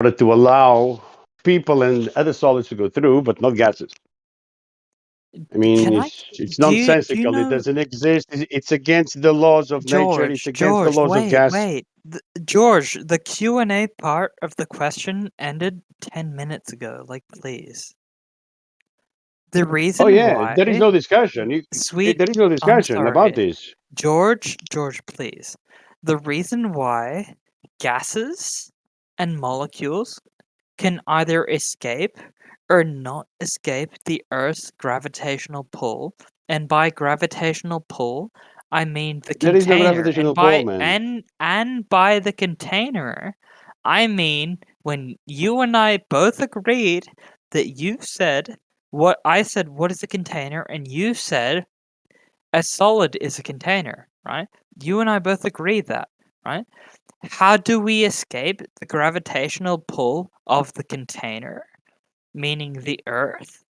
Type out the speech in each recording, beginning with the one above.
order to allow people and other solids to go through, but not gases. I mean, it's do you nonsensical. It know, doesn't exist. It's against the laws of nature. It's against the laws of gas. wait. George, the Q&A part of the question ended 10 minutes ago. Like, please. The reason Oh yeah, why... there is no discussion. Sweet, There is no I'm discussion about sorry. this. George, please. The reason why gases and molecules can either escape or not escape the Earth's gravitational pull, and by gravitational pull, I mean the There is no container, gravitational and by pull, man. and by the container, I mean when you and I both agreed that you said what I said, what is a container, and you said a solid is a container, right? You and I both agree that, right? How do we escape the gravitational pull of the container, meaning the Earth?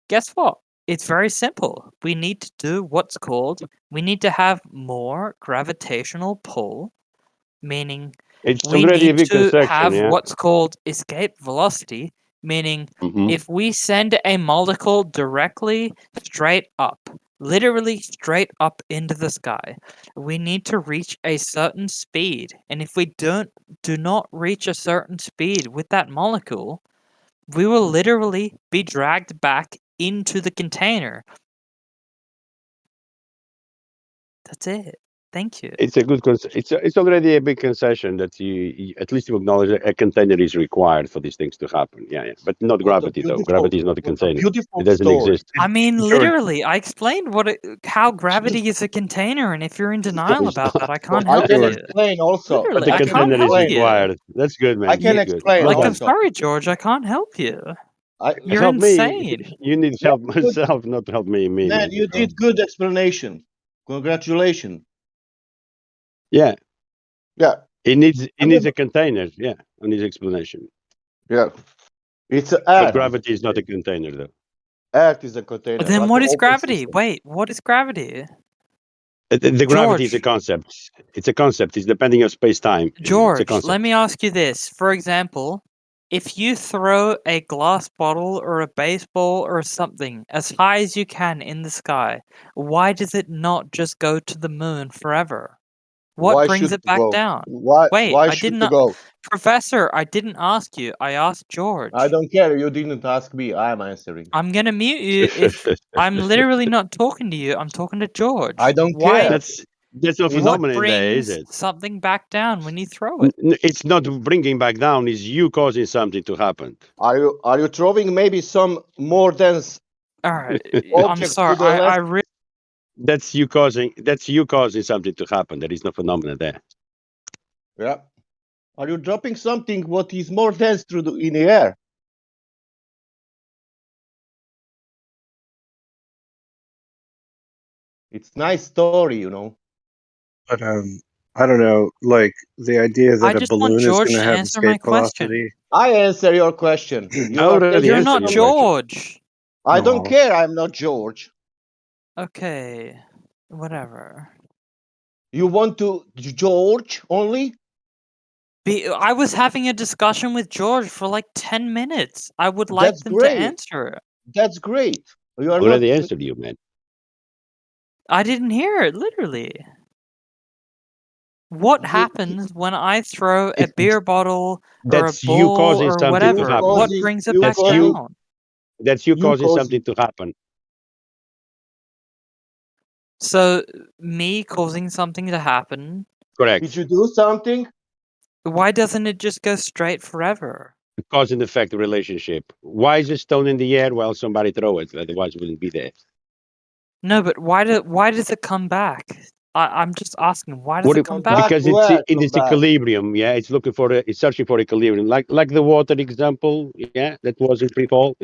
Guess what? It's very simple. We need to do what's called, we need to have more gravitational pull, meaning It's we already a need big to concession, have yeah. what's called escape velocity, meaning if we send a molecule directly straight up, literally straight up into the sky, we need to reach a certain speed. And if we do not reach a certain speed with that molecule, we will literally be dragged back into the container. That's it. Thank you. It's a good. It's already a big concession that at least you acknowledge that a container is required for these things to happen. Yeah, yeah. But not gravity though. Gravity is not a container. Beautiful It doesn't story. exist. I mean, George, literally, I explained how gravity is a container, and if you're in denial about that, I can't help I can you. explain also. but Literally, the I can't container is help you. required. That's good, man. I can That's good. explain Well Like, I'm done. also. sorry, George, I can't help you. You're Help insane. me. You need help myself, not help me. Man, Man. you did good explanation. Congratulations. Yeah. Yeah. It needs a container. Yeah, on his explanation. Yeah. It's But Earth. gravity is not a container though. Earth is a container. Then like what the is open gravity? system. Wait, what is gravity? The gravity is a George, concept. It's a concept. It's depending on space time. It's a George, let concept. me ask you this. For example, if you throw a glass bottle or a baseball or something as high as you can in the sky, why does it not just go to the moon forever? What Why brings should it it back go? down? Why Wait, I should did it not... go? Professor, I didn't ask you. I asked George. I don't care. You didn't ask me. I'm answering. I'm gonna mute you if I'm literally not talking to you. I'm talking to George. I don't Why? care. That's no What phenomenon there, is Brings it? something back down when you throw it? It's not bringing back down. It's you causing something to happen. Are you throwing maybe some more dense All right, I'm object sorry. to the left? That's you causing something to happen. There is no phenomenon there. Yeah. Are you dropping something what is more dense in the air? It's nice story, you know. But I don't know, like the idea that I a just want balloon is George going to to have answer my escape question. velocity. I answer your question. I You are already taking You're answered not your some- question. George. I don't No. care. I'm not George. Okay, whatever. You want to George only? I was having a discussion with George for like 10 minutes. I would like That's them great. to answer it. That's great. You are Already not. answered you, man. I didn't hear it, literally. What happens when I throw a beer bottle or a That's you ball causing or something to whatever? happen. What brings it you back causing- down? That's you You causing causing- something to happen. So, me causing something to happen, Correct. Did you do something? why doesn't it just go straight forever? Cause and effect relationship. Why is a stone in the air while somebody throw it? Otherwise, it wouldn't be there. No, but why does it come back? I'm just asking, why does it come back? Because Where in come its back? equilibrium. Yeah, it's looking for it's searching for equilibrium. Like the water example. Yeah, that was in free fall.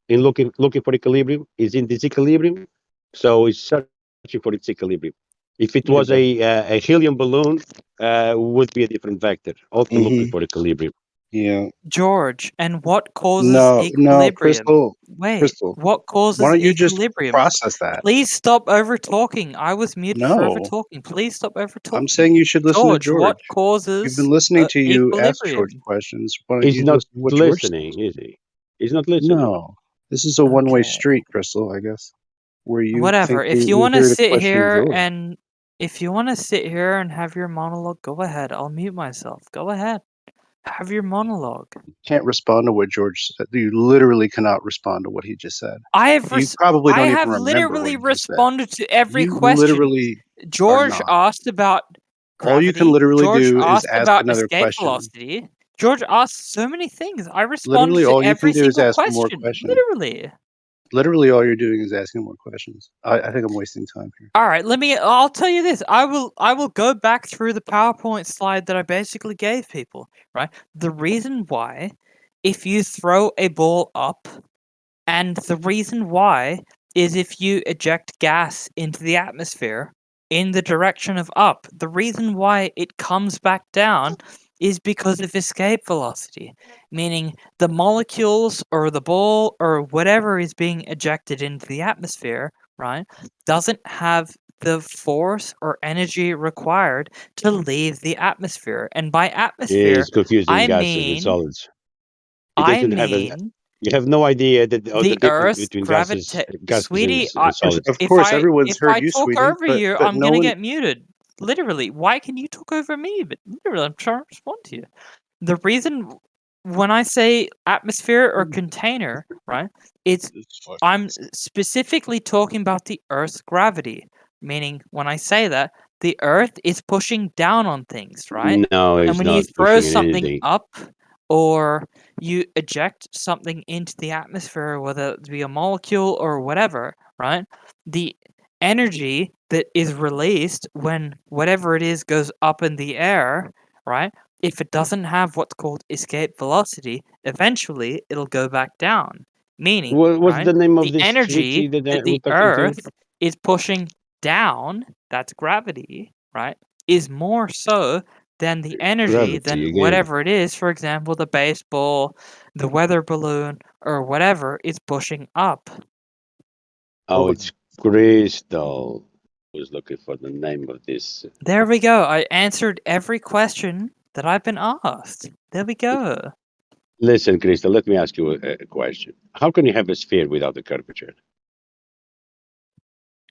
In looking for equilibrium, is in disequilibrium. So it's searching for its equilibrium. If it was a helium balloon, would be a different vector, also looking for equilibrium. Yeah. George, and what causes No, equilibrium? Crystal. Wait, Crystal. what causes Why don't you just equilibrium? process that? Please stop over talking. I was muted for over No. talking. Please stop over talking. I'm saying you should listen to George, what George. causes You've been listening to you ask George equilibrium? questions. Why don't He's you not listen to what George says? listening, is he? He's not listening. No. This is a one-way Okay. street, Crystal, I guess. Where you Whatever. think If you want to here to sit question here George. and have your monologue, go ahead. I'll mute myself. Go ahead. Have your monologue. Can't respond to what George said. You literally cannot respond to what he just said. I have You probably don't I even have remember literally what he just said. responded to every You question. literally George not. asked about gravity. All you can literally George do is asked ask about another escape question. velocity. George asked so many things. I responded Literally to all you every can do is single ask for more question. questions. Literally. Literally all you're doing is asking more questions. I think I'm wasting time here. All right, I'll tell you this. I will go back through the PowerPoint slide that I basically gave people, right? The reason why, if you throw a ball up, and the reason why is if you eject gas into the atmosphere in the direction of up, the reason why it comes back down is because of escape velocity, meaning the molecules or the ball or whatever is being ejected into the atmosphere, right, doesn't have the force or energy required to leave the atmosphere. And by atmosphere, He's confusing I gases with mean, solids. You have no idea that the difference Earth's between gases Sweetie, and solids. Of course, everyone's if heard I you, talk sweetie, over you, but I'm no gonna one. get muted. Literally, why can you talk over me? But literally, I'm trying to respond to you. The reason when I say atmosphere or container, right? I'm specifically talking about the Earth's gravity. Meaning, when I say that, the Earth is pushing down on things, right? No, And it's when you not throw pushing something anything. up or you eject something into the atmosphere, whether it be a molecule or whatever, right? The energy that is released when whatever it is goes up in the air, right? If it doesn't have what's called escape velocity, eventually it'll go back down. Meaning, What's right, the name of the this energy treaty that that we're the talking to? Earth is pushing down, that's gravity, right, is more so than the energy Gravity than again. whatever it is. For example, the baseball, the weather balloon, or whatever is pushing up. Oh, it's Crystal. I was looking for the name of this. There we go. I answered every question that I've been asked. There we go. Listen, Crystal, let me ask you a question. How can you have a sphere without a curvature?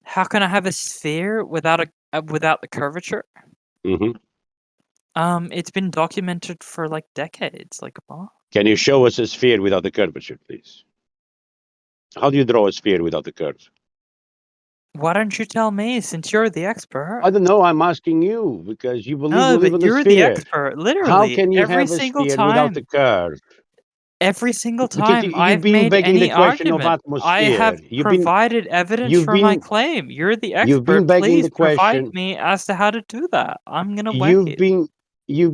How can I have a sphere without the curvature? Mm-hmm. It's been documented for like decades. Like, what? Can you show us a sphere without a curvature, please? How do you draw a sphere without a curve? Why don't you tell me, since you're the expert? I don't know. I'm asking you because you believe No, we live but on a you're the sphere. expert. Literally, How can you every have a single sphere without a time. curve? Every single Because time you've I've been made begging the any question of argument, I have atmosphere. provided evidence you've for my been claim. You're the you've been expert. begging Please the provide question. me as to how to do that. I'm gonna You've wait.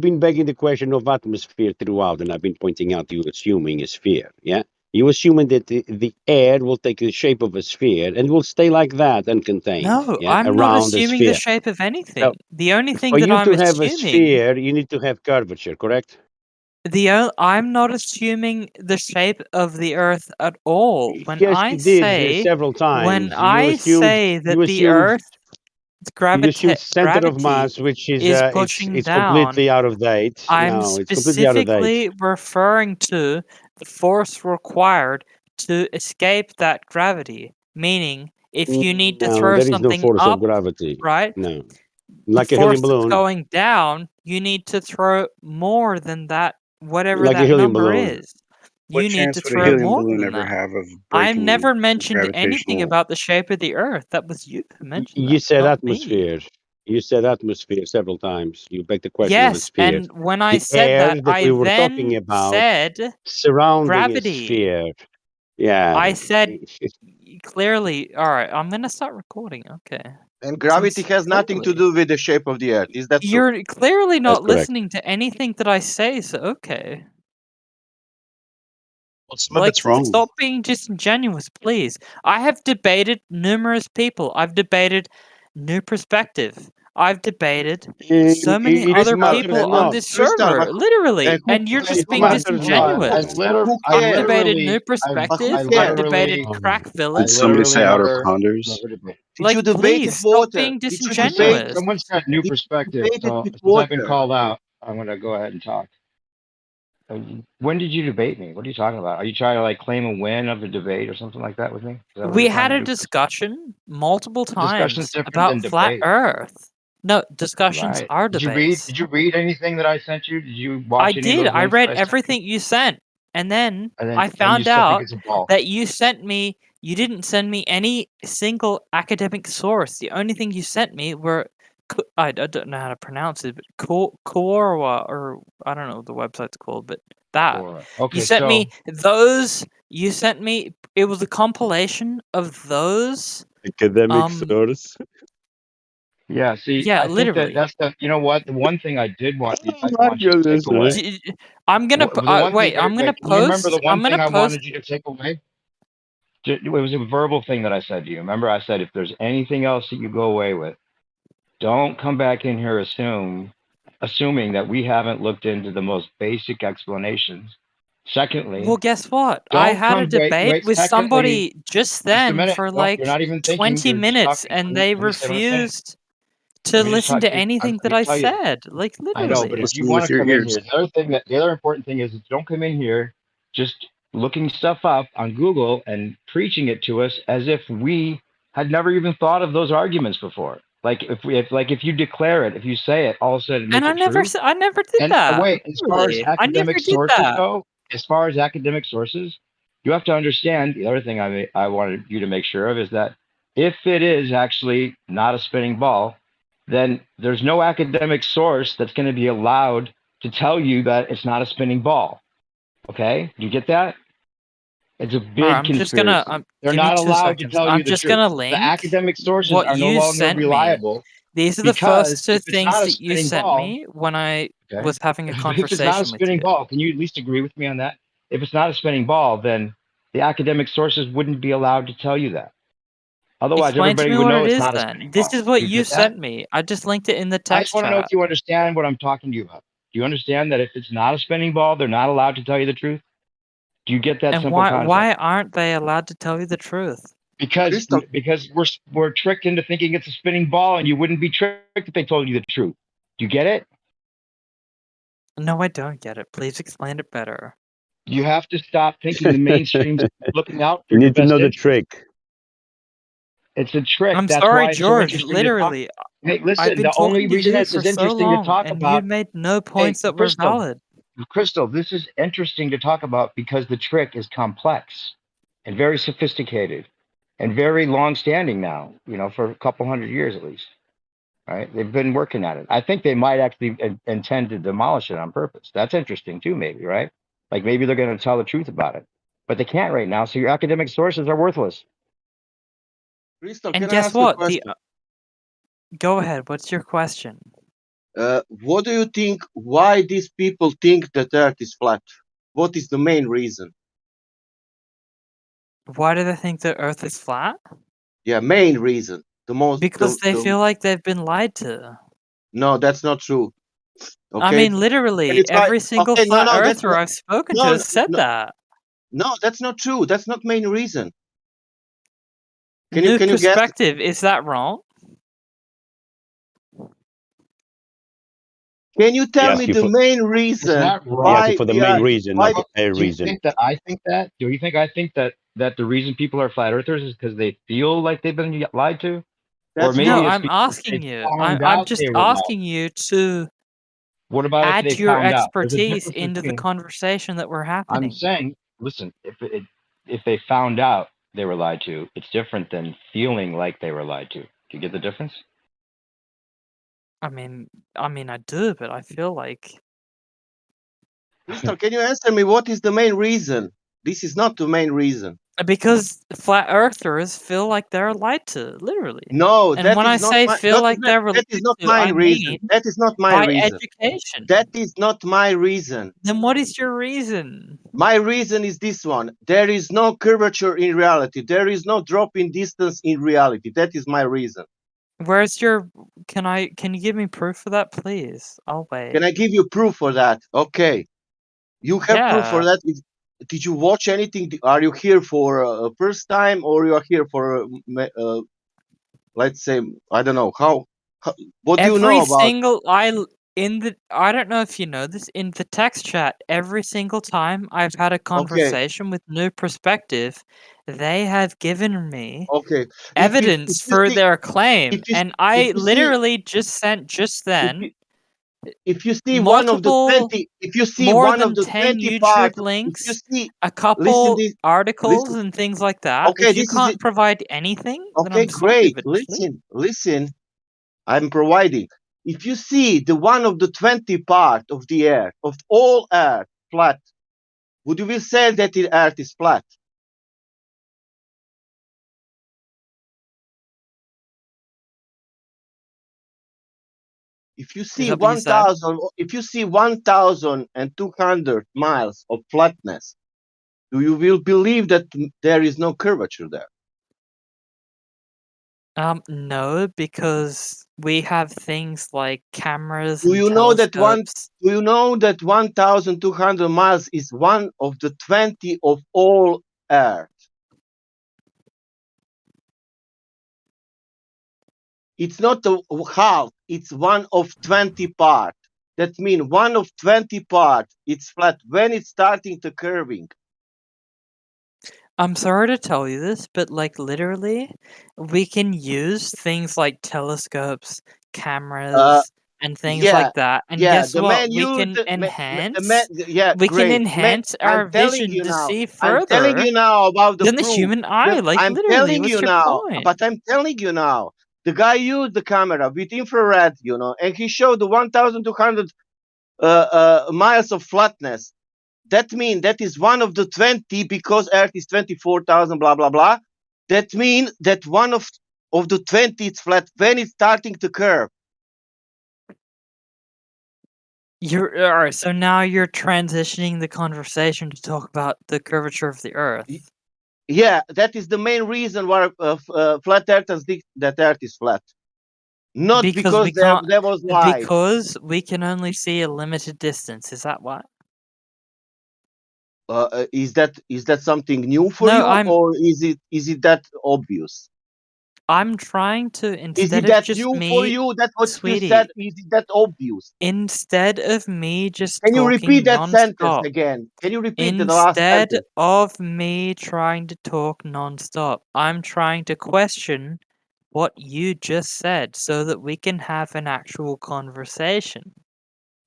been begging the question of atmosphere throughout, and I've been pointing out you assuming a sphere. Yeah, you assuming that the air will take the shape of a sphere and will stay like that, uncontained. No, Yeah, I'm not around a assuming the sphere. shape of So anything. The only thing for that you I'm to have a assuming, sphere, you need to have curvature, correct? I'm not assuming the shape of the Earth at all. Yes, you did several times. I say that the Earth's You assume center of gravity mass, which is is pushing it's down, completely out of date. I'm No, it's completely out of date. specifically referring to the force required to escape that gravity. Meaning, if you need to No, throw there is no something force of up, gravity. right, No, the like a helium force that's balloon, going down, you need to throw more than that, whatever like a that helium number balloon. is. What You need to chance would a throw helium more balloon than ever that. have of I've breaking never mentioned anything gravitational? about the shape of the Earth. That was you who mentioned You that, said not me. atmosphere. You said atmosphere several times. You begged the question of a Yes, sphere. and when I The said air that, that we I were talking then about said surrounding a gravity. sphere. Yeah. I said clearly. All right, I'm gonna start recording. Okay. And gravity has nothing to do with the shape of the Earth. Is that so? You're clearly That's not correct. listening to anything that I say. So okay. Well, some of it's wrong. Stop being disingenuous, please. I have debated numerous people. I've debated New Perspective. I've debated It, so many it other matters people on not. this Crystal, server, but literally, who and you're cares? just It being matters not. disingenuous. Who I've cares? debated New But who Perspective. cares? I've debated Crack Did Village. somebody say outer never ponders? Did you Like, debate please with stop water? being Did you disingenuous. debate? Someone said new Did you perspective. debate it So with since I've been water? called out, I'm gonna go ahead and talk. When did you debate me? What are you talking about? Are you trying to like claim a win of a debate or something like that with me? Is that what We you're trying had to a do? discussion multiple Discussion's times different about than flat debate. Earth. No, discussions Right. are Did you read? debates. Did you read anything that I sent you? Did you watch I any of did. those I links read that I sent you? everything you sent, and then And I you found still think out it's a ball. that you sent me. You didn't send me any single academic source. The only thing you sent me were I don't know how to pronounce it, but Koorwa, or I don't know what the website's called, but that Or, okay, you sent so me those. You sent me. It was a compilation of those. Academic source. yeah, see, Yeah, I think literally. that's the. You know what? The one thing I did want you, I Oh my want you to take goodness, away. I'm gonna The one wait. thing, I'm gonna can you remember post. the one I'm gonna thing I post. wanted you to take away? It was a verbal thing that I said to you. Remember, I said if there's anything else that you go away with, don't come back in here assuming that we haven't looked into the most basic explanations. Secondly, Well, guess what? I don't had a come debate with secondly, somebody just just a then minute. for You're like not even thinking. 20 You're just minutes, talking. and they Let me say what I'm saying. refused to Let me just listen talk to anything let that me I tell you. said. Like, I know, but literally. if you Listen want with to your come in ears. here, the other important thing is don't come in here just looking stuff up on Google and preaching it to us as if we had never even thought of those arguments before. Like if you declare it, if you say it, all of a sudden it makes And it true. I never did And that. wait, as far as Literally. I never academic did sources that. go, as far as academic sources, you have to understand the other thing I wanted you to make sure of is that if it is actually not a spinning ball, then there's no academic source that's going to be allowed to tell you that it's not a spinning ball. Okay? Do you get that? It's a All right, big I'm just gonna. conspiracy. They're Give me not 2 allowed to seconds. tell you I'm the just truth. gonna The link academic sources what are no you longer sent me. reliable These are the because first 2 if it's things not a that you spinning sent ball, me when I okay, was having a if it's not a conversation with spinning you. ball, can you at least agree with me on that? If it's not a spinning ball, then the academic sources wouldn't be allowed to tell you that. Otherwise, Explain to everybody me would what know it it's is not a then. spinning This ball. is what Do you you get that? sent me. I just linked it in the I just text want to know chat. if you understand what I'm talking to you about. Do you understand that if it's not a spinning ball, they're not allowed to tell you the truth? Do you get that And simple concept? why aren't they allowed to tell you the truth? Because we're tricked into thinking it's a spinning ball, and you wouldn't be tricked if they told you the truth. Do you get it? No, I don't get it. Please explain it better. You have to stop thinking the mainstream's looking out for You your need to best know the interest. trick. It's a trick. I'm That's sorry, why it's so George. interesting Literally, to talk. Hey, I've listen, been the only talking to reason you this for is so interesting to long, talk and about, you made no hey, points that were valid. Crystal, this is interesting to talk about because the trick is complex and very sophisticated and very long-standing now, for a couple hundred years at least. Right? They've been working at it. I think they might actually intend to demolish it on purpose. That's interesting too, maybe, right? Like maybe they're going to tell the truth about it, but they can't right now. So your academic sources are worthless. Crystal, And can I guess ask you a what? question? Go ahead. What's your question? What do you think? Why these people think that Earth is flat? What is the main reason? Why do they think the Earth is flat? Yeah, main reason. Because they feel like they've been lied to. No, that's not true. Okay. I mean, literally, every single flat earther I've spoken to has said that. No, that's not true. That's not main reason. Can New you guess? perspective, is that wrong? Can you tell me the main reason why for the main reason, not the main Do you reason. think that I think that? Do you think I think that the reason people are flat earthers is because they feel like they've been lied to? Or maybe No, it's I'm because asking they you. found I'm out just they were lied. asking you to What about if add they your found out? There's a expertise difference into the between. conversation that we're I'm happening. saying, listen, if they found out they were lied to, it's different than feeling like they were lied to. Do you get the difference? I mean, I do, but I feel like. Crystal, can you answer me what is the main reason? This is not the main reason. Because flat earthers feel like they're lied to, literally. No, and when I say feel like they're lied that is not to, my I reason. mean That is not my by reason. education. That is not my reason. Then what is your reason? My reason is this one. There is no curvature in reality. There is no drop in distance in reality. That is my reason. Where's your? Can you give me proof for that, please? I'll wait. Can I give you proof for that? Okay. You have proof for Yeah. that? Did you watch anything? Are you here for first time, or you are here for, let's say, I don't know, how what do you Every know about? single I don't know if you know this, in the text chat, every single time I've had a conversation with New Perspective, they have given me Okay. evidence If you for see, their claim, if you, and if I you see, literally just sent just if then you, if you see one of the multiple 20, if you see more one of than the 10 20 YouTube parts, if you links, see, a listen couple this, articles listen. and things like that. Okay, If you this is it. can't provide anything, then Okay, I'm sorry, great. but actually, Listen. I'm providing. If you see the one of the 20 part of the earth, of all earth flat, would you will say that the earth is flat? If you is see that what you said? 1,200 miles of flatness, do you will believe that there is no curvature there? No, because we have things like cameras Do and you know that telescopes. 1,200 miles is one of the 20 of all earth? It's not a half, it's one of 20 part. That means one of 20 part, it's flat when it's starting to curving. I'm sorry to tell you this, but like literally, we can use things like telescopes, cameras, and things Yeah, like that. And yeah, guess the what? man We used, can enhance. yeah, We can great. Man, enhance our I'm telling vision you to now, see I'm telling further you now about the than the proof. human eye. Like I'm literally, telling what's you your now, point? but I'm telling you now, the guy used the camera with infrared, and he showed the 1,200 miles of flatness. That means that is one of the 20 because Earth is 24,000, blah, blah, blah. That means that one of the 20 is flat when it's starting to curve. You're all right. So now you're transitioning the conversation to talk about the curvature of the Earth. Yeah, that is the main reason why flat earthers think that Earth is flat. Not because there was light. Because we can only see a limited distance. Is that why? Is that something new for No, you, I'm or is it that obvious? I'm trying to Is instead it of that just new for me, you? That's what you sweetie. said. Is it that obvious? Instead of me just Can you talking repeat that sentence non-stop. again? Can you repeat the last Instead sentence? of me trying to talk non-stop, I'm trying to question what you just said so that we can have an actual conversation.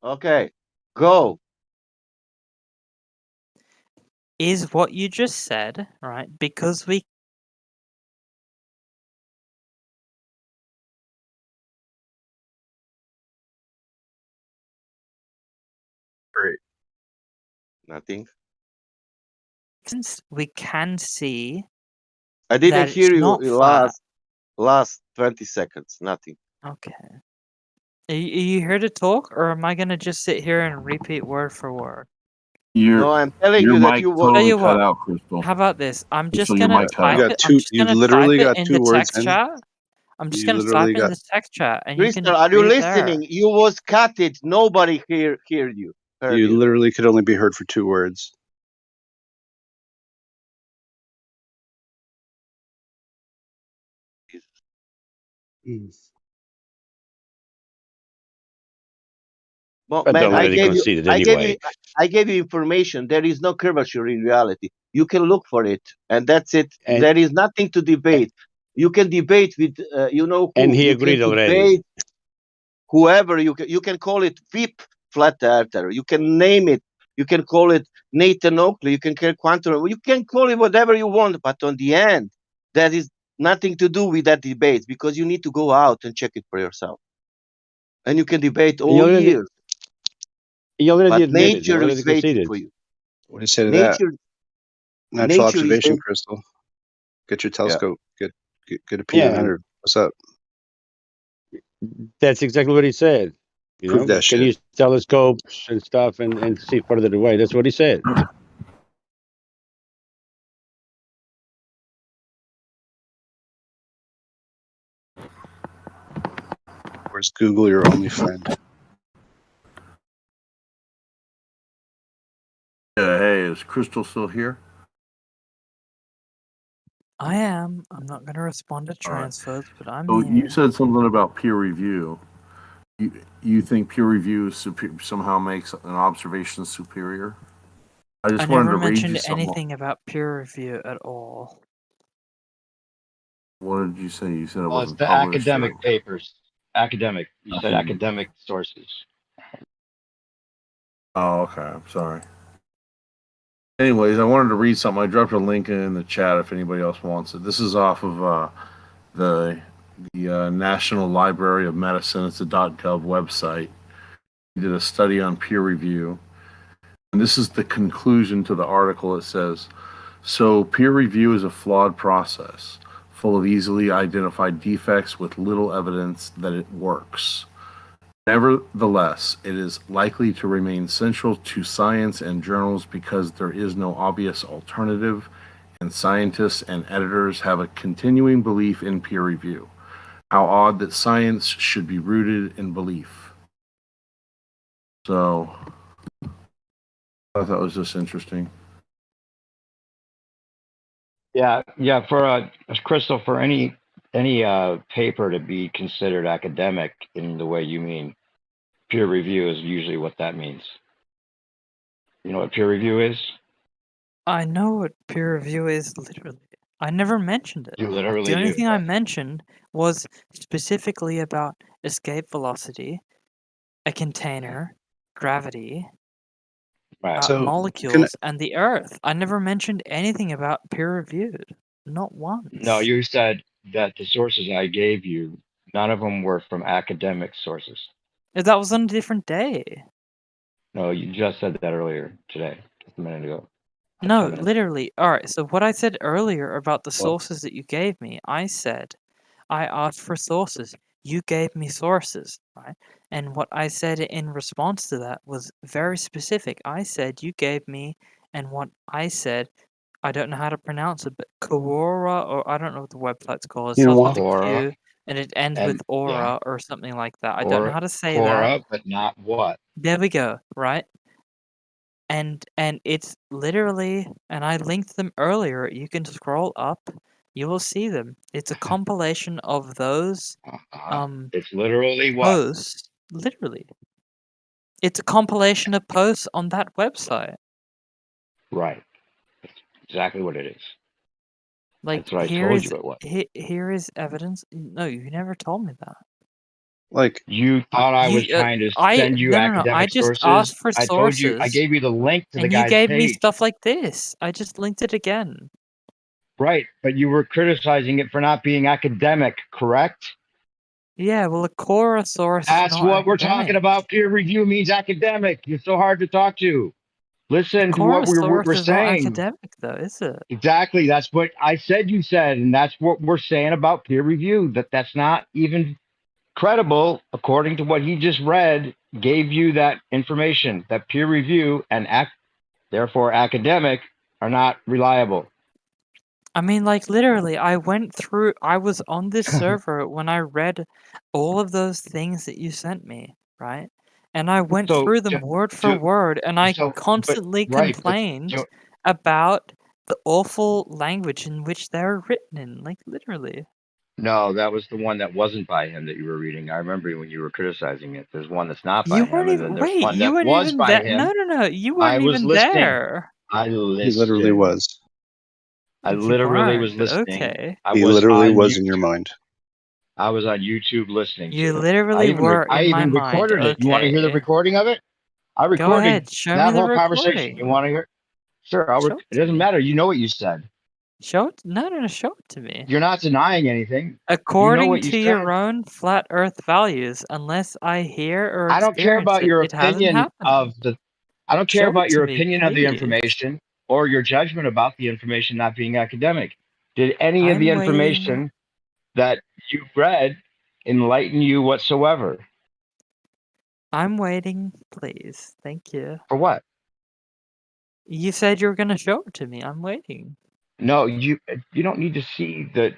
Okay, go. Is what you just said, right? Because we Great. Nothing. since we can see I didn't that hear it's you not in flat. last 20 seconds. Nothing. Okay. Are you here to talk, or am I gonna just sit here and repeat word for word? No, I'm telling Your you that mic you Tell totally you cut what. out, Crystal. How about this? I'm just Crystal, your gonna mic cut type out. it. I'm just You gonna literally type it got in two the words text in. chat. I'm just You gonna literally type it in got. the text chat, and you Crystal, can are you read it listening? there. You was cut it. Nobody heard you. You literally could only be heard for two words. Well, But man, don't let it concede anyway. I gave you information. There is no curvature in reality. You can look for it, and that's it. And- There is nothing to debate. You can debate with, who. And he You agreed can already. debate whoever you can call it VIP flat earther. You can name it. You can call it Nathan Oakley. You can call it quantum. You can call it whatever you want. But on the end, that is nothing to do with that debate because you need to go out and check it for yourself. And you can debate all years. He already But admitted. He nature already is waiting conceded. for you. What do you say to that? Nature, Natural nature is observation, waiting. Crystal. Get your telescope. Get a Yeah. P100. What's up? That's exactly what he said. You Prove know, that can shit. use telescopes and stuff and see further away. That's what he said. Or is Google your only friend? Yeah, hey, is Crystal still here? I am. I'm not going to respond to All right. transfers, but I'm So here. you said something about peer review. You think peer review somehow makes an observation superior? I just I wanted never to read mentioned you something. anything about peer review at all. What did you say? You said it Well, it's wasn't the published. academic papers. Academic. You said Academic. academic sources. Oh, okay. I'm sorry. Anyways, I wanted to read something. I dropped a link in the chat if anybody else wants it. This is off of the National Library of Medicine. It's a .gov website. He did a study on peer review. And this is the conclusion to the article. It says, so peer review is a flawed process, full of easily identified defects with little evidence that it works. Nevertheless, it is likely to remain central to science and journals because there is no obvious alternative, and scientists and editors have a continuing belief in peer review. How odd that science should be rooted in belief. So, I thought that was just interesting. Yeah. For Crystal, for any paper to be considered academic in the way you mean, peer review is usually what that means. You know what peer review is? I know what peer review is, literally. I never mentioned it. You literally The only do. thing I mentioned was specifically about escape velocity, a container, gravity, Right. So, molecules, and the Earth. I never mentioned anything about peer reviewed. Not once. No, you said that the sources I gave you, none of them were from academic sources. That was on a different day. No, you just said that earlier today, just a minute ago. No, 10 minutes. literally. Alright, so what I said earlier about the Well- sources that you gave me, I said I asked for sources. You gave me sources, right? And what I said in response to that was very specific. I said you gave me, and what I said, I don't know how to pronounce it, but Quora, or I don't know what the website's called. It starts with a Quora, Q, and it ends and with aura yeah, or something like that. I don't know how to say that. Quora, but not what? There we go, right? And it's literally, and I linked them earlier. You can scroll up, you will see them. It's a compilation of those It's literally what? posts. Literally, it's a compilation of posts on that website. Right. That's exactly what it is. Like That's what I here told is you it was. here is evidence. No, you never told me that. like, You thought I was You, trying to I send you no. I academic just sources. asked for I told you, I sources, gave you the link to the and you guy's gave me page. stuff like this. I just linked it again. Right, but you were criticizing it for not being academic, correct? Yeah, well, a Quora source is That's not what we're talking academic. about. Peer review means academic. You're so hard to talk to. Listen to what Quora we're source is not saying. academic, though, is it? Exactly. That's what I said you said, and that's what we're saying about peer review. That's not even credible, according to what he just read, gave you that information that peer review and therefore academic are not reliable. I mean, like, literally, I was on this server when I read all of those things that you sent me, right? And I went So, through them word for word, and I but constantly right, but complained about the awful language in which they're written in, like, literally. no, that was the one that wasn't by him that you were reading. I remember when you were criticizing it. There's one that's not by You him, weren't and even, then there's wait, one you that weren't was even by there. him. No, you I weren't was even listening. there. I listened. he literally was. I You literally was weren't, listening. okay. He literally was in your mind. I was on YouTube listening You to it. literally were I in my even mind, recorded it. You want to hear the okay. recording of it? I Go recorded ahead, show that me the whole conversation. recording. You want to hear? Sure, Show it doesn't matter. You know what you said. Show it. No, show it to me. You're not denying anything. According what you to said. your own flat Earth values, unless I hear or I don't care experience about it, your it hasn't opinion happened. of the. I don't care Show it about to your me, opinion of the please. information or your judgment about the information not being academic. Did any of I'm the waiting. information that you read enlighten you whatsoever? I'm waiting, please. Thank you. For what? You said you were gonna show it to me. I'm waiting. No, you don't need to see the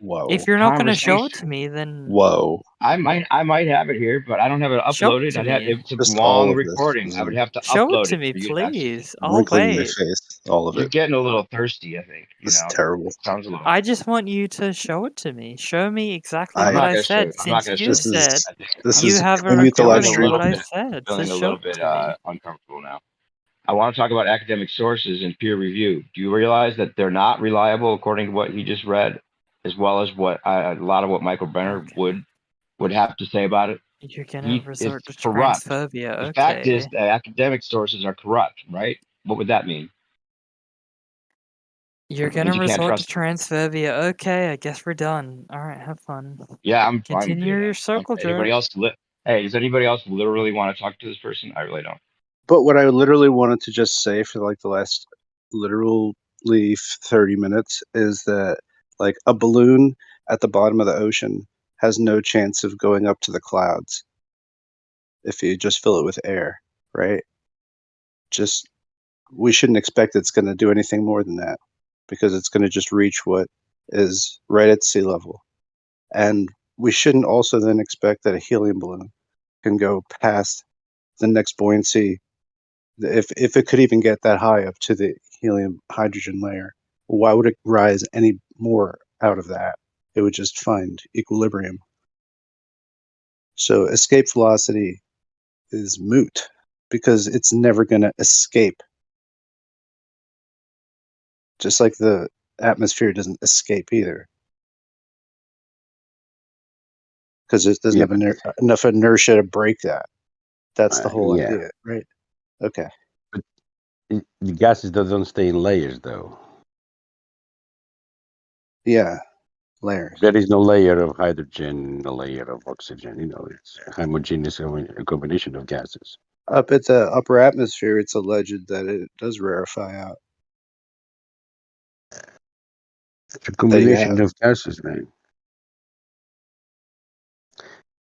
Whoa. If you're not going to show it to Conversation. me, then Whoa. I might have it here, but I don't have it Show it uploaded. to I'd have me. it's a Just all long of this recording. is I would have to show it upload to it me, for you to actually. please. I'll wrinkling my wait. face. All of You're it. getting a little thirsty, I think. You It's know, terrible. sounds a little. I just want you to show it to me. Show me exactly I'm what not I gonna show said. you. I'm not Since gonna you show you. This said is I think this you is. have Can a we mute the live recording of stream? what I bit, said, so feeling a show little it bit to me. uncomfortable now. I want to talk about academic sources and peer review. Do you realize that they're not reliable according to what he just read, as well as what a lot of what Michael Brenner Okay. would have to say about it? You're gonna It's resort to corrupt. transphobia. The fact is Okay. that academic sources are corrupt, right? What would that mean? You're It means gonna you can't resort to trust them. transphobia. Okay, I guess we're done. Alright, have fun. Yeah, I'm fine with Continue doing your that. circle Anybody jerk. else? Hey, does anybody else literally want to talk to this person? I really don't. But what I literally wanted to just say for like the last literally 30 minutes is that like a balloon at the bottom of the ocean has no chance of going up to the clouds if you just fill it with air, right? Just we shouldn't expect it's going to do anything more than that because it's going to just reach what is right at sea level. And we shouldn't also then expect that a helium balloon can go past the next buoyancy if it could even get that high up to the helium hydrogen layer. Why would it rise any more out of that? It would just find equilibrium. So escape velocity is moot because it's never going to escape. Just like the atmosphere doesn't escape either. Because it doesn't Yeah, have enough inertia to break that. That's the whole yeah. idea, right? Okay. The gases that don't stay in layers, though. Yeah. Layers. There is no layer of hydrogen, no layer of oxygen. It's a homogeneous combination of gases. Up at the upper atmosphere, it's alleged that it does rarefy out. It's a combination of gases, man.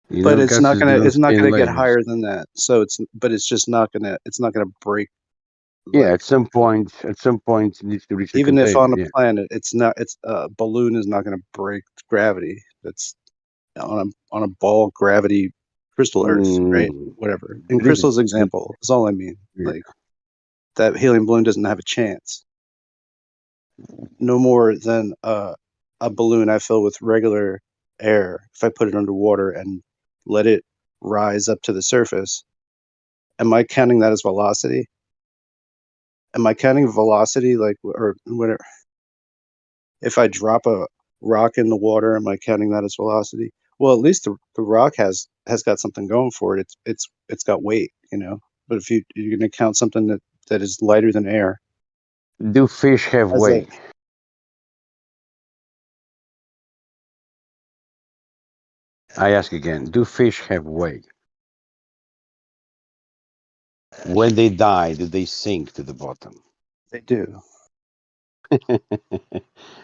But it's not gases that don't it's not stay in gonna get layers. higher than that. So it's just not gonna break. Yeah, Like, at some point, it needs to reach the even if on container. a planet, it's a balloon is not gonna break gravity. That's on a ball gravity crystal Earth, right? Whatever. In There is- Crystal's example, is all I mean. Yeah. Like that helium balloon doesn't have a chance. No more than a balloon I fill with regular air. If I put it underwater and let it rise up to the surface, am I counting that as velocity? Am I counting velocity like or whatever? If I drop a rock in the water, am I counting that as velocity? Well, at least the rock has got something going for it. It's got weight, But if you're going to count something that is lighter than air, Do fish have as weight? I ask again, do fish have weight? When they die, do they sink to the bottom? they do.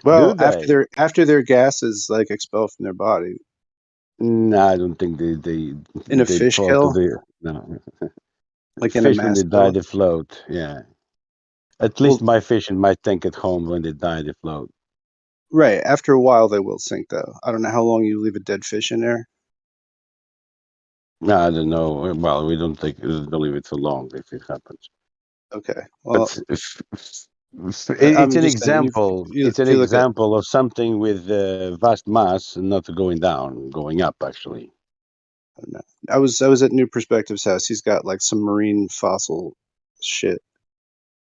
Well, they? after their gas is like expelled from their body. No, I don't think they In a they fish fall kill? to the no. Like in a Fish when mass they die, kill? they float. Yeah, at Well, least my fish in my tank at home, when they die, they float. right. After a while, they will sink, though. I don't know how long you leave a dead fish in there. No, I don't know. Well, we don't leave it for long if it happens. Okay. Well, But it's I'm an just saying, example. if It's an you look at, example of something with vast mass, not going down, going up. Actually, I don't know. I was at New Perspective's house. He's got like some marine fossil shit,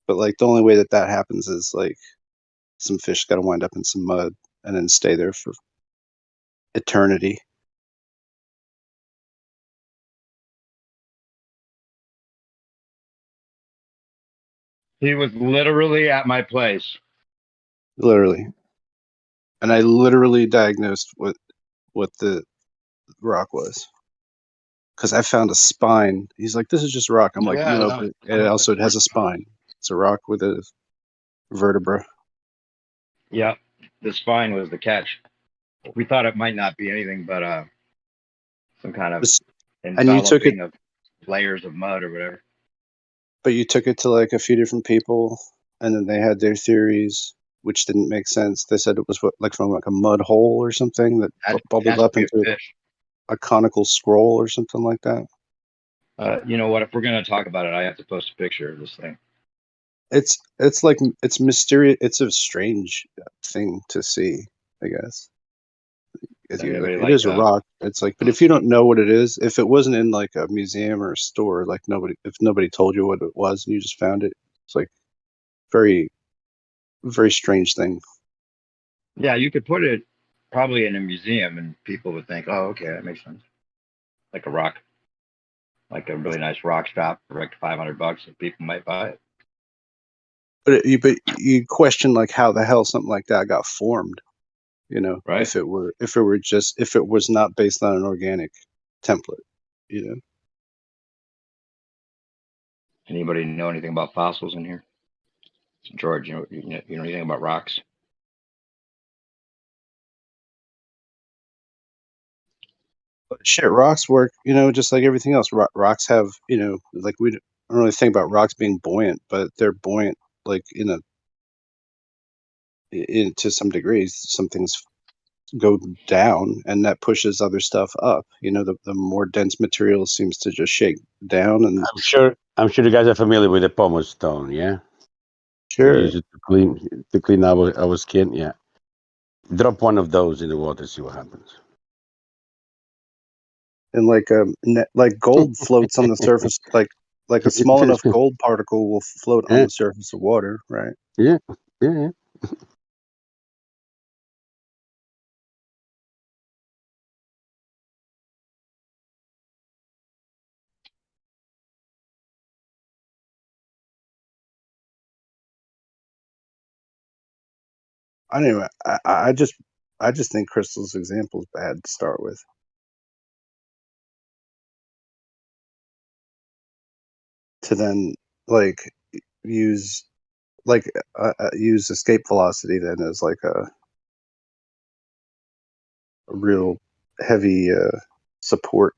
but like the only way that happens is like some fish got to wind up in some mud and then stay there for eternity. He was literally at my place. Literally. And I literally diagnosed what the rock was. Because I found a spine. He's like, "This is just rock." I'm like, Yeah, "No, no, but I'm it also a has a spine. It's a rock with a vertebra." Yeah, the spine was the catch. We thought it might not be anything but some kind of And you took it, enveloping of layers of mud or whatever. but you took it to like a few different people, and then they had their theories. which didn't make sense. They said it was like from like a mud hole or something that bubbled Has to up be a into fish. a conical scroll or something like that. You know what? If we're going to talk about it, I have to post a picture of this thing. It's like it's mysterious. It's a strange thing to see, I guess. It is a rock. It's like, but if you don't know what it is, if it wasn't in like a museum or a store, like if nobody told you what it was and you just found it, it's like very, very strange thing. Yeah, you could put it probably in a museum and people would think, oh, okay, that makes sense. Like a rock, like a really nice rock shop for like $500 and people might buy it. But you question like how the hell something like that got formed, you know? Right. If it was not based on an organic template, you know. Anybody know anything about fossils in here? George, you know anything about rocks? But shit, rocks work, you know, just like everything else. Rocks have, you know, like we don't really think about rocks being buoyant, but they're buoyant like to some degrees. Some things go down and that pushes other stuff up. You know, the more dense material seems to just shake down. And I'm sure you guys are familiar with the pumice stone, yeah? sure. We use it to clean our skin, yeah. Drop one of those in the water, see what happens. And like gold floats on the surface, like a small enough gold particle will float on the surface of water, right? Yeah. Anyway, I just think Crystal's example is bad to start with. To then like use escape velocity then as like a real heavy support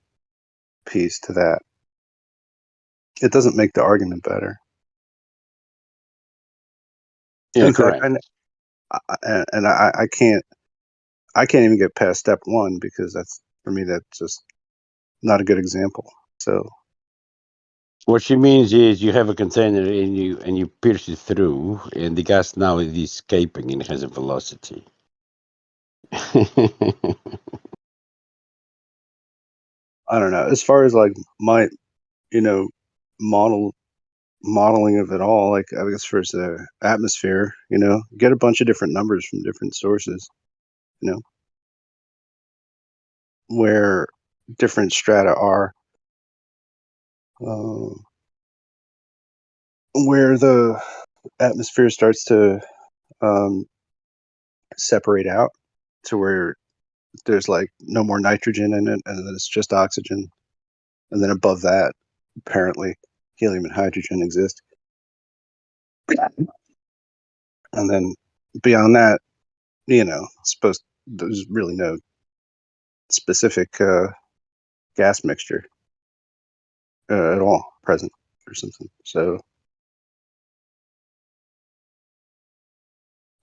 piece to that. It doesn't make the argument better. Yeah, in correct. fact, I can't even get past step one because that's just not a good example. So What she means is you have a container and you pierce it through, and the gas now is escaping and it has a velocity. I don't know. As far as like my, modeling of it all, like I guess first the atmosphere, get a bunch of different numbers from different sources, where different strata are, where the atmosphere starts to separate out to where there's like no more nitrogen in it and then it's just oxygen, and then above that apparently helium and hydrogen exist, and then beyond that there's really no specific gas mixture at all present or something. So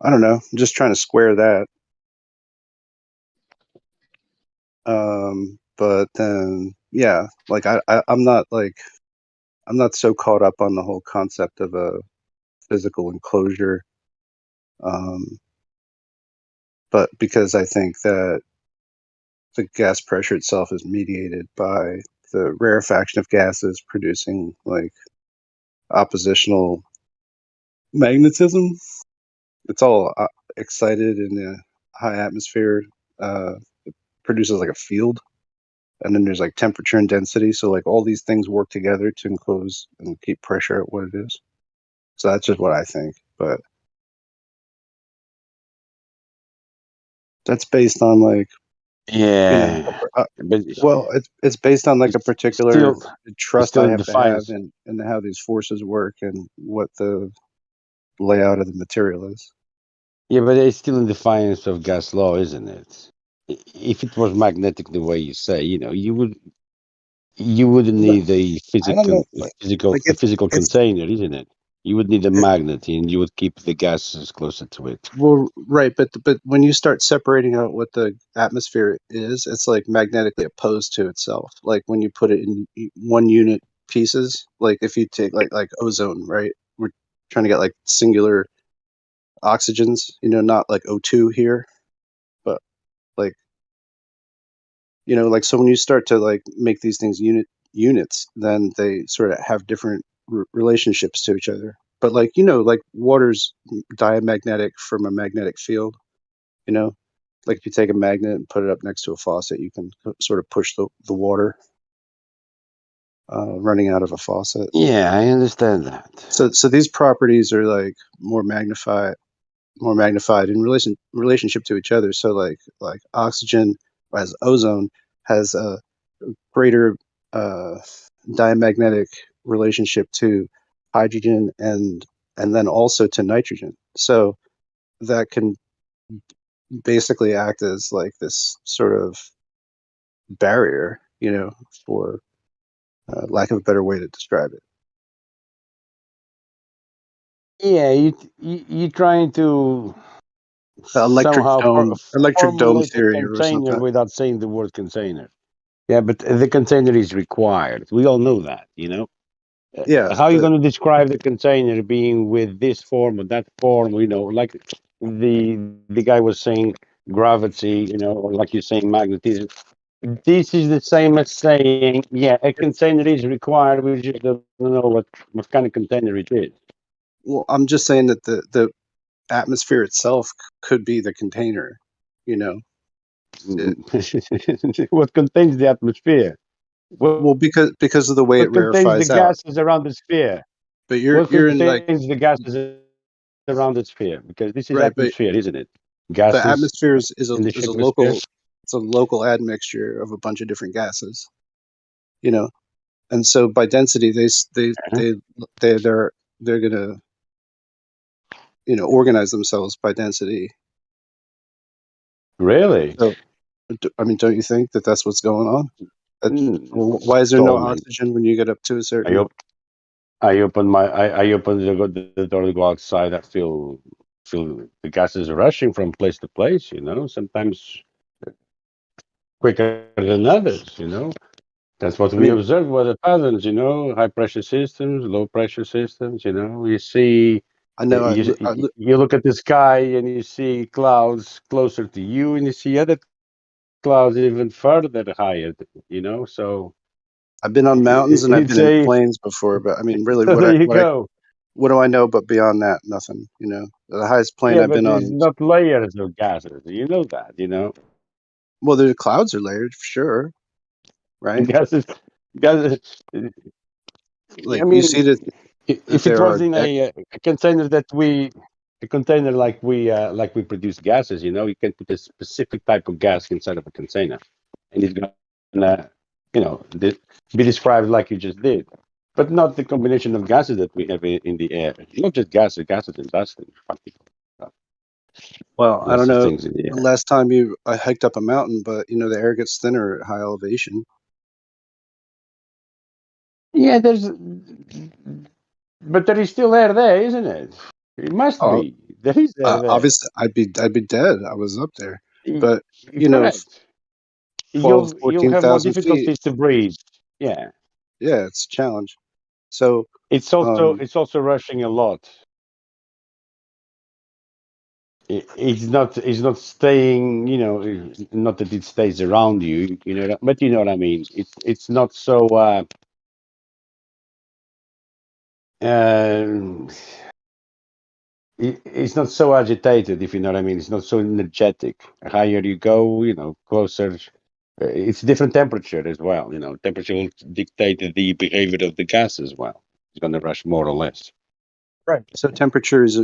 I don't know, I'm just trying to square that. But then like I'm not so caught up on the whole concept of a physical enclosure, but because I think that the gas pressure itself is mediated by the rarefaction of gases producing like oppositional magnetism. It's all excited in the high atmosphere, it produces like a field, and then there's like temperature and density, so like all these things work together to enclose and keep pressure at what it is. So that's just what I think, but that's based on like but it's based on like a particular trust I have to have in how these forces work and what the layout of the material is. Yeah, but it's still in defiance of gas law, isn't it? If it was magnetic the way you say, you wouldn't need a physical container, isn't it? You would need a magnet, and you would keep the gases closer to it. Well, right, but when you start separating out what the atmosphere is, it's like magnetically opposed to itself. Like when you put it in one unit pieces, like if you take like ozone, right? We're trying to get like singular oxygens, not like O2 here, but like like so when you start to like make these things units, then they sort of have different relationships to each other. But like like water's diamagnetic from a magnetic field. Like if you take a magnet and put it up next to a faucet, you can sort of push the water running out of a faucet. Yeah, I understand that. So these properties are like more magnified in relationship to each other. So like oxygen as ozone has a greater diamagnetic relationship to hydrogen and then also to nitrogen. So that can basically act as like this sort of barrier, for lack of a better way to describe it. Yeah, you're trying to The electric somehow dome formulate a theory or container something. without saying the word container. Yeah, but the container is required. We all know that, Yeah, How are you but going to describe the container being with this form or that form? Like the guy was saying gravity, or like you're saying magnetism. This is the same as saying, yeah, a container is required. We just don't know what kind of container it is. well, I'm just saying that the atmosphere itself could be the container. What contains the atmosphere? Well, because of the way it What contains the rarefies out. gases around the sphere? But What you're in like contains the gases around the sphere? Because this is right, but atmosphere, isn't it? the Gases atmosphere is in the a atmosphere. local admixture of a bunch of different gases. And so by density Uh-huh. they're gonna organize themselves by density. Really? So I mean, don't you think that that's what's going on? Why is there no Storming. oxygen when you get up to a I certain? op- I open I open the door to go outside. I feel the gases rushing from place to place. Sometimes quicker than others. That's what I we mean, observe with the patterns. High pressure systems, low pressure systems. You see, I know. you look at the sky and you see clouds closer to you, and you see other clouds even further higher. So I've been on mountains and I've it's been in a. plains before, but I mean, really, There you go. what do I know? But beyond that, nothing. The highest plane Yeah, I've but been it's on. not layers of gases. You know that. Well, the clouds are layered for sure, right? Gases, gases. I Like you see mean, that if it there are was in a container a container like we produce gases, you can put a specific type of gas inside of a container, and it's gonna, be described like you just did, but not the combination of gases that we have in the air. Not just gases and dust and well, I don't lots of know things in the the air. last time I hiked up a mountain, but the air gets thinner at high elevation. Yeah, but there is still air there, isn't it? It must Oh, be. There is air there. obviously I'd be dead. I was up there, but Correct. 12, You'll have more 14,000 feet. difficulties to breathe. Yeah. Yeah, it's a challenge. So, It's also rushing a lot. It's not staying, not that it stays around you, but you know what I mean. It's not so um it's not so agitated, if you know what I mean. It's not so energetic. Higher you go, closer. It's different temperature as well. Temperature will dictate the behavior of the gas as well. It's going to rush more or less. right. So temperature is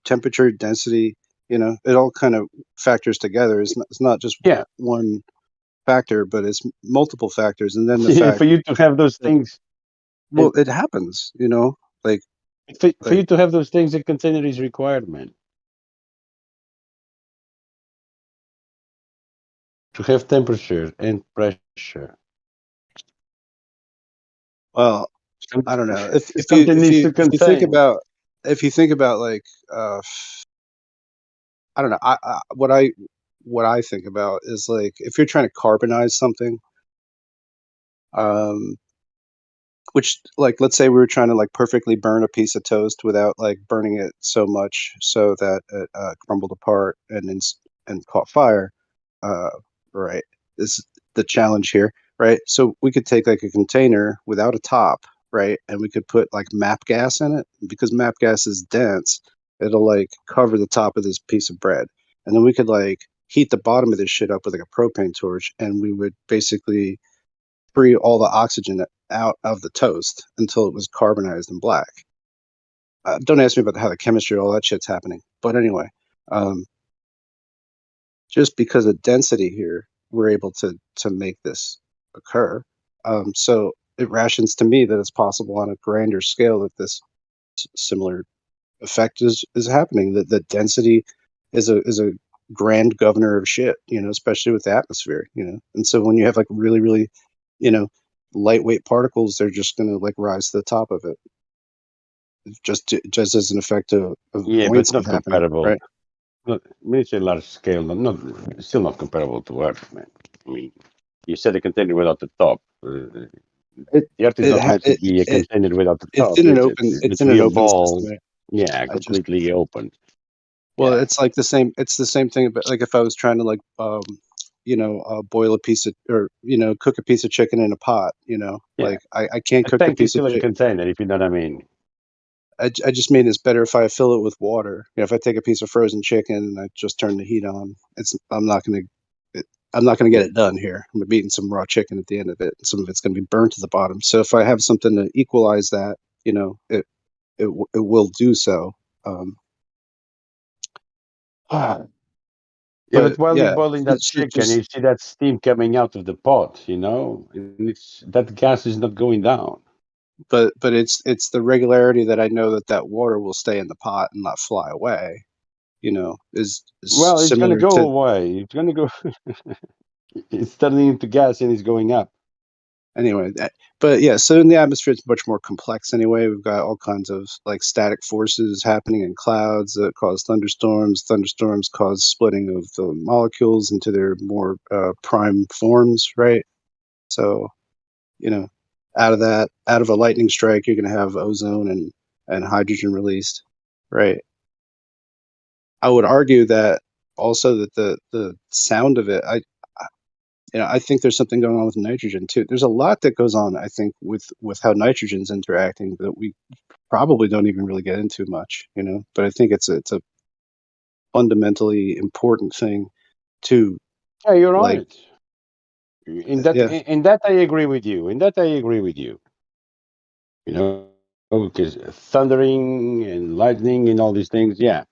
temperature, density. It all kind of factors together. It's not just Yeah. one factor, but it's multiple factors, and then the Yeah, fact for you to have those that things, well, it happens. Like for you to have those things, a container is required, man. To have temperature and pressure. well, I don't know if Something needs to you think contain. about like I don't know what I think about is like if you're trying to carbonize something, um, which like let's say we were trying to like perfectly burn a piece of toast without like burning it so much so that it crumbled apart and caught fire. Uh, right, this is the challenge here, right? So we could take like a container without a top, right, and we could put like MAP gas in it because MAP gas is dense. It'll like cover the top of this piece of bread, and then we could like heat the bottom of this shit up with like a propane torch, and we would basically free all the oxygen out of the toast until it was carbonized and black. Don't ask me about how the chemistry, all that shit's happening. But anyway, um, just because of density here, we're able to make this occur. So it rations to me that it's possible on a grander scale that this similar effect is happening. That density is a grand governor of shit, especially with the atmosphere, And so when you have like really, really, you know, lightweight particles, they're just going to like rise to the top of it, just as an effect of Yeah, but buoyancy not happening, comparable. right? Not, I mean, it's a large scale, still not comparable to Earth, man. I mean, you said a container without the top. It The Earth is it not ha- meant to be a container without the it's top. in an It's open meant to be a ball. system. Right? Yeah, I just completely open. Well, Yeah, it's like the same. It's the same thing. But like if I was trying to like, boil a piece of, or cook a piece of chicken in a pot, yeah. like I can't A cook the tank is piece of still a chicken. container, if you know what I mean. I just mean it's better if I fill it with water. If I take a piece of frozen chicken and I just turn the heat on, I'm not gonna get it done here. I'm gonna be eating some raw chicken at the end of it. And some of it's gonna be burnt to the bottom. So if I have something to equalize that, it will do so. Um, Yeah, but but while you're yeah, boiling that chicken, just you see that steam coming out of the pot, and that gas is not going down. but it's the regularity that I know that water will stay in the pot and not fly away. Is Well, it's going to similar go to away. It's going to go. It's turning into gas and it's going up. anyway. But yeah, so in the atmosphere, it's much more complex. Anyway, we've got all kinds of like static forces happening in clouds that cause thunderstorms. Thunderstorms cause splitting of the molecules into their more prime forms, right? So you know, out of a lightning strike, you're going to have ozone and hydrogen released, right? I would argue that also that the sound of it, I think there's something going on with nitrogen too. There's a lot that goes on, I think, with how nitrogen's interacting that we probably don't even really get into much, But I think it's a fundamentally important thing to Yeah, you're like, right. yeah. In that I agree with you. In that I agree with you. Because thundering and lightning and all these things, yeah,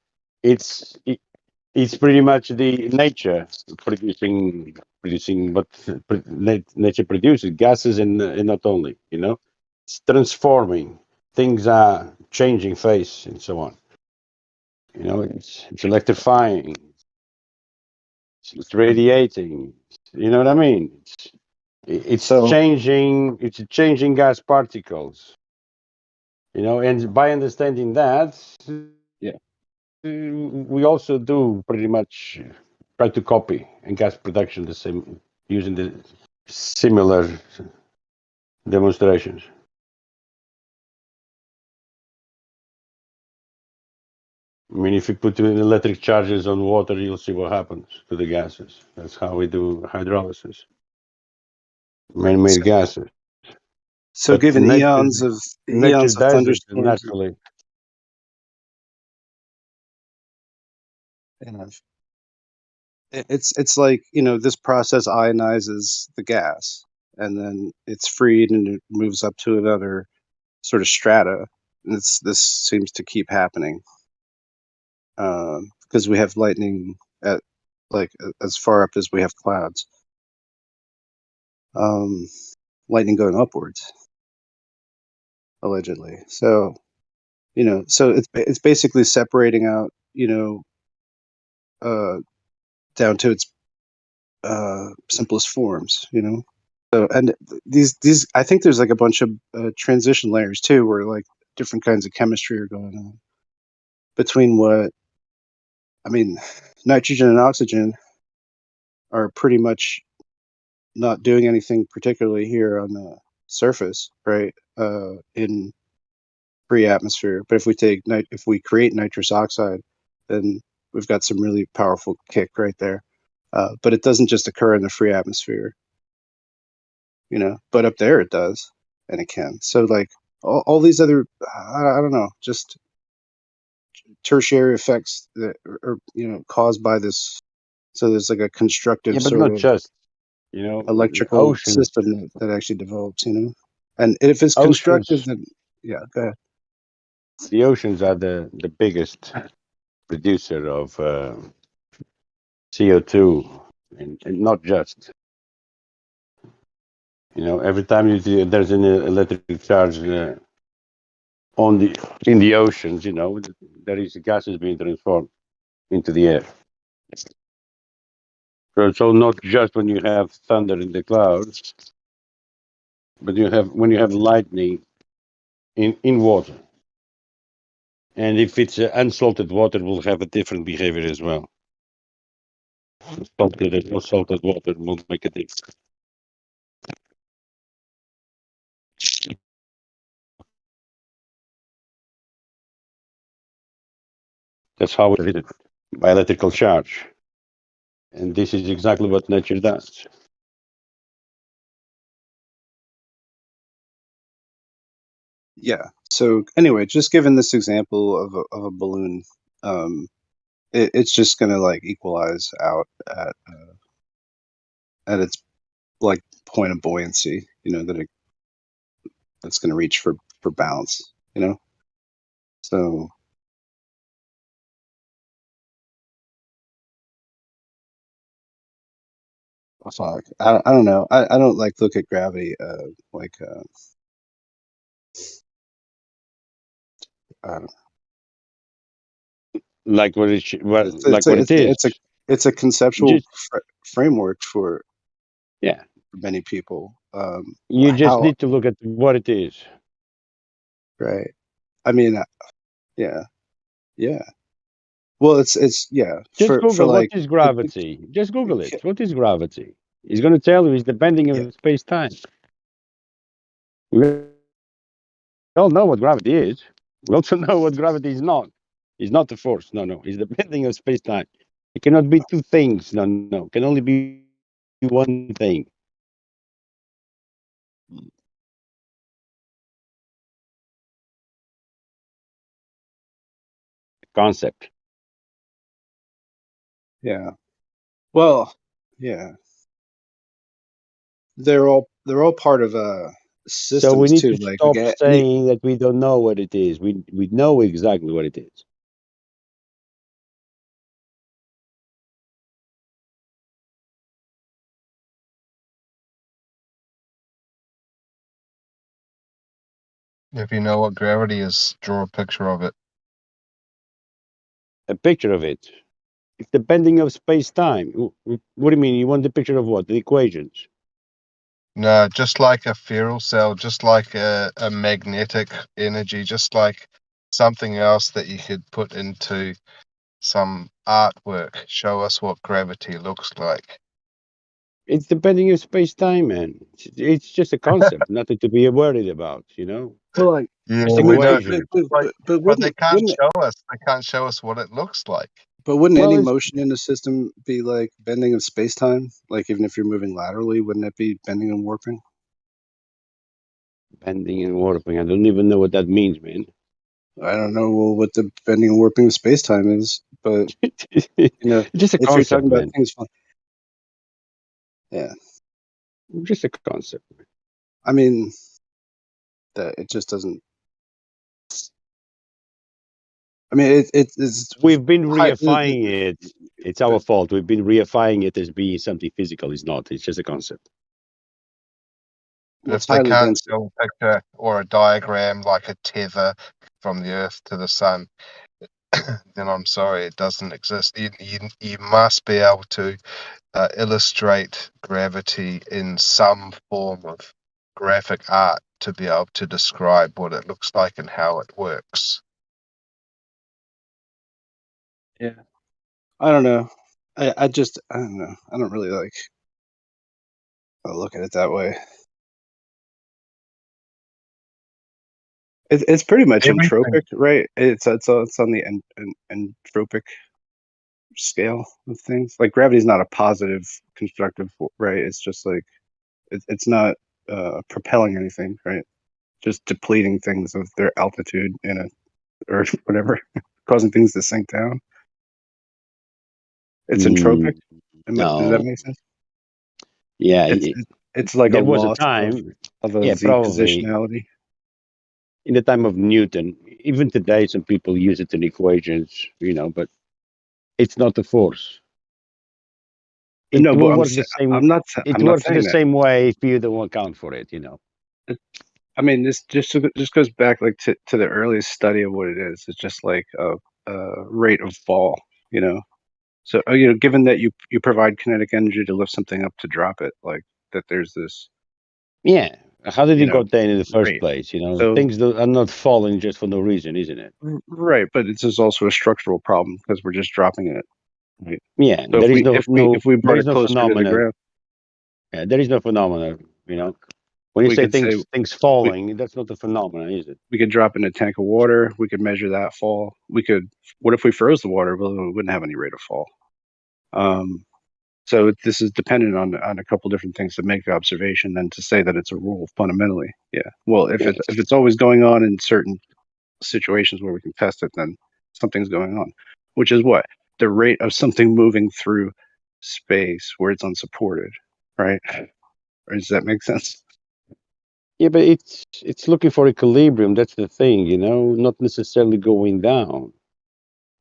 it's it, it's pretty much the nature producing what nature produces gases and not only, it's transforming. Things are changing face and so on. It's electrifying. It's radiating. You know what I mean? It's So changing. It's changing gas particles. And by understanding that, yeah. we also do pretty much try to copy in gas production the same using the similar demonstrations. I mean, if you put electric charges on water, you'll see what happens to the gases. That's how we do hydrolysis. Man-made So, gases. so But given nature eons of does it thunderstorms, naturally. and it's like this process ionizes the gas, and then it's freed and it moves up to another sort of strata. And this seems to keep happening because we have lightning at like as far up as we have clouds. Um, Lightning going upwards, allegedly. So so it's basically separating out, uh, down to its simplest forms. So, and these, I think there's like a bunch of transition layers too, where like different kinds of chemistry are going on between what, I mean, nitrogen and oxygen are pretty much not doing anything particularly here on the surface, right? In free atmosphere. But if we take if we create nitrous oxide, then we've got some really powerful kick right there. But it doesn't just occur in the free atmosphere, you know. But up there it does, and it can. So like all these other, I don't know, just tertiary effects that are caused by this. So there's like a constructive Yeah, but sort not of just, you know, electrical oceans. system that actually develops, you know. And if it's Oceans. constructive, then yeah, go ahead. The oceans are the biggest producer of CO2, and not just. You know, every time there's an electric charge in the oceans, you know, there is gases being transformed into the air. So not just when you have thunder in the clouds, but when you have lightning in water. And if it's unsalted water, will have a different behavior as well. Salted and unsalted water will make a difference. That's how it is by electrical charge. And this is exactly what nature does. Yeah. So anyway, just given this example of a balloon, it's just gonna like equalize out at its like point of buoyancy, you know, that's gonna reach for balance, you know. So fuck, I don't know. I don't like look at gravity like I don't know. Like what it is. It's a conceptual framework for Yeah. many people. You just how need to look at what it is. right? I mean, yeah. Well, it's yeah. Just For Google like what is gravity. Just Google it. What is gravity? It's going to tell you it's the bending of space time. We all know what gravity is. We also know what gravity is not. It's not the force. No. It's the bending of space time. It cannot be two things. No. It can only be one thing. Concept. yeah. Well, yeah. They're all part of systems So we need too. to Like stop saying that we don't know what it is. We know exactly what it is. If you know what gravity is, draw a picture of it. A picture of it. It's the bending of space-time. What do you mean? You want the picture of what? The equations? No, just like a ferrule cell, just like a magnetic energy, just like something else that you could put into some artwork. Show us what gravity looks like. It's the bending of space-time, man. It's just a concept, nothing to be worried about, you know? well, like Yeah, Just we know. equation. But they can't show us. They can't show us what it looks like. But wouldn't Well, any it's motion in the system be like bending of space time? Like even if you're moving laterally, wouldn't it be bending and warping? bending and warping. I don't even know what that means, man. I don't know what the bending and warping of space time is, but you know, Just a if you're concept, talking about man. things, yeah. Just a concept. I mean, that it just doesn't. I mean, it's. We've been Hi- reifying it. It's our fault. We've been reifying it as being something physical. It's not. It's just a concept. But It's if they highly can't dense. show a picture or a diagram like a tether from the Earth to the Sun, then I'm sorry, it doesn't exist. You must be able to illustrate gravity in some form of graphic art to be able to describe what it looks like and how it works. Yeah. I don't know. I don't know. I don't really like look at it that way. It's pretty much entropic, right? It's on the entropic scale of things. Like gravity's not a positive constructive, right? It's just like it's not propelling anything, right? Just depleting things of their altitude or whatever, causing things to sink down. It's entropic. Does that No. make sense? Yeah. It's like There a was a loss time. of a Yeah, z probably positionality. in the time of Newton. Even today, some people use it in equations, but it's not a force. It No, but will work the same. I'm not It saying works the that. same way if you don't account for it. I mean, this just goes back like to the earliest study of what it is. It's just like a rate of fall, So given that you provide kinetic energy to lift something up to drop it, like that, there's this Yeah. How did you it know got there in the first rate. place? So Things that are not falling just for no reason, isn't it? right, but it's just also a structural problem because we're just dropping it. Right? Yeah. So There is no if we there brought is it no closer to the phenomena. ground, Yeah, there is no phenomena. When you we say could say things falling, that's not a phenomenon, is it? we could drop in a tank of water. We could measure that fall. What if we froze the water? Well, we wouldn't have any rate of fall. So this is dependent on a couple different things to make the observation than to say that it's a rule fundamentally. Yeah. Well, if it's always going on in certain situations where we can test it, then something's going on, which is what the rate of something moving through space where it's unsupported, right? Or does that make sense? Yeah, but it's looking for equilibrium. That's the thing, not necessarily going down.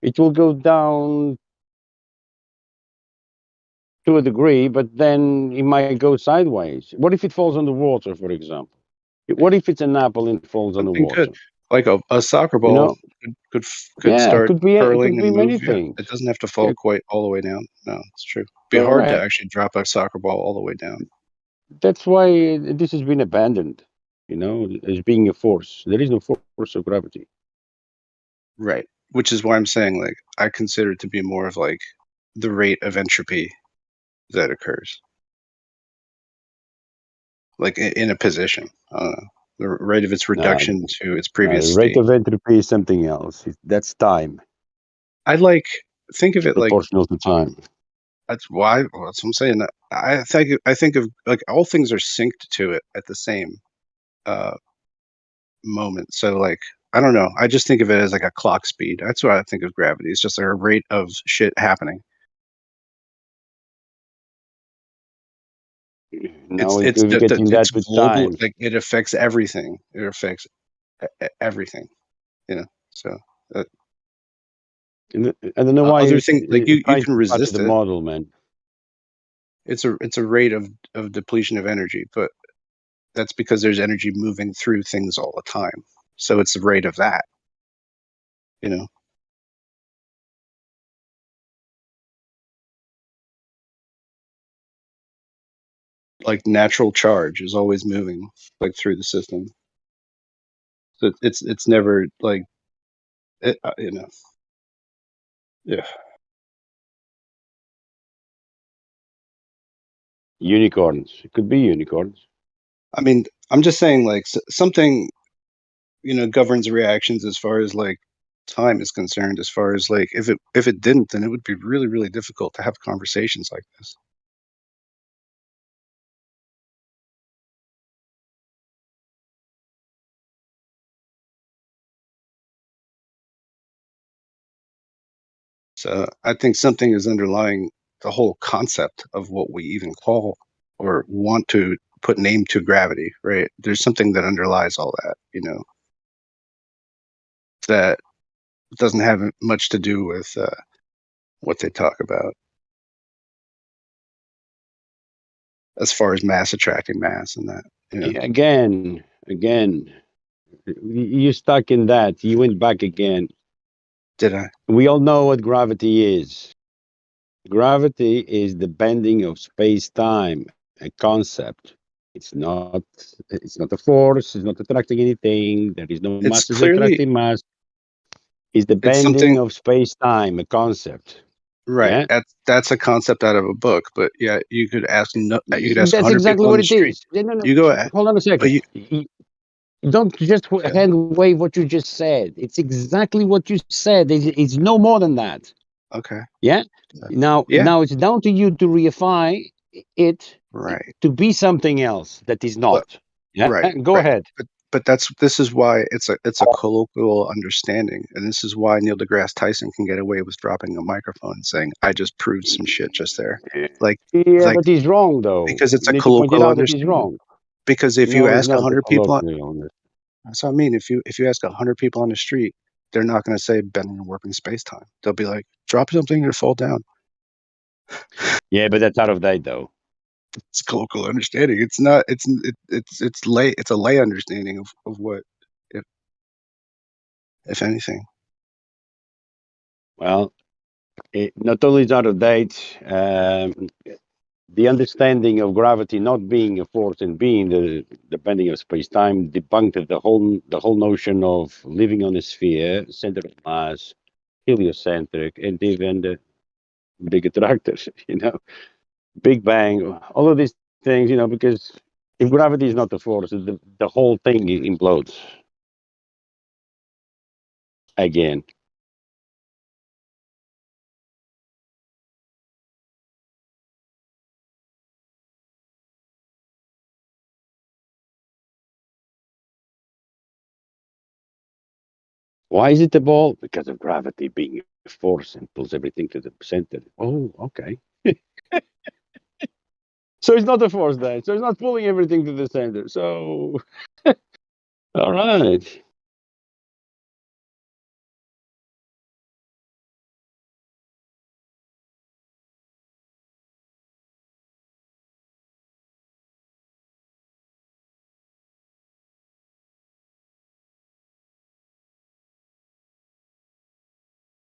It will go down to a degree, but then it might go sideways. What if it falls on the water, for example? What if it's an apple and it falls on the Something could, water? like a soccer You ball know? could Yeah, start it could curling be and many move. Yeah, things. it doesn't have to Yeah, fall quite all the way down. No, it's true. It'd be hard to correct. actually drop a soccer ball all the way down. That's why this has been abandoned, as being a force. There is no force of gravity. Right. Which is why I'm saying, like, I consider it to be more of like the rate of entropy that occurs, like in a position. I don't know, the rate of its reduction to its previous The rate state. of entropy is something else. That's time. I think of it like Proportional to time. that's why. Well, that's what I'm saying. I think of like all things are synced to it at the same uh, moment. So like I don't know. I just think of it as like a clock speed. That's what I think of gravity. It's just like a rate of shit happening. Now we're It's getting that it's with global. time. Like it affects everything. It affects everything. So I don't know why other you things like you trying can to patch resist the it. model, man. It's a rate of depletion of energy, but that's because there's energy moving through things all the time. So it's the rate of that. Like natural charge is always moving like through the system. So it's never like yeah. Unicorns. It could be unicorns. I mean, I'm just saying like something governs reactions as far as like time is concerned. As far as like if it didn't, then it would be really really difficult to have conversations like this. So I think something is underlying the whole concept of what we even call or want to put name to gravity, right? There's something that underlies all that, that doesn't have much to do with what they talk about as far as mass attracting mass and that. Again, you're stuck in that. You went back again. Did I? We all know what gravity is. Gravity is the bending of space-time, a concept. It's not. It's not a force. It's not attracting anything. There is no It's masses clearly attracting mass. It's the it's bending something of space-time, a concept. right. Yeah, That's a concept out of a book, but yeah, you could ask that's 100 exactly people on what the it street. is. No, no. You go, a- Hold on a but second. you Don't just yeah, hand wave what you just said. It's exactly what you said. It's no more than that. okay, Yeah. Now, yeah, it's down to you to reify it right. to be something else that is But not. Yeah. right, Go right. ahead. But this is why it's a colloquial understanding, and this is why Neil deGrasse Tyson can get away with dropping a microphone and saying, "I just proved some shit just there," like Yeah, like but he's wrong though. because it's You a need to point it colloquial out that he's understanding. wrong. Because if you No, it's ask not a 100 people, colloquial. that's what I mean. If you ask 100 people on the street, they're not going to say bending and warping space time. They'll be like, "Drop something and fall down." Yeah, but that's out of date though. It's colloquial understanding. It's not. It's lay. It's a lay understanding of what, if if anything. Well, not only is out of date, the understanding of gravity not being a force and being the bending of space-time debunked the whole notion of living on a sphere, center of mass, heliocentric, and even the big attractors. Big Bang, all of these things. Because if gravity is not a force, the whole thing implodes again. Why is it a ball? Because of gravity being a force and pulls everything to the center. Oh, okay. So it's not a force then. So it's not pulling everything to the center. So, all right.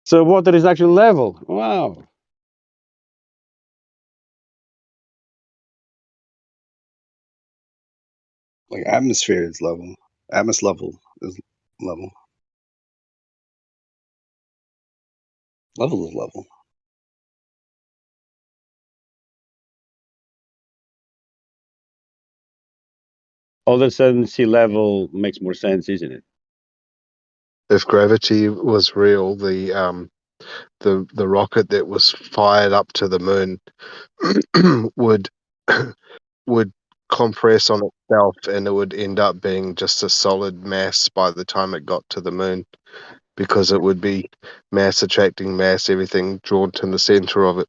So water is actually level. Wow. Like atmosphere is level. Atmos level is level. Level is level. All of a sudden, sea level makes more sense, isn't it? If gravity was real, the rocket that was fired up to the moon would would compress on itself, and it would end up being just a solid mass by the time it got to the moon, because it would be mass attracting mass, everything drawn to the center of it.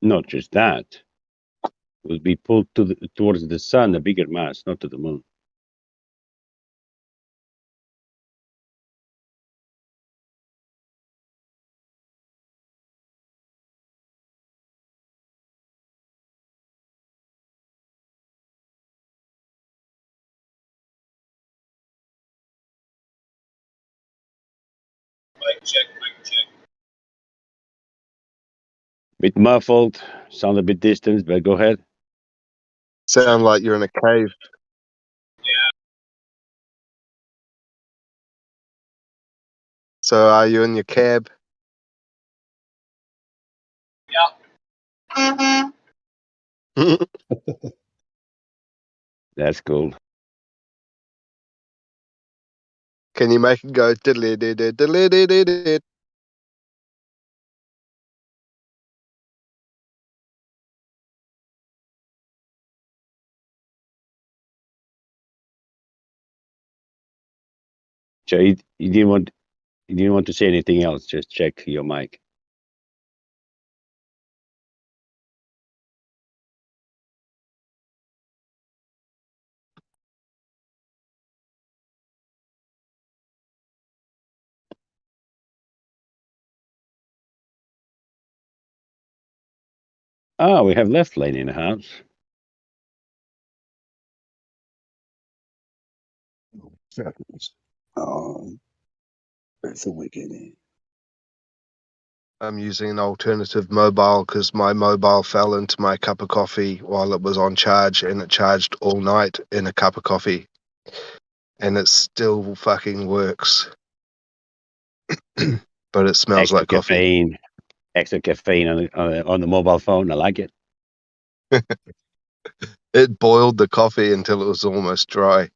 Not just that. It would be pulled towards the sun, a bigger mass, not to the moon. Bit muffled, sound a bit distant, but go ahead. Sound like you're in a cave. So are you in your cab? That's cool. Can you make it go diddly diddly diddly diddly diddly? So you didn't want to say anything else. Just check your mic. Ah, we have left lane in the house. Fabulous. There's a wig in it. I'm using an alternative mobile because my mobile fell into my cup of coffee while it was on charge, and it charged all night in a cup of coffee, and it still fucking works. But it smells Extra like coffee. caffeine. Extra caffeine on the mobile phone. I like it. It boiled the coffee until it was almost dry.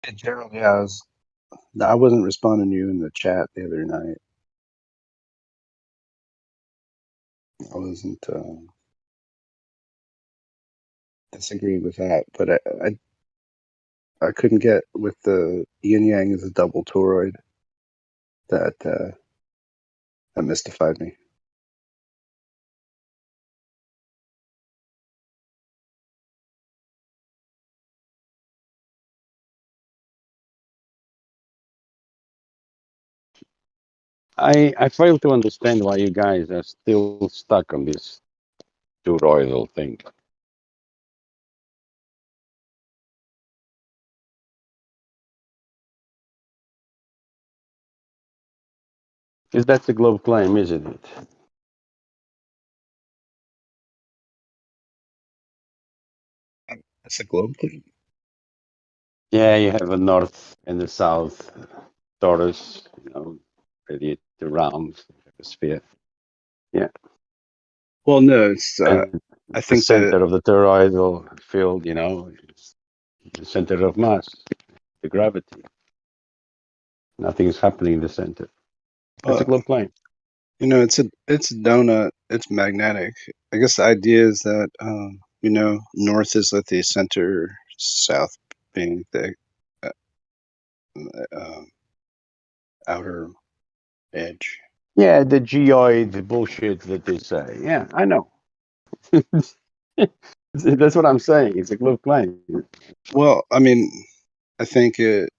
Hey, Gerald, yeah, I wasn't responding to you in the chat the other night. I wasn't disagreeing with that, but I couldn't get with the yin yang as a double toroid. That mystified me. I fail to understand why you guys are still stuck on this toroidal thing. Because that's a globe claim, isn't it? That's a globe claim. Yeah, you have a north and the south torus, radiate around a sphere. Yeah. Well, no, it's. And I the think center that of the toroidal field, is the center of mass, the gravity. Nothing is happening in the center. That's a globe claim. it's a donut. It's magnetic. I guess the idea is that north is like the center, south being the outer edge. Yeah, the geoid, the bullshit that they say. Yeah, I know. That's what I'm saying. It's a globe claim. Well, I mean, I think it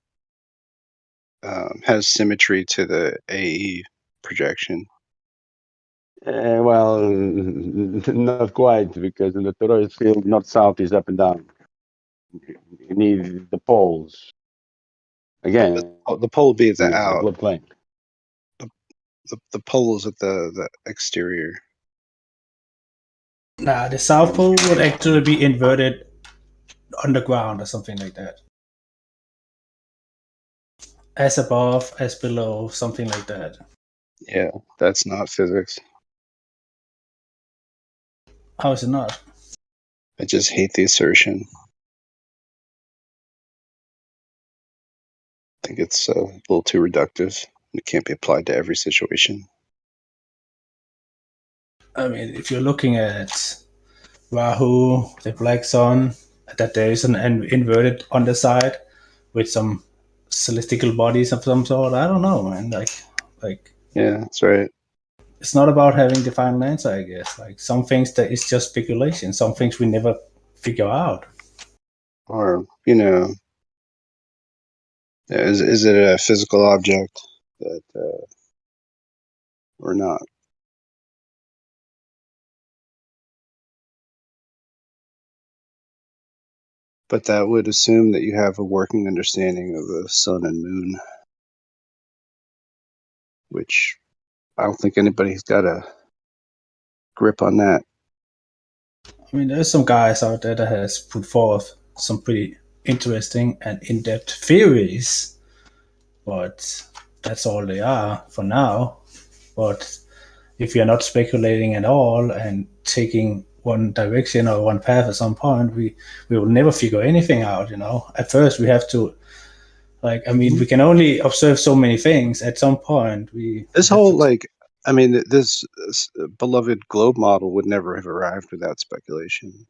has symmetry to the AE projection. Well, not quite, because in the toroid field, north-south is up and down. You need the poles. Again, The pole would be at the it's a out. globe plane. The pole is at the exterior. Nah, the South Pole would actually be inverted underground or something like that. As above, as below, something like that. Yeah, that's not physics. How is it not? I just hate the assertion. I think it's a little too reductive. It can't be applied to every situation. I mean, if you're looking at Rahu, the black sun, that there is an inverted underside with some celestial bodies of some sort. I don't know, man. Like. Yeah, that's right. It's not about having the final answer, I guess. Like some things that is just speculation. Some things we never figure out. Or is it a physical object that or not? But that would assume that you have a working understanding of the sun and moon, which I don't think anybody's got a grip on that. I mean, there's some guys out there that has put forth some pretty interesting and in-depth theories, but that's all they are for now. But if you're not speculating at all and taking one direction or one path at some point, we will never figure anything out, At first we have to, we can only observe so many things. At some point this beloved globe model would never have arrived without speculation.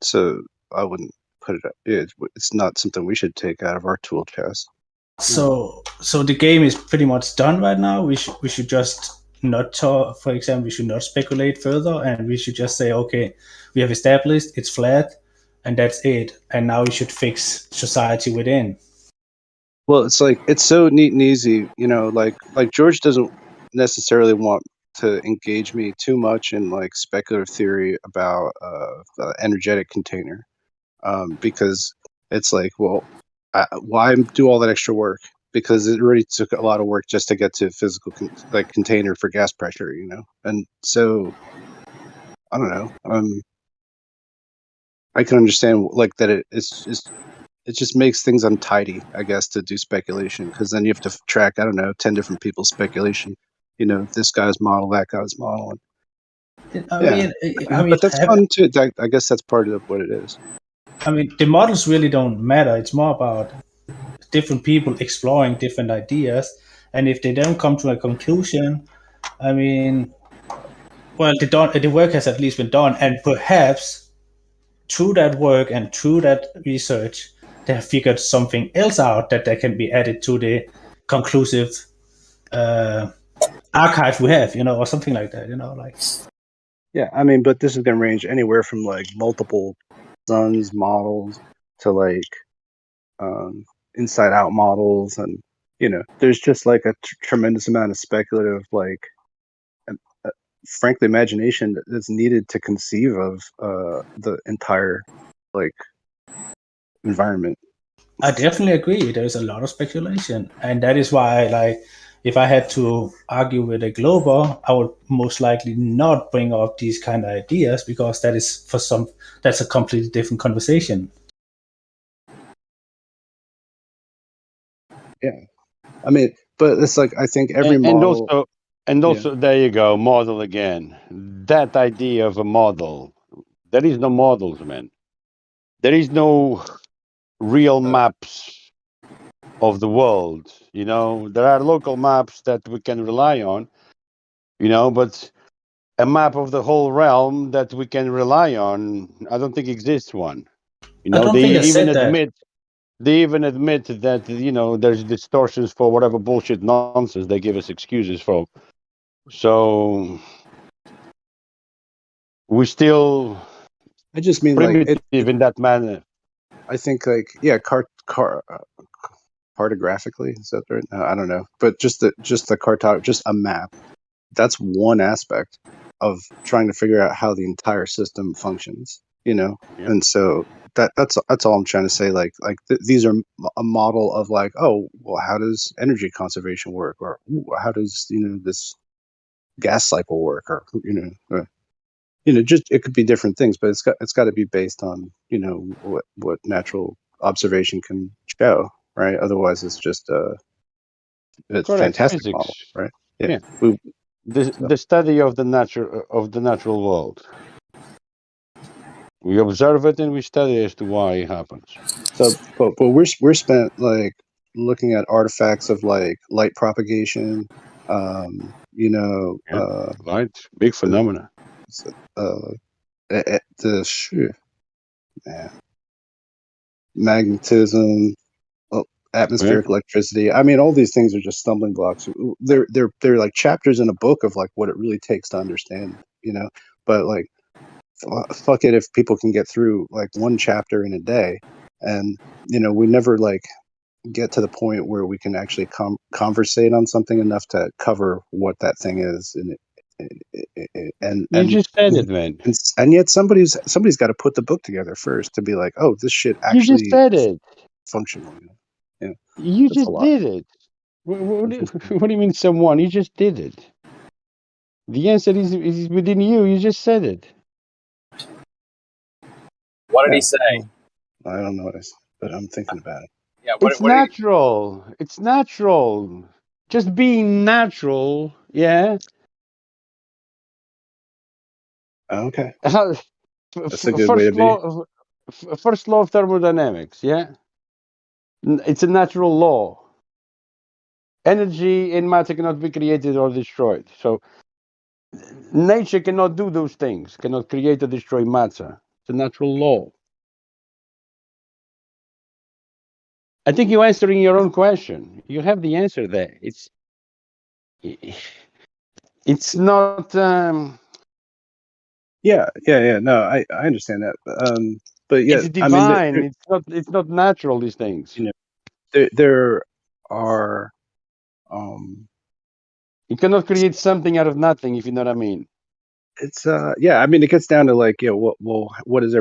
So I wouldn't put it up. It's not something we should take out of our tool chest. So the game is pretty much done right now. We should just not talk. For example, we should not speculate further, and we should just say, okay, we have established it's flat. and that's it. And now you should fix society within. Well, it's like it's so neat and easy, you know. Like George doesn't necessarily want to engage me too much in like speculative theory about the energetic container, because it's like, well, why do all that extra work? Because it already took a lot of work just to get to physical container for gas pressure, you know. And so I don't know. I can understand like that it just makes things untidy, I guess, to do speculation, because then you have to track, I don't know, 10 different people's speculation. You know, this guy's model, that guy's model. I Yeah. mean, But that's fun too. I guess that's part of what it is. I mean, the models really don't matter. It's more about different people exploring different ideas, and if they don't come to a conclusion, I mean, well, the work has at least been done, and perhaps through that work and through that research, they have figured something else out that can be added to the conclusive archive we have, you know, or something like that, you know, like. Yeah, I mean, but this is going to range anywhere from like multiple suns models to like inside out models, and you know, there's just like a tremendous amount of speculative, like, frankly, imagination that's needed to conceive of the entire like environment. I definitely agree. There's a lot of speculation, and that is why, like, if I had to argue with a Glober, I would most likely not bring up these kind of ideas, because that's a completely different conversation. Yeah, I mean, but it's like I think every model. And also, there you go, model again. That idea of a model. There is no models, man. There is no real maps of the world. You know, there are local maps that we can rely on, you know, but a map of the whole realm that we can rely on, I don't think exists one. You I know, don't they think I even said that. admit that, you know, there's distortions for whatever bullshit nonsense they give us excuses for. So we still I just mean primitive in that manner. I think like, yeah, cartographically, is that right? I don't know, but just a map. That's one aspect of trying to figure out how the entire system functions. You know, Yeah. and so that's all I'm trying to say. Like these are a model of like, oh, well, how does energy conservation work, or how does, you know, this gas cycle work, or just it could be different things, but it's got to be based on, you know, what natural observation can show, right? Otherwise, it's just it's Correct. fantastic Physics. model, right? Yeah. The study of the natural world. We observe it and we study as to why it happens. So, but we're spent like looking at artifacts of like light propagation, you know, Light, big phenomena. Magnetism, atmospheric electricity. I mean, all these things are just stumbling blocks. They're like chapters in a book of like what it really takes to understand, you know. But like, fuck it, if people can get through like one chapter in a day, and you know, we never like get to the point where we can actually conversate on something enough to cover what that thing is, and You just said it, man. and yet somebody's got to put the book together first to be like, oh, this shit actually You just said it. Functional. Yeah. You just did it. What do you mean, someone? You just did it. The answer is within you. You just said it. What did he say? I don't know what I said, but I'm thinking about it. Yeah, It's natural. It's natural. Just being natural. Yeah. Okay. That's a good way to be. First law of thermodynamics. Yeah. It's a natural law. Energy in matter cannot be created or destroyed. So nature cannot do those things. Cannot create or destroy matter. It's a natural law. I think you're answering your own question. You have the answer there. It's not. Yeah. No, I understand that. But yeah, It's divine. It's not natural. These things. You know, there are. You cannot create something out of nothing, if you know what I mean. It's yeah. I mean, it gets down to like, well, what is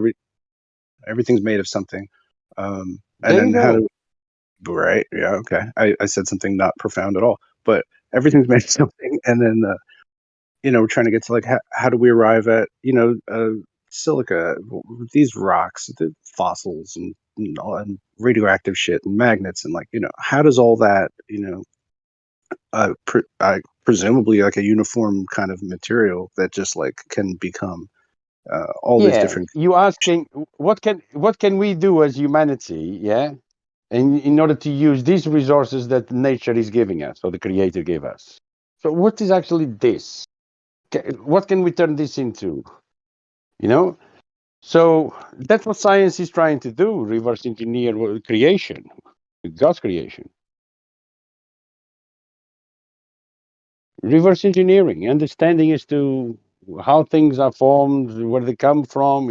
everything's made of something, and There then you how go. do right? Yeah, okay. I said something not profound at all, but everything's made of something, and then we're trying to get to like how do we arrive at silica, these rocks, the fossils, and radioactive shit and magnets, and like how does all that presumably like a uniform kind of material that just like can become all these Yeah, different. you asking what can we do as humanity? Yeah, and in order to use these resources that nature is giving us, or the Creator gave us. So, what is actually this? What can we turn this into? You know. So that's what science is trying to do: reverse engineer creation, God's creation. Reverse engineering, understanding as to how things are formed, where they come from,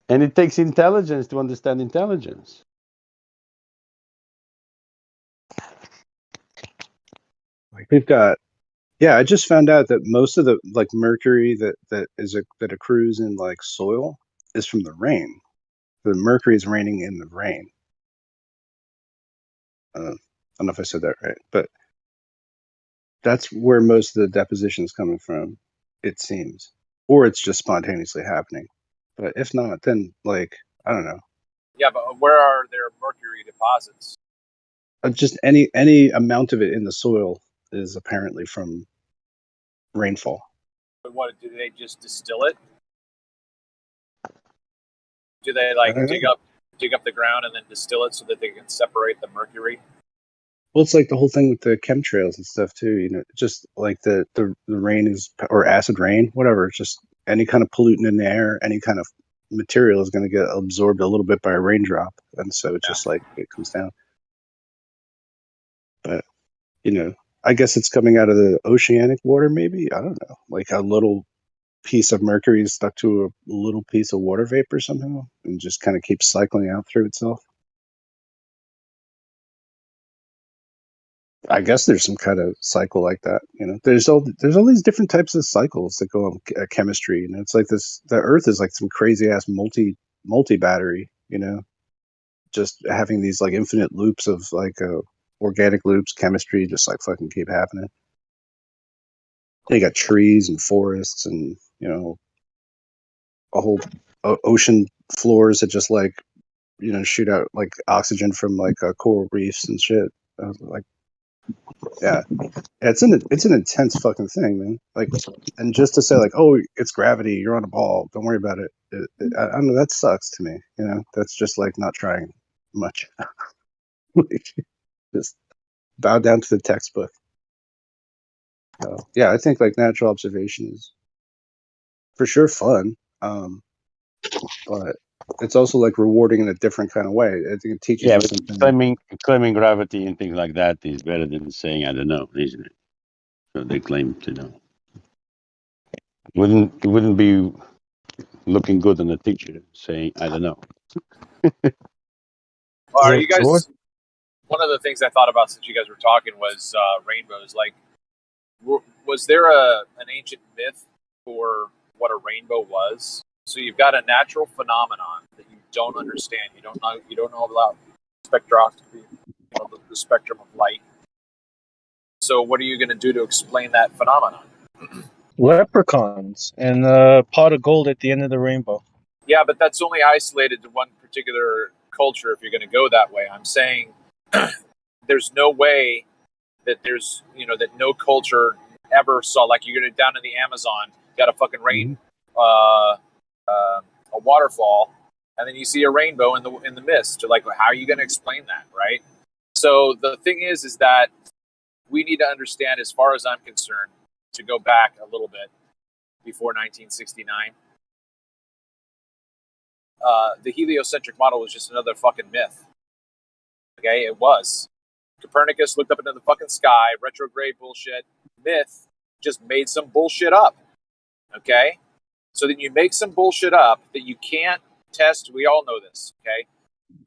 and it takes intelligence to understand intelligence. Like we've got, yeah. I just found out that most of the like mercury that accrues in like soil is from the rain. The mercury is raining in the rain. I don't know if I said that right, but that's where most of the deposition is coming from, it seems, or it's just spontaneously happening. But if not, then like I don't know, Yeah, but where are there mercury deposits? just any amount of it in the soil is apparently from rainfall. But what do they just distill it? Do they like dig up the ground and then distill it so that they can separate the mercury? Well, it's like the whole thing with the chemtrails and stuff too. Just like the rain is, or acid rain, whatever. It's just any kind of pollutant in the air, any kind of material is going to get absorbed a little bit by a raindrop, and so it's just like it comes down. But I guess it's coming out of the oceanic water. Maybe, I don't know. Like a little piece of mercury is stuck to a little piece of water vapor somehow, and just kind of keeps cycling out through itself. I guess there's some kind of cycle like that. There's all these different types of cycles that go on chemistry. It's like this. The Earth is like some crazy ass multi battery. Just having these like infinite loops of like organic loops, chemistry, just like fucking keep happening. You got trees and forests, and a whole ocean floors that just like shoot out like oxygen from like coral reefs and shit. Like, yeah, it's an intense fucking thing, man. Like, and just to say like, oh, it's gravity, you're on a ball, don't worry about it. I don't know, that sucks to me. That's just like not trying much. Just bow down to the textbook. So, yeah, I think like natural observation is for sure fun, but it's also like rewarding in a different kind of way. I think it teaches you something. Claiming gravity and things like that is better than saying I don't know, isn't it? So they claim to know. It wouldn't be looking good on a teacher saying I don't know. Well, are you So guys? One of the things I thought about since you guys were talking was rainbows. Like, was there an ancient myth for what a rainbow was? So you've got a natural phenomenon that you don't understand. You don't know about spectroscopy, the spectrum of light. So what are you going to do to explain that phenomenon? Leprechauns and pot of gold at the end of the rainbow. Yeah, but that's only isolated to one particular culture if you're going to go that way. I'm saying there's no way that there's, that no culture ever saw, like you're going to down in the Amazon, got a fucking rain, a waterfall, and then you see a rainbow in the mist. You're like, how are you going to explain that, right? So the thing is that we need to understand, as far as I'm concerned, to go back a little bit before 1969. The heliocentric model was just another fucking myth. Okay, it was. Copernicus looked up into the fucking sky, retrograde bullshit, myth, just made some bullshit up. Okay? So then you make some bullshit up that you can't test. We all know this, okay?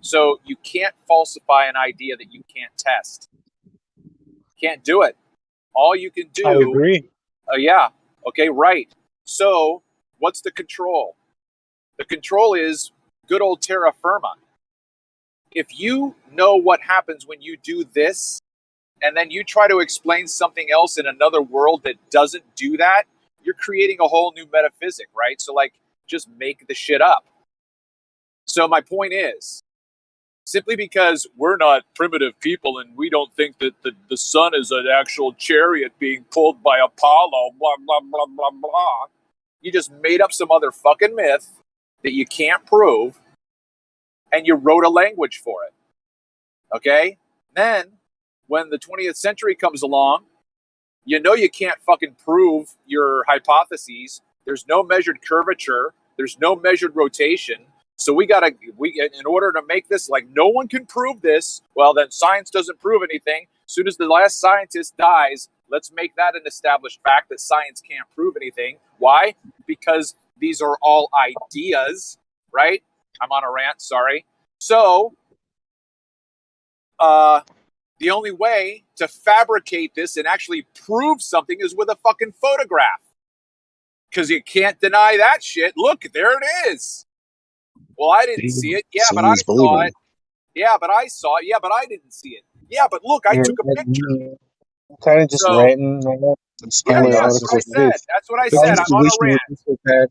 So you can't falsify an idea that you can't test. Can't do it. All you can do. I agree. Yeah. Okay, right. So what's the control? The control is good old terra firma. If you know what happens when you do this, and then you try to explain something else in another world that doesn't do that, you're creating a whole new metaphysic, right? So, like, just make the shit up. So my point is, simply because we're not primitive people and we don't think that the sun is an actual chariot being pulled by Apollo, blah, blah, blah, blah, blah, you just made up some other fucking myth that you can't prove, and you wrote a language for it. Okay? Then, when the 20th century comes along, you know you can't fucking prove your hypotheses. There's no measured curvature. There's no measured rotation. So in order to make this, like, no one can prove this, well, then science doesn't prove anything. As soon as the last scientist dies, let's make that an established fact that science can't prove anything. Why? Because these are all ideas, right? I'm on a rant, sorry. So, the only way to fabricate this and actually prove something is with a fucking photograph. Because you can't deny that shit. Look, there it is. Well, I didn't see it. Yeah, but I saw it. Yeah, but I saw it. Yeah, but I didn't see it. Yeah, but look, I took a picture. Kind of just So, ranting right now. Yeah, Kinda that's what I said. That's what I said. I'm on a rant. Back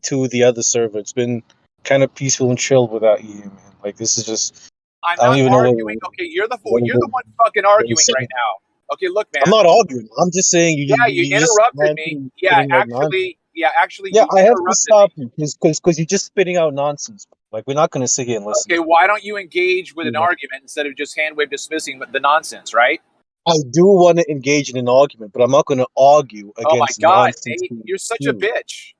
to the other server. It's been kind of peaceful and chilled without you, man. Like, this is just. I'm I don't not even know arguing. Okay, you're the one fucking arguing right now. Okay, look, man. I'm not arguing. I'm just saying you. Yeah, you just interrupted me. Yeah, actually, yeah, you I have to interrupted stop me. you because you're just spitting out nonsense. Like, we're not going to sit here and listen. Okay, why don't you engage with an argument instead of just hand wave dismissing the nonsense, right? I do want to engage in an argument, but I'm not going to argue against Oh my God, nonsense. Nate, you're such a bitch.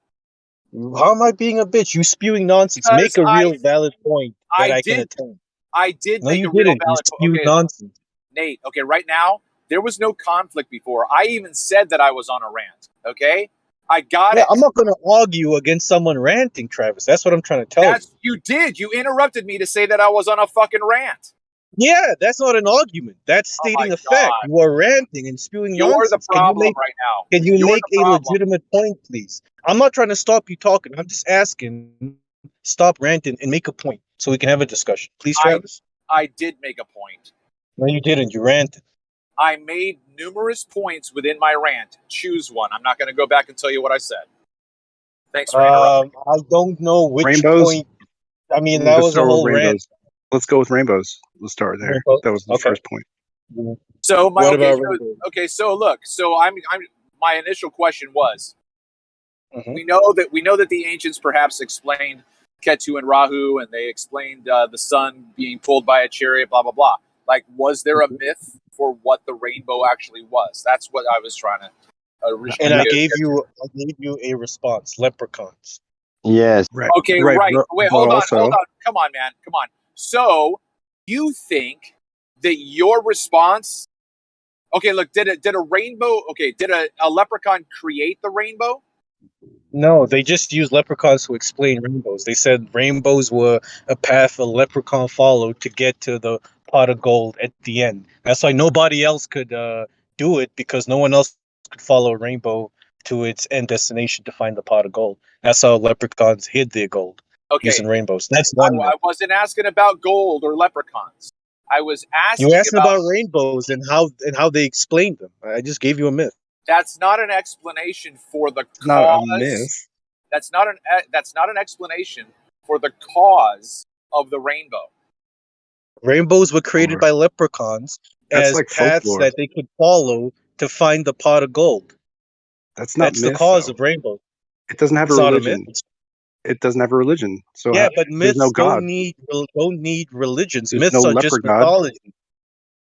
How am I being a bitch? You spewing nonsense. Because Make a real valid point that I can attend. I did No, make you a real didn't. valid You spewed nonsense. Nate, okay, right now, there was no conflict before. I even said that I was on a rant, okay? I got it. I'm not going to argue against someone ranting, Travis. That's what I'm trying to tell you. You did. You interrupted me to say that I was on a fucking rant. Yeah, that's not an argument. That's stating a fact. You are ranting and spewing nonsense. You're the problem right now. Can you make a legitimate point, please? I'm not trying to stop you talking. I'm just asking, stop ranting and make a point so we can have a discussion. Please, Travis? I did make a point. No, you didn't. You ranted. I made numerous points within my rant. Choose one. I'm not going to go back and tell you what I said. Thanks for interrupting. I don't know which Rainbows? point. I mean, that was a whole rant. Let's go with rainbows. Let's start there. Rainbows? That was the first point. So my What about rainbows? okay. So look. So I'm my initial question was, Mhm. we know that the ancients perhaps explained Ketu and Rahu, and they explained the sun being pulled by a chariot. Blah blah blah. Like, was there a myth for what the rainbow actually was? That's what I was trying to. And I gave you a response. Leprechauns. Yes. Right. Okay, right. Wait, hold on. Come on, man. Come on. So, you think that your response? Okay, look. Did a rainbow? Okay, did a leprechaun create the rainbow? No, they just used leprechauns to explain rainbows. They said rainbows were a path a leprechaun followed to get to the pot of gold at the end. That's why nobody else could do it, because no one else could follow a rainbow to its end destination to find the pot of gold. That's how leprechauns hid their gold, using rainbows. That's one. I wasn't asking about gold or leprechauns. I was asking. You asked about rainbows and how they explained them. I just gave you a myth. That's not an explanation for the cause. Not a myth. That's not an explanation for the cause of the rainbow. Rainbows were created by leprechauns as like paths folklore. that they could follow to find the pot of gold. That's not That's myth, the cause though. of rainbow. It doesn't have It's a not a religion. myth. It doesn't have a religion. So Yeah, but there's myths no God. don't need religions. There's Myths no are just leper god. mythology.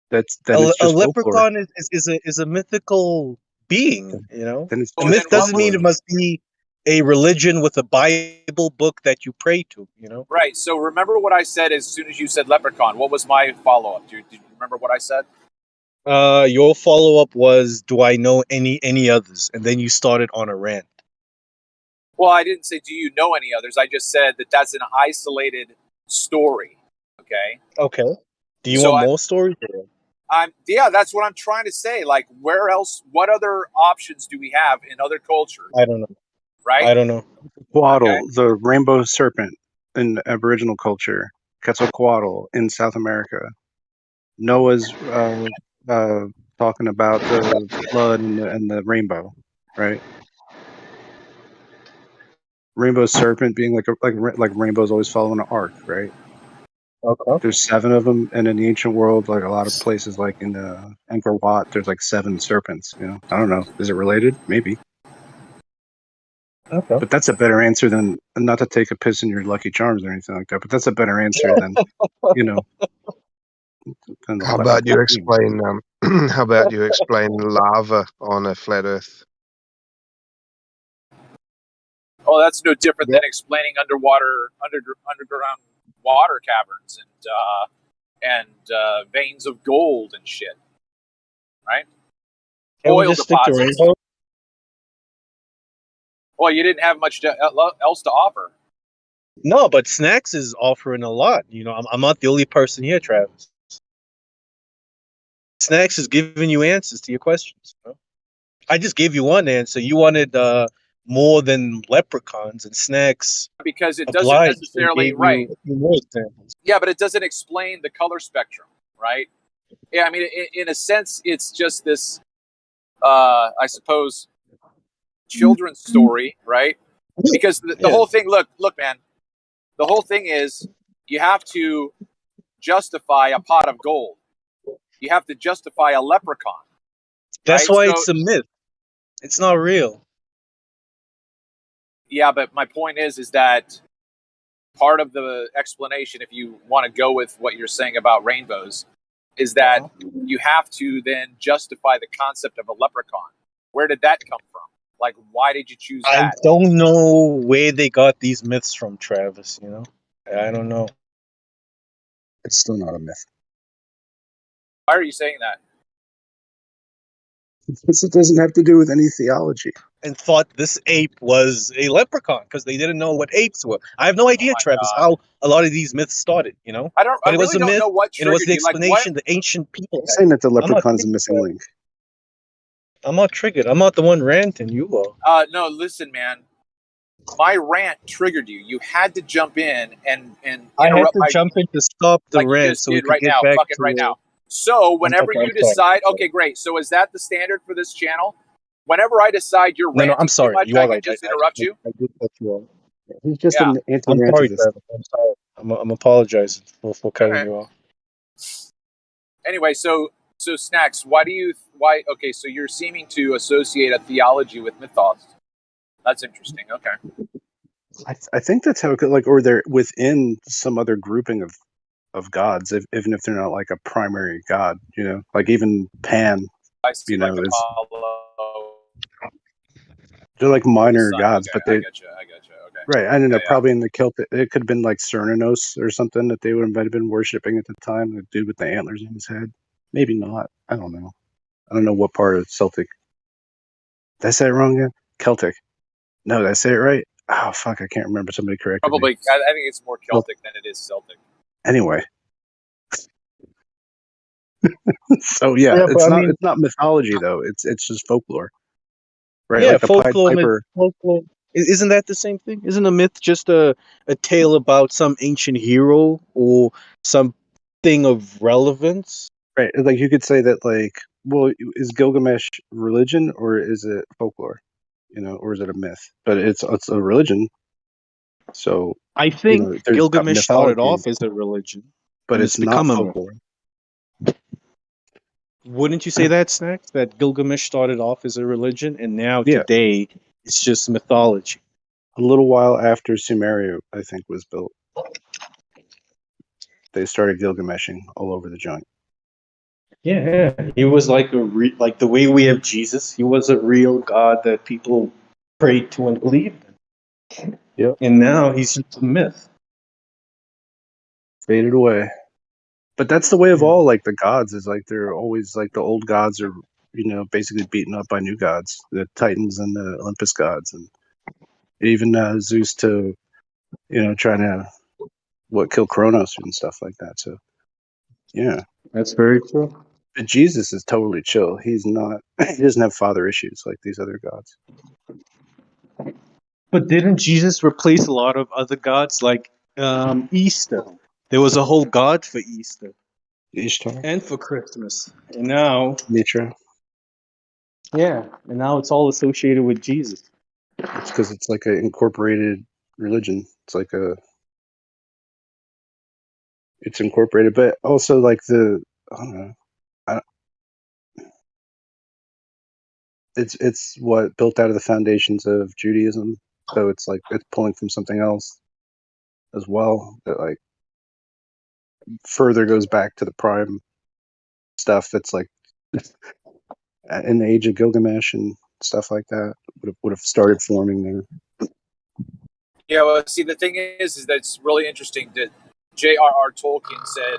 Then it's A just folklore. leprechaun is a mythical being. You know, Then it's a just myth doesn't folklore. mean it must be a religion with a Bible book that you pray to. You know, Right. So remember what I said as soon as you said leprechaun. What was my follow up? Do you remember what I said? your follow up was, "Do I know any others?" And then you started on a rant. Well, I didn't say, do you know any others? I just said that that's an isolated story. Okay. Okay. Do you So want more stories? yeah, that's what I'm trying to say. Like, where else? What other options do we have in other cultures? I don't know. Right? I don't know. Quetzal, the rainbow serpent in Aboriginal culture, Quetzalcoatl in South America. Noah's talking about the flood and the rainbow, right? Rainbow serpent being like rainbows always follow an arc, right? Okay. There's 7 of them, and in the ancient world, like a lot of places, like in Angkor Wat, there's like 7 serpents. You know, I don't know. Is it related? Maybe. Okay. But that's a better answer than, not to take a piss in your Lucky Charms or anything like that. But that's a better answer than, you know. Than How about you explain? How about you explain lava on a flat Earth? Oh, that's no different than explaining underground water caverns and veins of gold and shit, right? Can we Oil just stick to deposits. rainbow? Well, you didn't have much else to offer. No, but Snacks is offering a lot. You know, I'm not the only person here, Travis. Snacks is giving you answers to your questions. You know? I just gave you one answer. You wanted more than leprechauns, and Snacks Because it doesn't obliged and necessarily gave right. you a few more examples. Yeah, but it doesn't explain the color spectrum, right? Yeah, I mean, in a sense, it's just this, I suppose, children's story, right? Because the whole thing, look, man, the whole thing is you have to justify a pot of gold. You have to justify a leprechaun. That's right? why So- it's a myth. It's not real. Yeah, but my point is that part of the explanation, if you want to go with what you're saying about rainbows, is that you have to then justify the concept of a leprechaun. Where did that come from? Like, why did you choose I that? don't know where they got these myths from, Travis. You know, I don't know. It's still not a myth. Why are you saying that? It doesn't have to do with any theology. And thought this ape was a leprechaun because they didn't know what apes were. I have no idea, my Travis, God. how a lot of these myths started. You know, I but it was really a don't myth, know what and it was triggered the you. Like, explanation the ancient people I'm had. saying that the I'm not leprechaun is a triggered, missing Travis. link. I'm not triggered. I'm not the one ranting. You are. No, listen, man. My rant triggered you. You had to jump in and I had interrupt to my jump in to stop the like you rant just so we did could right get now. back Fucking to right now. So whenever I'm you sorry. decide, okay, great. So is that the standard for this channel? Whenever I decide you're No, ranting I'm too sorry. much, You I are can right. just interrupt you. I did cut you off. He's just Yeah. an I'm anti-rant sorry, to this. Travis. I'm sorry. I'm apologizing for cutting Okay. you off. Anyway, so Snacks, why? Okay, so you're seeming to associate a theology with mythos. That's interesting. Okay. I think that's how it could, like, or they're within some other grouping of gods, even if they're not like a primary god, you know, like even Pan, I see, you know, like is Apollo. they're like or the minor sun. gods, Okay, but they I get you. Okay. right. I don't know, Yeah. probably in the Celtic, it could have been like Cernunnos or something that they would have been worshiping at the time, the dude with the antlers on his head. Maybe not. I don't know. I don't know what part of Celtic. Did I say it wrong again? Celtic. No, did I say it right? Oh fuck, I can't remember. Somebody corrected me. Probably. I think it's more Celtic than it is Celtic. Anyway. So yeah, Yeah, but it's I not mean- it's not mythology though. It's just folklore. Right? Yeah, Like the Pied folklore. Piper. Folklore. Isn't that the same thing? Isn't a myth just a tale about some ancient hero or something of relevance? Right. Like you could say that like, well, is Gilgamesh religion or is it folklore? You know, or is it a myth? But it's a religion. So I think know, there's Gilgamesh started mythology. off as a religion, but and it's not become a myth. folklore. Wouldn't you say that, Snacks? That Gilgamesh started off as a religion, and now Yeah. today it's just mythology. A little while after Sumeria, I think, was built, they started Gilgameshing all over the joint. Yeah, he was like like the way we have Jesus. He was a real God that people prayed to and believed in. Yep. And now he's just a myth. Faded away. But that's the way of all like the gods, is like they're always like the old gods are, you know, basically beaten up by new gods, the Titans and the Olympus gods, and Even Zeus to, trying to kill Kronos and stuff like that. So yeah, That's very true. but Jesus is totally chill. He's not. He doesn't have father issues like these other gods. But didn't Jesus replace a lot of other gods, like Easter? There was a whole god for Easter Ishtar, and for Christmas, and now, Mitra. yeah, and now it's all associated with Jesus. It's because it's like an incorporated religion. It's incorporated, but also like I don't know. It's what built out of the foundations of Judaism. So it's like it's pulling from something else as well that like further goes back to the prime stuff that's like in the age of Gilgamesh and stuff like that would have started forming there. Yeah, well, see, the thing is that it's really interesting that J.R.R. Tolkien said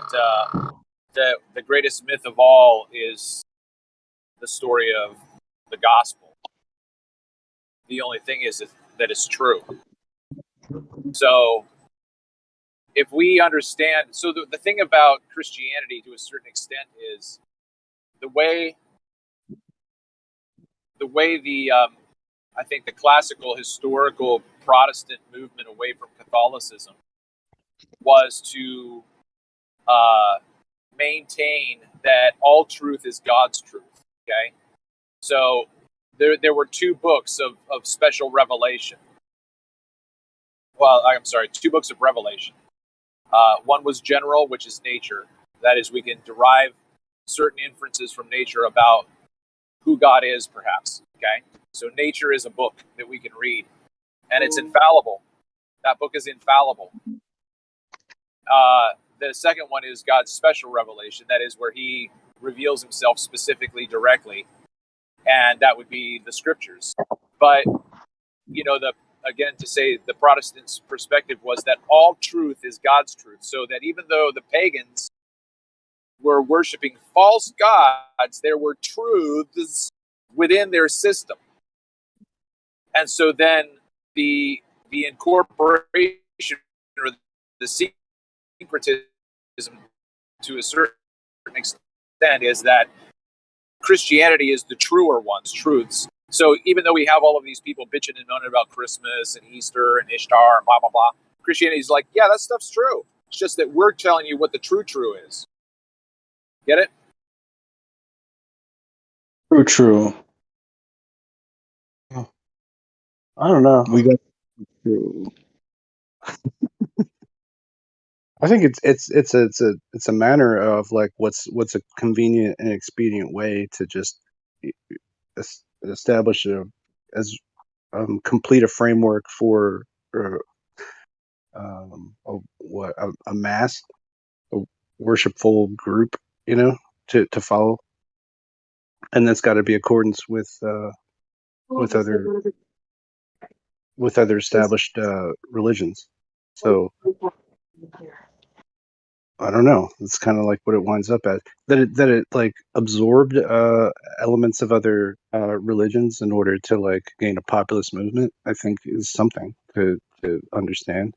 that the greatest myth of all is the story of the gospel. The only thing is that it's true. So if we understand, so the thing about Christianity to a certain extent is the way I think the classical historical Protestant movement away from Catholicism was to maintain that all truth is God's truth. Okay, so there were two books of special revelation. Well, I'm sorry, two books of revelation. One was general, which is nature. That is, we can derive certain inferences from nature about who God is, perhaps. Okay, so nature is a book that we can read, and it's infallible. That book is infallible. The second one is God's special revelation. That is where He reveals Himself specifically, directly, and that would be the Scriptures. But to say the Protestants' perspective was that all truth is God's truth, so that even though the pagans were worshiping false gods, there were truths within their system. And so then the incorporation or the syncretism to a certain extent is that Christianity is the truer ones, truths. So even though we have all of these people bitching and moaning about Christmas and Easter and Ishtar and blah, blah, blah, Christianity is like, yeah, that stuff's true. It's just that we're telling you what the true is. Get it? True. I don't know. We got true. I think it's a matter of like what's a convenient and expedient way to just establish as complete a framework for a mass, a worshipful group, to follow, and that's got to be accordance with other established religions. So I don't know. It's kind of like what it winds up as. That it like absorbed elements of other religions in order to like gain a populist movement, I think is something to understand.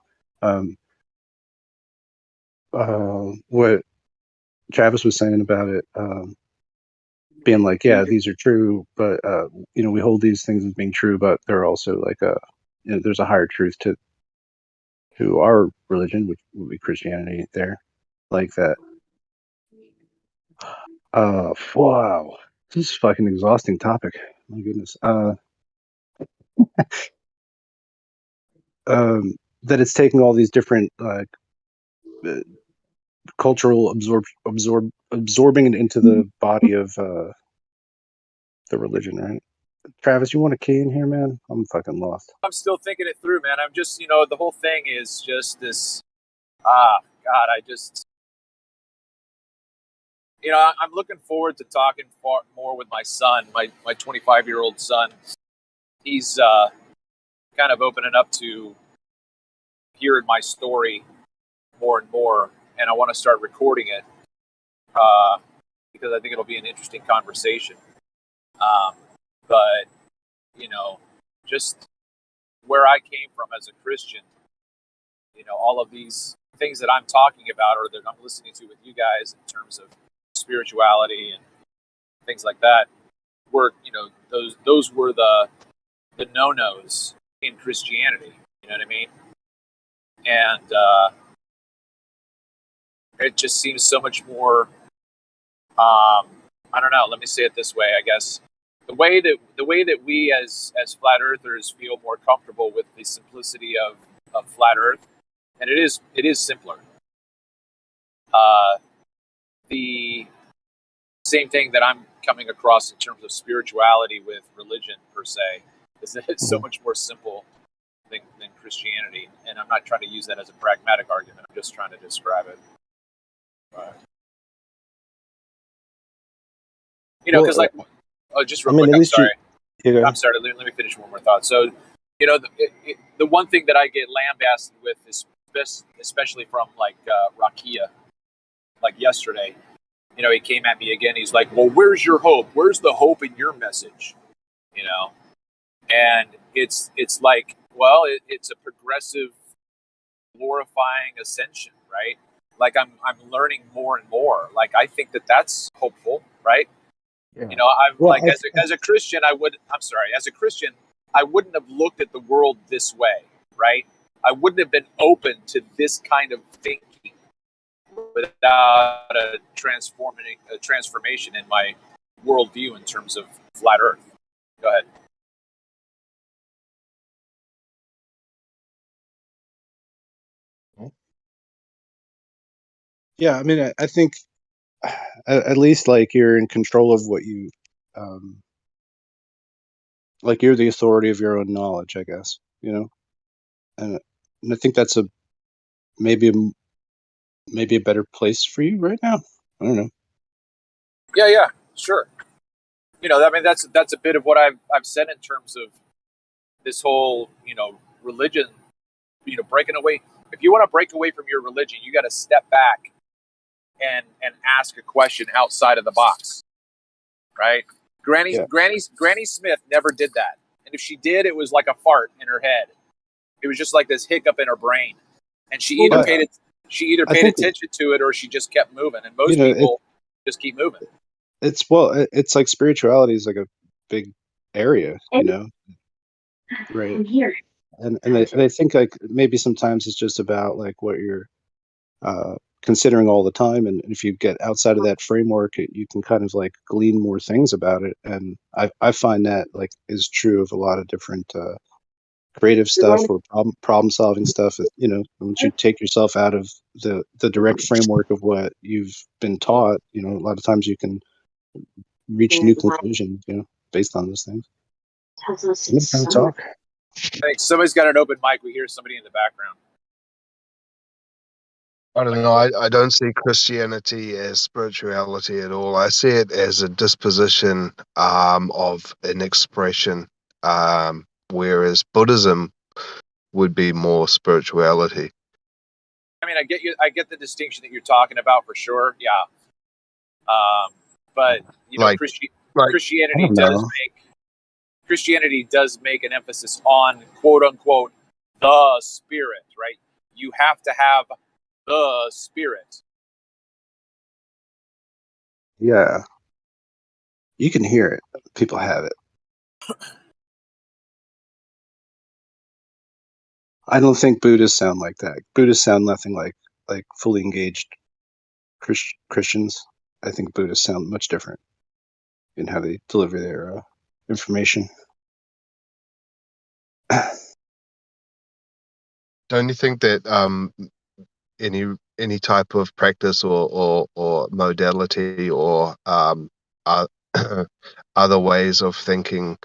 What Travis was saying about it being like, yeah, these are true, but we hold these things as being true, but they're also like there's a higher truth to our religion, which would be Christianity. There, like that. Wow, this is a fucking exhausting topic. My goodness. That it's taking all these different cultural absorbing it into the body of the religion, right? Travis, you want a key in here, man? I'm fucking lost. I'm still thinking it through, man. I'm just, the whole thing is just this. God, I'm looking forward to talking more with my son, my 25-year-old son. He's kind of opening up to hearing my story more and more, and I want to start recording it because I think it'll be an interesting conversation. But just where I came from as a Christian, all of these things that I'm talking about or that I'm listening to with you guys in terms of spirituality and things like that were, those were the no-nos in Christianity. You know what I mean? And it just seems so much more. I don't know. Let me say it this way. I guess the way that we as flat earthers feel more comfortable with the simplicity of flat Earth, and it is simpler. The same thing that I'm coming across in terms of spirituality with religion per se is that it's so much more simple than Christianity, and I'm not trying to use that as a pragmatic argument. I'm just trying to describe it. Because just real quick, I'm sorry. I'm sorry. Let me finish one more thought. So, the one thing that I get lambasted with is especially from like Rakia, like yesterday. He came at me again. He's like, "Well, where's your hope? Where's the hope in your message?" And it's like, well, it's a progressive, glorifying ascension, right? Like I'm learning more and more. Like I think that's hopeful, right? Yeah. As a Christian, as a Christian, I wouldn't have looked at the world this way, right? I wouldn't have been open to this kind of thinking without a transformation in my worldview in terms of flat Earth. Go ahead. Yeah, I mean, I think at least like you're in control of what you, like you're the authority of your own knowledge, I guess, and I think that's maybe a better place for you right now. I don't know. Yeah, sure. I mean, that's a bit of what I've said in terms of this whole, religion, breaking away. If you want to break away from your religion, you got to step back and ask a question outside of the box, right? Granny Smith never did that, and if she did, it was like a fart in her head. It was just like this hiccup in her brain, and she either paid attention to it or she just kept moving. And most people just keep moving. It's like spirituality is like a big area, right? And I think like maybe sometimes it's just about like what you're considering all the time, and if you get outside of that framework, you can kind of like glean more things about it. And I find that like is true of a lot of different creative stuff or problem solving stuff. Once you take yourself out of the direct framework of what you've been taught, a lot of times you can reach new conclusions, based on those things. I'm trying to talk. Thanks. Somebody's got an open mic. We hear somebody in the background. I don't know. I don't see Christianity as spirituality at all. I see it as a disposition of an expression, whereas Buddhism would be more spirituality. I mean, I get the distinction that you're talking about for sure. Yeah. But Christianity does make an emphasis on quote unquote the spirit, right? You have to have the spirit. Yeah, you can hear it. People have it. I don't think Buddhists sound like that. Buddhists sound nothing like fully engaged Christians. I think Buddhists sound much different in how they deliver their information. Don't you think that any type of practice or modality or other ways of thinking,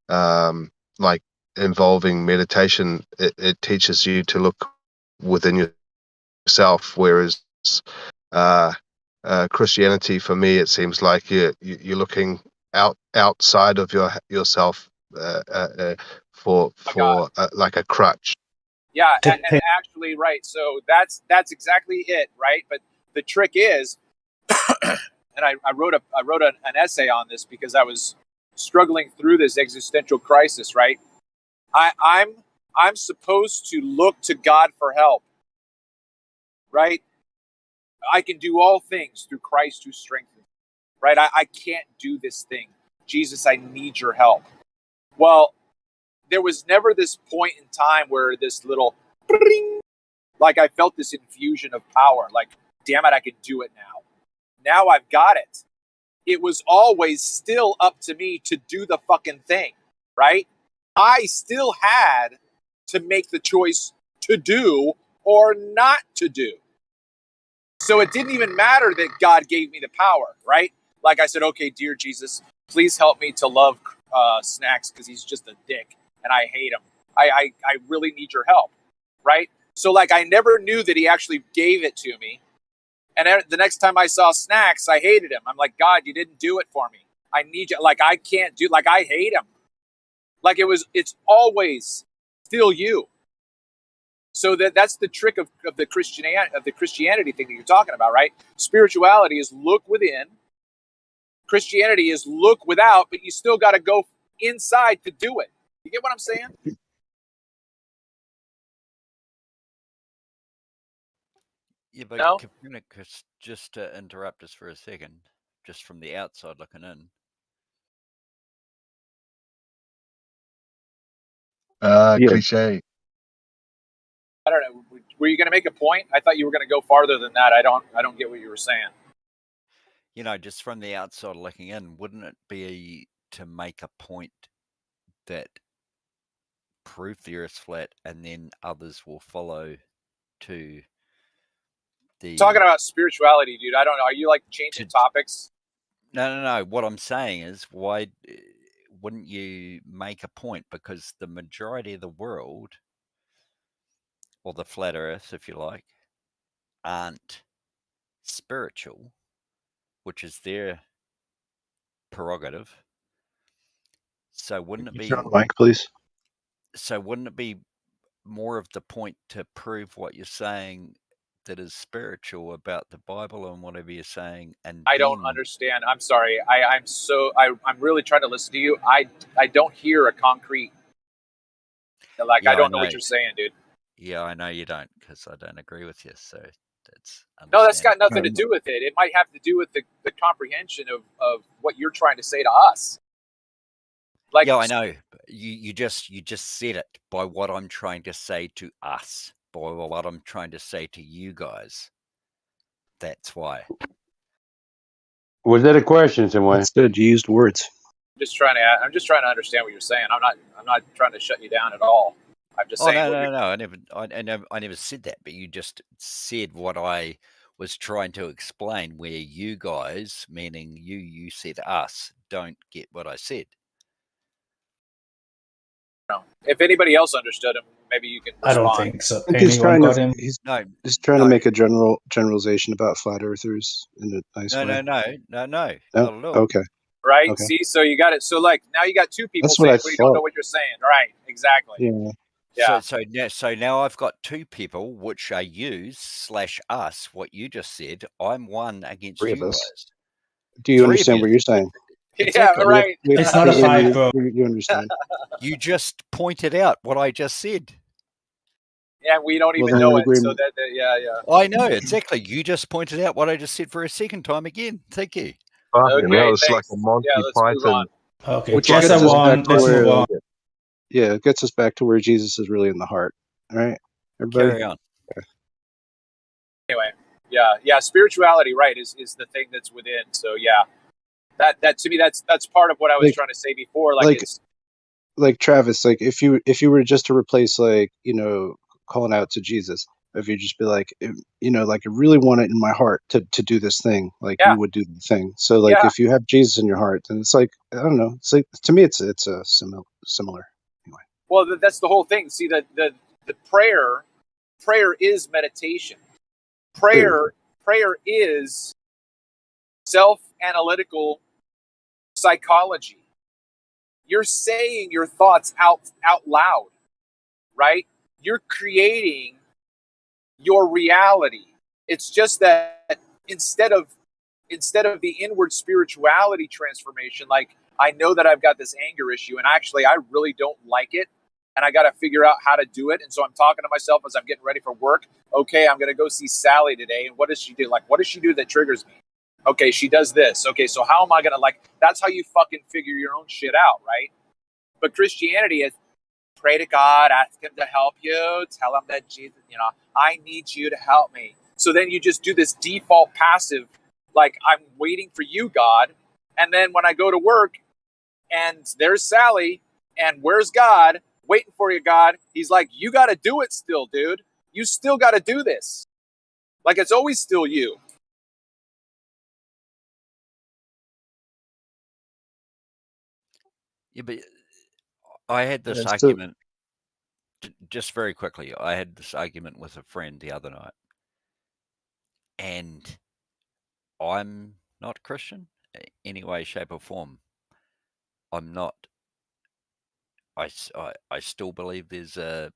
like involving meditation, it teaches you to look within yourself, whereas Christianity, for me, it seems like you're looking outside of yourself for like a crutch. Yeah, and actually, right. So that's exactly it, right? But the trick is, and I wrote an essay on this because I was struggling through this existential crisis, right? I'm I'm supposed to look to God for help, right? I can do all things through Christ who strengthens me, right? I can't do this thing. Jesus, I need your help. Well, there was never this point in time where this little, like I felt this infusion of power, like, damn it, I can do it now. Now I've got it. It was always still up to me to do the fucking thing, right? I still had to make the choice to do or not to do. So it didn't even matter that God gave me the power, right? Like I said, okay, dear Jesus, please help me to love Snacks because he's just a dick and I hate him. I really need your help, right? So like I never knew that he actually gave it to me. And the next time I saw Snacks, I hated him. I'm like, God, you didn't do it for me. I need you. Like I can't do. Like I hate him. Like it's always still you. So that's the trick of the Christianity thing that you're talking about, right? Spirituality is look within. Christianity is look without, but you still got to go inside to do it. You get what I'm saying? Yeah, but No? Copernicus, just to interrupt us for a second, just from the outside looking in. Yeah. Cliche. I don't know. Were you going to make a point? I thought you were going to go farther than that. I don't get what you were saying. You know, just from the outside looking in, wouldn't it be to make a point that prove the Earth's flat, and then others will follow to the Talking about spirituality, dude. I don't know. Are you like changing topics? No. What I'm saying is, why wouldn't you make a point? Because the majority of the world, or the flat Earth, if you like, aren't spiritual, which is their prerogative. So wouldn't it be? Turn on the mic, please. So wouldn't it be more of the point to prove what you're saying that is spiritual about the Bible and whatever you're saying? And I don't understand. I'm sorry. I'm really trying to listen to you. I don't hear a concrete. Like Yeah, I don't know know. what you're saying, dude. Yeah, I know you don't, because I don't agree with you. So that's No, that's got nothing to do with it. It might have to do with the comprehension of what you're trying to say to us. Like, yeah, I know. You just said it by what I'm trying to say to us, by what I'm trying to say to you guys. That's why. Was that a question, somewhere? That's good. You used words. I'm just trying to understand what you're saying. I'm not trying to shut you down at all. I'm just saying. No. I never said that. But you just said what I was trying to explain. Where you guys, meaning you said us, don't get what I said. If anybody else understood him, maybe you can respond. I don't think so. He's Anyone got him? He's trying to make a generalization about flat earthers in a nice way. No, not at all. Okay. Right? Okay. See, so you got it. So like now you got two people That's saying what I we don't know thought. what you're saying. Right? Exactly. Yeah. Yeah. So now I've got two people, which are you / us. What you just said. I'm one against Three of you us. guys. Do you understand what you're saying? Exactly. Yeah, right. It's not a fight, bro. You understand. You just pointed out what I just said. Yeah, we don't even know it. So yeah. I know, exactly. You just pointed out what I just said for a second time again. Thank you. Okay, Okay, it's like thanks. a Monty Yeah, let's move Python. on. Okay, Which guess gets I us won. back to Let's move where- on. Yeah, it gets us back to where Jesus is really in the heart. All right, everybody. Carry on. Anyway, yeah. Spirituality, right, is the thing that's within. So yeah, that to me that's part of what I was trying to say before. Like Travis, like if you were just to replace calling out to Jesus, if you just be like like I really want it in my heart to do this thing, like you would do the thing. So like if you have Jesus in your heart, then it's like I don't know. It's like to me it's a similar. Anyway. Well, that's the whole thing. See, the prayer is meditation. Prayer is self-analytical psychology. You're saying your thoughts out loud, right? You're creating your reality. It's just that instead of the inward spirituality transformation, like I know that I've got this anger issue and actually I really don't like it. and I got to figure out how to do it. And so I'm talking to myself as I'm getting ready for work. Okay, I'm going to go see Sally today. And what does she do? Like, what does she do that triggers me? Okay, she does this. Okay, so how am I going to, like, that's how you fucking figure your own shit out, right? But Christianity is pray to God, ask him to help you, tell him that Jesus, I need you to help me. So then you just do this default passive, like, I'm waiting for you, God. And then when I go to work and there's Sally and where's God? Waiting for you, God. He's like, you got to do it still, dude. You still got to do this. Like, it's always still you. Yeah, but I had this Yeah, so argument, just very quickly, I had this argument with a friend the other night. And I'm not Christian in any way, shape, or form. I'm not. I still believe there's a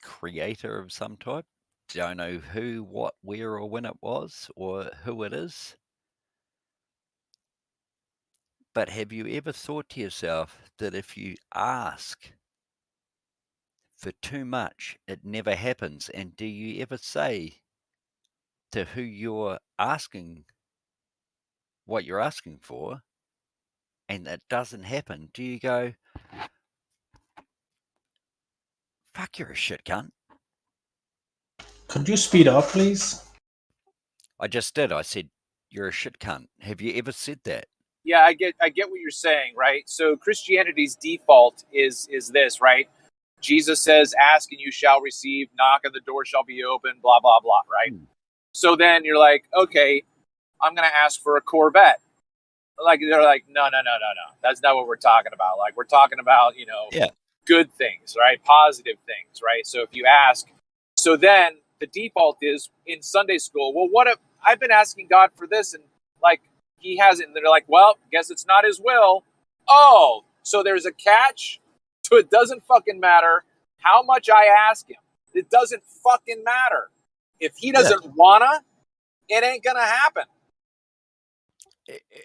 creator of some type. Don't know who, what, where, or when it was, or who it is. But have you ever thought to yourself that if you ask for too much, it never happens? And do you ever say to who you're asking what you're asking for, and it doesn't happen? Do you go, fuck, you're a shit cunt? Could you speed up, please? I just did. I said, you're a shit cunt. Have you ever said that? Yeah, I get what you're saying, right? So Christianity's default is this, right? Jesus says, ask and you shall receive, knock and the door shall be open, blah, blah, blah, right? So then you're like, okay, I'm going to ask for a Corvette. Like, they're like, no. That's not what we're talking about. Like, we're talking about, Yeah. good things, right? Positive things, right? So if you ask, so then the default is in Sunday school, well, what if I've been asking God for this and like he hasn't? And they're like, well, guess it's not his will. Oh, so there's a catch? So it doesn't fucking matter how much I ask him. It doesn't fucking matter. If he doesn't wanna, it ain't gonna happen.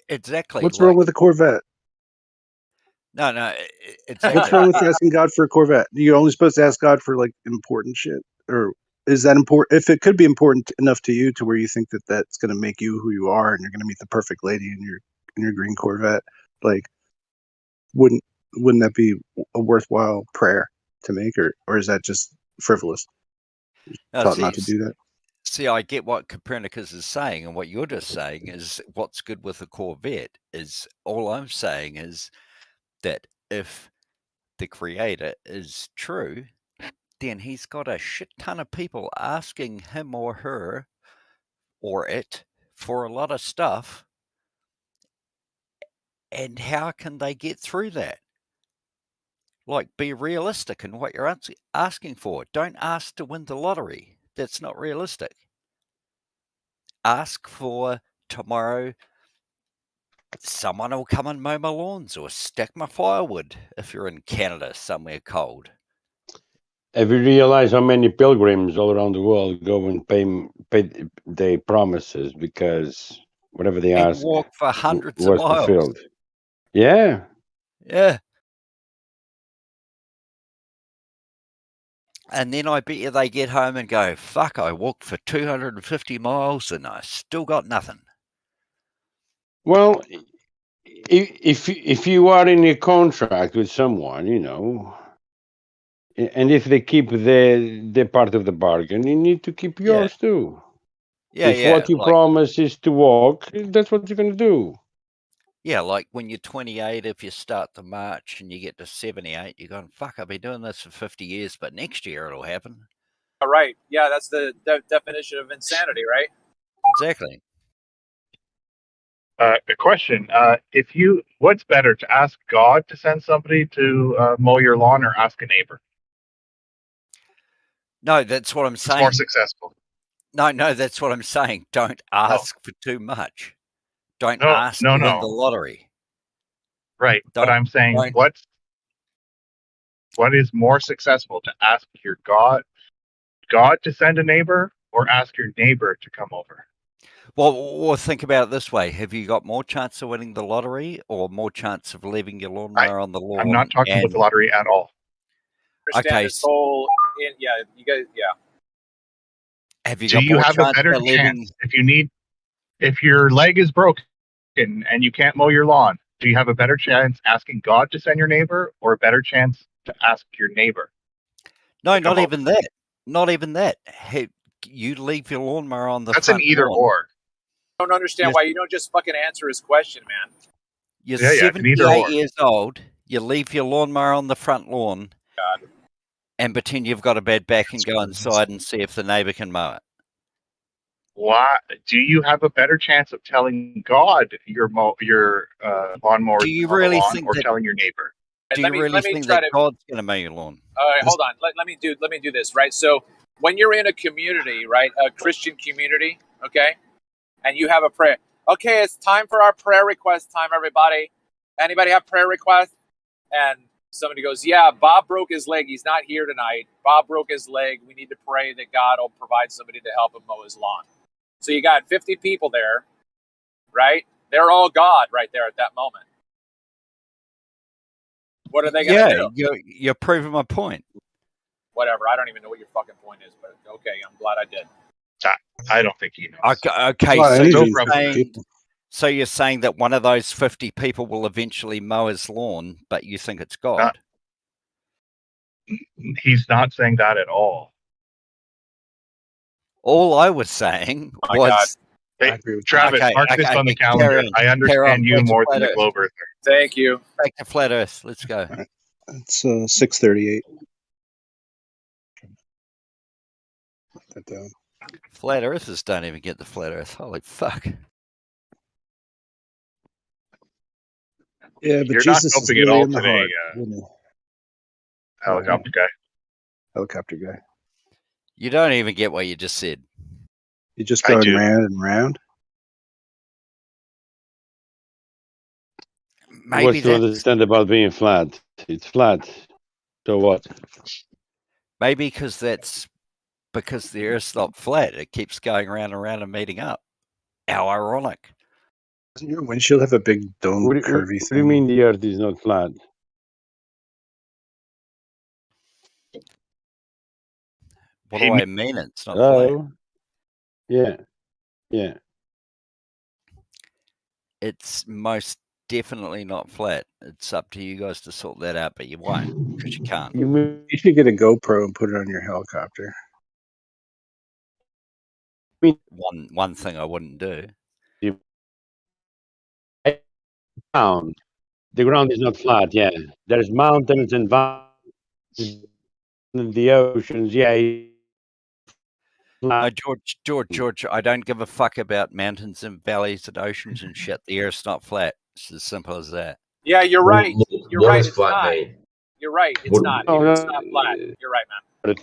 Exactly. what's wrong with a Corvette? No, exactly. What's wrong with asking God for a Corvette? You're only supposed to ask God for like important shit, or is that important? If it could be important enough to you to where you think that that's going to make you who you are, and you're going to meet the perfect lady in your green Corvette, like wouldn't that be a worthwhile prayer to make, or is that just frivolous? Taught not to do that. See, I get what Copernicus is saying, and what you're just saying is what's good with a Corvette is all I'm saying is that if the creator is true, then he's got a shit ton of people asking him or her or it for a lot of stuff. And how can they get through that? Like, be realistic in what you're asking for. Don't ask to win the lottery. That's not realistic. Ask for tomorrow someone will come and mow my lawns or stack my firewood if you're in Canada somewhere cold. Have you realized how many pilgrims all around the world go and pay their promises because whatever they And ask walk for hundreds of was miles. fulfilled? Yeah. Yeah. And then I bet you they get home and go, fuck, I walked for 250 miles and I still got nothing. Well, if you are in a contract with someone, and if they keep their part of the bargain, you need to keep yours too. Yeah, if what you promise is to walk, that's what you're going to do. Yeah, like when you're 28, if you start the march and you get to 78, you're going, fuck, I've been doing this for 50 years, but next year it'll happen. All right. Yeah, that's the definition of insanity, right? Exactly. A question. What's better, to ask God to send somebody to mow your lawn or ask a neighbor? No, that's what I'm saying. It's more successful. No, that's what I'm saying. Don't ask for too much. Don't ask to win the lottery. Right. But I'm saying what is more successful, to ask your God to send a neighbor or ask your neighbor to come over? Well, think about it this way. Have you got more chance of winning the lottery or more chance of leaving your lawnmower on the lawn? I'm not talking about the lottery at all. understand Okay, this whole. Yeah, you guys. Yeah. have you Do got you more have a chance better of living? chance if your leg is broken and you can't mow your lawn? Do you have a better chance asking God to send your neighbor, or a better chance to ask your neighbor? No, to come not over? even that. Not even that. Hey, you leave your lawnmower on the That's an front either lawn. or. I don't understand Yes. why you don't just fucking answer his question, man. You're Yeah, it's an either 78 or. years old. You leave your lawnmower on the front lawn God. and pretend you've got a bad back and go inside and see if the neighbor can mow it. Why do you have a better chance of telling God your lawnmower Do is you on the really lawn, think or that? telling your neighbor? Do Let you me really think try that to. God's going to mow your lawn? All right, hold on. Let me do this, right? So when you're in a community, right, a Christian community, okay, and you have a prayer. Okay, it's time for our prayer request time, everybody. Anybody have prayer requests? And somebody goes, yeah, Bob broke his leg. He's not here tonight. Bob broke his leg. We need to pray that God will provide somebody to help him mow his lawn. So you got 50 people there, right? They're all God right there at that moment. What are they going to do? You're proving my point. Whatever. I don't even know what your fucking point is, but okay, I'm glad I did. I don't think he knows. Okay, Well, so any you're reason, saying, people. so you're saying that one of those 50 people will eventually mow his lawn, but you think it's God? He's not saying that at all. All I was saying Oh my God. was, Hey, I agree with Travis, Okay, mark this okay, on the carry calendar. on, I carry on. understand you Back to more flat than the Earth. globe earther. Thank you. Back to flat Earth. Let's go. It's 6:38. Write that down. Flat Earthers don't even get the flat Earth. Holy fuck! Yeah, but You're not Jesus is helping at really all in the today, heart. Isn't he? helicopter guy. Helicopter guy. You don't even get what you just said. You're just I going do. round and round. Maybe What's to that's understand about being flat? It's flat. So what? maybe because the Earth's not flat. It keeps going round and round and meeting up. How ironic! Doesn't your windshield have a big dome What curvy do thing? you mean the Earth is not flat? What do I mean? It's not flat. Oh, yeah, yeah. It's most definitely not flat. It's up to you guys to sort that out, but you won't because you can't. You mean You should get a GoPro and put it on your helicopter. One thing I wouldn't do. ground? The ground is not flat. Yeah, there's mountains and valleys in the oceans. Yeah, No, flat. George, I don't give a fuck about mountains and valleys and oceans and shit. The Earth's not flat. It's as simple as that. Yeah, you're right. You're What right. does It's flat not. mean? You're right. It's What- not. Oh, It's no, not flat. You're right, man.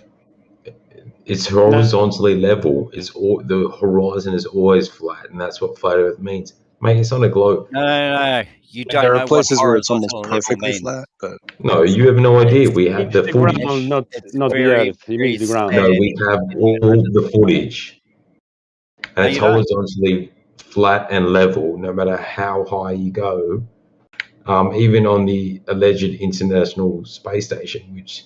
It's horizontally level. It's all, the horizon is always flat, and that's what flat Earth means. Mate, it's on a globe. No. You don't There know are what places where it's almost horizontal level perfectly means. flat, but No, you have no idea. It's- We have it's the the footage. ground, It's not the very, Earth. He means the ground. No, sad. we have all the footage, and No, it's you don't. horizontally flat and level, no matter how high you go. Even on the alleged International Space Station, which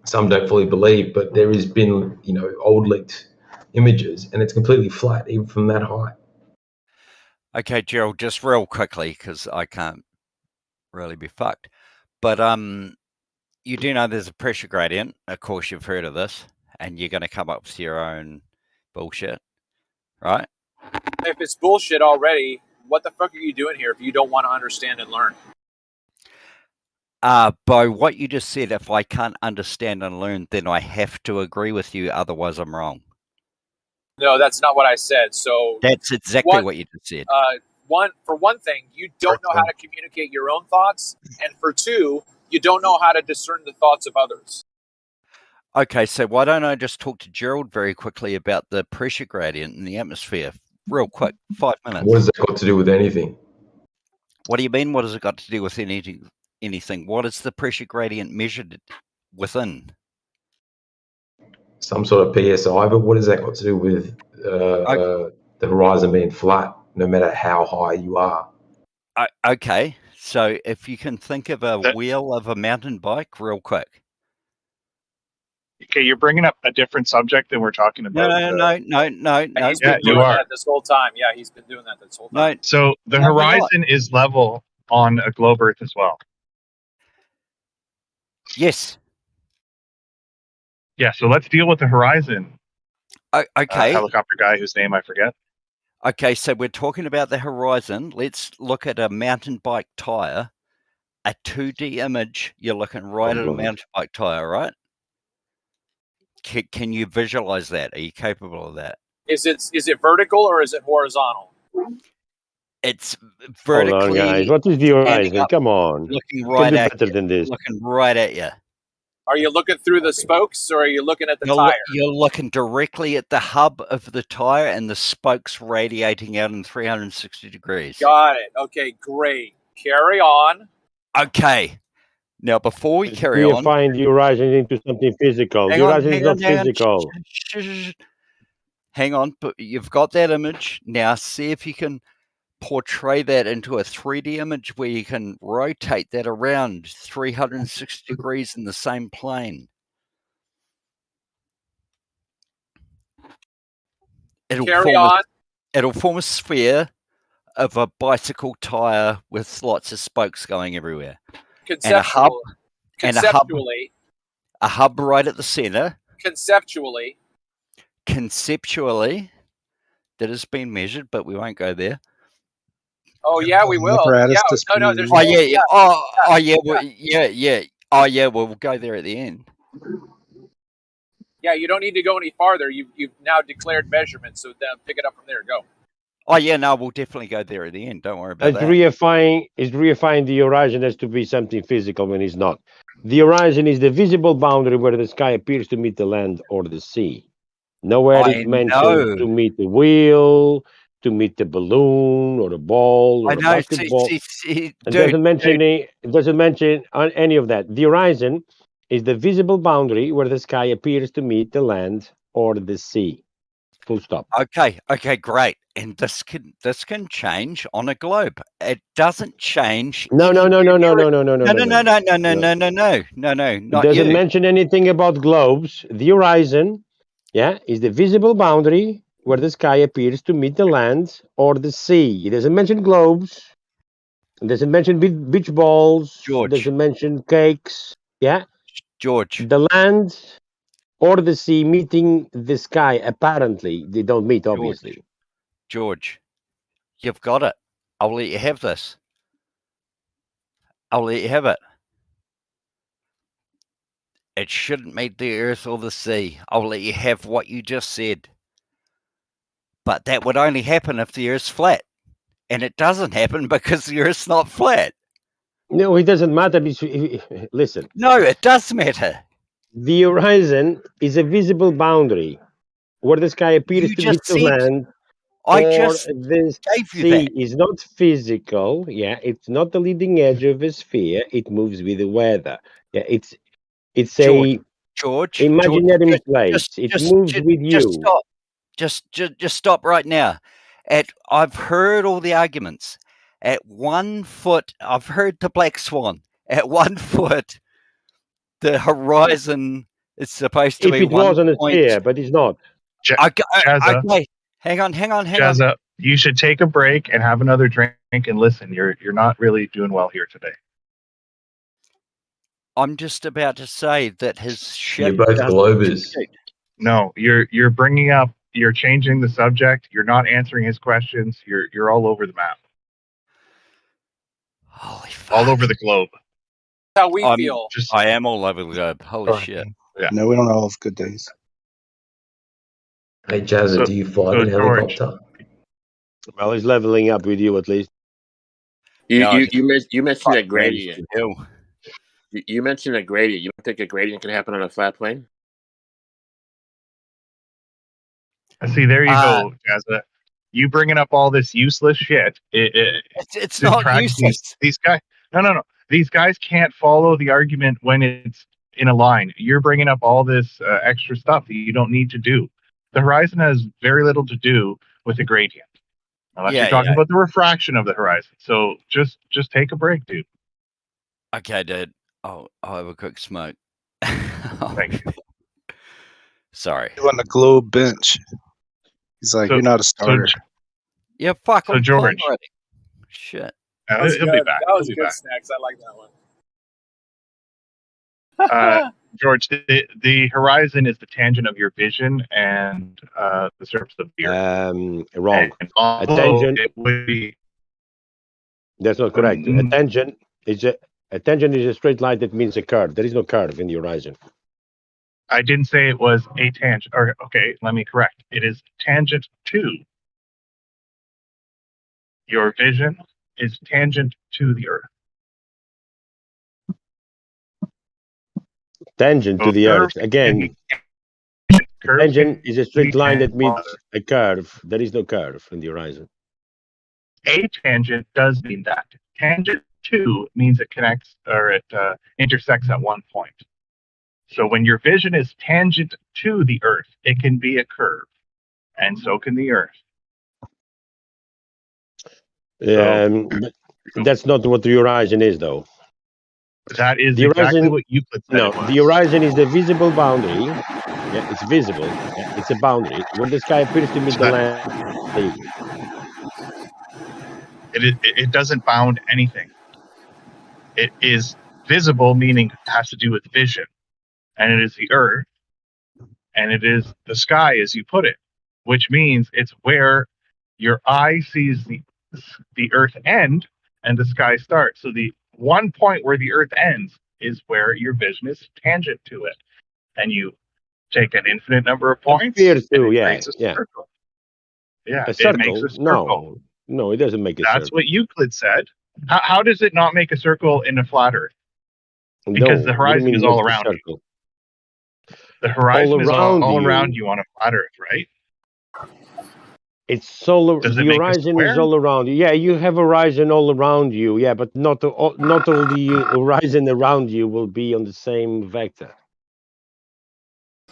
some don't fully believe, but there has been, old leaked images, and it's completely flat, even from that height. Okay, Gerald, just real quickly, because I can't really be fucked. But you do know there's a pressure gradient. Of course, you've heard of this, and you're going to come up with your own bullshit, right? If it's bullshit already, what the fuck are you doing here if you don't want to understand and learn? By what you just said, if I can't understand and learn, then I have to agree with you. Otherwise, I'm wrong. No, that's not what I said. So That's exactly what you just said. For one thing, you don't know how to communicate your own thoughts, and for two, you don't know how to discern the thoughts of others. Okay, so why don't I just talk to Gerald very quickly about the pressure gradient in the atmosphere? Real quick, 5 minutes. What has that got to do with anything? What do you mean? What has it got to do with anything? What is the pressure gradient measured within? Some sort of PSI, but what has that got to do with the horizon being flat, no matter how high you are? Okay, so if you can think of a wheel of a mountain bike real quick. Okay, you're bringing up a different subject than we're talking No, about. no. Yeah, he's Yeah, been you doing are. that this whole time. Yeah, he's been doing that this whole time. No, So the No, we're not. horizon is level on a globe Earth as well. yes. Yeah, so let's deal with the horizon. Okay. Helicopter guy whose name I forget. Okay, so we're talking about the horizon. Let's look at a mountain bike tire. A 2D image, you're looking right at a God. mountain bike tire, right? Can you visualize that? Are you capable of that? Is it vertical or is it horizontal? It's Hold vertically on, guys. What is the standing horizon? up, Come on. looking You can right do at better you. than this. Looking right at you. Are you looking through the spokes or are you looking at the You're, tire? you're looking directly at the hub of the tire and the spokes radiating out in 360 degrees. Got it. Okay, great. Carry on. Okay. Now, before we carry on, Find the horizon into something physical. The horizon is not physical. Hang on, but you've got that image. Now see if you can portray that into a 3D image where you can rotate that around 360 degrees in the same plane. Carry on. It'll form a sphere of a bicycle tire with lots of spokes going everywhere. Conceptually. A hub right at the center. Conceptually. Conceptually, that has been measured, but we won't go there. Oh yeah, we will. Apparatus Yeah, display. no, there's Oh yeah. Oh yeah. Yeah. Oh yeah. Well, we'll go there at the end. Yeah, you don't need to go any farther. You've now declared measurements, so then pick it up from there. Go. Oh yeah, no, we'll definitely go there at the end. Don't worry about It's that. reifying the horizon as to be something physical when it's not. The horizon is the visible boundary where the sky appears to meet the land or the sea. Nowhere I it mentions know. to meet the wheel, to meet the balloon or the ball or I the know. basketball. It doesn't mention any of that. The horizon is the visible boundary where the sky appears to meet the land or the sea. Full stop. Okay, great. And this can change on a globe. It doesn't change. No. No. It doesn't mention anything about globes. The horizon, is the visible boundary where the sky appears to meet the land or the sea. It doesn't mention globes. It doesn't mention beach balls. George. It doesn't mention cakes. Yeah. George. The land or the sea meeting the sky. Apparently, they don't meet, obviously. George, you've got it. I'll let you have this. I'll let you have it. It shouldn't meet the earth or the sea. I'll let you have what you just said. But that would only happen if the earth's flat. And it doesn't happen because the earth's not flat. No, it doesn't matter. Listen. No, it does matter. The horizon is a visible boundary where the sky appears to meet the land or the sea. Is not physical. Yeah, it's not the leading edge of a sphere. It moves with the weather. Yeah, it's George, imaginary place. It moves with you. Just stop. Just stop right now. I've heard all the arguments. At 1 foot, I've heard the black swan. At 1 foot, the horizon is supposed to be. If it wasn't a sphere, but it's not. Okay, hang on. Jazza, you should take a break and have another drink and listen. You're not really doing well here today. I'm just about to say that his ship. You're both globers. No, you're bringing up. You're changing the subject. You're not answering his questions. You're all over the map. Holy fuck. All over the globe. That's how we feel. I am all over the globe. Holy shit. Yeah. No, we don't all have good days. Hey, Jazza, do you fly in a helicopter? Well, he's leveling up with you at least. You mentioned a gradient. You mentioned a gradient. You don't think a gradient can happen on a flat plane? See, there you go, Jazza. You bringing up all this useless shit. It's not useless. These guys. No. These guys can't follow the argument when it's in a line. You're bringing up all this extra stuff that you don't need to do. The horizon has very little to do with the gradient, unless you're talking about the refraction of the horizon. So just take a break, dude. Okay, dude. I'll have a quick smoke. Thank you. Sorry. On the globe bench. He's like, So- you're not a starter. Yeah, fuck So him. George, already. Shit. That was he'll good. be back. That was He'll be good, back. Snacks. I like that one. George, the horizon is the tangent of your vision and the surface of the earth. Wrong. And A tangent. it would be. That's not correct. A tangent is a straight line that means a curve. There is no curve in the horizon. I didn't say it was a tangent. Or okay, let me correct. It is tangent to. Your vision is tangent to the earth. Tangent to the earth. Again, tangent is a straight line that means a curve. There is no curve in the horizon. A tangent does mean that. Tangent to means it connects or it intersects at one point. So when your vision is tangent to the earth, it can be a curve, and so can the earth. But that's not what the horizon is, though. That is the exactly horizon, what Euclid said. No, the horizon is the visible boundary. Yeah, it's visible. Yeah, it's a boundary where the sky appears to meet the land. It doesn't bound anything. It is visible, meaning it has to do with vision, and it is the earth, and it is the sky, as you put it, which means it's where your eye sees the earth end and the sky start. So the one point where the earth ends is where your vision is tangent to it, and you take an infinite number of points. Appears to, and it yeah, creates a yeah. circle. Yeah, A circle? it makes a circle. No, it doesn't make a circle. That's what Euclid said. How does it not make a circle in a flat Earth? Because the horizon is all around you. The horizon is all around you on a flat Earth, right? It's solar. The horizon is all around you. Yeah, you have horizon all around you. Yeah, but not all the horizon around you will be on the same vector.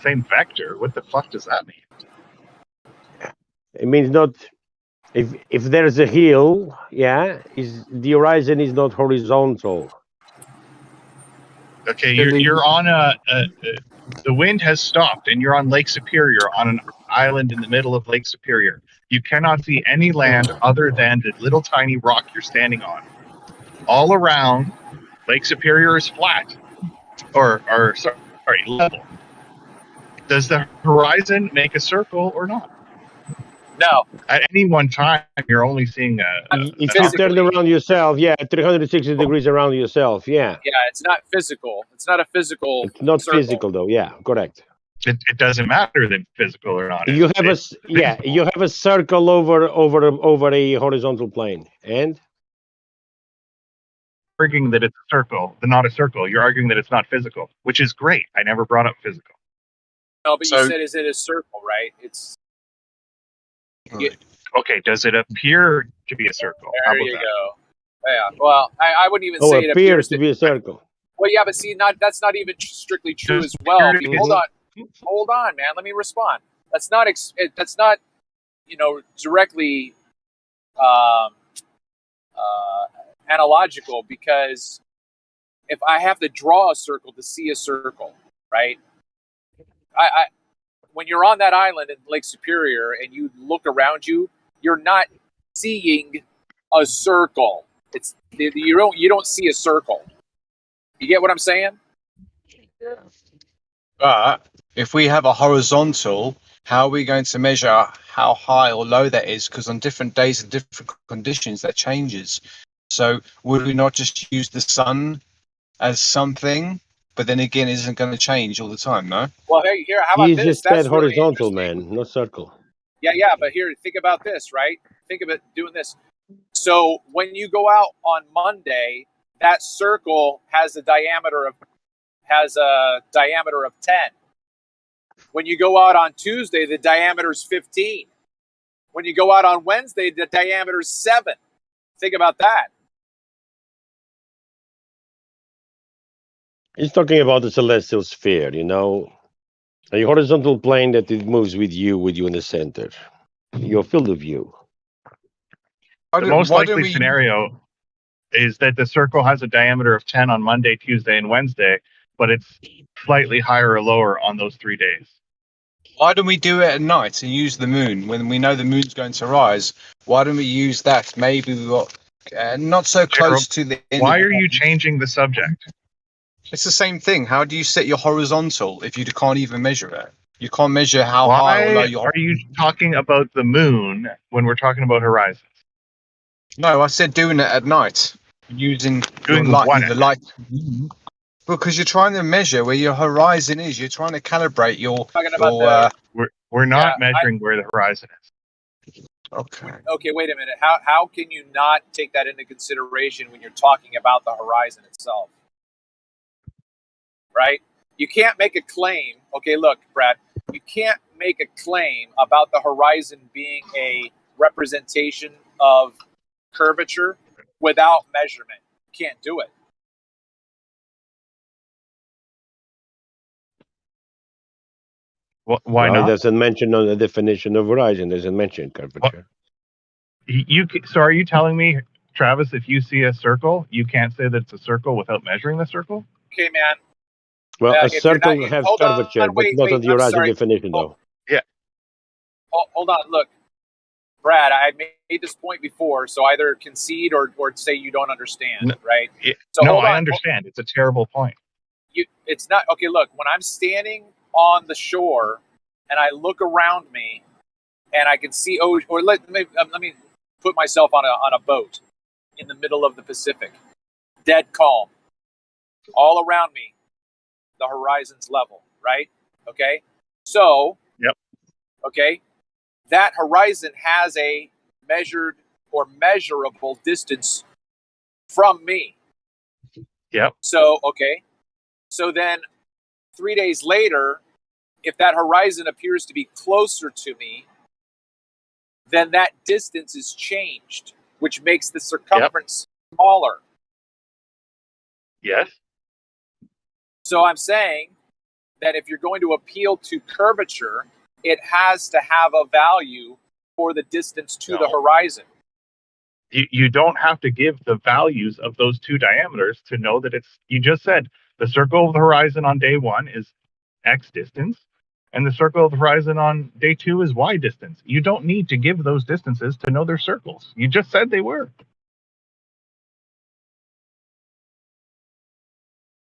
Same vector? What the fuck does that mean? It means not. If there's a hill, yeah, the horizon is not horizontal. Okay, you're on the wind has stopped, and you're on Lake Superior, on an island in the middle of Lake Superior. You cannot see any land other than the little tiny rock you're standing on. All around, Lake Superior is flat, or sorry, level. Does the horizon make a circle or not? No. At any one time, you're only seeing if you turn around yourself, yeah, 360 degrees around yourself, yeah. Yeah, it's not physical. It's not a physical. It's not circle. physical, though. Yeah, correct. It doesn't matter then physical or not. You have a circle over a horizontal plane, and arguing that it's a circle, not a circle. You're arguing that it's not physical, which is great. I never brought up physical. No, but you said, is it a circle, right? It's. Okay, does it appear to be a circle? There you go. Yeah. Well, I wouldn't even say it appears to be a circle. Well, yeah, but see, that's not even strictly true as well. Hold on, man. Let me respond. That's not directly analogical, because if I have to draw a circle to see a circle, right? I when you're on that island in Lake Superior and you look around you, you're not seeing a circle. You don't see a circle. You get what I'm saying? But if we have a horizontal, how are we going to measure how high or low that is? Because on different days and different conditions, that changes. So would we not just use the sun as something? But then again, it isn't going to change all the time, no? Well, hey, here, how about you this? just That's said really horizontal, man, not circle. Yeah, but here, think about this, right? Think of it doing this. So when you go out on Monday, that circle has a diameter of 10. When you go out on Tuesday, the diameter is 15. When you go out on Wednesday, the diameter is 7. Think about that. He's talking about the celestial sphere, a horizontal plane that it moves with you in the center, your field of view. The most likely scenario is that the circle has a diameter of 10 on Monday, Tuesday, and Wednesday, but it's slightly higher or lower on those 3 days. Why don't we do it at night and use the moon when we know the moon's going to rise? Why don't we use that? Maybe we got not so close to the end. Why are you changing the subject? It's the same thing. How do you set your horizontal if you can't even measure it? You can't measure how high or low Why your. are you talking about the moon when we're talking about horizons? No, I said doing it at night using Doing your light, what the at light. Because you're trying to measure where your horizon is. You're trying to calibrate your. Talking about We're not Yeah, measuring where the horizon is. Okay. Okay, wait a minute. How can you not take that into consideration when you're talking about the horizon itself? Right? You can't make a claim. Okay, look, Brad, you can't make a claim about the horizon being a representation of curvature without measurement. You can't do it. Why Well, not? it doesn't mention on the definition of horizon. Doesn't mention curvature. So are you telling me, Travis, if you see a circle, you can't say that it's a circle without measuring the circle? Okay, man. Well, a If you're circle not, has hold on, curvature, but wait, not on the I'm horizon sorry. definition, though. Yeah. Hold on, look, Brad, I made this point before, so either concede or say you don't understand, right? So no, hold on. I understand. It's a terrible point. It's not okay. Look, when I'm standing on the shore and I look around me and I can see, let me put myself on a boat in the middle of the Pacific, dead calm, all around me, the horizon's level, right? Okay, so yep. Okay, that horizon has a measured or measurable distance from me. Yep. So, okay. So then 3 days later, if that horizon appears to be closer to me, then that distance is changed, which makes the circumference smaller. Yes. So I'm saying that if you're going to appeal to curvature, it has to have a value for the distance to the horizon. You don't have to give the values of those two diameters to know that it's, you just said the circle of the horizon on day one is X distance, and the circle of the horizon on day two is Y distance. You don't need to give those distances to know they're circles. You just said they were.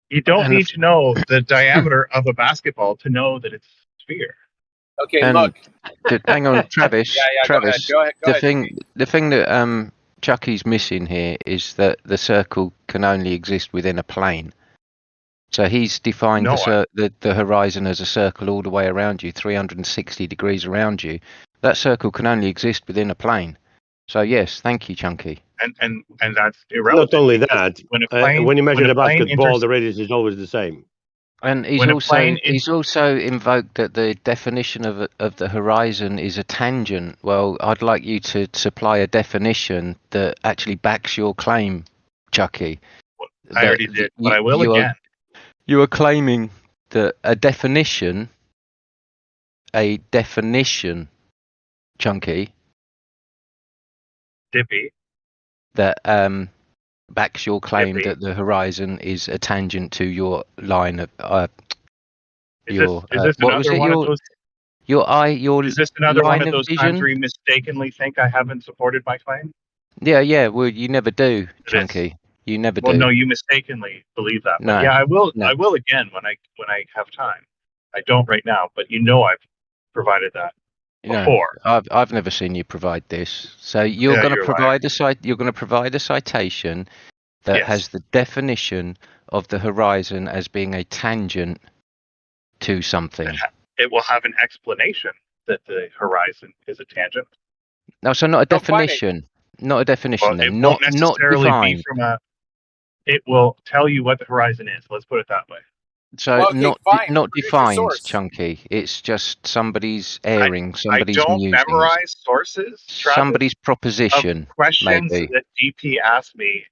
You don't need to know the diameter of a basketball to know that it's a sphere. Okay, And look. hang on, Travis. Yeah, Travis, go ahead. the thing that Chucky's missing here is that the circle can only exist within a plane. So he's defined the horizon as a circle all the way around you, 360 degrees around you. That circle can only exist within a plane. So yes, thank you, Chunky. And that's irrelevant. Not only that, when you measure the basketball, the radius is always the same. And he's also invoked that the definition of the horizon is a tangent. Well, I'd like you to supply a definition that actually backs your claim, Chucky. I already did, but I will again. You are claiming that a definition, Chunky, Dippy, that backs your claim that the horizon is a tangent to your line of is this another one of those line of times vision? where you mistakenly think I haven't supported my claim? Yeah. Well, you never do, Chunky. You never do. Well, no, you mistakenly believe that. But No. yeah, I will. No. I will again when I have time. I don't right now, but I've provided that before. I've never seen you provide this. So you're going to provide You're going to provide a citation that has the definition of the horizon as being a tangent to something. It will have an explanation that the horizon is a tangent. No, so not a definition. Not a definition. Well, then. it Not won't necessarily defined. be from a. It will tell you what the horizon is. Let's put it that way. So not defined, Chunky. It's just somebody's airing, somebody's I don't musings. memorize sources, Travis, somebody's proposition. Of questions maybe. that DP asked me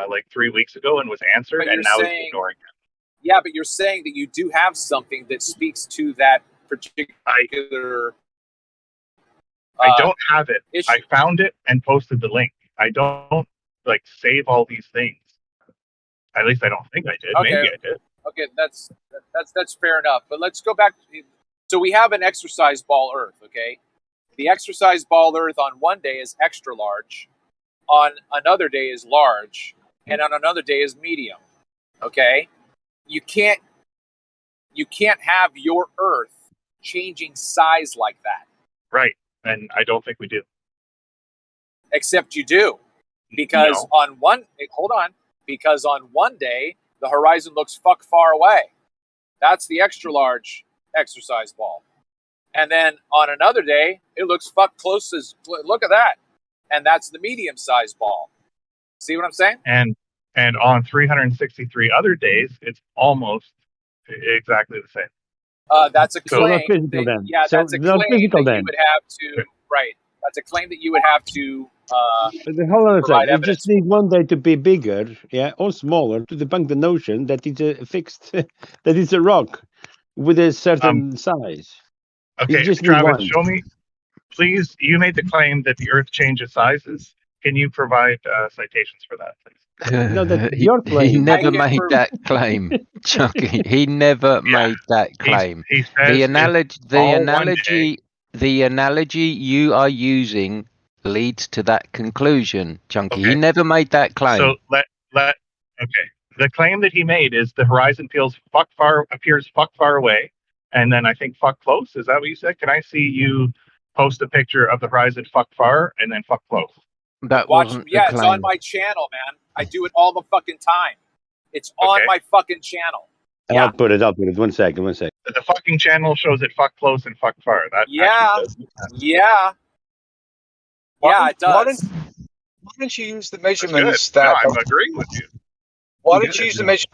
like 3 weeks ago and was answered, and now he's ignoring it. Yeah, but you're saying that you do have something that speaks to that particular. I don't have it. Issue. I found it and posted the link. I don't save all these things. At least I don't think I did. Okay. Maybe I did. Okay, that's fair enough. But let's go back. So we have an exercise ball Earth, okay? The exercise ball Earth on one day is extra large, on another day is large, and on another day is medium, okay? You can't have your Earth changing size like that. Right, and I don't think we do. Except you do, because because on one day the horizon looks fuck far away. That's the extra large exercise ball. And then on another day, it looks fuck close as, look at that. And that's the medium sized ball. See what I'm saying? And on 363 other days, it's almost exactly the same. That's a So not claim. physical then. Yeah, So that's a not claim physical that then. you would have to, right. That's a claim that you would have to Hold on a provide second. You evidence. just need one day to be bigger, yeah, or smaller to debunk the notion that it's a fixed, that it's a rock with a certain size. You Okay, just need Travis, one. show me, please. You made the claim that the Earth changes sizes. Can you provide citations for that, please? No, that's he, your he claim. never made that claim, Chucky. He never made that claim. He says The it's analogy, all one day. the analogy you are using leads to that conclusion, Chunky. Okay. He never made that claim. So okay. The claim that he made is the horizon appears fuck far away, and then I think fuck close. Is that what you said? Can I see you post a picture of the horizon fuck far and then fuck close? That Watch, wasn't yeah, the it's on claim. my channel, man. I do it all the fucking time. It's on my fucking channel. Yeah. I'll put it. 1 second. The fucking channel shows it fuck close and fuck far. That Yeah. actually does. Yeah. Yeah, it does. Why don't you use the That's measurements good. No, that? I'm agreeing with you. Why don't you use the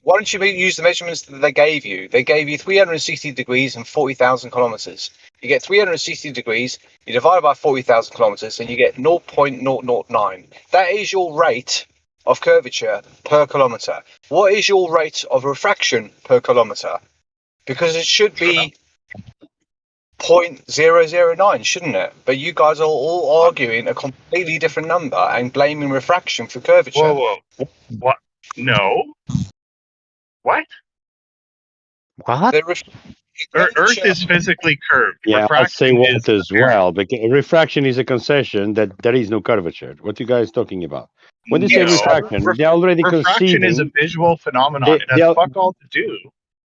Why don't you use the measurements that they gave you? They gave you 360 degrees and 40,000 kilometers. You get 360 degrees, you divide by 40,000 kilometers, and you get 0.009. That is your rate of curvature per kilometer. What is your rate of refraction per kilometer? Because it should be 0.009, shouldn't it? But you guys are all arguing a completely different number and blaming refraction for curvature. Whoa. What? No. What? What? Earth is physically curved. Yeah, I'll say Refraction what is as well. Because refraction is a concession that there is no curvature. What you guys talking about? When they say refraction, they're already refraction is a conceding. visual phenomenon. It has fuck all to do.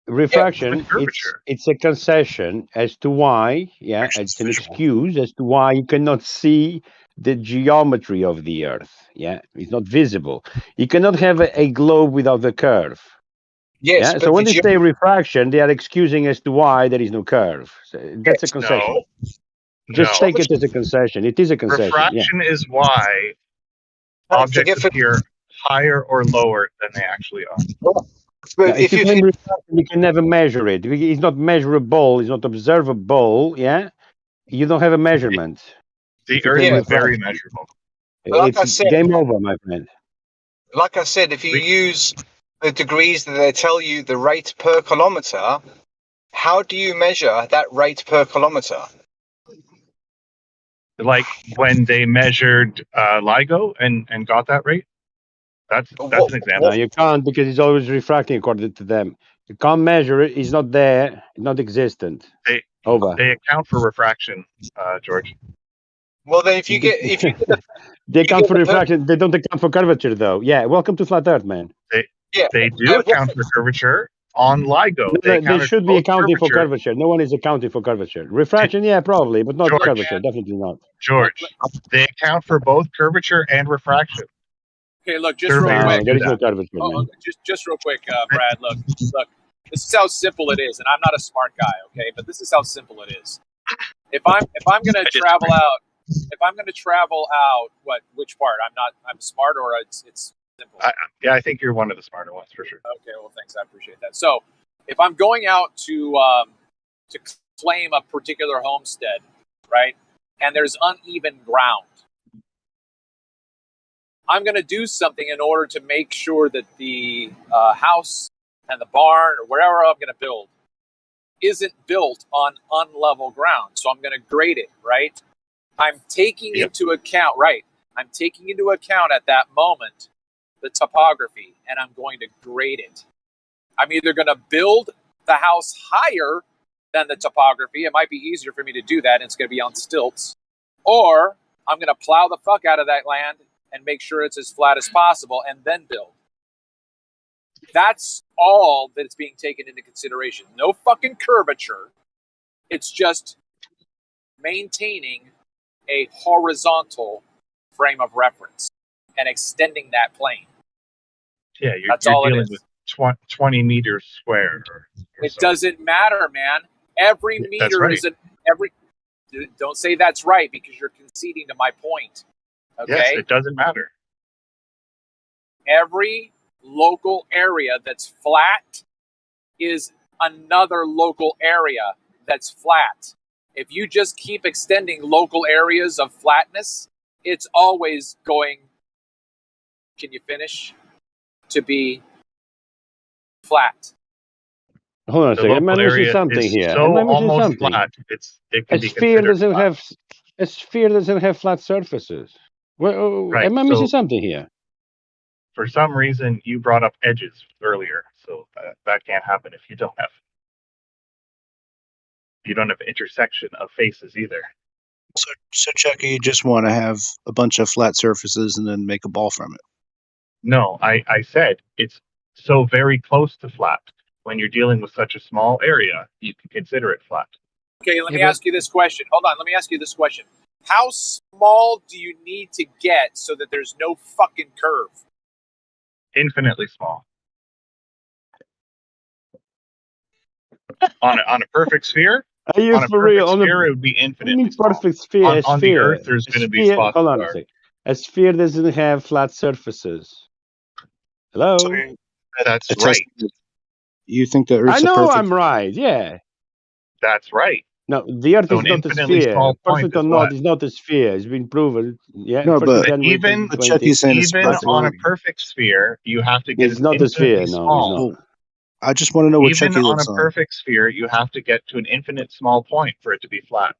Refraction, with curvature. it's a concession as to why, yeah, it's an excuse as to why you cannot see the geometry of the Earth. Yeah, it's not visible. You cannot have a globe without the curve. Yes, Yeah, so when they say refraction, they are excusing as to why there is no curve. So that's a concession. Just take it as a concession. It is a concession. Refraction is why objects appear higher or lower than they actually are. But if you claim refraction, you can never measure it. It's not measurable. It's not observable. Yeah, you don't have a measurement. The Earth is very measurable. Like I It's said, game over, my friend. Like I said, if you use the degrees that they tell you the rate per kilometer, how do you measure that rate per kilometer? Like when they measured LIGO and got that rate? That's an example. No, you can't because it's always refracting according to them. You can't measure it. It's not there. It's not existent. Over. They account for refraction, George. Well, then if you get they account for refraction. They don't account for curvature, though. Yeah. Welcome to flat Earth, man. They do account for curvature on LIGO. They should be accounting for curvature. No one is accounting for curvature. Refraction, yeah, probably, but not curvature. Definitely not. George, they account for both curvature and refraction. Okay, look, just real quick. There is no curvature, man. Just real quick, Brad. Look. This is how simple it is, and I'm not a smart guy, okay? But this is how simple it is. If I'm gonna travel out, which part? I'm smart, or it's simple. I think you're one of the smarter ones for sure. Okay, well, thanks. I appreciate that. So, if I'm going out to claim a particular homestead, right, and there's uneven ground, I'm going to do something in order to make sure that the house and the barn or wherever I'm going to build isn't built on unlevel ground. So I'm going to grade it, right? I'm taking into account, I'm taking into account at that moment the topography, and I'm going to grade it. I'm either going to build the house higher than the topography. It might be easier for me to do that, and it's going to be on stilts. Or I'm going to plow the fuck out of that land and make sure it's as flat as possible and then build. That's all that's being taken into consideration. No fucking curvature. It's just maintaining a horizontal frame of reference and extending that plane. Yeah, you're all it dealing is. with 20 meters square. It doesn't matter, man. Every Yeah, that's meter right. is every. Don't say that's right because you're conceding to my point. Okay. Yes, it doesn't matter. Every local area that's flat is another local area that's flat. If you just keep extending local areas of flatness, it's always going, can you finish, to be flat. Hold on a The second. Am I local missing area something is here? so Am I missing almost something? flat. It A can be sphere considered doesn't flat. have a sphere doesn't have flat surfaces. Well, Right. am I missing something here? For some reason, you brought up edges earlier, so that can't happen if you don't have intersection of faces either. So Chucky, you just want to have a bunch of flat surfaces and then make a ball from it. No, I said it's so very close to flat. When you're dealing with such a small area, you can consider it flat. Okay, let me ask you this question. Hold on, let me ask you this question. How small do you need to get so that there's no fucking curve? Infinitely small. On a perfect sphere? Are you On a for perfect real? sphere, it would be What do you infinitely mean small. perfect sphere? On the Earth, there's going to be spots Hold of on a dark. second. A sphere doesn't have flat surfaces. Hello? So That's a right. test- You think the I Earth's a know perfect? I'm right. Yeah. That's right. No, the Earth So is an not a infinitely sphere. small point Perfect or is not, what? it's not a sphere. It's been proven. Yeah, No, 1st of but January Even But 2020. Chucky's saying it's even perfect. on a perfect sphere, you have to get It's it not a sphere. infinitely No, it's small. not. I just want to know what Even Chucky on a lives on. perfect sphere, you have to get to an infinite small point for it to be flat.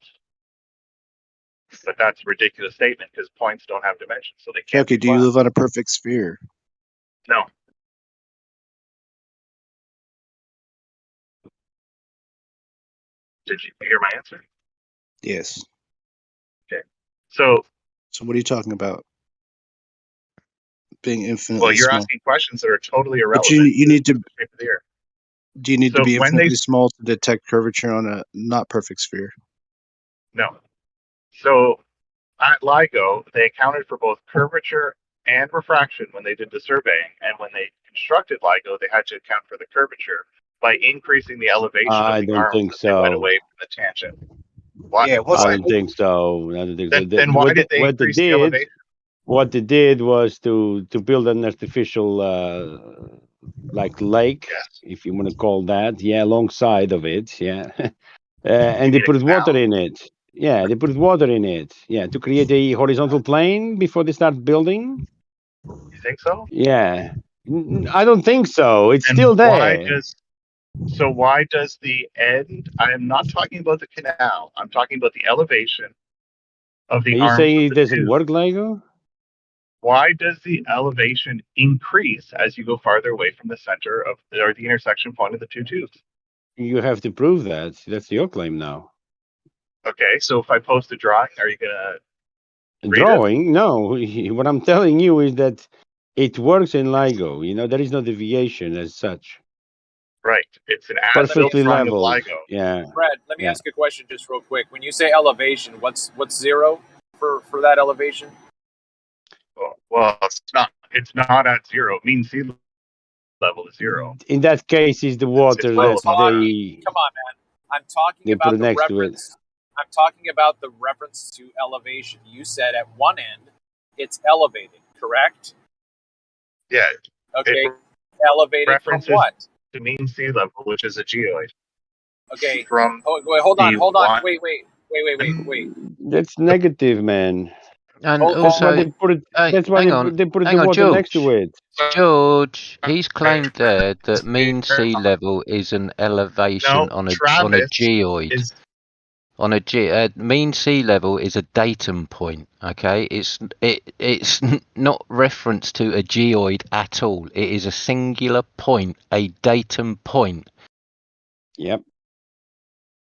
But that's a ridiculous statement because points don't have dimensions, so they can't Chucky, be do you flat. live on a perfect sphere? No. Did you hear my answer? Yes. Okay. So, what are you talking about? Being infinitely well, you're small. asking questions that are totally irrelevant. But you need to. the shape of the Earth. Do you need to So be when they infinitely small to detect curvature on a not perfect sphere? No. So at LIGO, they accounted for both curvature and refraction when they did the surveying, and when they constructed LIGO, they had to account for the curvature by increasing the elevation I of the don't arms think as they went so. away from the tangent. Why? Yeah, I don't think so. I don't think so. Then why did they increase the elevation? What they did was to build an artificial like lake, if you want to call that, alongside of it, and they put water in it. Yeah, they put water in it. Yeah, to create a horizontal plane before they start building. You think so? Yeah, I don't think so. It's And still there. why does the end? I am not talking about the canal. I'm talking about the elevation of the Are you arms saying of it the doesn't tube. work, LIGO? Why does the elevation increase as you go farther away from the center of or the intersection point of the two tubes? You have to prove that. That's your claim now. Okay, so if I post a drawing, are you gonna Drawing? No. What I'm telling you is that it works in LIGO. You know, there is no deviation as such. Right. It's an Perfectly drawing of leveled. LIGO. Yeah. Brad, let me ask a question just real quick. When you say elevation, what's zero for that elevation? Well, it's not at zero. Mean sea level is zero. In that case, is the water that Come on, man. I'm talking they about put the next to it. reference. I'm talking about the reference to elevation. You said at one end it's elevated, correct? Yeah. Okay. Elevated from References what? to mean sea level, which is a geoid. Okay. From wait, hold on. the Wait. That's negative, man. And Hold That's why also, they put it. That's why hang on, they put hang the on, water next to George. it. George, he's claimed there that mean sea level is an elevation on a geoid. Mean sea level is a datum point. Okay, it's not reference to a geoid at all. It is a singular point, a datum point. Yep.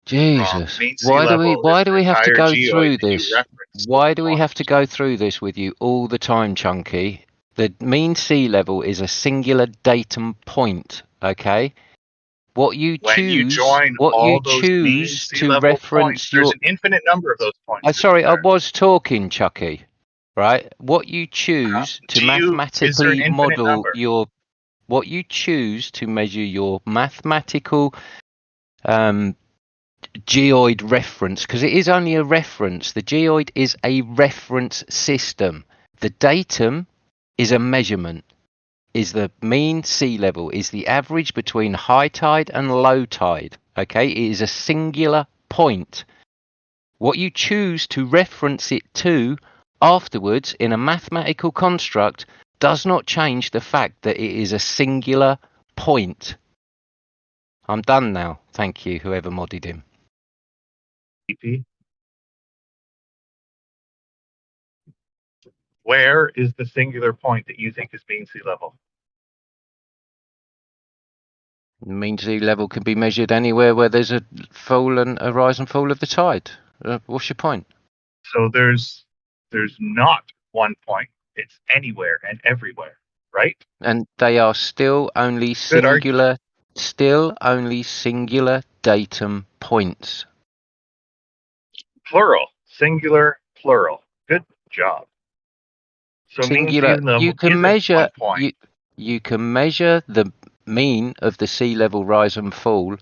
Jesus, Mean sea level is why do the we have to entire go geoid through that you this? referenced Why with do the we have points. to go through this with you all the time, Chunky? The mean sea level is a singular datum point, okay? What you When you choose, join what you all those mean choose sea to level points, reference there's your. an infinite number of those points. To Sorry, be I fair. was talking, Chucky. Right? What you choose to Is there an mathematically infinite model number? your. What you choose to measure your mathematical geoid reference, because it is only a reference. The geoid is a reference system. The datum is a measurement, is the mean sea level, is the average between high tide and low tide. Okay, it is a singular point. What you choose to reference it to afterwards in a mathematical construct does not change the fact that it is a singular point. I'm done now. Thank you, whoever modded him. Where is the singular point that you think is mean sea level? Mean sea level can be measured anywhere where there's a fall and a rise and fall of the tide. What's your point? So there's not one point. It's anywhere and everywhere, right? And they are still only singular datum points. Plural, singular, plural. Good job. So Singular. mean sea level You can isn't measure 1 point. you can measure the mean of the sea level rise and fall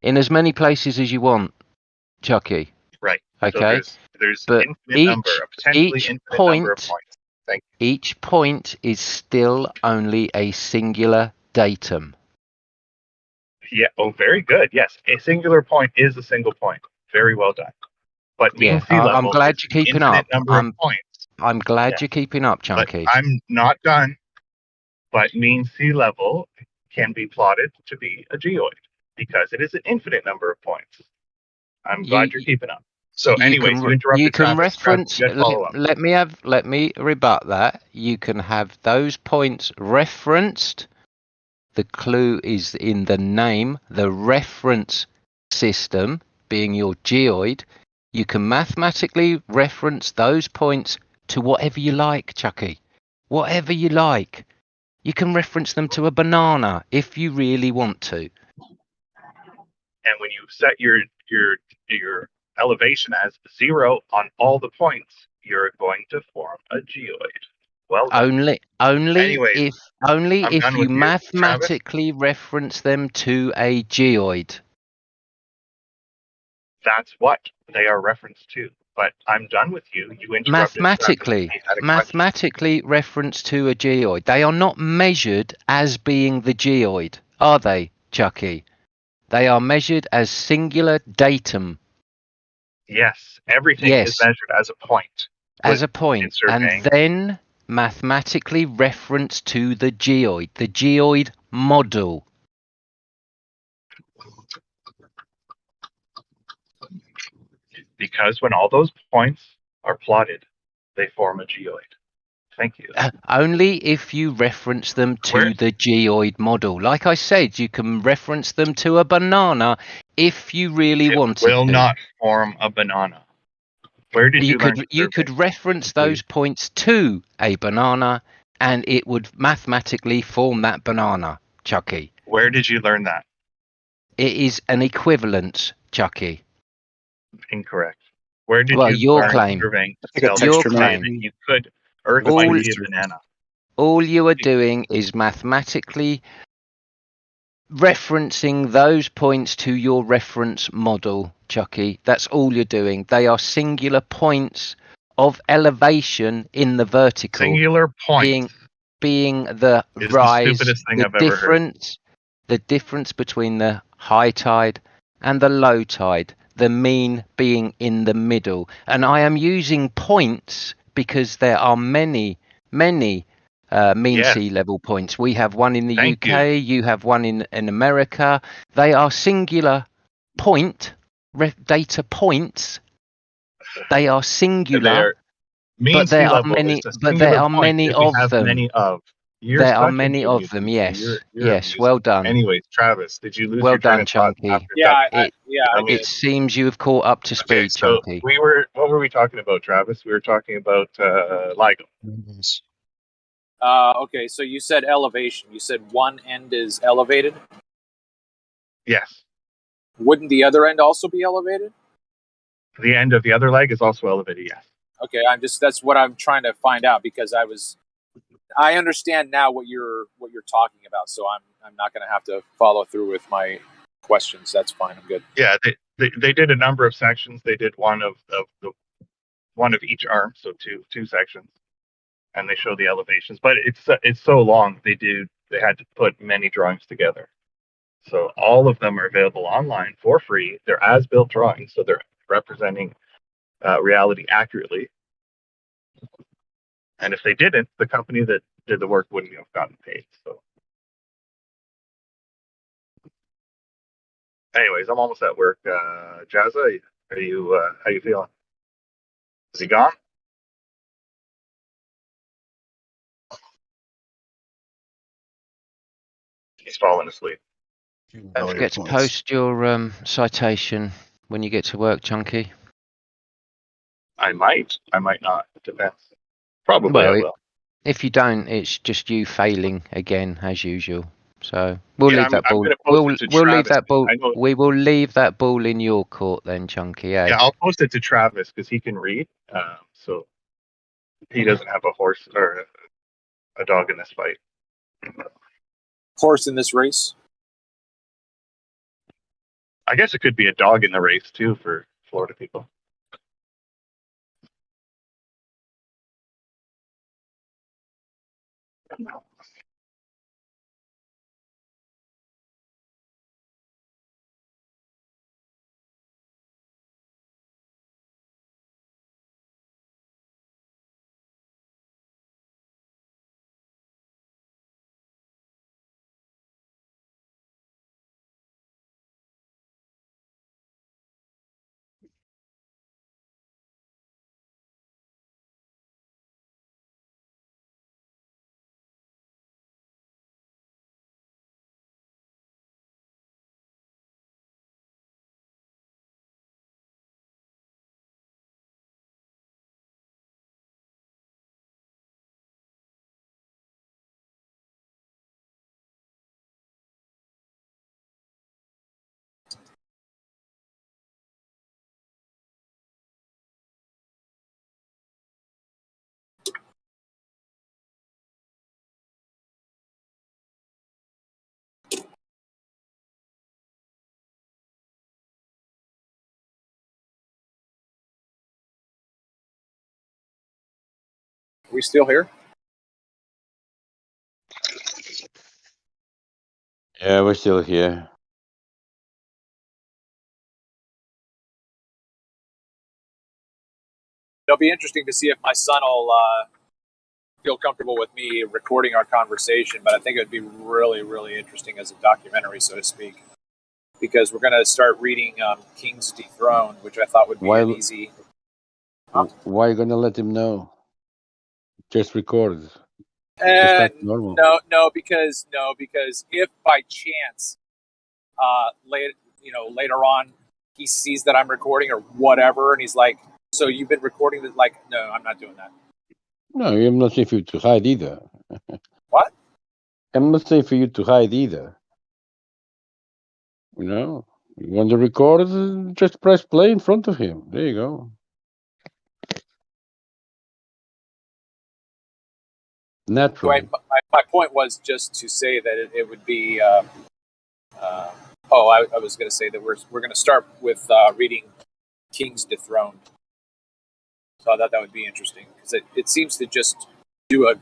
in as many places as you want, Chucky. Right. Okay. So there's but infinite number, a potentially each infinite number of point, points. Thank you. each point is still only a singular datum. Yeah. Oh, very good. Yes, a singular point is a single point. Very well done. But mean sea level I'm glad is you're an keeping infinite up. number of points. I'm glad Yeah. you're keeping up, But Chunky. I'm not done. But mean sea level can be plotted to be a geoid because it is an infinite number of points. I'm glad you're keeping up. So, anyways, you interrupted You can Travis. reference. Travis, good follow-up. Let me rebut that. You can have those points referenced. The clue is in the name, the reference system being your geoid. You can mathematically reference those points to whatever you like, Chucky. Whatever you like. You can reference them to a banana if you really want to. And when you set your elevation as 0 on all the points, you're going to form a geoid. Well done. Only Anyways, if done you with you, mathematically reference them to a geoid. That's what they are referenced to. But I'm done with you. You interrupted Travis. Mathematically referenced to a geoid. They are not measured as being the geoid, are they, Chucky? They are measured as singular datum. Yes, everything is measured as a point. As a point, and then mathematically referenced to the geoid model. Because when all those points are plotted, they form a geoid. Thank you. Only if you reference them to the geoid model. Like I said, you can reference them to a banana if you really want to. It will not form a banana. Where did you learn? You could reference those points to a banana, and it would mathematically form that banana, Chucky. Where did you learn that? It is an equivalence, Chucky. Incorrect. Where did you your learn claim? your claim that you could Earth might be a banana? All you are doing is mathematically referencing those points to your reference model, Chucky. That's all you're doing. They are singular points of elevation in the vertical. Singular point. Being the is rise, the stupidest thing I've ever heard. The difference between the high tide and the low tide, the mean being in the middle. And I am using points because there are many mean sea level points. We have one in the UK, you have one in America. They are singular data points. They are singular, but there are many. But there are many of them. There are many of them. Yes, yes. Well done. Anyways, Travis, did you lose well your train done, of thought Chunky. after Yeah, Yeah, I Okay. It did. seems you have caught up to Okay, speed, so Chunky. what were we talking about, Travis? We were talking about LIGO. Okay, so you said elevation. You said one end is elevated. Yes. Wouldn't the other end also be elevated? The end of the other leg is also elevated, yes. Okay, that's what I'm trying to find out, because I understand now what you're talking about, so I'm not going to have to follow through with my questions. That's fine. I'm good. Yeah, they did a number of sections. They did one of each arm, so two sections, and they show the elevations. But it's so long. They had to put many drawings together. So all of them are available online for free. They're as-built drawings, so they're representing reality accurately. And if they didn't, the company that did the work wouldn't have gotten paid. So, anyways, I'm almost at work. Jazza, how you feeling? Is he gone? He's falling asleep. Don't forget to post your citation when you get to work, Chunky. I might not. It depends. Probably I Well, will. if you don't, it's just you failing again as usual. So we'll leave that I'm ball. going to post it to We'll leave Travis. that ball. I know. We will leave that ball in your court then, Chunky. Eh? Yeah, I'll post it to Travis because he can read. So he doesn't have a horse or a dog in this fight. Horse in this race? I guess it could be a dog in the race too for Florida people. Are we still here? Yeah, we're still here. It'll be interesting to see if my son will feel comfortable with me recording our conversation, but I think it would be really, really interesting as a documentary, so to speak, because we're going to start reading King's Dethroned, which I thought would be an easy... Why are you gonna let him know? Just record. Just like normal. No, because if by chance, later on, he sees that I'm recording or whatever, and he's like, "So you've been recording this?" Like, no, I'm not doing that. No, I'm not saying for you to hide either. What? I'm not saying for you to hide either. You know, you want to record, just press play in front of him. There you go. Natural. Anyway, my point was just to say that it would be. I was going to say that we're going to start with reading King's Dethroned. So I thought that would be interesting because it seems to just do a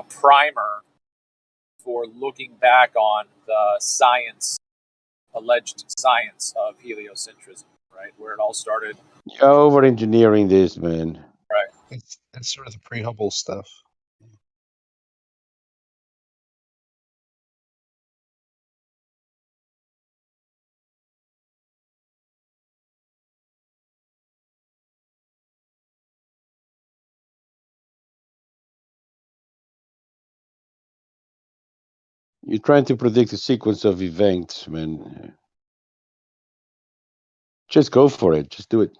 primer for looking back on the alleged science of heliocentrism, right? Where it all started. You're over engineering this, man. Right. It's sort of the pre-Hubble stuff. You're trying to predict the sequence of events, man. Just go for it. Just do it.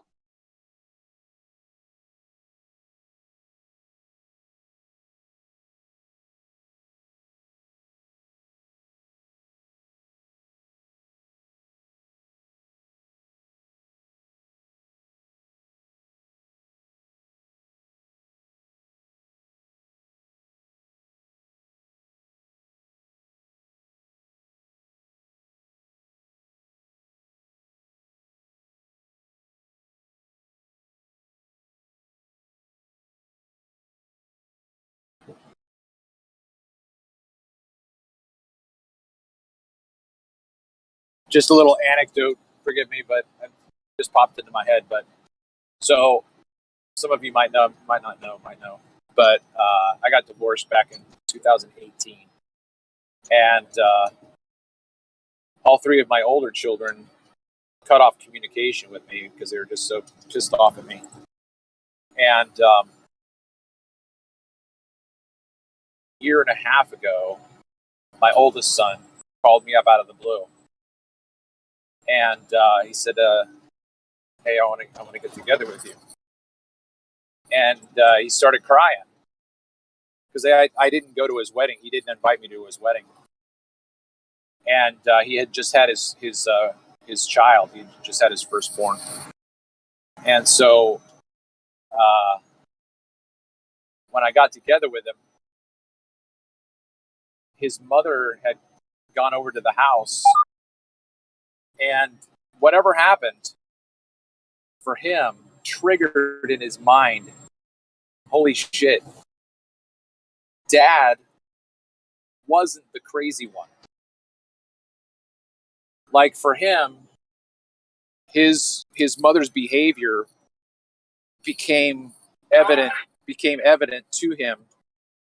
Just a little anecdote. Forgive me, but it just popped into my head. But so some of you might know, might not know, might know. But I got divorced back in 2018, and all three of my older children cut off communication with me because they were just so pissed off at me. And a year and a half ago, my oldest son called me up out of the blue, and he said, "Hey, I want to get together with you." And he started crying because I didn't go to his wedding. He didn't invite me to his wedding, and he had just had his child. He just had his firstborn, and so when I got together with him, his mother had gone over to the house, and whatever happened for him triggered in his mind, holy shit, Dad wasn't the crazy one. Like, for him, his mother's behavior became evident to him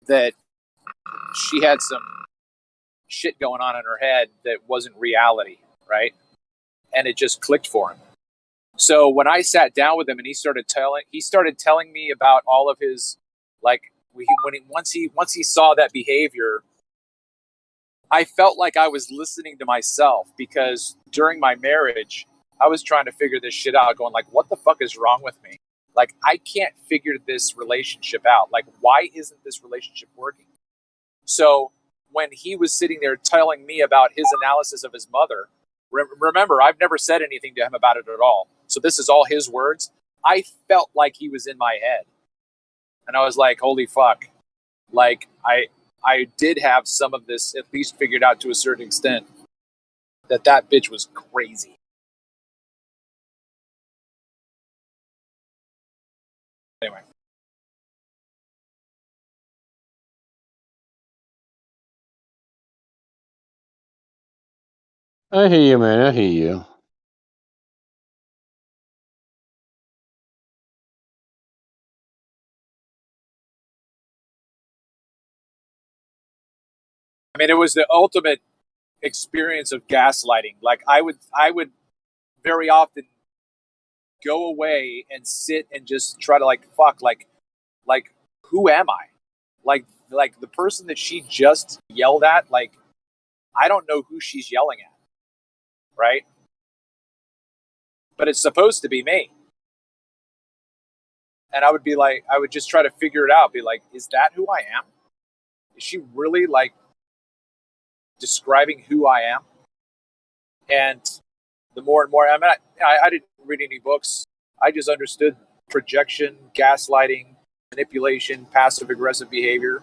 that she had some shit going on in her head that wasn't reality, right? And it just clicked for him. So when I sat down with him and he started telling me about all of his, like, once he saw that behavior, I felt like I was listening to myself, because during my marriage, I was trying to figure this shit out, going like, what the fuck is wrong with me? Like, I can't figure this relationship out. Like, why isn't this relationship working? So when he was sitting there telling me about his analysis of his mother, remember, I've never said anything to him about it at all. So this is all his words. I felt like he was in my head. And I was like, holy fuck. Like, I did have some of this at least figured out to a certain extent, that bitch was crazy. Anyway. I hear you, man. I hear you. I mean, it was the ultimate experience of gaslighting. Like, I would very often go away and sit and just try to, like, fuck, like who am I? Like the person that she just yelled at, like, I don't know who she's yelling at, right? But it's supposed to be me. And I would just try to figure it out, be like, is that who I am? Is she really, like, describing who I am? And the more and more, I mean, I didn't read any books. I just understood projection, gaslighting, manipulation, passive aggressive behavior.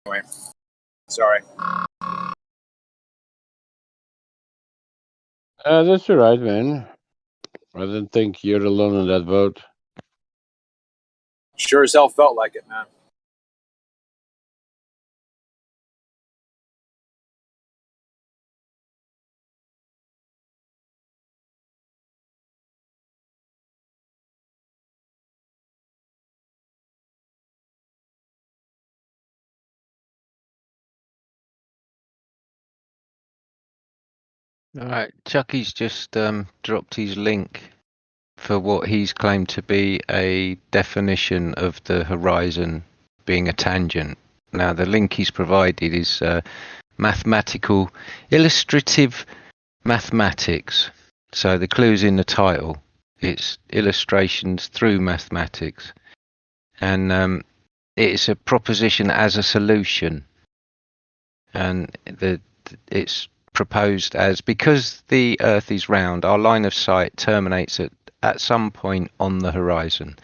Anyway, sorry. That's all right, man. I don't think you're alone in that boat. Sure as hell felt like it, man. All right, Chucky's just dropped his link for what he's claimed to be a definition of the horizon being a tangent. Now, the link he's provided is mathematical, illustrative mathematics. So the clue's in the title. It's illustrations through mathematics. And it's a proposition as a solution. And it's proposed as, because the Earth is round, our line of sight terminates at some point on the horizon.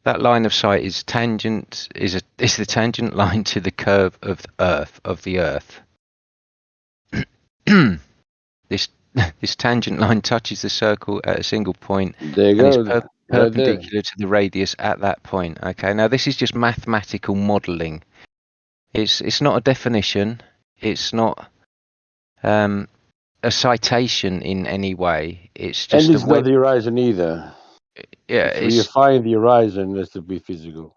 That line of sight is the tangent line to the curve of the Earth. This tangent line touches the circle at a single point There you and is go, right there. perpendicular to the radius at that point. Okay, now this is just mathematical modelling. It's not a definition. It's not a citation in any way. It's just And it's not the horizon either. Yeah, If you find the horizon, that's to be physical.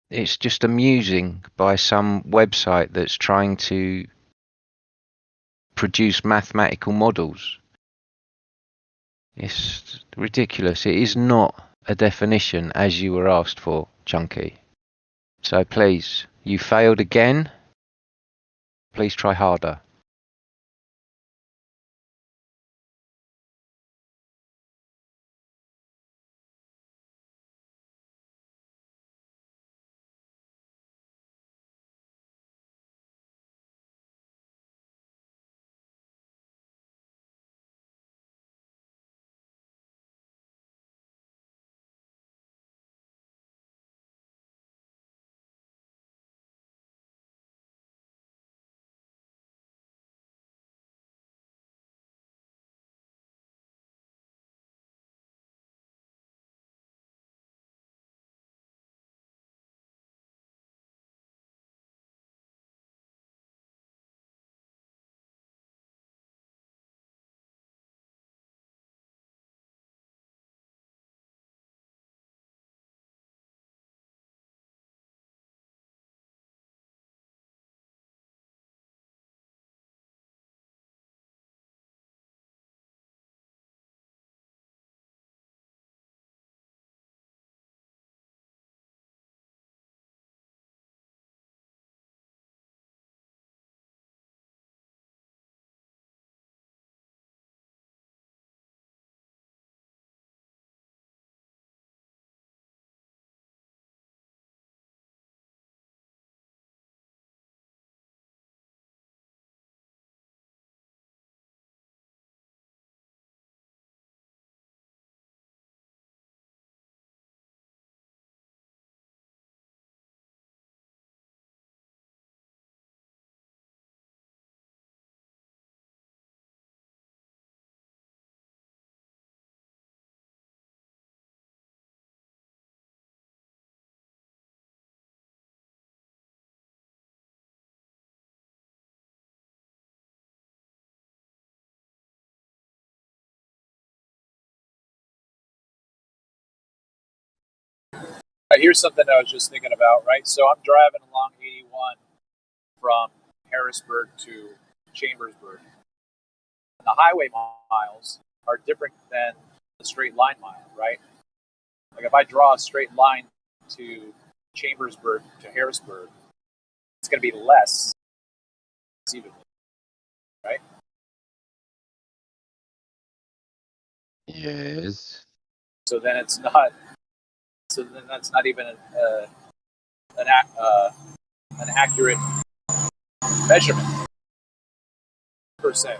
It's just a musing by some website that's trying to produce mathematical models. It's ridiculous. It is not a definition as you were asked for, Chunky. So please, you failed again. Please try harder. Here's something I was just thinking about, right? So I'm driving along 81 from Harrisburg to Chambersburg. And the highway miles are different than the straight line mile, right? Like if I draw a straight line to Chambersburg to Harrisburg, it's going to be less evenly, right? Yes. So then it's not. So then that's not even an accurate measurement per se.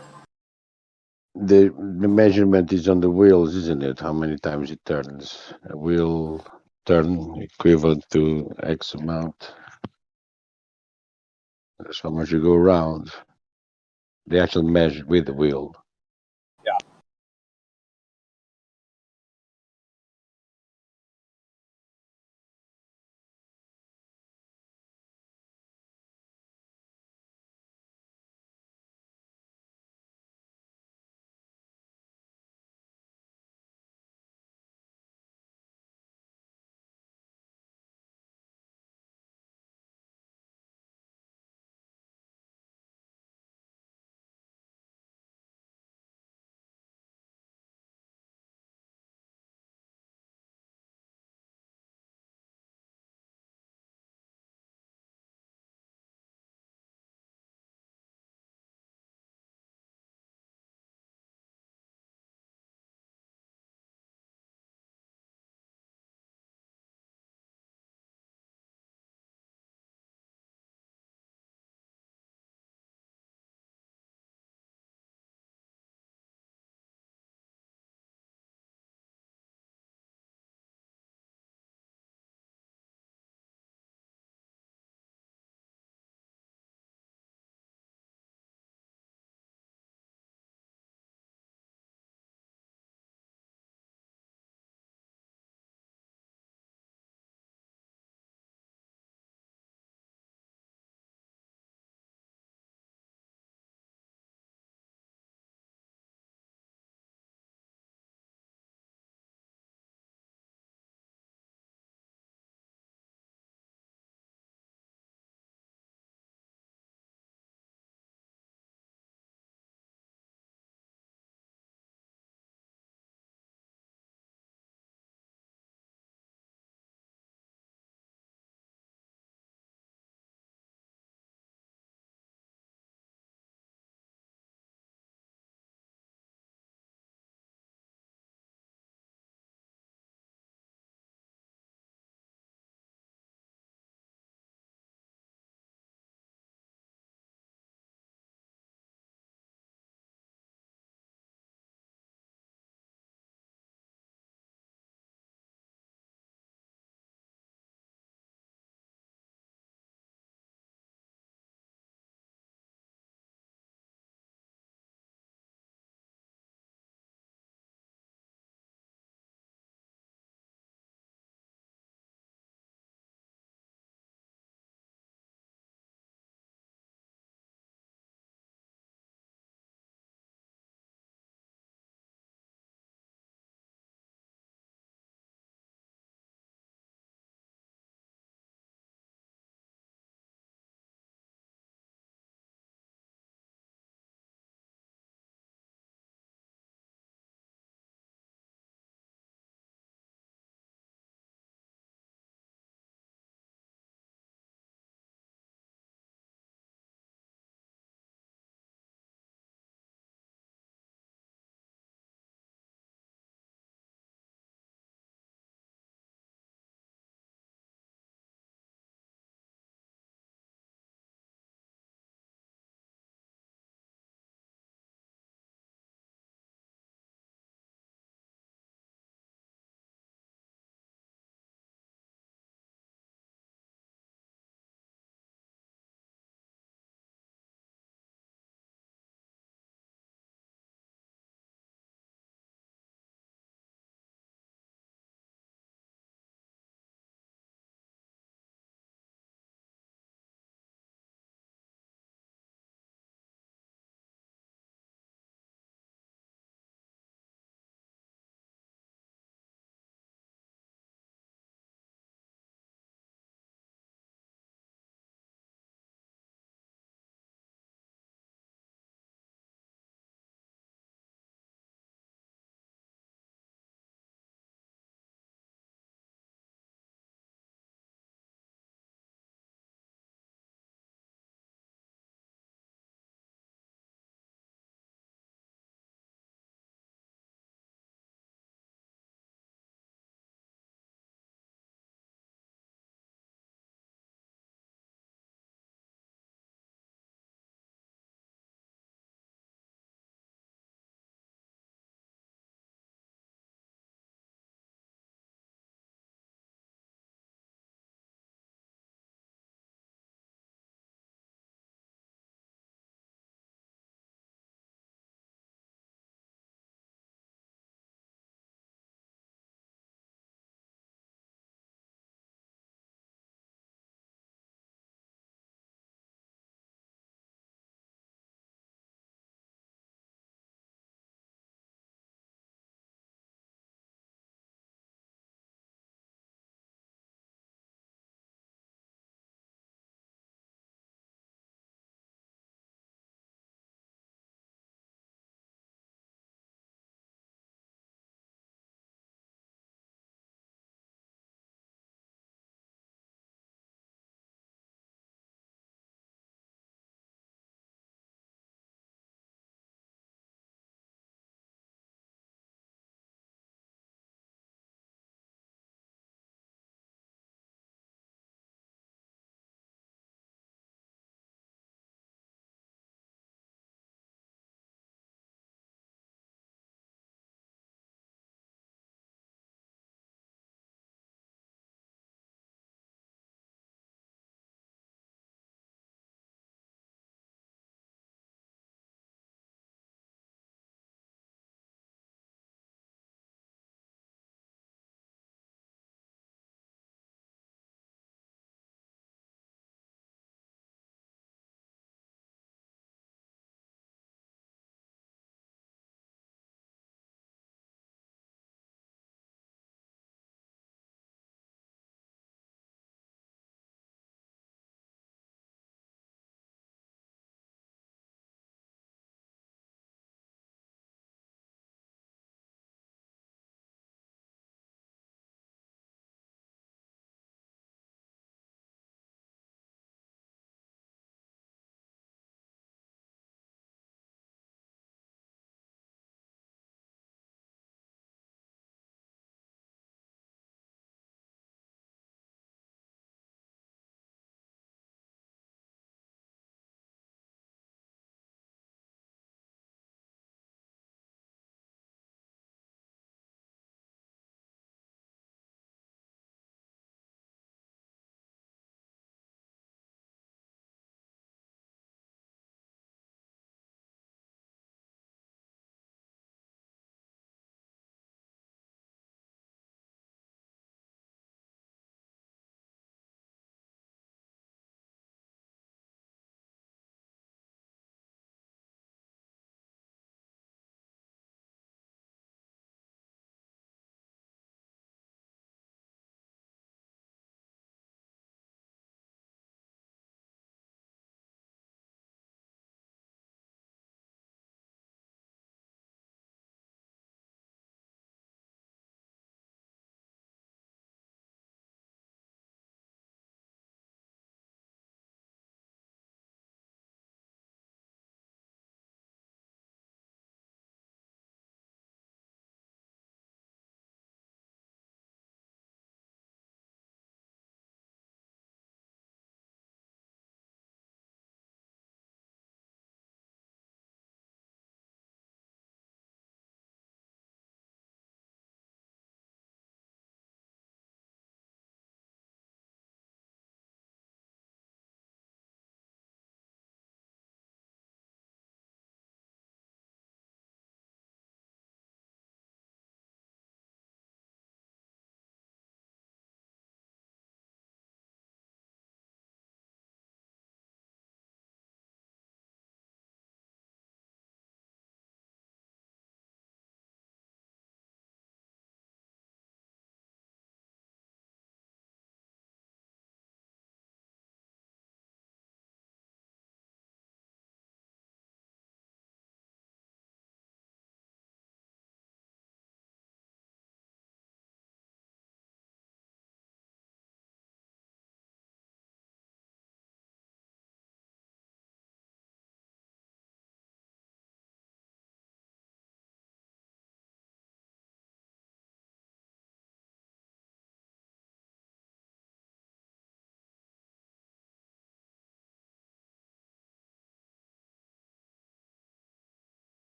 The measurement is on the wheels, isn't it? How many times it turns? A wheel turn equivalent to X amount. That's how much you go around. They actually measure with the wheel. Yeah.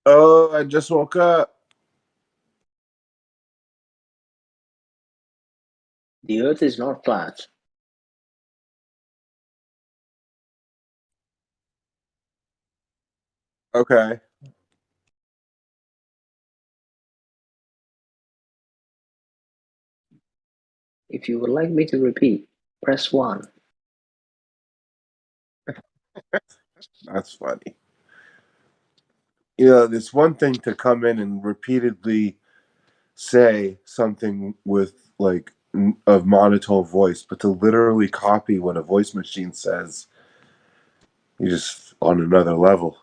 Oh, I just woke up. The Earth is not flat. Okay. If you would like me to repeat, press 1. That's funny. You know, it's one thing to come in and repeatedly say something with like a monotone voice, but to literally copy what a voice machine says, you're just on another level.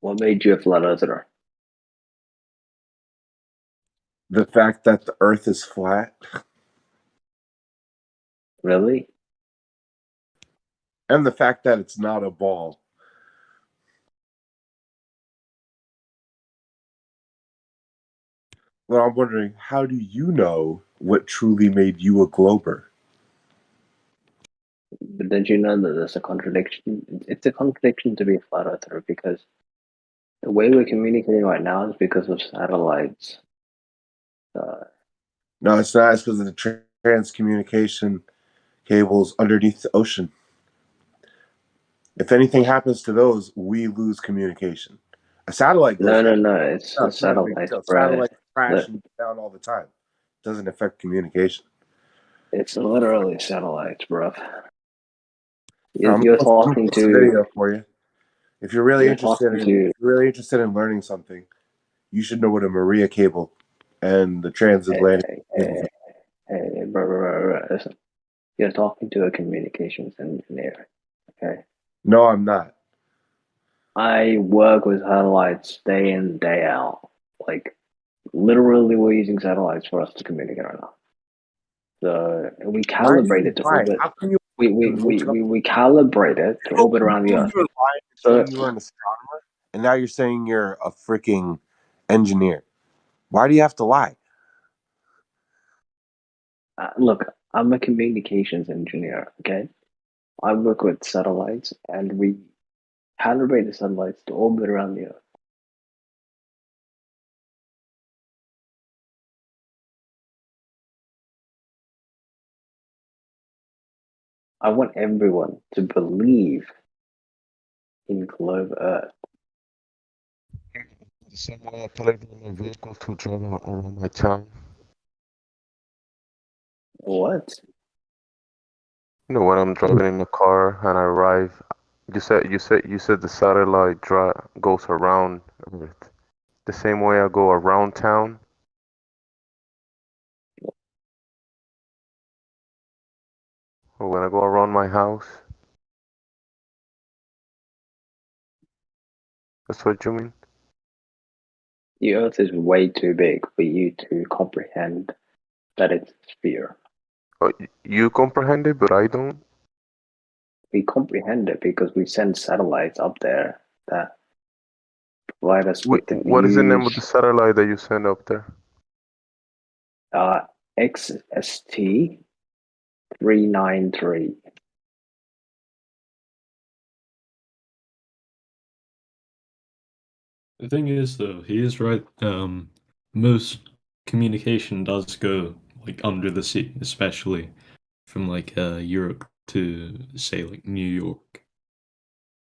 What made you a flat earther? The fact that the Earth is flat. Really? And the fact that it's not a ball. Well, I'm wondering, how do you know what truly made you a glober? But don't you know that there's a contradiction? It's a contradiction to be a flat earther because the way we're communicating right now is because of satellites. No, it's not. It's because of the transcommunication cables underneath the ocean. If anything happens to those, we lose communication. A satellite goes No, down. it's No, the it's not a big satellites, deal. bro. Satellites crash Look, and go down all the time. It doesn't affect communication. it's literally satellites, bro. I'm You're going talking post a to. video for you. If you're really You're interested talking in, to. if you're really interested in learning something, you should know what a Maria cable and the transatlantic cables are. Hey, bro, listen. You're talking to a communications engineer, okay? No, I'm not. I work with satellites day in, day out. Like, literally, we're using satellites for us to communicate right now. So we Why do calibrate you it to lie? orbit. How can you We calibrate it to orbit around the Earth. you were lying and So, saying you were an astronomer, and now you're saying you're a freaking engineer? Why do you have to lie? look, I'm a communications engineer, okay? I work with satellites, and we calibrate the satellites to orbit around the Earth. I want everyone to believe in globe Earth. The same way I played in a vehicle to drive around my town. What? You know, when I'm driving in the car and I arrive, you said the satellite goes around Earth. The same way I go around town. Or when I go around my house. That's what you mean? The Earth is way too big for you to comprehend that it's a sphere. Oh, you comprehend it, but I don't. We comprehend it because we send satellites up there that provide us with the What is the name of the views. satellite that you send up there? XST 393. The thing is, though, he is right. Most communication does go like under the sea, especially from like Europe to say like New York.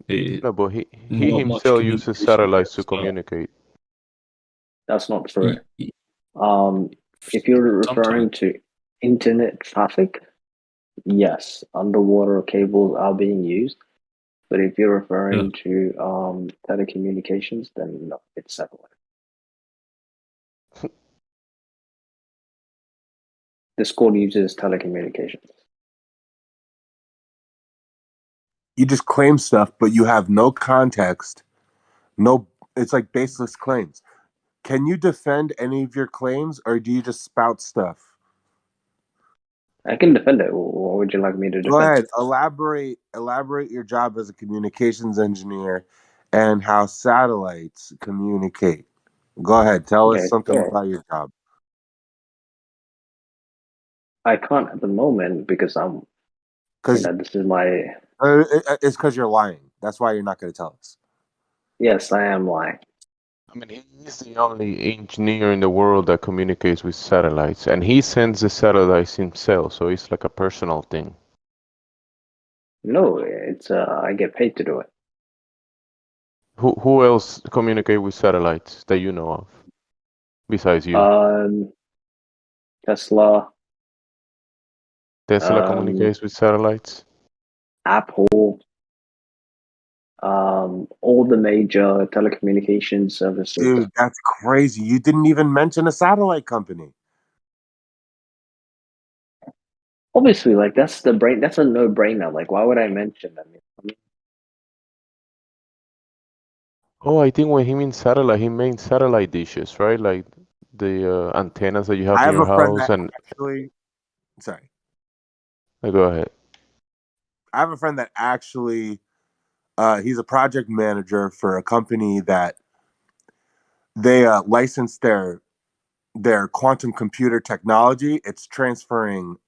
No, but he Not much himself uses communication satellites to goes up. communicate. That's not true. Y- If you're referring Sometimes. to internet traffic, yes, underwater cables are being used. But if you're referring to telecommunications, then no, it's satellite. Discord uses telecommunications. You just claim stuff, but you have no context. No, it's like baseless claims. Can you defend any of your claims, or do you just spout stuff? I can defend it. What would you like me to Go defend? ahead. Elaborate your job as a communications engineer and how satellites communicate. Go ahead. Tell us Okay, something about your job. I can't at the moment because I'm You know, this is my. It's because you're lying. That's why you're not going to tell us. Yes, I am lying. I mean, he's the only engineer in the world that communicates with satellites, and he sends the satellites himself, so it's like a personal thing. No, it's I get paid to do it. Who else communicate with satellites that you know of, besides you? Tesla. Tesla communicates with satellites. Apple. All the major telecommunications services. Dude, that's crazy. You didn't even mention a satellite company. Obviously, like that's a no-brainer. Like, why would I mention them? Oh, I think when he means satellite, he means satellite dishes, right? Like the antennas that you have I in have your a friend house. that And actually, sorry, go ahead. I have a friend that actually, he's a project manager for a company that they licensed their quantum computer technology. It's transferring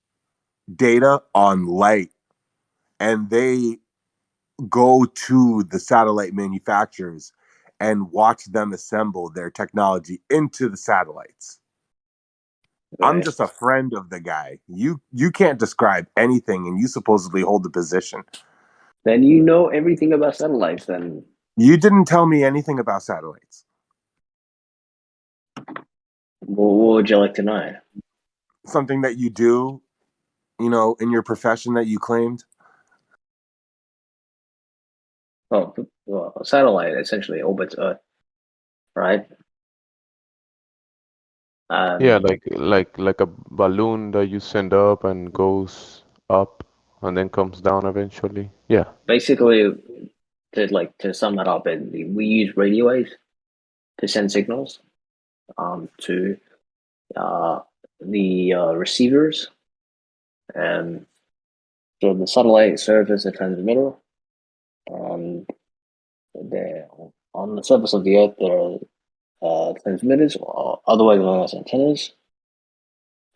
data on light, and they go to the satellite manufacturers and watch them assemble their technology into the satellites. Right. I'm just a friend of the guy. You can't describe anything, and you supposedly hold the position. Then you know everything about satellites. Then You didn't tell me anything about satellites. what would you like to know? Something that you do, in your profession that you claimed. Oh, well, a satellite essentially orbits Earth, right? Yeah, like a balloon that you send up and goes up and then comes down eventually. Yeah. Basically, to sum that up, we use radio waves to send signals to the receivers, and so the satellite serves as a transmitter. And on the surface of the Earth, there are transmitters, or otherwise known as antennas,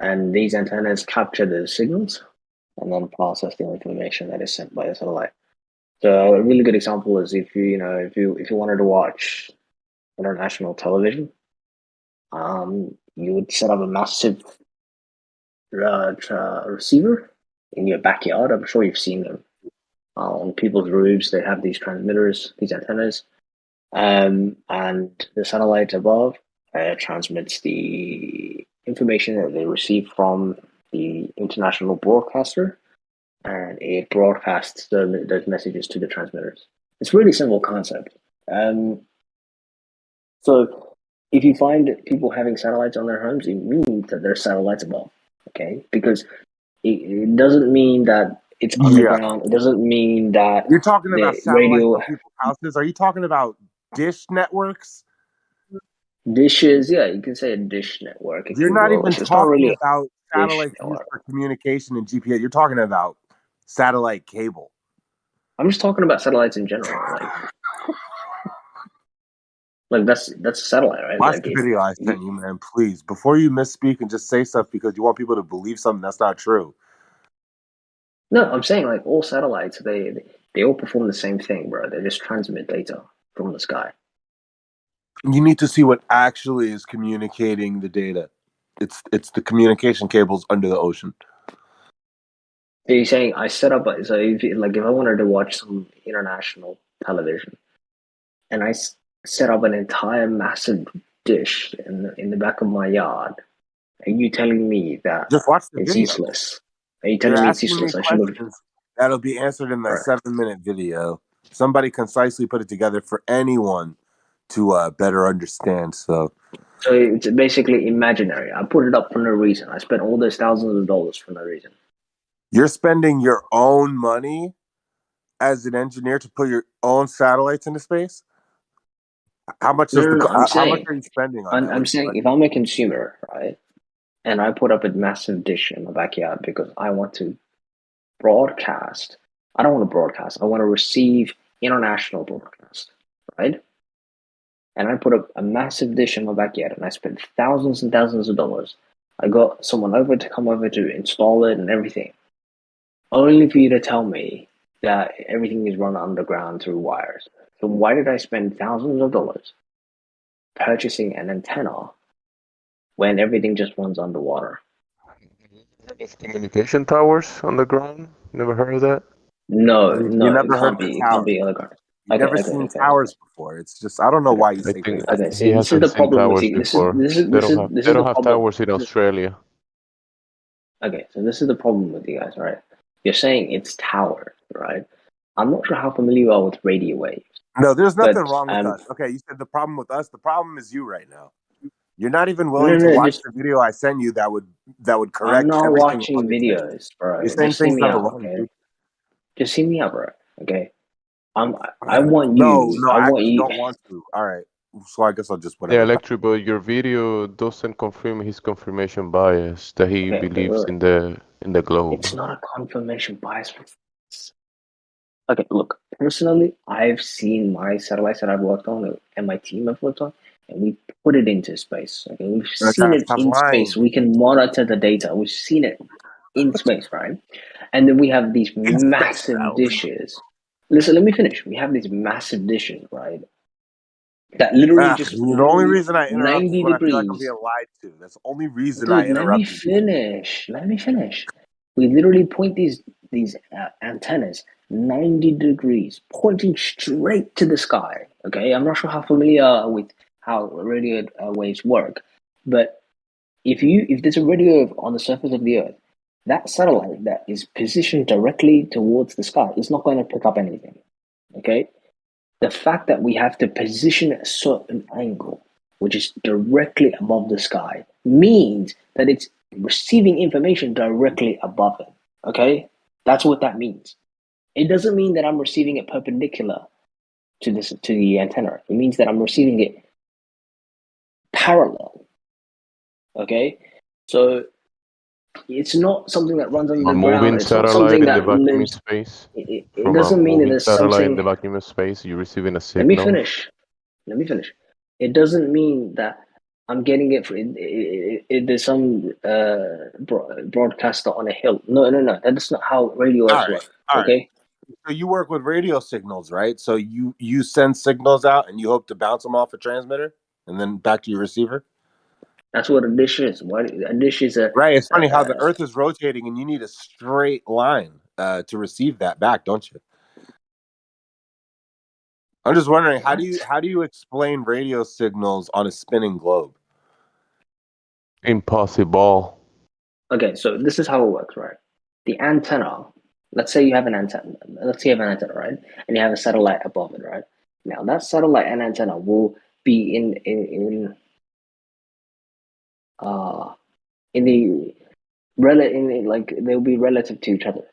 and these antennas capture the signals and then process the information that is sent by the satellite. So a really good example is if you wanted to watch international television, you would set up a massive receiver in your backyard. I'm sure you've seen them on people's roofs. They have these transmitters, these antennas, and the satellite above transmits the information that they receive from the international broadcaster, and it broadcasts those messages to the transmitters. It's a really simple concept. So if you find people having satellites on their homes, it means that there's satellites above, okay? Because it doesn't mean that it's underground. It doesn't mean that You're talking about the satellites radio on people's houses. Are you talking about dish networks? dishes. Yeah, you can say a dish network if You're you not will. even It's not talking really about a dish satellites used network. for communication and GPS. You're talking about satellite cable. I'm just talking about satellites in general. Like that's a satellite, right? Watch Like the video I sent you, man. Please, before you misspeak and just say stuff because you want people to believe something that's not true. No, I'm saying like all satellites, they all perform the same thing, bro. They just transmit data from the sky. You need to see what actually is communicating the data. It's the communication cables under the ocean. So you're saying I set up so if I wanted to watch some international television, and I set up an entire massive dish in the back of my yard, are you telling me that Just watch the it's video. useless? Are you You're telling me it's asking me useless? I should have. questions that'll be answered in the Right. 7-minute video. Somebody concisely put it together for anyone to better understand. So it's basically imaginary. I put it up for no reason. I spent all those thousands of dollars for no reason. you're spending your own money as an engineer to put your own satellites into space? How much No, is no, no. how much are you spending on that? I'm saying if I'm a consumer, right, and I put up a massive dish in my backyard because I want to broadcast. I don't want to broadcast. I want to receive international broadcast, right? And I put up a massive dish in my backyard, and I spent thousands and thousands of dollars. I got someone over to come over to install it and everything. Only for you to tell me that everything is run underground through wires. So why did I spend thousands of dollars purchasing an antenna when everything just runs underwater? Communication towers on the ground. Never heard of that. No, You no, it never heard can't of a be. It can't tower. be underground. You've Okay, never okay, seen okay, towers before. It's just I don't know why you I say think crazy okay. stuff. See, he this is hasn't the seen problem with towers you. This is before. this is They this don't is have this they is the don't have problem. towers in Australia. Okay, so this is the problem with you guys, right? You're saying it's towers, right? I'm not sure how familiar you are with radio waves, No, there's nothing but wrong with us. Okay, you said the problem with us. The problem is you right now. You're not even no, willing to no, watch just the video I send you that would I'm correct not everything wrong watching you're saying. videos, bro. You're saying Just hear things me that are out, wrong, okay? dude. Just hear me out, bro. Okay. I want No, you. no, I I want actually you. don't want to. All right. So I guess I'll just Yeah, whatever. Electric, but your video doesn't confirm his confirmation bias that he Okay, believes look, in the globe. it's not a confirmation bias. Okay, look. Personally, I've seen my satellites that I've worked on and my team have worked on, and we put it into space. Okay, we've seen Okay, it stop in lying. space. We can monitor the data. We've seen it in space, right? And then we have these In space, massive bro. dishes. Listen, let me finish. We have these massive dishes, right? That literally just The only reason I interrupt is 90 when I feel like I'm degrees. being lied to. That's the only reason I Dude, let me interrupt you. finish. Let me finish. We literally point these antennas 90 degrees, pointing straight to the sky. Okay, I'm not sure how familiar with how radio waves work, but if there's a radio wave on the surface of the Earth, that satellite that is positioned directly towards the sky is not going to pick up anything. Okay, the fact that we have to position at a certain angle, which is directly above the sky, means that it's receiving information directly above it. Okay? That's what that means. It doesn't mean that I'm receiving it perpendicular to the antenna. It means that I'm receiving it parallel. Okay? So it's not something that runs From a underground. moving It's not satellite something in the that vacuum in lives. space. It From a doesn't mean that moving there's satellite in something. the vacuum of space, you're receiving a Let me signal. finish. Let me finish. It doesn't mean that I'm getting it. There's some broadcaster on a hill. No. That's not how radio waves work. All right. Okay. So you work with radio signals, right? So you send signals out and you hope to bounce them off a transmitter and then back to your receiver. That's what a dish is. What a dish is a. Right. It's funny how the Earth is rotating and you need a straight line to receive that back, don't you? I'm just wondering how do you explain radio signals on a spinning globe? Impossible. Okay, so this is how it works, right? The antenna. Let's say you have an antenna. Let's say you have an antenna, right? And you have a satellite above it, right? Now that satellite and antenna will be in like they'll be relative to each other.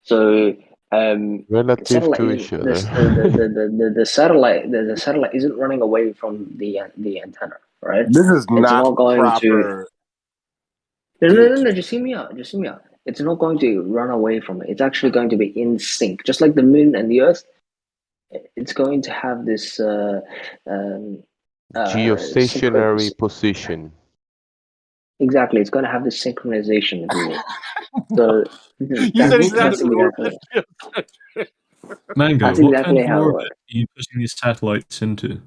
So Relative to each other. the satellite isn't running away from the antenna, right? This is It's not going proper. to. No. Just hear me out. It's not going to run away from it. It's actually going to be in sync, just like the moon and the Earth. It's going to have this Geostationary position. Exactly, it's going to have this synchronization agreement. So You said exactly what Mango, That's what kind exactly of how it orbit works. are you putting these satellites into?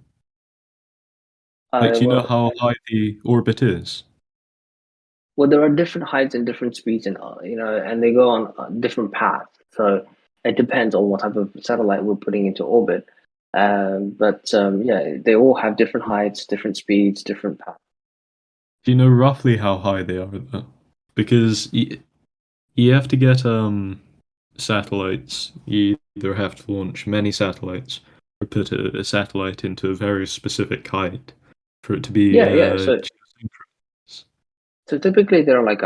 Like, do you know how high the orbit is? Well, there are different heights and different speeds, and and they go on different paths. So it depends on what type of satellite we're putting into orbit. Yeah, they all have different heights, different speeds, different paths. Do you know roughly how high they are, though? Because you have to get satellites. You either have to launch many satellites or put a satellite into a very specific height for it to be So typically they're like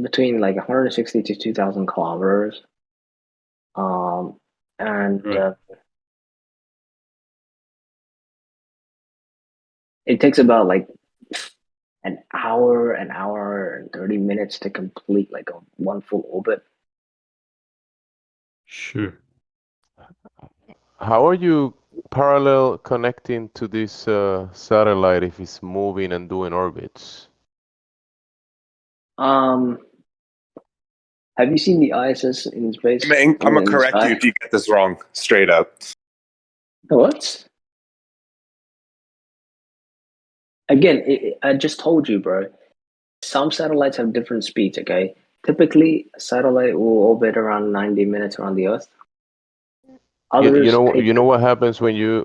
between like 160 to 2,000 kilometers, it takes about like an hour and 30 minutes to complete like one full orbit. Sure. How are you parallel connecting to this satellite if it's moving and doing orbits? Have you seen the ISS in space? I'm gonna in the correct sky? you if you get this wrong. Straight up. What? Again, I just told you, bro. Some satellites have different speeds. Okay, typically a satellite will orbit around 90 minutes around the Earth. Others take You know what happens when you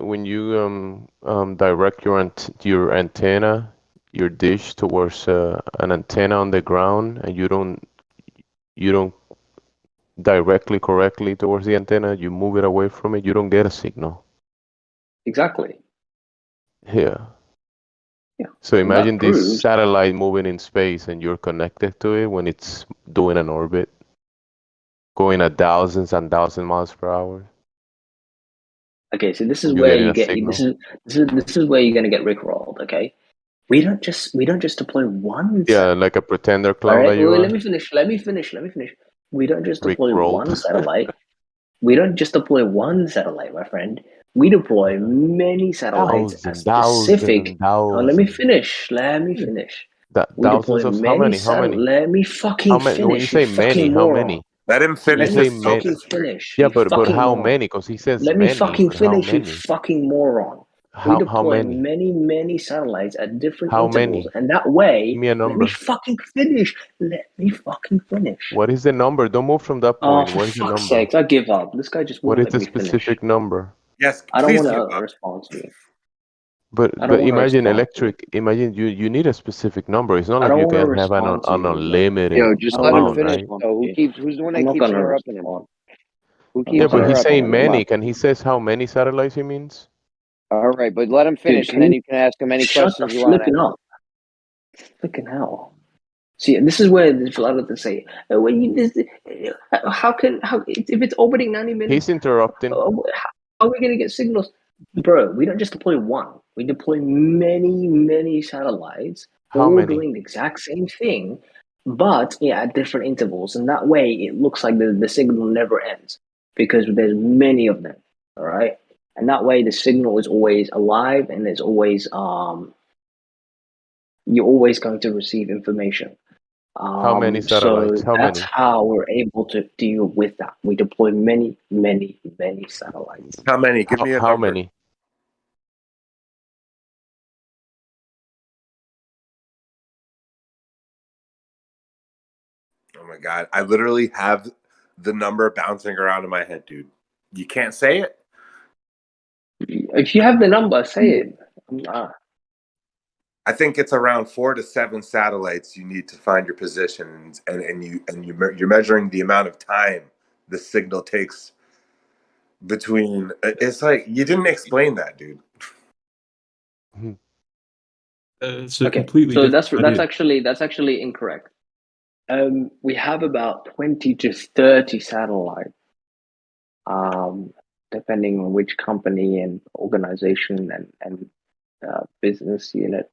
direct your antenna, your dish towards an antenna on the ground, and you don't directly correctly towards the antenna, you move it away from it, you don't get a signal. exactly. Yeah. Yeah. So And that imagine this proves. satellite moving in space and you're connected to it when it's doing an orbit, going at thousands and thousands miles per hour. Okay, so this is You're where getting you a get signal. this is where you're gonna get rickrolled. Okay, we don't just deploy one Yeah, satellite. like a pretender All clown right, that you wait, are. let me finish. Let me finish. We don't just deploy Rickrolled. one satellite. We don't just deploy one satellite, my friend. We deploy many satellites at specific. Oh, let me finish. Let me finish. We deploy Thousands of how many many? How many? Let me fucking How many? When you finish, you say many, fucking how moron. many? Let him You finish. Let me say fucking many. finish, Yeah, you but fucking how moron. many? Because he says Let me many. fucking But how finish, you many? fucking moron. We How deploy many? many satellites at different How intervals, many? and that way, Give me a let me number. fucking finish. Let me fucking finish. What is the number? Don't move from that Oh, point. for What is the fuck's number? sakes, I give up. This guy just What won't is let the me finish. specific number? Yes, I don't please want give to up. respond to you. But I don't want to imagine respond to you. electric. Imagine you need a specific number. It's not I like don't you want to can have respond to an you, bro. unlimited Yo, just I let don't him want amount, to finish right? respond though. to you. Who's the one I'm that not keeps gonna interrupting him? respond. Who I'm not Yeah, keeps but gonna he's interrupting saying him? respond. many. Can he says how many satellites he means? All right, but let him Dude, finish, and then you can ask him any shut the questions you want to flipping up. Flipping hell. See, this is where there's a lot of to say. When you this, how if it's orbiting 90 minutes, He's interrupting. how are we gonna get signals, bro? We don't just deploy one. We deploy many satellites, How all many? doing the exact same thing, but yeah, at different intervals, and that way it looks like the signal never ends because there's many of them. All right, and that way the signal is always alive, and there's always you're always going to receive information. How many So satellites? How that's many? how we're able to deal with that. We deploy many satellites. How many? Give me a How number. many? Oh my god, I literally have the number bouncing around in my head, dude. You can't say it? If you have the number, say it. I think it's around 4 to 7 satellites you need to find your positions, and you're measuring the amount of time the signal takes between. It's like you didn't explain that, dude. It's a Okay, completely so different that's idea. actually incorrect. We have about 20 to 30 satellites, depending on which company and organization and business unit.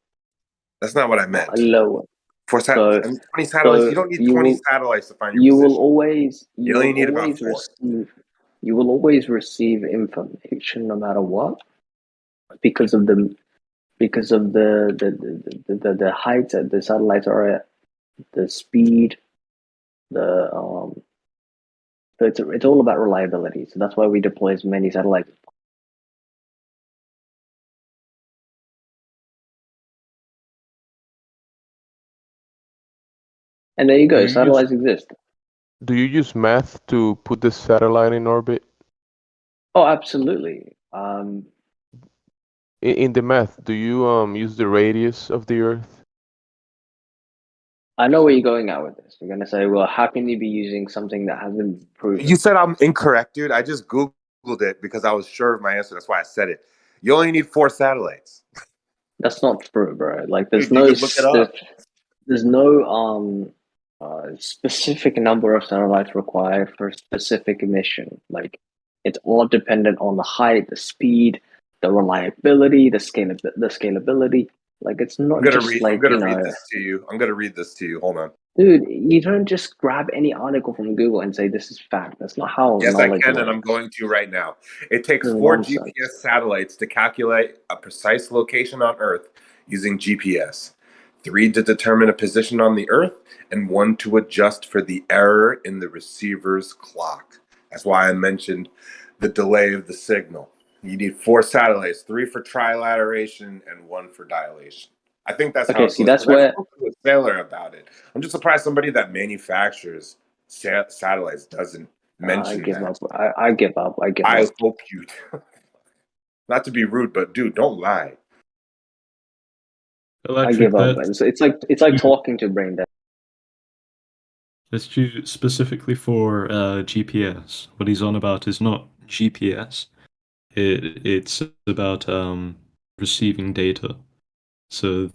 That's not what I meant. Lower. So 20 satellites. You don't need 20 satellites to find your position. You only need about 4. You will always receive information no matter what, because of the height that the satellites are at, the speed, so it's all about reliability. So that's why we deploy as many satellites. And there you go. Satellites exist. Do you use math to put the satellite in orbit? Oh, absolutely. In the math, do you use the radius of the Earth? I know where you're going at with this. You're going to say, well, how can you be using something that hasn't been proven? You said I'm incorrect, dude. I just Googled it because I was sure of my answer. That's why I said it. You only need 4 satellites. That's not true, bro. Like, there's Dude, you could look it up. there's no specific number of satellites required for a specific mission. Like, it's all dependent on the height, the speed, the reliability, the scalability. Like, it's not just like, I'm gonna read this to you. I'm gonna read this to you. Hold on. dude, you don't just grab any article from Google and say this is fact. That's not how Yes, I knowledge can, works. and I'm going to right now. It takes This is 4 nonsense. GPS satellites to calculate a precise location on Earth using GPS. 3 to determine a position on the Earth, and 1 to adjust for the error in the receiver's clock. That's why I mentioned the delay of the signal. You need 4 satellites, 3 for trilateration and 1 for dilation. I think that's how Okay, it see, goes. that's 'Cause I where spoke to a sailor about it. I'm just surprised somebody that manufactures satellites doesn't I mention give that. up. I give up. I give I up. hope you. Not to be rude, but dude, don't lie. I give up. That It's like talking to brain dead. that's used specifically for GPS. What he's on about is not GPS. It's about receiving data. So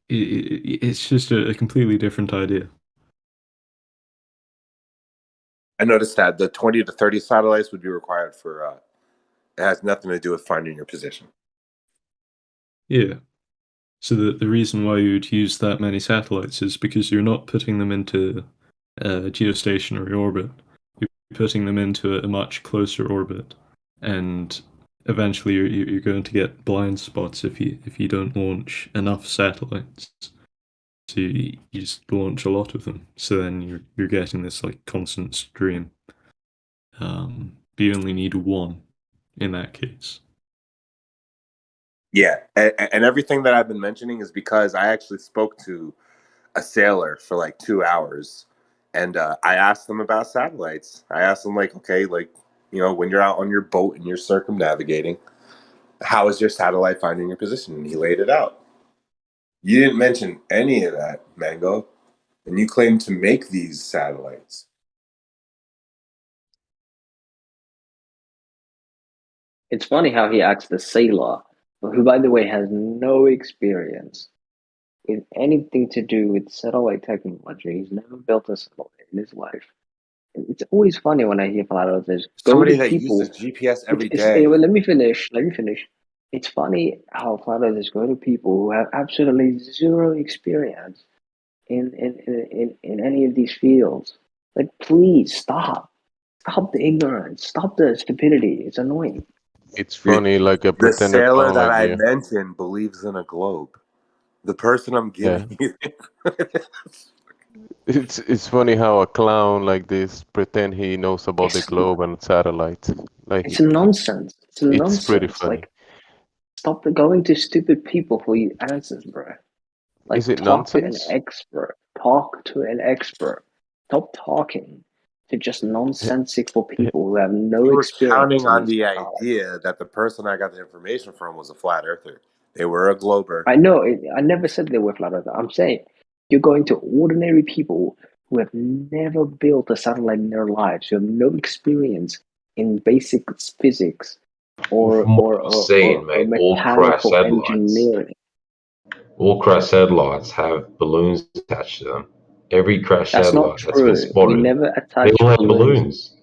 it's just a completely different idea. I noticed that the 20 to 30 satellites would be required for. It has nothing to do with finding your position. Yeah. So the reason why you'd use that many satellites is because you're not putting them into a geostationary orbit. You're putting them into a much closer orbit, and eventually you're going to get blind spots if you don't launch enough satellites. So you just launch a lot of them. So then you're getting this like constant stream. But you only need 1 in that case. Yeah, and everything that I've been mentioning is because I actually spoke to a sailor for like 2 hours, and I asked them about satellites. I asked them like, okay, like, you know, when you're out on your boat and you're circumnavigating, how is your satellite finding your position? And he laid it out. You didn't mention any of that, Mango, and you claim to make these satellites. It's funny how he acts the sailor, who, by the way, has no experience with anything to do with satellite technology. He's never built a satellite in his life. It's always funny when I hear flat earthers go Somebody to that people. uses GPS every It's day. well, let me finish. Let me finish. It's funny how flat earthers go to people who have absolutely zero experience in any of these fields. Like, please stop. Stop the ignorance. Stop the stupidity. It's annoying. It's funny, like a The pretender sailor clown that like I you. mentioned believes in a globe. The person I'm Yeah. giving you. It's funny how a clown like this pretend he knows about the globe and satellites. Like It's nonsense. It's it's pretty nonsense. funny. Like, stop going to stupid people for your answers, bro. Like, Is it talk to an nonsense? expert. Talk to an expert. Stop talking to just nonsensical people who have no You were experience counting in on these the technologies. idea that the person I got the information from was a flat earther. They were a glober. I know. I never said they were flat earth. I'm saying you're going to ordinary people who have never built a satellite in their lives, who have no experience in basic physics or From what I've seen, mate, all crash mechanical satellites, engineering. all crash satellites have balloons attached to them. Every crash That's not satellite that's been true. We spotted, never they attach all have balloons. balloons.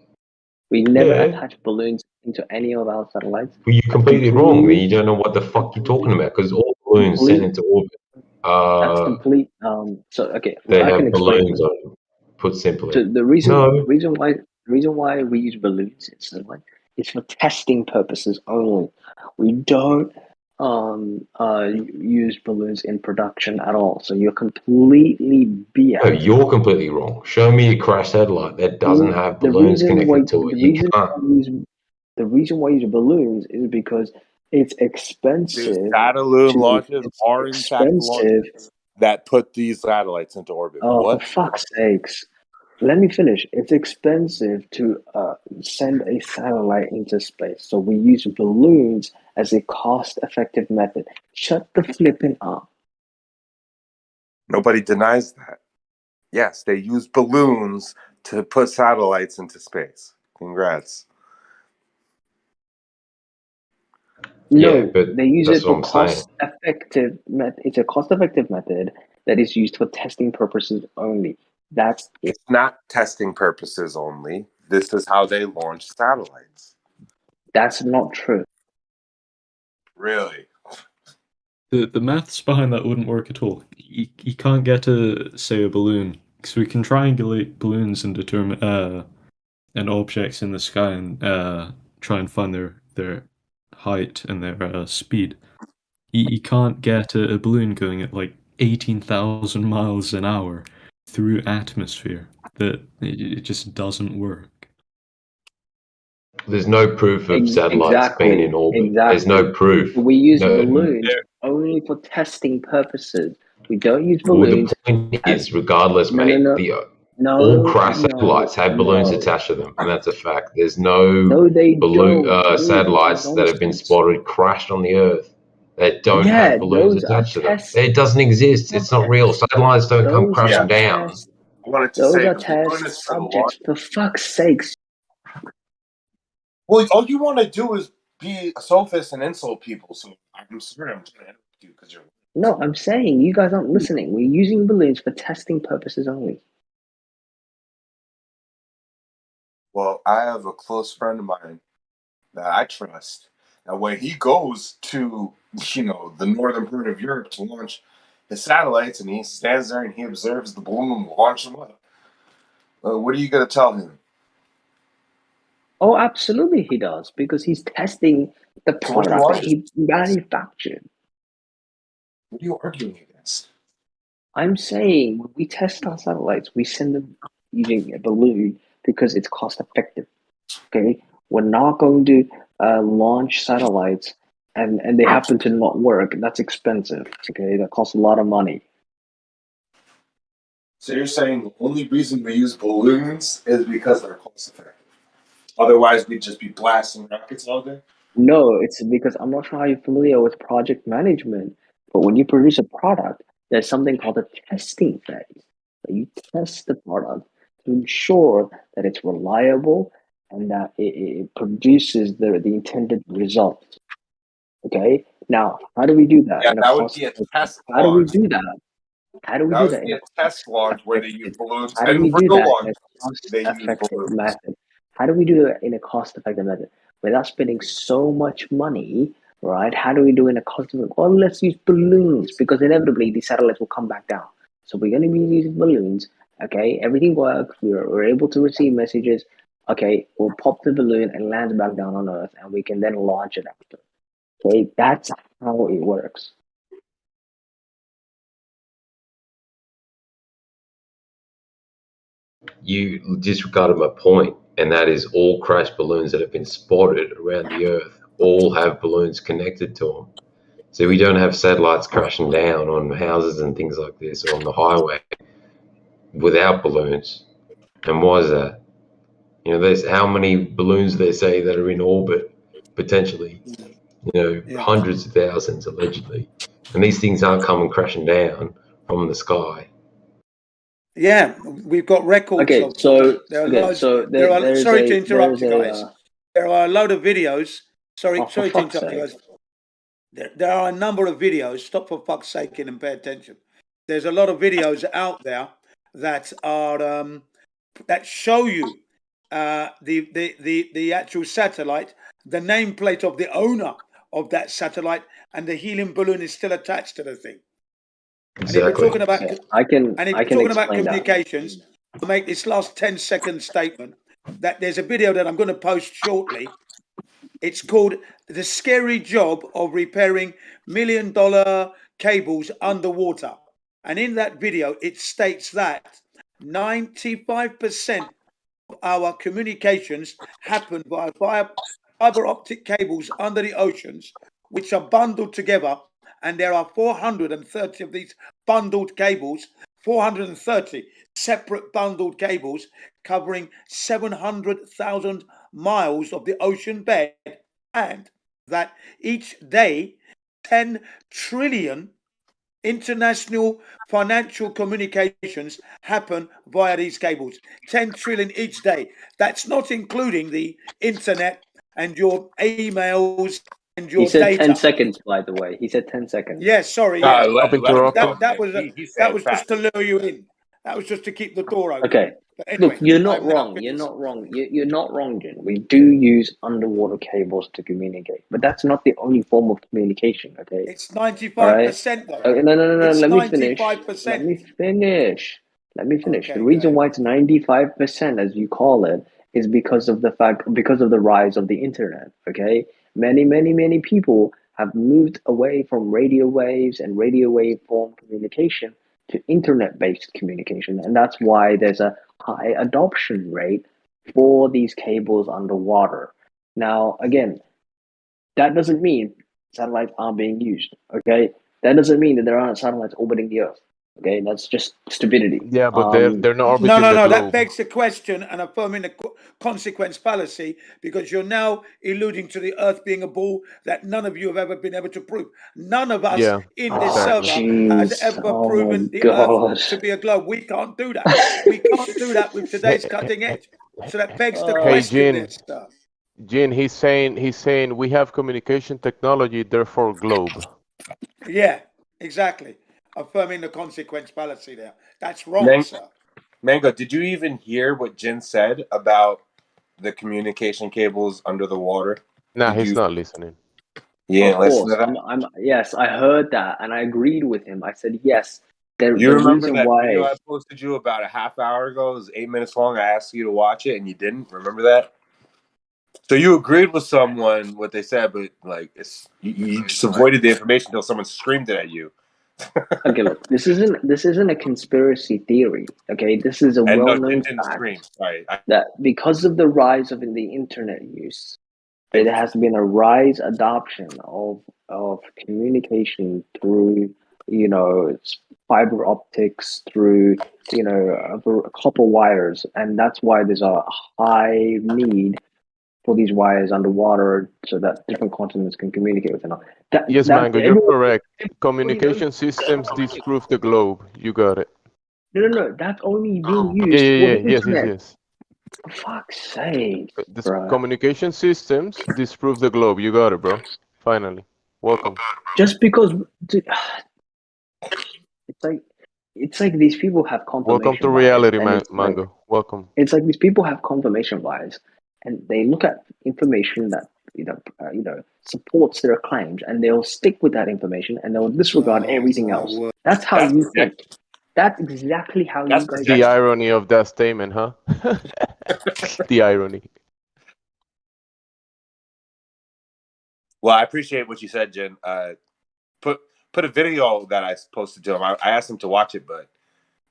We never Yeah. attach balloons into any of our satellites. Well, you're That's completely wrong. Then you complete. don't know what the fuck you're talking about because all balloons sent Complete. into orbit, That's complete. So okay, they I can have explain. balloons on them. Put simply, So the reason no. reason why we use balloons in satellite is for testing purposes only. We don't use balloons in production at all. So you're completely BS. No, you're completely wrong. Show me a crash satellite that doesn't have balloons connected to it. You can't. The reason why you use balloons is because it's There's expensive. Satelloon launches It's are in fact expensive. launches that put these satellites into orbit. Oh, What? for fuck's sakes. Let me finish. It's expensive to send a satellite into space. So we use balloons as a cost-effective method. Shut the flipping up. Nobody denies that. Yes, they use balloons to put satellites into space. Congrats. No, Yeah, but they use that's it what for I'm saying. cost-effective method. It's a cost-effective method that is used for testing purposes only. That's it. It's not testing purposes only. This is how they launch satellites. That's not true. Really? The maths behind that wouldn't work at all. You can't get to, say, a balloon, because we can triangulate balloons and determine and objects in the sky and try and find their height and their speed. You can't get a balloon going at like 18,000 miles an hour through atmosphere. That it just doesn't work. There's no proof of satellites being in orbit. There's no proof. We use No, balloons only for testing purposes. We don't use well, the balloons. point is, regardless, No, mate, no, the no, all crash no, satellites have balloons no. attached to them, and that's a fact. There's no No, they balloon don't. Dude, satellites that's that have been nonsense. spotted crashed on the Earth that don't Yeah, have balloons those are attached to them. tests. It doesn't exist. It's not real. Satellites don't come Those crashing are down. test. I wanted to Those say are the balloon test is for the subjects. launch. For fuck's sakes. Well, all you want to do is be a sophist and insult people. So I'm sorry, I'm trying to interrupt you because you're. No, I'm saying you guys aren't listening. We're using balloons for testing purposes only. Well, I have a close friend of mine that I trust. And when he goes to, the northern part of Europe to launch his satellites, and he stands there and he observes the balloon launch them up, what are you going to tell him? Oh, absolutely he does, because he's testing the So what are you product that arguing? he manufactured. What are you arguing against? I'm saying when we test our satellites, we send them using a balloon because it's cost effective. Okay, we're not going to launch satellites and they happen to not work. That's expensive. Okay, that costs a lot of money. So you're saying the only reason we use balloons is because they're cost effective. Otherwise, we'd just be blasting rockets all day? No, it's because I'm not sure how you're familiar with project management, but when you produce a product, there's something called a testing phase. So you test the product to ensure that it's reliable and that it produces the intended result. Okay. Now, how do we do that Yeah, in a that would cost? be a test How do we launch. do that? How do we That do would that be in a a test launch where they use balloons. How do we And do real that in a launches, they use cost-effective balloons. method? How do we do it in a cost-effective method without spending so much money, right? How do we do it in a cost-effective? Well, let's use balloons because inevitably these satellites will come back down. So we're going to be using balloons. Okay, everything works. We're able to receive messages. Okay, we'll pop the balloon and land back down on Earth, and we can then launch it after. Okay, that's how it works. You disregarded my point, and that is all crash balloons that have been spotted around the Earth all have balloons connected to them. So we don't have satellites crashing down on houses and things like this or on the highway without balloons. And why is that? There's how many balloons they say that are in orbit, potentially, hundreds of thousands allegedly. And these things aren't coming crashing down from the sky. Yeah, we've got records Okay, of so there are okay, loads. so There are. there's Sorry to a interrupt you guys. There are a load of videos. Sorry, oh, for sorry to fuck's interrupt you sake. guys. There are a number of videos. Stop for fuck's sake and pay attention. There's a lot of videos out there that are that show you the actual satellite, the nameplate of the owner of that satellite, and the helium balloon is still attached to the thing. Exactly. And if we're talking about I can talking about explain that. communications, I'll make this last 10-second statement that there's a video that I'm going to post shortly. It's called The Scary Job of Repairing $1 Million Cables Underwater. And in that video, it states that 95% of our communications happen via fiber optic cables under the oceans, which are bundled together. And there are 430 of these bundled cables, 430 separate bundled cables covering 700,000 miles of the ocean bed, and that each day 10 trillion international financial communications happen via these cables. 10 trillion each day. That's not including the internet and your emails and your He said data. 10 seconds, by the way. He said 10 seconds. Yeah, sorry. Yeah, that He's was just to lure you in. That was just to keep the door open. Okay. But anyway, Look, you're not wrong. You're not wrong. You're not wrong, Jin. We do use underwater cables to communicate, but that's not the only form of communication. Okay. It's 95% though. Okay, no. It's Let me finish. 95%. Let me finish. Okay, The reason why it's 95%, as you call it, is because of the rise of the internet. Okay. Many people have moved away from radio waves and radio waveform communication to internet-based communication, and that's why there's a high adoption rate for these cables underwater. Now, again, that doesn't mean satellites aren't being used, okay? That doesn't mean that there aren't satellites orbiting the Earth, okay? That's just stupidity. Yeah, but they're not orbiting No. the That globe. begs the question and affirming the consequence fallacy, because you're now alluding to the Earth being a ball that none of you have ever been able to prove. None of us Yeah, in this exactly. server has Jeez, ever oh my proven the God. Earth to be a globe. We can't do that. We can't do that with today's cutting edge. So that begs the Hey, question Jin. there, sir. Jin, he's saying we have communication technology, therefore globe. Yeah, exactly. Affirming the consequence fallacy there. That's wrong, sir. Mango, did you even hear what Jin said about the communication cables under the water? Nah, he's not listening. Yeah, Of listen to course, that. yes, I heard that and I agreed with him. I said yes. The Remember reason that why. video I posted you about a half hour ago? It was 8 minutes long. I asked you to watch it and you didn't. Remember that? So you agreed with someone what they said, but like you just avoided the information until someone screamed it at you. Okay, look, this isn't a conspiracy theory. Okay, this is a And no, well-known Jin didn't scream. fact Sorry. that because of the rise of the internet use, there has been a rise adoption of communication through fiber optics, through copper wires, and that's why there's a high need for these wires underwater so that different continents can communicate with one another. Yes, Mango, you're correct. Everybody Communication knows. systems disprove the globe. You got it. No. That's only being Yeah, used for the yes. internet. For fuck's sake, The bro. communication systems disprove the globe. You got it, bro. Finally. Welcome. Just because it's like these people have confirmation Welcome to bias, reality, and it's like Mango. Welcome. it's like these people have confirmation bias, and they look at information that supports their claims, and they'll stick with that information, and they'll disregard everything else. That's how you think. That's exactly how you guys. The irony of that statement, huh? The irony. Well, I appreciate what you said, Jen. Put a video that I posted to him. I asked him to watch it, but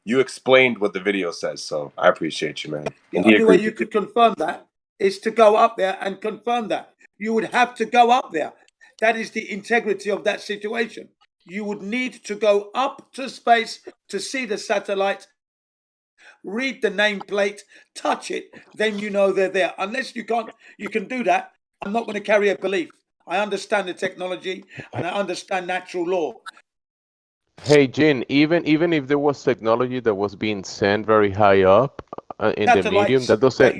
you explained what the video says, so I appreciate you, man. The And he only way agreed. you could confirm that is to go up there and confirm that. You would have to go up there. That is the integrity of that situation. You would need to go up to space to see the satellite, read the nameplate, touch it, then you know they're there. Unless you can do that. I'm not going to carry a belief. I understand the technology and I understand natural law. Hey, Jin, even if there was technology that was being sent very high up in the medium, that doesn't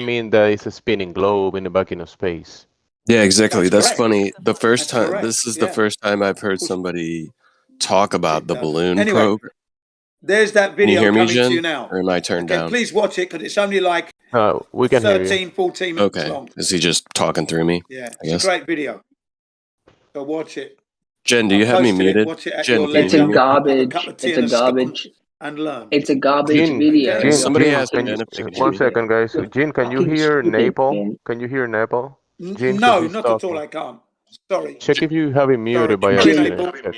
mean that it's a spinning globe in the vacuum of space. Yeah, exactly. That's funny. The first time this is the first time I've heard somebody talk about the balloon Anyway, probe. There's that Can you video hear me, coming to you Jen? now. Or am I turned Okay, down? please watch it because it's only like We can hear you. 13, 14 minutes Okay. long. Is he just talking through me? Yeah, I it's guess. a great video. So watch it. Jen, do I you have me posted it. muted? Watch it at Jen, your can you It's a hear me? leisure. Have a garbage. cup of tea It's and a a scone garbage. and learn. It's a garbage Jin, video. Okay? Somebody Jin, asked can Jen you, if she can one hear me. second, guys. Jin, can you Fucking hear stupid, Naples? Jin. Can you hear Naples? Jin, 'cause No, he's not at all. talking. I can't. Sorry. Check if you have him muted by Sorry, accident. Naples. Check.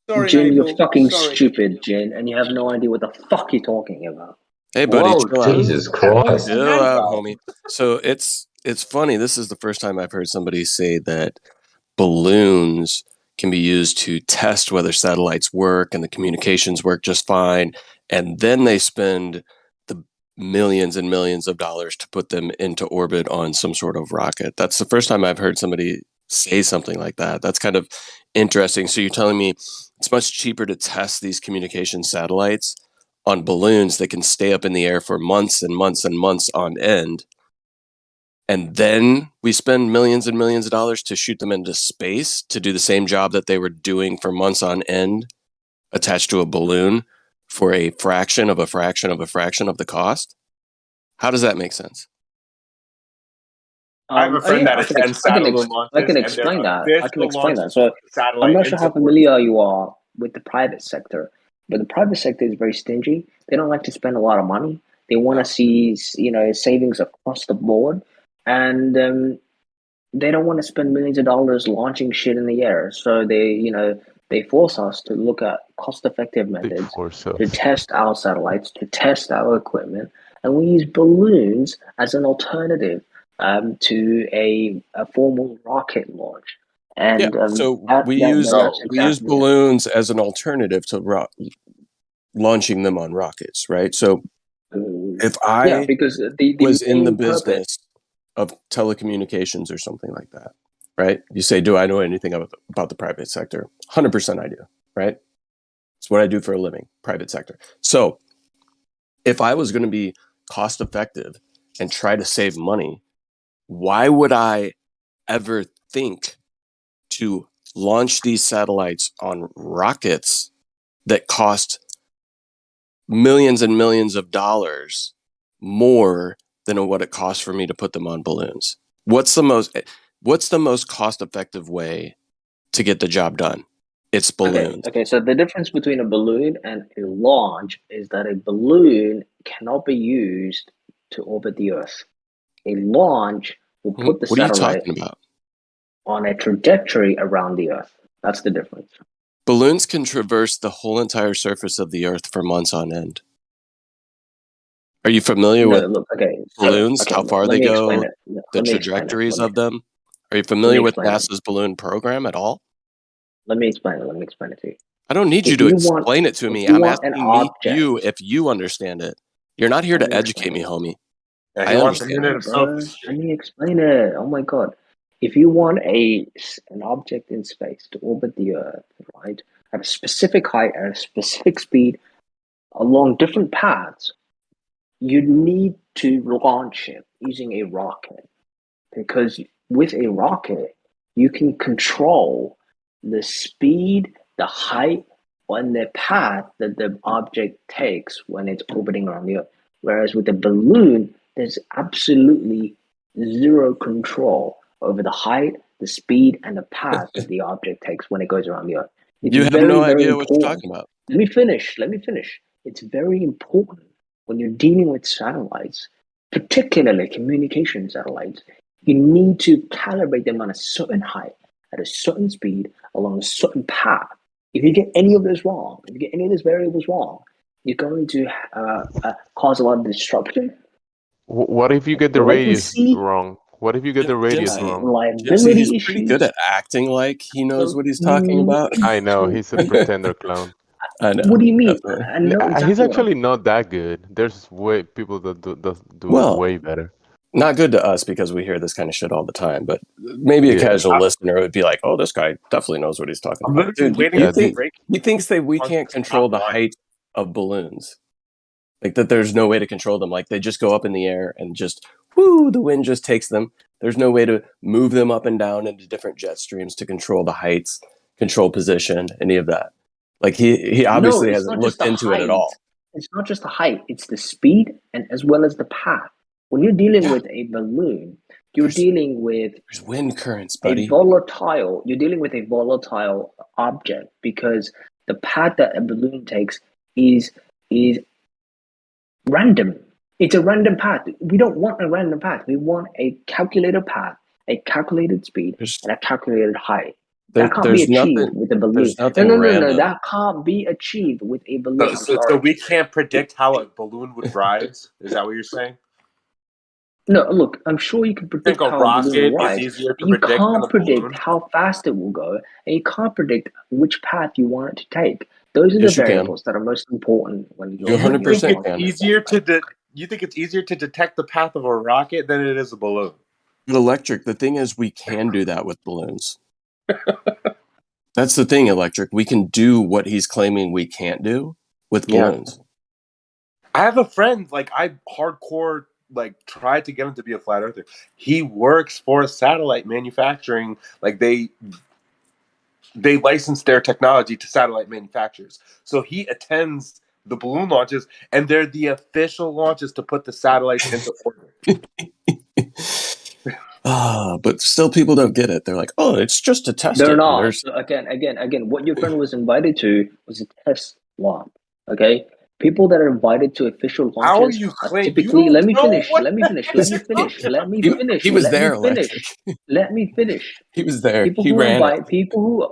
Sorry, Jin, you're Naples. fucking Sorry. stupid, Jin, and you have no idea what the fuck you're talking about. Hey, buddy, Whoa, chill out. Jesus Christ. Chill out, homie. So it's funny. This is the first time I've heard somebody say that balloons can be used to test whether satellites work and the communications work just fine, and then they spend the millions and millions of dollars to put them into orbit on some sort of rocket. That's the first time I've heard somebody say something like that. That's kind of interesting. So you're telling me it's much cheaper to test these communication satellites on balloons that can stay up in the air for months and months and months on end, and then we spend millions and millions of dollars to shoot them into space to do the same job that they were doing for months on end attached to a balloon for a fraction of a fraction of a fraction of the cost? How does that make sense? I have a friend that attends satellite launches, I can and explain they're that. I can official explain that. launches So of the satellite I'm not sure how into familiar you are with the private sector, but the private sector is very stingy. They don't like to spend a lot of money. They want to see, savings across the board, and they don't want to spend millions of dollars launching shit in the air. So they force us to look at cost-effective methods to test our satellites, to test our equipment, and we use balloons as an alternative to a formal rocket launch. And so we that's use exactly it. balloons as an alternative to launching them on rockets, right? So if I because was in the main purpose. business of telecommunications or something like that, right? You say, do I know anything about the private sector? 100% I do, right? It's what I do for a living, private sector. So if I was going to be cost effective and try to save money, why would I ever think to launch these satellites on rockets that cost millions and millions of dollars more than what it costs for me to put them on balloons? What's the most cost effective way to get the job done? It's balloons. Okay, so the difference between a balloon and a launch is that a balloon cannot be used to orbit the Earth. A launch will put the What are you satellite talking about? on a trajectory around the Earth. That's the difference. Balloons can traverse the whole entire surface of the Earth for months on end. Are you familiar with balloons? How far they go, the trajectories of them? Are you familiar with NASA's balloon program at all? Let me explain it to you. I don't need you to explain it to me. I'm asking you if you understand it. You're not here to educate me, homie. I understand. Let me explain it. Oh my God. If you want an object in space to orbit the Earth, right, at a specific height, at a specific speed, along different paths, you need to launch it using a rocket. Because with a rocket, you can control the speed, the height, and the path that the object takes when it's orbiting around the Earth. Whereas with a balloon, there's absolutely zero control over the height, the speed, and the path that the object takes when it goes around the Earth. It's You have no idea what you're talking about. Let me finish. It's very important when you're dealing with satellites, particularly communication satellites. You need to calibrate them on a certain height, at a certain speed, along a certain path. If you get any of those wrong, if you get any of those variables wrong, you're going to cause a lot of disruption. What if you get the radius wrong? What if you get the radius wrong? He's pretty good at acting like he knows what he's talking about. I know, he's a pretender clown. I know. What do you mean? Definitely. I know exactly He's what I'm actually not that good. There's people that do Well, way better. Not good to us because we hear this kind of shit all the time, but maybe a casual listener would be like, oh, this guy definitely knows what he's talking about. Dude, he thinks that we can't control the height of balloons. Like that there's no way to control them. Like they just go up in the air and just, whoo, the wind just takes them. There's no way to move them up and down into different jet streams to control the heights, control position, any of that. Like he obviously hasn't looked into it at all. It's not just the height, it's the speed and as well as the path. When you're dealing with a balloon, you're dealing with wind currents, buddy. You're dealing with a volatile object because the path that a balloon takes is random. It's a random path. We don't want a random path. We want a calculated path, a calculated speed, and a calculated height. That can't be achieved with a balloon. No. That can't be achieved with a balloon. So we can't predict how a balloon would rise? Is that what you're saying? No, look, I'm sure you can predict how a balloon will rise. You can't predict how fast it will go, and you can't predict which path you want it to take. Those are the variables that are most important when you're 100% easier you think it's easier to detect the path of a rocket than it is a balloon? But electric, the thing is we can do that with balloons. That's the thing, electric. We can do what he's claiming we can't do with balloons. I have a friend, I hardcore tried to get him to be a flat earther. He works for a satellite manufacturing, they license their technology to satellite manufacturers. So he attends the balloon launches, and they're the official launches to put the satellites into orbit. But still people don't get it. They're like, oh, it's just a test. They're not. So again, what your friend was invited to was a test launch. Okay? People that are invited to official How are launches you are claiming? typically. You Let me know finish. what Let me the finish. heck Let you're me finish. talking Let about? me finish. He was Let me there, finish. Electric. Let me finish. He was there. People He who ran it. invite people who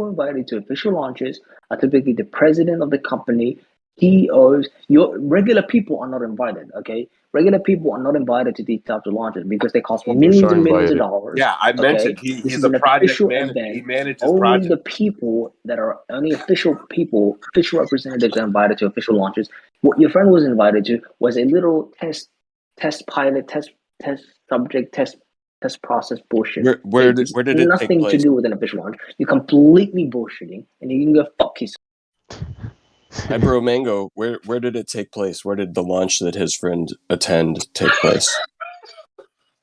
are invited to official launches are typically the president of the company, CEOs. Your regular people are not invited. Okay, regular people are not invited to these types of launches because they cost Others millions are and millions of invited. dollars. Yeah, I Okay, mentioned this he's is a an project official manager. He event. manages Only the projects. people that are only official people, official representatives are invited to official launches. What your friend was invited to was a little test pilot, test subject, test process bullshit. Where It's did it take nothing to place? do with an official launch. You're completely bullshitting, and you can go fuck yourself. Ibro Mango, where did it take place? Where did the launch that his friend attend take place?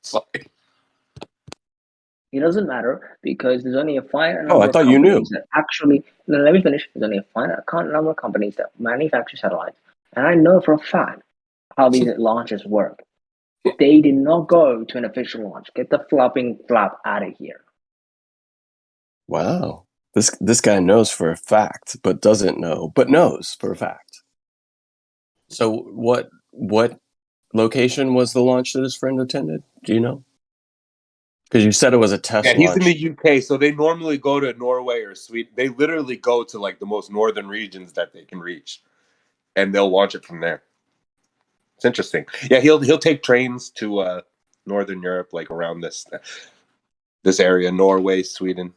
Sorry. It doesn't matter because there's only a finite Oh, number I of thought you knew. companies that actually. No, let me finish. There's only a finite number of companies that manufacture satellites, and I know for a fact how these launches work. They did not go to an official launch. Get the flopping flap out of here. Wow. This guy knows for a fact, but doesn't know, but knows for a fact. So what location was the launch that his friend attended? Do you know? Because you said it was a test Yeah, he's in launch. the UK, so they normally go to Norway or Sweden. They literally go to like the most northern regions that they can reach, and they'll launch it from there. It's interesting. Yeah, he'll take trains to northern Europe, like around this area, Norway, Sweden.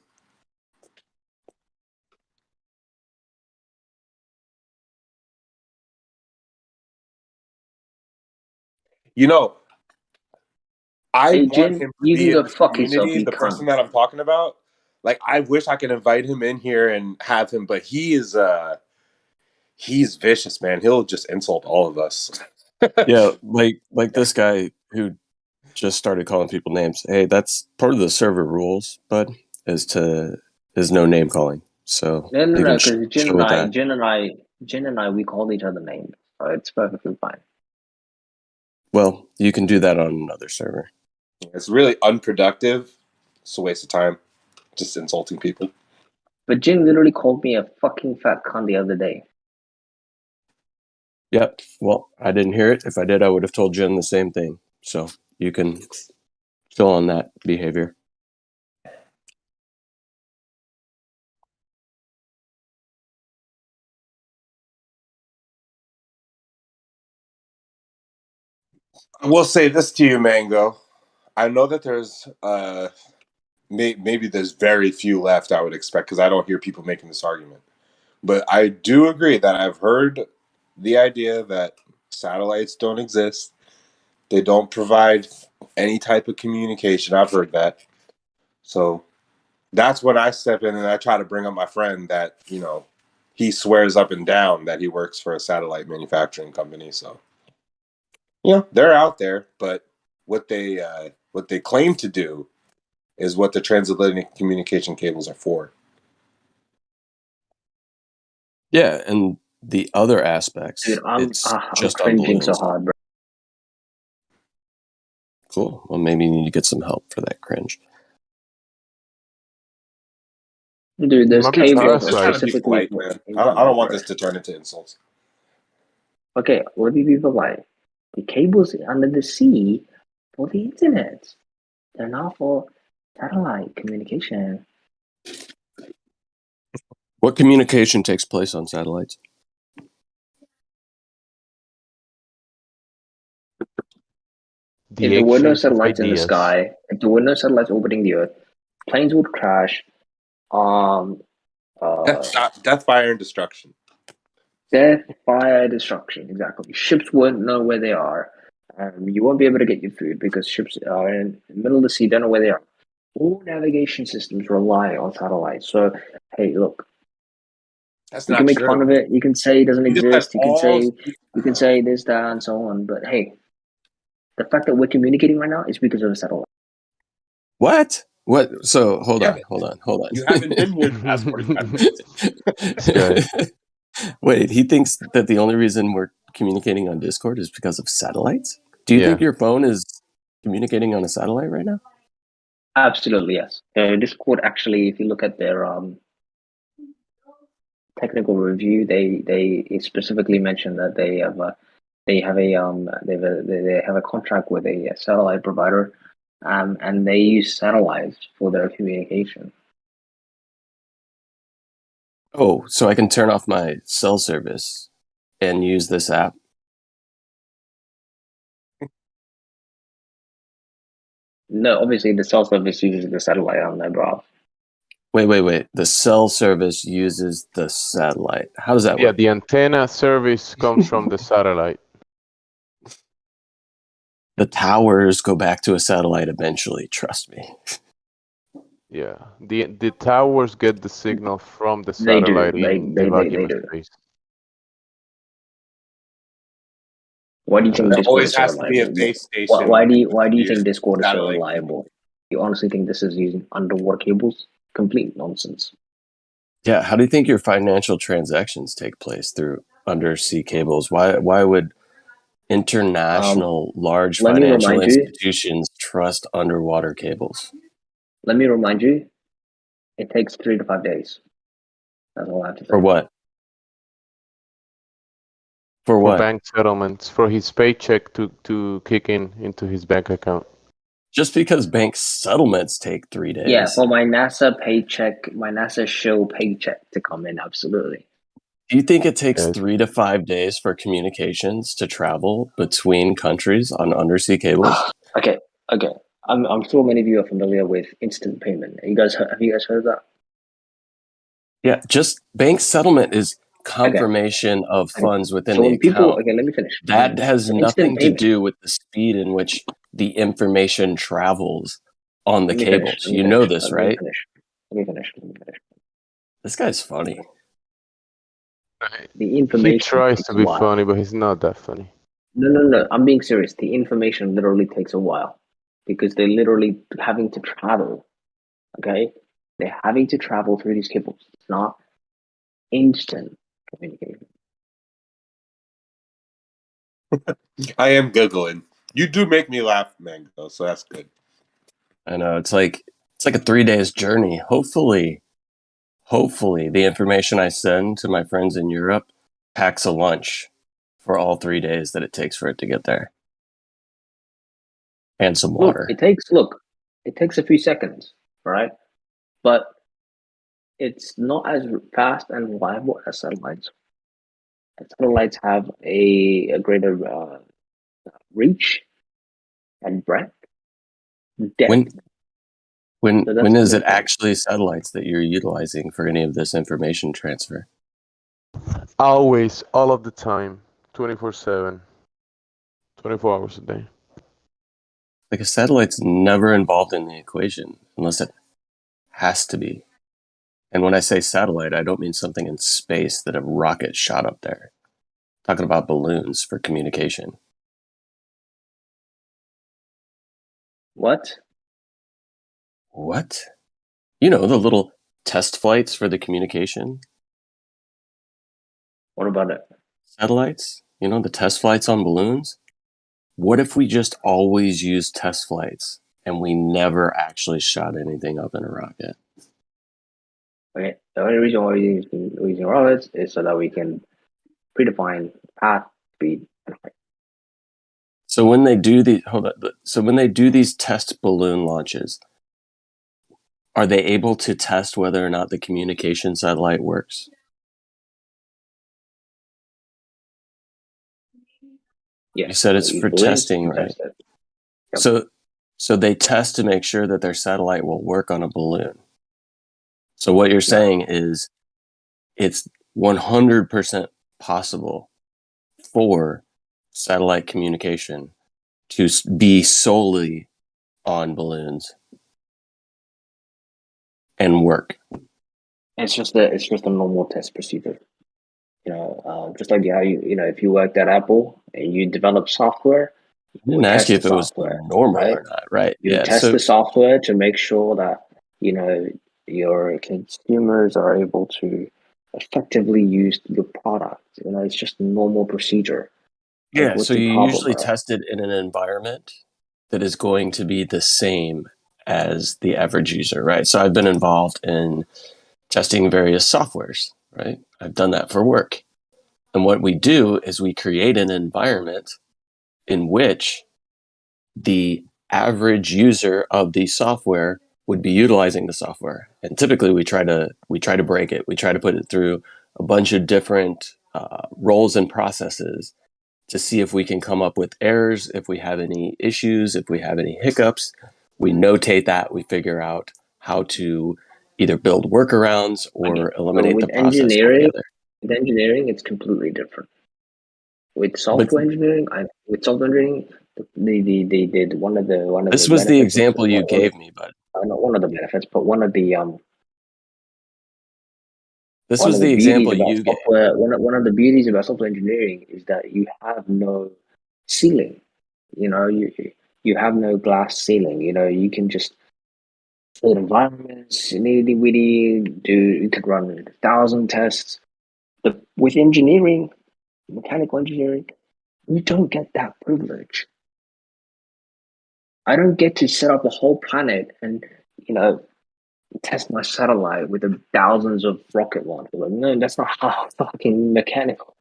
You know, I Hey, want Jin, him to you can be in go this fuck yourself, community. you The person cunt. that I'm talking about, like, I wish I could invite him in here and have him, but he's vicious, man. He'll just insult all of us. Yeah, like this guy who just started calling people names. Hey, that's part of the server rules, bud, is no name calling. So No, you can because chill with that. Jin and I, we called each other names, so it's perfectly fine. Well, you can do that on another server. It's really unproductive. It's a waste of time, just insulting people. But Jin literally called me a fucking fat cunt the other day. Yep. Well, I didn't hear it. If I did, I would have told Jen the same thing. So you can chill on that behavior. I will say this to you, Mango. I know that there's maybe there's very few left, I would expect, because I don't hear people making this argument. But I do agree that I've heard the idea that satellites don't exist. They don't provide any type of communication. I've heard that. So that's when I step in and I try to bring up my friend that, he swears up and down that he works for a satellite manufacturing company. So, they're out there, but what they claim to do is what the transatlantic communication cables are for. Yeah, and the other aspects, Dude, I'm just on cringing so balloons. hard, bro. Cool. Well, maybe you need to get some help for that cringe. Dude, those Maybe cables I'm are just trying to be specifically polite, for man. I don't want this infrared. to turn into insults. Okay, let me be polite. The cables under the sea for the internet. They're not for satellite communication. What communication takes place on satellites? The If there were no exchange of satellites in the ideas. sky, if there were no satellites orbiting the Earth, planes would crash. Death, fire, and destruction. Death, fire, destruction. Exactly. Ships won't know where they are. You won't be able to get your food because ships are in the middle of the sea, don't know where they are. All navigation systems rely on satellites. So, hey, look, That's you not can make true. fun of it. You can say it doesn't You just said exist. You can say this, that, and so on. But hey, the fact that we're communicating right now is because of a satellite. What? What? So hold Yeah, on. You haven't been here the past 45 minutes. Guy. Wait, he thinks that the only reason we're communicating on Discord is because of satellites? Do you think Yeah. your phone is communicating on a satellite right now? Absolutely, yes. Discord actually, if you look at their technical review, they specifically mentioned that they have a contract with a satellite provider, and they use satellites for their communication. Oh, so I can turn off my cell service and use this app? No, obviously the cell service uses the satellite on their bro. Wait. The cell service uses the satellite. How does that Yeah, work? the antenna service comes from the satellite. The towers go back to a satellite eventually, trust me. Yeah, the towers get the signal from the They do. satellite in the vacuum of do. space. Why do you think There Discord is always so has to be a reliable? base station. Why when do it you comes to think your Discord is so satellite reliable? You honestly think this is using underwater cables? Complete nonsense. Yeah, how do you think your financial transactions take place through undersea cables? Why would international large Let me financial remind you. institutions trust underwater cables? Let me remind you. It takes 3 to 5 days. That's all I have to say. For what? For For what? bank settlements, for his paycheck to kick into his bank account. Just because bank settlements take 3 days. Yeah, for my NASA paycheck, my NASA show paycheck to come in, absolutely. Do you think it takes Yes. 3 to 5 days for communications to travel between countries on undersea cables? Okay. I'm sure many of you are familiar with instant payment. Have you guys heard of that? Yeah, just bank settlement is confirmation of Okay. funds within So the when people, account. let me finish. That has So nothing instant to payment. do with the speed in which the information travels on the Let me finish. cables. You know this, right? Let me finish. This guy's funny. The He information tries takes to a be while. funny, but he's not that funny. No. I'm being serious. The information literally takes a while because they're literally having to travel. Okay, they're having to travel through these cables. It's not instant communication. I am giggling. You do make me laugh, Mango, so that's good. I know it's like a 3 days journey. Hopefully the information I send to my friends in Europe packs a lunch for all 3 days that it takes for it to get there. And some water. It takes a few seconds, right? But it's not as fast and reliable as satellites. Satellites have a greater reach and breadth, depth. When is it actually satellites that you're utilizing for any of this information transfer? Always, all of the time, 24/7, 24 hours a day. Like a satellite's never involved in the equation unless it has to be. And when I say satellite, I don't mean something in space that a rocket shot up there. I'm talking about balloons for communication. What? What? You know, the little test flights for the communication. What about it? Satellites? You know, the test flights on balloons? What if we just always used test flights and we never actually shot anything up in a rocket? Okay, the only reason why we're using rockets is so that we can predefine path, speed, and height. So when they do these test balloon launches, are they able to test whether or not the communication satellite works? Yeah. You said it's for testing, right? Yep. So they test to make sure that their satellite will work on a balloon. So what you're saying is it's 100% possible for satellite communication to be solely on balloons and work. It's just a normal test procedure. You know, just like how if you worked at Apple and you develop software, I didn't ask you if it was normal or not, right? You Yeah. test the software to make sure that your consumers are able to effectively use your product. It's just a normal procedure. Yeah, so you usually test it in an environment that is going to be the same as the average user, right? So I've been involved in testing various softwares, right? I've done that for work. And what we do is we create an environment in which the average user of the software would be utilizing the software. And typically we try to break it. We try to put it through a bunch of different roles and processes to see if we can come up with errors, if we have any issues, if we have any hiccups. We notate that, we figure out how to either build workarounds or eliminate the process altogether. With engineering, it's completely different. With software engineering, they did one of the This was the example you gave me, but not one of the benefits, but one of the this was the example you gave. One of the beauties about software engineering is that you have no ceiling. You know, you have no glass ceiling. You know, you can just create environments, nitty witty. You could run 1,000 tests. But with engineering, mechanical engineering, you don't get that privilege. I don't get to set up a whole planet and, you know, test my satellite with the thousands of rocket launchers. Like, no, that's not how fucking mechanical.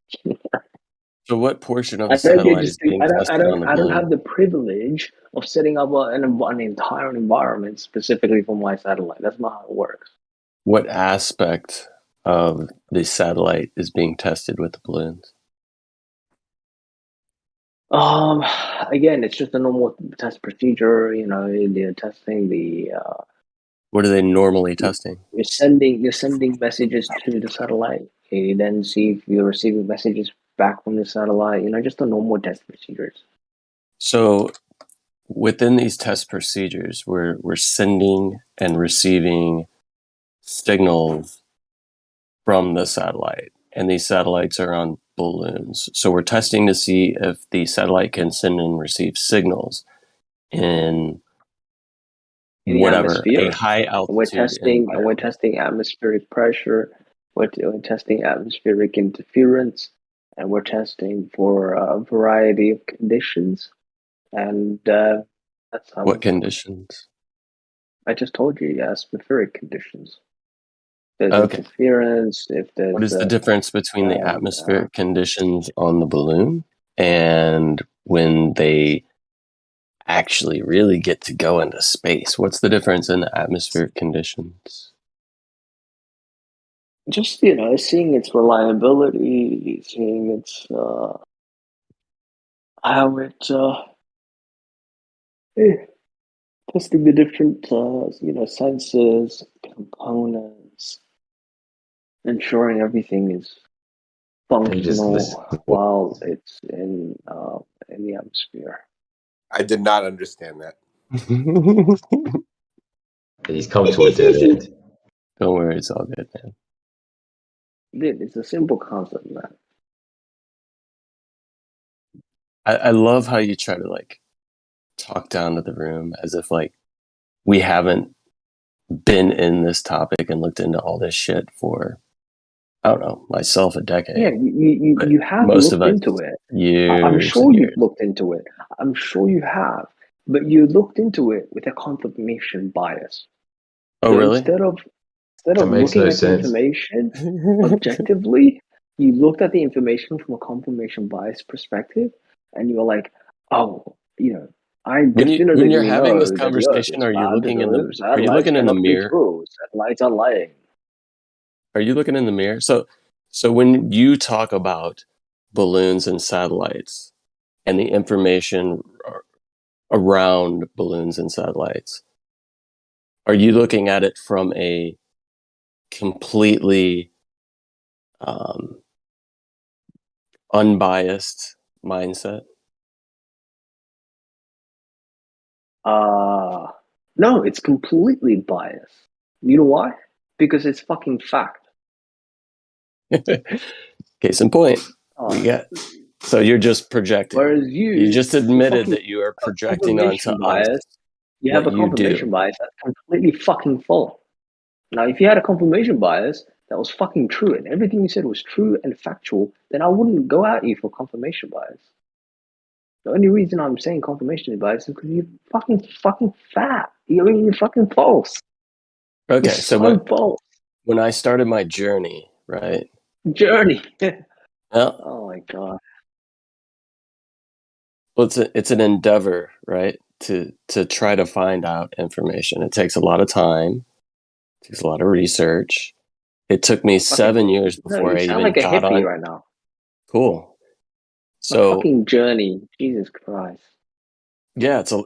So what portion of the satellite is being tested on the I don't balloon? have the privilege of setting up an entire environment specifically for my satellite. That's not how it works. What aspect of the satellite is being tested with the balloons? Again, it's just a normal test procedure. You know, they're testing the. What are they normally testing? You're sending messages to the satellite. You then see if you're receiving messages back from the satellite. You know, just the normal test procedures. So within these test procedures, we're sending and receiving signals from the satellite, and these satellites are on balloons. So we're testing to see if the satellite can send and receive signals in whatever, a high altitude environment. We're testing atmospheric pressure. We're testing atmospheric interference, and we're testing for a variety of conditions. And that's how. What conditions? I just told you, atmospheric conditions. There's interference. If there's what is the difference between the atmospheric conditions on the balloon and when they actually really get to go into space? What's the difference in the atmospheric conditions? Just, you know, seeing its reliability, seeing its how it testing the different you know, sensors, components, ensuring everything is functional while it's in the atmosphere. I did not understand that. He's come to a dead end. Don't worry, it's all good, man. It's a simple concept, man. I love how you try to like talk down to the room as if like we haven't been in this topic and looked into all this shit for, I don't know, myself, a decade. Yeah, you have most looked of us, into it. years. I'm sure and you've years. looked into it. I'm sure you have. But you looked into it with a confirmation bias. Oh, So really? instead of That makes looking no at the sense. information objectively, you looked at the information from a confirmation bias perspective, and you were like, "Oh, you know, I When definitively you're having know this that the Earth conversation, is are you flat. looking in the Satellites cannot be mirror? true. Satellites are lying." Are you looking in the mirror? So when you talk about balloons and satellites and the information around balloons and satellites, are you looking at it from a completely unbiased mindset? No, it's completely biased. You know why? Because it's fucking fact. Case in point. So you're just projecting. Whereas you just admitted that you are projecting onto us. Bias. You have a what you confirmation do. bias that's completely fucking false. Now, if you had a confirmation bias that was fucking true and everything you said was true and factual, then I wouldn't go at you for confirmation bias. The only reason I'm saying confirmation bias is because you're fucking fat. You're fucking false. Okay, You're so false. when I started my journey, right, Journey. Yeah. Oh my god. Well, it's an endeavor, right? To try to find out information. It takes a lot of time. It takes a lot of research. It took me 7 years No, before you I sound even like a got hippie on. right now. Cool. A So fucking journey. Jesus Christ. yeah, it's a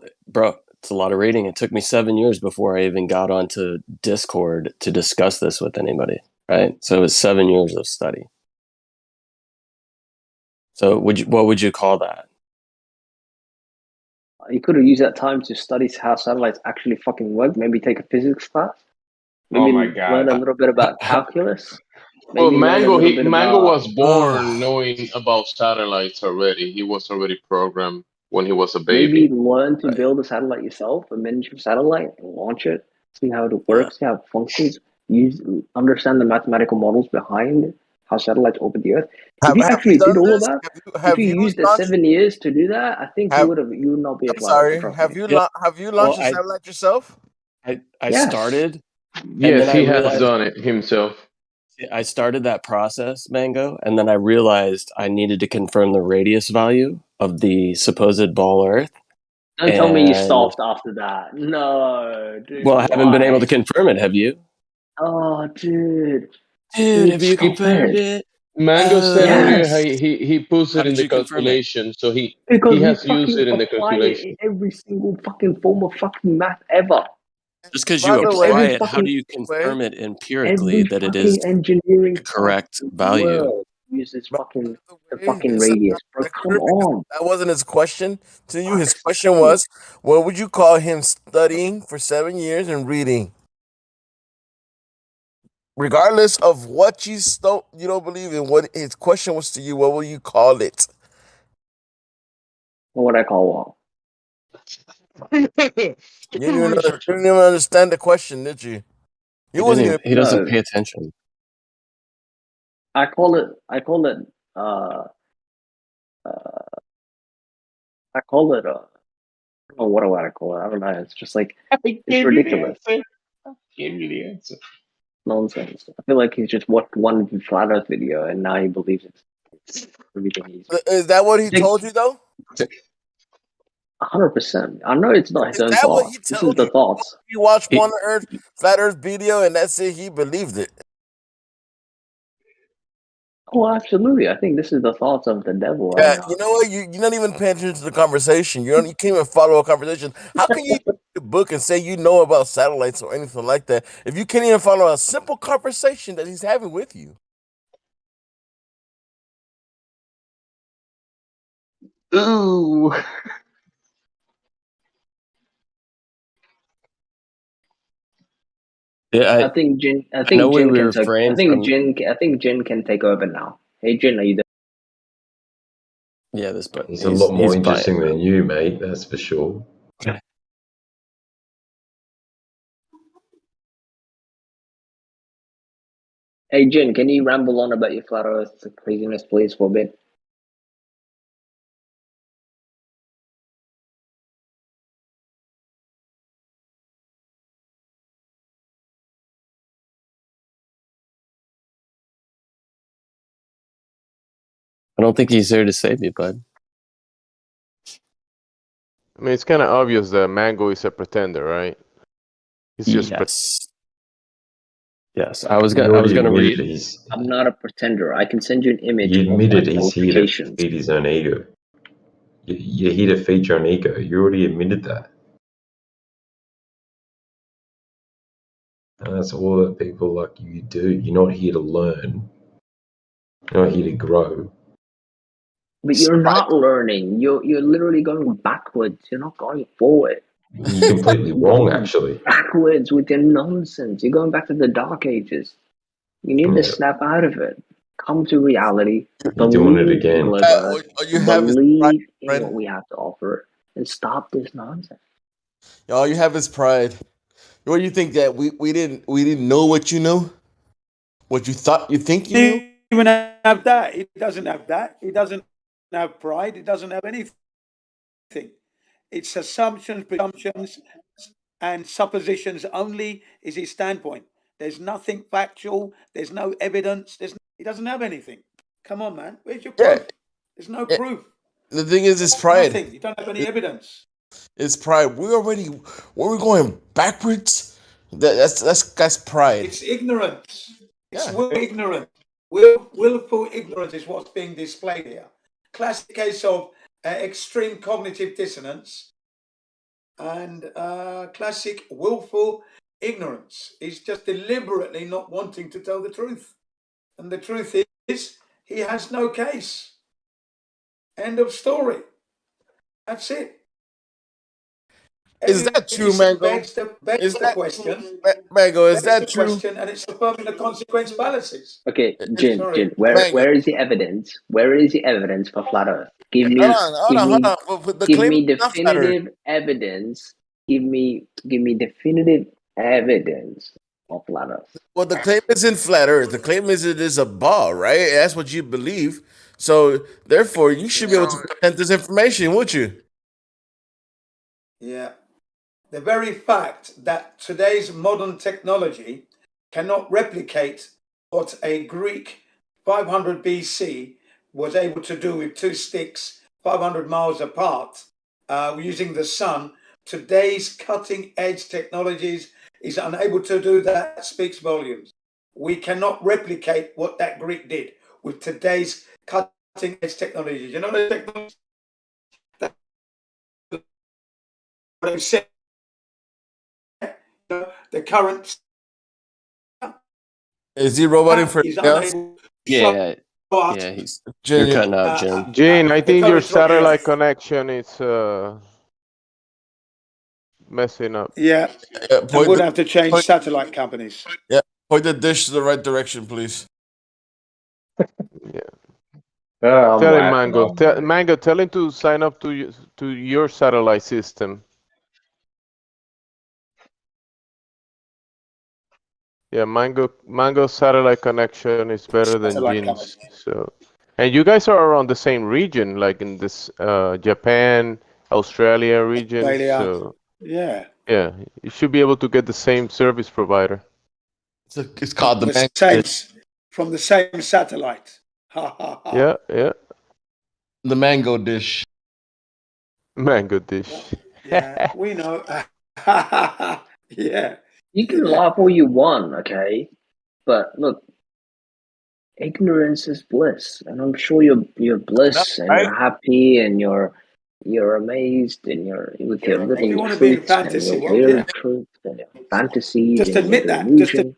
lot of reading. It took me 7 years before I even got onto Discord to discuss this with anybody. Right. So it was 7 years of study. So what would you call that? You could have used that time to study how satellites actually fucking work. Maybe take a physics class. Maybe Oh my learn God. a little bit about calculus. Well, Maybe learn a little bit Mango about. was born knowing about satellites already. He was already programmed when he was a Maybe baby. learn to build a satellite yourself, a miniature satellite, and launch it. See how it works. See how it functions. Understand the mathematical models behind how satellites orbit the Earth. If you Have you actually done did all of this? that, if Have you you used the launched? 7 years to do that, I think Have you would not be a I'm flat earther. sorry. Trust me. Have you Well, launched a satellite yourself? I Yes. started, and Yes, then I he has realized done it himself. I started that process, Mango, and then I realized I needed to confirm the radius value of the supposed ball Earth. Don't tell me you stopped after that. No, dude, Well, I haven't been able why? to confirm it. Have you? Oh, dude. Dude, have you Stop confirmed it. it? Mango said earlier Yes. he puts How it in did the you confirm it? calculation, so he Because we has used fucking it in the apply it calculation. in every single fucking form of fucking math ever. Just because By you the apply Every it, how do fucking you way, confirm it empirically every that it is fucking engineering the class correct in the value? world uses fucking the way, fucking this is radius. not Bro, come accurate because on. that wasn't his question to you. His Fuck's question sake. was, what would you call him studying for 7 years and reading? Regardless of what you don't believe in, what his question was to you, what will you call it? What would I call You didn't even understand the question, did you? He wasn't didn't. even. He doesn't No. pay attention. I call it I call it I call it I don't know what do I call it. I don't know. It's just like it's ridiculous. Give me the answer. Nonsense. I feel like he's just watched one flat earth video and now he believes it's everything he's Is that what he told you though? 100%. I know it's not his Is own that what he thoughts. This is told the you? thoughts. He watched one flat Earth video and that's it. He believed it. Oh, absolutely. I think this is the thoughts of the devil right Yeah, now. you know what? You're not even paying attention to the conversation. You can't even follow a conversation. How can you read the book and say you know about satellites or anything like that if you can't even follow a simple conversation that he's having with you? Ooh. Yeah, I think Jin. I I think know we Jin can take. refrain from. I think Jin can take over now. Hey Jin, are you there? Yeah, this but He's a lot more he's interesting biased. than you, mate. That's for sure. Hey Jin, can you ramble on about your flat Earth craziness, please, for a bit? I don't think he's here to save you, bud. I mean, it's kind of obvious that Mango is a pretender, right? He's just Yes. Yes, I was You gonna already admitted read. I'm not a pretender. I can send you an image You of my admitted he's here to qualifications. feed his own ego. You're here to feed your own ego. You already admitted that. And that's all that people like you do. You're not here to learn. You're not here to grow. But you're not learning. You're literally going backwards. You're not going forward. You're completely wrong, actually. Backwards with your nonsense. You're going back to the dark ages. You need to Yeah, snap out of it. Come to reality. you're doing it Believe in again. Globe Earth. All you have is pride, Believe in friend. what we have to offer. And stop this nonsense. All you have is pride. What do you think that we didn't know what you know? What you thought you think you know? Even have that. It doesn't have that. It doesn't have pride. It doesn't have anything. It's assumptions, presumptions, and suppositions only is his standpoint. There's nothing factual. There's no evidence. He doesn't have anything. Come on, man. Where's your proof? There's no proof. The thing is, it's pride. Nothing. You don't have any evidence. It's pride. We're going backwards. That's pride. It's ignorance. It's ignorant. Willful ignorance is what's being displayed here. Classic case of extreme cognitive dissonance and classic willful ignorance. He's just deliberately not wanting to tell the truth. And the truth is, he has no case. End of story. That's it. Is that true, Mango? Begs the question. Mango, is that true? Question, and it's affirming the consequence fallacies. Okay, Jin, where is the evidence? Where is the evidence for flat Earth? Give me, hold on. Give me definitive evidence. Give me definitive evidence of flat Earth. Well, the claim isn't flat Earth. The claim is it is a ball, right? That's what you believe. So therefore, you should be able to present this information, wouldn't you? Yeah. The very fact that today's modern technology cannot replicate what a Greek 500 BC was able to do with two sticks 500 miles apart using the sun, today's cutting edge technologies is unable to do that, speaks volumes. We cannot replicate what that Greek did with today's cutting edge technologies. You know the technology that they've said, the current. Is he roboting for else? Yeah, he's you're cutting out, Jim. Gene, I think your satellite connection is messing up. Yeah, I would have to change satellite companies. Yeah, point the dish to the right direction, please. Tell him, Mango. Mango, tell him to sign up to your satellite system. Yeah, Mango satellite connection is better than Jin's. So, and you guys are around the same region, like in this Japan, Australia region. Australia. So Yeah. yeah, you should be able to get the same service provider. It's called the from the same satellite. Ha ha ha. Yeah, yeah. The mango dish. Mango dish. Yeah, we know. Yeah. You can laugh all you want, okay? But look, ignorance is bliss, and I'm sure you're bliss and you're happy and you're amazed and you're with your living truths and your weird truth and your fantasies. Just and admit your that. delusion.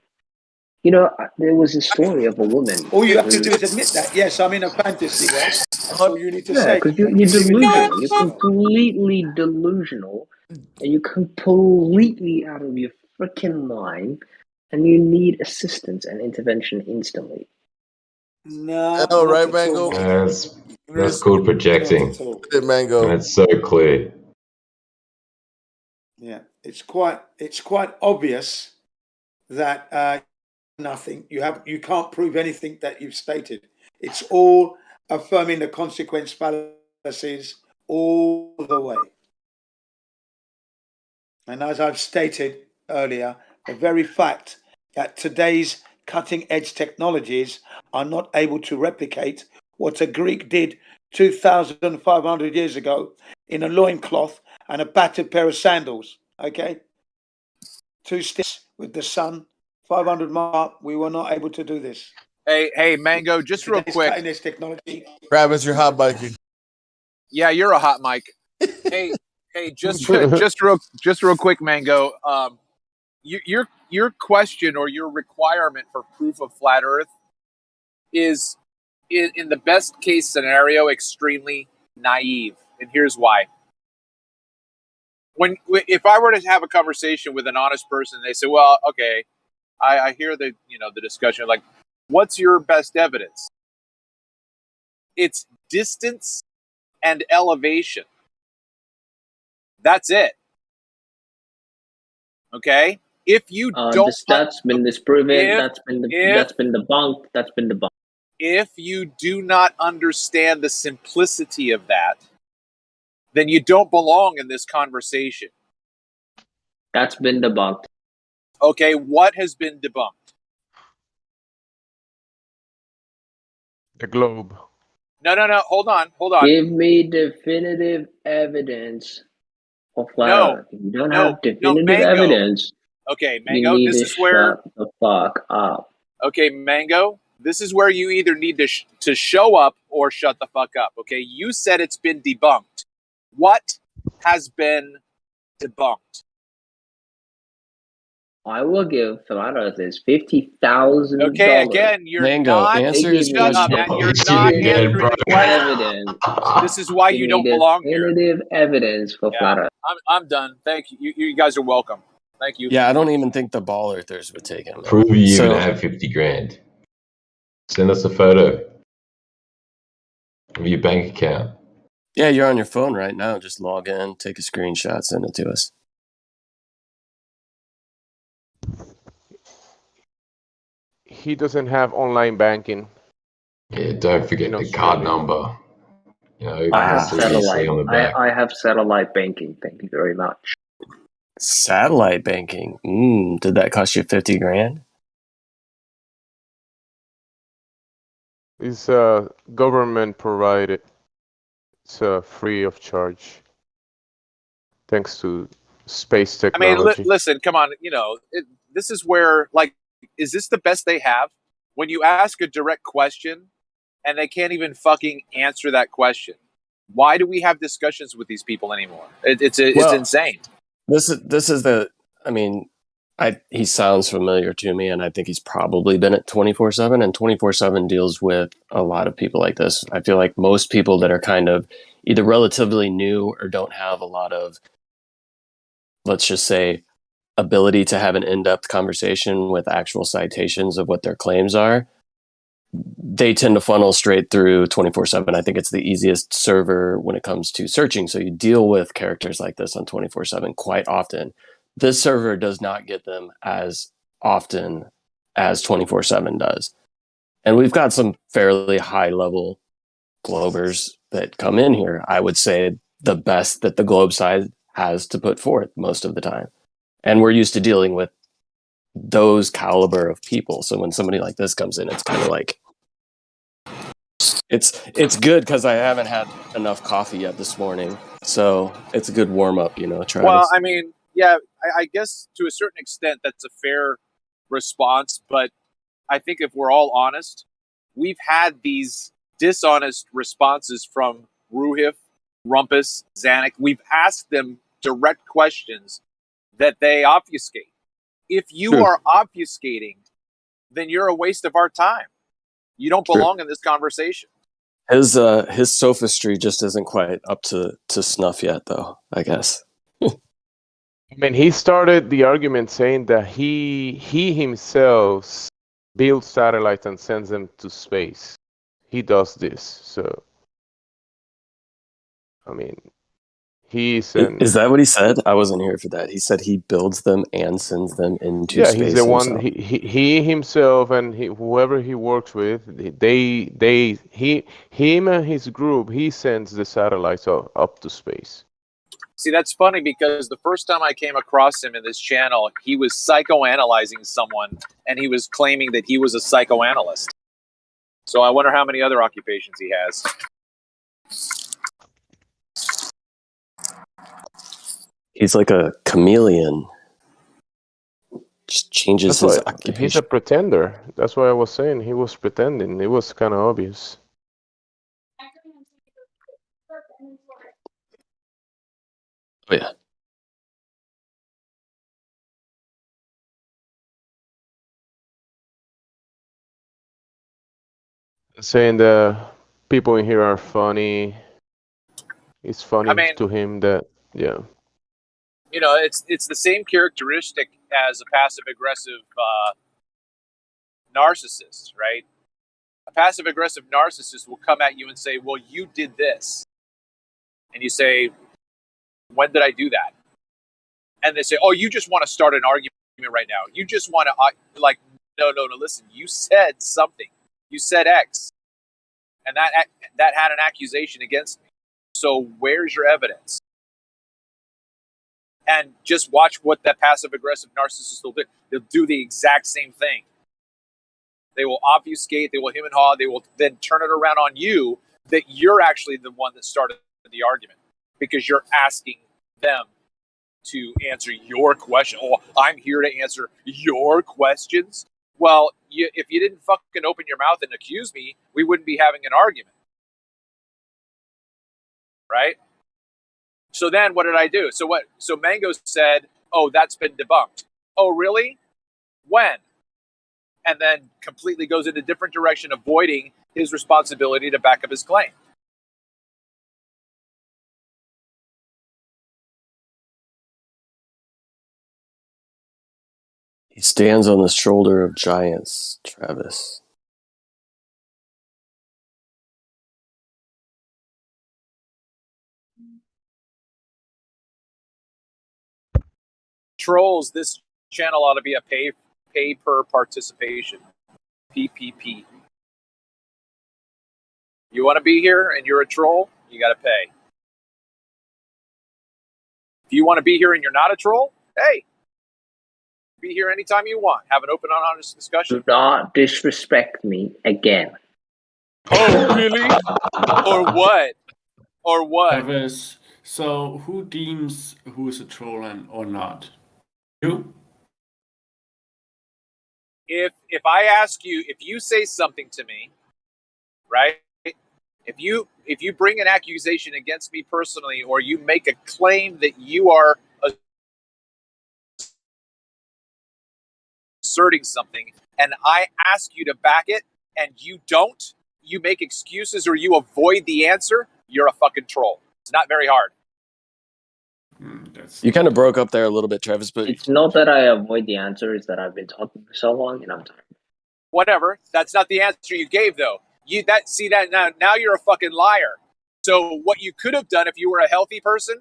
You know, there was a story of a woman. All you have to do is admit that. Yes, I'm in a fantasy world. That's all you need to say. Because you're delusional. You're completely delusional, and you're completely out of your freaking mind, and you need assistance and intervention instantly. No, all right, Mango. That's called projecting. Mango. That's so clear. Yeah, it's quite obvious that nothing. You can't prove anything that you've stated. It's all affirming the consequence fallacies all the way. And as I've stated earlier, the very fact that today's cutting-edge technologies are not able to replicate what a Greek did 2,500 years ago in a loincloth and a battered pair of sandals, okay? Two sticks with the sun, 500 miles, we were not able to do this. Hey, Mango, just real quick. Cutting-edge technology. Travis, you're hot biking. Yeah, you're a hot mic. Hey, just real quick, Mango. Your question or your requirement for proof of flat Earth is, in the best case scenario, extremely naive, and here's why. If I were to have a conversation with an honest person, they say, "Well, okay, I hear the discussion. Like, what's your best evidence?" It's distance and elevation. That's it. Okay. If you don't, that's been disproven. That's been debunked. That's been debunked. If you do not understand the simplicity of that, then you don't belong in this conversation. That's been debunked. Okay, what has been debunked? The globe. No. Hold on. Give me definitive evidence of flat Earth. If you don't have definitive Mango. evidence, Okay, you Mango, need this to is where... shut the fuck up. Okay, Mango, this is where you either need to show up or shut the fuck up, okay? You said it's been debunked. What has been debunked? I will give flat earthers $50,000. Okay, again, you're Mango, not... answer his Shut up, question. man. You're not answering the question. Evidence. This is why Give you me don't belong here. definitive evidence for flat Earth. I'm done. Thank you. You guys are welcome. Thank you. Yeah, I don't even think the ball earthers would take him. Prove you So- even have 50 grand. Send us a photo of your bank account. Yeah, you're on your phone right now. Just log in, take a screenshot, send it to us. He doesn't have online banking. Yeah, don't forget the card number. You know, I have previously on the back. I have satellite banking. Thank you very much. Satellite banking. Did that cost you 50 grand? It's government provided. It's free of charge. Thanks to space I mean, technology. listen, come on. This is where, like, is this the best they have? When you ask a direct question and they can't even fucking answer that question. Why do we have discussions with these people anymore? It's insane. This is the. I mean, he sounds familiar to me, and I think he's probably been at 24/7, and 24/7 deals with a lot of people like this. I feel like most people that are kind of either relatively new or don't have a lot of, let's just say, ability to have an in-depth conversation with actual citations of what their claims are, they tend to funnel straight through 24/7. I think it's the easiest server when it comes to searching. So you deal with characters like this on 24/7 quite often. This server does not get them as often as 24/7 does. And we've got some fairly high level globers that come in here. I would say the best that the globe side has to put forth most of the time. And we're used to dealing with those caliber of people. So when somebody like this comes in, it's kind of like, it's good because I haven't had enough coffee yet this morning. So it's a good warm up, Travis. Well, I mean, yeah, I guess to a certain extent that's a fair response. But I think if we're all honest, we've had these dishonest responses from Ruhif, Rumpus, Zanuck. We've asked them direct questions that they obfuscate. If you are obfuscating, then you're a waste of our time. You don't belong in this conversation. His sophistry just isn't quite up to snuff yet, though, I guess. I mean, he started the argument saying that he himself builds satellites and sends them to space. He does this, so I mean, he's Is that what he said? I wasn't here for that. He said he builds them and sends them into space. Yeah, he's the one. himself. He himself and whoever he works with, him and his group, he sends the satellites up to space. See, that's funny because the first time I came across him in this channel, he was psychoanalyzing someone and he was claiming that he was a psychoanalyst. So I wonder how many other occupations he has. He's like a chameleon. Just changes his occupation. He's a pretender. That's why I was saying he was pretending. It was kind of obvious. Oh, yeah. Saying the people in here are funny. It's funny to him that, yeah. It's the same characteristic as a passive-aggressive narcissist, right? A passive-aggressive narcissist will come at you and say, well, you did this. And you say, when did I do that? And they say, oh, you just want to start an argument right now. You just want to, no, listen, you said something. You said X. And that had an accusation against me. So where's your evidence? And just watch what that passive-aggressive narcissist will do. They'll do the exact same thing. They will obfuscate, they will hem and haw, they will then turn it around on you that you're actually the one that started the argument because you're asking them to answer your question. Oh, I'm here to answer your questions. Well, if you didn't fucking open your mouth and accuse me, we wouldn't be having an argument. Right? So then what did I do? So Mango said, oh, that's been debunked. Oh, really? When? And then completely goes in a different direction, avoiding his responsibility to back up his claim. He stands on the shoulder of giants, Travis. Trolls, this channel ought to be a pay per participation. PPP. You want to be here and you're a troll, you got to pay. If you want to be here and you're not a troll, hey, be here anytime you want. Have an open and honest discussion. Do not disrespect me again. Oh, really? Or what? Or what? Travis, so who deems who is a troll or not? You? If I ask you, if you say something to me, right? If you bring an accusation against me personally, or you make a claim that you are asserting something, and I ask you to back it, and you don't, you make excuses or you avoid the answer, you're a fucking troll. It's not very hard. You kind of broke up there a little bit, Travis, but It's not that I avoid the answer, it's that I've been talking for so long and I'm tired. Whatever. That's not the answer you gave, though. Now you're a fucking liar. So what you could have done if you were a healthy person,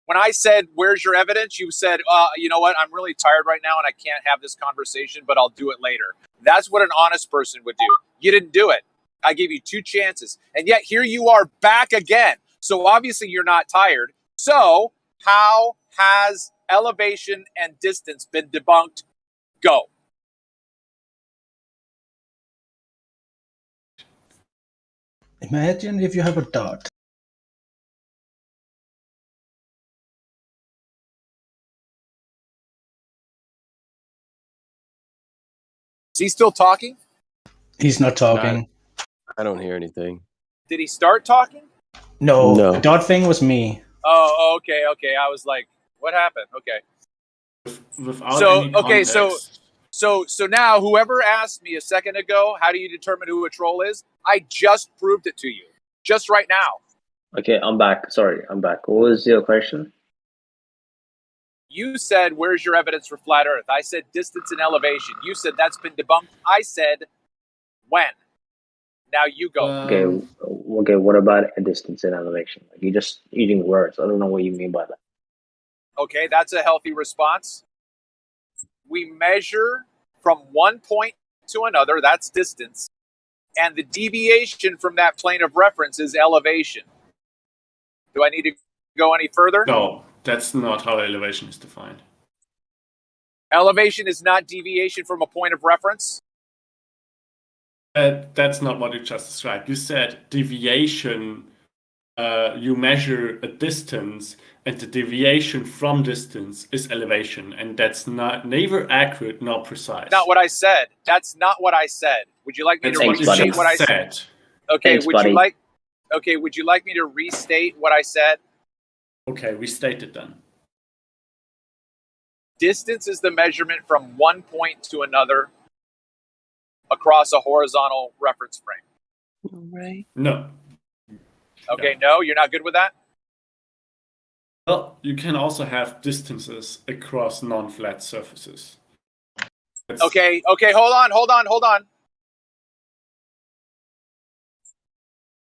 when I said, where's your evidence? You said, you know what? I'm really tired right now and I can't have this conversation, but I'll do it later. That's what an honest person would do. You didn't do it. I gave you 2 chances. And yet here you are back again. So obviously you're not tired. So how has elevation and distance been debunked? Go. Imagine if you have a dot. Is he still talking? He's not talking. I don't hear anything. Did he start talking? No, No. the dot thing was me. Oh, okay. I was like, what happened? Okay. Without any context. So now whoever asked me a second ago, how do you determine who a troll is? I just proved it to you. Just right now. Okay, I'm back. Sorry, I'm back. What was your question? You said, where's your evidence for flat Earth? I said distance and elevation. You said that's been debunked. I said when? Now you go. Okay, what about a distance and elevation? Like, you're just eating words. I don't know what you mean by that. Okay, that's a healthy response. We measure from one point to another, that's distance, and the deviation from that plane of reference is elevation. Do I need to go any further? No, that's not how elevation is defined. Elevation is not deviation from a point of reference? That's not what you just described. You said deviation, you measure a distance, and the deviation from distance is elevation, and that's neither accurate nor precise. Not what I said. That's not what I said. Would you like me to restate what I said? Okay, Thanks, buddy. Would you like me to restate what I said? Okay, restate it then. Distance is the measurement from one point to another across a horizontal reference frame. Right. No. Okay, no, you're not good with that? Well, you can also have distances across non-flat surfaces. Okay, hold on.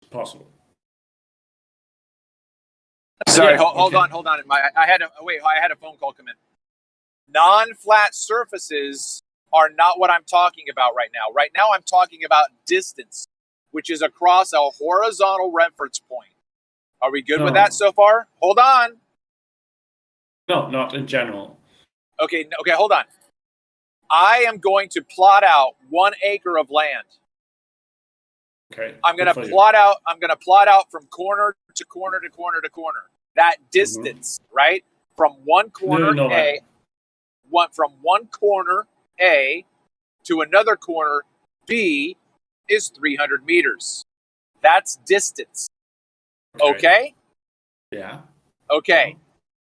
Possible. Sorry, Yeah, hold on. I had a phone call come in. Non-flat surfaces are not what I'm talking about right now. Right now I'm talking about distance, which is across a horizontal reference point. Are we good with that so far? Hold on. No, not in general. Okay, okay, hold on. I am going to plot out 1 acre of land. Okay. I'm gonna plot out from corner to corner to corner to corner. That distance, right? From one corner from one corner A to another corner B is 300 meters. That's distance. Okay? Yeah. Okay.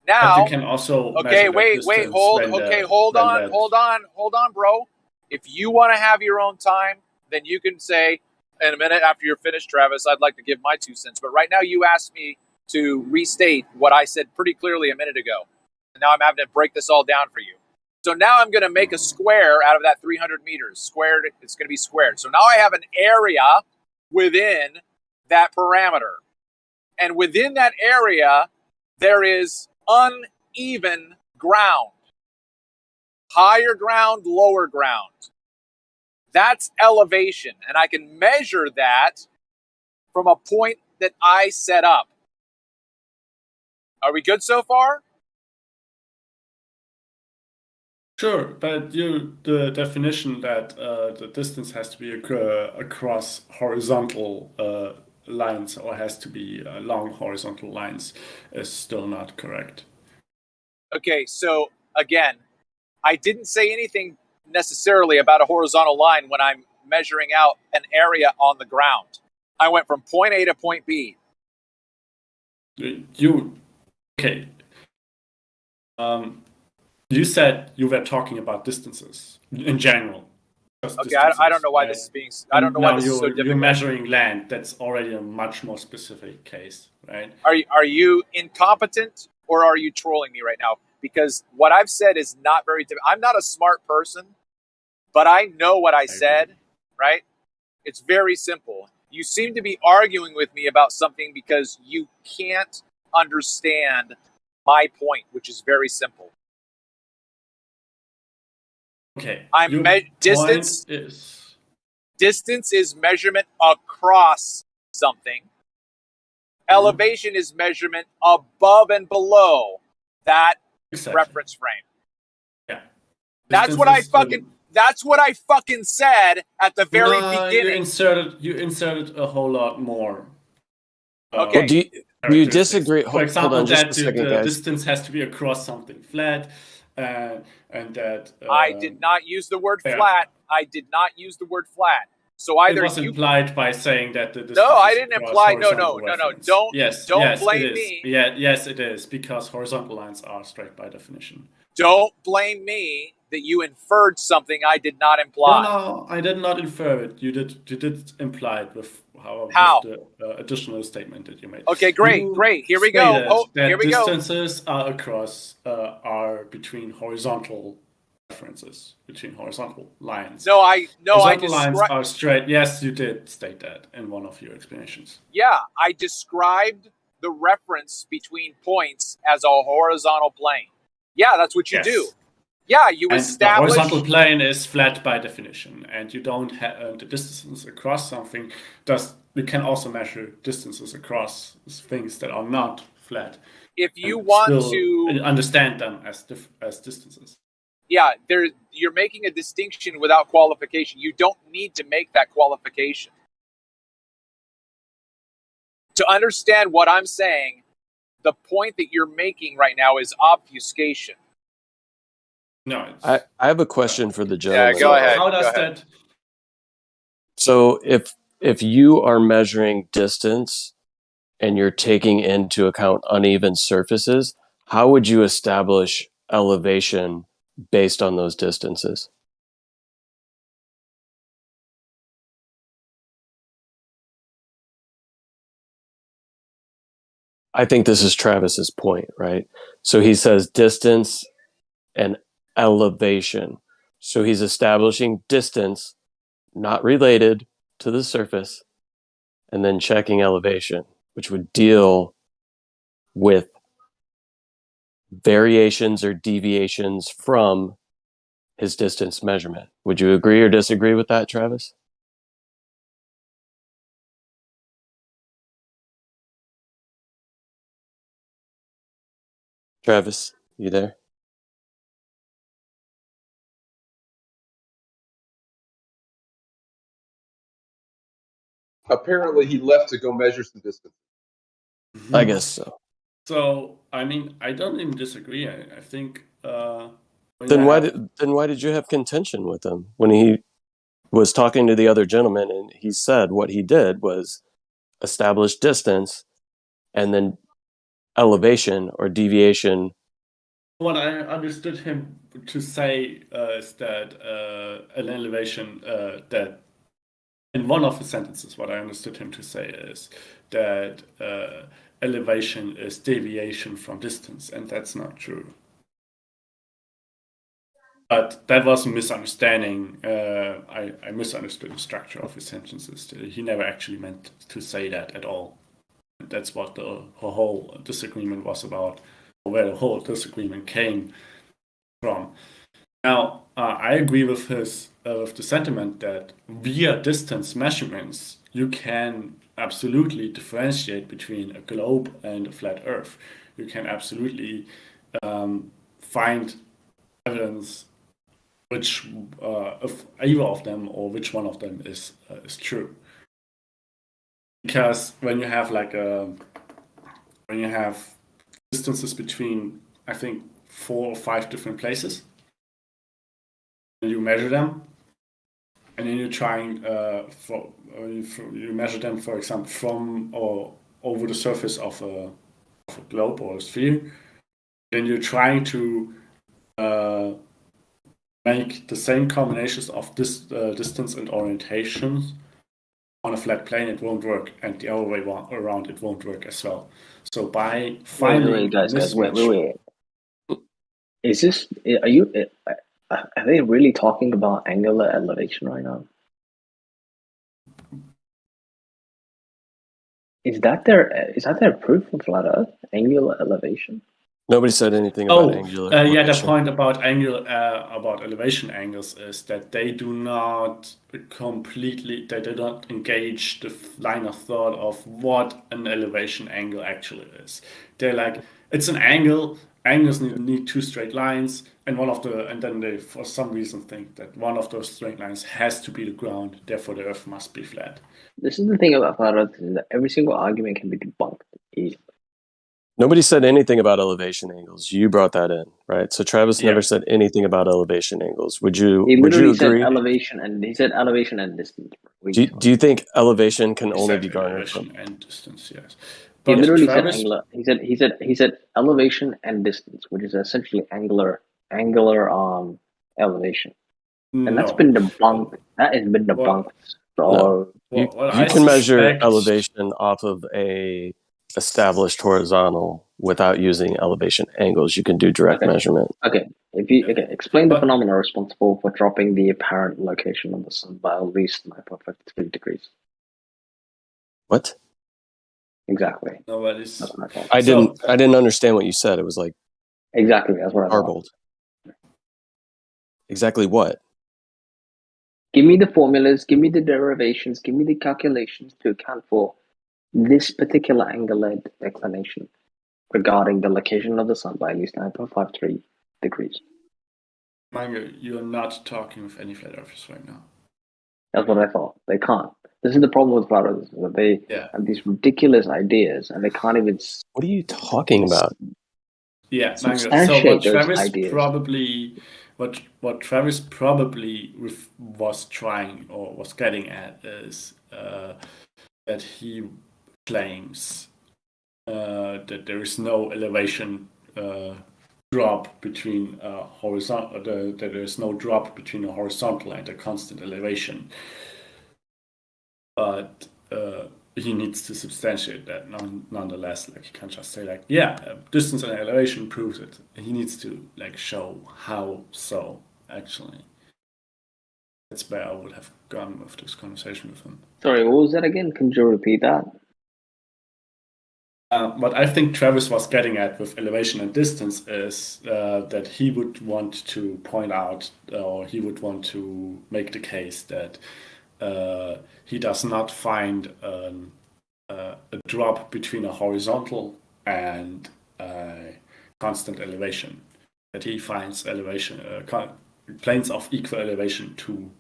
But Now, you can also okay, measure wait, hold on, bro. If you want to have your own time, then you can say in a minute after you're finished, Travis, I'd like to give my 2 cents. But right now you asked me to restate what I said pretty clearly a minute ago. And now I'm having to break this all down for you. So now I'm going to make a square out of that 300 meters. Squared, it's going to be squared. So now I have an area within that parameter. And within that area, there is uneven ground. Higher ground, lower ground. That's elevation. And I can measure that from a point that I set up. Are we good so far? Sure, but the definition that the distance has to be across horizontal lines or has to be along horizontal lines is still not correct. Okay, so again, I didn't say anything necessarily about a horizontal line when I'm measuring out an area on the ground. I went from point A to point B. Okay. You said you were talking about distances in general. Okay, I don't know why this is being. I don't know why this is so difficult. You're measuring land. That's already a much more specific case, right? Are you incompetent or are you trolling me right now? Because what I've said is not very. I'm not a smart person, but I know what I said. Right? It's very simple. You seem to be arguing with me about something because you can't understand my point, which is very simple. Okay. Distance is measurement across something. Elevation is measurement above and below that reference frame. Yeah. That's what I fucking said at the very beginning. You inserted a whole lot more. Okay. Well, do you disagree? For example, hold on just that a second, the guys. distance has to be across something flat, and that I did not use the word flat. I did not use the word flat. So either it was implied by saying that the distance No, I is didn't across imply. No. horizontal reference. Don't blame it is. me. Yes, it is, because horizontal lines are straight by definition. Don't blame me that you inferred something I did not imply. No, I did not infer it. You did imply it with How? with the additional statement that you made. Okay, great. Here we go. Here we go. Distances are across are between horizontal references, between horizontal lines. Horizontal lines are straight. Yes, you did state that in one of your explanations. Yeah, I described the reference between points as a horizontal plane. Yeah, that's what you do. Yeah, you establish. The horizontal plane is flat by definition, and you don't have the distances across something. You can also measure distances across things that are not flat. If you want to understand them as distances. Yeah, you're making a distinction without qualification. You don't need to make that qualification. To understand what I'm saying, the point that you're making right now is obfuscation. No, I have a question for the gentleman. Yeah, go ahead. How does that? So if you are measuring distance and you're taking into account uneven surfaces, how would you establish elevation based on those distances? I think this is Travis's point, right? So he says distance and elevation. So he's establishing distance not related to the surface and then checking elevation, which would deal with variations or deviations from his distance measurement. Would you agree or disagree with that, Travis? Travis, You there? Apparently, he left to go measure some distance. I guess so. So, I mean, I don't even disagree. I think. Then why did you have contention with him when he was talking to the other gentleman and he said what he did was establish distance and then elevation or deviation? What I understood him to say is that an elevation that in one of the sentences, what I understood him to say is that elevation is deviation from distance, and that's not true. But that was a misunderstanding. I misunderstood the structure of his sentences. He never actually meant to say that at all. That's what the whole disagreement was about, or where the whole disagreement came from. Now, I agree with with the sentiment that via distance measurements, you can absolutely differentiate between a globe and a flat Earth. You can absolutely find evidence which of either of them or which one of them is true. Because when you have distances between, I think, 4 or 5 different places, and you measure them, and then you're trying you measure them, for example, from or over the surface of a globe or a sphere, then you're trying to make the same combinations of this distance and orientations on a flat plane. It won't work, and the other way around, it won't work as well. So by finding guys, wait. Is this? Are they really talking about angular elevation right now? Is that their proof of flat Earth? Angular elevation? Nobody said anything about angular elevation. Yeah, the point about about elevation angles is that they do not they do not engage the line of thought of what an elevation angle actually is. They're like, it's an angle. Angles need 2 straight lines, and then they for some reason think that one of those straight lines has to be the ground. Therefore, the Earth must be flat. This is the thing about flat Earth, is that every single argument can be debunked easily. Nobody said anything about elevation angles. You brought that in, right? So Travis never said anything about elevation angles. Would you agree? Said elevation, and he said elevation and distance. Do you think elevation can only be garnered from elevation and distance? Yes. He literally said angular. He said elevation and distance, which is essentially angular elevation, and that's been debunked. That has been debunked. So you can measure elevation off of a established horizontal without using elevation angles. You can do direct measurement. Okay, explain the phenomena responsible for dropping the apparent location of the sun by at least 9.53 degrees. What? Exactly. No, I didn't understand what you said. It was like exactly that's what I garbled. Exactly what? Give me the formulas, give me the derivations, give me the calculations to account for this particular angular declination regarding the location of the sun by at least 9.53 degrees. Mango, you're not talking with any flat earthers right now. That's what I thought. They can't. This is the problem with flat earthers, that they have these ridiculous ideas and they can't even. What are you talking about? Yeah, Mango. So what Travis probably was trying or was getting at is that he claims that there is no elevation drop between horizontal. That there is no drop between a horizontal and a constant elevation, but he needs to substantiate that nonetheless. Like, he can't just say like, yeah, distance and elevation proves it. He needs to like show how so actually. That's where I would have gone with this conversation with him. Sorry, what was that again? Can you repeat that? What I think Travis was getting at with elevation and distance is that he would want to point out, or he would want to make the case that he does not find a drop between a horizontal and a constant elevation. that he finds elevation planes of equal elevation to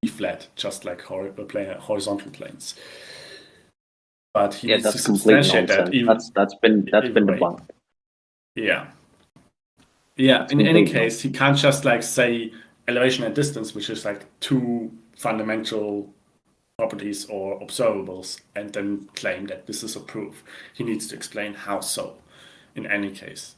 be flat, just like horizontal planes. But he needs to that's complete substantiate that. nonsense. Even, That's been anyway. debunked. Yeah. Yeah. It's In any complete case, he can't just like say elevation and distance, which is like two fundamental properties or observables, and then claim that this is a proof. He needs to explain how so. In any case.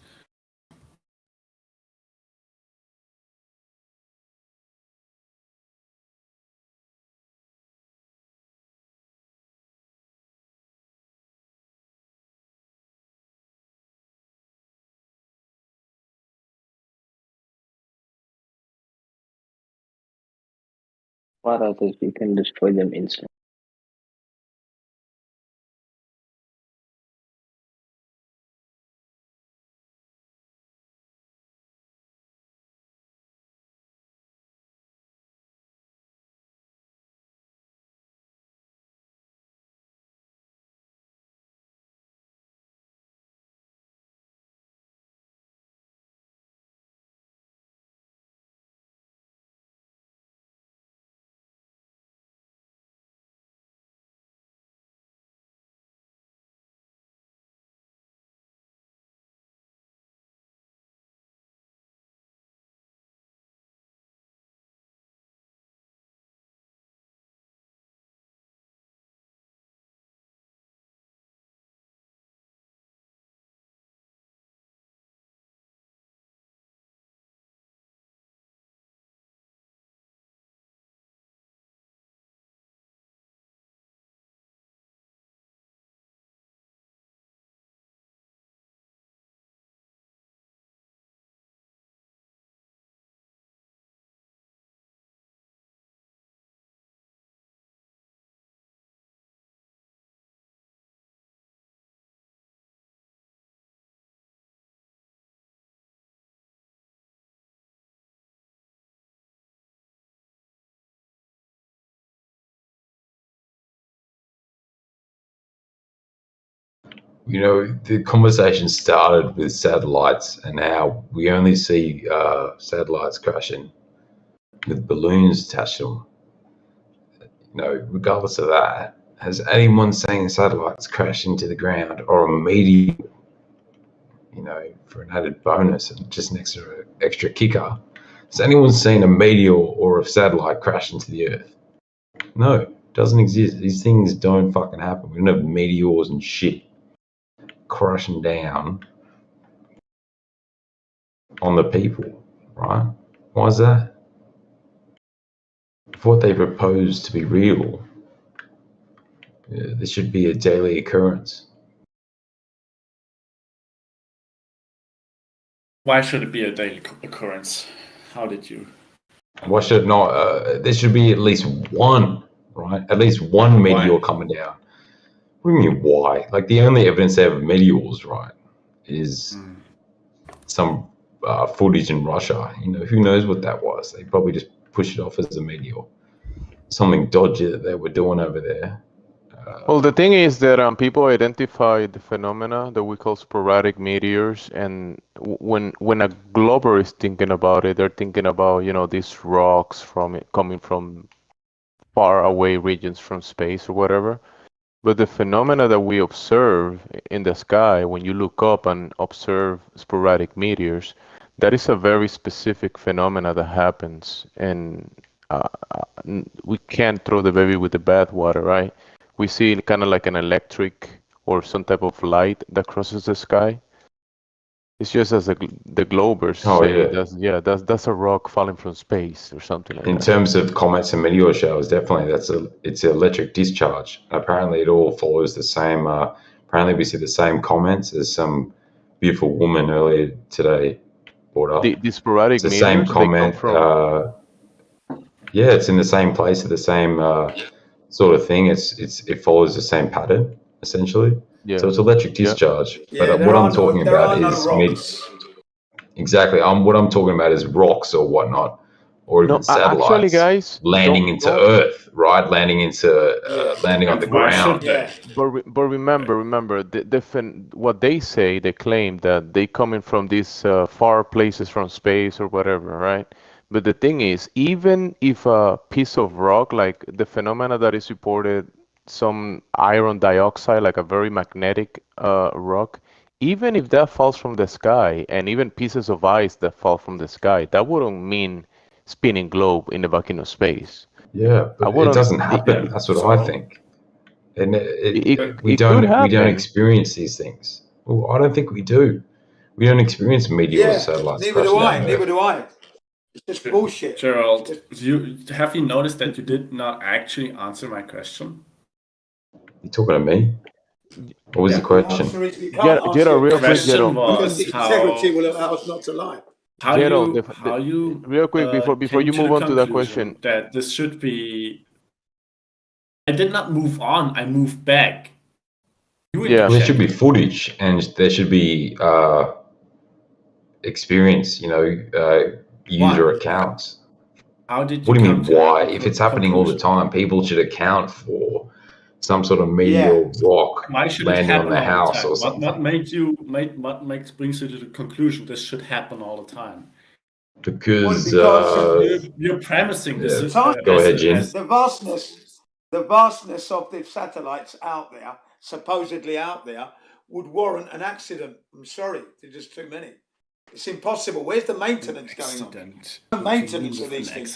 Flat earthers, you can destroy them instantly. You know, the conversation started with satellites and how we only see satellites crashing with balloons attached to them. You know, regardless of that, has anyone seen satellites crash into the ground or a meteor, you know, for an added bonus and just an extra kicker? Has anyone seen a meteor or a satellite crash into the Earth? No, it doesn't exist. These things don't fucking happen. We don't have meteors and shit crashing down on the people, right? Why is that? If what they propose to be real, this should be a daily occurrence. Why should it be a daily occurrence? How did you? Why should it not? There should be at least one, right? At least one meteor coming down. What do you mean, why? Like, the only evidence they have of meteors, right, is some footage in Russia. You know, who knows what that was? They probably just pushed it off as a meteor. Something dodgy that they were doing over there. Well, the thing is that people identify the phenomena that we call sporadic meteors, and when a glober is thinking about it, they're thinking about, you know, these rocks coming from far away regions from space or whatever. But the phenomena that we observe in the sky, when you look up and observe sporadic meteors, that is a very specific phenomena that happens, and we can't throw the baby with the bathwater, right? We see kind of like an electric or some type of light that crosses the sky. It's just as the globers say, that's a rock falling from space or something like that. In terms of comets and meteor showers, definitely it's an electric discharge. Apparently, it all follows the same. Apparently, we see the same comments as some beautiful woman earlier today brought up. The sporadic it's the meteors, same comment. they come from... Yeah, it's in the same place, the same sort of thing. It follows the same pattern essentially. Yeah. So it's electric discharge. Yeah, But what I'm talking about is rocks. exactly. What I'm talking about is rocks or whatnot. or even No, actually, satellites guys, landing into don't. Earth, right? Landing on the Why should ground. they? But remember, what they say, they claim that they coming from these far places from space or whatever, right? But the thing is, even if a piece of rock, like the phenomena that is reported, some iron dioxide, like a very magnetic rock, even if that falls from the sky, and even pieces of ice that fall from the sky, that wouldn't mean spinning globe in the vacuum of space. Yeah, I but it wouldn't. doesn't happen. That's what I think. And we It could don't happen. experience these things. Well, I don't think we do. We don't experience meteors or Yeah, satellites neither do crashing I. down Neither Earth. do I. It's just bullshit. Gerald, have you noticed that you did not actually answer my question? You talking to me? What was the The question? answer is we can't answer Gerald, your real quick, question Gerald. because was the integrity how will allow us not to lie. Gerald, real quick before came you to move the on to that conclusion question. that this should be. I did not move on. I moved back. You Yeah. Well, there should be interjected. footage, and there should be experience. User Why? accounts. How did What you do you come mean? to Why? that If it's happening all the conclusion? time, people should account for some sort of Yeah. meteor rock Why should it landing on happen their all the house time? or What something. brings you to the conclusion this should happen all the time? Because You're premising this go ahead, Jim. The vastness of the satellites out there, supposedly out there, would warrant an accident. I'm sorry, there's just too many. It's impossible. Where's the maintenance going on? No maintenance of these things.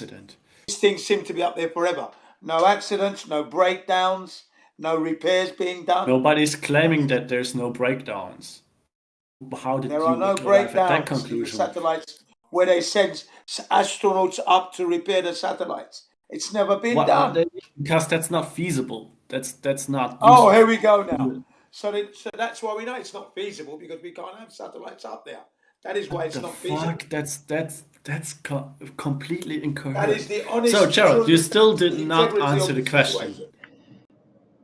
These things seem to be up there forever. No accidents, no breakdowns, no repairs being done. Nobody's claiming that there's no breakdowns. How did There you are no arrive at that breakdowns in the conclusion? satellites where they send astronauts up to repair the satellites. It's never been done. Because that's not feasible. That's not. Oh, useful. here we go now. So that's why we know it's not feasible, because we can't have satellites up there. That is why it's not feasible. Fuck, that's completely incorrect. That is the honest So, Gerald, truth, you still the did not integrity answer of the the question. situation.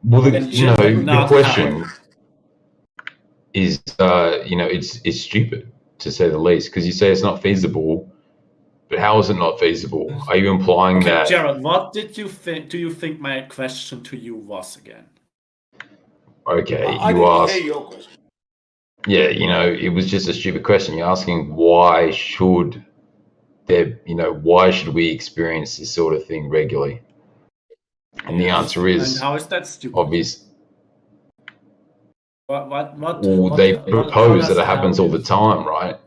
Well, did the not question happen. is, it's stupid to say the least, because you say it's not feasible, but how is it not feasible? Are you implying Okay, that? Gerald, what did you think? Do you think my question to you was again? Okay, I you didn't asked. hear your question. Yeah, it was just a stupid question. You're asking why should why should we experience this sort of thing regularly? And the answer And is how is that stupid? obvious. They How propose does that it happens all the obvious? time, right?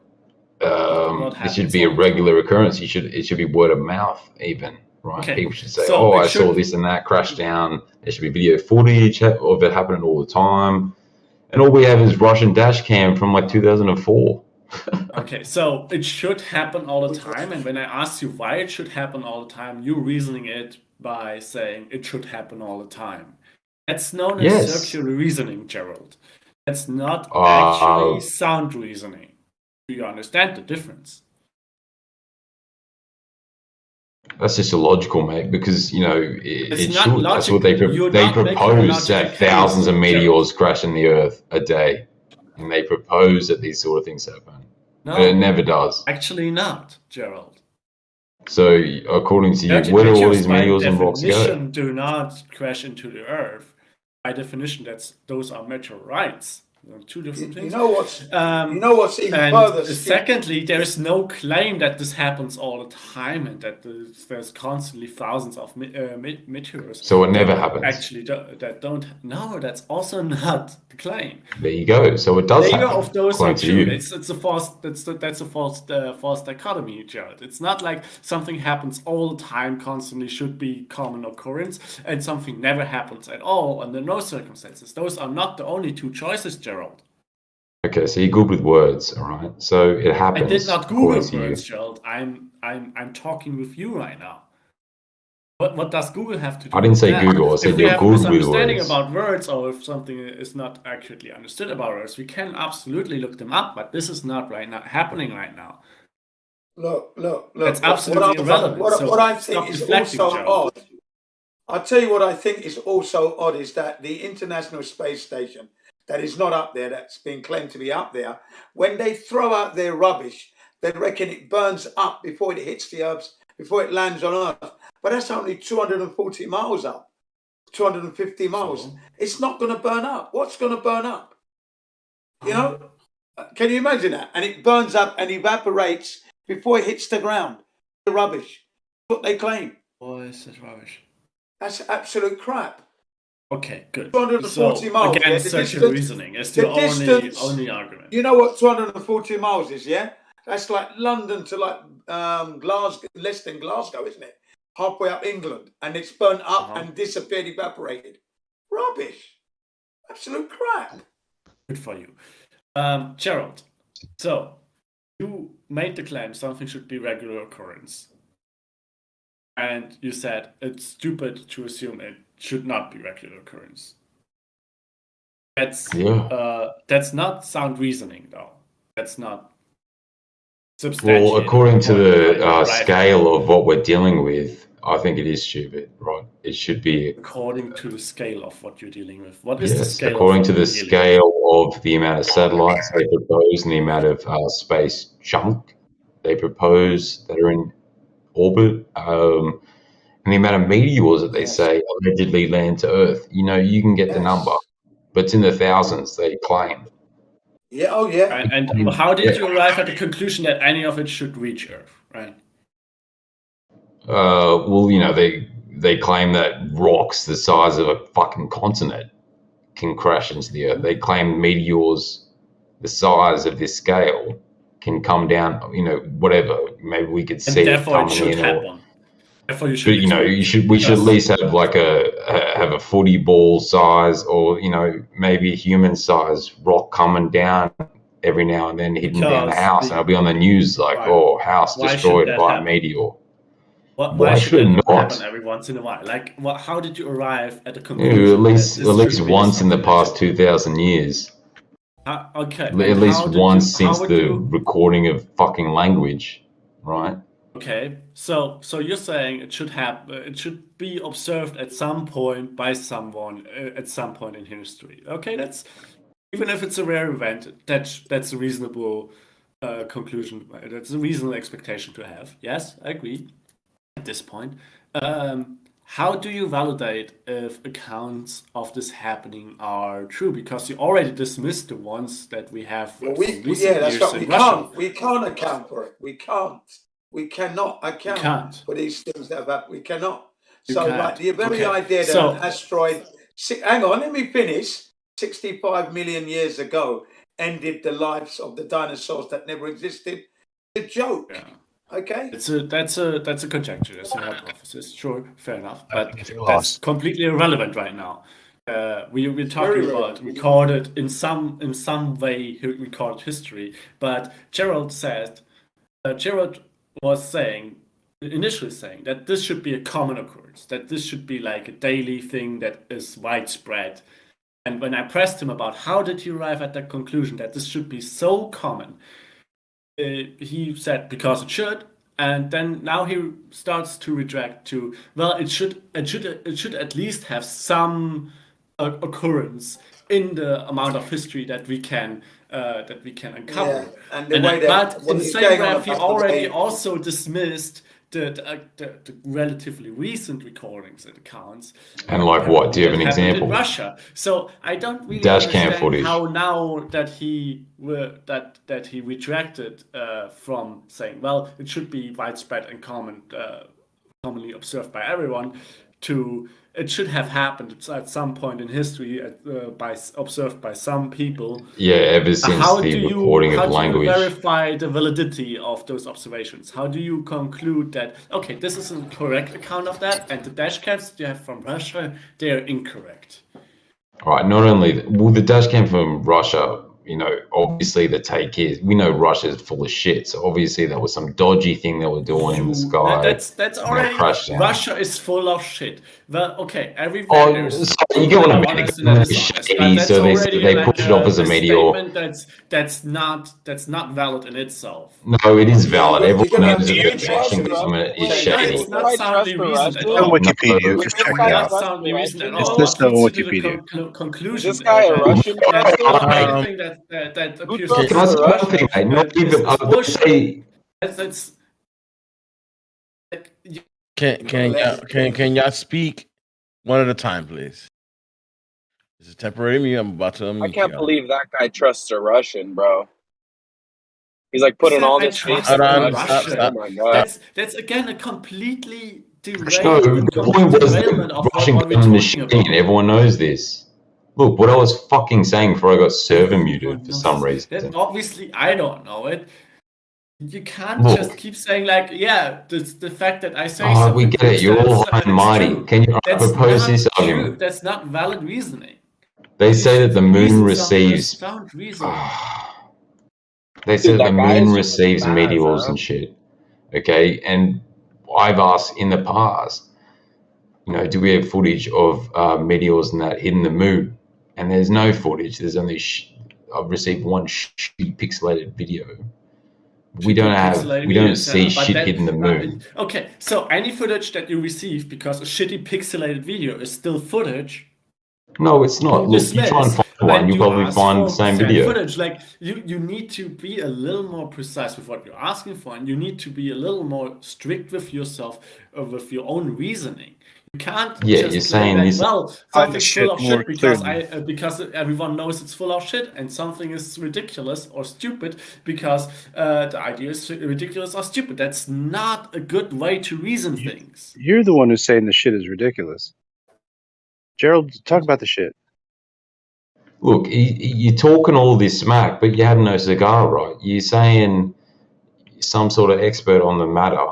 This should happens be a all the time? regular occurrence. It should be word of mouth, even, right? Okay, People should say, so "Oh, it I saw should- this and that crash down." There should be video footage of it happening all the time, and all we have is Russian dash cam from like 2004. Okay, so it should happen all the time, and when I ask you why it should happen all the time, you're reasoning it by saying it should happen all the time. That's known as Yes. circular reasoning, Gerald. That's not actually sound reasoning. Do you understand the difference? That's just illogical, mate, because it not should. That's what they logical. You're they not making a propose logical that thousands of case, meteors crash in the Earth a day, and they propose that these sort of things happen. No, But it never does. Actually not, Gerald. So, according to you, where do all these meteors and rocks by go? definition do not crash into the Earth. By definition, those are meteorites. Two different things. You know what's even and further? Secondly, there is no claim that this happens all the time and that there's constantly thousands of meteors. So it never happens. Actually, that don't. No, that's also not the claim. There you go. So it does Neither happen, of those are according to true. you. It's a false. That's a false dichotomy, Jared. It's not like something happens all the time, constantly should be common occurrence, and something never happens at all under no circumstances. Those are not the only two choices, Gerald. Okay, so you're good with words, all right? So it happens. I did not Google according to words, you. Gerald. I'm talking with you right now. What does Google have to do? I didn't with say that? Google. I said if we you're have good with misunderstanding words. about words, or if something is not accurately understood about words, we can absolutely look them up. But this is not happening right now. Look. It's absolutely irrelevant. What I think stop is deflecting, also Gerald. odd. I'll tell you what I think is also odd is that the International Space Station, that is not up there, that's been claimed to be up there, when they throw out their rubbish, they reckon it burns up before it hits the Earth's before it lands on Earth. But that's only 240 miles up, 250 miles. It's not going to burn up. What's going to burn up? You know? Can you imagine that? And it burns up and evaporates before it hits the ground. The rubbish. That's what they claim. What is this rubbish? That's absolute crap. Okay, good. 240 miles. Again, yeah? circular reasoning is the only argument. You know what 240 miles is, yeah? That's like London to like Glasgow, less than Glasgow, isn't it? Halfway up England. And it's burnt up and disappeared, evaporated. Rubbish. Absolute crap. Good for you. Gerald, so you made the claim something should be regular occurrence. And you said it's stupid to assume it should not be regular occurrence. That's not sound reasoning, though. That's not substantiated. Well, according to the scale of what we're dealing with, I think it is stupid, right? It should be according to the scale of what you're dealing with. What is the scale? According to the scale of the amount of satellites they propose and the amount of space junk they propose that are in orbit, and the amount of meteors that they say allegedly land to Earth. You know, you can get the number, but it's in the thousands they claim. Yeah, oh yeah. And how did you arrive at the conclusion that any of it should reach Earth, right? Well, you know, they claim that rocks the size of a fucking continent can crash into the Earth. They claim meteors the size of this scale can come down, you know, whatever. Maybe we could see it coming in. Or, therefore you should, but, you know, we should at least have like a footy ball size, or, you know, maybe a human size rock coming down every now and then, hitting down a house, and it'll be on the news like, oh, house destroyed by a meteor. Why should it not happen every once in a while? Like, how did you arrive at the conclusion? At least once in the past 2,000 years. Okay. At least once since the recording of fucking language, right? Okay. So you're saying it should happen. It should be observed at some point by someone at some point in history. Okay, that's even if it's a rare event. That's a reasonable conclusion. That's a reasonable expectation to have. Yes, I agree. At this point, how do you validate if accounts of this happening are true? Because you already dismissed the ones that we have. Well, that's what we can't account for it. We cannot account for these things that have happened. We cannot. Like the very idea that an asteroid. Hang on, let me finish. 65 million years ago, ended the lives of the dinosaurs that never existed. It's a joke. Yeah. Okay. That's a conjecture. That's a hypothesis. Sure, fair enough. But that's completely irrelevant right now. We're talking about recorded in some way recorded history. But Gerald was initially saying that this should be a common occurrence, that this should be like a daily thing that is widespread. And when I pressed him about how did you arrive at that conclusion that this should be so common, he said because it should, and then now he starts to retract to, well, it should at least have some occurrence in the amount of history that we can uncover. Yeah. But in the same breath, he already also dismissed the relatively recent recordings and accounts. And like what? Do you have an example? In Russia. So I don't really Dashcam footage. How now that he retracted from saying, well, it should be widespread and commonly observed by everyone, to it should have happened at some point in history, observed by some people. Yeah, ever since the recording of language. How do you verify the validity of those observations? How do you conclude that, okay, this is a correct account of that, and the dashcams that you have from Russia, they are incorrect? All right, not only, the dashcam from Russia, you know, obviously the take is, we know Russia is full of shit, so obviously there was some dodgy thing they were doing in the sky. That's already, Russia is full of shit. Well, okay, every you get what I mean. Shady, so they push it off as a meteor. That's not valid in itself. No, it is valid. Everyone knows that the action is shady. It's not soundly reasoned at On all. Wikipedia, just check it out. It's just on Wikipedia. Conclusion. This guy a Russian? That appears to be not even Can y'all speak one at a time, please? This is temporary mute. I'm about to unmute I can't y'all. believe that guy trusts a Russian, bro. He's like putting all this faith in the Russians. Oh my god. That's again a completely No, derailment, the point was derailment the of Russian what we're government is talking shitting, about. and everyone knows this. Look, what I was fucking saying before I got server muted for some reason. That obviously I don't know it. You can't Look. just keep saying like, yeah, the fact that I say Oh, something. we get it. You're all high and mighty. Can you propose this argument? That's not valid reasoning. They say that the moon Reason some receives. sound reasoning. They say Dude, that the that guy moon is just receives mad, meteors bro. and shit. Okay, and I've asked in the past, do we have footage of meteors and that hitting the moon? And there's no footage. There's only I've received one shitty pixelated video. We don't see shit hitting the moon. Okay, so any footage that you receive because a shitty pixelated video is still footage. No, it's not. Look, you try and find one, you'll probably find the same video. Footage, like you need to be a little more precise with what you're asking for, and you need to be a little more strict with yourself, with your own reasoning. You can't just you're saying like, this. well, something's full of more shit because clearly. because everyone knows it's full of shit, and something is ridiculous or stupid because the idea is ridiculous or stupid. That's not a good way to reason things. You're the one who's saying the shit is ridiculous. Gerald, talk about the shit. Look, you're talking all this smack, but you have no cigar, right? You're saying some sort of expert on the matter.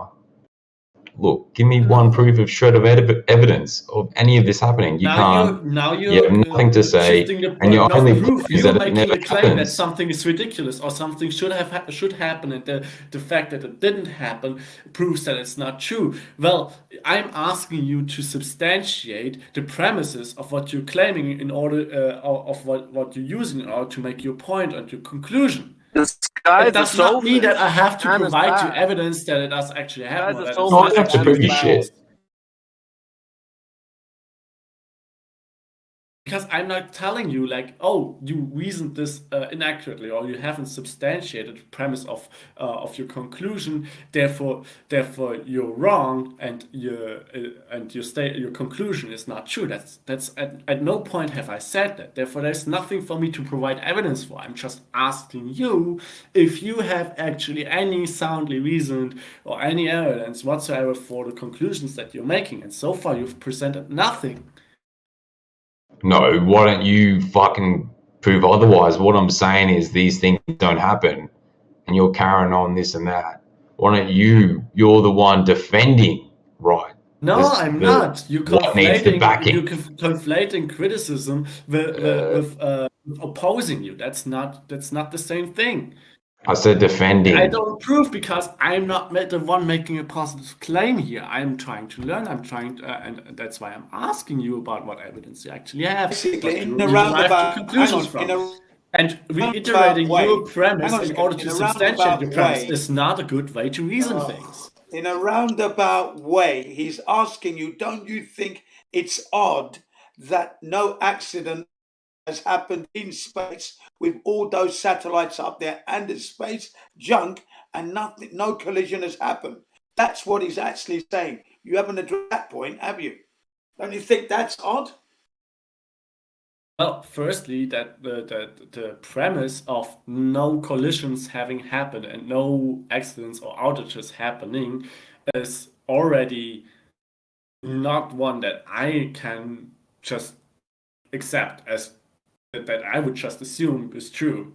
Look, give me one proof of shred of evidence of any of this happening. You have nothing to say, and your only proof is that it never claim that happens. something is ridiculous or something should happen, and the fact that it didn't happen proves that it's not true. Well, I'm asking you to substantiate the premises of what you're claiming in order of what you're using in order to make your point and your conclusion. This guy's It does not mean that I have to provide you evidence that it does actually happen. Or that it's not actually ridiculous. Because I'm not telling you like, oh, you reasoned this inaccurately, or you haven't substantiated the premise of your conclusion. Therefore you're wrong, and your conclusion is not true. That's at no point have I said that. Therefore, there's nothing for me to provide evidence for. I'm just asking you if you have actually any soundly reasoned or any evidence whatsoever for the conclusions that you're making. And so far, you've presented nothing. No, why don't you fucking prove otherwise? What I'm saying is these things don't happen, and you're carrying on this and that. Why don't you're the one defending, right? No, I'm not. You're conflating criticism with opposing you. That's not the same thing. I said defending. I don't prove because I'm not the one making a positive claim here. I'm trying to learn. I'm trying to, and that's why I'm asking you about what evidence you actually have. Basically, in a roundabout, and reiterating your premise in order to substantiate your premise is not a good way to reason things. In a roundabout way, he's asking you, don't you think it's odd that no accident has happened in space with all those satellites up there and the space junk, and no collision has happened? That's what he's actually saying. You haven't addressed that point, have you? Don't you think that's odd? Well, firstly, that the premise of no collisions having happened and no accidents or outages happening is already not one that I can just accept as that I would just assume is true.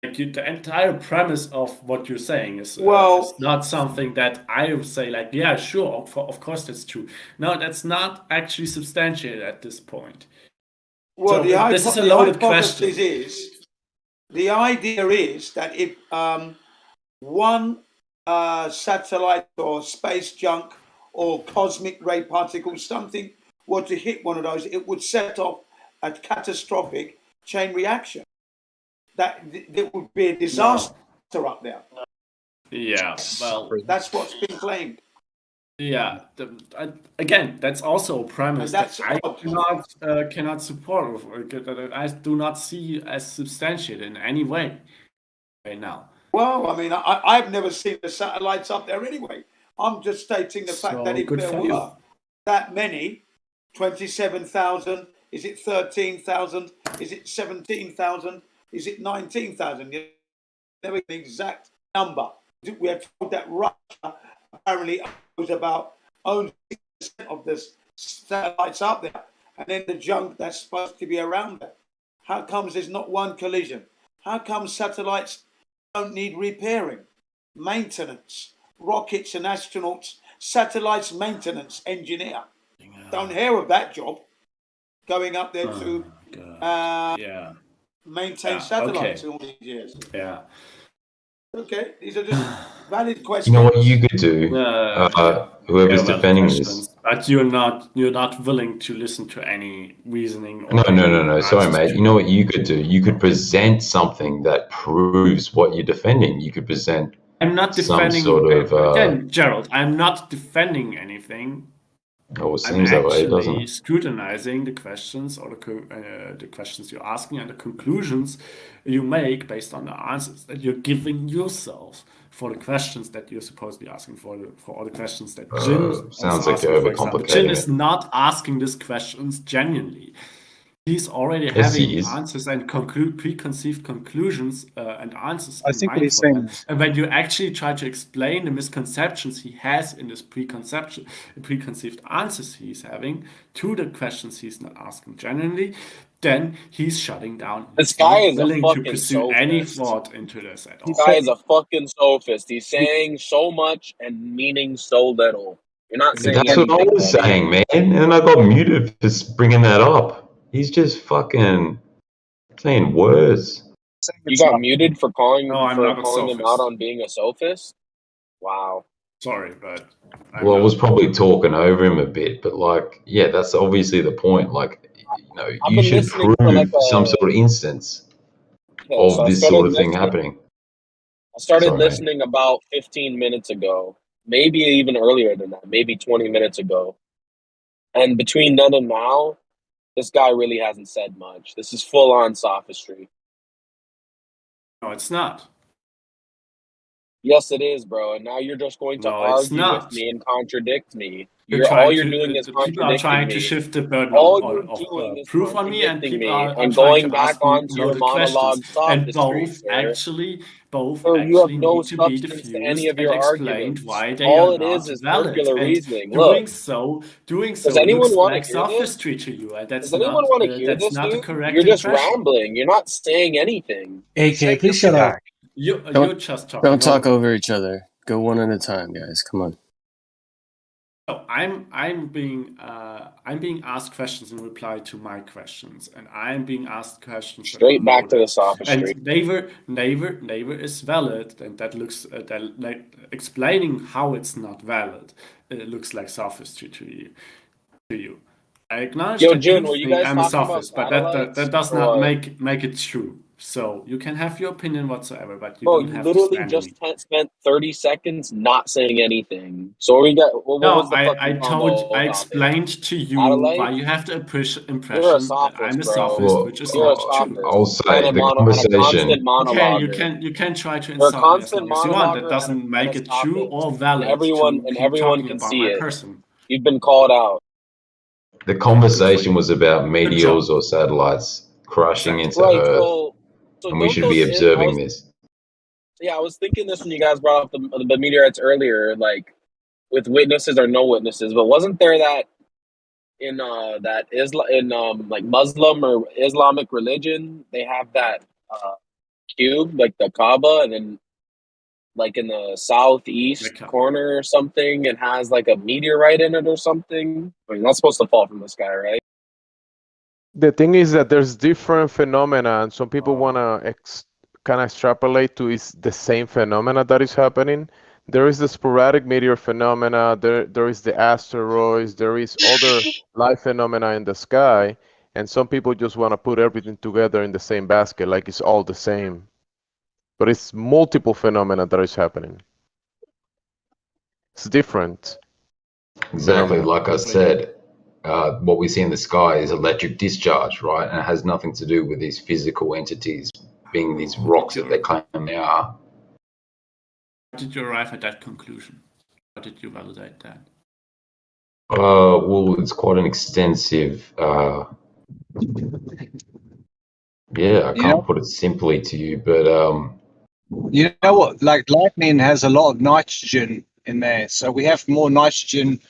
Like the entire premise of what you're saying is not something that I would say like, yeah, sure, of course that's true. No, that's not actually substantiated at this point. Well, so this is a loaded question. The idea is that if one satellite or space junk or cosmic ray particle, something were to hit one of those, it would set off a catastrophic chain reaction. That would be a disaster up there. Yeah, well, that's what's been claimed. Yeah, again, that's also a premise that I cannot support. I do not see as substantiated in any way right now. Well, I mean, I've never seen the satellites up there anyway. I'm just stating the fact that if good there for you. were that many, 27,000, is it 13,000? Is it 17,000? Is it 19,000? You never get an exact number. We are told that Russia apparently owns about only 6% of the satellites up there, and then the junk that's supposed to be around there. How comes there's not one collision? How come satellites don't need repairing, maintenance? Rockets and astronauts, satellites maintenance engineer. Don't hear of that job. Going up there to maintain satellites in all these years. Yeah. Okay, these are just valid You questions. know what you could do? Whoever's valid defending questions, this. but you're not willing to listen to any reasoning. Or No. Sorry, mate. You know what you could do? You could present something that proves what you're defending. You could present. I'm not defending again, Gerald. I'm not defending anything. Oh, it seems that way, doesn't it? Scrutinizing the questions or the questions you're asking and the conclusions you make based on the answers that you're giving yourself for the questions that you're supposedly asking for all the questions that Jin sounds like you're overcomplicating Jin is it. not asking these questions genuinely. He's already Yes, having he is. answers and preconceived conclusions and answers I in think what mind he's for them. saying is- And when you actually try to explain the misconceptions he has in this preconceived answers he's having to the questions he's not asking genuinely, then he's shutting down. This He's guy not is a willing to fucking pursue any sophist. thought into this at all. This guy is a fucking sophist. He's saying so much and meaning so little. You're not saying That's what I anything, was buddy. saying, man. And I got muted for bringing that up. He's just fucking saying words. You got muted for calling No, I'm not a him out on being a sophist? Wow. Sorry, but Well, I was probably talking over him a bit, but like, yeah, that's obviously the point. Like, you know, I've you been should listening prove for like some sort of instance of this sort of thing happening. I started Sorry, mate. listening about 15 minutes ago, maybe even earlier than that, maybe 20 minutes ago. And between then and now, this guy really hasn't said much. This is full on sophistry. No, it's not. Yes, it is, bro. And now you're just going to No, it's argue not. with me and contradict me. You're All trying you're to- doing is people are contradicting trying me. to shift the burden All of you're doing is proof on me, and contradicting people me are and trying going to ask back me onto your loaded monologue questions. And sophistry, both sir. actually You have no need to be substance to any diffused of and your explained arguments. why they All are it not is valid. circular And reasoning. doing Look, so does anyone looks want like to hear this? sophistry to you, and that's Does anyone not want to hear that's this, not the dude? correct You're just impression. rambling. You're not saying anything. AK, please shut up. You're just talking. Don't talk over each other. Go one at a time, guys. Come on. So I'm being asked questions in reply to my questions, and I'm being asked questions that Straight are back to the loaded. sophistry. And neighbor is valid, and that looks like explaining how it's not valid. It looks like sophistry to you. I acknowledge Yo, that Jun, you were you think guys I'm a talking about sophist, but that satellites does or not what? make it true. So you can have your opinion whatsoever, but you Bro, don't you have to literally stand just me. spent 30 seconds not saying anything. So we got what No, was the I fucking combo topic? explained to you why Satellites? you have the You're a impression that sophist, I'm a bro. sophist, which is You're a not true. sophist. I'll say And a the constant conversation. Okay, you monologuer. can try to You're a insult me as constant long as you want. That monologuer doesn't and make a it true sophist. or And valid everyone to keep talking can about see my it. person. You've been called out. The conversation was about Good meteors job. or satellites crashing into Right, Earth, so and we don't should those be observing this. I was thinking this when you guys brought up the meteorites earlier, like with witnesses or no witnesses, but wasn't there that in like Muslim or Islamic religion, they have that cube, like the Kaaba, and then like in the southeast corner or something, it has like a meteorite in it or something. I mean, that's supposed to fall from the sky, right? The thing is that there's different phenomena, and some people want to kind of extrapolate to is the same phenomena that is happening. There is the sporadic meteor phenomena, there is the asteroids, there is other life phenomena in the sky, and some people just want to put everything together in the same basket, like it's all the same. But it's multiple phenomena that is happening. It's different. Exactly, phenomena. like I said, what we see in the sky is electric discharge, right? And it has nothing to do with these physical entities being these rocks that they claim they are. How did you arrive at that conclusion? did you validate that? Well, it's quite an extensive. Yeah, I can't put it simply to you, but You know what? Like lightning has a lot of nitrogen in there, so we have more nitrogen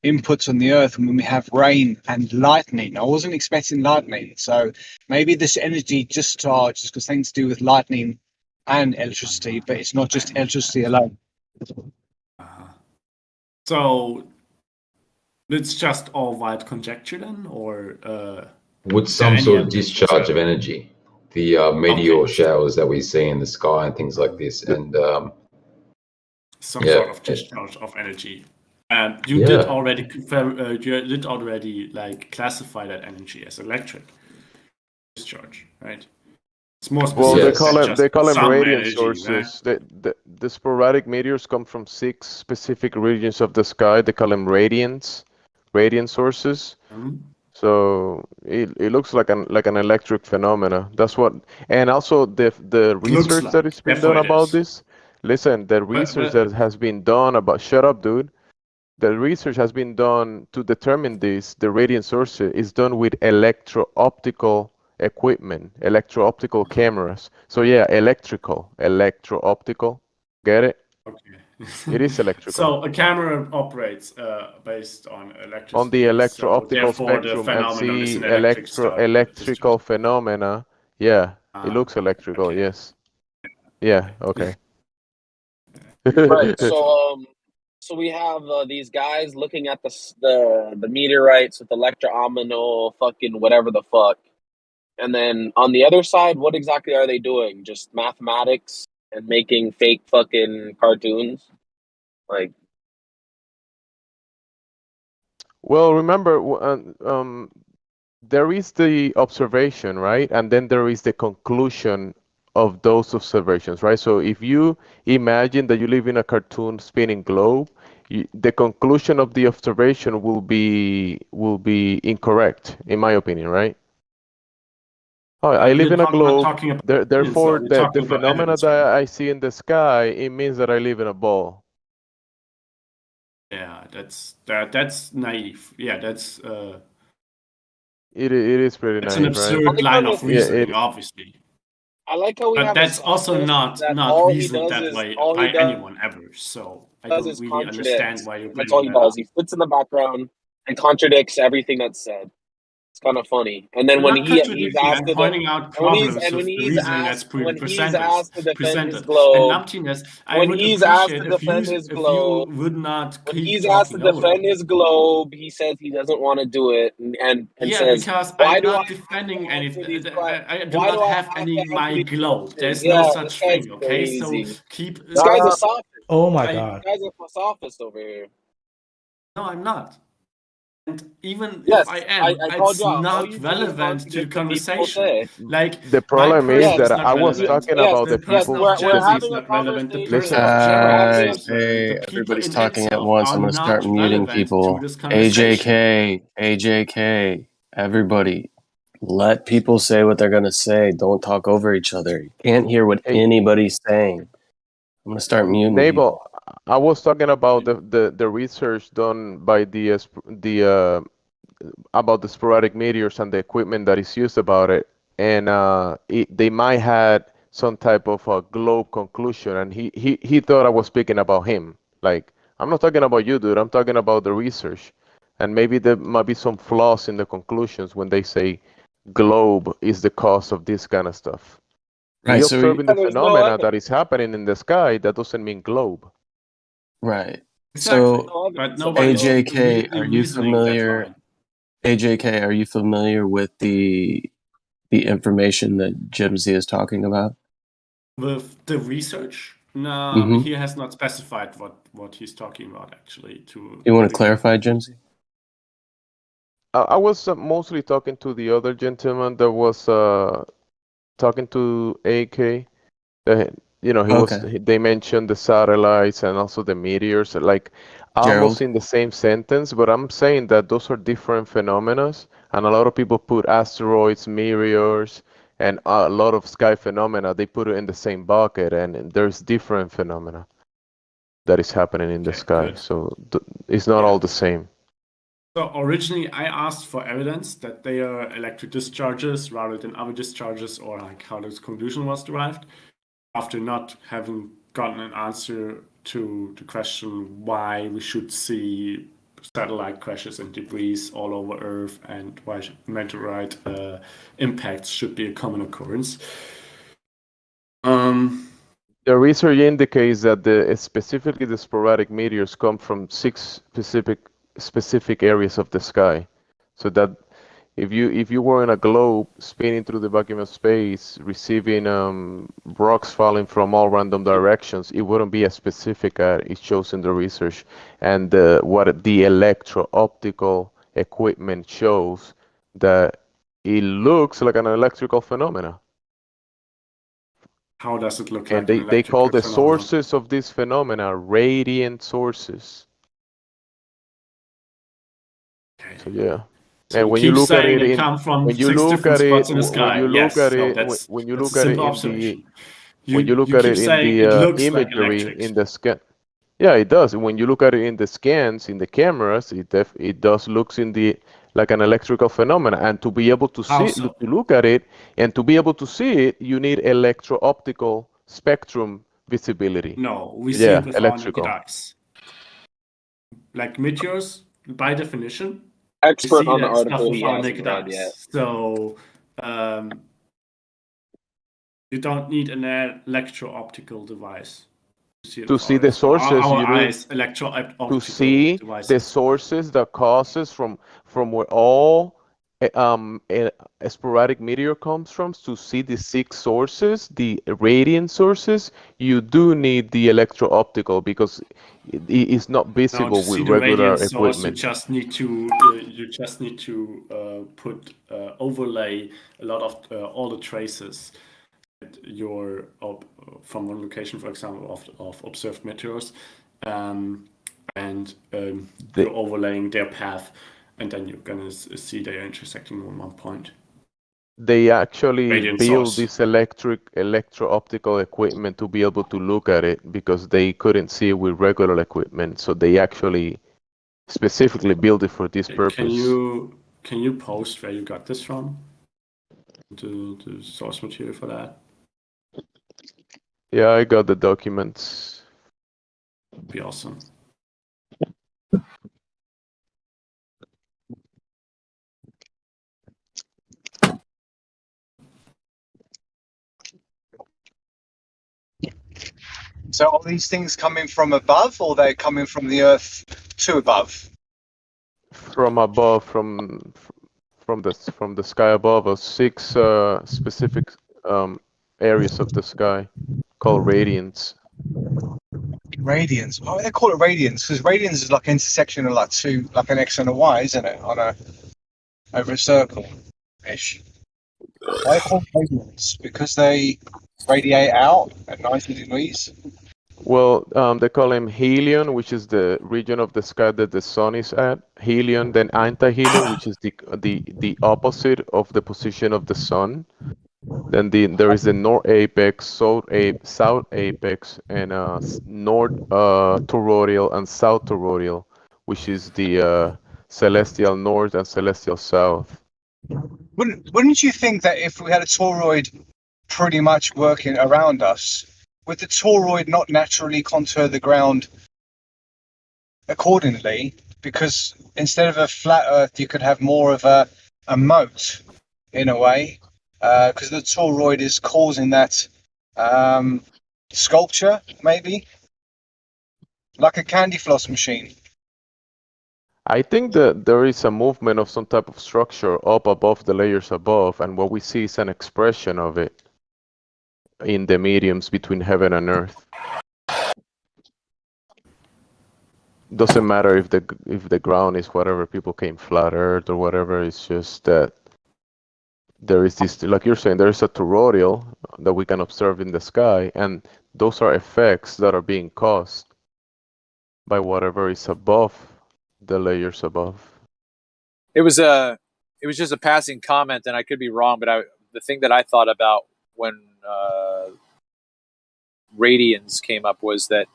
inputs on the Earth when we have rain and lightning. I wasn't expecting lightning, so maybe this energy just charges because things to do with lightning and electricity, but it's not just electricity alone. So it's just all wild conjecture then, or with is there some any sort of evidence discharge of whatsoever? energy, the meteor showers that we see in the sky and things like this, and Some yeah, sort of discharge of energy. You did already like classify that energy as electric discharge, right? It's more Well, specific than just they call them some radiant energy, right? sources. The sporadic meteors come from 6 specific regions of the sky. They call them radiant sources. So it looks like an electric phenomena. That's what, and also the research that has been done about this. Listen, the research that has been done about. Shut up, dude. The research has been done to determine this. The radiant source is done with electro-optical equipment, electro-optical cameras. So yeah, electro-optical. Get it? Okay. It is electrical. So a camera operates based on electricity. On the So electro-optical therefore, the spectrum and phenomenon is see an electric start. electrical phenomena. Yeah, it looks electrical. okay. Yes. Yeah. Okay. Right. So we have these guys looking at the meteorites with electroomino fucking whatever the fuck, and then on the other side, what exactly are they doing? Just mathematics and making fake fucking cartoons, like. Well, remember, there is the observation, right? And then there is the conclusion of those observations, right? So if you imagine that you live in a cartoon spinning globe, the conclusion of the observation will be incorrect, in my opinion, right? Oh, I live in a globe. Therefore, the phenomena that I see in the sky, it means that I live in a ball. Yeah, that's naive. Yeah, that's It is pretty it's naive, an absurd right? line of Yeah, reasoning, obviously. I like how we But have. that's also not reasoned that way by anyone ever. So I don't is really understand contradicts. why you're That's bringing all he that does. up. He sits in the background and contradicts everything that's said. It's kind of funny. And then I'm when not he's contradicting. asked I'm to pointing out problems when with the he's reasoning that's asked to defend his presented. And globe, numptiness, I when would he's asked appreciate to defend his if you globe, would not when keep he's asked to talking over defend me. his globe, he says he doesn't want to do it, and Yeah, says, because "Why I'm do I not defending anything. I do why not do I have have any to answer my these globe. questions?" There's no Yeah, this such guy's thing. Okay, so crazy. keep. This guy's a sophist. Oh my This god. guy's a sophist over here. No, I'm not. And even Yes, if I am, I called it's you out. All not you do is relevant to the contradict what people conversation. say. Like The my problem is person that is not I was relevant. talking about the Yes, people. of we're Jersey is having a not relevant. The conversation. person of Gerald is We're not relevant. The people Everybody's in talking at itself once. are I'm gonna start not muting relevant to people. this conversation. AJK, everybody, let people say what they're gonna say. Don't talk over each other. You can't hear what anybody's saying. I'm gonna start muting Nabal, people. I was talking about the research done by about the sporadic meteors and the equipment that is used about it, and they might had some type of a globe conclusion, and he thought I was speaking about him. Like, I'm not talking about you, dude. I'm talking about the research, and maybe there might be some flaws in the conclusions when they say globe is the cause of this kind of stuff. Right, We so observing the there's no phenomena evidence. that is happening in the sky. That doesn't mean globe. Right. Exactly. So But nobody's AJK, are you reasoning that familiar? line. AJK, are you familiar with the information that Jimsy is talking about? With the research, no, Mhm. he has not specified what he's talking about actually. You want to clarify, Jimsy? I was mostly talking to the other gentleman that was talking to AK. He was. Okay. They mentioned the satellites and also the meteors, like almost Gerald? in the same sentence. But I'm saying that those are different phenomena, and a lot of people put asteroids, meteors, and a lot of sky phenomena. They put it in the same bucket, and there's different phenomena that is happening in the sky. good. So it's not all the same. So originally, I asked for evidence that they are electric discharges rather than other discharges, or like how this conclusion was derived. After not having gotten an answer to the question why we should see satellite crashes and debris all over Earth, and why meteorite impacts should be a common occurrence. The research indicates that specifically the sporadic meteors come from 6 specific areas of the sky. So that if you were in a globe spinning through the vacuum of space, receiving rocks falling from all random directions, it wouldn't be as specific as it shows in the research. And what the electro-optical equipment shows, that it looks like an electrical phenomena. How does it look And like? they call the sources of this phenomena radiant sources. So yeah. So and when you look at it when you look at it in the sky, when you look at it in the imagery in the scan, yeah, it does. When you look at it in the scans, in the cameras, it does looks in the like an electrical phenomena. And to be able to see, to look at it, and to be able to see it, you need electro-optical spectrum visibility. No, we see it with our naked eyes. Like meteors, by definition, expert we see on the that stuff article. with He our hasn't naked read eyes. yet. So you don't need an electro-optical device to see the sources. You need to see the sources, the causes from where all a sporadic meteor comes from. To see the 6 sources, the radiant sources, you do need the electro-optical, because it is not visible with regular equipment. You just need to put overlay a lot of all the traces that you're from one location, for example, of observed meteors, and you're overlaying their path, and then you're gonna see they are intersecting on one point. They actually Radiant build source. this electro-optical equipment to be able to look at it, because they couldn't see it with regular equipment. So they actually specifically build it for this purpose. Can you post where you got this from? The source material for that? Yeah, I got the documents. Be awesome. So are these things coming from above, or they're coming from the Earth to above? From above, from the sky above us, 6 specific areas of the sky called radiants. Radiance. Why do they call it radiance? Because radiance is like intersection of like two, like an X and a Y, isn't it? Over a circle, ish. Why call radiance? Because they radiate out at 90 degrees. Well, they call him helion, which is the region of the sky that the sun is at. Helion, then antihelion, which is the opposite of the position of the sun. Then there is the north apex, south apex, and north toroidal and south toroidal, which is the celestial north and celestial south. Wouldn't you think that if we had a toroid pretty much working around us, would the toroid not naturally contour the ground accordingly? Because instead of a flat Earth, you could have more of a moat in a way, because the toroid is causing that sculpture, maybe like a candy floss machine. I think that there is a movement of some type of structure up above the layers above, and what we see is an expression of it in the mediums between heaven and earth. Doesn't matter if the ground is whatever, people came flat earth or whatever. It's just that there is this, like you're saying, there is a toroidal that we can observe in the sky, and those are effects that are being caused by whatever is above the layers above. It was just a passing comment, and I could be wrong, but the thing that I thought about when radians came up was that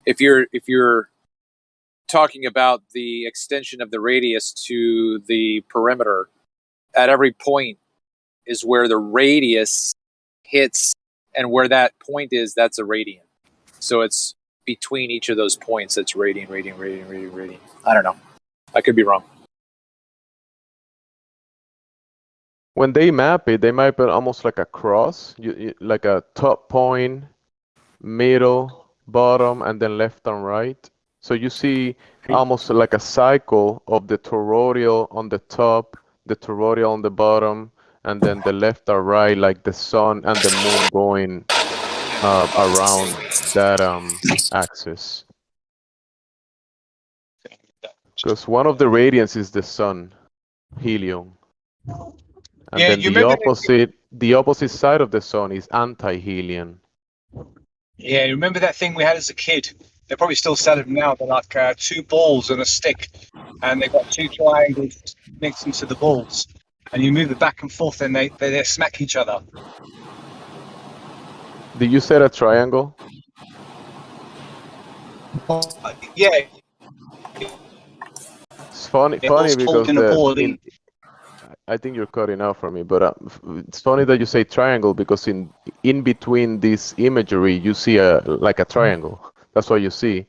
if you're talking about the extension of the radius to the perimeter, at every point is where the radius hits, and where that point is, that's a radian. So it's between each of those points that's radian. I don't know. I could be wrong. When they map it almost like a cross, like a top point, middle, bottom, and then left and right. So you see almost like a cycle of the toroidal on the top, the toroidal on the bottom, and then the left or right, like the sun and the moon going around that axis. Because one of the radiants is the sun, helium. And Yeah, then you the remember opposite side of the sun is anti-helium. Yeah, you remember that thing we had as a kid? They probably still sell it now. They're like two balls and a stick, and they've got two triangles next into the balls, and you move it back and forth, and they smack each other. Did you set a triangle? Yeah. It's funny Balls because holding a ball in. I think you're cutting out for me, but it's funny that you say triangle because in between this imagery you see like a triangle. That's what you see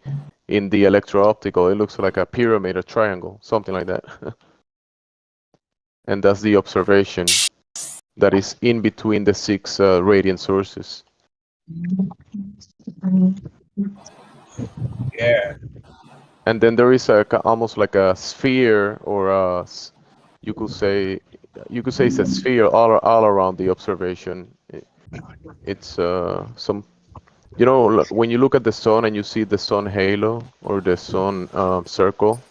in the electro-optical. It looks like a pyramid or triangle, something like that. And that's the observation that is in between the 6 radiant sources. Yeah. And then there is almost like a sphere, or you could say it's a sphere all around the observation. It's some, when you look at the sun and you see the sun halo or the sun circle,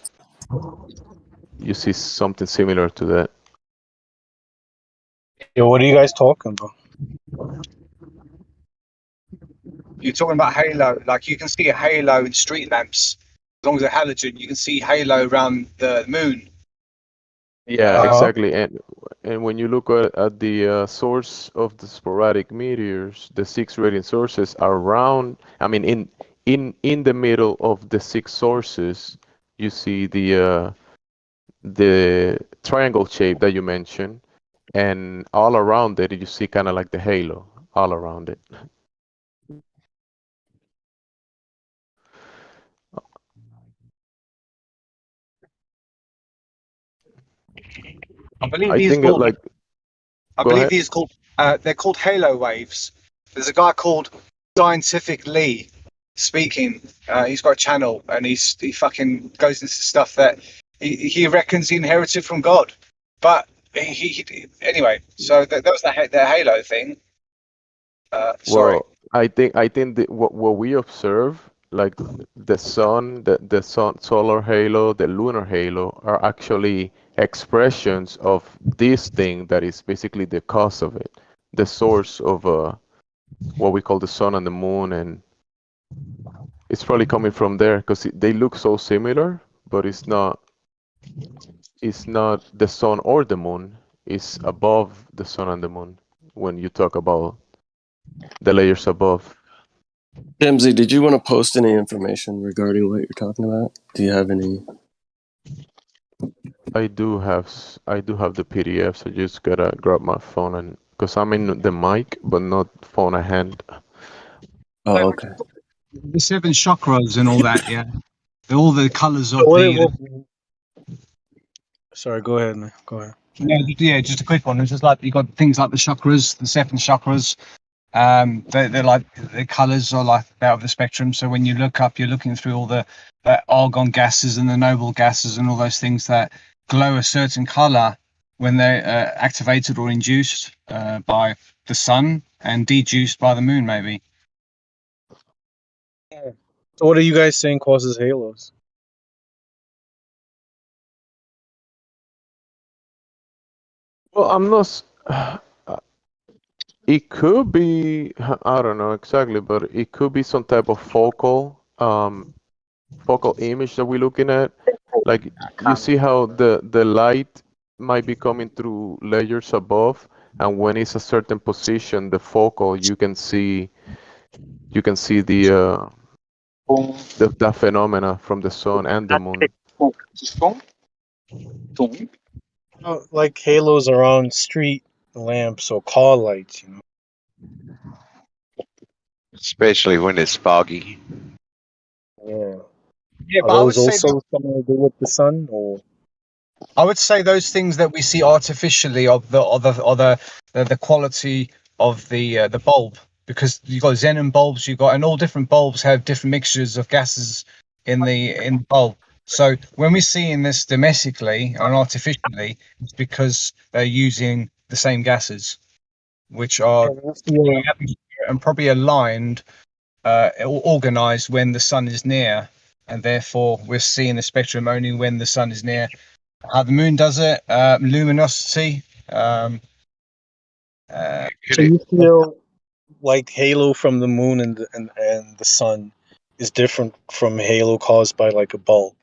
you see something similar to that. Yo, what are you guys talking about? You're talking about halo. Like you can see a halo in street lamps. As long as they're halogen, you can see halo around the moon. Yeah, exactly. And when you look at the source of the sporadic meteors, the 6 radiant sources are around. I mean, in the middle of the 6 sources, you see the triangle shape that you mentioned, and all around it, you see kind of like the halo all around it. I believe these called they're called halo waves. There's a guy called Scientific Lee speaking. He's got a channel and he fucking goes into stuff that he reckons he inherited from God. But he anyway. So that was the halo thing. Sorry. Well, I think what we observe, like the sun, the sun solar halo, the lunar halo, are actually expressions of this thing that is basically the cause of it, the source of what we call the sun and the moon, and it's probably coming from there because they look so similar, but it's not. It's not the sun or the moon. It's above the sun and the moon when you talk about the layers above. Dempsey, did you want to post any information regarding what you're talking about? Do you have any? I do have the PDF, so just gotta grab my phone and because I'm in the mic, but not phone at hand. Oh, okay. The 7 chakras and all that, yeah. All the colors of the. Sorry, go ahead, man. Go ahead. Yeah, just a quick one. It's just like you got things like the chakras, the 7 chakras. They're like the colors are like out of the spectrum. So when you look up, you're looking through all the argon gases and the noble gases and all those things that glow a certain color when they're activated or induced by the sun and deduced by the moon, maybe. So what are you guys saying causes halos? Well, I'm not. It could be. I don't know exactly, but it could be some type of focal image that we're looking at. Like you see how the light might be coming through layers above, and when it's a certain position, the focal, you can see the the phenomena from the sun and the moon. Like halos around street lamps or car lights, you know. Especially when it's foggy. Yeah. Yeah, Are but I would those say also something to do with the sun, or? I would say those things that we see artificially of the quality of the bulb, because you got xenon bulbs, and all different bulbs have different mixtures of gases in the bulb. So when we're seeing this domestically and artificially, it's because they're using the same gases, which are and probably aligned, organized when the sun is near, and therefore we're seeing the spectrum only when the sun is near. How the moon does it, luminosity. So you feel like halo from the moon and the sun is different from halo caused by like a bulb?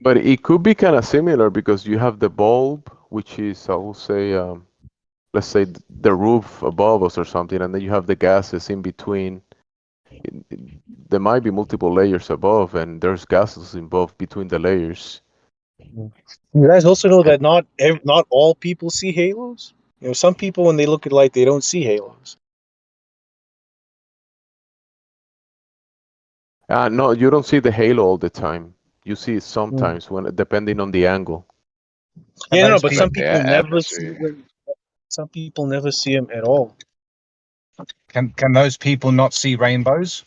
But it could be kind of similar because you have the bulb, which is, I will say, let's say the roof above us or something, and then you have the gases in between. There might be multiple layers above, and there's gases involved between the layers. You guys also know that not all people see halos. You know, some people when they look at light, they don't see halos. No, you don't see the halo all the time. You see it sometimes when depending on the angle. Yeah, no, but some people never see them. Some people never see them at all. Can those people not see rainbows?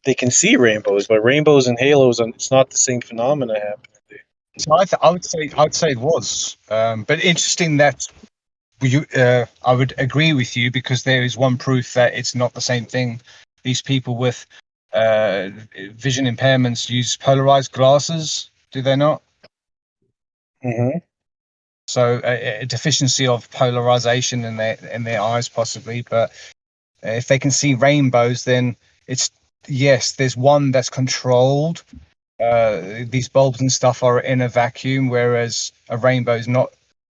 They can see rainbows, but rainbows and halos, it's not the same phenomena happening. So I would say it was, but interesting that I would agree with you, because there is one proof that it's not the same thing. These people with vision impairments use polarized glasses, do they not? Mm-hmm. So a deficiency of polarization in their eyes, possibly. But if they can see rainbows, then yes, there's one that's controlled. These bulbs and stuff are in a vacuum, whereas a rainbow is not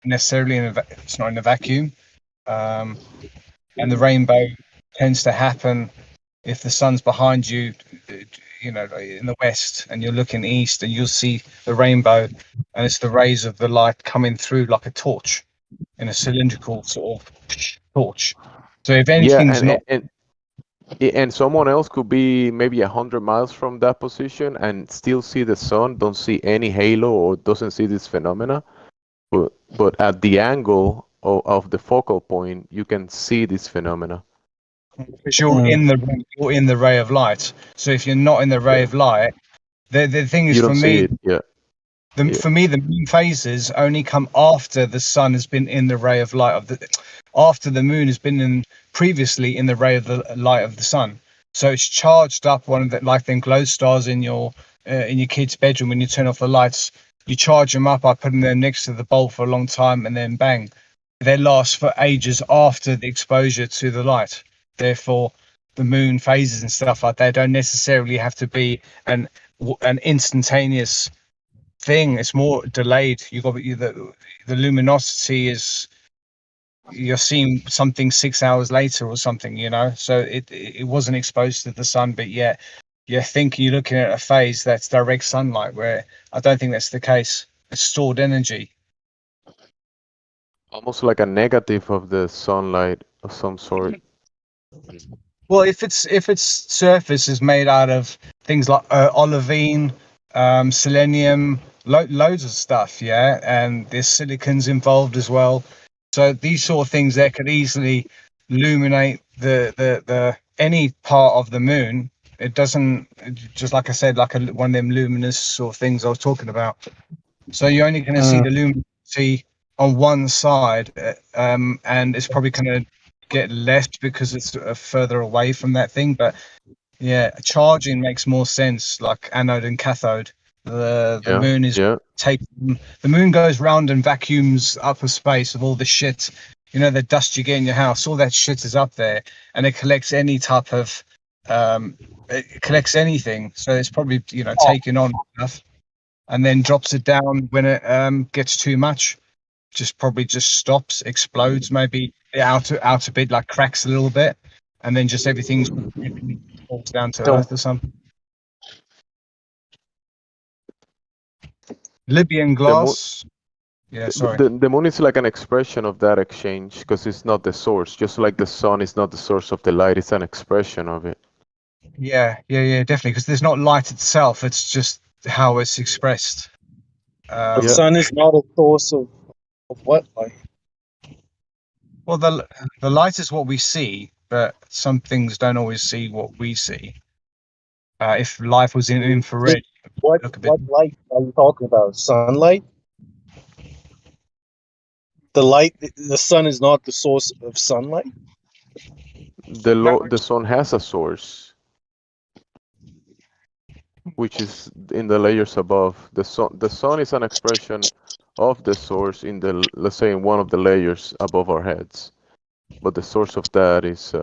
necessarily it's not in a vacuum. And the rainbow tends to happen if the sun's behind you, in the west, and you're looking east, and you'll see the rainbow, and it's the rays of the light coming through like a torch, in a cylindrical sort of torch. So if anything's and someone else could be maybe 100 miles from that position and still see the sun, don't see any halo, or doesn't see this phenomena, but at the angle of the focal point, you can see this phenomena. because you're in the ray of light. So if you're not in the ray of light, the thing is, You don't for see me, it. Yeah. for me, the moon phases only come after the sun has been in the ray of light after the moon has been previously in the ray of the light of the sun. So it's charged up, one of the, like them glow stars in your kid's bedroom. When you turn off the lights, you charge them up by putting them next to the bulb for a long time, and then bang, they last for ages after the exposure to the light. Therefore, the moon phases and stuff like that don't necessarily have to be an instantaneous thing. It's more delayed. You got the luminosity is, you're seeing something 6 hours later or something, so it wasn't exposed to the sun, but yet you're looking at a phase that's direct sunlight, where I don't think that's the case. It's stored energy. Almost like a negative of the sunlight of some sort. Well, if its surface is made out of things like olivine, selenium, loads of stuff, yeah, and there's silicons involved as well. So these sort of things that could easily illuminate the any part of the moon. It doesn't, just like I said, like one of them luminous sort of things I was talking about. So you're only going to see the luminosity on one side, and it's probably going to get less because it's further away from that thing. But yeah, charging makes more sense, like anode and cathode. The moon is the moon goes round and vacuums upper space of all the shit, the dust you get in your house. All that shit is up there, and it collects any type of it collects anything. So it's probably taking on stuff, and then drops it down when it gets too much. Probably just stops, explodes, maybe out a bit, like cracks a little bit, and then just everything falls down to Earth or something. Libyan glass. Yeah, sorry. The moon is like an expression of that exchange because it's not the source. Just like the sun is not the source of the light, it's an expression of it. Yeah, definitely. Because there's not light itself; it's just how it's expressed. The sun is not a source of what light? Well, the light is what we see, but some things don't always see what we see. If life was in infrared, What light are you talking about? Sunlight? The sun is not the source of sunlight. The sun has a source, which is in the layers above. The sun is an expression of the source in the, let's say, in one of the layers above our heads. But the source of that is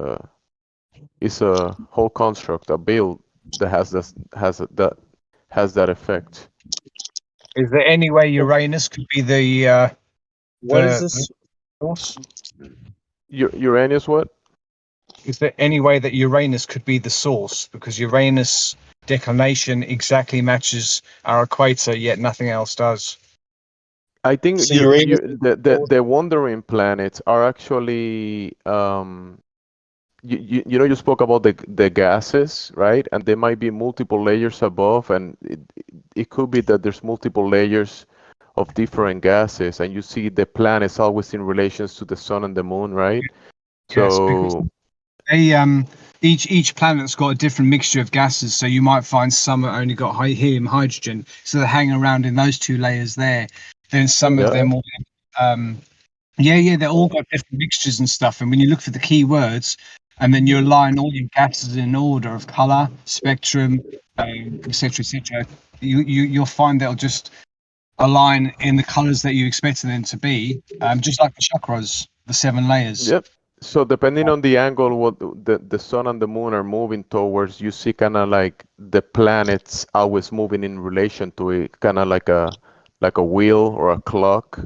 a whole construct, a build that has that effect. is there any way Uranus could be the What is this? source? Uranus, what? Is there any way that Uranus could be the source? Because Uranus declination exactly matches our equator, yet nothing else does. I think So Uranus the wandering planets are actually you spoke about the gases, right? And there might be multiple layers above, and it could be that there's multiple layers of different gases, and you see the planets always in relations to the sun and the moon, right? Yes, because each planet's got a different mixture of gases, so you might find some have only got helium, hydrogen, so they hang around in those two layers there. Then some of them, they're all got different mixtures and stuff. And when you look for the key words, and then you align all your gases in order of color, spectrum, etc., you'll find they'll just align in the colors that you expected them to be, just like the chakras, the 7 layers. Yep. So depending on the angle what the sun and the moon are moving towards, you see kind of like the planets always moving in relation to it, kind of like a wheel or a clock.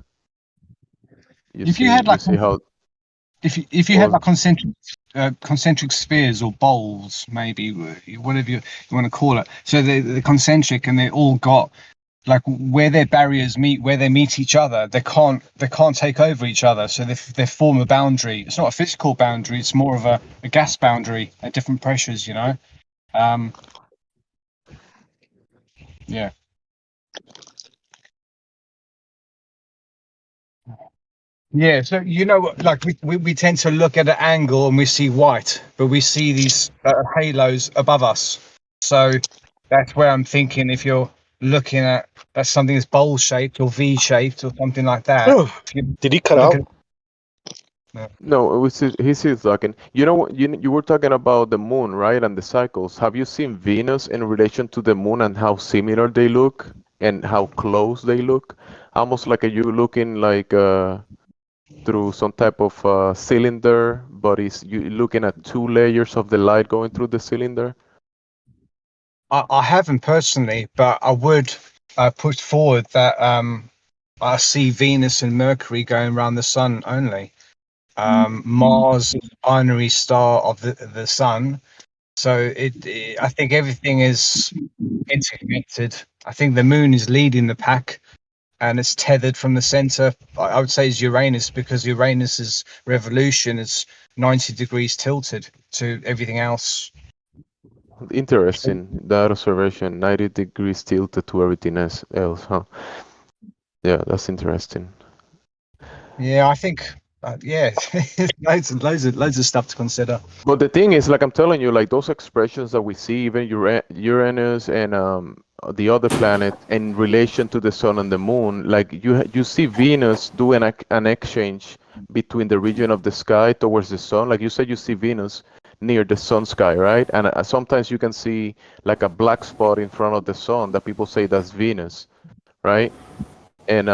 If you had like concentric spheres or bowls, maybe whatever you want to call it, so the concentric, and they all got like where their barriers meet, where they meet each other, they can't take over each other, so they form a boundary. It's not a physical boundary, it's more of a gas boundary at different pressures, yeah. Yeah, so like we tend to look at an angle and we see white, but we see these halos above us. So that's where I'm thinking, if you're looking at something that's bowl shaped or V shaped or something like that. Did he cut out? No, he sees talking. You know what? You were talking about the moon, right? And the cycles. Have you seen Venus in relation to the moon and how similar they look and how close they look? Almost like you looking like through some type of cylinder, but you looking at 2 layers of the light going through the cylinder. I haven't personally, but I would put forward that I see Venus and Mercury going around the sun only. Mars is a binary star of the sun, so I think everything is interconnected. I think the moon is leading the pack, and it's tethered from the center. I would say is Uranus, because Uranus's revolution is 90 degrees tilted to everything else. Interesting, that observation, 90 degrees tilted to everything else, huh? Yeah, that's interesting. Yeah, I think, loads of stuff to consider. But the thing is, like I'm telling you, like those expressions that we see, even Uranus and the other planet in relation to the sun and the moon, like you see Venus doing an exchange between the region of the sky towards the sun. Like you said, you see Venus near the sun sky, right? And sometimes you can see like a black spot in front of the sun that people say that's Venus, right? And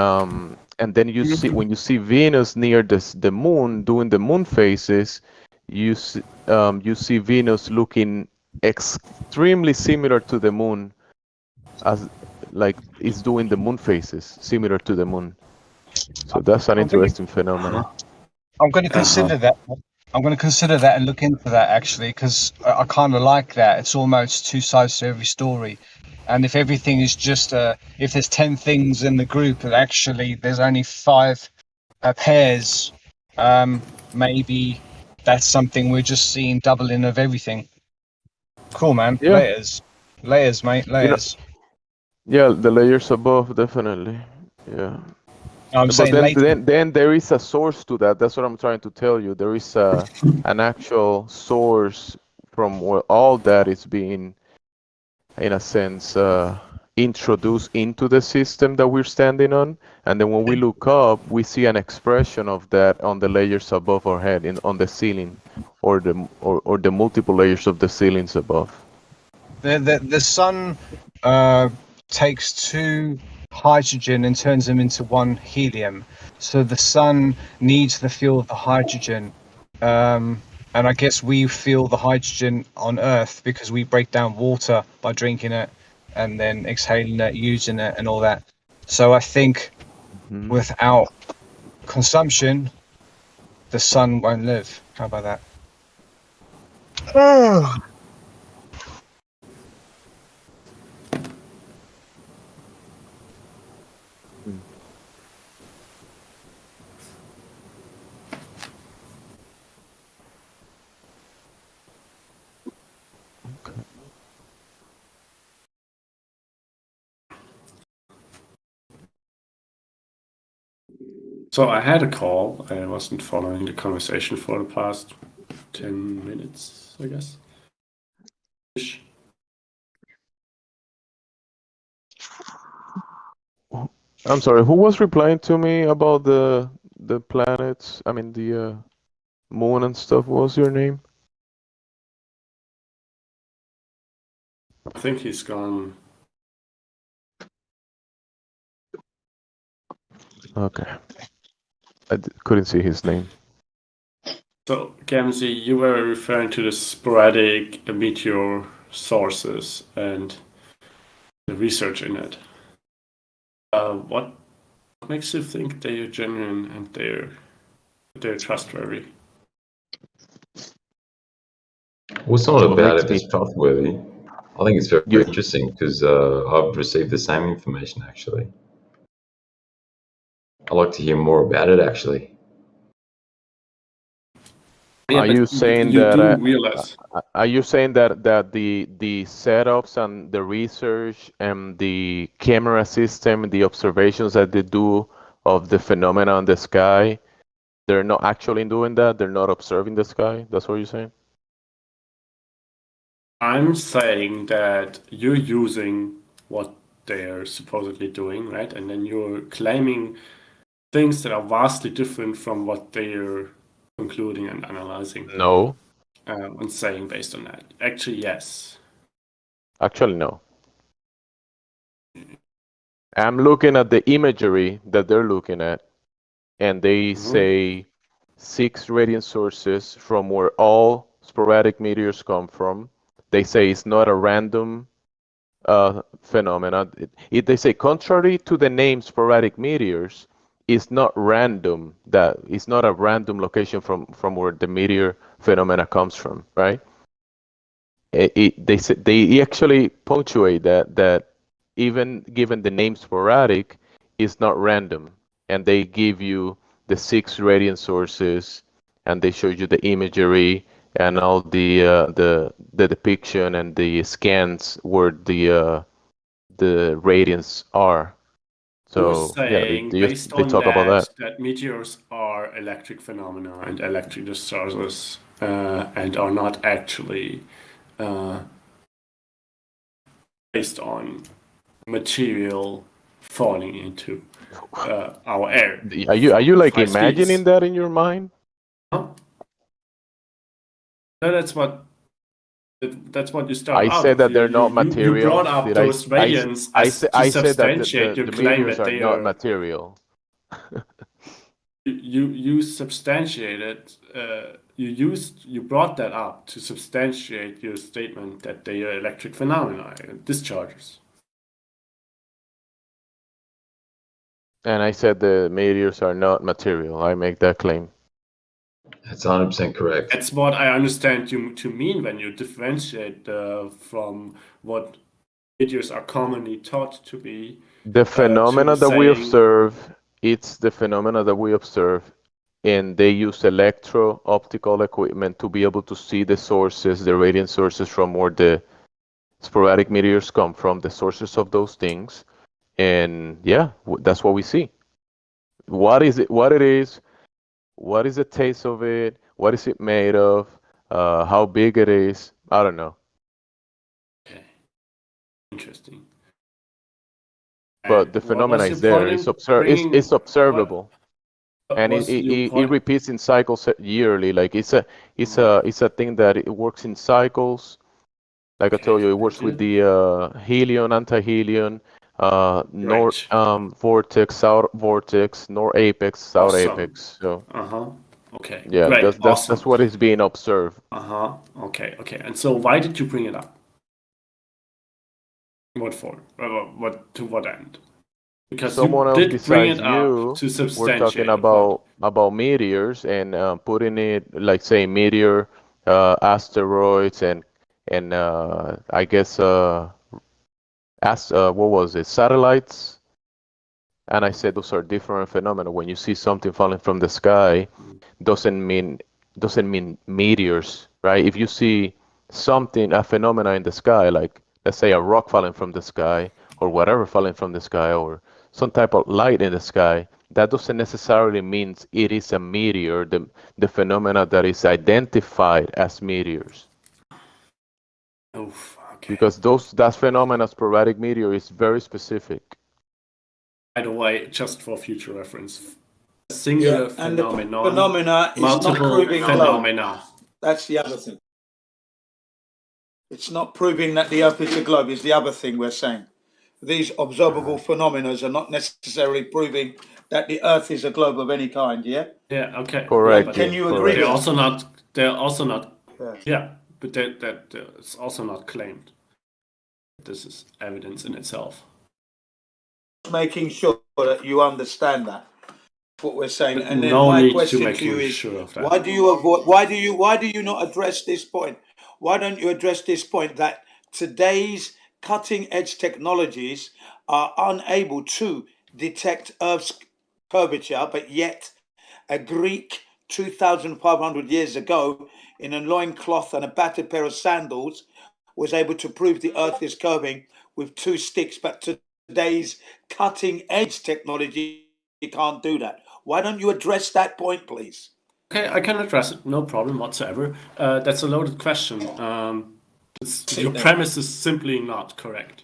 then you see, when you see Venus near the moon doing the moon phases, you see Venus looking extremely similar to the moon, as like it's doing the moon phases similar to the moon. So that's an interesting phenomenon. I'm going to consider that. I'm going to consider that and look into that actually, because I kind of like that. It's almost two sides to every story. And if everything is just, if there's 10 things in the group and actually there's only 5 pairs, maybe that's something we're just seeing doubling of everything. Cool, man. Yeah. Layers, mate. Layers. Yeah, the layers above, definitely. Yeah. I'm But saying then there is a source to that. That's what I'm trying to tell you. There is an actual source from where all that is being, in a sense, introduced into the system that we're standing on. And then when we look up, we see an expression of that on the layers above our head, on the ceiling, or the multiple layers of the ceilings above. The sun takes 2 hydrogen and turns them into 1 helium. So the sun needs the fuel of the hydrogen. And I guess we feel the hydrogen on Earth because we break down water by drinking it and then exhaling it, using it, and all that. So I think without consumption, the sun won't live. How about that? So I had a call. I wasn't following the conversation for the past 10 minutes, I guess. I'm sorry, who was replying to me about the planets? I mean the moon and stuff. What was your name? I think he's gone. Okay. I couldn't see his name. So, Gamzee, you were referring to the sporadic meteor sources and the research in it. What makes you think they are genuine and they're trustworthy? Well, it's not What about makes if me- it's trustworthy. I think it's very You- interesting because I've received the same information actually. I'd like to hear more about it actually. Yeah, Are but you saying you that? do realize. Are you saying that the setups and the research and the camera system, the observations that they do of the phenomena in the sky, they're not actually doing that? They're not observing the sky? That's what you're saying? I'm saying that you're using what they're supposedly doing, right? And then you're claiming things that are vastly different from what they're concluding and analyzing. No. And saying based on that. Actually, yes. Actually, no. I'm looking at the imagery that they're looking at, and they say 6 radiant sources from where all sporadic meteors come from. They say it's not a random phenomena. They say contrary to the name sporadic meteors, it's not random. That it's not a random location from where the meteor phenomena comes from, right? They actually punctuate that even given the name sporadic, it's not random, and they give you the 6 radiant sources, and they show you the imagery and all the depiction and the scans where the radiants are. You're So saying, they based on talk about that meteors are electric phenomena and electric discharges and are not actually based on material falling into our air. Are you like high imagining speeds. that in your mind? No, that's what you start I out said with. that they're not material. You brought up Did those radiants to said that substantiate your the claim meteors that are they not are material. You substantiated. You brought that up to substantiate your statement that they are electric phenomena and discharges. And I said the meteors are not material. I make that claim. That's 100% correct. That's what I understand you to mean when you differentiate from what meteors are commonly taught to be. The phenomena that we observe, it's the phenomena that we observe, and they use electro-optical equipment to be able to see the sources, the radiant sources from where the sporadic meteors come from, the sources of those things, and yeah, that's what we see. What is it? What it is? What is the taste of it? What is it made of? How big it is? I don't know. Okay. Interesting. But the what phenomena was is your there. point It's in it's observable, and was your it point? repeats in cycles yearly. Like it's a thing that it works in cycles. Like I told you, it works with the helion, anti-helion, north vortex, south vortex, north apex, south Awesome. apex. So Okay. yeah, Great. that's what is being observed. Okay. And so why did you bring it up? What for? What to what end? Because Someone you else did bring besides it up you to were substantiate talking the point. about meteors and putting it like say meteor, asteroids and I guess what was it, satellites? And I said those are different phenomena. When you see something falling from the sky, doesn't mean meteors, right? If you see something, a phenomena in the sky, like let's say a rock falling from the sky or whatever falling from the sky or some type of light in the sky, that doesn't necessarily mean it is a meteor, the phenomena that is identified as meteors. Oof, okay. Because that phenomena, sporadic meteor, is very specific. By the way, just for future reference, a singular And the phenomenon, phenomena is not multiple proving phenomena. globe. That's the other thing. It's not proving that the Earth is a globe, is the other thing we're saying. These observable phenomena are not necessarily proving that the Earth is a globe of any kind, yeah? Yeah, okay. Correct. But Can you agree they're with also not. They're also not. Yeah. Yeah, but it's also not claimed. This is evidence in itself. Making sure that you understand that. What we're saying, and then No my need to question make to you you is: sure of that. why do you avoid? Why do you not address this point? Why don't you address this point that today's cutting-edge technologies are unable to detect Earth's curvature, but yet a Greek 2,500 years ago in a loincloth and a battered pair of sandals was able to prove the Earth is curving with two sticks, but today's cutting-edge technology can't do that. Why don't you address that point, please? Okay, I can address it. No problem whatsoever. That's a loaded question. Your premise is simply not correct.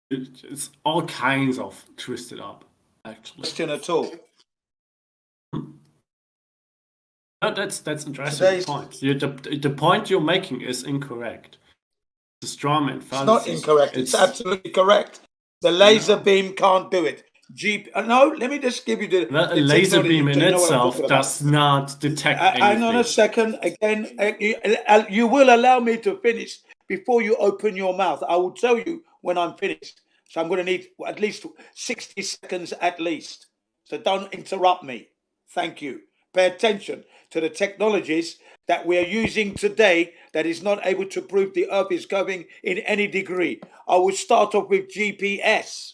It's all kinds of twisted up, actually. Question at all. No, that's addressing the point. The point you're making is incorrect. The straw man It's not incorrect. It's absolutely correct. The laser beam can't do it. No, let me just give you the laser technology beam so in you know what I'm itself talking about. does not detect anything. Hang on a second. Again, you will allow me to finish before you open your mouth. I will tell you when I'm finished. So I'm going to need at least 60 seconds at least. So don't interrupt me. Thank you. Pay attention to the technologies that we are using today that is not able to prove the Earth is curving in any degree. I will start off with GPS.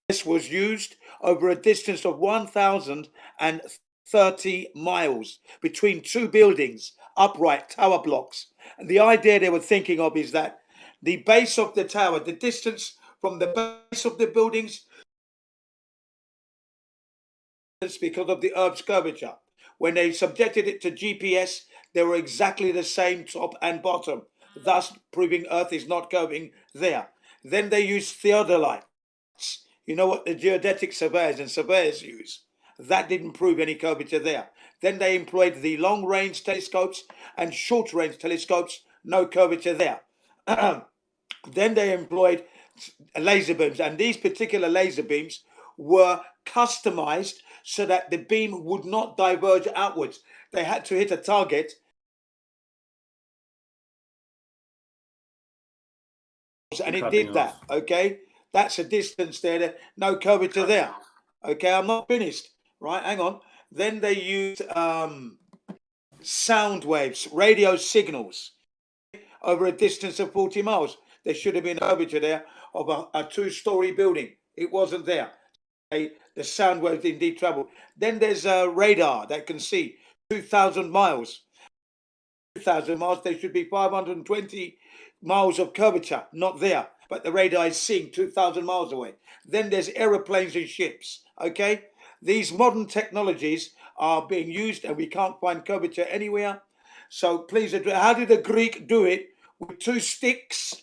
This was used over a distance of 1,030 miles between two buildings, upright tower blocks. And the idea they were thinking of is that the base of the tower, the distance from the base of the buildings, because of the Earth's curvature. When they subjected it to GPS, they were exactly the same top and bottom, thus proving Earth is not curving there. Then they used theodolites. You know what the geodetic surveyors and surveyors use? That didn't prove any curvature there. Then they employed the long-range telescopes and short-range telescopes, no curvature there. Then they employed laser beams, and these particular laser beams were customized so that the beam would not diverge outwards. They had to hit a target. And it did that, okay? That's a distance there, no curvature there. Okay, I'm not finished, right? Hang on. Then they used sound waves, radio signals over a distance of 40 miles. There should have been a curvature there of a two-story building. It wasn't there. The sound waves indeed travel. Then there's a radar that can see 2,000 miles. 2,000 miles, there should be 520 miles of curvature, not there. But the radar is seeing 2,000 miles away. Then there's aeroplanes and ships, okay? These modern technologies are being used and we can't find curvature anywhere. So please, how did the Greek do it? With two sticks,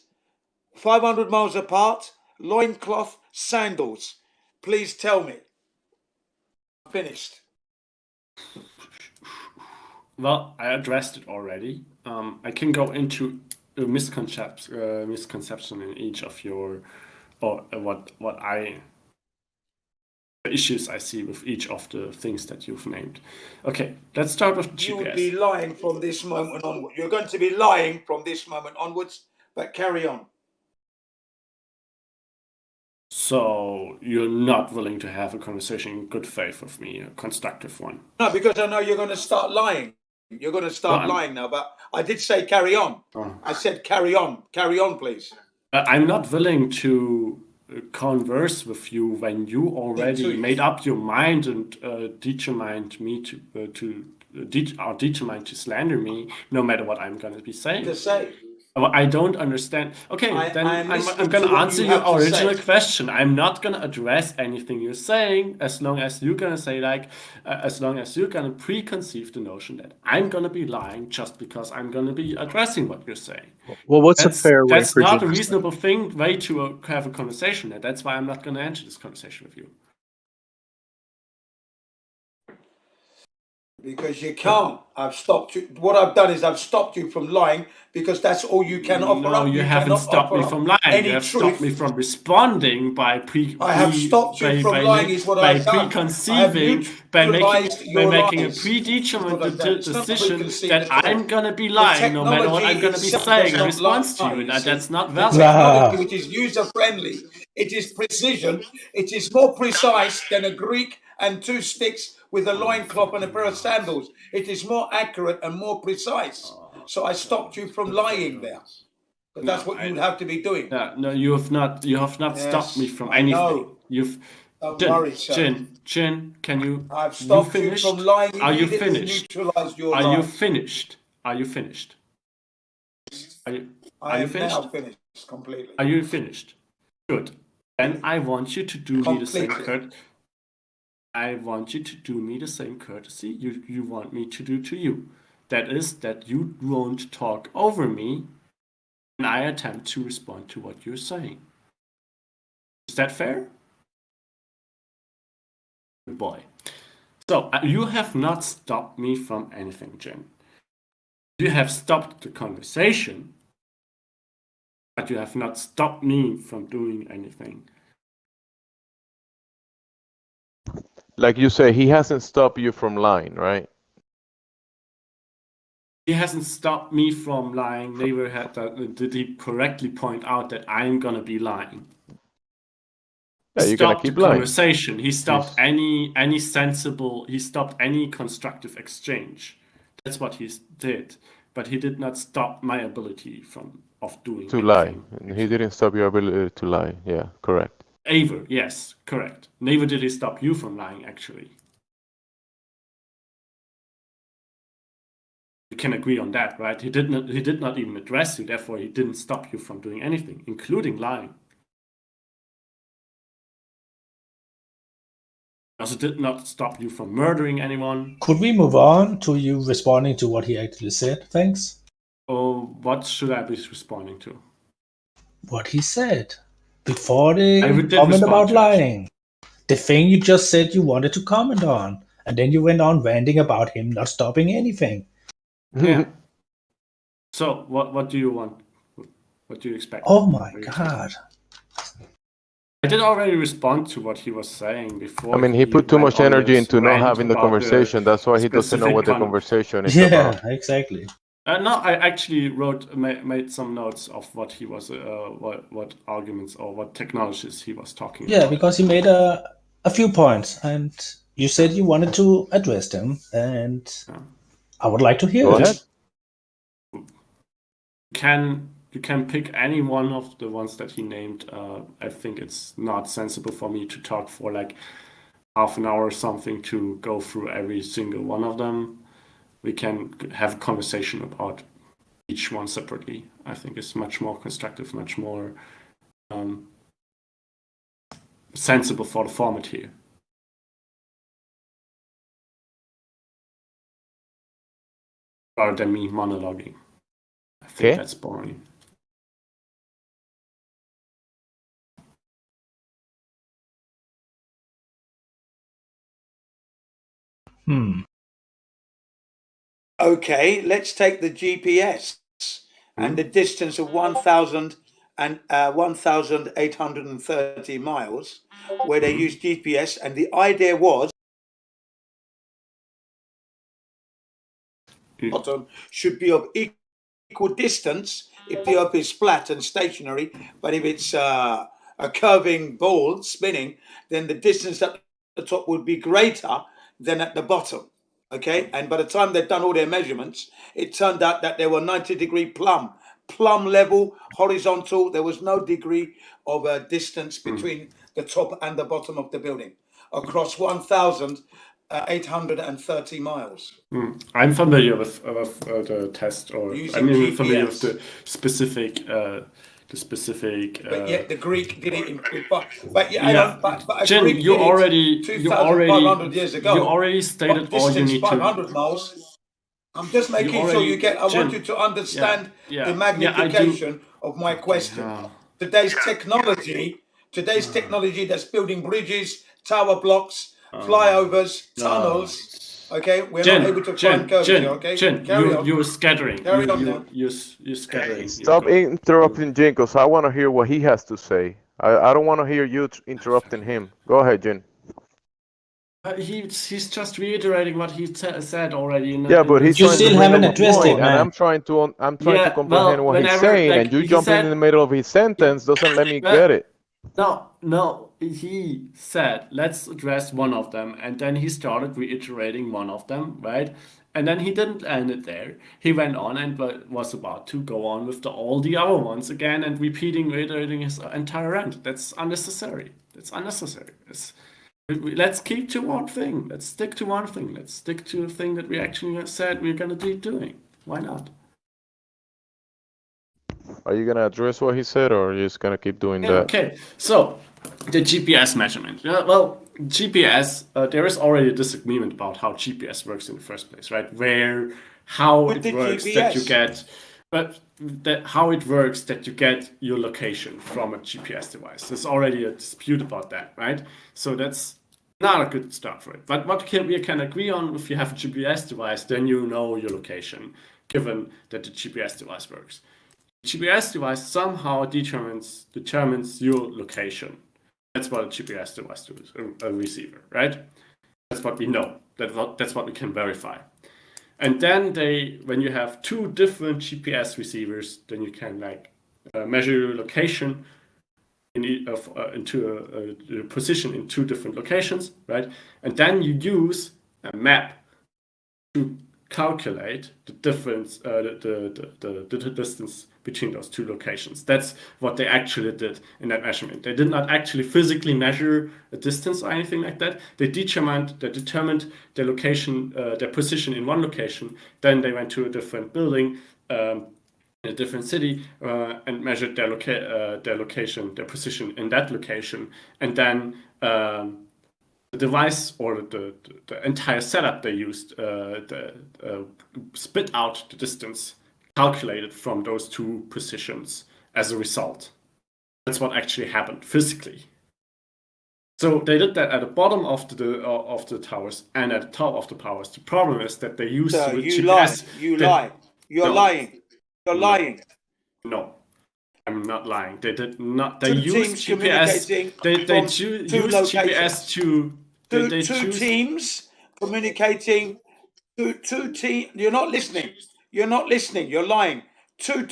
500 miles apart, loincloth, sandals. Please tell me. Finished. Well, I addressed it already. I can go into a misconception in each of your, or the issues I see with each of the things that you've named. Okay, let's start with GPS. You would be lying from this moment onward. You're going to be lying from this moment onwards, but carry on. So you're not willing to have a conversation in good faith with me, a constructive one? No, because I know you're going to start lying. You're going to start lying now, but I did say carry on. I said carry on. Carry on, please. I'm not willing to converse with you when you already made up your mind and determined me determined to slander me, no matter what I'm going to be saying. To say. I don't understand. Okay, then I'm going to answer your original question. I'm not going to address anything you're saying as long as you're going to say, like, as long as you're going to preconceive the notion that I'm going to be lying just because I'm going to be addressing what you're saying. Well, what's a fair way That's for not a you to reasonable way to have a conversation. And that's why I'm not going to enter this conversation with you. Because you can't. I've stopped you. What I've done is I've stopped you from lying because that's all you can offer No, up. you haven't stopped me from lying. You have stopped me from responding by I have stopped you from lying is what I've done. preconceiving, by making a predetermined decision that I'm going to be lying no matter what I'm going to be saying in response to you. And that's not valid. Technology which is user-friendly. It is precision. It is more precise than a Greek and two sticks with a loincloth and a pair of sandals. It is more accurate and more precise. So I stopped you from lying there. But that's what you'd have to be doing. No, you have not. You have not stopped me from anything. You've. Don't worry, sir. Chin, can you? I've stopped you from lying. Are you finished? Neutralized your Are lies. you finished? Are you finished? Are you finished? Now finished completely. Are you finished? Good. Then I want you to do me the same courtesy. I want you to do me the same courtesy you want me to do to you. That is that you won't talk over me when I attempt to respond to what you're saying. Is that fair? Good boy. So you have not stopped me from anything, Jen. You have stopped the conversation, but you have not stopped me from doing anything. Like you say, he hasn't stopped you from lying, right? He hasn't stopped me from lying. Never did he correctly point out that I'm gonna be lying. Yeah, you're gonna keep lying. Conversation. He stopped any sensible. He stopped any constructive exchange. That's what he did. But he did not stop my ability of doing To lie. He didn't stop your ability to lie. Yeah, correct. Ever, yes, correct. Never did he stop you from lying, actually. We can agree on that, right? He did not even address you, therefore he didn't stop you from doing anything, including lying. He also did not stop you from murdering anyone. Could we move on to you responding to what he actually said? Thanks. Oh, what should I be responding to? What he said. Before the did comment about respond, lying. The thing you just said you wanted to comment on. And then you went on ranting about him not stopping anything. Yeah. So, what do you want? What do you expect? Oh my god. I did already respond to what he was saying before. I mean, he put too much energy into not having the conversation. That's why he doesn't know what the conversation is about. Yeah, exactly. No, I actually made some notes of what he was, what arguments or what technologies he was talking about. Yeah, because he made a few points, and You said you wanted to address them, and I would like to hear Go it. ahead. You can pick any one of the ones that he named. I think it's not sensible for me to talk for like half an hour or something to go through every single one of them. We can have a conversation about each one separately. I think it's much more constructive, much more sensible for the format here. Rather than me monologuing. I think that's boring. Okay, let's take the GPS and the distance of 1,830 miles, where they used GPS, and the idea was bottom should be of equal distance if the Earth is flat and stationary, but if it's a curving ball spinning, then the distance at the top would be greater than at the bottom. Okay, and by the time they'd done all their measurements, it turned out that there were 90-degree plumb level, horizontal. There was no degree of a distance between the top and the bottom of the building across 1,830 miles. I'm familiar with the test, or Using I'm even familiar GPS. with the specific. But yet the Greek did it in. But yeah, Yeah, but a Jen, Greek you did already, it 2,500 years ago. you already stated all you Distance need 500 miles. I'm just making sure you get. I want you to understand the magnification of my question. Today's technology that's building bridges, tower blocks, flyovers, tunnels. Okay, we're not able to find curvature. Okay, carry on. you're scattering. Carry on now. You're scattering. Stop interrupting Jin, because I want to hear what he has to say. I don't want to hear you interrupting him. Go ahead, Jin. He's just reiterating what he said already. But he's trying to bring up a point, and I'm trying to comprehend what he's saying, and you jumping in the middle of his sentence doesn't let me get it. No, he said, let's address one of them, and then he started reiterating one of them, right? And then he didn't end it there. He went on and was about to go on with all the other ones again and reiterating his entire rant. That's unnecessary. Let's keep to one thing. Let's stick to one thing. Let's stick to the thing that we actually said we're going to be doing. Why not? Are you going to address what he said, or are you just going to keep doing that? Okay, so the GPS measurement. Well, GPS, there is already a disagreement about how GPS works in the first place, right? How it works that you get, how it works that you get your location from a GPS device. There's already a dispute about that, right? So that's not a good start for it. But what we can agree on, if you have a GPS device, then you know your location, given that the GPS device works. GPS device somehow determines your location. That's what a GPS device does, a receiver, right? That's what we know. That's what we can verify. And then when you have two different GPS receivers, then you can measure your location into a position in two different locations, right? And then you use a map to calculate the difference, the distance between those two locations. That's what they actually did in that measurement. They did not actually physically measure a distance or anything like that. They determined their location, their position in one location. Then they went to a different building in a different city and measured their location, their position in that location, and then the device or the entire setup they used spit out the distance calculated from those two positions as a result. That's what actually happened physically. So they did that at the bottom of the towers and at the top of the towers. The problem is that they used GPS. You lie. You're lying. You're lying. No. I'm not lying. They did not. They used GPS. They used GPS to. Two teams communicating. Two teams. You're not listening. You're not listening. You're lying. Two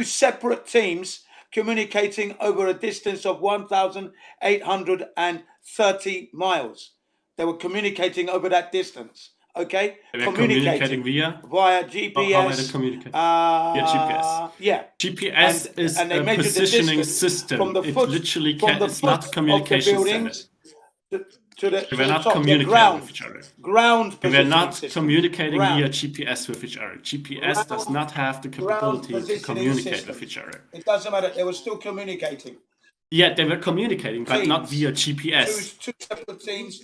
separate teams communicating over a distance of 1,830 miles. They were communicating over that distance. Okay, They were communicating via GPS. How were they communicating? Via GPS. Yeah. GPS is and they a measured positioning the distance system. from the It foot, literally from the it's foot not of communication the center. buildings to the They were not top, communicating with each other. ground They were positioning not system. communicating Ground. via GPS with each other. GPS does not have the capability to positioning communicate system. with each other. It doesn't matter. They were still communicating. Yeah, they were communicating, but not via GPS. Two separate teams.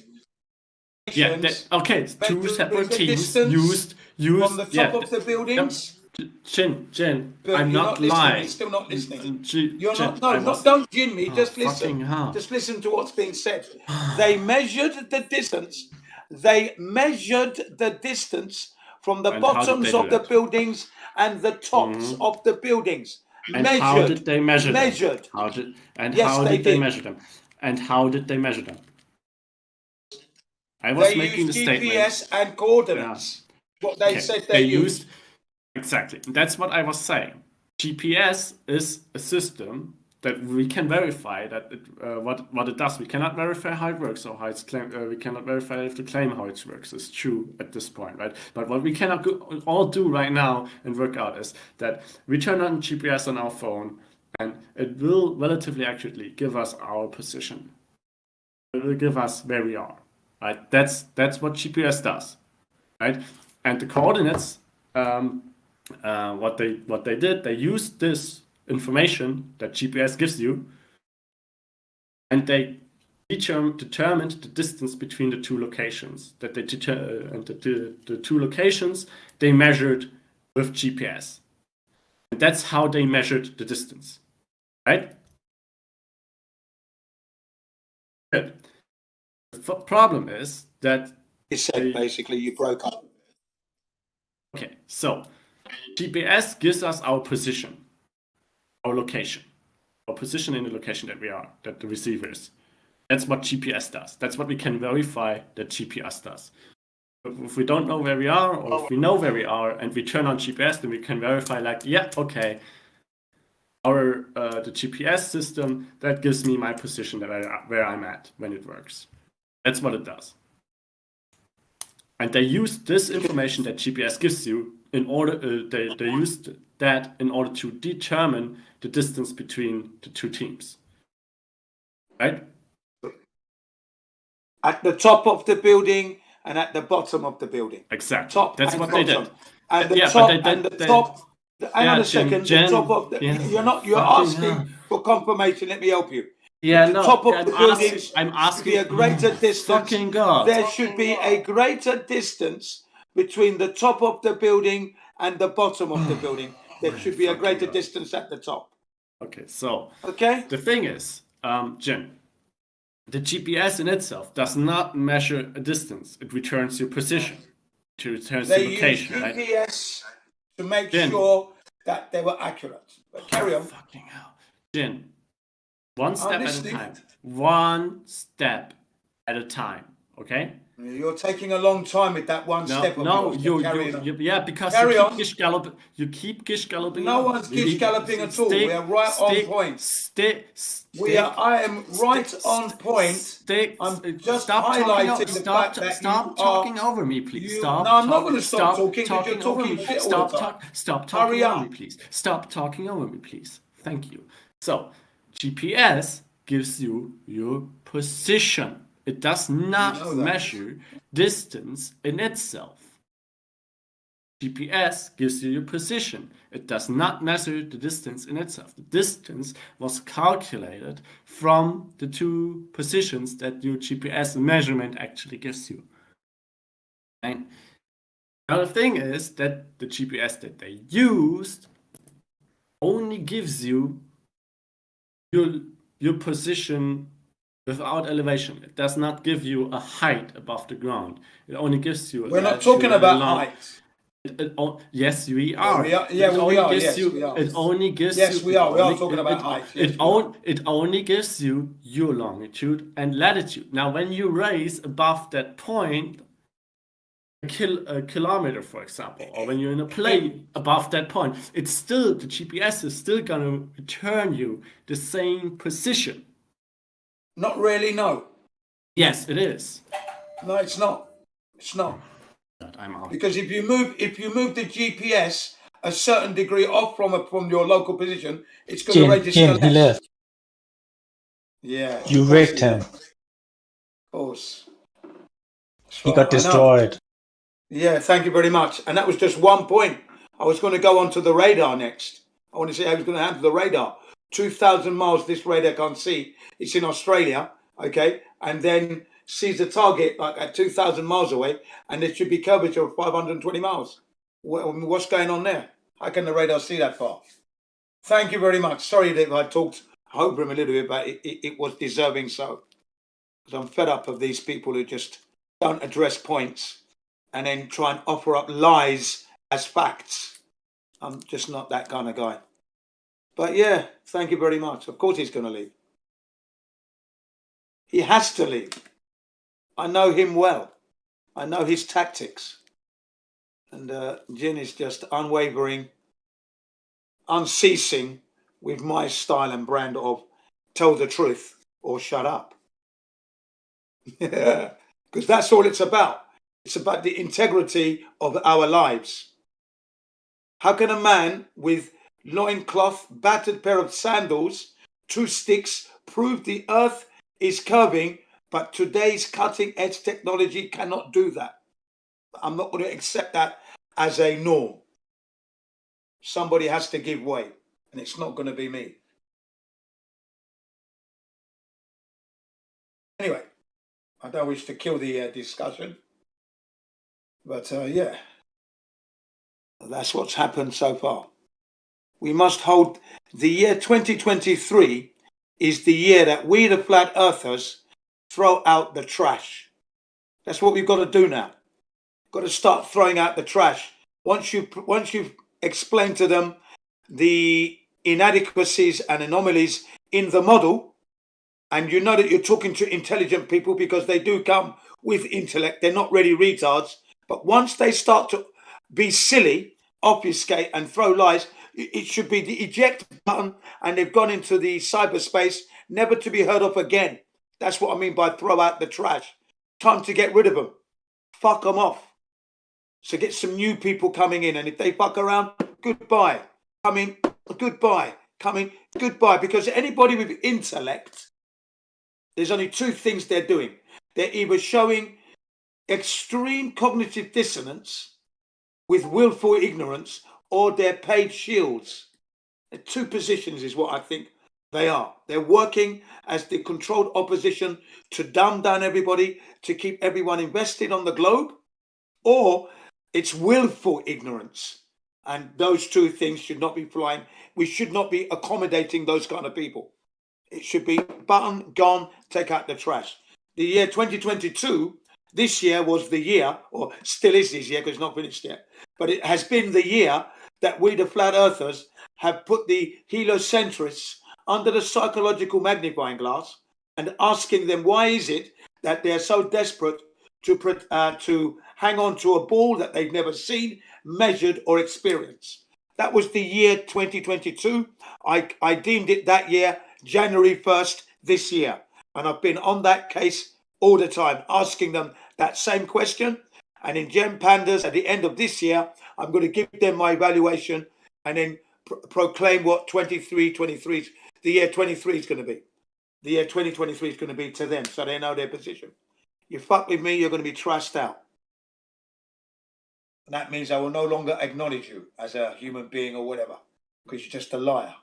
Yeah, okay, two separate teams used from the top of the buildings. Jen, But I'm you're not listening. lying. You're still not listening. You're not. No, don't gin me. Just listen. Hell. Just listen to what's being said. They measured the distance. They measured the distance from the And how did bottoms they do of the that? buildings and the tops of the buildings. And measured. how did they measure Measured. them? How did Yes, they measure them? And how did they measure them? I was They making used the statement. GPS and coordinates. What they said they used. Exactly. That's what I was saying. GPS is a system that we can verify that what it does. We cannot verify how it works or how it's claimed. We cannot verify if the claim how it works is true at this point, right? But what we cannot all do right now and work out is that we turn on GPS on our phone, and it will relatively accurately give us our position. It will give us where we are, right? That's what GPS does, right? And the coordinates, what they did, they used this information that GPS gives you, and they determined the distance between the two locations. That they and the two locations they measured with GPS, and that's how they measured the distance, right? Good. The problem is that You said basically you broke up. Okay, so GPS gives us our position, our location, our position in the location that we are, that the receiver is. That's what GPS does. That's what we can verify that GPS does. If we don't know where we are, or if we know where we are and we turn on GPS, then we can verify like, yeah, okay, the GPS system, that gives me my position where I'm at when it works. That's what it does. And they use this information that GPS gives you in order. They used that in order to determine the distance between the two teams. Right? At the top of the building and at the bottom of the building. Exactly. Top That's and what bottom. they did. And the Yeah, top but they and did- the they- top. Hang Yeah, on a second. Jen, the top of the. yeah, You're fucking asking hell. for confirmation. Let me help you. Yeah, the no. top of I'm the buildings I'm asking. should be a greater distance. Fucking God. There should be a greater distance between the top of the building and the bottom of the building. There should be a greater distance at the top. Okay, so Okay. the thing is, Jim, the GPS in itself does not measure a distance. It returns your position. It returns They your use location, right? GPS to make Jen. sure that they were accurate. But carry on. Fucking hell. Jin, one step at a listening. time. One step at a time, okay? You're taking a long time with that one step of No, yours. Carry on. yeah, because Carry you on. keep gish galloping. You keep gish galloping. No one's gish galloping at all. We are right on point. I am right on point. I'm just highlighting the fact that stop talking over me, please. No, I'm not going to stop talking because you're talking shit all the time. Stop Hurry talking up. over me, please. Stop talking over me, please. Thank you. So, GPS gives you your position. It does not measure distance in itself. GPS gives you your position. It does not measure the distance in itself. The distance was calculated from the two positions that your GPS measurement actually gives you. And now the thing is that the GPS that they used only gives you your position without elevation. It does not give you a height above the ground. It only gives you. We're not talking about height. Yes, we are. We are. Yeah, It we only are. gives Yes, you- we are. It only gives Yes, you. we it are. We are only- talking it- about it- height. It, Yes, it only gives you your longitude and latitude. Now, when you raise above that point, a kilometer, for example, or when you're in a plane above that point, it's still, the GPS is still going to return you the same position. Not really, no. Yes, it is. No, it's not. It's not. I'm out. Because if you move the GPS a certain degree off from your local position, it's going to register Jin, he less. left. Yeah. You of course raped he him. will. Of course. That's He right, got I know. destroyed. Yeah, thank you very much. And that was just one point. I was going to go on to the radar next. I want to see how I was going to handle the radar. 2,000 miles this radar can't see. It's in Australia, okay? And then sees the target like at 2,000 miles away, and there should be curvature of 520 miles. What's going on there? How can the radar see that far? Thank you very much. Sorry that I talked over him a little bit, but it was deserving so. Because I'm fed up of these people who just don't address points and then try and offer up lies as facts. I'm just not that kind of guy. But yeah, thank you very much. Of course he's going to leave. He has to leave. I know him well. I know his tactics. And Jin is just unwavering, unceasing with my style and brand of tell the truth or shut up. Because that's all it's about. It's about the integrity of our lives. How can a man with loincloth, battered pair of sandals, 2 sticks, prove the earth is curving, but today's cutting edge technology cannot do that? I'm not going to accept that as a norm. Somebody has to give way, and it's not going to be me. Anyway, I don't wish to kill the discussion, but yeah, that's what's happened so far. We must hold the year 2023 is the year that we, the flat earthers, throw out the trash. That's what we've got to do now. Got to start throwing out the trash. Once you've explained to them the inadequacies and anomalies in the model, and you know that you're talking to intelligent people because they do come with intellect. They're not really retards. But once they start to be silly, obfuscate and throw lies, it should be the eject button, and they've gone into the cyberspace, never to be heard of again. That's what I mean by throw out the trash. Time to get rid of them. Fuck them off. So get some new people coming in, and if they fuck around, goodbye. Come in, goodbye. Come in, goodbye. Because anybody with intellect, there's only 2 things they're doing. They're either showing extreme cognitive dissonance with willful ignorance, or they're paid shields. The 2 positions is what I think they are. They're working as the controlled opposition to dumb down everybody, to keep everyone invested on the globe, or it's willful ignorance. And those 2 things should not be flying. We should not be accommodating those kind of people. It should be button, gone, take out the trash. The year 2022, this year was the year, or still is this year because it's not finished yet, but it has been the year that we, the flat earthers, have put the heliocentrists under the psychological magnifying glass and asking them why is it that they're so desperate to hang on to a ball that they've never seen, measured or experienced. That was the year 2022. I deemed it that year, January 1st this year. And I've been on that case all the time, asking them that same question. And in Gem Pandas, at the end of this year, I'm going to give them my evaluation and then proclaim what the year 23 is going to be. The year 2023 is going to be to them, so they know their position. You fuck with me, you're going to be trashed out. And that means I will no longer acknowledge you as a human being or whatever, because you're just a liar.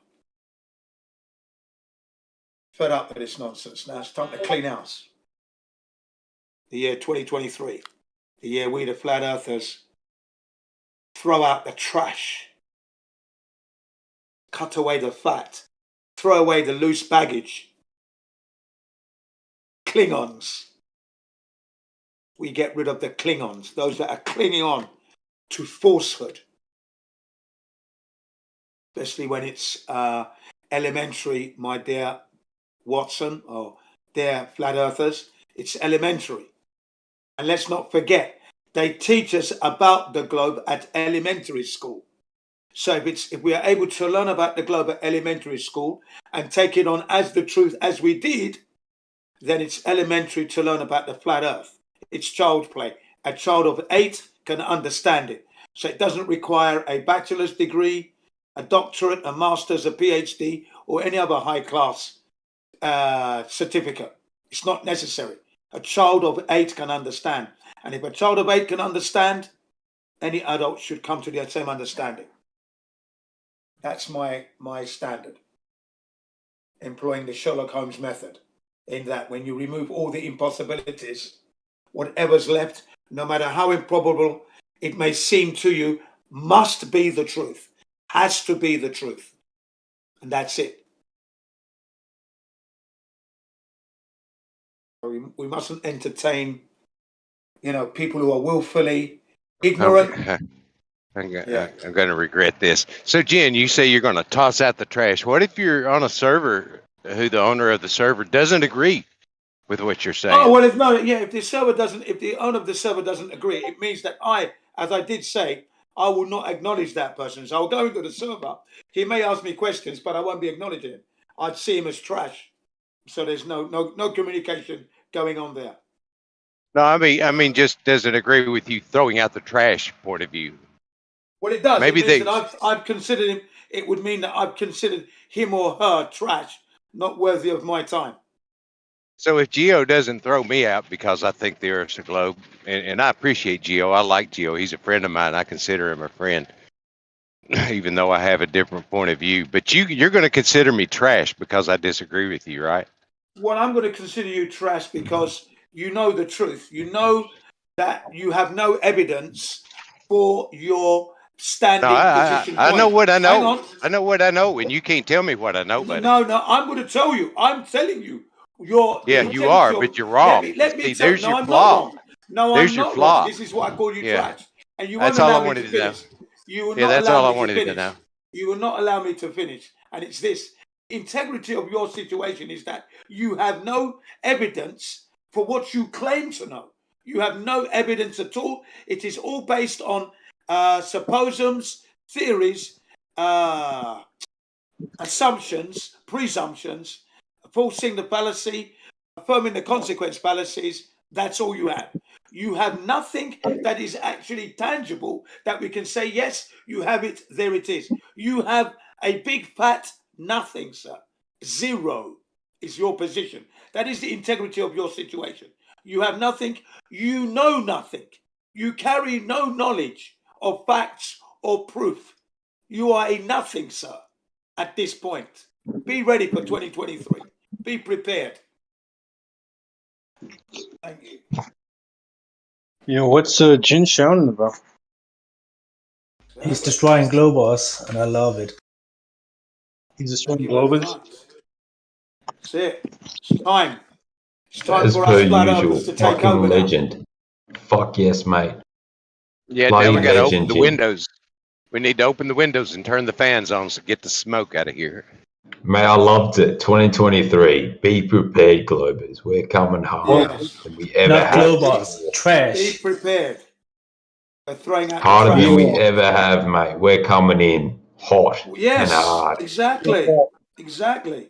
Fed up with this nonsense. Now it's time to clean house. The year 2023, the year we, the flat earthers, throw out the trash, cut away the fat, throw away the loose baggage. Klingons. We get rid of the Klingons, those that are clinging on to falsehood, especially when it's elementary, my dear Watson, or dear flat earthers. It's elementary. And let's not forget, they teach us about the globe at elementary school. So if we are able to learn about the globe at elementary school and take it on as the truth as we did, then it's elementary to learn about the flat earth. It's child play. A child of 8 can understand it. So it doesn't require a bachelor's degree, a doctorate, a master's, a PhD, or any other high-class certificate. It's not necessary. A child of 8 can understand. And if a child of 8 can understand, any adult should come to the same understanding. That's my standard. Employing the Sherlock Holmes method, in that when you remove all the impossibilities, whatever's left, no matter how improbable it may seem to you, must be the truth, has to be the truth. And that's it. We mustn't entertain, people who are willfully ignorant. I'm going to regret this. So, Jen, you say you're going to toss out the trash. What if you're on a server who the owner of the server doesn't agree with what you're saying? Oh, well, if the owner of the server doesn't agree, it means that as I did say, I will not acknowledge that person. So I'll go into the server. He may ask me questions, but I won't be acknowledging him. I'd see him as trash. So there's no communication going on there. No, I mean, just doesn't agree with you throwing out the trash point of view. Well, it does. Maybe it means that I've considered him. It would mean that I've considered him or her trash, not worthy of my time. So if Geo doesn't throw me out because I think the Earth's a globe, and I appreciate Geo, I like Geo. He's a friend of mine. I consider him a friend, even though I have a different point of view. But you're going to consider me trash because I disagree with you, right? Well, I'm going to consider you trash because you know the truth. You know that you have no evidence for your standing position. I know what I know. Hang on. I know what I know, and you can't tell me what I know, buddy. No, I'm going to tell you. I'm telling you. Yeah, you are, but you're wrong. Let me See, tell there's you. your I'm flaw. not wrong. No, There's I'm your not flaw. wrong. This is why I call you trash. And you That's won't all allow I me wanted to to know. finish. You will Yeah, not that's allow all I me wanted to to finish. know. You will not allow me to finish. And it's this. Integrity of your situation is that you have no evidence for what you claim to know. You have no evidence at all. It is all based on supposums, theories, assumptions, presumptions, forcing the fallacy, affirming the consequence fallacies. That's all you have. You have nothing that is actually tangible that we can say, yes, you have it, there it is. You have a big fat nothing, sir. Zero is your position. That is the integrity of your situation. You have nothing, you know nothing. You carry no knowledge of facts or proof. You are a nothing, sir, at this point. Be ready for 2023. Be prepared. Thank you. What's Jin shouting about? He's destroying Globos, and I love it. He's Thank destroying you very Globus? much. That's it. It's time. It's time As for per us flat usual, earthers to take fucking over now. legend. Fuck yes, mate. Yeah, Bloody now we got to open legend, the Jim. windows. We need to open the windows and turn the fans on to get the smoke out of here. Mate, I loved it. 2023. Be prepared, Globers. We're coming harder Yes. than we ever Not have. Globos, Be trash. prepared. They're throwing out the Harder trash. than we ever have, mate. We're coming in hot and Yes, hard. exactly. Exactly.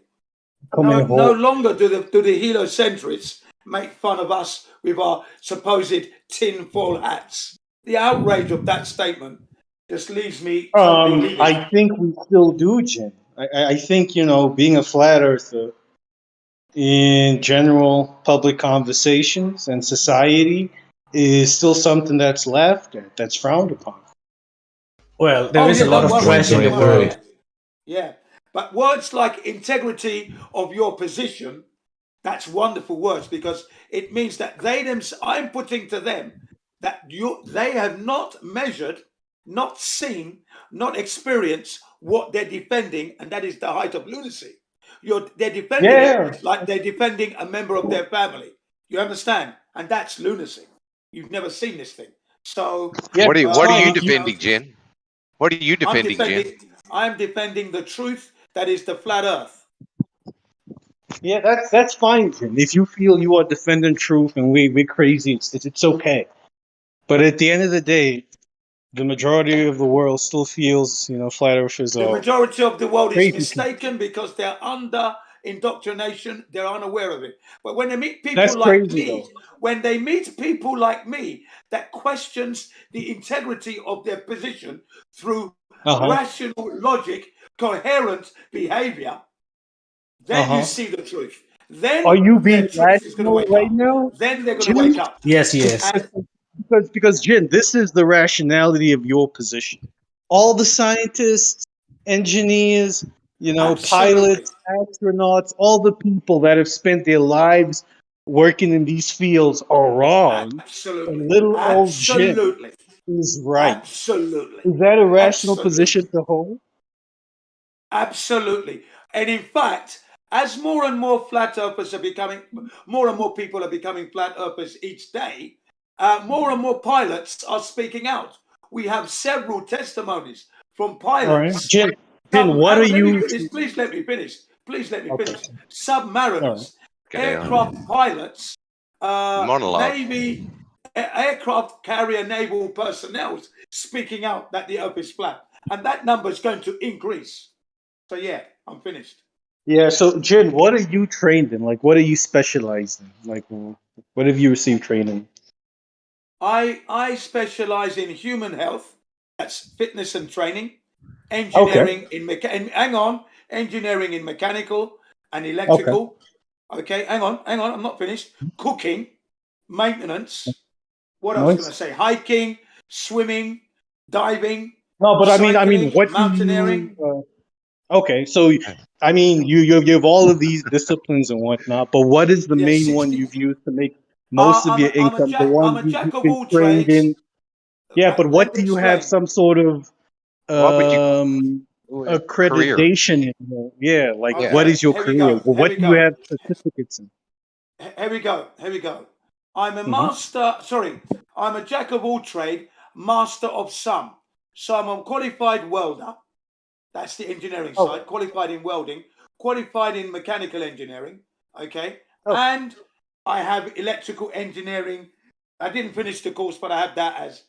Coming No home. longer do the heliocentrics make fun of us with our supposed tinfoil hats. The outrage of that statement just leaves me totally livid. I think we still do, Jim. I think, being a flat earther in general public conversations and society is still something that's laughed at, that's frowned upon. Well, there is a lot of trash in the world. Yeah. But words like integrity of your position, that's wonderful words because it means that I'm putting to them that they have not measured, not seen, not experienced what they're defending, and that is the height of lunacy. They're defending it like they're defending a member of their family. You understand? And that's lunacy. You've never seen this thing. So What are you defending, Jen? What are you defending, Jen? I'm defending the truth that is the flat earth. Yeah, that's fine, Jim. If you feel you are defending truth and we're crazy, it's okay. But at the end of the day, the majority of the world still feels, flat earthers The are majority of the world is crazy. mistaken because they're under indoctrination, they're unaware of it. But when they meet people That's like crazy, me, though. when they meet people like me that questions the integrity of their position through rational logic, coherent behavior, then you see the truth. Then Are you their being truth is going to rational wake right up. now? Then they're going to Jin? wake up. Yes, yes. And Because Jin, this is the rationality of your position. All the scientists, engineers, absolutely. pilots, astronauts, all the people that have spent their lives working in these fields are wrong, Absolutely. and little old Jin Absolutely. is right. Absolutely. Is that a rational Absolutely. position to hold? Absolutely. And in fact, as more and more flat earthers are becoming, more and more people are becoming flat earthers each day, more and more pilots are speaking out. We have several testimonies from All right, pilots. Jin, Hang what are on, let me you? finish. Please let me finish. Please let me Okay. finish. All right. Submariners, aircraft pilots, Monologue. Navy, aircraft carrier naval personnel speaking out that the earth is flat. And that number is going to increase. So yeah, I'm finished. Yeah. So, Jin, what are you trained in? Like, what are you specialized in? Like, what have you received training? I specialize in human health. That's fitness and training. Okay. Engineering engineering in mechanical and Okay. electrical. Okay, hang on, I'm not finished. Cooking, maintenance. What else can I Nice. say? Hiking, swimming, diving, No, but cycling, what do mountaineering. you? Okay, so you have all of these disciplines and whatnot, but what is the Yeah, main one 60. you've used to make most of your income? The I'm one a you've jack of been all trained trades. in? Yeah, but Let what me do you have explain. some sort of What would you career? accreditation in? Yeah, like what Okay, is your here we career? go. Well, Here what we do you go. have certificates in? Here we go. Here we go. I'm a Hmm. master. Sorry, I'm a jack of all trade, master of some. So I'm a qualified welder. That's the engineering Oh, side. Qualified in welding. Qualified in mechanical engineering. Okay, oh, and I have electrical engineering. I didn't finish the course, but I have that as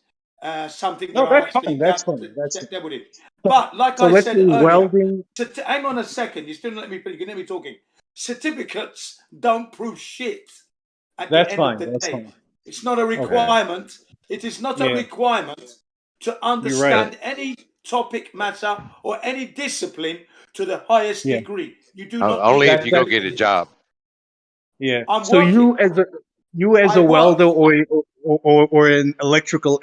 something that no, I that's actually fine. That's fine. That's fine. dabbled in. So, But like so I let's say said earlier, welding. hang on a second. You still don't let me finish. You can hear me talking. Certificates don't prove shit at the That's end of fine. the That's day. fine. It's not a Okay. requirement. It is not a Yeah, requirement to you're right. understand any topic matter or any discipline to the highest Yeah, degree. You do not need Only to if that you do go that. get a anything. job. Yeah. I'm So working. you as I a welder was. or an electrical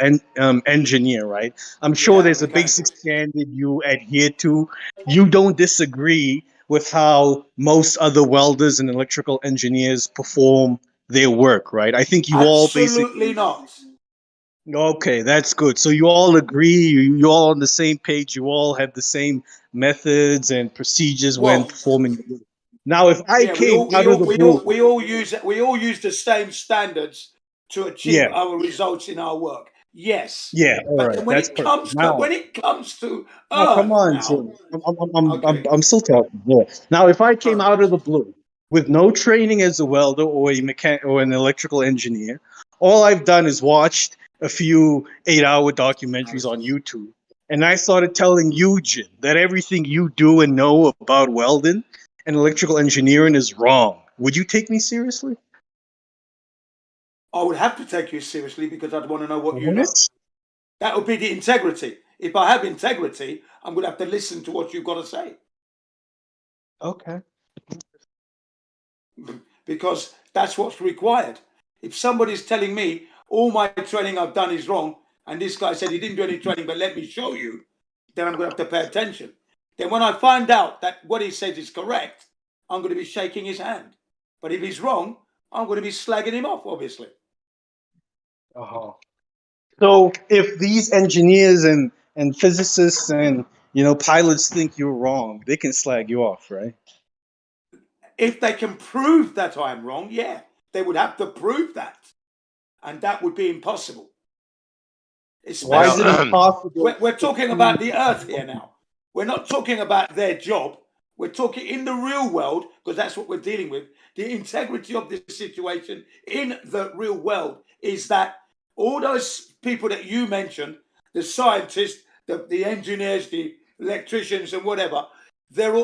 engineer, right? I'm sure Yeah, there's a mechanical. basic standard you adhere to. You don't disagree with how most other welders and electrical engineers perform their work, right? I think you all Absolutely basically. not. Okay, that's good. So you all agree, you all on the same page, you all have the same methods and procedures when Well, performing the work. Now, if I yeah, came out of the blue, we all use the same standards to achieve yeah, our results in our work. Yes, yeah, all but right, then that's perfect. when Now, it comes to no, come Earth on, now, Jim. I'm okay, I'm still talking. Yeah. Now, if I came all out of the blue with no training as a welder or a mechanic or an electrical engineer, all I've done is watched a few 8-hour documentaries on YouTube, and I started telling you, Jim, that everything you do and know about welding and electrical engineering is wrong. Would you take me seriously? I would have to take you seriously because I'd want to know what you know. What? That would be the integrity. If I have integrity, I'm going to have to listen to what you've got to say Okay. because that's what's required. If somebody's telling me all my training I've done is wrong, and this guy said he didn't do any training, but let me show you, then I'm going to have to pay attention. Then when I find out that what he says is correct, I'm going to be shaking his hand. But if he's wrong, I'm going to be slagging him off, obviously. Uh-huh. So if these engineers and physicists and pilots think you're wrong, they can slag you off, right? If they can prove that I'm wrong, yeah, they would have to prove that. And that would be impossible. Why is it Especially, impossible we're to talking about prove? the earth here now. We're not talking about their job. We're talking in the real world, because that's what we're dealing with. The integrity of this situation in the real world is that all those people that you mentioned, the scientists, the engineers, the electricians, and whatever,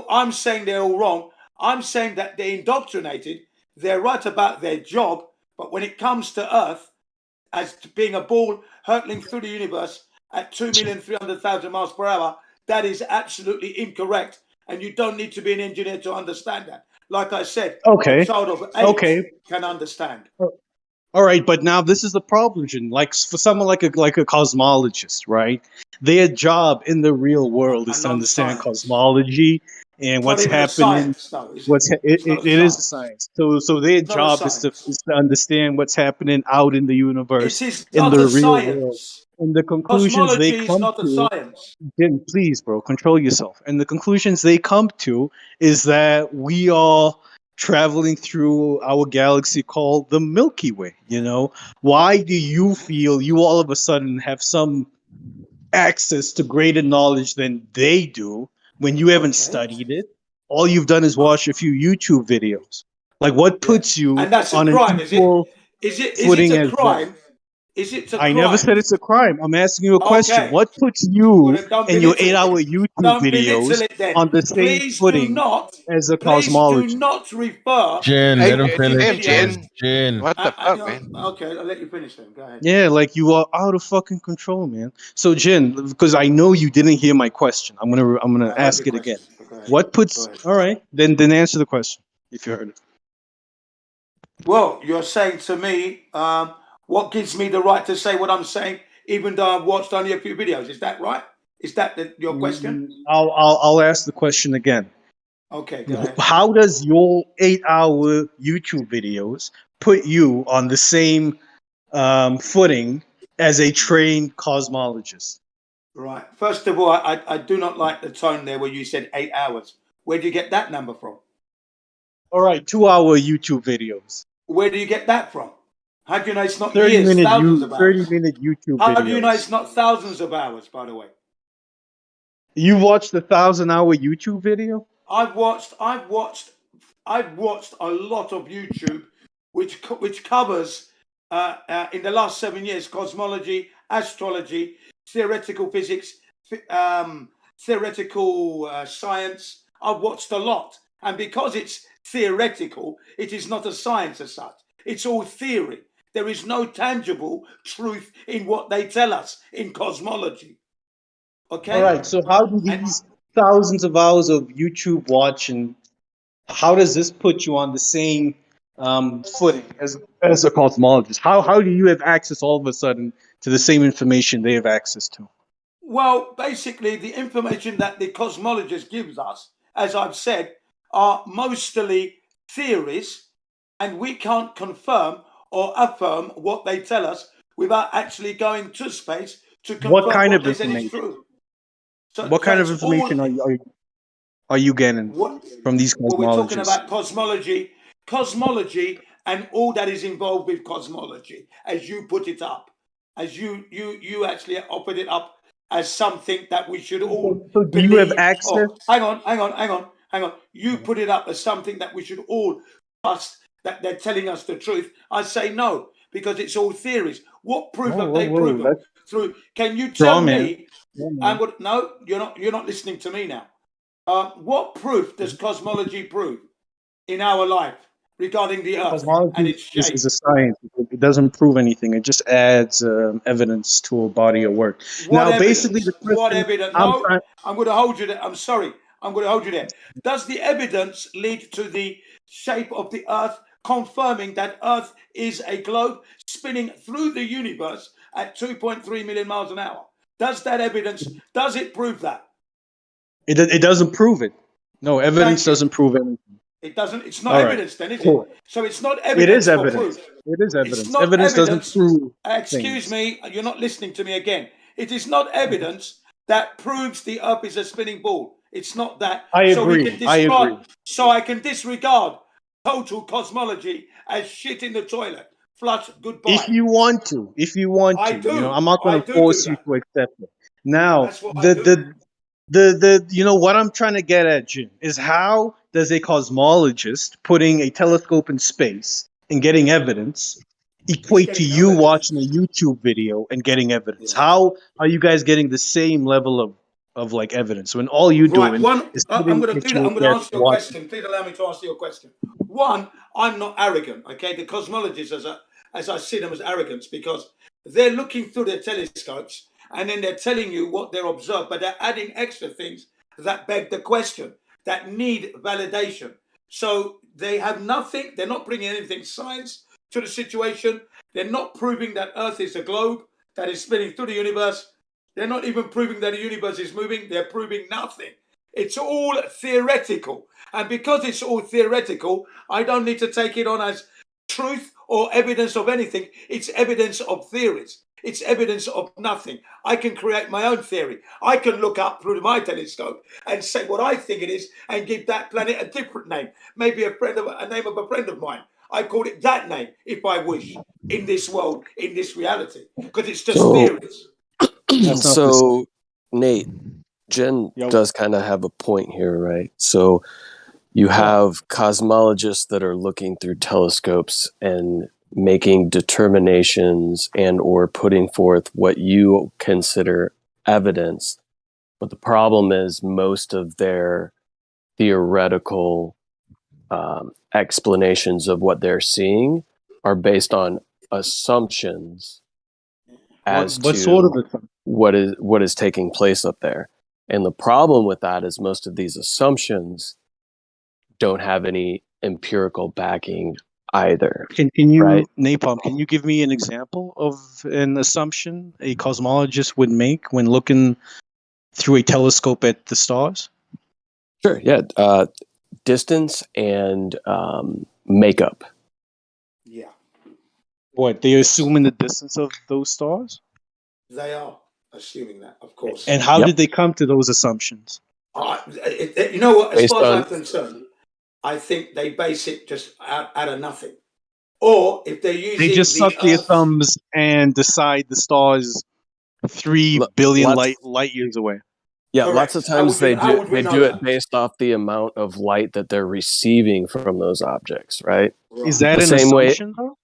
I'm saying they're all wrong. I'm saying that they're indoctrinated. They're right about their job, but when it comes to Earth, as to being a ball hurtling through the universe at 2,300,000 miles per hour, that is absolutely incorrect. And you don't need to be an engineer to understand that. Like I said, Okay. a child of 8 Okay. can understand. All right, but now this is the problem, Jin. Like for someone like a cosmologist, right? Their job in the real world is to understand cosmology and It's what's not even a happening. science, though, is it? It is a science. So their It's not a job is to understand what's happening out in the universe, It is in not the a real world, science. and the conclusions they Cosmology is come not a to. science. Jin, please, bro, control yourself. And the conclusions they come to is that we are traveling through our galaxy called the Milky Way. You know, why do you feel you all of a sudden have some access to greater knowledge than they do when you haven't studied it? All you've done is watch a few YouTube videos. Like, what puts you And that's a on an crime, is it? equal Is it footing a as them? crime? Is it a I never crime? said it's a crime. I'm asking you a question. Okay. What puts Well, you then don't and your belittle it 8-hour then. YouTube Don't videos belittle it then. on the same Please do footing not. as a Please do cosmologist? not refer Jen, to let him any finish. video. Please. Jen. What the fuck, man? Okay, I'll let you finish then. Go ahead. Yeah, like you are out of fucking control, man. So Jin, because I know you didn't hear my question, I'm gonna I heard ask your it again. question. So go ahead. What Go puts? ahead. All right, then answer the question if you heard it. Well, you're saying to me, what gives me the right to say what I'm saying, even though I've watched only a few videos? Is that right? Is that your question? I'll ask the question again. Okay, go ahead. How does your 8-hour YouTube videos put you on the same footing as a trained cosmologist? Right. First of all, I do not like the tone there where you said 8 hours. Where do you get that number from? All right, 2-hour YouTube videos. Where do you get that from? How do you know it's not 30 years, minute thousands of hours? 30-minute YouTube How do you know videos. it's not thousands of hours, by the way? You watched the 1,000-hour YouTube video? I've watched a lot of YouTube, which covers in the last 7 years cosmology, astrology, theoretical physics, theoretical science. I've watched a lot, and because it's theoretical, it is not a science as such. It's all theory. There is no tangible truth in what they tell us in cosmology. Okay. All right. So how do these thousands of hours of YouTube watching, how does this put you on the same footing as a cosmologist? How do you have access all of a sudden to the same information they have access to? Well, basically, the information that the cosmologist gives us, as I've said, are mostly theories, and we can't confirm or affirm what they tell us without actually going to space to confirm What kind what of they said is information? true. What kind of it's all information are you getting from these well, we're talking cosmologists? about cosmology, and all that is involved with cosmology, as you put it up, as you actually offered it up as something that we should all So do you have believe. access? Hang on. You put it up as something that we should all trust, that they're telling us the truth. I say no, because it's all theories. What proof have they proven? That's Through? Can you straw tell man. me? No, you're not listening to me now. What proof does cosmology prove in our life regarding the Earth and Cosmology its shape? is a science. It doesn't prove anything. It just adds evidence to a body of work. What Now, evidence? basically, the question What evidence? I'm No, trying. I'm going to hold you there. I'm sorry. I'm going to hold you there. Does the evidence lead to the shape of the Earth, confirming that Earth is a globe spinning through the universe at 2.3 million miles an hour? Does that evidence, does it prove that? It doesn't prove it. No, evidence doesn't prove anything. It doesn't. It's not All right, evidence then, is cool. it? So it's not It evidence is for evidence. proof. It is It's evidence. not Evidence doesn't evidence. prove Excuse things. me, you're not listening to me again. It is not evidence that proves the Earth is a spinning ball. It's not that. I So we agree. can I discard. agree. So I can disregard total cosmology as shit in the toilet. Flush. Goodbye. If you want to, I you know, do. I'm not I going to do force do you that. to accept it. Now, That's what I do. you know, what I'm trying to get at, Jim, is how does a cosmologist putting a telescope in space and getting evidence equate to getting no you evidence. watching a YouTube video and getting evidence? How are you guys getting the same level of like evidence. When all you're Right. doing One, is I'm sitting going to at do that. I'm going to desk answer your watching. question. Please allow me to answer your question. One, I'm not arrogant. Okay, the cosmologists, as I see them, as arrogance, because they're looking through their telescopes and then they're telling you what they're observed, but they're adding extra things that beg the question, that need validation. So they have nothing. They're not bringing anything science to the situation. They're not proving that Earth is a globe that is spinning through the universe. They're not even proving that the universe is moving. They're proving nothing. It's all theoretical. And because it's all theoretical, I don't need to take it on as truth or evidence of anything. It's evidence of theories. It's evidence of nothing. I can create my own theory. I can look up through my telescope and say what I think it is and give that planet a different name. Maybe a name of a friend of mine. I call it that name if I wish in this world, in this reality, because it's just So, theories. That's not the so Nate, Jen Yo. does kind of have a point here, right? So you have cosmologists that are looking through telescopes and making determinations and or putting forth what you consider evidence. But the problem is most of their theoretical explanations of what they're seeing are based on assumptions as What sort of to assumption? what is taking place up there. And the problem with that is most of these assumptions don't have any empirical backing either. Can you, right? Napalm, can you give me an example of an assumption a cosmologist would make when looking through a telescope at the stars? Sure, yeah. Distance and makeup. Yeah, What, they're assuming the distance of those stars? they are assuming that, of course. And how did they come to those assumptions? You know what? As Based far as on- I'm concerned, I think they base it just out of nothing. Or if they're using They just the suck their Earth, thumbs and decide the stars 3 billion light years away. Yeah, Correct. lots of How times would we- how would we they know do it that? based off the amount of light that they're receiving from those objects, right? Is that the an same assumption, way, though?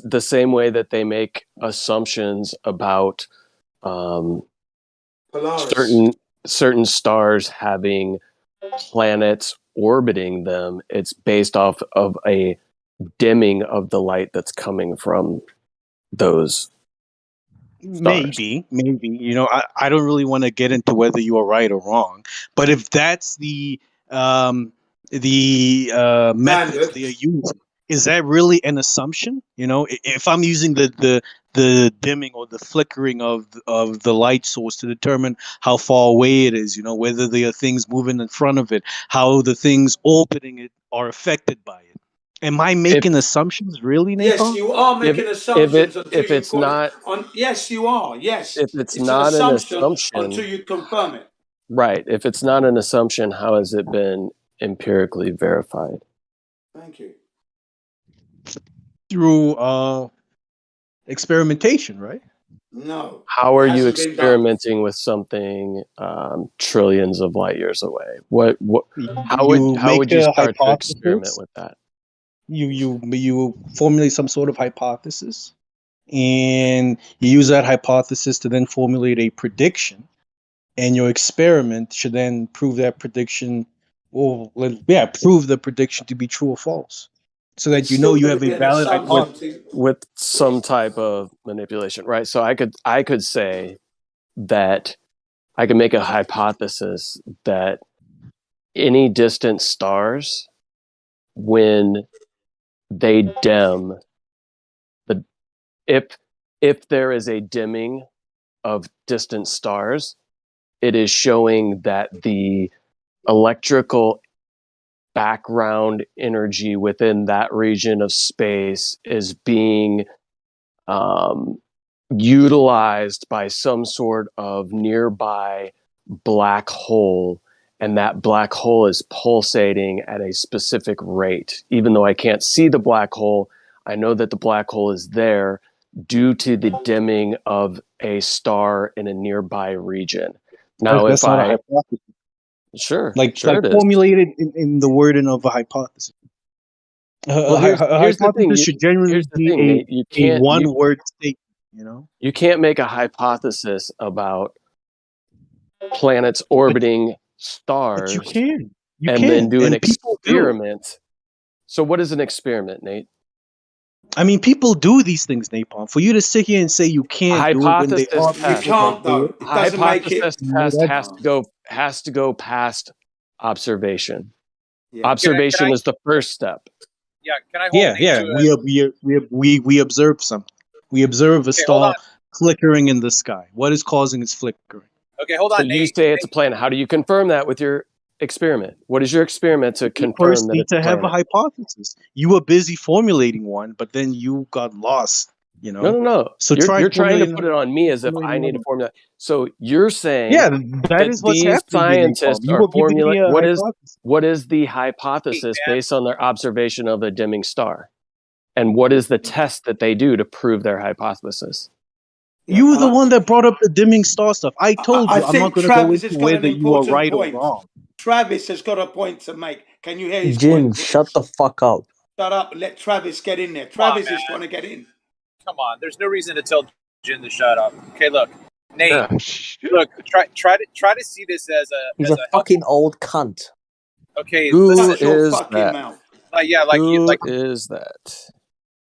the same way that they make assumptions about Polaris. certain stars having planets orbiting them. It's based off of a dimming of the light that's coming from those stars. Maybe. You know, I don't really want to get into whether you are right or wrong, but if that's the methods they are using, is that really an assumption? You know, if I'm using the dimming or the flickering of the light source to determine how far away it is, you know, whether there are things moving in front of it, how the things orbiting it are affected by it. Am I making assumptions, really, Yes, Napalm? you are making assumptions until if you it's call not it. Yes, you are. Yes, if it's an not an assumption assumption, until you confirm it. right? If it's not an assumption, how has it been empirically verified? Thank you. Through experimentation, right? No. How are you hasn't been done. experimenting with something trillions of light years away? How would you start to experiment with that? You formulate some sort of hypothesis, and you use that hypothesis to then formulate a prediction, and your experiment should then prove that prediction, prove the prediction to be true or false, so that you know you have a valid hypothesis. With some type of manipulation, right? So I could say that I can make a hypothesis that any distant stars, when they dim, if there is a dimming of distant stars, it is showing that the electrical background energy within that region of space is being utilized by some sort of nearby black hole, and that black hole is pulsating at a specific rate. Even though I can't see the black hole, I know that the black hole is there due to the dimming of a star in a nearby region. Now, That's not a hypothesis. Sure, like it is. formulated in the wording of a hypothesis. Well, a here's the hypothesis thing. should generally Here's the be thing, Nate. You a can't one-word statement. You know, you can't make a hypothesis about planets orbiting But stars you can. You and can. then do an And people do. experiment. So what is an experiment, Nate? I mean, people do these things, Napalm. For you to sit here and say you can't do it when they Hypothesis are test. You people that can't do though. it, It doesn't make it. Hypothesis test has to go past observation. Yeah. Observation is the first step. Yeah, can I hold Yeah, Nate yeah. to a We observe something. We observe a Okay, hold on. star flickering in the sky. What is causing its flickering? Okay, hold So on, you Nate. say it's a planet. How do you confirm that with your experiment? What is your experiment to You confirm first that need it's a to have a planet? hypothesis. You were busy formulating one, but then you got lost. You know. No. So You're trying to formulating. put it on me as if formulating I need one. to formulate. So you're saying Yeah, that that is what's these happening here, Napalm. scientists You are were giving me formulating a hypothesis. what is the hypothesis based on their observation of a dimming star? And what is the test that they do to prove their hypothesis? You were the one that brought up the dimming star stuff. I told I you I'm not think going to go Travis into has got an whether you are important right or point. wrong. Travis has got a point to make. Can you hear his Jin, point, please? shut the fuck up. Shut up. Let Travis get in there. Come on, Travis is man. trying to get in. Come on. There's no reason to tell Jin to shut up. Okay, look, Nate. Yeah. Look, try to see this as He's a a fucking old cunt. Okay, Who listen. Shut your is fucking that? mouth. Who is that?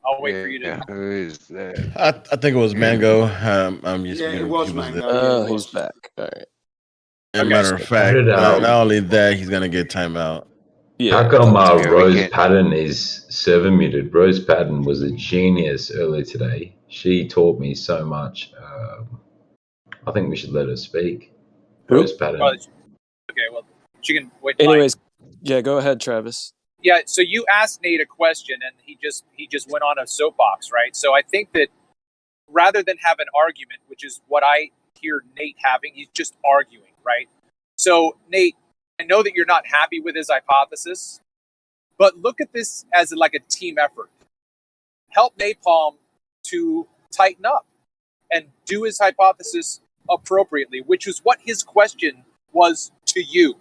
I'll wait for you to. Who is that? I think it was Mango. Yeah, it was he Mango. there. Yeah, it He's was. back. All right. And Okay. matter of fact, did, not only that, he's gonna get timeout. Yeah. How come Yeah, we Rose can't. Patton is server muted? Rose Patton was a genius earlier today. She taught me so much. I think we should let her speak. Who? Rose Patton. Okay, well, she can wait. Anyways, yeah, go ahead, Travis. Yeah, so you asked Nate a question, and he just went on a soapbox, right? So I think that rather than have an argument, which is what I hear Nate having, he's just arguing, right? So Nate, I know that you're not happy with his hypothesis, but look at this as like a team effort. Help Napalm to tighten up and do his hypothesis appropriately, which was what his question was to you,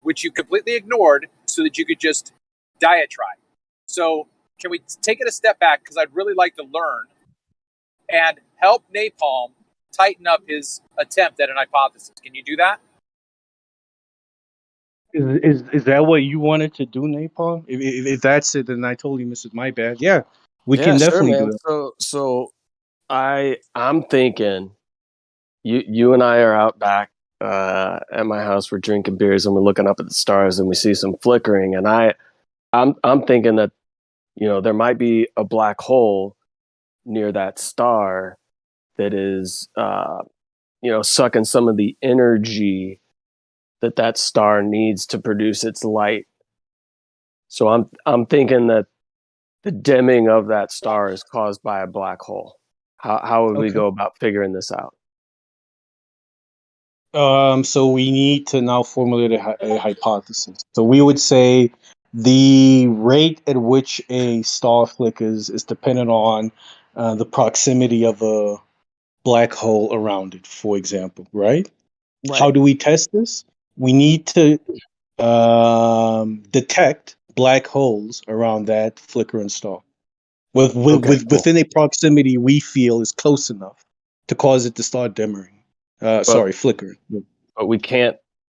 which you completely ignored so that you could just diatribe. So can we take it a step back? Because I'd really like to learn and help Napalm tighten up his attempt at an hypothesis. Can you do that? Is that what you wanted to do, Napalm? If that's it, then I told you, Mrs. My bad. Yeah, we Yeah, can sure, definitely man. do that. So I'm thinking you and I are out back at my house. We're drinking beers and we're looking up at the stars and we see some flickering. And I'm thinking that there might be a black hole near that star that is sucking some of the energy that star needs to produce its light. So I'm thinking that the dimming of that star is caused by a black hole. How would we Okay. go about figuring this out? So we need to now formulate a hypothesis. So we would say the rate at which a star flickers is dependent on the proximity of a black hole around it, for example, right? How do we test this? We need to detect black holes around that flickering star within a proximity we feel is close enough to cause it to start dimming. Flickering. But we can't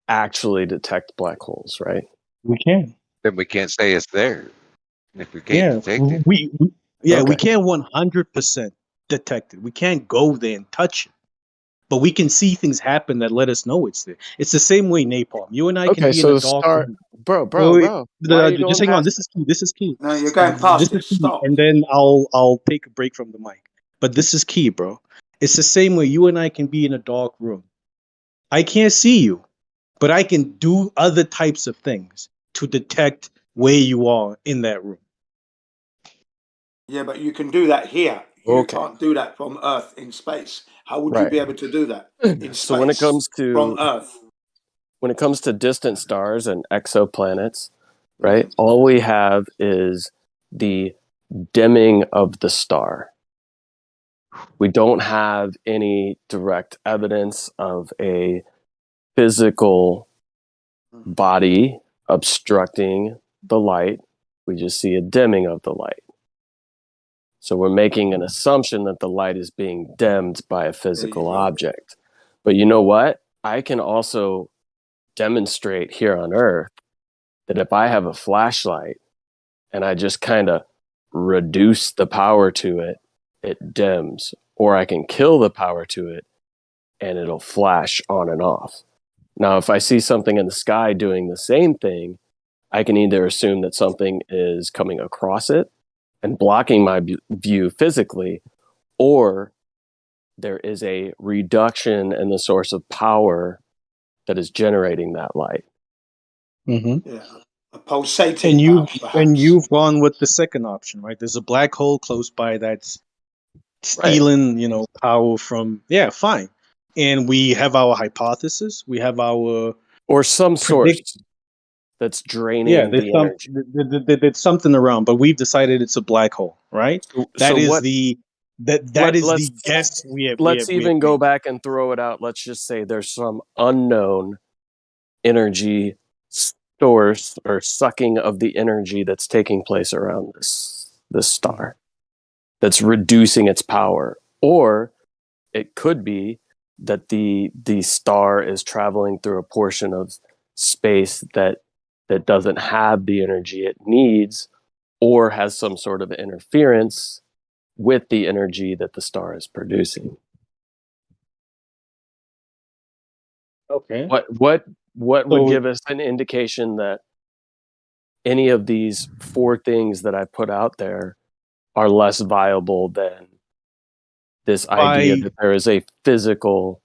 actually detect black holes, right? We can. Then we can't say it's there if we can't detect it. We Okay. can't 100% detect it. We can't go there and touch it, but we can see things happen that let us know it's there. It's the same way Napalm. You and I can Okay, be so in a the dark star, room. bro. Why are you Just going hang on. past This is key. This is key. No, you're going past This it. is key, Stop. and then I'll take a break from the mic. But this is key, bro. It's the same way you and I can be in a dark room. I can't see you, but I can do other types of things to detect where you are in that room. Yeah, but you can do that here. You Okay. can't do that from Earth in space. How would you Right. be able to do that in space So when it comes from to Earth? distant stars and exoplanets, right? All we have is the dimming of the star. We don't have any direct evidence of a physical body obstructing the light. We just see a dimming of the light. So we're making an assumption that the light is being dimmed by a physical object. But you know what? I can also demonstrate here on Earth that if I have a flashlight and I just kind of reduce the power to it, it dims, or I can kill the power to it and it'll flash on and off. Now, if I see something in the sky doing the same thing, I can either assume that something is coming across it and blocking my view physically, or there is a reduction in the source of power that is generating that light. Mm-hmm. Yeah. A pulsating power, perhaps. And you've gone with the second option, right? There's a black hole close by that's stealing, power from. Yeah, fine. And we have our hypothesis. We have our or some source that's draining there's the energy. there's something around, but we've decided it's a black hole, right? That is the guess we have. Let's even go back and throw it out. Let's just say there's some unknown energy source or sucking of the energy that's taking place around this star that's reducing its power. Or it could be that the star is traveling through a portion of space that doesn't have the energy it needs, or has some sort of interference with the energy that the star is producing. Okay. What would give us an indication that any of these four things that I put out there are less viable than this idea that there is a physical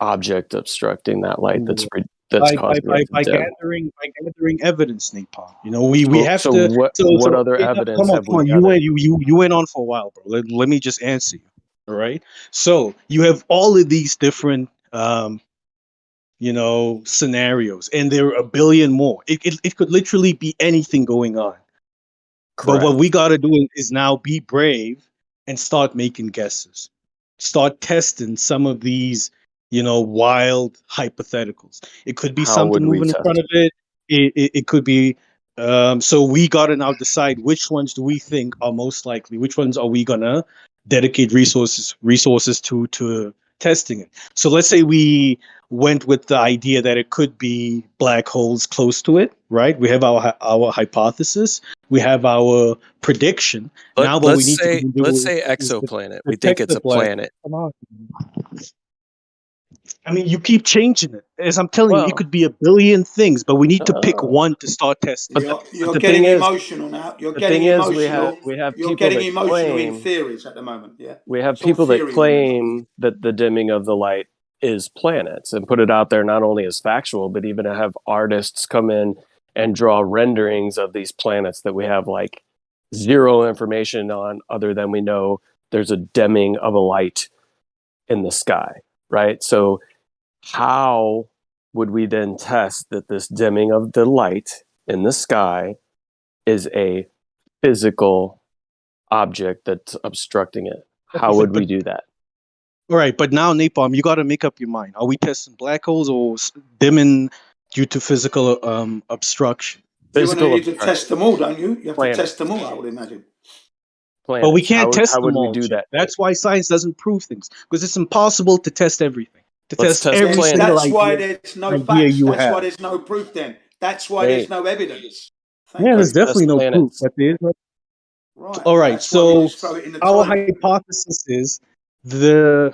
object obstructing that light that's causing it to dim? By gathering evidence, Napalm. We have to. What other evidence have we gathered? You went on for a while, bro. Let me just answer you. All right. So you have all of these different scenarios, and there are a billion more. It could literally be anything going on. Correct. But what we got to do is now be brave and start making guesses. Start testing some of these, wild hypotheticals. It could be something moving in front of it. It could be. So we got to now decide which ones do we think are most likely. Which ones are we gonna dedicate resources to testing it. So let's say we went with the idea that it could be black holes close to it, right? We have our hypothesis, we have our prediction. Now what we need to do let's say exoplanet. We think it's a planet. Come on. I mean, you keep changing it. As I'm telling you, it could be a billion things, but we need to pick one to start testing. You're getting emotional now. You're getting emotional. We have you're people getting that emotional claim, in theories at the moment. Yeah. We have It's all people that theory, claim that the dimming of the light is planets and put it out there not only as factual, but even to have artists come in and draw renderings of these planets that we have like zero information on, other than we know there's a dimming of a light in the sky, right? So how would we then test that this dimming of the light in the sky is a physical object that's obstructing it? How would we do that? All right, but now, Napalm, you got to make up your mind. Are we testing black holes or dimming due to physical obstruction? You're going to need to test them all, don't you? You have to test them all, I would imagine. But we can't test them all. How would we do that? That's why science doesn't prove things, because it's impossible to test everything. Let's test every single That's why there's no idea facts. you That's have. why there's no proof then. That's why there's no evidence. Yeah, there's definitely no proof. But there is no... Right. All right, That's why we so just throw it in the our toilet. hypothesis is the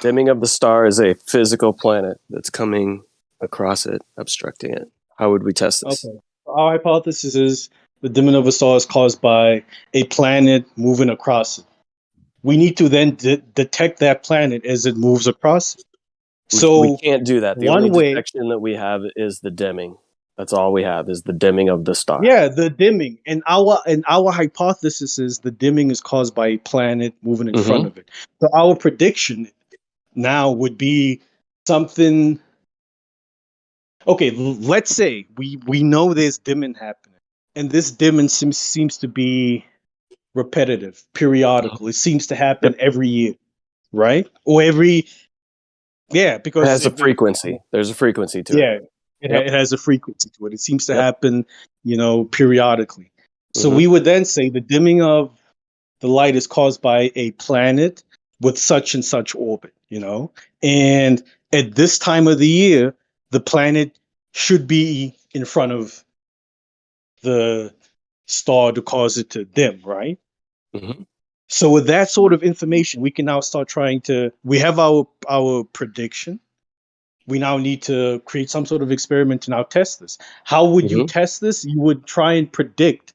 dimming of the star is a physical planet that's coming across it, obstructing it. How would we test this? Okay. Our hypothesis is the dimming of a star is caused by a planet moving across it. We need to then detect that planet as it moves across it. So we can't do that. The one only way, detection that we have is the dimming. That's all we have is the dimming of the star. Yeah, the dimming. And our hypothesis is the dimming is caused by a planet moving in front of it. So our prediction now would be something. Okay, let's say we know there's dimming happening, and this dimming seems to be repetitive, periodical. It seems to happen every year, right? Or because it has a frequency. There's a frequency to it. It has a frequency to it. It seems to happen, periodically. So we would then say the dimming of the light is caused by a planet with such and such orbit, you know? And at this time of the year, the planet should be in front of the star to cause it to dim, right? Mm-hmm. So with that sort of information, we can now start trying to, we have our prediction. We now need to create some sort of experiment to now test this. How would you Mm-hmm. test this? You would try and predict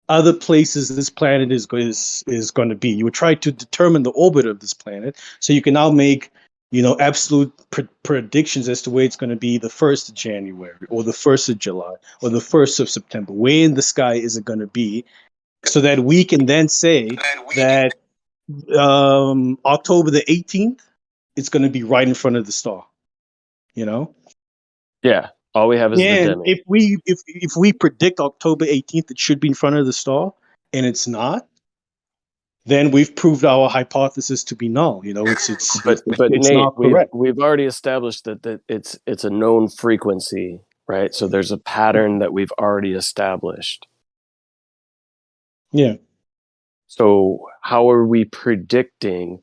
other places this planet is going to be. You would try to determine the orbit of this planet, so you can now make, you know, absolute predictions as to where it's going to be the 1st of January or the 1st of July or the 1st of September. Where in the sky is it going to be, so that we can then say that October the 18th, it's going to be right in front of the star. You know. Yeah. All we have is the And dimming. if we predict October 18th, it should be in front of the star, and it's not, then we've proved our hypothesis to be null. You know, it's But it's Nate, not correct. we've already established that it's a known frequency, right? So there's a pattern that we've already established. Yeah. So how are we predicting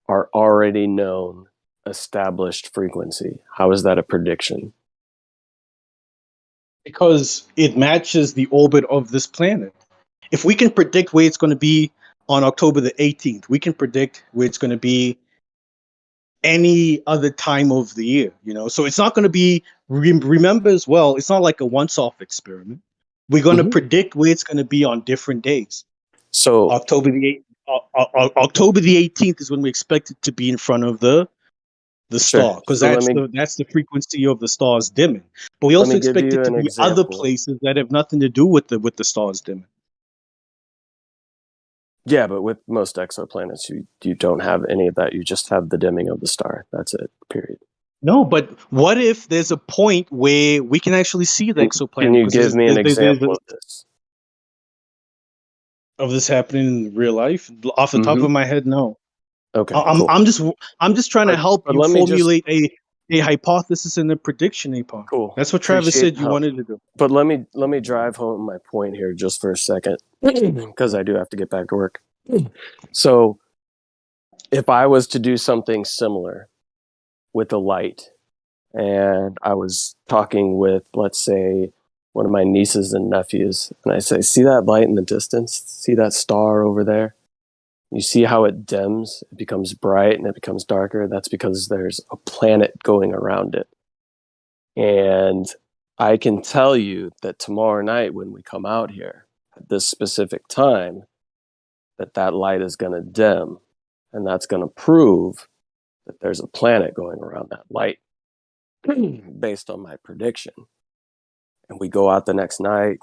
our already known established frequency? How is that a prediction? Because it matches the orbit of this planet. If we can predict where it's going to be on October the 18th, we can predict where it's going to be any other time of the year, you know. So it's not going to be, remember as well, it's not like a once-off experiment. We're going to predict where it's going to be on different days. So October the 18th is when we expect it to be in front of the star, because So that's the frequency of the stars dimming. But we also let me give expect you it to an be other example. places that have nothing to do with the stars dimming. Yeah, but with most exoplanets, you don't have any of that. You just have the dimming of the star. That's it. Period. No, but what if there's a point where we can actually see the exoplanet? Can you 'Cause give me an there's example of this? Of this happening in real life? Off the top of my head, no. Okay, I'm cool. I'm just trying to help but you let me just- formulate a hypothesis and a prediction, Apon. Cool. That's what Travis Appreciate said you help. wanted to do. But let me drive home my point here just for a second, because I do have to get back to work. So if I was to do something similar with a light, and I was talking with, let's say, one of my nieces and nephews, and I say, see that light in the distance? See that star over there? You see how it dims, it becomes bright and it becomes darker? That's because there's a planet going around it. And I can tell you that tomorrow night when we come out here at this specific time, that light is going to dim, and that's going to prove that there's a planet going around that light based on my prediction. And we go out the next night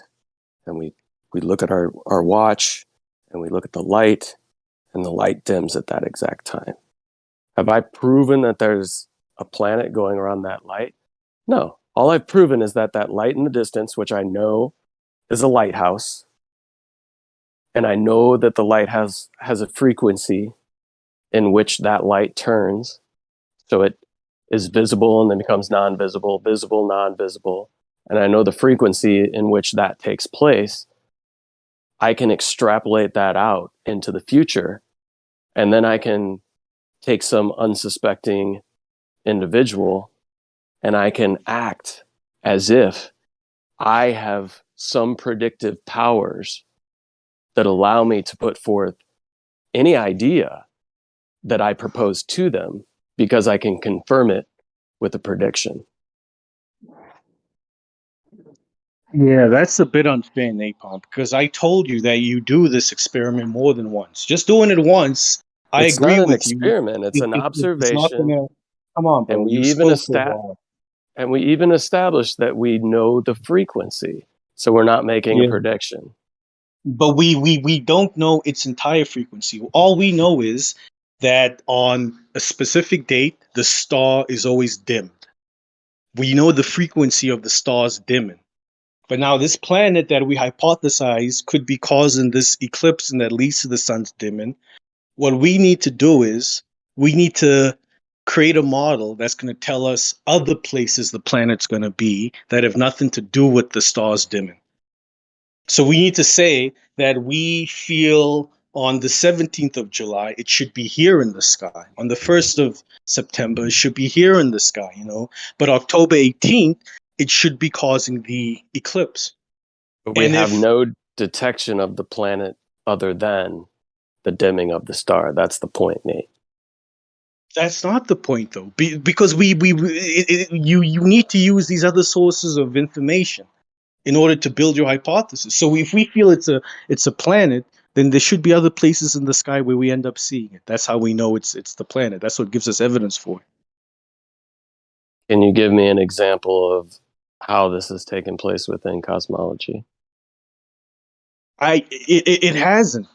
and we look at our watch and we look at the light, and the light dims at that exact time. Have I proven that there's a planet going around that light? No. All I've proven is that light in the distance, which I know is a lighthouse, and I know that the light has a frequency in which that light turns. So it is visible and then becomes non-visible, visible, non-visible. And I know the frequency in which that takes place. I can extrapolate that out into the future, and then I can take some unsuspecting individual and I can act as if I have some predictive powers that allow me to put forth any idea that I propose to them, because I can confirm it with a prediction. Yeah, that's a bit unfair, Napalm, because I told you that you do this experiment more than once. Just doing it once, I It's agree not an with you. experiment. It's an It's not observation. gonna. Come on, bro. And You spoke for a while. we even established that we know the frequency. So we're not making a Yeah. prediction. But we don't know its entire frequency. All we know is that on a specific date, the star is always dimmed. We know the frequency of the stars dimming. But now this planet that we hypothesize could be causing this eclipse and that leads to the sun's dimming. What we need to do is we need to create a model that's going to tell us other places the planet's going to be that have nothing to do with the stars dimming. So we need to say that we feel on the 17th of July, it should be here in the sky. On the 1st of September, it should be here in the sky, you know. But October 18th, it should be causing the eclipse. But we And have if no detection of the planet other than the dimming of the star. That's the point, Nate. that's not the point, though, because you need to use these other sources of information in order to build your hypothesis. So if we feel it's a planet, then there should be other places in the sky where we end up seeing it. That's how we know it's the planet. That's what gives us evidence for it. Can you give me an example of how this has taken place within cosmology? It hasn't,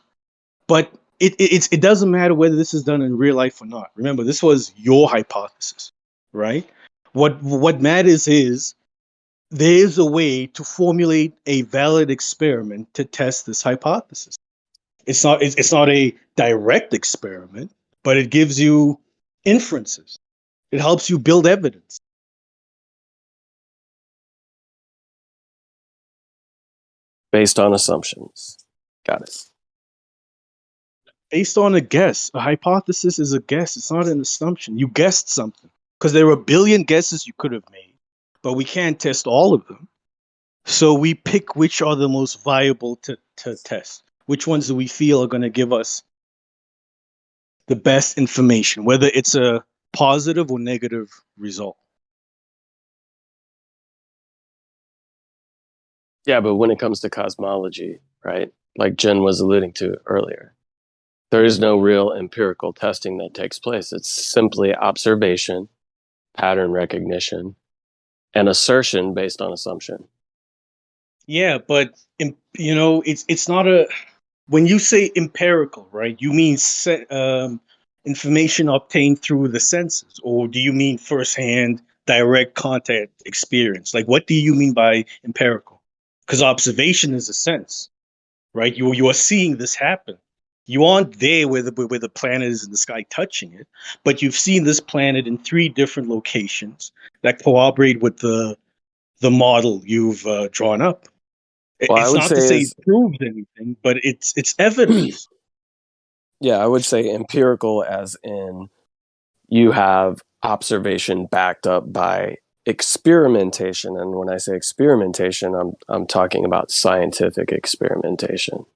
but it doesn't matter whether this is done in real life or not. Remember, this was your hypothesis, right? What matters is there is a way to formulate a valid experiment to test this hypothesis. It's not a direct experiment, but it gives you inferences. It helps you build evidence. Based on assumptions. Got it. Based on a guess. A hypothesis is a guess. It's not an assumption. You guessed something. Because there are a billion guesses you could have made, but we can't test all of them. So we pick which are the most viable to test. Which ones do we feel are going to give us the best information, whether it's a positive or negative result. Yeah, but when it comes to cosmology, right, like Jen was alluding to earlier, there is no real empirical testing that takes place. It's simply observation, pattern recognition, and assertion based on assumption. Yeah, but it's not a. When you say empirical, right? You mean information obtained through the senses, or do you mean firsthand, direct contact experience? Like, what do you mean by empirical? Because observation is a sense, right? You are seeing this happen. You aren't there where the planet is in the sky touching it, but you've seen this planet in 3 different locations that corroborate with the model you've drawn up. Well, I It's would not to say say it proves anything, but it's evidence. Yeah, I would say empirical as in you have observation backed up by experimentation. And when I say experimentation, I'm talking about scientific experimentation,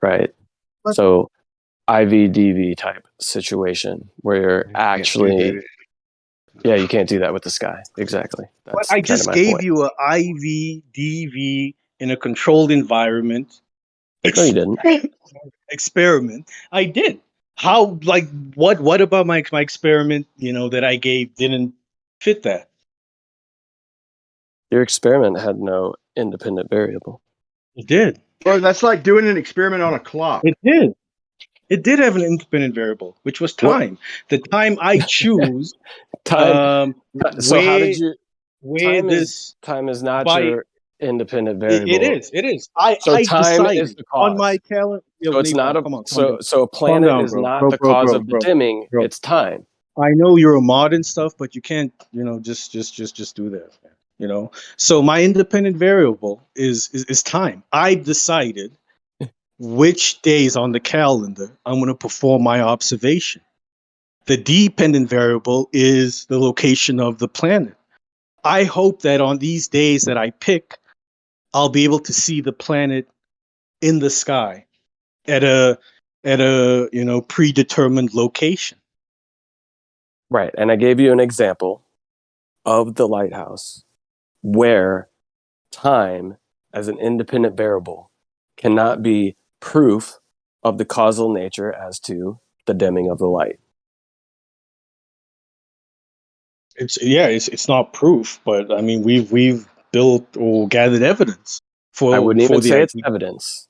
right? So IVDV type situation where you're actually, yeah, you can't do that with the sky. Exactly. But That's I kind of just my gave point. you a IVDV in a controlled environment No, you didn't. experiment. I did. How, like, what about my experiment, that I gave didn't fit that? Your experiment had no independent variable. It did. Well, that's like doing an experiment on a clock. It did. It did have an independent variable, which was time. The time I choose. Time. So how did you? Where Time is not by your independent variable. it is. I time decided is the on cause. my calendar. So it's not a. Come on, So a calm planet down, is bro. not Bro, the bro, cause bro, of the bro, dimming. bro. It's time. I know you're a mod and stuff, but you can't, just do that, man. So my independent variable is time. I decided which days on the calendar I'm going to perform my observation. The dependent variable is the location of the planet. I hope that on these days that I pick, I'll be able to see the planet in the sky at a predetermined location. Right, and I gave you an example of the lighthouse where time as an independent variable cannot be proof of the causal nature as to the dimming of the light. It's not proof, but I mean we've built or gathered evidence for I wouldn't even the say it's idea. evidence.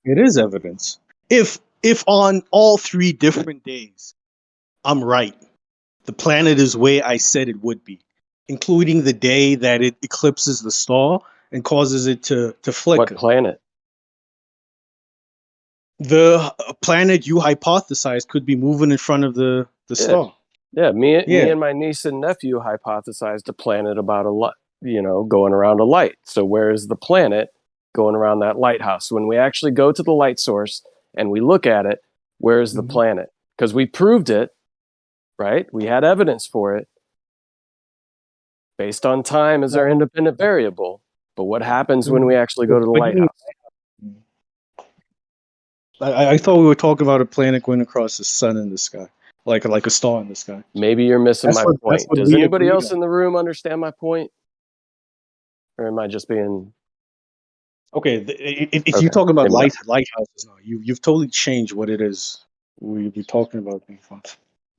It is evidence. If on all 3 different days I'm right, the planet is where I said it would be, including the day that it eclipses the star and causes it to flicker. What planet? The planet you hypothesized could be moving in front of the star. Yeah, me and my niece and nephew hypothesized a planet about a light, going around a light. So where is the planet going around that lighthouse? When we actually go to the light source and we look at it, Where's the planet? Because we proved it, right? We had evidence for it based on time as our independent variable. But what happens when we actually go to the lighthouse? I thought we were talking about a planet going across the sun in the sky, like a star in the sky. Maybe you're missing my That's point. what Does we anybody agreed else on. in the room understand my point? Or am I just being... Okay, if Okay, you're talking about maybe not. lighthouses now, you've totally changed what it is we're talking about before.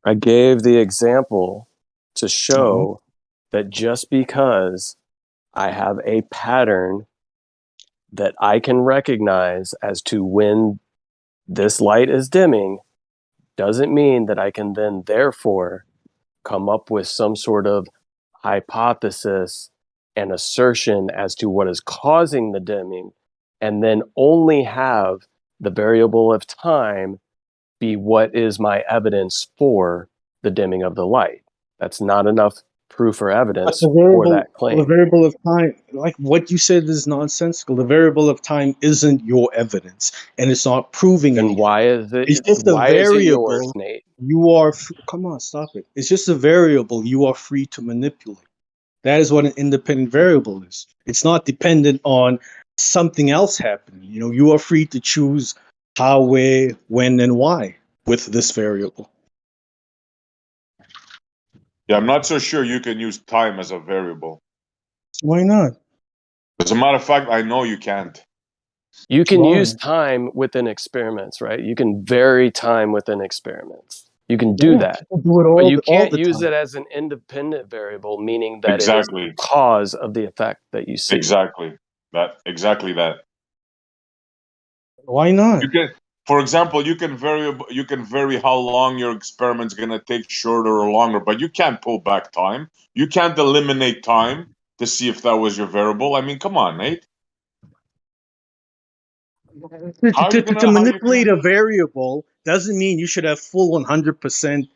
I gave the example to show that just because I have a pattern that I can recognize as to when this light is dimming doesn't mean that I can then therefore come up with some sort of hypothesis and assertion as to what is causing the dimming, and then only have the variable of time be what is my evidence for the dimming of the light. That's not enough proof or But evidence the for that claim. variable of time, like what you said, is nonsensical. The variable of time isn't your evidence, and it's not proving Then anything. why is it? It's just a Why is it yours, variable. Nate? You are come on, stop it. It's just a variable you are free to manipulate. That is what an independent variable is. It's not dependent on something else happening. You know, you are free to choose how, where, when, and why with this variable. Yeah, I'm not so sure you can use time as a variable. Why not? As a matter of fact, I know you can't. You can Why? use time within experiments, right? You can vary time within experiments. You can do Yeah, that. people do it But all you the, all can't the use time. it as an independent variable, meaning that it is Exactly. the cause of the effect that you see. Exactly. Exactly that. Why not? You can, for example, you can vary how long your experiment's gonna take, shorter or longer, but you can't pull back time. You can't eliminate time to see if that was your variable. I mean, come on, Nate. To manipulate a variable doesn't mean you should have full 100%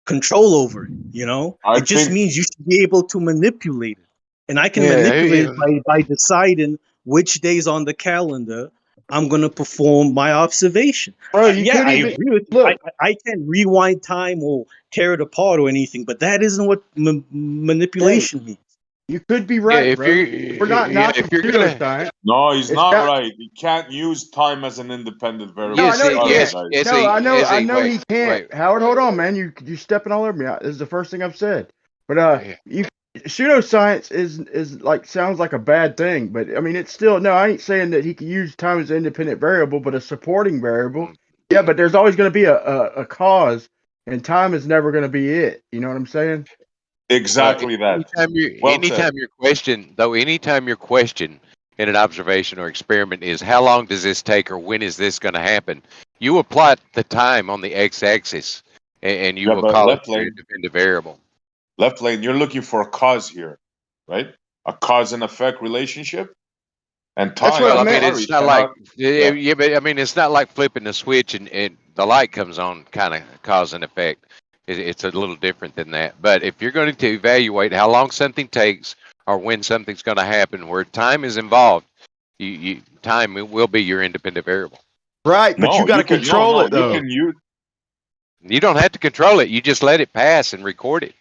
control over it. You know, I it just think means you should be able to manipulate it, and I can Yeah, manipulate it by deciding which days on the calendar I'm going to perform my observation. Bro, you Yeah, could I even agree with you. look. I can't rewind time or tear it apart or anything, but that isn't what manipulation means. You could be Yeah, right, if bro. you're We're not yeah, knocking if you're gonna pseudoscience. no, he's It's not got right. You can't use time as an independent variable. no, I yes, know he can't. Apologize. No, as I a know he can't. wait, Howard, hold on, man. You stepping all over me. This is the first thing I've said. But yeah. you pseudoscience is like sounds like a bad thing, but I mean it's still no. I ain't saying that he can use time as an independent variable, but a supporting variable. Yeah, but there's always going to be a cause, and time is never going to be it. You know what I'm saying? Exactly that. Well said. Anytime your question in an observation or experiment is how long does this take or when is this going to happen, you apply the time on the x-axis and you Yeah, will but call it left your lane, independent variable. left lane, you're looking for a cause here, right? A cause and effect relationship. And That's time, what Well, I I I'm mean, meant. sorry, it's not like, cannot. yeah, Yeah. but I mean, it's not like flipping the switch and the light comes on, kind of cause and effect. It's a little different than that. But if you're going to evaluate how long something takes or when something's going to happen, where time is involved, time will be your independent variable. Right, but you No, got you to can control it you though. can use You don't have to control it. You just let it pass and record it.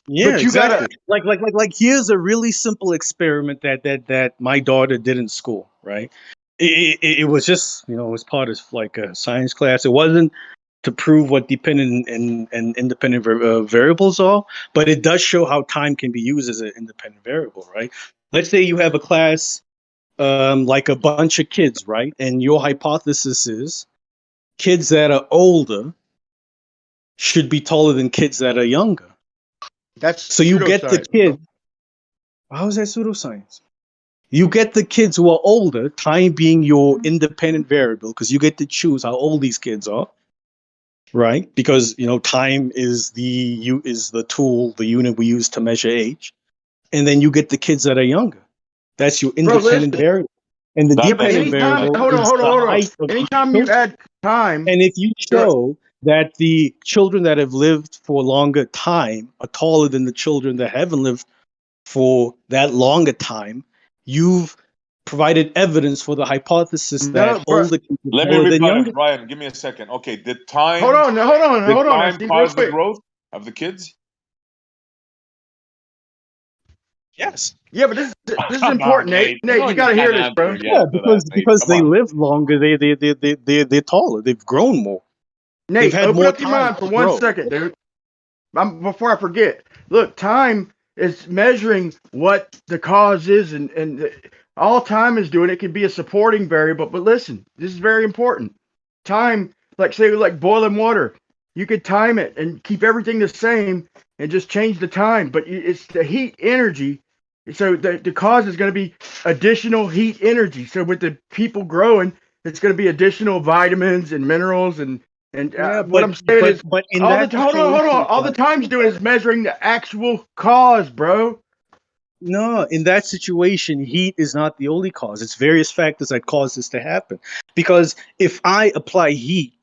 Yeah, But you got exactly. to. Like here's a really simple experiment that my daughter did in school, right? It was just, you know, it was part of like a science class. It wasn't to prove what dependent and independent variables are, but it does show how time can be used as an independent variable, right? Let's say you have a class, like a bunch of kids, right? And your hypothesis is kids that are older should be taller than kids that are younger. That's So you get the pseudoscience. kid. How is that pseudoscience? You get the kids who are older, time being your independent variable, because you get to choose how old these kids are, right? Because you know time is the tool, the unit we use to measure age, and then you get the kids that are younger. That's your Bro, independent listen. variable, and the Yeah, but dependent anytime, variable hold on, is hold on, the hold on. height of these Anytime you children. add time, And if you you're show that the children that have lived for longer time are taller than the children that haven't lived for that longer time, you've provided evidence for the hypothesis that older kids Let are me more than rebut younger. it, Brian. Give me a second. Okay, did time Hold on. time Steve, real cause the quick. growth of the kids? Yes. Yeah, but this is Come on, important, Nate. You Nate, don't you even gotta hear have this, an bro. answer Yeah, yet to that, Nate. because Come they on. live longer, they're taller, they've grown more. They've Nate, had open more up your time mind for to 1 grow. second, dude. Before I forget, look, time is measuring what the cause is, and all time is doing. It can be a supporting variable, but listen, this is very important. Time, like say, like boiling water, you could time it and keep everything the same and just change the time, but it's the heat energy. So the cause is going to be additional heat energy. So with the people growing, it's going to be additional vitamins and minerals and Yeah, what I'm saying is but in all the that hold on. situation, All the time's doing is measuring the actual cause, bro. no, in that situation, heat is not the only cause. It's various factors that cause this to happen. Because if I apply heat,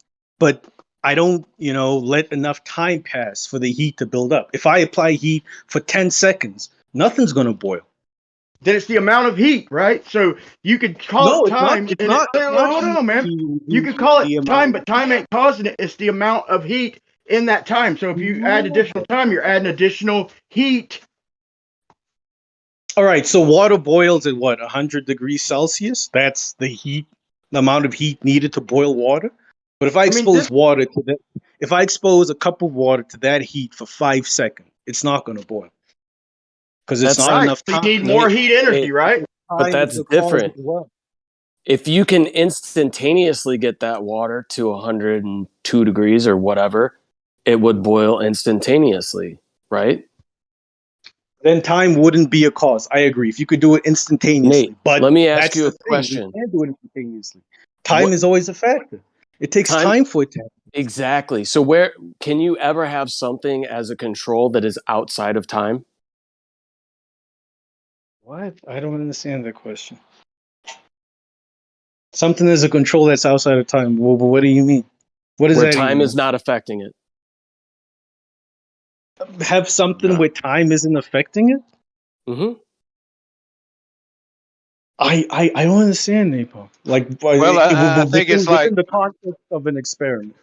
but I don't, let enough time pass for the heat to build up. If I apply heat for 10 seconds, nothing's going to boil. Then it's the amount of heat, right? So you could call No, it it's not. time. It's And not. It's not hold on, man. You could call it the time, amount. but time ain't causing it. It's the amount of heat in that time. So if you add additional time, you're adding additional heat. All right. So water boils at what, 100 degrees Celsius? That's the heat, the amount of heat needed to boil water. But if I expose water to that, if I expose a cup of water to that heat for 5 seconds, it's not going to boil because it's That's not right. enough So you time. need more heat energy, right? But that's to cause it different. to well. If you can instantaneously get that water to 102 degrees or whatever, it would boil instantaneously, right? Then time wouldn't be a cause. I agree. If you could do it instantaneously, Nate, but let me ask that's you the a thing. question. We can't do it instantaneously. Time is always a factor. It takes time for it to happen. Exactly. So where can you ever have something as a control that is outside of time? What? I don't understand that question. Something is a control that's outside of time. Well, what do you mean? What does Where that time even is mean? not affecting it. Have something where time isn't affecting it? Mm-hmm. I don't understand, Napo. Like, Well, I think it's like within the context of an experiment.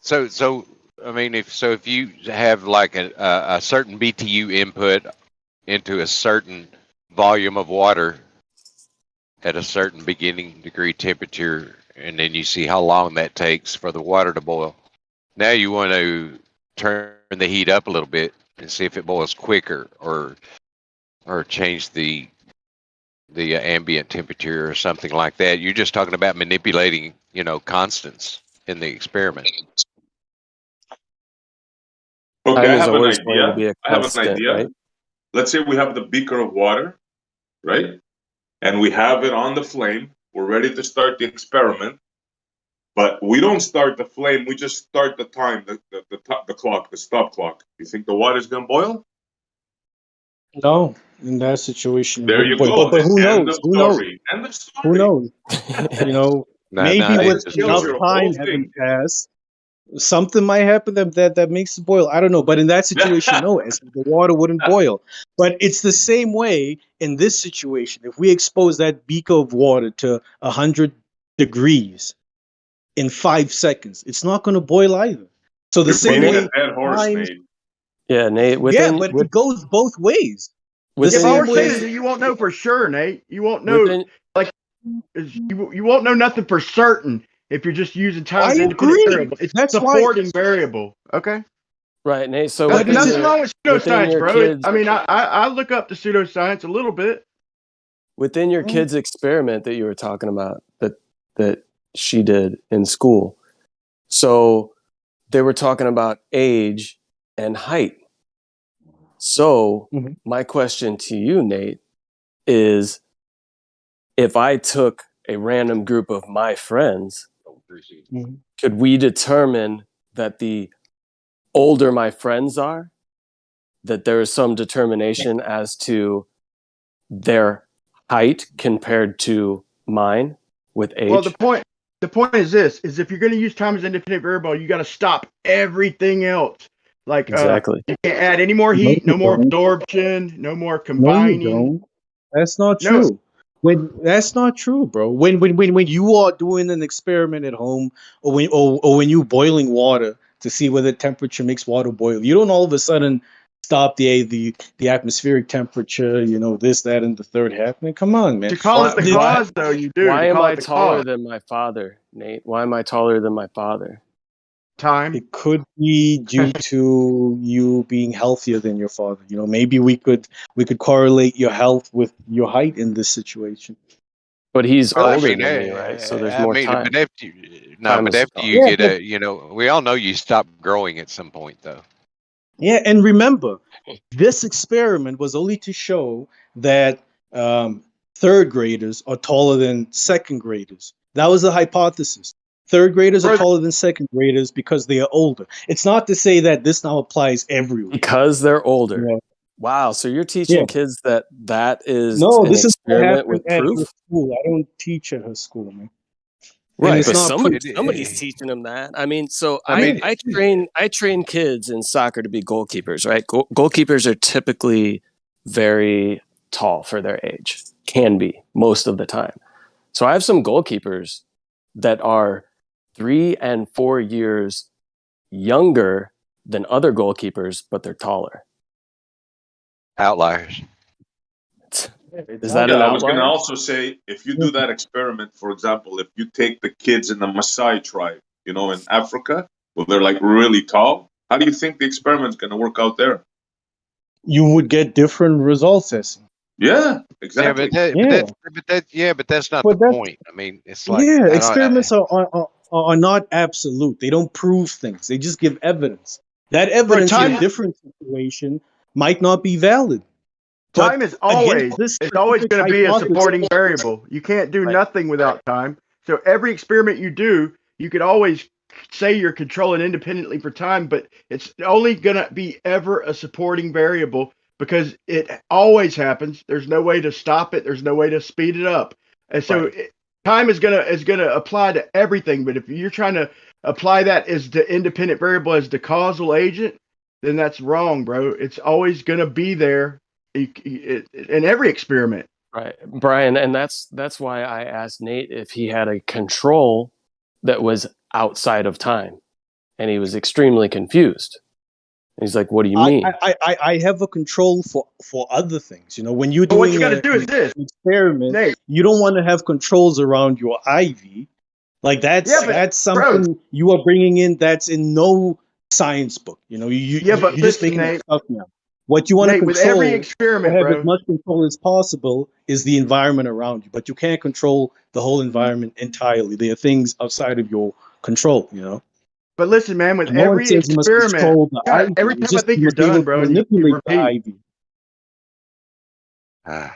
so. I mean, if you have like a certain BTU input into a certain volume of water at a certain beginning degree temperature, and then you see how long that takes for the water to boil. Now you want to turn the heat up a little bit and see if it boils quicker, or change the ambient temperature or something like that. You're just talking about manipulating, constants in the experiment. Okay, Time I is have an always going to be idea. a I have an constant, idea. right? Let's say we have the beaker of water, right? And we have it on the flame. We're ready to start the experiment, but we don't start the flame. We just start the time, the clock, the stop clock. You think the water's gonna boil? No, in that situation, There you but go. who End knows? of Who knows? story. End of story. Who knows? Maybe End with of enough story. time having passed, something might happen that makes it boil. I don't know, but in that situation, no, the water wouldn't boil. But it's the same way in this situation. If we expose that beaker of water to 100 degrees in 5 seconds, it's not going to boil either. So the You're same beating way, a dead horse, time. Nate. Yeah, Nate. But it goes both ways. The If I same were saying way. that, you won't know for sure, Nate. You won't know, within like, you won't know nothing for certain if you're just using time I as an independent agree. variable. It's That's a why. supporting variable. Okay. right, Nate. So But within Nothing it's your wrong with within pseudoscience, your bro. kids I mean, I look up the pseudoscience a little bit. within your kids' experiment that you were talking about that she did in school. So they were talking about age and height. So my question to you, Nate, is if I took a random group of my friends, could we determine that the older my friends are, that there is some determination as to their height compared to mine with age? Well, the point is this: is if you're going to use time as an independent variable, you got to stop everything else. Like, Exactly. you can't add any more No, heat, you no more don't. absorption, no more No, you combining. don't. That's not No, true. When that's not true, bro. When you are doing an experiment at home, or when you boiling water to see whether temperature makes water boil, you don't all of a sudden stop the atmospheric temperature. You know this, that, and the third happening. Come on, man. To call it the cause, though, you do. Why To am call I it the taller cause. than my father, Nate? Why am I taller than my father? Time. It could be due to you being healthier than your father. You know, maybe we could correlate your health with your height in this situation. But he's Well, I older mean, than me, right? So there's I more mean, time. but after Time is after you Yeah, get but we all know you stop growing at some point, though. yeah, and remember, this experiment was only to show that third graders are taller than second graders. That was the hypothesis. Third graders are Bro, taller than second graders because they are older. It's not to say that this now applies everywhere. Because they're older. Yeah. Wow. So you're teaching Yeah. kids that is No, an this is what experiment happened with at her proof? school. I don't teach at her school, man. And Right, it's but not proof. somebody's teaching them that. I mean, so I mean, I train kids in soccer to be goalkeepers, right? Goalkeepers are typically very tall for their age, can be most of the time. So I have some goalkeepers that are 3 and 4 years younger than other goalkeepers, but they're taller. Outliers. Is that Yeah, an I was going to outlier? also say, if you do that experiment, for example, if you take the kids in the Maasai tribe, you know, in Africa, where they're like really tall, how do you think the experiment's going to work out there? you would get different results, Essie. Yeah, Yeah, exactly. but that's not But the that's point. I mean, it's like yeah, I don't. experiments are not absolute. They don't prove things. They just give evidence. That bro, evidence in a time different situation might not be valid. But time is against always this it's always specific going to be a hypothesis, supporting variable. You can't do right? nothing without time. So every experiment you do, you could always say you're controlling independently for time, but it's only going to be ever a supporting variable because it always happens. There's no way to stop it. There's no way to speed it up. And so Right. time is gonna apply to everything. But if you're trying to apply that as the independent variable as the causal agent, then that's wrong, bro. It's always gonna be there in every experiment. Right, Brian, and that's why I asked Nate if he had a control that was outside of time, and he was extremely confused. He's like, "What do you mean?" I have a control for other things. You know, when you're But what you doing got to do is this, an experiment, Nate. you don't want to have controls around your IV. Like Yeah, but that's bro, something you are bringing in that's in no science book. You know, yeah, but you're just listen, making Nate. stuff now. What you want to Nate, with every control or experiment, have as bro. much control as possible is the environment around you, but you can't control the whole environment entirely. There are things outside of your control. You know. But listen, man, with And no one every says you must experiment, control the God, IV. every It's time I just think you you're must be able done, to bro, and you manipulate the repeat. IV.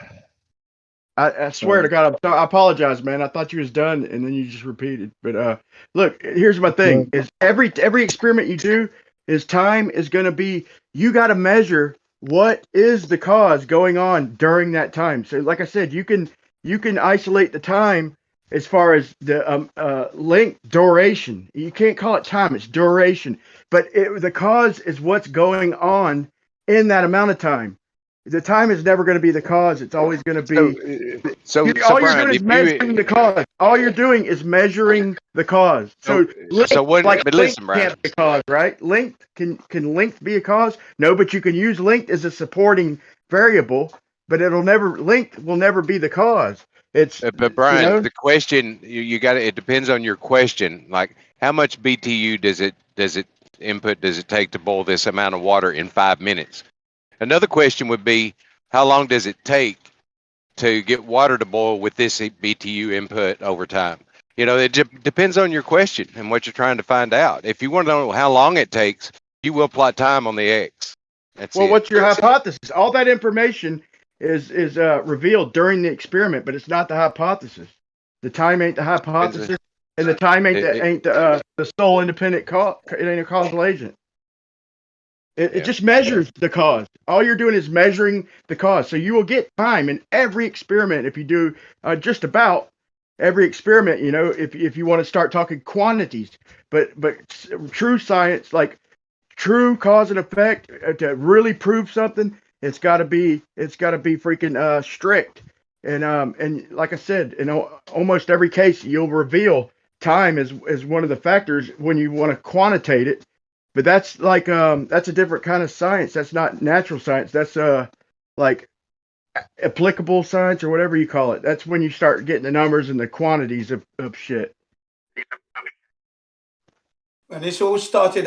I swear to God, I apologize, man. I thought you was done, and then you just repeated. But look, here's my thing: is every experiment you do is time is going to be. You got to measure what is the cause going on during that time. So, like I said, you can isolate the time as far as the length, duration. You can't call it time; it's duration. But the cause is what's going on in that amount of time. The time is never going to be the cause. It's always going to be. So All you're Brian, doing is measuring the cause. All you're doing is measuring the cause. So length, like but length listen, Brian. can't be a cause, right? Length can length be a cause? No, but you can use length as a supporting variable, but length will never be the cause. It's But Brian, the question you got it depends on your question. Like, how much BTU does it take to boil this amount of water in 5 minutes? Another question would be, how long does it take to get water to boil with this BTU input over time? You know, it depends on your question and what you're trying to find out. If you want to know how long it takes, you will plot time on the X. What's your hypothesis? All that information is revealed during the experiment, but it's not the hypothesis. The time ain't the hypothesis, and the time ain't the sole independent cause. It ain't a causal agent. It just measures the cause. All you're doing is measuring the cause. So you will get time in every experiment if you do just about every experiment. You know, if you want to start talking quantities, but true science, like true cause and effect, to really prove something, it's got to be freaking strict. And like I said, in almost every case, you'll reveal time is one of the factors when you want to quantitate it. But that's that's a different kind of science. That's not natural science. That's like applicable science or whatever you call it. That's when you start getting the numbers and the quantities of shit. And this all started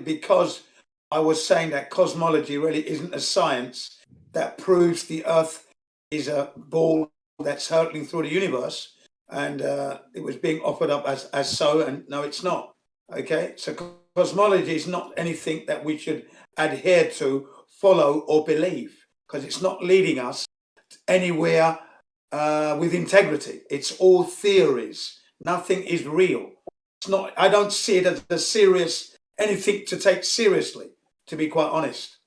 because I was saying that cosmology really isn't a science that proves the Earth is a ball that's hurtling through the universe, and it was being offered up as so, and no, it's not. Okay, so cosmology is not anything that we should adhere to, follow, or believe, because it's not leading us anywhere with integrity. It's all theories. Nothing is real. It's not. I don't see it as a serious anything to take seriously. To be quite honest,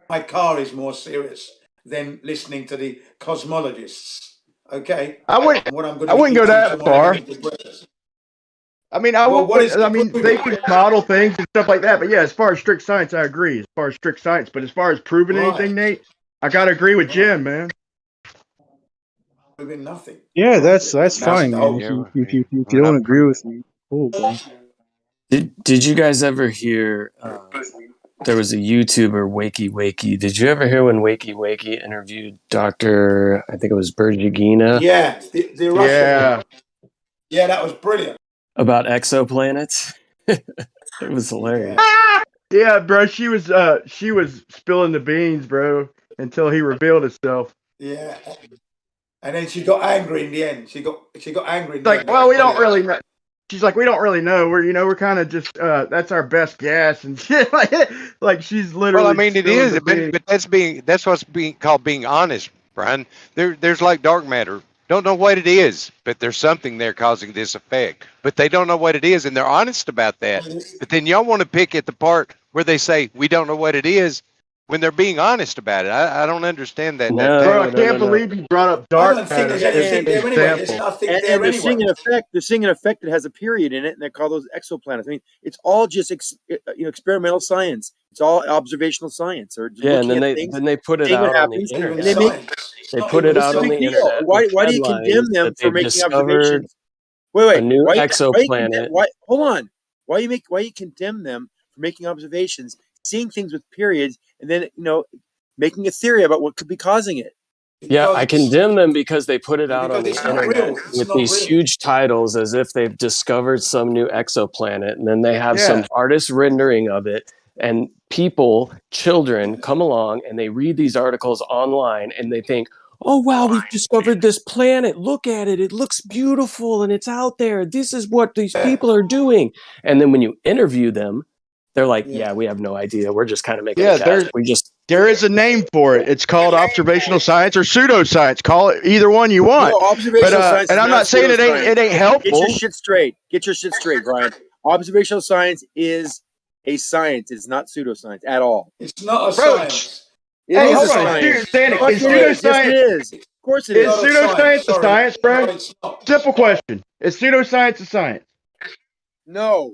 my car is more serious than listening to the cosmologists. Okay, I wouldn't go that far. I mean, they could model things and stuff like that. But yeah, as far as strict science, I agree. As far as strict science, but as far as proving anything, Nate, I gotta agree with Jim, man. Proving nothing. Yeah, that's fine, man. If you don't agree with me, cool, bro. Did you guys ever hear? There was a YouTuber, Wakey. Did you ever hear when Wakey interviewed Dr. I think it was Bergigina? Yeah, the Russian. Yeah, that was brilliant. About exoplanets. It was hilarious. Yeah, bro. She was spilling the beans, bro, until he revealed himself. Yeah, and then she got angry in the end. She got angry. In the like, end. well, we don't really know. She's like, we don't really know. We're kind of just that's our best guess and shit. like she's literally. Well, I mean, it is, but that's what's being called being honest, Brian. There's like dark matter. Don't know what it is, but there's something there causing this effect. But they don't know what it is, and they're honest about that. But then y'all want to pick at the part where they say we don't know what it is when they're being honest about it. I don't understand that. Bro, I can't believe you brought up dark matter. And they're seeing an effect that has a period in it, and they call those exoplanets. I mean, it's all just experimental science. It's all observational science. Or yeah, and then they put it out on the internet. They put it out on the internet. Why do you condemn them for making observations? Wait, a new exoplanet. Hold on. Why you condemn them for making observations, seeing things with periods, and then making a theory about what could be causing it? Yeah, I condemn them because they put it out on the internet with these huge titles as if they've discovered some new exoplanet, and then they have some artist rendering of it, and children come along and they read these articles online and they think, oh wow, we've discovered this planet, look at it, it looks beautiful and it's out there, this is what these people are doing. And then when you interview them, they're like, yeah, we have no idea, we're just kind of making a guess. There is a name for it. It's called observational science or pseudoscience. Call it either one you want. No, observational science and I'm not saying it ain't helpful. Get your shit straight, Brian. Observational science is a science. It's not pseudoscience at all. It's not a science. Hey, hold on. Is pseudoscience? Yes, it is. Of course it is. Is pseudoscience a science, bro? Simple question. Is pseudoscience a science? No.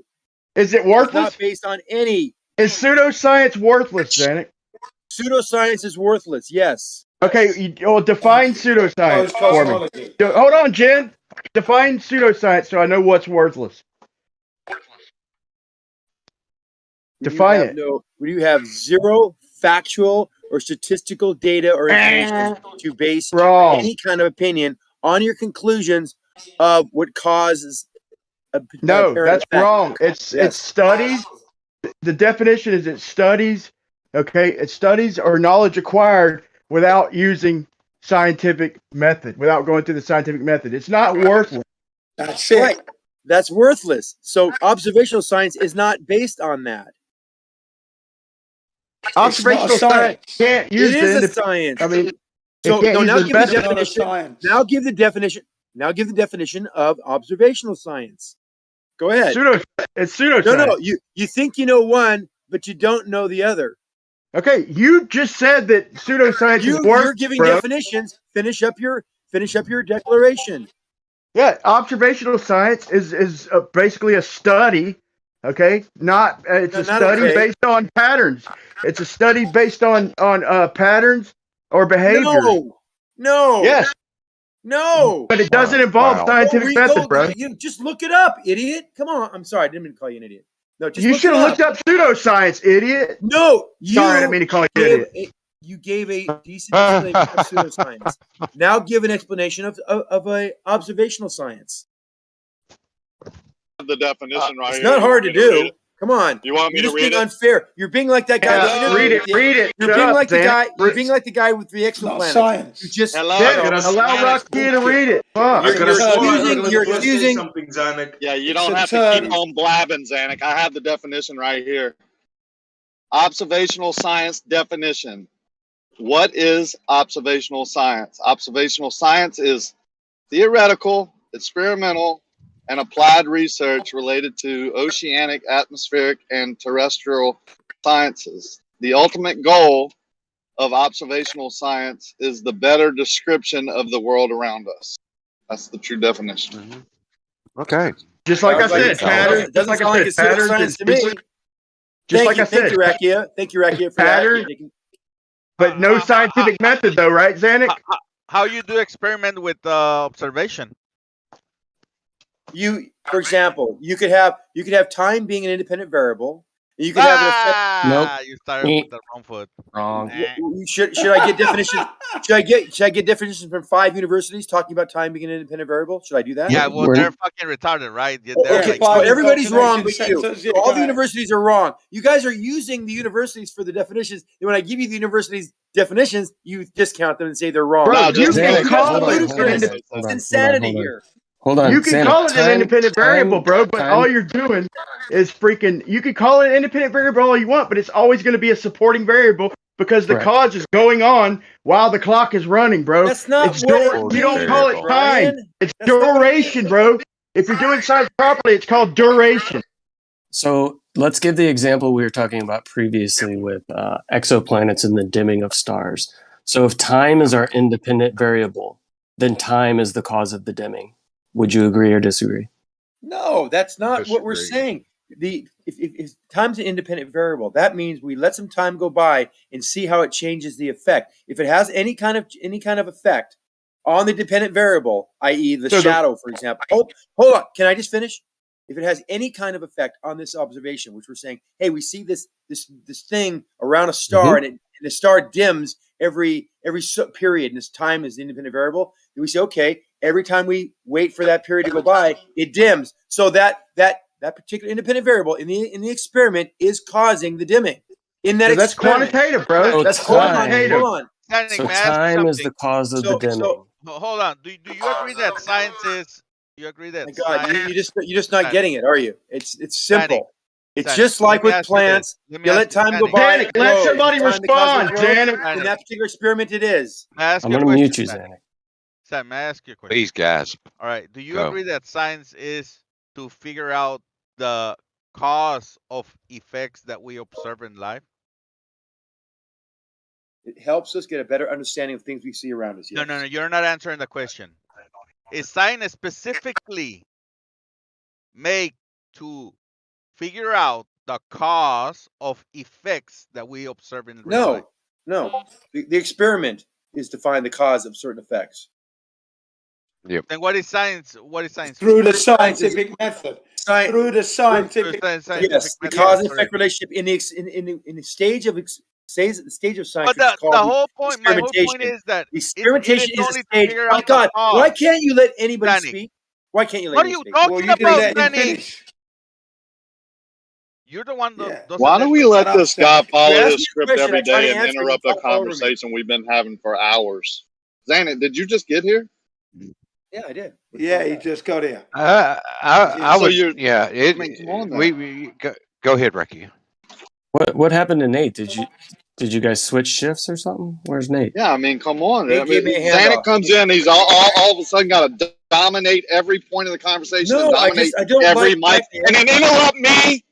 Is it worthless? It's not based on any. Is pseudoscience worthless, Zanuck? Pseudoscience is worthless, yes. Okay, define pseudoscience for me. Hold on, Jen. Define pseudoscience so I know what's worthless. Define it. When you have zero factual or statistical data or information to base any kind of opinion on your conclusions of what causes a No, that's effect. wrong. It's studies. The definition is it studies. Okay, it's studies or knowledge acquired without using scientific method, without going through the scientific method. It's not worthless. That's it. Right. That's worthless. So observational science is not based on that. Observational science can't use it is a science. I mean, so now give the definition. Now give the definition of observational science. Go ahead. It's pseudoscience. No. You think you know one, but you don't know the other. Okay, you just said that pseudoscience is worthless. You're giving definitions. Finish up your declaration. Yeah, observational science is basically a study. Okay, it's a study based on patterns. It's a study based on patterns or behavior. No. Yes. No. But it doesn't involve scientific method, bro. You just look it up, idiot. Come on. I'm sorry. I didn't mean to call you an idiot. No, just You look should it have up. looked up pseudoscience, idiot. No, you Sorry, I didn't mean to call you an idiot. You gave a decent explanation of pseudoscience. Now give an explanation of a observational science. The definition right It's here. not You hard want to me read do. it? Come on. You want me You're to just being read it? unfair. You're being like that guy. Yeah, read it. You're Shut being up, like the Zan. guy. You're being like the guy with the Not exoplanets. science. You just Allow Rocky to read it. Fuck. You're accusing. something, Zanuck. Yeah, you It's don't a have to term. keep on blabbing, Zanuck. I have the definition right here. Observational science definition. What is observational science? Observational science is theoretical, experimental, and applied research related to oceanic, atmospheric, and terrestrial sciences. The ultimate goal of observational science is the better description of the world around us. That's the true definition. Okay. Just like I said, patterns. Just like I said, patterns to me. Just like I said, thank you, Rakia. Thank you, Rakia, for pattern, that. but no scientific method, though, right, Zanuck? How you do experiment with observation? For example, you could have time being an independent variable. You could have an effect. You started with the wrong foot. Wrong. Should I get definitions? Should I get definitions from 5 universities talking about time being an independent variable? Should I do that? Yeah, well, they're fucking retarded, right? They're Okay, like, so everybody's wrong but you. Centers, So all the universities are wrong. You guys are using the universities for the definitions. And when I give you the universities' definitions, you discount them and say they're wrong. Bro, you can call it It's insanity here. Hold on. You can call it an independent variable, bro, but all you're doing is freaking. You can call it an independent variable all you want, but it's always going to be a supporting variable because the Correct. cause is going on while the clock is running, bro. That's not It's what you don't call it time. Brian. It's duration, bro. If you're doing science properly, it's called duration. So let's give the example we were talking about previously with exoplanets and the dimming of stars. So if time is our independent variable, then time is the cause of the dimming. Would you agree or disagree? No, that's not what we're saying. If time's an independent variable, that means we let some time go by and see how it changes the effect. If it has any kind of effect on the dependent variable, i.e., the shadow, for example. Hold on, can I just finish? If it has any kind of effect on this observation, which we're saying, hey, we see this thing around a star, and the star dims every period, and this time is the independent variable, then we say, okay, every time we wait for that period to go by, it dims. So that particular independent variable in the experiment is causing the dimming. In that that's experiment. quantitative, bro. So That's quantitative. Hold on. So time is the cause of the dimming. Hold on. Do you agree that science is? You agree that? My God, science, you're just not getting it, are you? It's simple. It's Zanuck, just like let me with ask you plants. this. Let me You ask let you, time go Zanuck. by. Zanuck, let somebody Time to cause respond, the growth. Zanuck. In that particular experiment, it is. I'm gonna mute you, Zanuck. Sam, may I ask you a question? Please, guys. All right. Do you Go. agree that science is to figure out the cause of effects that we observe in life? It helps us get a better understanding of things we see around us. Yes. No. You're not answering the question. Is science specifically made to figure out the cause of effects that we observe in real life? No. The experiment is to find the cause of certain effects. Yep. Then what is science? What is science? Through the scientific method. Through the scientific. Yes, the cause and effect relationship in the stage of science. But the whole point, my whole point is that experimentation it is only a stage. to figure My out God, the cause. why can't you let anybody Zanuck. speak? Why can't you let What are anybody you speak? talking Well, you didn't about, let him Danny? finish. You're the one that doesn't Why do we let this guy follow You asked his me a script question, every I tried to day and answer it, interrupt you a talk all over me. conversation we've been having for hours? Zanuck, did you just get here? Yeah, I did. Yeah, he just got here. I So would. you're- Yeah. I mean, come on now. We go ahead, Ricky. What happened to Nate? Did you guys switch shifts or something? Where's Nate? Yeah, I mean, come on. He I gave mean, me a handoff. Zanuck comes in, he's all of a sudden got to dominate every point of the conversation No, and I dominate don't every like mic and then interrupt me.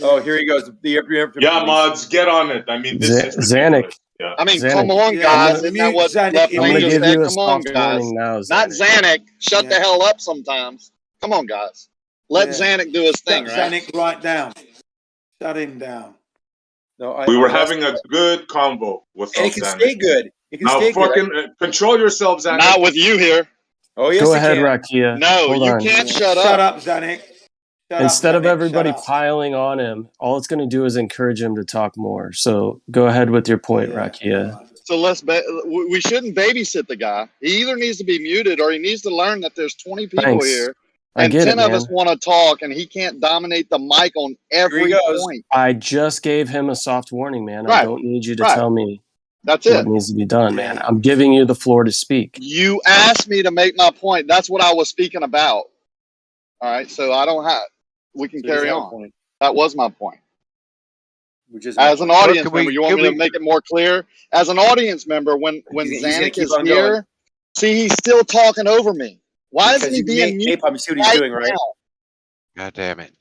Oh, here he goes. Yeah, mods, get on it. I mean, this is Zanuck. ridiculous. Yeah. I mean, Zanuck. come on, Yeah, guys. I'm Isn't gonna that what mute Zanuck Left I'm gonna Wing just give said? you a Come on, soft guys. warning now, Not Zanuck. Zanuck. Shut the Yeah. hell up sometimes. Come on, guys. Let Yeah. Zanuck do his thing, Shut right? Zanuck right down. Shut him down. No, We were having a good convo. What's and up, it can Zanuck? stay good. It can Now, stay good. fucking control yourselves, Zanik. Not with you here. Oh, yes, Go it ahead, can. Rakia. No, Hold you on. can't Shut up, Zanik. Instead of everybody Shut up. piling on him, all it's going to do is encourage him to talk more. So go ahead with your point, Rakia. So we shouldn't babysit the guy. He either needs to be muted or he needs to learn that there's 20 people Thanks. here I and get 10 it, of us man. want to talk and he can't dominate the mic on every point. I just gave him a soft warning, man. I Right. don't need you to Right. tell me That's what it. needs to be done, man. I'm giving you the floor to speak. You asked me to make my point. That's what I was speaking about. All right. So I don't have, we can So he doesn't carry have a on. point. That was my point. Which is As an my point. audience member, you want me to make it more clear? As an audience member, when He's gonna Zanik keep is on here, going. see, he's still talking over me. Why Because isn't he you being muted Napalm, you see what he's right doing, right? now? God damn it.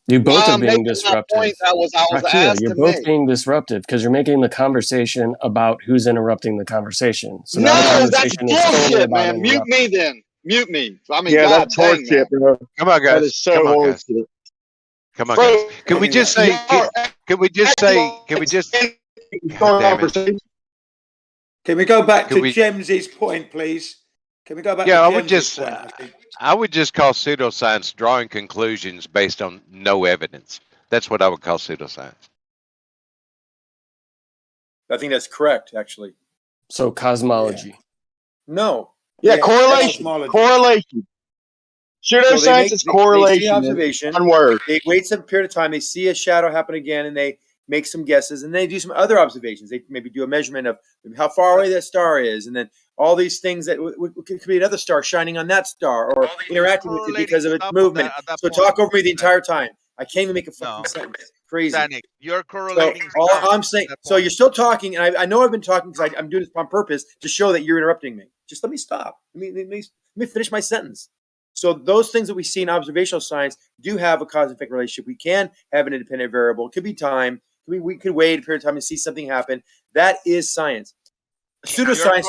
You both Well, are I'm being making my disruptive. point I was Rakia, asked you're to both make. being disruptive because you're making the conversation about who's interrupting the conversation. So now the No, that's conversation is solely bullshit, about man. Mute interrupting. me then. Mute me. I mean, Yeah, God that's dang, man. horseshit, bro. Come on, That guys. is so Come on, guys. horseshit. Come on, Bro, guys. Can we just say? Can we just say? Can we just? God damn it. Can we go back Can to we- James's point, please? Can we go back Yeah, to I would James's just. point? I think? I would just call pseudoscience drawing conclusions based on no evidence. That's what I would call pseudoscience. I think that's correct, actually. So cosmology. No. Yeah, that's correlation. cosmology. Correlation. Pseudoscience is They see correlation. observation. One word. They wait some period of time. They see a shadow happen again, and they make some guesses, and they do some other observations. They maybe do a measurement of how far away that star is, and then all these things that could be another star shining on that star, or interacting with it because of its movement. So talk over me the entire time. I can't even make a fucking sentence. Crazy. Zanik, you're So correlating. all stuff I'm at saying, that so point. you're still talking, and I know I've been talking because I'm doing this on purpose to show that you're interrupting me. Just let me stop. Let me finish my sentence. So those things that we see in observational science do have a cause and effect relationship. We can have an independent variable. It could be time. We could wait a period of time and see something happen. That is science. Pseudoscience.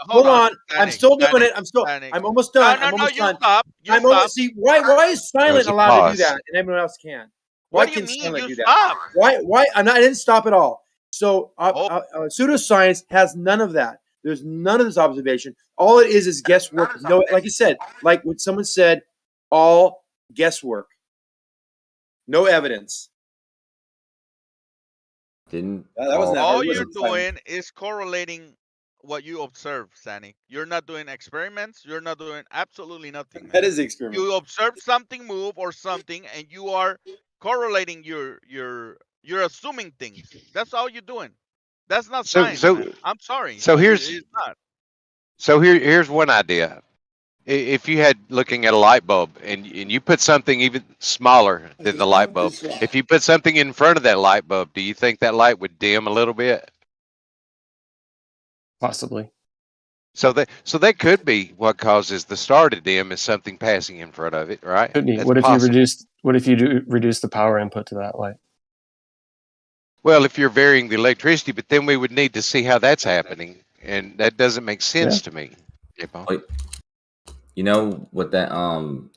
Hold on. I'm still doing it. I'm almost done. I'm almost done. I'm almost. See why is silent allowed to do that and everyone else can? Why What do you can mean silent you do that? stop? Why? I didn't stop at all. So pseudoscience has none of that. There's none of this observation. All it is guesswork. No, like you said, like what someone said, all guesswork. No evidence. Didn't That wasn't that hard. All It you're wasn't silent. doing is correlating what you observe, Zanik. You're not doing experiments. You're not doing absolutely nothing. Man. That is the experiment. You observe something move or something, and you are correlating you're assuming things. That's all you're doing. That's not science, man. I'm sorry. So but here's it's not. So here's one idea. If you had looking at a light bulb and you put something even smaller than the light bulb, if you put something in front of that light bulb, do you think that light would dim a little bit? Possibly. So that could be what causes the star to dim is something passing in front of it, right? Could be. That's What if possible. you reduce the power input to that light? Well, if you're varying the electricity, but then we would need to see how that's happening, and that doesn't make sense to me. You know what that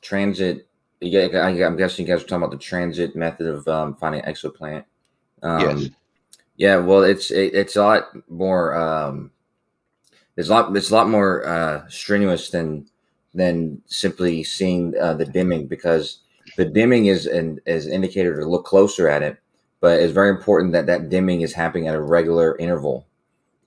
transit? I'm guessing you guys are talking about the transit method of finding exoplanet. Yes. Yeah. Well, it's a lot more. It's a lot more strenuous than simply seeing the dimming, because the dimming is an indicator to look closer at it, but it's very important that dimming is happening at a regular interval.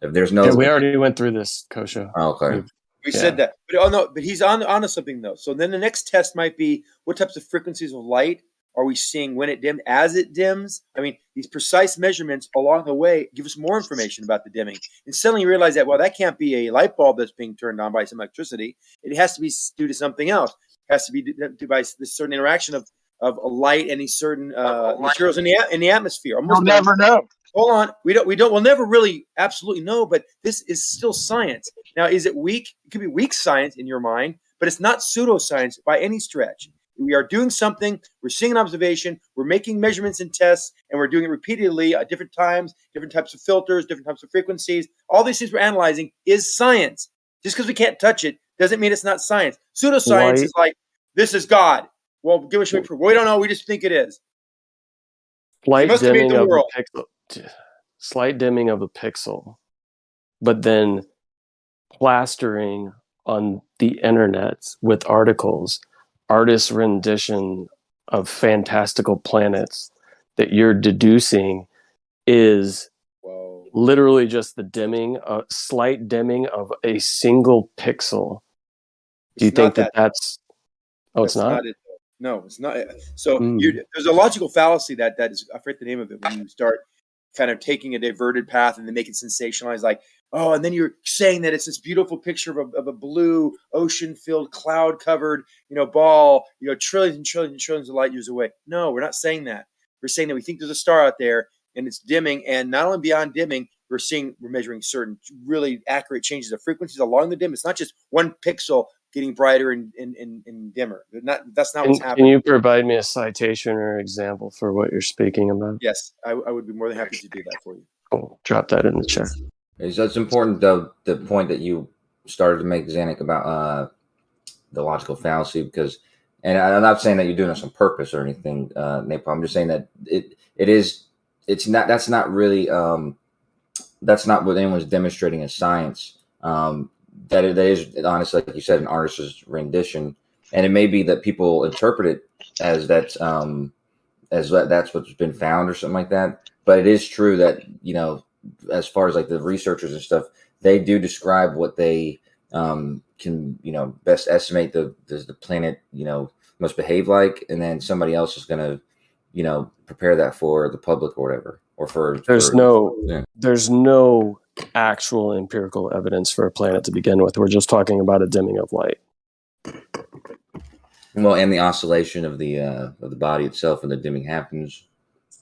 If there's no, we already went through this, Kosha. Okay. We said that, but he's onto something though. So then the next test might be what types of frequencies of light are we seeing when it dims, as it dims. I mean, these precise measurements along the way give us more information about the dimming. And suddenly you realize that, well, that can't be a light bulb that's being turned on by some electricity. It has to be due to something else. It has to be due by this certain interaction of a light and these certain materials in the atmosphere. You'll never know. Hold on. We'll never really absolutely know, but this is still science. Now, is it weak? It could be weak science in your mind, but it's not pseudoscience by any stretch. We are doing something. We're seeing an observation. We're making measurements and tests, and we're doing it repeatedly at different times, different types of filters, different types of frequencies. All these things we're analyzing is science. Just because we can't touch it doesn't mean it's not science. Pseudoscience is like, this is God. Well, give us proof. We don't know. We just think it is. Slight must have made dimming the of world. the pixel. Slight dimming of the pixel but then plastering on the internet with articles, artists' rendition of fantastical planets that you're deducing is literally just the dimming, a slight dimming of a single pixel. Do you think that that's... Oh, it's not? it. No, it's not. So there's a logical fallacy that is, I forget the name of it, when you start kind of taking a diverted path and then make it sensationalized, like, oh, and then you're saying that it's this beautiful picture of a blue ocean-filled, cloud-covered, ball, trillions and trillions and trillions of light years away. No, we're not saying that. We're saying that we think there's a star out there and it's dimming, and not only beyond dimming, we're measuring certain really accurate changes of frequencies along the dim. It's not just one pixel getting brighter and dimmer. That's not what's happening. Can you provide me a citation or example for what you're speaking about? Yes, I would be more than happy to do that for you. Cool. Drop that in the chat. It's important, though, the point that you started to make, Zanuck, about the logical fallacy, because, and I'm not saying that you're doing this on purpose or anything, Napalm. I'm just saying that that's not what anyone's demonstrating as science. That it is honestly, like you said, an artist's rendition, and it may be that people interpret it as that's what's been found or something like that. But it is true that as far as like the researchers and stuff, they do describe what they can best estimate the planet must behave like, and then somebody else is going to prepare that for the public or whatever, or for there's no actual empirical evidence for a planet to begin with. We're just talking about a dimming of light. Well, and the oscillation of the body itself, and the dimming happens.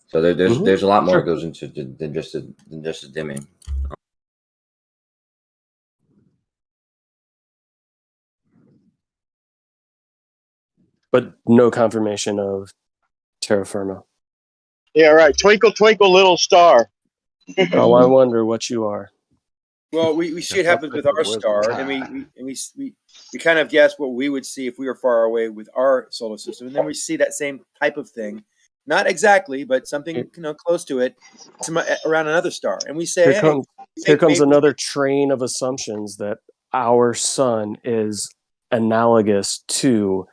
So there's a lot more that goes into than just a dimming. But no confirmation of terra firma. Yeah, right. Twinkle, twinkle, little star. Oh, I wonder what you are. Well, we see it happens with our star, and we kind of guess what we would see if we were far away with our solar system, and then we see that same type of thing, not exactly, but something close to it, around another star, and we say, here comes another train of assumptions that our sun is analogous to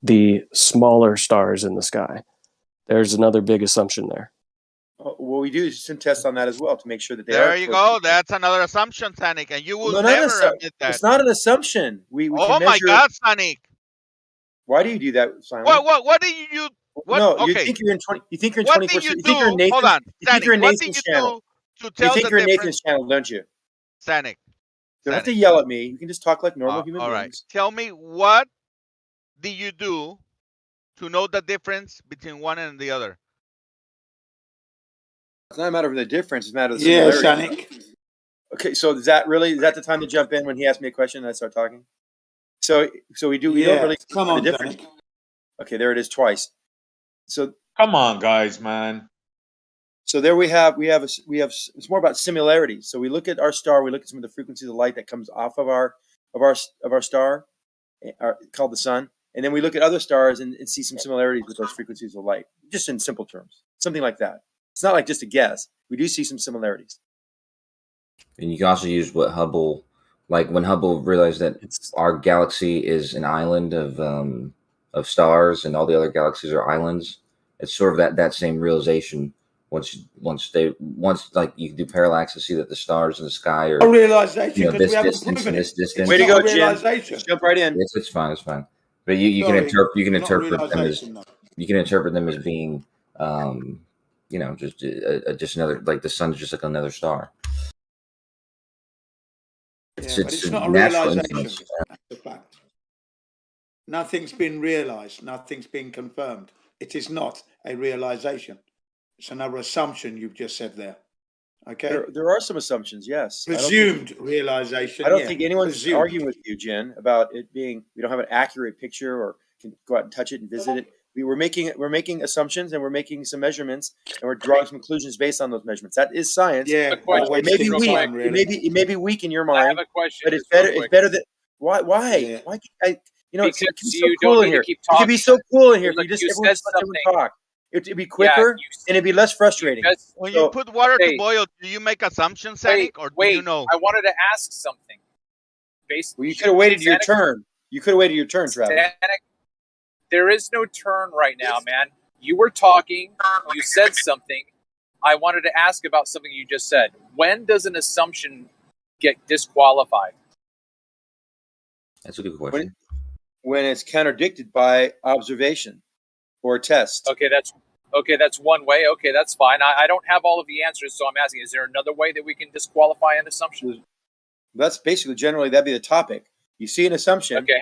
the smaller stars in the sky. There's another big assumption there. Well, we do some tests on that as well to make sure that they are. There you go. That's another assumption, Zanuck, and you will never admit that. It's not an assumption. We oh can my God, Zanuck! Why do you do that, Simon? What do you? What? No, okay. you think you're in 20. You think you're in what 24. Do you think you're in do? Hold on, you think you're in what do Nathan's you channel. do to tell you think you're in difference? Nathan's channel, don't you? Zanuck. You don't have to yell at me. You can just talk like normal human all beings. Right. Tell me, what do you do to know the difference between one and the other? It's not a matter of the difference; it's a matter of the similarity. Zanuck. Okay, so is that the time to jump in when he asked me a question and I start talking? So we don't really come on, the difference. Zanuck. Okay, there it is twice. So come on, guys, man. So there we have it's more about similarity. So we look at our star, we look at some of the frequencies of light that comes off of our star, called the sun, and then we look at other stars and see some similarities with those frequencies of light, just in simple terms, something like that. It's not like just a guess. We do see some similarities. And you can also use what Hubble, like when Hubble realized that our galaxy is an island of stars and all the other galaxies are islands. It's sort of that same realization. Once like you can do parallax and see that the stars in the sky are a realization because this we haven't distance proven and this it. distance. Way to go, Jim! Jump right in. It's fine. But you can interpret them as being just another, like the sun's just like another star. But it's not a realization. That's the fact. Nothing's been realized. Nothing's been confirmed. It is not a realization. It's another assumption you've just said there. Okay. There are some assumptions, yes. Presumed realization. I don't think anyone's arguing with you, Jen, about it being we don't have an accurate picture or can go out and touch it and visit it. We're making assumptions and we're making some measurements and we're drawing some conclusions based on those measurements. That is science. Yeah, it may be weak. It may be weak in your mind. I have a question, but it's better. It's better that why? Yeah. Why? It's because so you cool don't in need here. to keep It can be talking. so cool in here. Look, If you just you everyone said just let everyone something. talk. It'd be quicker and it'd be less frustrating. When So- you put water to Hey. boil, do you make assumptions, Wait, Zanik, or do wait. you know? I wanted to ask something. Well, you could have waited your turn. You could have waited your turn, Travis. Zanik, there is no turn right now, man. You were talking. You said something. I wanted to ask about something you just said. When does an assumption get disqualified? That's a good question. When it's contradicted by observation or test. Okay, that's one way. Okay, that's fine. I don't have all of the answers, so I'm asking: is there another way that we can disqualify an assumption? That's basically generally that'd be the topic. You see an assumption, Okay,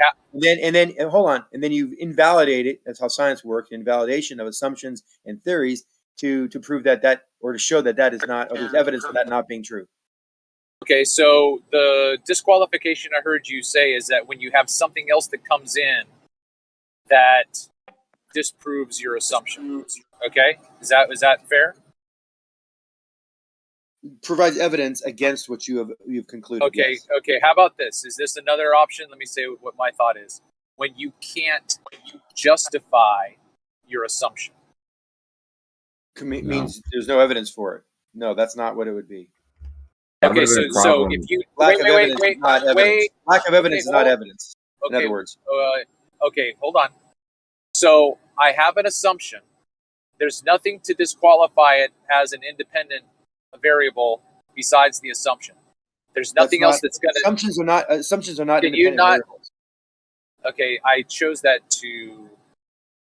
and then hold on, and then you invalidate it. That's how science works: invalidation of assumptions and theories to prove that or to show that is not, or there's evidence for that not being true. Okay, so the disqualification I heard you say is that when you have something else that comes in that disproves your assumption. Okay, is that fair? Provides evidence against what you've concluded. Okay, yes. okay. How about this? Is this another option? Let me say what my thought is. When you can't justify your assumption. Means there's no evidence for it. No, that's not what it would be. Okay, so if you lack wait, of evidence wait, is not evidence. wait, Lack of evidence is not hold- evidence. In Okay, other words, okay, hold on. So I have an assumption. There's nothing to disqualify it as an independent variable besides the assumption. There's nothing else that's going to. assumptions are not Can you independent not? variables. Okay, I chose that to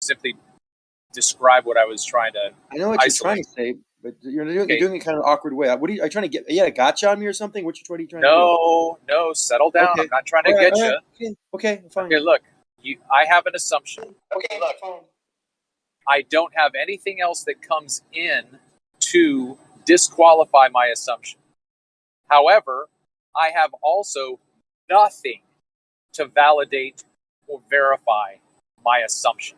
simply describe what I was trying to. I know what you're trying to say, but you're doing it kind of an awkward way. What are you trying to get? You got a gotcha on me or something? What are you trying to do? No, settle down. Okay. I'm not trying to All right, get all you. right. Okay, fine. Okay, look, I have an assumption. Okay, look. I don't have anything else that comes in to disqualify my assumption. However, I have also nothing to validate or verify my assumption.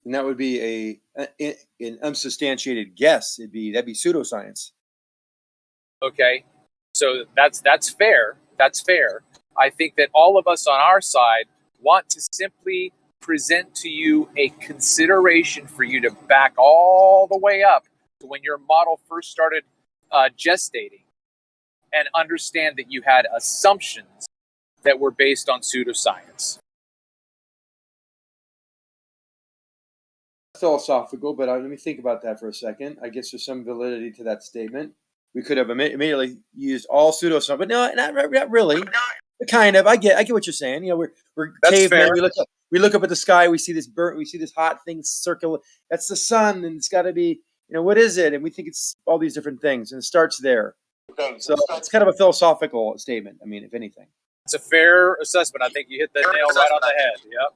And that would be an unsubstantiated guess. That'd be pseudoscience. Okay, so that's fair. That's fair. I think that all of us on our side want to simply present to you a consideration for you to back all the way up to when your model first started gestating and understand that you had assumptions that were based on pseudoscience. Philosophical, but let me think about that for a second. I guess there's some validity to that statement. We could have immediately used all pseudoscience, but no, not really. Kind of. I get what you're saying. You know, we're That's cavemen. fair. We look up at the sky. We see this hot thing circle. That's the sun, and it's got to be. What is it? And we think it's all these different things, and it starts there. So it's kind of a philosophical statement. I mean, if anything, It's a fair assessment. I think you hit the nail right on the head. Yep.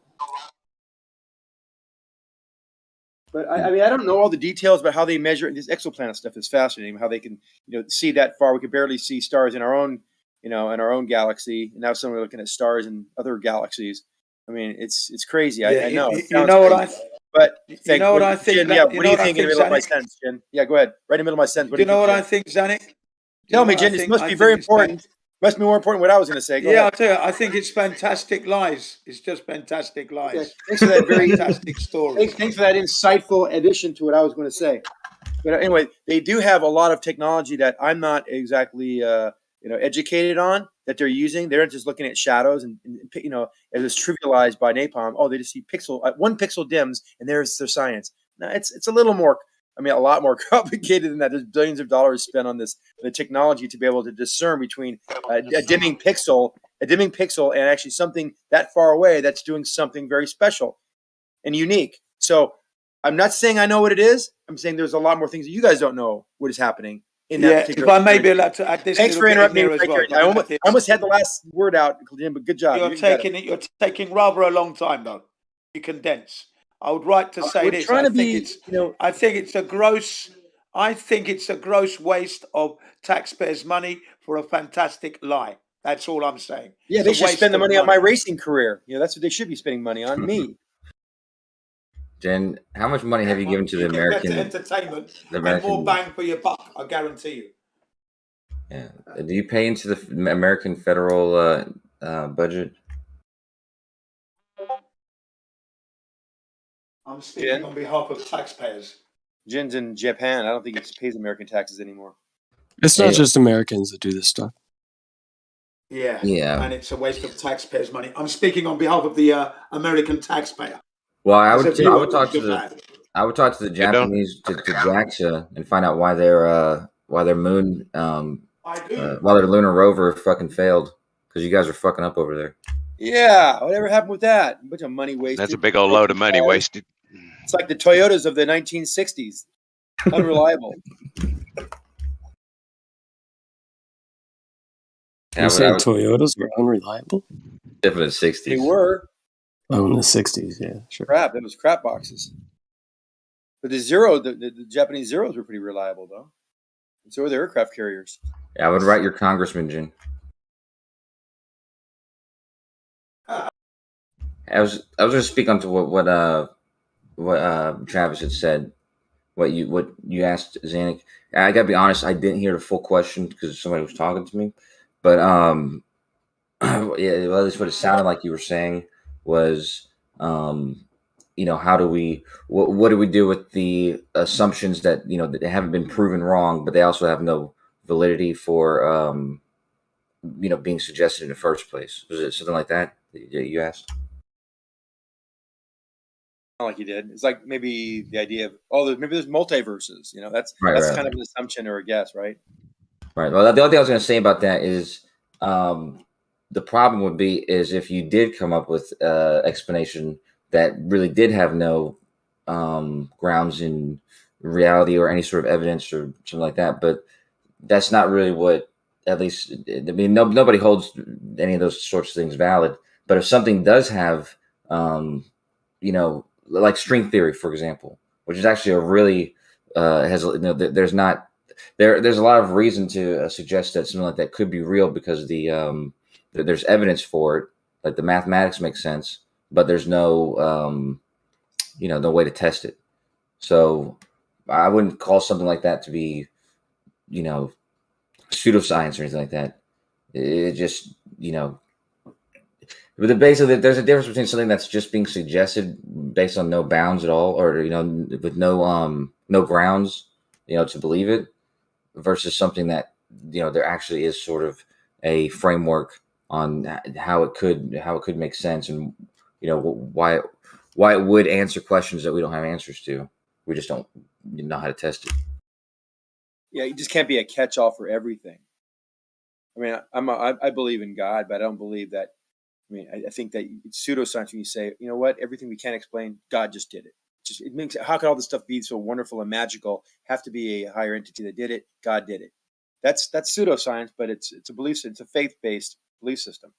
but I mean, I don't know all the details about how they measure. This exoplanet stuff is fascinating. How they can, see that far. We could barely see stars in our own, in our own galaxy, and now suddenly we're looking at stars in other galaxies. I mean, it's crazy. Yeah, I know. You know what I? But You know what I think. Jen, yeah, what do you think in the middle of my sentence, Jen? Yeah, go ahead. Right in the middle of my sentence. Do you know what I think, Zanik? Tell me, Jen. This must be very important. Must be more important what I was going to say. Go Yeah, I'll ahead. tell you. I think it's fantastic lies. It's just fantastic lies. Okay. Thanks for that very fantastic story. Thanks for that insightful addition to what I was going to say. But anyway, they do have a lot of technology that I'm not exactly educated on that they're using. They're not just looking at shadows and as it's trivialized by napalm. Oh, they just see one pixel dims and there's their science. Now it's a little more. I mean, a lot more complicated than that. There's billions of dollars spent on the technology to be able to discern between a dimming pixel, and actually something that far away that's doing something very special and unique. So I'm not saying I know what it is. I'm saying there's a lot more things that you guys don't know what is happening in that particular. If I may be allowed to add this. Thanks for interrupting me. as well. I almost had the last word out, Jim, but good job. You're taking rather a long time though. You condense. I would like to say this. I think it's a gross waste of taxpayers' money for a fantastic lie. That's all I'm saying. Yeah, they should spend the money on my racing career. That's what they should be spending money on. Me. Jen, how much money have you given to the American entertainment and more bang for your buck? I guarantee you. Yeah. Do you pay into the American federal budget? I'm speaking on behalf of taxpayers. Jin's in Japan. I don't think he pays American taxes anymore. It's not just Americans that do this stuff. Yeah. Yeah. And it's a waste of taxpayers' money. I'm speaking on behalf of the American taxpayer. Well, I As a would viewer talk of to Japan. the Japanese to JAXA and find out why their moon why their lunar rover fucking failed, because you guys are fucking up over there. Yeah, whatever happened with that? A bunch of money wasted. That's a big old load of money wasted. It's like the Toyotas of the 1960s. Unreliable. You saying Toyotas were unreliable? Definitely the 60s. They were. Oh, in the 60s, yeah, sure. Crap. It was crap boxes. But the Japanese Zeros were pretty reliable, though. And so were the aircraft carriers. Yeah, I would write your congressman, Jin. I was going to speak on to what Travis had said. What you asked Zanuck. I gotta be honest, I didn't hear the full question because somebody was talking to me. But yeah, well, at least what it sounded like you were saying was, how do we what do we do with the assumptions that that haven't been proven wrong, but they also have no validity for being suggested in the first place? Was it something like that you asked? Like you did. It's like maybe the idea of maybe there's multiverses. That's Right. kind of an assumption or a guess, right? Right. Well, the other thing I was going to say about that is the problem would be is if you did come up with explanation that really did have no grounds in reality or any sort of evidence or something like that, but that's not really what. At least, I mean, nobody holds any of those sorts of things valid. But if something does have, like string theory, for example, which is actually a really there's a lot of reason to suggest that something like that could be real because there's evidence for it, like the mathematics makes sense, but there's no no way to test it. So I wouldn't call something like that to be pseudoscience or anything like that. It just but basically, there's a difference between something that's just being suggested based on no bounds at all, or with no grounds, to believe it, versus something that there actually is sort of a framework on how it could make sense, and why it would answer questions that we don't have answers to. We just don't know how to test it. Yeah, you just can't be a catch-all for everything. I mean, I believe in God, but I don't believe that. I mean, I think that it's pseudoscience when you say, you know what, everything we can't explain, God just did it. It makes how could all this stuff be so wonderful and magical? Have to be a higher entity that did it. God did it. That's pseudoscience, but it's a belief. It's a faith-based belief system.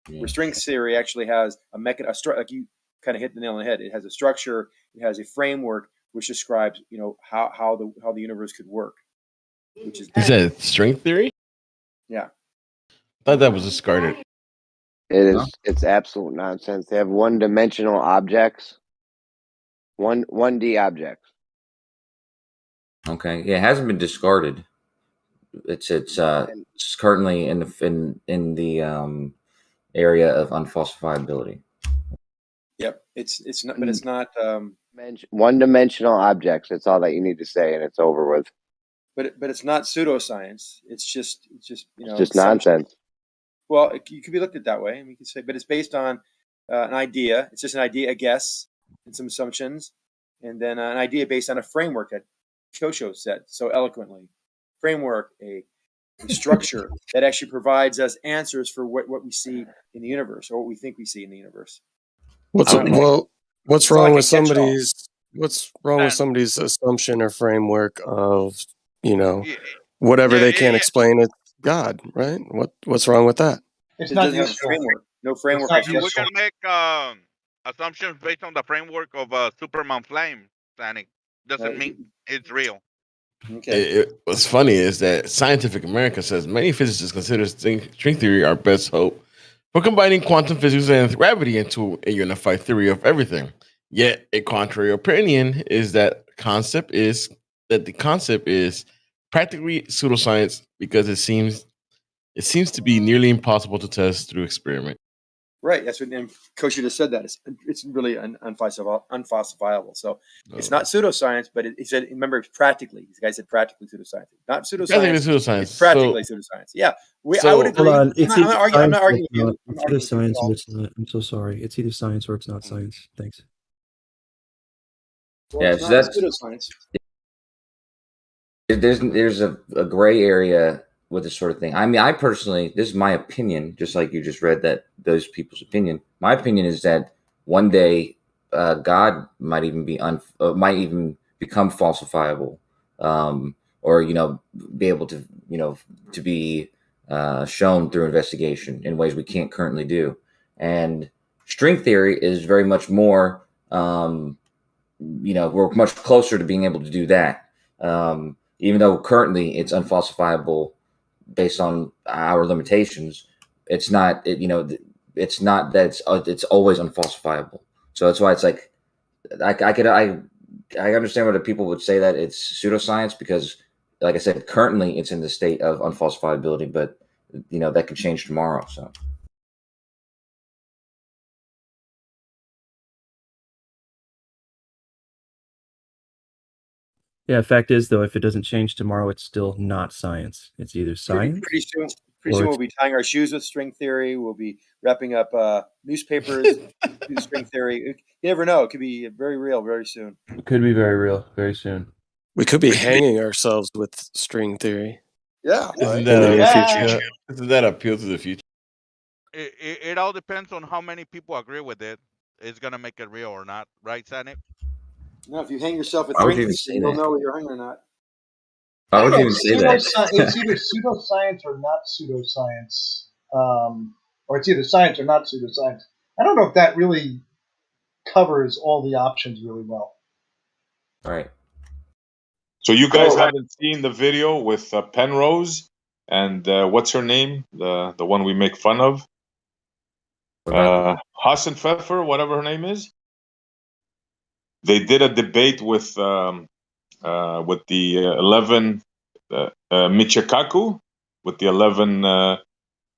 Yeah. Where string theory actually has like you kind of hit the nail on the head. It has a structure. It has a framework which describes how the universe could work. Which is you said string theory? Yeah, I thought that was discarded. It is. It's absolute nonsense. They have one-dimensional objects, 1D objects. Okay, yeah, it hasn't been discarded. It's currently in the area of unfalsifiability. Yep, it's not, but it's not one-dimensional objects. That's all that you need to say, and it's over with. But it's not pseudoscience. It's just it's just nonsense. Well, you could be looked at that way, and we could say, but it's based on an idea. It's just an idea, a guess, and some assumptions, and then an idea based on a framework that Kosho said so eloquently. Framework, a structure that actually provides us answers for what we see in the universe or what we think we see in the universe. What's wrong with somebody's assumption or framework of whatever they can't explain? It's God, right? What's wrong with that? It doesn't have a framework. No framework. We can make assumptions based on the framework of Superman Flame. Planning doesn't mean it's real. Okay. What's funny is that Scientific America says many physicists consider string theory our best hope for combining quantum physics and gravity into a unified theory of everything. Yet, a contrary opinion is that the concept is practically pseudoscience because it seems to be nearly impossible to test through experiment. Right. That's what and Coach just said. That it's really unfalsifiable. So it's not pseudoscience, but he said, remember, it's practically. This guy said practically pseudoscience, not pseudoscience. Practically pseudoscience. It's practically pseudoscience. Yeah, I would agree. Hold on. It's I'm not arguing with you. It's either science or it's not. I'm so sorry. It's either science or it's not science. Thanks. Well, Yeah, it's so not that's pseudoscience. there's a gray area with this sort of thing. I mean, I personally, this is my opinion, just like you just read that those people's opinion. My opinion is that one day God might even be might even become falsifiable, or be able to to be shown through investigation in ways we can't currently do. And string theory is very much more. We're much closer to being able to do that. Even though currently it's unfalsifiable based on our limitations, it's not. It's not that it's always unfalsifiable. So that's why it's like I understand why people would say that it's pseudoscience because, like I said, currently it's in the state of unfalsifiability, but that could change tomorrow. So. Yeah, fact is though, if it doesn't change tomorrow, it's still not science. It's either science. Pretty soon we'll be tying our shoes with string theory. We'll be wrapping up newspapers with string theory. You never know. It could be very real very soon. It could be very real very soon. We could be hanging ourselves with string theory. Yeah. Isn't that appeal to the future? It all depends on how many people agree with it. It's gonna make it real or not, right, Sanic? No, if you hang yourself with I would string even theory, say you'll that. know whether you're hanging or not. I would even say that. It's either pseudoscience or not pseudoscience, or it's either science or not pseudoscience. I don't know if that really covers all the options really well. All right. So you guys haven't seen the video with Penrose and what's her name, the one we make fun of, Hassan Pfeffer, whatever her name is. They did a debate with the 11 Michikaku, with the 11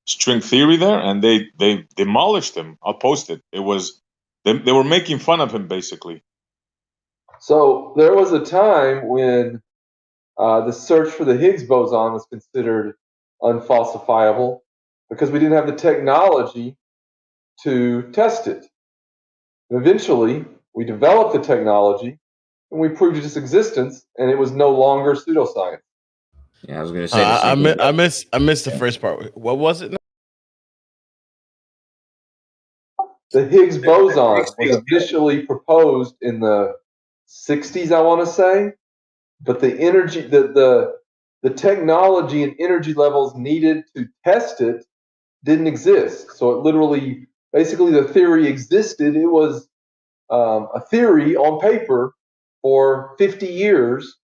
string theory there, and they demolished him. I'll post it. It was they were making fun of him basically. So there was a time when the search for the Higgs boson was considered unfalsifiable because we didn't have the technology to test it. And eventually, we developed the technology and we proved its existence, and it was no longer pseudoscience. Yeah, I was going to say. I missed the first part. What was it? The Higgs boson was initially proposed in the 60s, I want to say, but the energy, the technology and energy levels needed to test it didn't exist. So it literally, basically, the theory existed. It was a theory on paper for 50 years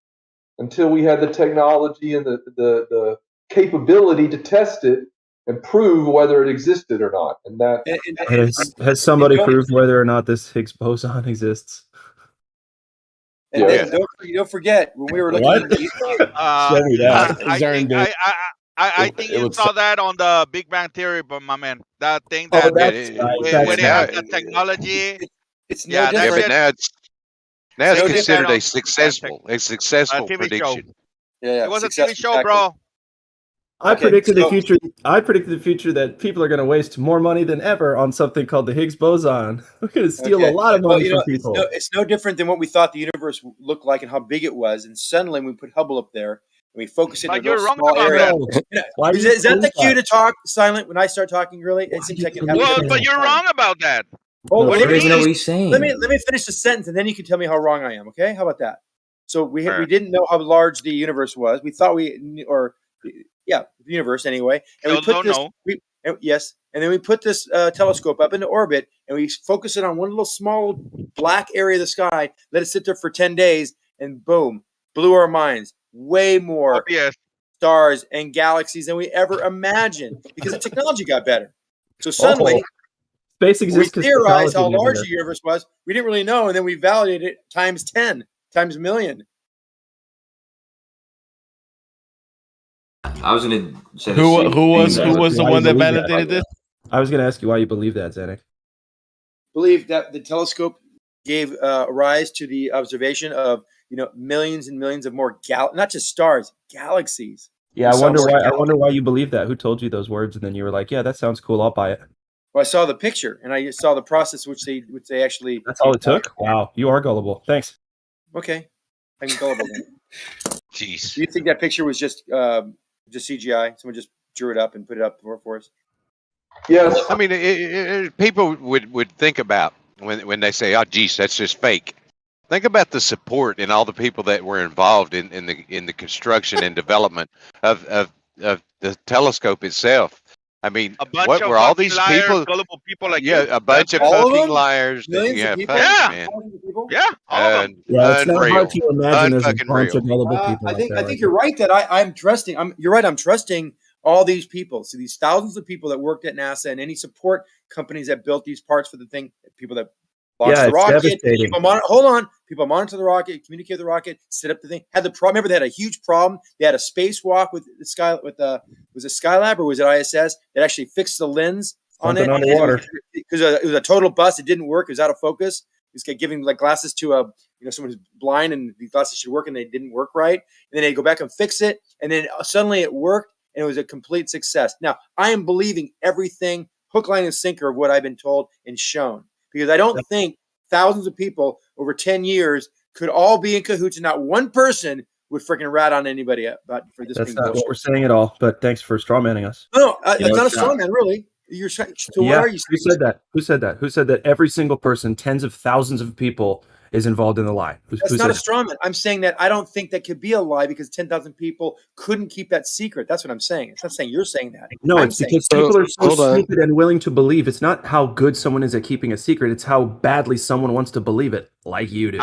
until we had the technology and the capability to test it and prove whether it existed or not. And that has somebody proved whether or not this Higgs boson exists? And then don't forget when we were looking at Show me that. I think you saw that on the Big Bang Theory, but my man, that thing that when they have the technology, it's no different. But now it's considered a successful prediction. Yeah, it was a TV show, bro. I predicted the future. I predicted the future that people are going to waste more money than ever on something called the Higgs boson. We're going to steal a lot of money from people. It's no different than what we thought the universe looked like and how big it was. And suddenly, we put Hubble up there and we focus it in a little small area. Is that the cue to talk silent when I start talking? Really, it seems like but you're wrong about that. Oh, what do you know what he's saying? Let me finish the sentence, and then you can tell me how wrong I am. Okay, how about that? So we didn't know how large the universe was. We thought the universe anyway. And we put this. And then we put this telescope up into orbit, and we focus it on one little small black area of the sky. Let it sit there for 10 days, and boom, blew our minds. Way more stars and galaxies than we ever imagined because the technology got better. So suddenly, space exists. We theorized how large the universe was. We didn't really know, and then we validated it times 10, times a million. I was going to say who was the one that validated this? I was going to ask you why you believe that, Zanuck. Believe that the telescope gave rise to the observation of millions and millions of more not just stars, galaxies. Yeah, I wonder why you believe that. Who told you those words? And then you were like, "Yeah, that sounds cool. I'll buy it." Well, I saw the picture and I saw the process which they actually. That's all it took. Wow, you are gullible. Thanks. Okay, I'm gullible. Then. Jeez. Do you think that picture was just CGI? Someone just drew it up and put it up for us? Yes. I mean, people would think about when they say, "Oh, geez, that's just fake." Think about the support and all the people that were involved in the construction and development of the telescope itself. I mean, A bunch what of were all fucking these liars, people? gullible people like Yeah, you. a bunch of All of fucking them? liars. Millions of people? Yeah. Man. Yeah, all of them. Yeah, it's not hard to imagine there's a Unfucking bunch real. of gullible people. I think out there like you're that. right that I'm trusting. You're right. I'm trusting all these people. So these thousands of people that worked at NASA and any support companies that built these parts for the thing, people that launched the it's rocket. devastating. Hold on. People monitor the rocket, communicate with the rocket, set up the thing. Had the problem. Remember, they had a huge problem. They had a spacewalk with the Sky. Was it Skylab or was it ISS? That actually fixed the lens on it Something underwater. because it was a total bust. It didn't work. It was out of focus. It was giving like glasses to someone who's blind and the glasses should work and they didn't work right. And then they go back and fix it, and then suddenly it worked and it was a complete success. Now I am believing everything hook, line, and sinker of what I've been told and shown because I don't think thousands of people over 10 years could all be in cahoots and not one person would freaking rat on anybody about for this. That's being not bullshit. what we're saying at all. But thanks for strawmanning us. No, it's not a straw man, really. You're so what are you saying? Who said that? Who said that? Who said that every single person, tens of thousands of people, is involved in the lie? That's not a straw man. I'm saying that I don't think that could be a lie because 10,000 people couldn't keep that secret. That's what I'm saying. It's not saying you're saying that. No, I'm it's saying because people are so stupid and willing to believe. It's not how good someone is at keeping a secret. It's how badly someone wants to believe it, like you do.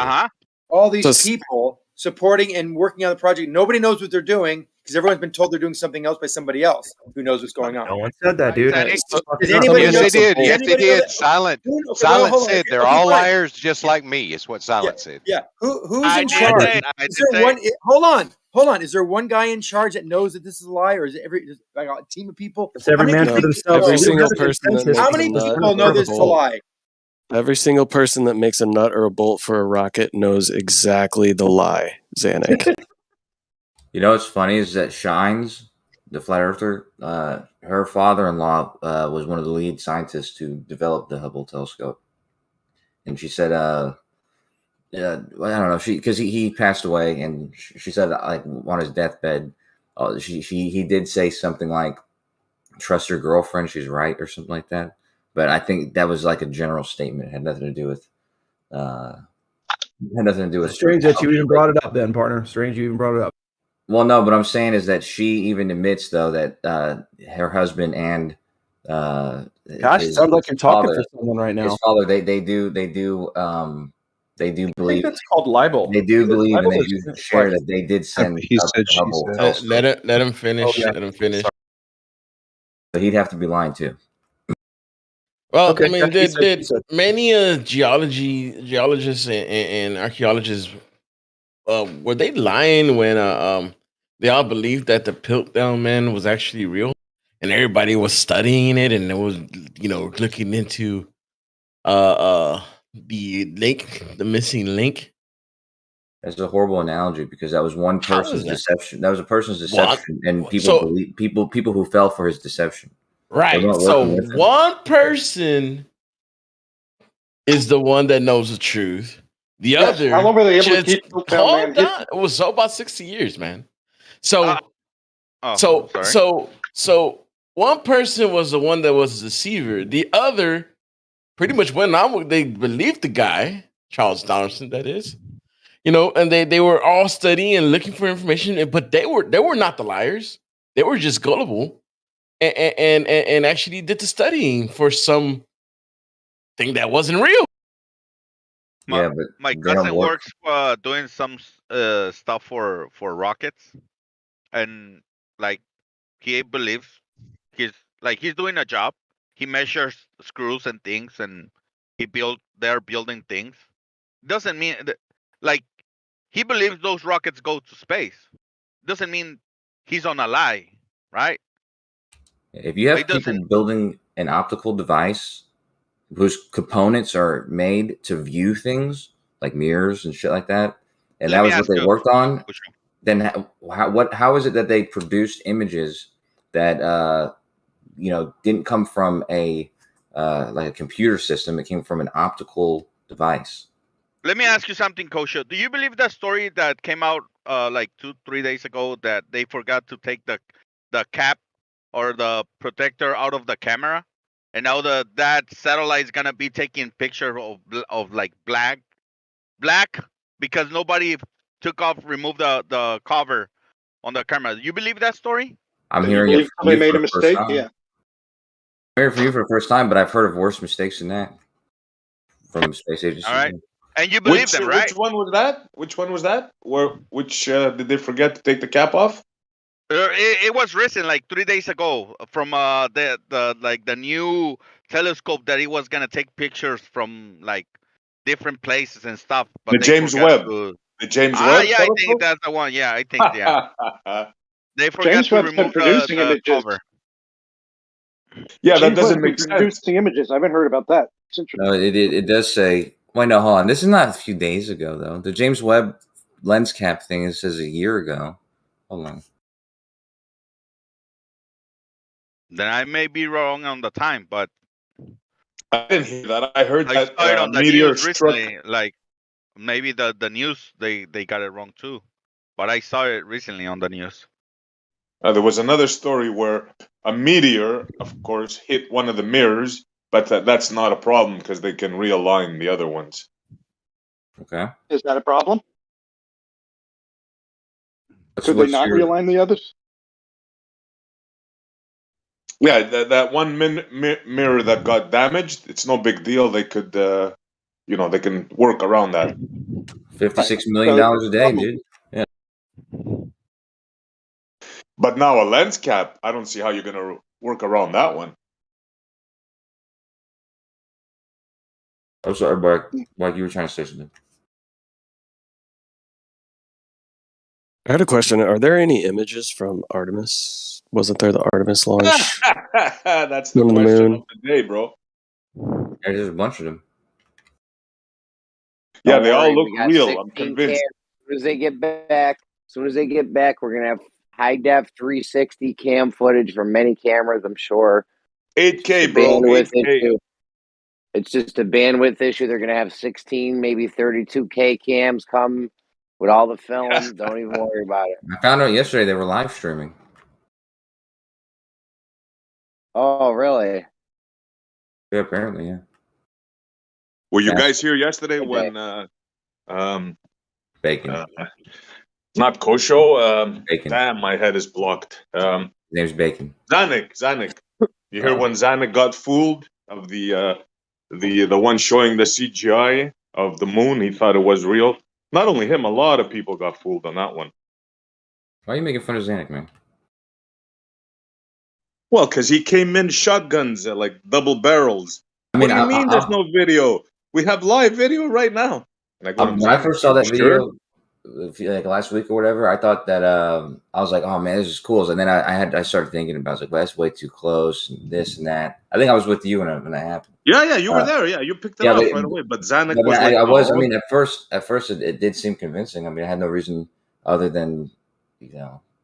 all these people supporting and working on the project. Nobody knows what they're doing because everyone's been told they're doing something else by somebody else who knows what's going on. No one said that, dude. Does anybody Yes, know? they did. Does Yes, they anybody know did. that? Silent hold on. said they're all liars, just like me. Is what Silent said. Yeah. Who's I in did charge? say it. I Is did there say one? it. Hold on. Is there one guy in charge that knows that this is a lie, or is it like a team of people? It's every man for themselves. Every single person that How makes many a nut people know or a this is a bolt. lie? Every single person that makes a nut or a bolt for a rocket knows exactly the lie, Zanuck. You know what's funny is that Shines, the flat earther, her father-in-law was one of the lead scientists to develop the Hubble telescope, and she said, I don't know, because he passed away, and she said like on his deathbed, he did say something like, "Trust your girlfriend, she's right," or something like that. But I think that was like a general statement. It had nothing to do with. Strange that you even brought it up, then, partner. Strange you even brought it up. Well, no, but I'm saying is that she even admits though that her husband and Gosh, it sounds like you're talking for someone right now. His father, they do believe that's called libel. They do believe and they libel do is share that they did send. He said, she Hubble said. telescope. Let him finish. Oh, yeah. Let him finish. But he'd have to be lying too. Well, Okay, I mean, that's what he said. many geologists and archaeologists were they lying when they all believed that the Piltdown Man was actually real, and everybody was studying it, and it was looking into the link, the missing link. That's a horrible analogy because that was one How is person's that? deception. That was a person's Well, deception, and people so- believe people who fell for his deception. They Right. weren't So working with him. one person is the one that knows the truth. The Yes, other, how long were they able to just keep Piltdown calm Man down. It was about 60 years, man. So, sorry. so one person was the one that was the deceiver. The other pretty much went on with, they believed the guy, Charles Donaldson, that is, and they were all studying and looking for information, but they were not the liars. They were just gullible. And actually did the studying for some thing that wasn't real. My cousin works doing some stuff for rockets, and like he believes he's doing a job. He measures screws and things, and they're building things. Doesn't mean like he believes those rockets go to space. Doesn't mean he's on a lie, right? If you have It people doesn't- building an optical device whose components are made to view things like mirrors and shit like that, and that was what they worked on, then how is it that they produced images that didn't come from a like a computer system? It came from an optical device. Let me ask you something, Kosho. Do you believe that story that came out like 2-3 days ago that they forgot to take the cap or the protector out of the camera, and now that satellite is gonna be taking picture of like black because nobody removed the cover on the camera? Do you believe that story? I'm hearing it. Somebody made a mistake. Yeah. I'm hearing from you for the first time, but I've heard of worse mistakes than that from space agencies. All right. And you believe them, right? Which one was that? Which did they forget to take the cap off? It was recent, like 3 days ago, from the new telescope that it was gonna take pictures from like different places and stuff. But The James Webb. The James Webb. Yeah, I think that's the one. Yeah, I think they forgot James to Webb's remove been producing the images. cover. Yeah, that James doesn't Webb's make been sense. producing images. I haven't heard about that. It's interesting. No, it does say. Wait, no, hold on. This is not a few days ago though. The James Webb lens cap thing, it says a year ago. Hold on. Then I may be wrong on the time, but I didn't hear that. I heard I that saw it on the meteor news struck. recently. Like maybe the news they got it wrong too, but I saw it recently on the news. There was another story where a meteor, of course, hit one of the mirrors, but that's not a problem because they can realign the other ones. Okay. Is that a problem? Could they not realign the others? Yeah, that one mirror that got damaged, it's no big deal. They could, they can work around that. $56 million a day, dude. Yeah. But now a lens cap, I don't see how you're gonna work around that one. I'm sorry, Mark. Mark, you were trying to say something. I had a question. Are there any images from Artemis? Wasn't there the Artemis launch? That's the Moon on the question moon. of the day, bro. There's a bunch of them. Yeah, Don't they all worry, look we got real. 16 I'm convinced. As soon as they get back, we're gonna have high def 360 cam footage from many cameras. I'm sure. 8K, bro. 8K. It's just a bandwidth issue. They're gonna have 16, maybe 32K cams come with all the film. Don't even worry about it. I found out yesterday they were live streaming. Oh, really? Yeah, apparently, yeah. Were you guys here yesterday when Bacon? Not Kosho. Bacon. Damn, my head is blocked. His name's Bacon. Zanuck. You hear when Zanuck got fooled of the one showing the CGI of the moon? He thought it was real. Not only him, a lot of people got fooled on that one. Why are you making fun of Zanuck, man? Well, because he came in shotguns, like double barrels. What do you mean there's no video? We have live video right now. Like when I first saw that video, like last week or whatever, I thought that I was like, "Oh man, this is cool." And then I started thinking about, like, well, that's way too close, and this and that. I think I was with you when that happened. Yeah, you were there. Yeah, you picked it up right away. But Zanuck was like, I mean, at first, it did seem convincing. I mean, I had no reason other than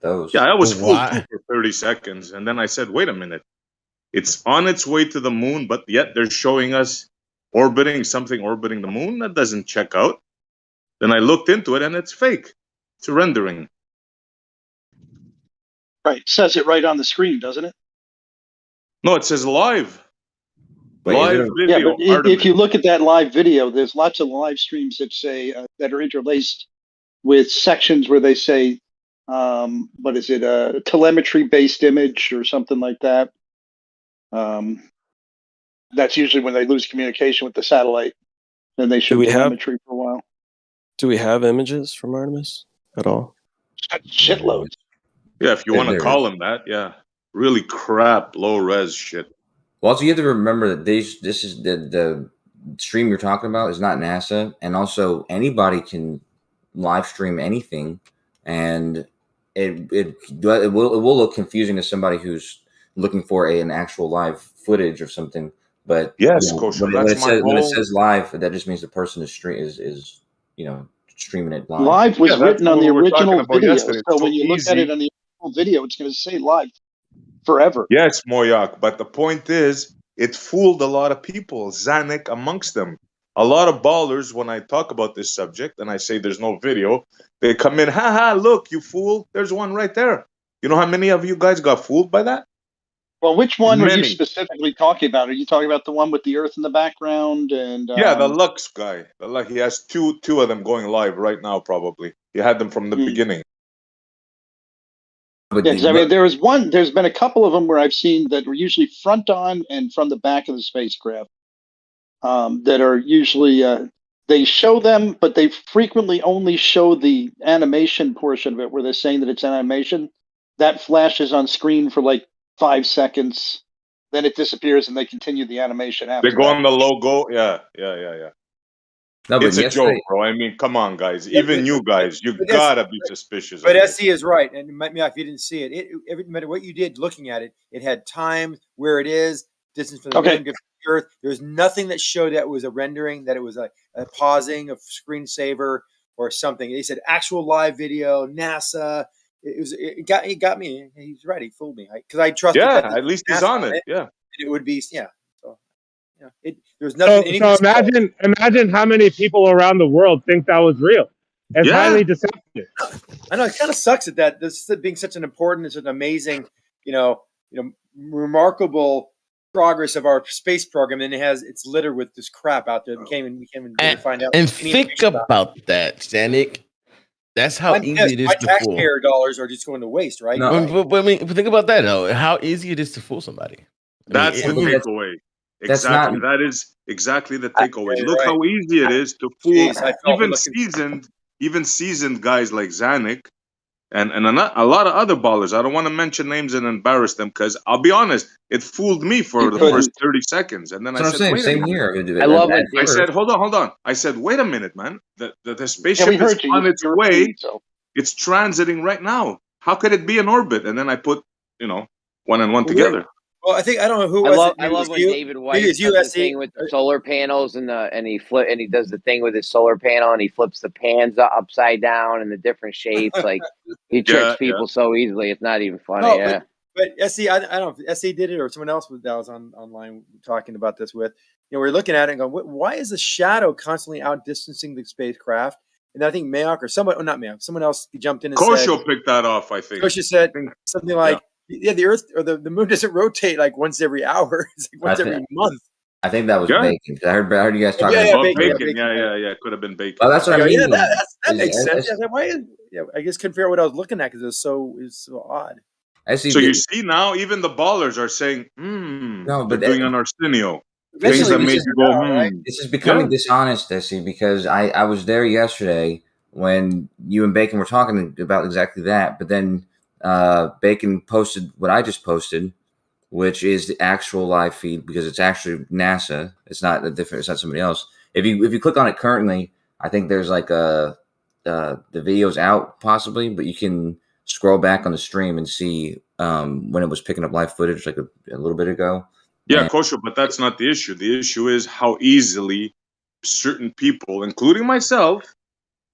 those. Yeah, I was fooled too for 30 seconds, and then I said, "Wait a minute, it's on its way to the moon, but yet they're showing us something orbiting the moon. That doesn't check out." Then I looked into it, and it's fake. It's a rendering. Right, it says it right on the screen, doesn't it? No, it says live. Live video. Yeah, but if you look at that live video, there's lots of live streams that say that are interlaced with sections where they say, what is it, a telemetry-based image or something like that. That's usually when they lose communication with the satellite, and they show telemetry for a while. Do we have images from Artemis at all? Shitloads. Yeah, if you want to call them that, yeah. Really crap, low-res shit. Well, also, you have to remember that this is the stream you're talking about is not NASA, and also anybody can live stream anything, and it will look confusing to somebody who's looking for an actual live footage or something. But yes, Kosher, when that's it my says whole. when it says live, that just means the person is streaming it live. Live was Yeah, that's written on what the we were talking original about video, yesterday. so It's so when you look at it easy. on the original video, it's going to say live forever. Yes, Moyak, but the point is, it fooled a lot of people, Zanuck amongst them. A lot of ballers, when I talk about this subject and I say there's no video, they come in, haha, look, you fool, there's one right there. You know how many of you guys got fooled by that? Well, which one were you Many. specifically talking about? Are you talking about the one with the Earth in the background? And Yeah, the Lux guy. He has two of them going live right now, probably. He had them from the beginning. Yeah, because I mean, there's been a couple of them where I've seen that were usually front on and from the back of the spacecraft. That are usually they show them, but they frequently only show the animation portion of it, where they're saying that it's animation. That flashes on screen for like 5 seconds, then it disappears, and they continue the animation after They go that. on the logo. Yeah. No, but It's a yesterday, joke, bro. I mean, come on, guys. Even you guys, you gotta be suspicious. But of this. SC is right, and if you didn't see it, every no matter what you did looking at it, it had time, where it is, distance from the moon, distance from the Earth. There was nothing that showed that it was a rendering, that it was a pausing, a screensaver, or something. They said actual live video, NASA. It got me. He's right. He fooled me because I trusted. Yeah, that at least he's NASA on it. Yeah, and it would be So there's nothing. So imagine how many people around the world think that was real. It's highly deceptive. I know it kind of sucks that this being such an important, such an amazing, remarkable progress of our space program, and it's littered with this crap out there. We can't even really find out. And think about that, Zanuck. That's how easy it is my to fool. taxpayer dollars are just going to waste, right? No, but I mean, think about that though. How easy it is to fool somebody. That's the takeaway. Exactly. That is exactly the takeaway. Look how easy it is to fool even seasoned guys like Zanuck and a lot of other ballers. I don't want to mention names and embarrass them because I'll be honest, it fooled me for the first 30 seconds. And then I said, wait a minute. I love it. I said, hold on. I said, wait a minute, man. The spaceship is on its way. It's transiting right now. How could it be in orbit? And then I put, one and one together. Well, I don't know who. I love when David White does the thing with the solar panels and he does the thing with his solar panel and he flips the pans upside down in the different shapes. Like he tricks people so easily, it's not even funny. No, but SC, I don't know if SC did it or someone else that was online talking about this with. We're looking at it and going, why is the shadow constantly outdistancing the spacecraft? And I think Mayock or someone else jumped in and Kosho picked that off. I think Kosho said something like. Yeah, the Earth or the moon doesn't rotate like once every hour. It's like once every month. I think that was bacon. I heard you guys talking about bacon. Yeah. It could have been bacon. Oh, that's what I mean. That makes sense. I just couldn't figure out what I was looking at because it was so odd. So you see now, even the ballers are saying, no, but they're doing an Arsenio. Things that make you go, This is becoming dishonest, Essie, because I was there yesterday when you and Bacon were talking about exactly that, but then Bacon posted what I just posted, which is the actual live feed because it's actually NASA. It's not it's not somebody else. If you click on it currently, I think there's like the video's out possibly, but you can scroll back on the stream and see when it was picking up live footage like a little bit ago. Yeah, Kosher, but that's not the issue. The issue is how easily certain people, including myself,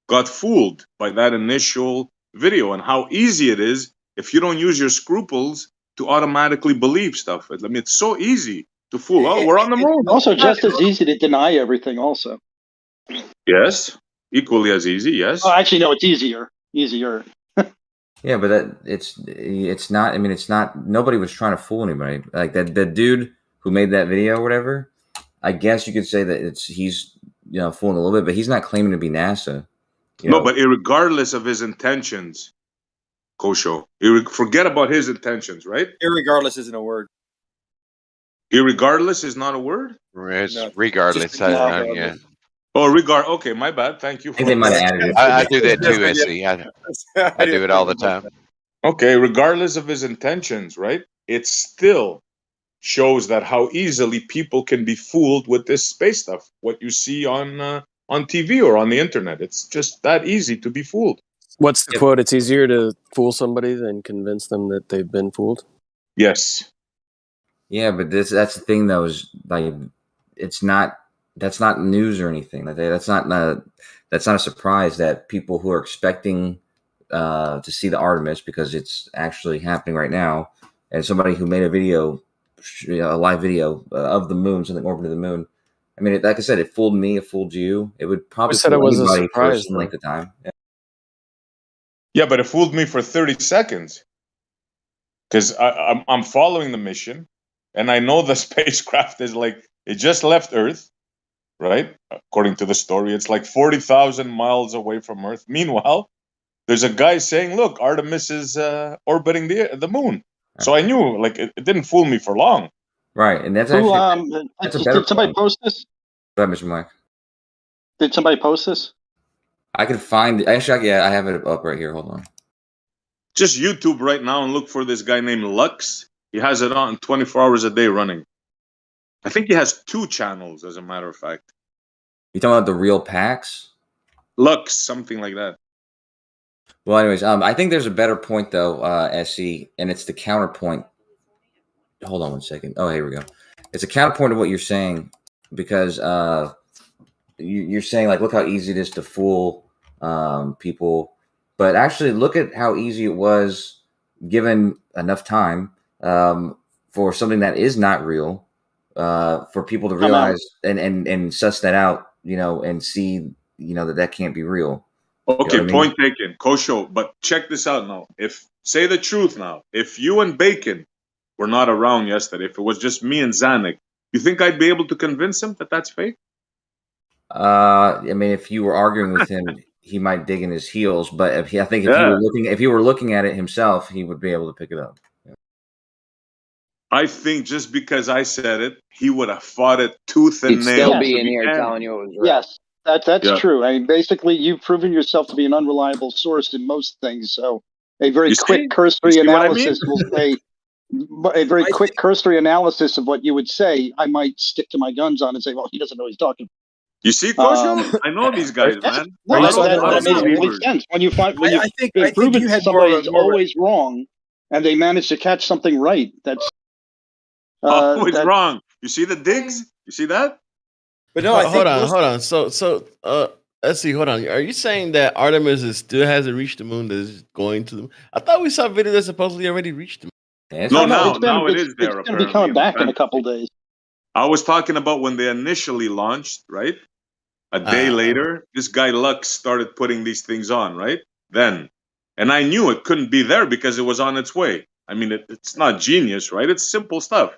got fooled by that initial video and how easy it is if you don't use your scruples to automatically believe stuff. I mean, it's so easy to fool. Oh, we're on the moon. Also, just as easy to deny everything. Also, yes, equally as easy. Yes. Oh, actually, no, it's easier. Yeah, but it's not. I mean, it's not. Nobody was trying to fool anybody. Like that dude who made that video or whatever. I guess you could say that he's fooling a little bit, but he's not claiming to be NASA. But regardless of his intentions. Kosho. Forget about his intentions, right? Irregardless isn't a word. Irregardless is not a word? It's regardless. Yeah. Oh, okay, my bad. Thank you. I think they might have added it. I do that too, SC. I do it all the time. Okay, regardless of his intentions, right? It still shows that how easily people can be fooled with this space stuff. What you see on TV or on the internet. It's just that easy to be fooled. What's the quote? It's easier to fool somebody than convince them that they've been fooled. Yes. Yeah, but that's the thing though, is like that's not news or anything. That's not a surprise that people who are expecting to see the Artemis, because it's actually happening right now, and somebody who made a live video of the moon, something orbiting the moon. I mean, like I said, it fooled me. It fooled you. It would probably said it fool was a anybody for surprise, some length of time. Yeah. Yeah, but it fooled me for 30 seconds because I'm following the mission, and I know the spacecraft is like it just left Earth, right? According to the story, it's like 40,000 miles away from Earth. Meanwhile, there's a guy saying, "Look, Artemis is orbiting the moon." So I knew, like, it didn't fool me for long. Right, and that's Who, actually that's a better did somebody point. post this? Go ahead, Mr. Mike. Did somebody post this? I can find actually, yeah, I have it up right here. Hold on. Just YouTube right now and look for this guy named Lux. He has it on 24 hours a day running. I think he has 2 channels, as a matter of fact. You talking about the real packs? Lux, something like that. Well, anyways, I think there's a better point though, SC, and it's the counterpoint. Hold on one second. Oh, here we go. It's a counterpoint to what you're saying, because you're saying, like, look how easy it is to fool people, but actually look at how easy it was, given enough time, for something that is not real, for people to realize and suss that out, and see, that can't be real. Okay, point taken. Kosho, but check this out now. Say the truth now. If you and Bacon were not around yesterday, if it was just me and Zanuck, you think I'd be able to convince him that that's fake? I mean, if you were arguing with him, he might dig in his heels. But if you were looking at it himself, he would be able to pick it up. Yeah. I think just because I said it, he would have fought it tooth and He'd nail. still be in here telling you it was right. Yes, that's true. I mean, basically, you've proven yourself to be an unreliable source in most things. So, a very quick cursory analysis will say, a very quick cursory analysis of what you would say, I might stick to my guns on and say, well, he doesn't know what he's talking about. You see, Kosho? I know these guys, man. No, that makes complete sense. When you prove that somebody is always wrong, and they manage to catch something right, that's always wrong. You see the digs? You see that? But no, hold on. So, let's see. Hold on. Are you saying that Artemis still hasn't reached the moon? That is going to the moon? I thought we saw a video that supposedly already reached the moon. Now it is there. It's going to be coming back in a couple days. I was talking about when they initially launched, right? A day later, this guy Lux started putting these things on, right? Then, and I knew it couldn't be there because it was on its way. I mean, it's not genius, right? It's simple stuff.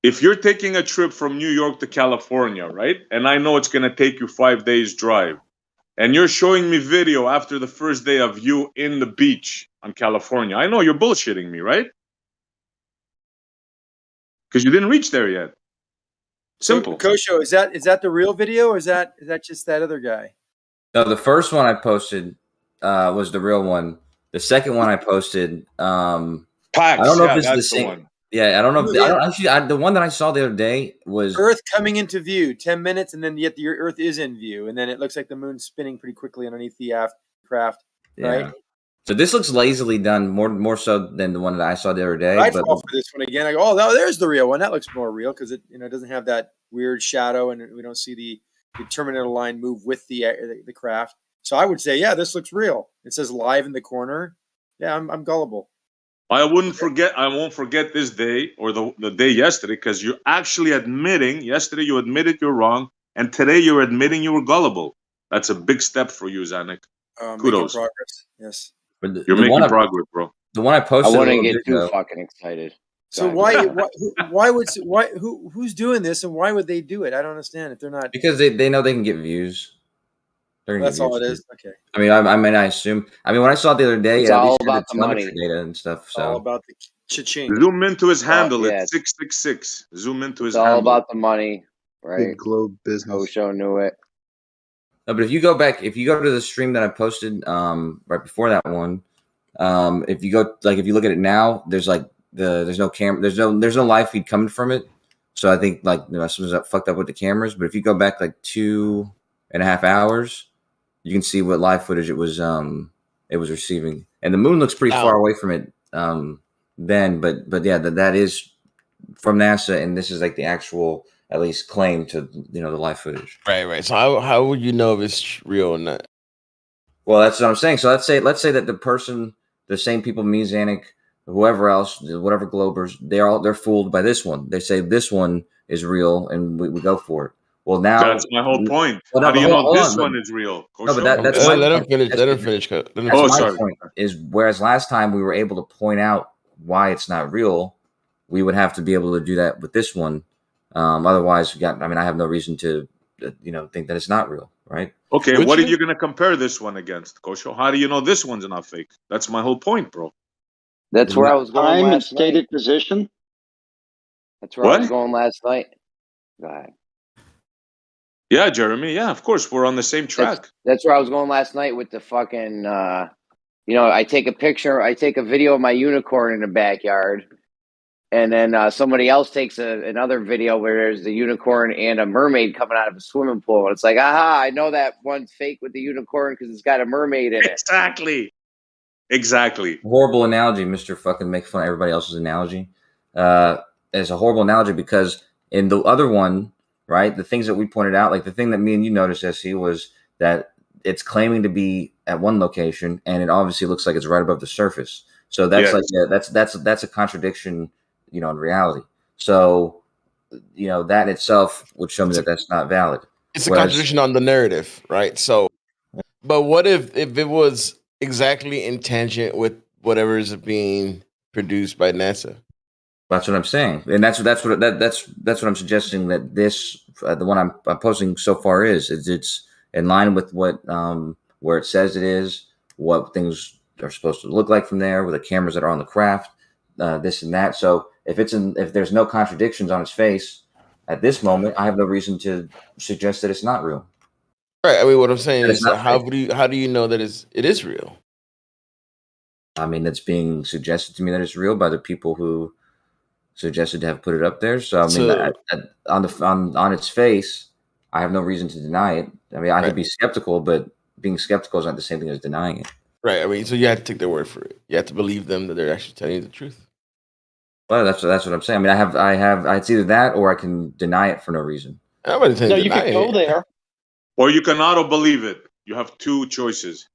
If you're taking a trip from New York to California, right? And I know it's going to take you 5 days drive, and you're showing me video after the first day of you in the beach on California, I know you're bullshitting me, right? Because you didn't reach there yet. Simple. Kosho, is that the real video, or is that just that other guy? No, the first one I posted was the real one. The second one I posted, I don't know if it's the same one. Yeah, I don't know. The one that I saw the other day was Earth coming into view, 10 minutes, and then yet the Earth is in view, and then it looks like the moon's spinning pretty quickly underneath the craft. Right. Yeah. So this looks lazily done, more so than the one that I saw the other day. I'd fall for this one again. I go, oh, there's the real one. That looks more real because it doesn't have that weird shadow, and we don't see the terminator line move with the craft. So I would say, yeah, this looks real. It says live in the corner. Yeah, I'm gullible. I won't forget this day or the day yesterday, because you're actually admitting, yesterday you admitted you're wrong, and today you're admitting you were gullible. That's a big step for you, Zanuck. Kudos. Progress. Yes. You're making progress, bro. The one I posted. I wouldn't get too fucking excited. So who's doing this, and why would they do it? I don't understand if they're not, because they know they can get views. That's all it is. Okay. I mean, I assume. I mean, when I saw it the other day, it's all about the money data and stuff. So all about the cha-ching. Zoom into his handle. It's 666. Zoom into his handle. It's all about the money, right? Big globe business. Kosho knew it. No, but if you go to the stream that I posted right before that one, if you look at it now, there's no camera, there's no live feed coming from it. So I think something's fucked up with the cameras. But if you go back 2.5 hours, you can see what live footage it was receiving, and the moon looks pretty far away from it. then, but yeah, that is from NASA, and this is like the actual, at least, claim to the live footage. Right. So how would you know if it's real or not? Well, that's what I'm saying. So let's say that the person, the same people, Mezanik, whoever else, whatever Globers, they're fooled by this one. They say this one is real, and we go for it. Well, now that's my whole point. Well, How do you know this on, one is real? No, but that's my let him point. finish. Let him finish. Let him finish. My point is, whereas last time we were able to point out why it's not real, we would have to be able to do that with this one. Otherwise, I have no reason to, think that it's not real, right? Okay, what are you going to compare this one against, Kosho? How do you know this one's not fake? That's my whole point, bro. That's where I was going Time and last stated night. position. That's where I was going last night. Go ahead. Yeah, Jeremy. Yeah, of course. We're on the same track. That's where I was going last night with the fucking, I take a video of my unicorn in the backyard, and then somebody else takes another video where there's the unicorn and a mermaid coming out of a swimming pool. It's like, aha, I know that one's fake with the unicorn because it's got a mermaid in it. Exactly. Horrible analogy, Mr. Fucking make fun of everybody else's analogy. It's a horrible analogy because in the other one, right, the things that we pointed out, like the thing that me and you noticed, SC, was that it's claiming to be at one location, and it obviously looks like it's right above the surface. So that's that's a contradiction, in reality. So, that itself would show me that that's not valid. It's a contradiction on the narrative, right? So, but what if it was exactly in tangent with whatever is being produced by NASA? That's what I'm saying, and that's what I'm suggesting, that this the one I'm posting so far is it's in line with what where it says it is, what things are supposed to look like from there, with the cameras that are on the craft, this and that. So if there's no contradictions on its face at this moment, I have no reason to suggest that it's not real. Right. I mean, what I'm saying is, how do you know that it is real? I mean, it's being suggested to me that it's real by the people who suggested to have put it up there. So I mean, on its face, I have no reason to deny it. I mean, I could be skeptical, but being skeptical is not the same thing as denying it. Right. I mean, so you have to take their word for it. You have to believe them that they're actually telling you the truth. Well, that's what I'm saying. I mean, it's either that or I can deny it for no reason. No, you can go there, or you can auto believe it. You have two choices: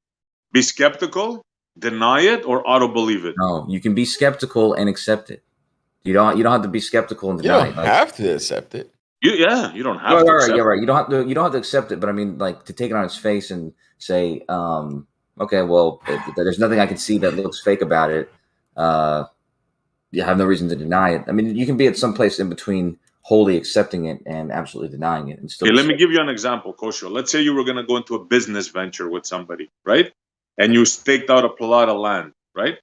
be skeptical, deny it, or auto believe it. No, you can be skeptical and accept it. You don't have to be skeptical and deny it. You don't have to accept it. You don't have to. Accept it. You don't have to accept it, but I mean, like, to take it on its face and say, okay, well, there's nothing I can see that looks fake about it. You have no reason to deny it. I mean, you can be at some place in between wholly accepting it and absolutely denying it. And still, let me give you an example, Kosho. Let's say you were going to go into a business venture with somebody, right? And you staked out a plot of land, right?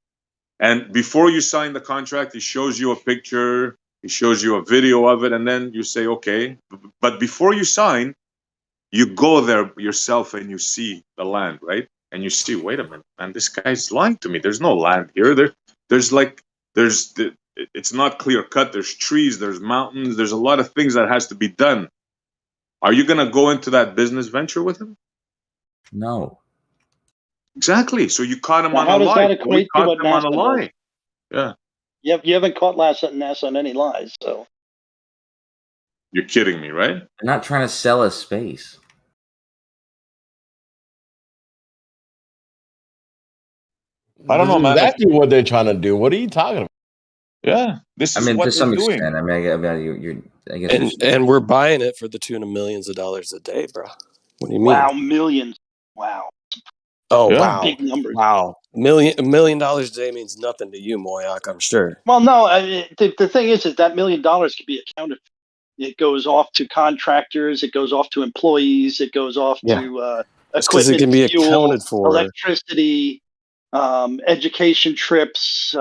And before you sign the contract, he shows you a picture, he shows you a video of it, and then you say, okay. But before you sign, you go there yourself and you see the land, right? And you see, wait a minute, man, this guy's lying to me. There's no land here. It's not clear cut. There's trees, there's mountains, there's a lot of things that has to be done. Are you going to go into that business venture with him? No. Exactly. So you caught him on a lie. How does that equate to what NASA on a lie? does? Yeah. You haven't caught NASA on any lies, so. You're kidding me, right? They're not trying to sell us space. I don't know, man. Exactly what they're trying to do. What are you talking about? Yeah, this is what to some they're doing. extent. I mean, I guess and we're buying it for the tune of millions of dollars a day, bro. What do you mean? Wow, millions. Wow. Oh, wow. Big numbers. Wow. $1 million a day means nothing to you, Moyak, I'm sure. Well, no, the thing is that $1 million can be accounted for. It goes off to contractors, it goes off to employees, it goes off to because it can be accounted for. Electricity, education trips,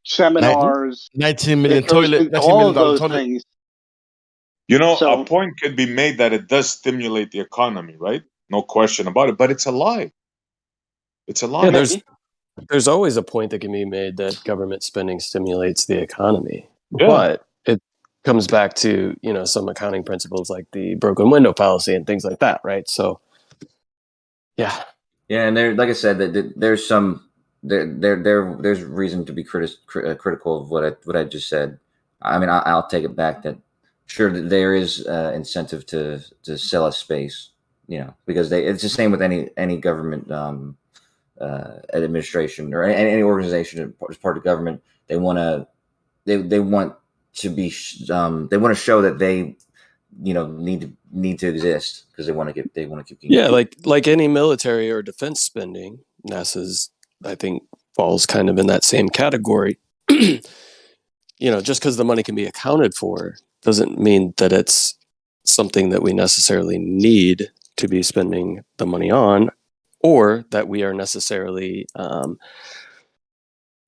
seminars, 19 million toilet, all of those things. A point could be made that it does stimulate the economy, right? No question about it, but it's a lie. It's a lie. Yeah, there's always a point that can be made that government spending stimulates the economy, but it comes back to some accounting principles like the broken window fallacy and things like that, right? So, yeah. Yeah, and there, like I said, there's some there's reason to be critical of what I just said. I mean, I'll take it back that sure there is incentive to sell us space, because it's the same with any government administration or any organization as part of government. They want to show that they need to exist because they want to keep. Yeah, like any military or defense spending, NASA's, I think, falls kind of in that same category. Just because the money can be accounted for doesn't mean that it's something that we necessarily need to be spending the money on, or that we are necessarily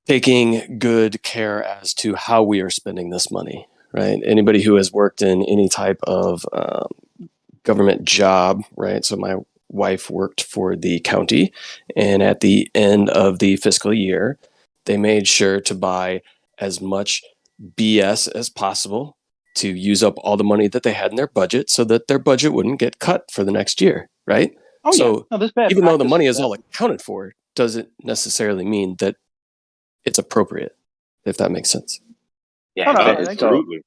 taking good care as to how we are spending this money, right? Anybody who has worked in any type of government job, right? So my wife worked for the county, and at the end of the fiscal year, they made sure to buy as much BS as possible to use up all the money that they had in their budget so that their budget wouldn't get cut for the next year, right? Oh, so yeah. No, even though the money is all accounted for, doesn't necessarily mean that it's appropriate, if that makes sense. Yeah, absolutely.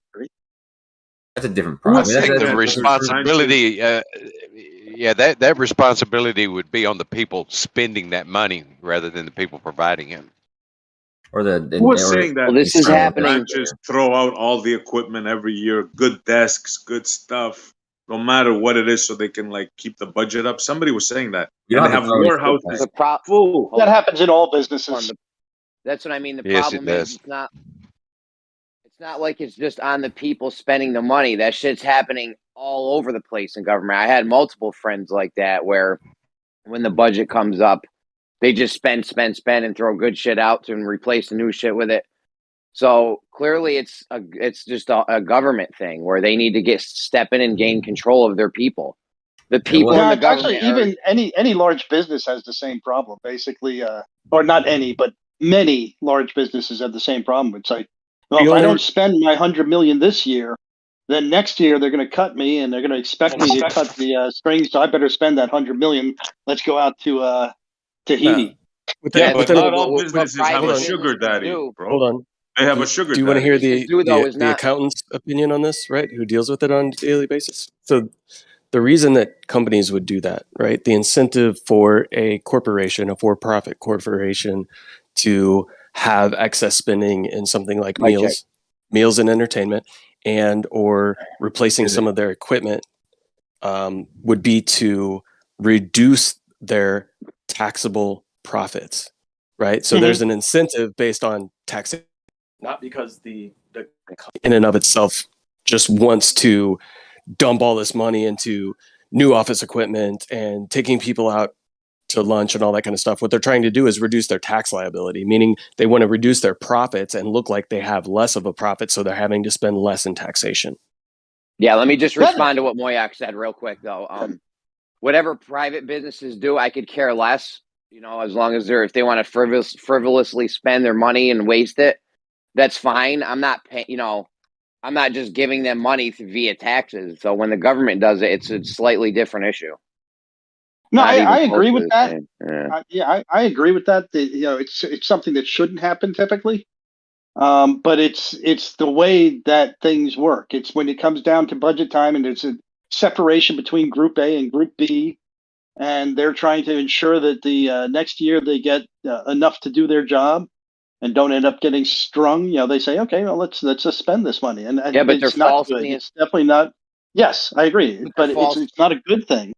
That's a different problem. I think the responsibility, that responsibility would be on the people spending that money rather than the people providing it. Or Who was saying that? Well, this is happening. Branches throw out all the equipment every year, good desks, good stuff, no matter what it is, so they can keep the budget up. Somebody was saying that. You and they have have to warehouses full. That happens in all businesses. That's what I mean. The Yes, problem it is does. it's not like it's just on the people spending the money. That shit's happening all over the place in government. I had multiple friends like that where when the budget comes up, they just spend, and throw good shit out and replace the new shit with it. So clearly, it's just a government thing where they need to step in and gain control of their people. The people in the government. Actually, even any large business has the same problem, basically. Or not any, but many large businesses have the same problem. It's like, well, if I don't spend my $100 million this year, then next year they're going to cut me, and they're going to expect me to cut the strings. So I better spend that $100 million. Let's go out to Tahiti. But not all businesses have a sugar daddy, bro. Hold on. They have a sugar daddy. Do you want to hear the accountant's opinion on this, right? Who deals with it on a daily basis? So the reason that companies would do that, right? The incentive for a corporation, a for-profit corporation, to have excess spending in something like meals and entertainment, and or replacing some of their equipment, would be to reduce their taxable profits, right? So there's an incentive based on taxation, not because the in and of itself just wants to dump all this money into new office equipment and taking people out to lunch and all that kind of stuff. What they're trying to do is reduce their tax liability, meaning they want to reduce their profits and look like they have less of a profit, so they're having to spend less in taxation. Yeah, let me just respond to what Moyak said real quick, though. Whatever private businesses do, I could care less. As long as if they want to frivolously spend their money and waste it, that's fine. I'm not I'm not just giving them money via taxes. So when the government does it, it's a slightly different issue. No, I agree with that. Yeah. I agree with that. It's something that shouldn't happen typically, but it's the way that things work. It's when it comes down to budget time and there's a separation between Group A and Group B, and they're trying to ensure that the next year they get enough to do their job and don't end up getting strung. They say, okay, well, let's just spend this money, and but it's they're not falsely. good. It's definitely not. Yes, I agree, but it's not a good thing.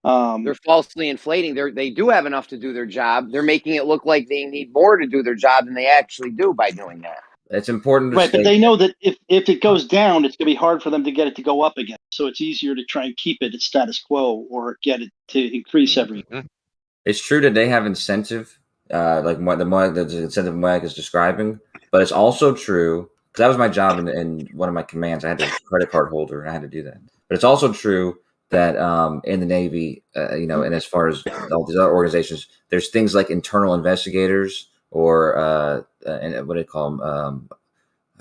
They're falsely inflating. They do have enough to do their job. They're making it look like they need more to do their job than they actually do by doing that. It's important, right? But they know that if it goes down, it's going to be hard for them to get it to go up again. So it's easier to try and keep it at status quo or get it to increase every year. It's true that they have incentive, like the incentive Mike is describing, but it's also true because that was my job in one of my commands. I had a credit card holder, and I had to do that. But it's also true that in the Navy, and as far as all these other organizations, there's things like internal investigators or and what do they call them?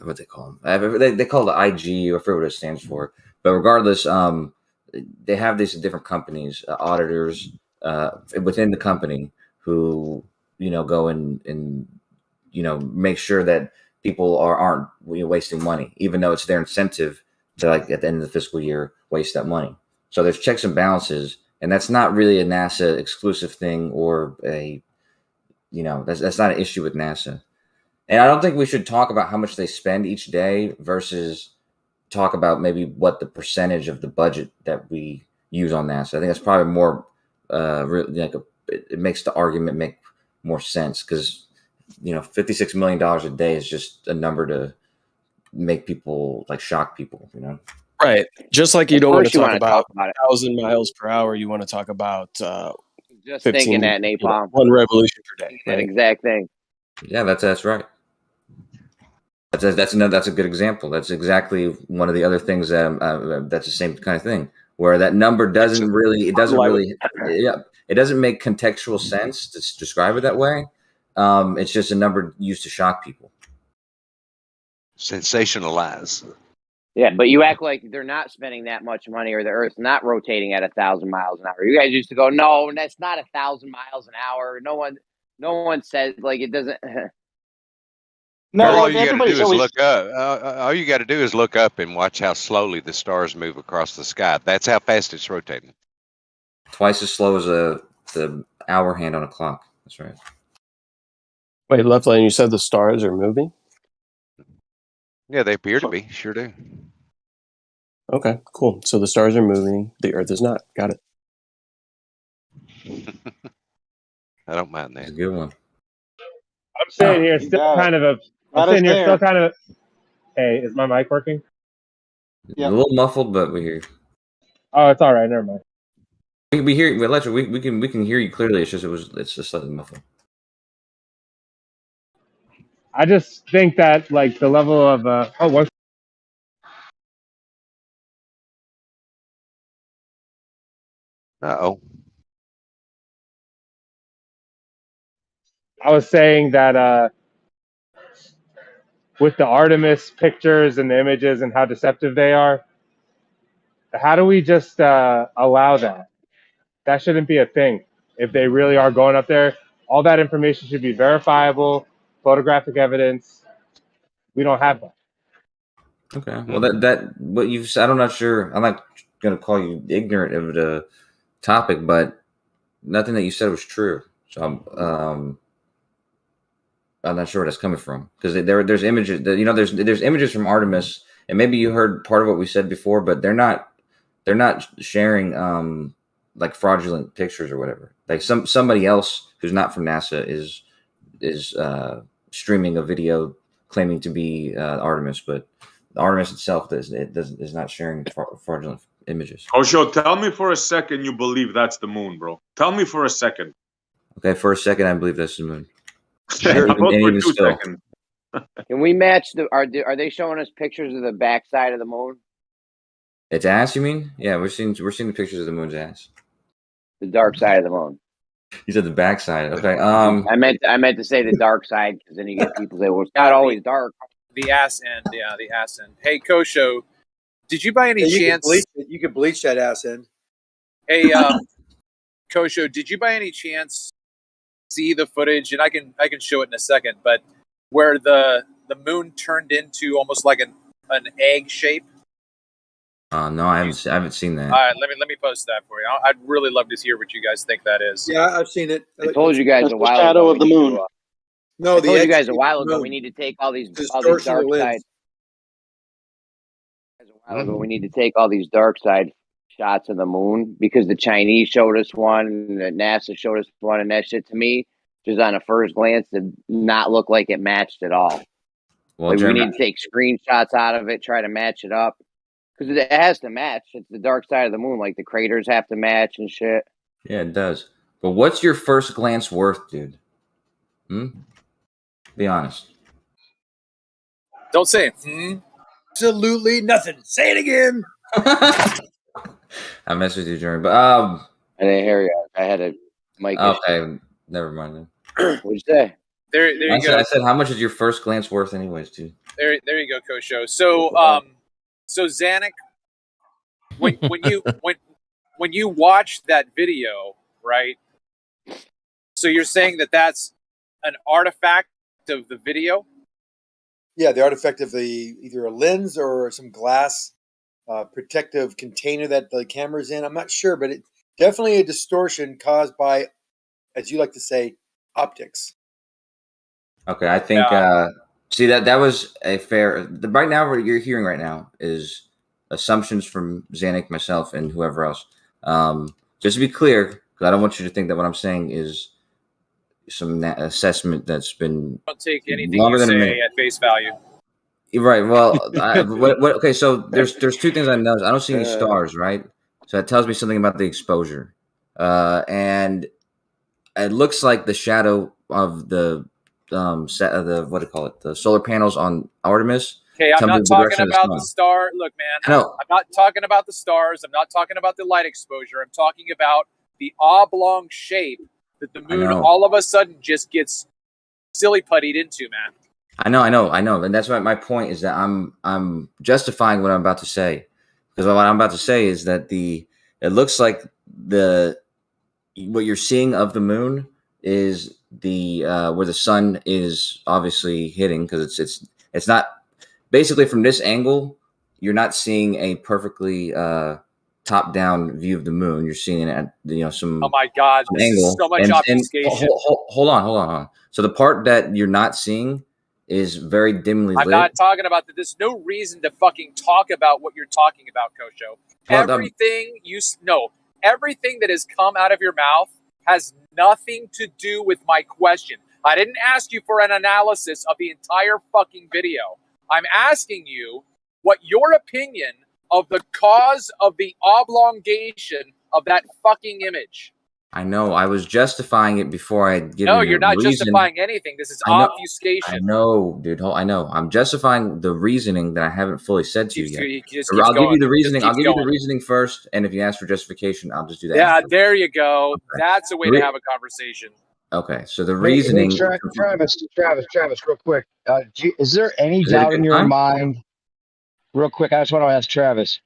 What they call them? They call it the IG, or I forget what it stands for. But regardless, they have these different companies, auditors within the company who go and make sure that people aren't wasting money, even though it's their incentive to, like, at the end of the fiscal year, waste that money. So there's checks and balances, and that's not really a NASA exclusive thing, or that's not an issue with NASA. And I don't think we should talk about how much they spend each day versus talk about maybe what the percentage of the budget that we use on NASA. I think that's probably more, it makes the argument make more sense, because, $56 million a day is just a number to make people, like, shock people, Right. Just like you don't want to talk talk about about it. 1,000 miles per hour, you want to talk about Just 15, thinking that, Napalm. one revolution per day. That Right? exact thing. Yeah, that's right. That's a good example. That's exactly one of the other things that that's the same kind of thing, where that number doesn't really it doesn't make contextual sense to describe it that way. It's just a number used to shock people. Sensationalize. Yeah, but you act like they're not spending that much money, or the Earth's not rotating at 1,000 miles an hour. You guys used to go, no, that's not 1,000 miles an hour. No one says, like, it doesn't. No, all you got to do is look up. All you got to do is look up and watch how slowly the stars move across the sky. That's how fast it's rotating. Twice as slow as the hour hand on a clock. That's right. Wait, Left Lane, you said the stars are moving? Yeah, they appear to be. Sure do. Okay, cool. So the stars are moving. The Earth is not. Got it. I don't mind that. That's a good one. I'm sitting here still kind of Hey, is my mic working? Yeah. A little muffled, but we hear you. Oh, it's all right. Never mind. We hear you. We can hear you clearly. It's just slightly muffled. I just think that, like, the level of one. Uh-oh. I was saying that with the Artemis pictures and the images and how deceptive they are, how do we just allow that? That shouldn't be a thing. If they really are going up there, all that information should be verifiable, photographic evidence. We don't have that. Okay. Well, that what you've said, I'm not sure. I'm not going to call you ignorant of the topic, but nothing that you said was true. So I'm not sure where that's coming from, because there's images that, there's images from Artemis, and maybe you heard part of what we said before, but they're not sharing like fraudulent pictures or whatever. Like somebody else who's not from NASA is streaming a video claiming to be Artemis, but Artemis itself is not sharing fraudulent images. Osho, tell me for a second you believe that's the moon, bro. Tell me for a second. Okay, for a second I believe that's the moon. How about for 2 seconds? Can we match are they showing us pictures of the backside of the moon? Its ass, you mean? Yeah, we're seeing the pictures of the moon's ass. The dark side of the moon. You said the backside. Okay. I meant to say the dark side, because then you get people say, well, it's not always dark. The ass end, yeah, the ass end. Hey, Kosho, did you by any chance? You could bleach that ass end. Hey, Kosho, did you by any chance see the footage? And I can show it in a second, but where the moon turned into almost like an egg shape. No, I haven't seen that. All right, let me post that for you. I'd really love to hear what you guys think that is. Yeah, I've seen it. I told you guys a while ago. Shadow of the moon. No, I told you guys a while ago we need to take all these dark side. A while ago we need to take all these dark side shots of the moon, because the Chinese showed us one, and the NASA showed us one, and that shit, to me, just on a first glance, did not look like it matched at all. Well, like, we need to take screenshots out of it, try to match it up, because it has to match. It's the dark side of the moon. Like, the craters have to match and shit. Yeah, it does. But what's your first glance worth, dude? Be honest. Don't say absolutely nothing. Say it again. I mess with you, Jeremy, but I didn't hear you. I had a mic. Okay, never mind then. What'd you say? There you go. I said, how much is your first glance worth, anyways, dude? There you go, Kosho. So Zanuck, when you watch that video, right? So you're saying that's an artifact of the video? Yeah, the artifact of either a lens or some glass protective container that the camera's in. I'm not sure, but it definitely a distortion caused by, as you like to say, optics. Okay, I think see that was a fair. Right now, what you're hearing right now is assumptions from Zanuck, myself, and whoever else. Just to be clear, because I don't want you to think that what I'm saying is some assessment that's been Don't take anything longer you than a say minute. at face value. Right. Well, okay. So there's two things I noticed. I don't see any stars, right? So that tells me something about the exposure, and it looks like the shadow of the set of the what do you call it? The solar panels on Artemis. Okay, I'm not talking about the sun. star. Look, man, I know. I'm not talking about the stars. I'm not talking about the light exposure. I'm talking about the oblong shape that the moon all of a sudden just gets silly puttied into, man. I know, and that's why my point is that I'm justifying what I'm about to say, because what I'm about to say is that it looks like what you're seeing of the moon is where the sun is obviously hitting, because it's not basically from this angle. You're not seeing a perfectly top down view of the moon. You're seeing it at some. Oh my God, this angle. is so much obfuscation. Hold on. So the part that you're not seeing is very dimly lit. I'm not talking about that. There's no reason to fucking talk about what you're talking about, Kosho. Well, everything that has come out of your mouth has nothing to do with my question. I didn't ask you for an analysis of the entire fucking video. I'm asking you what your opinion of the cause of the oblongation of that fucking image. I know. I was justifying it before I give you No, you're not reason. justifying anything. This is obfuscation. I know, dude. I know. I'm justifying the reasoning that I haven't fully said to you yet. I'll give you the reasoning. I'll give you the reasoning first, and if you ask for justification, I'll just do that. Yeah, there you go. Okay. That's a way to have a conversation. Okay, so the reasoning. Hey, Travis, real quick. Is there any doubt in your mind? Real quick, I just want to ask Travis.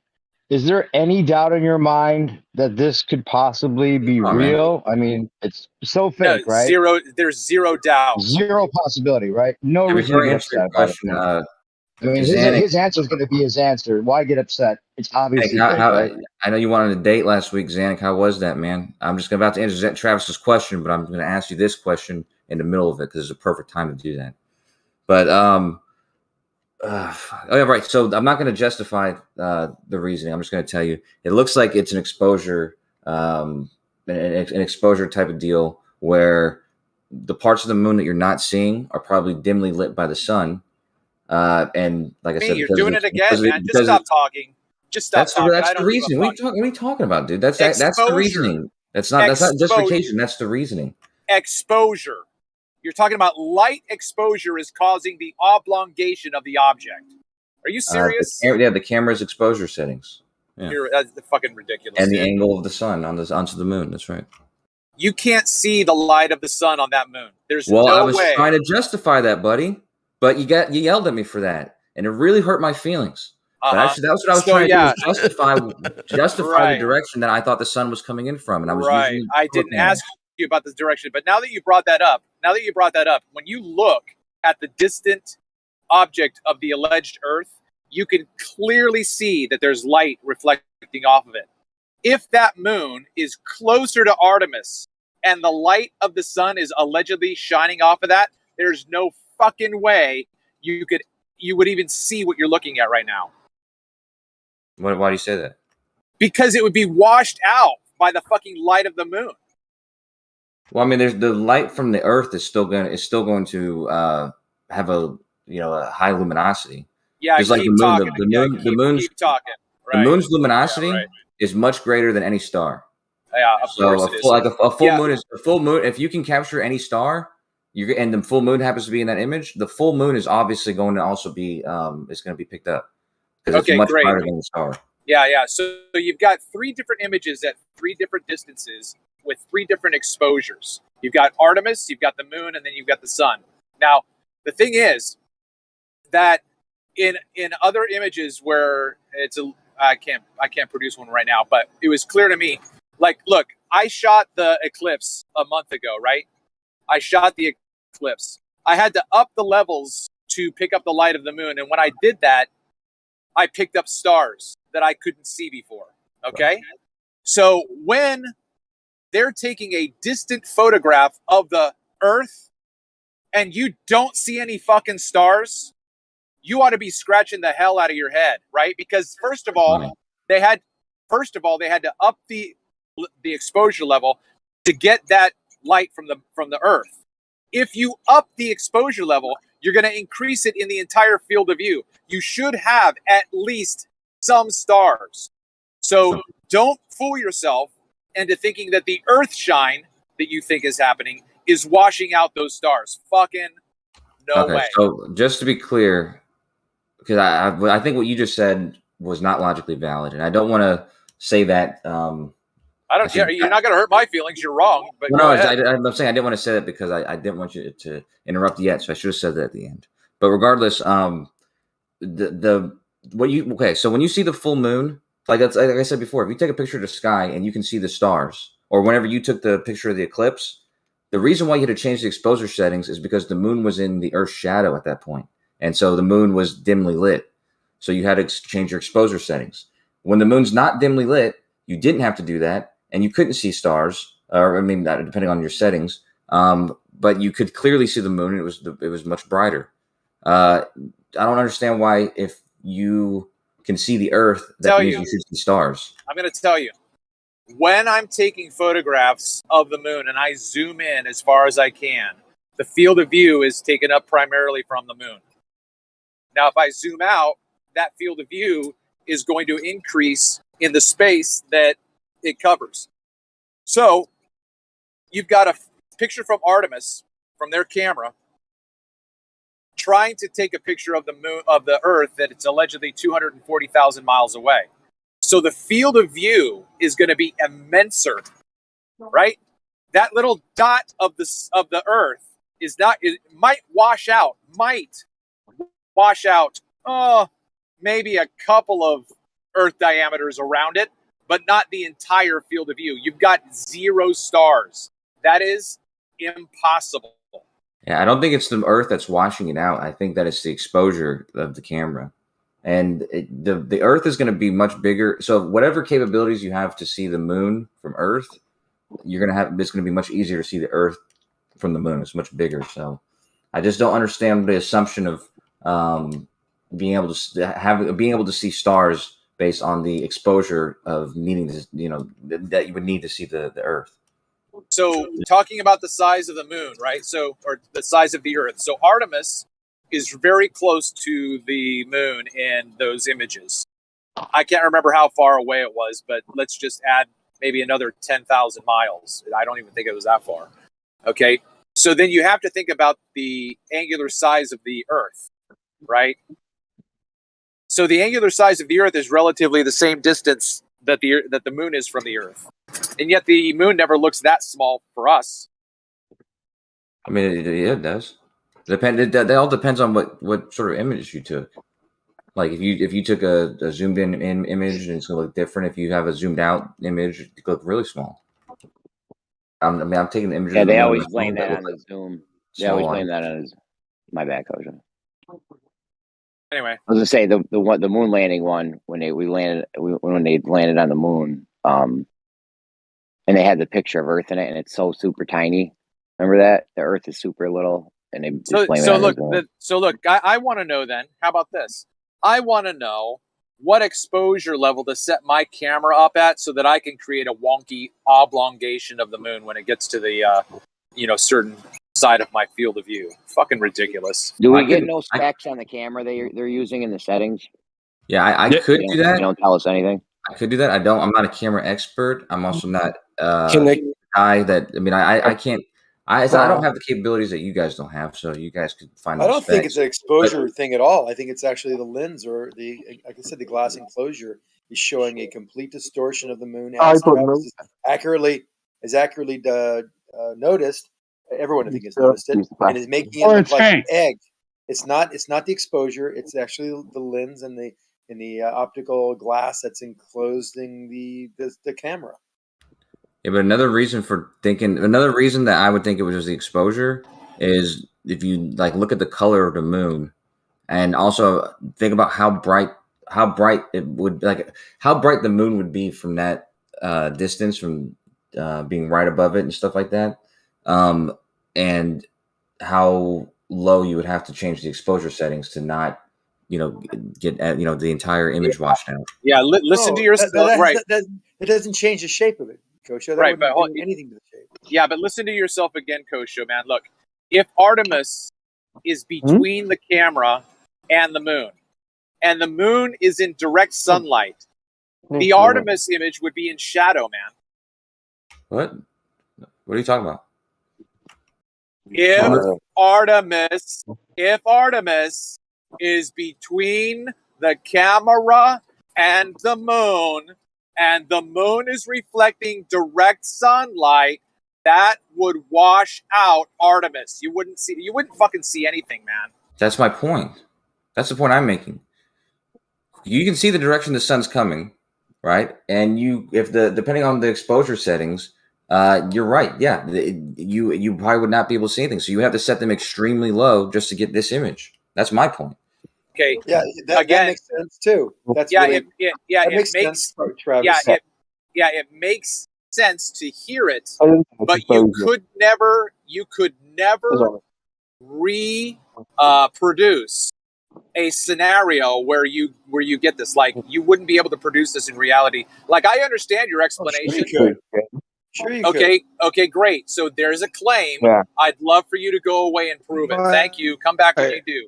Is there any doubt in your mind that this could possibly be real? Man. I mean, it's so fake, right? There's zero doubt. Zero possibility, right? No reason to get upset. Question, I mean, his answer is going to be his answer. Why get upset? It's obviously fake, right? I know you wanted a date last week, Zanuck. How was that, man? I'm just about to answer Travis's question, but I'm going to ask you this question in the middle of it because it's a perfect time to do that. But right. So I'm not going to justify the reasoning. I'm just going to tell you it looks like it's an exposure, an exposure type of deal where the parts of the moon that you're not seeing are probably dimly lit by the sun. And like I said, you're doing it again, man. Just stop talking. Just stop talking. That's the reason. What are you talking about, dude? That's the reasoning. That's not justification. That's the reasoning. Exposure. You're talking about light exposure is causing the oblongation of the object. Are you serious? The camera's exposure settings. Yeah. That's fucking ridiculous. And the angle of the sun onto the moon. That's right. You can't see the light of the sun on that moon. There's no way. I was trying to justify that, buddy, but you yelled at me for that, and it really hurt my feelings. But actually, that's what I was trying to do, was justify the direction that I thought the sun was coming in from, and I was right. I didn't ask you about the direction, but now that you brought that up, when you look at the distant object of the alleged Earth, you can clearly see that there's light reflecting off of it. If that moon is closer to Artemis and the light of the sun is allegedly shining off of that, there's no fucking way you would even see what you're looking at right now. Why do you say that? Because it would be washed out by the fucking light of the moon. Well, I mean, there's the light from the Earth is still going to have a high luminosity. Yeah, just like the moon. The moon's keep talking. Right. The moon's luminosity is much greater than any star. Yeah, of course it is. Like a full moon is a full moon. If you can capture any star, and the full moon happens to be in that image, the full moon is obviously going to also be it's going to be picked up because it's much brighter than the star. Yeah. So you've got 3 different images at 3 different distances with 3 different exposures. You've got Artemis, you've got the moon, and then you've got the sun. Now, the thing is that in other images where I can't produce one right now, but it was clear to me. Like, look, I shot the eclipse a month ago, right? I shot the eclipse, I had to up the levels to pick up the light of the moon. And when I did that, I picked up stars that I couldn't see before. Okay? Right. So when they're taking a distant photograph of the Earth and you don't see any fucking stars, you ought to be scratching the hell out of your head, right? Because first of all, they had to up the exposure level to get that light from the Earth. If you up the exposure level, you're going to increase it in the entire field of view. You should have at least some stars. So don't fool yourself into thinking that the Earth shine that you think is happening is washing out those stars. Fucking no way. So just to be clear, because I think what you just said was not logically valid, and I don't want to say that. I don't care. You're not going to hurt my feelings. You're wrong. But no, I'm saying I didn't want to say that because I didn't want you to interrupt yet, so I should have said that at the end. But regardless, so when you see the full moon, like I said before, if you take a picture of the sky and you can see the stars, or whenever you took the picture of the eclipse, the reason why you had to change the exposure settings is because the moon was in the Earth's shadow at that point, and so the moon was dimly lit. So you had to change your exposure settings. When the moon's not dimly lit, you didn't have to do that, and you couldn't see stars, or I mean, depending on your settings. But you could clearly see the moon. It was much brighter. I don't understand why, if you can see the Earth, that means you should see stars. I'm going to tell you. When I'm taking photographs of the moon and I zoom in as far as I can, the field of view is taken up primarily from the moon. Now, if I zoom out, that field of view is going to increase in the space that it covers. So you've got a picture from Artemis, from their camera, trying to take a picture of the moon, of the Earth, that it's allegedly 240,000 miles away. So the field of view is going to be immenser, right? That little dot of the Earth might wash out, maybe a couple of Earth diameters around it, but not the entire field of view. You've got 0 stars. That is impossible. Yeah, I don't think it's the Earth that's washing it out. I think that it's the exposure of the camera. And the Earth is going to be much bigger. So whatever capabilities you have to see the moon from Earth, it's going to be much easier to see the Earth from the moon. It's much bigger. So I just don't understand the assumption of being able to see stars based on the exposure of needing to, that you would need to see the Earth. So talking about the size of the moon, right? Or the size of the Earth. So Artemis is very close to the moon in those images. I can't remember how far away it was, but let's just add maybe another 10,000 miles. I don't even think it was that far. Okay. So then you have to think about the angular size of the Earth, right? So the angular size of the Earth is relatively the same distance that the moon is from the Earth. And yet the moon never looks that small for us. I mean, it does. That all depends on what sort of image you took. Like if you took a zoomed in image, and it's gonna look different. If you have a zoomed out image, it could look really small. I'm taking the images. Yeah, they always blame that on the zoom. They always blame that on my bad, Coach. Anyway, I was gonna say the moon landing one when they landed on the moon, and they had the picture of Earth in it, and it's so super tiny. Remember that the Earth is super little, and they look. I want to know then. How about this? I want to know what exposure level to set my camera up at so that I can create a wonky oblongation of the moon when it gets to the certain side of my field of view. Fucking ridiculous. Do we get no specs on the camera they're using in the settings? Yeah, I could do that. They don't tell us anything. I could do that. I'm not a camera expert. I'm also not a guy that. I mean, I can't. I don't have the capabilities that you guys don't have, so you guys could find. I don't think it's an exposure thing at all. I think it's actually the lens, or like I said, the glass enclosure is showing a complete distortion of the moon. As accurately noticed. Everyone, I think, has noticed it, and is making it look like an egg. It's not the exposure. It's actually the lens and the optical glass that's enclosing the camera. Yeah, but another reason that I would think it was just the exposure is if you like look at the color of the moon, and also think about how bright it would how bright the moon would be from that distance, from being right above it and stuff like that, and how low you would have to change the exposure settings to not, get the entire image washed out. Yeah, listen to yourself. Right. It doesn't change the shape of it, Kosho. That Right, wouldn't but do anything to the shape. Yeah, but listen to yourself again, Kosho, man. Look, if Artemis is between the camera and the moon is in direct sunlight, the Artemis image would be in shadow, man. What are you talking about? If Artemis is between the camera and the moon is reflecting direct sunlight, that would wash out Artemis. You wouldn't fucking see anything, man. That's my point. That's the point I'm making. You can see the direction the sun's coming, right? And depending on the exposure settings, you're right. Yeah, you probably would not be able to see anything. So you have to set them extremely low just to get this image. That's my point. Okay. Yeah, that makes sense too. That's it makes sense, Travis. It makes sense to hear it, but you could never reproduce a scenario where you get this. Like, you wouldn't be able to produce this in reality. Like, I understand your explanation. Sure you could. Okay, great. So there's a claim. Yeah. I'd love for you to go away and prove it. Thank you. Come back when you do.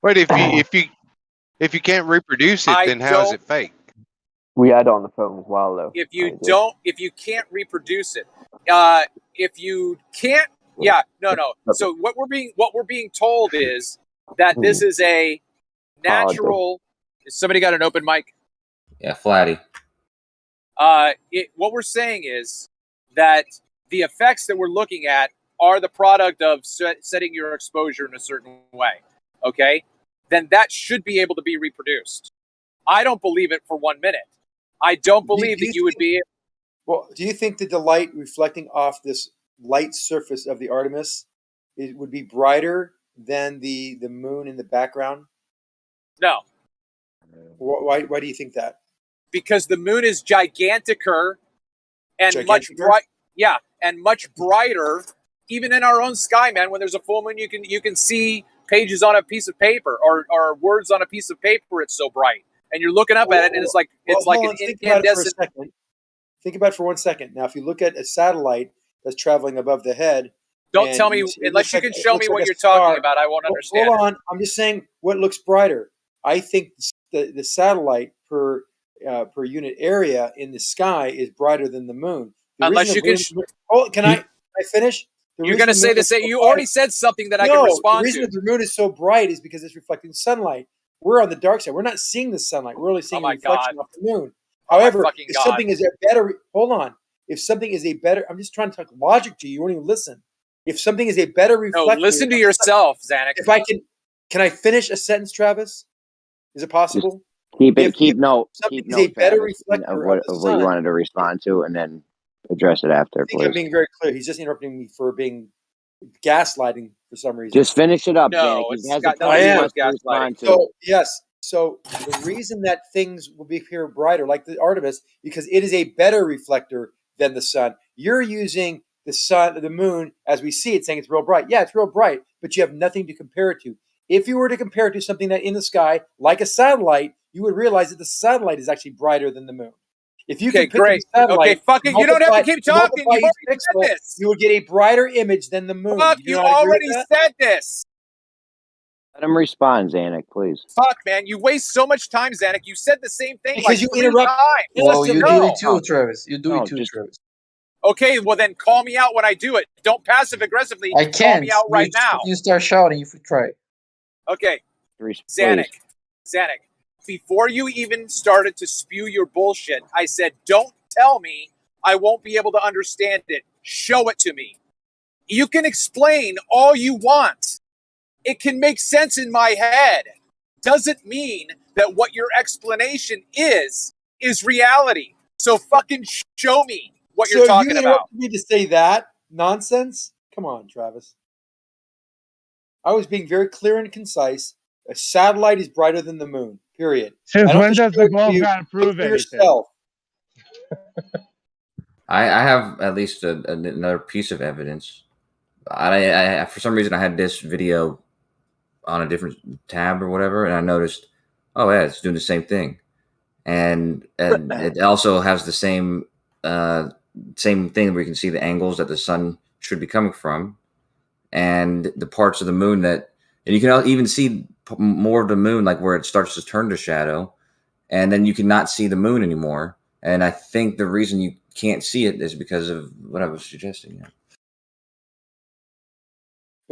But if you can't reproduce it, then how is it fake? We had it on the phone as well, though. If you can't reproduce it, if you can't, no. So what we're being told is that this is a natural. Somebody got an open mic? Yeah, Flatty. What we're saying is that the effects that we're looking at are the product of setting your exposure in a certain way. Okay, then that should be able to be reproduced. I don't believe it for 1 minute. I don't believe that you would be able. Well, do you think that the light reflecting off this light surface of the Artemis would be brighter than the moon in the background? No. Why do you think that? Because the moon is giganticer and much brighter. Even in our own sky, man, when there's a full moon, you can see pages on a piece of paper or words on a piece of paper. It's so bright, and you're looking up at it, and it's like an incandescent. Think about it for 1 second. Now, if you look at a satellite that's traveling above the head, don't tell me unless you can show me what you're talking about. I won't understand. Hold on, I'm just saying what looks brighter. I think the satellite per unit area in the sky is brighter than the moon. Unless you can. Can I finish? You're going to say the same. You already said something that I can respond to. The reason that the moon is so bright is because it's reflecting sunlight. We're on the dark side. We're not seeing the sunlight. We're only seeing a reflection off the moon. However, if something is a better, hold on. If something is a better, I'm just trying to talk logic to you. You won't even listen. If something is a better reflector, listen to yourself, Zanuck. If I can I finish a sentence, Travis? Is it possible? Keep note. Something is a better reflector of what you wanted to respond to, and then address it after. I think I'm being very clear. He's just interrupting me for being gaslighting for some reason. Just finish it up, no, Zanuck. I am gaslighting. So yes. So the reason that things will appear brighter, like the Artemis, because it is a better reflector than the sun. You're using the sun, the moon, as we see it, saying it's real bright. Yeah, it's real bright, but you have nothing to compare it to. If you were to compare it to something that in the sky, like a satellite, you would realize that the satellite is actually brighter than the moon. If you can pick the satellite, you don't have to keep talking. You already said this. You would get a brighter image than the moon. You already said this. Let him respond, Zanuck, please. Fuck, man. You waste so much time, Zanuck. You said the same thing because you interrupt. Well, you do it too, Travis. You do it too, Travis. Okay, well then call me out when I do it. Don't passive aggressively call me out right now. You start shouting if you try. Okay, Zanuck, before you even started to spew your bullshit, I said, don't tell me I won't be able to understand it. Show it to me. You can explain all you want. It can make sense in my head. Doesn't mean that what your explanation is reality. So fucking show me what you're talking about. You need to say that nonsense? Come on, Travis. I was being very clear and concise. A satellite is brighter than the moon. Period. Since I don't when does the destroy it for globe you. gotta prove For anything? yourself. I have at least another piece of evidence. I for some reason I had this video on a different tab or whatever, and I noticed, oh yeah, it's doing the same thing, and it also has the same thing where you can see the angles that the sun should be coming from, and the parts of the moon that, and you can even see more of the moon, like where it starts to turn to shadow, and then you cannot see the moon anymore. And I think the reason you can't see it is because of what I was suggesting. Yeah.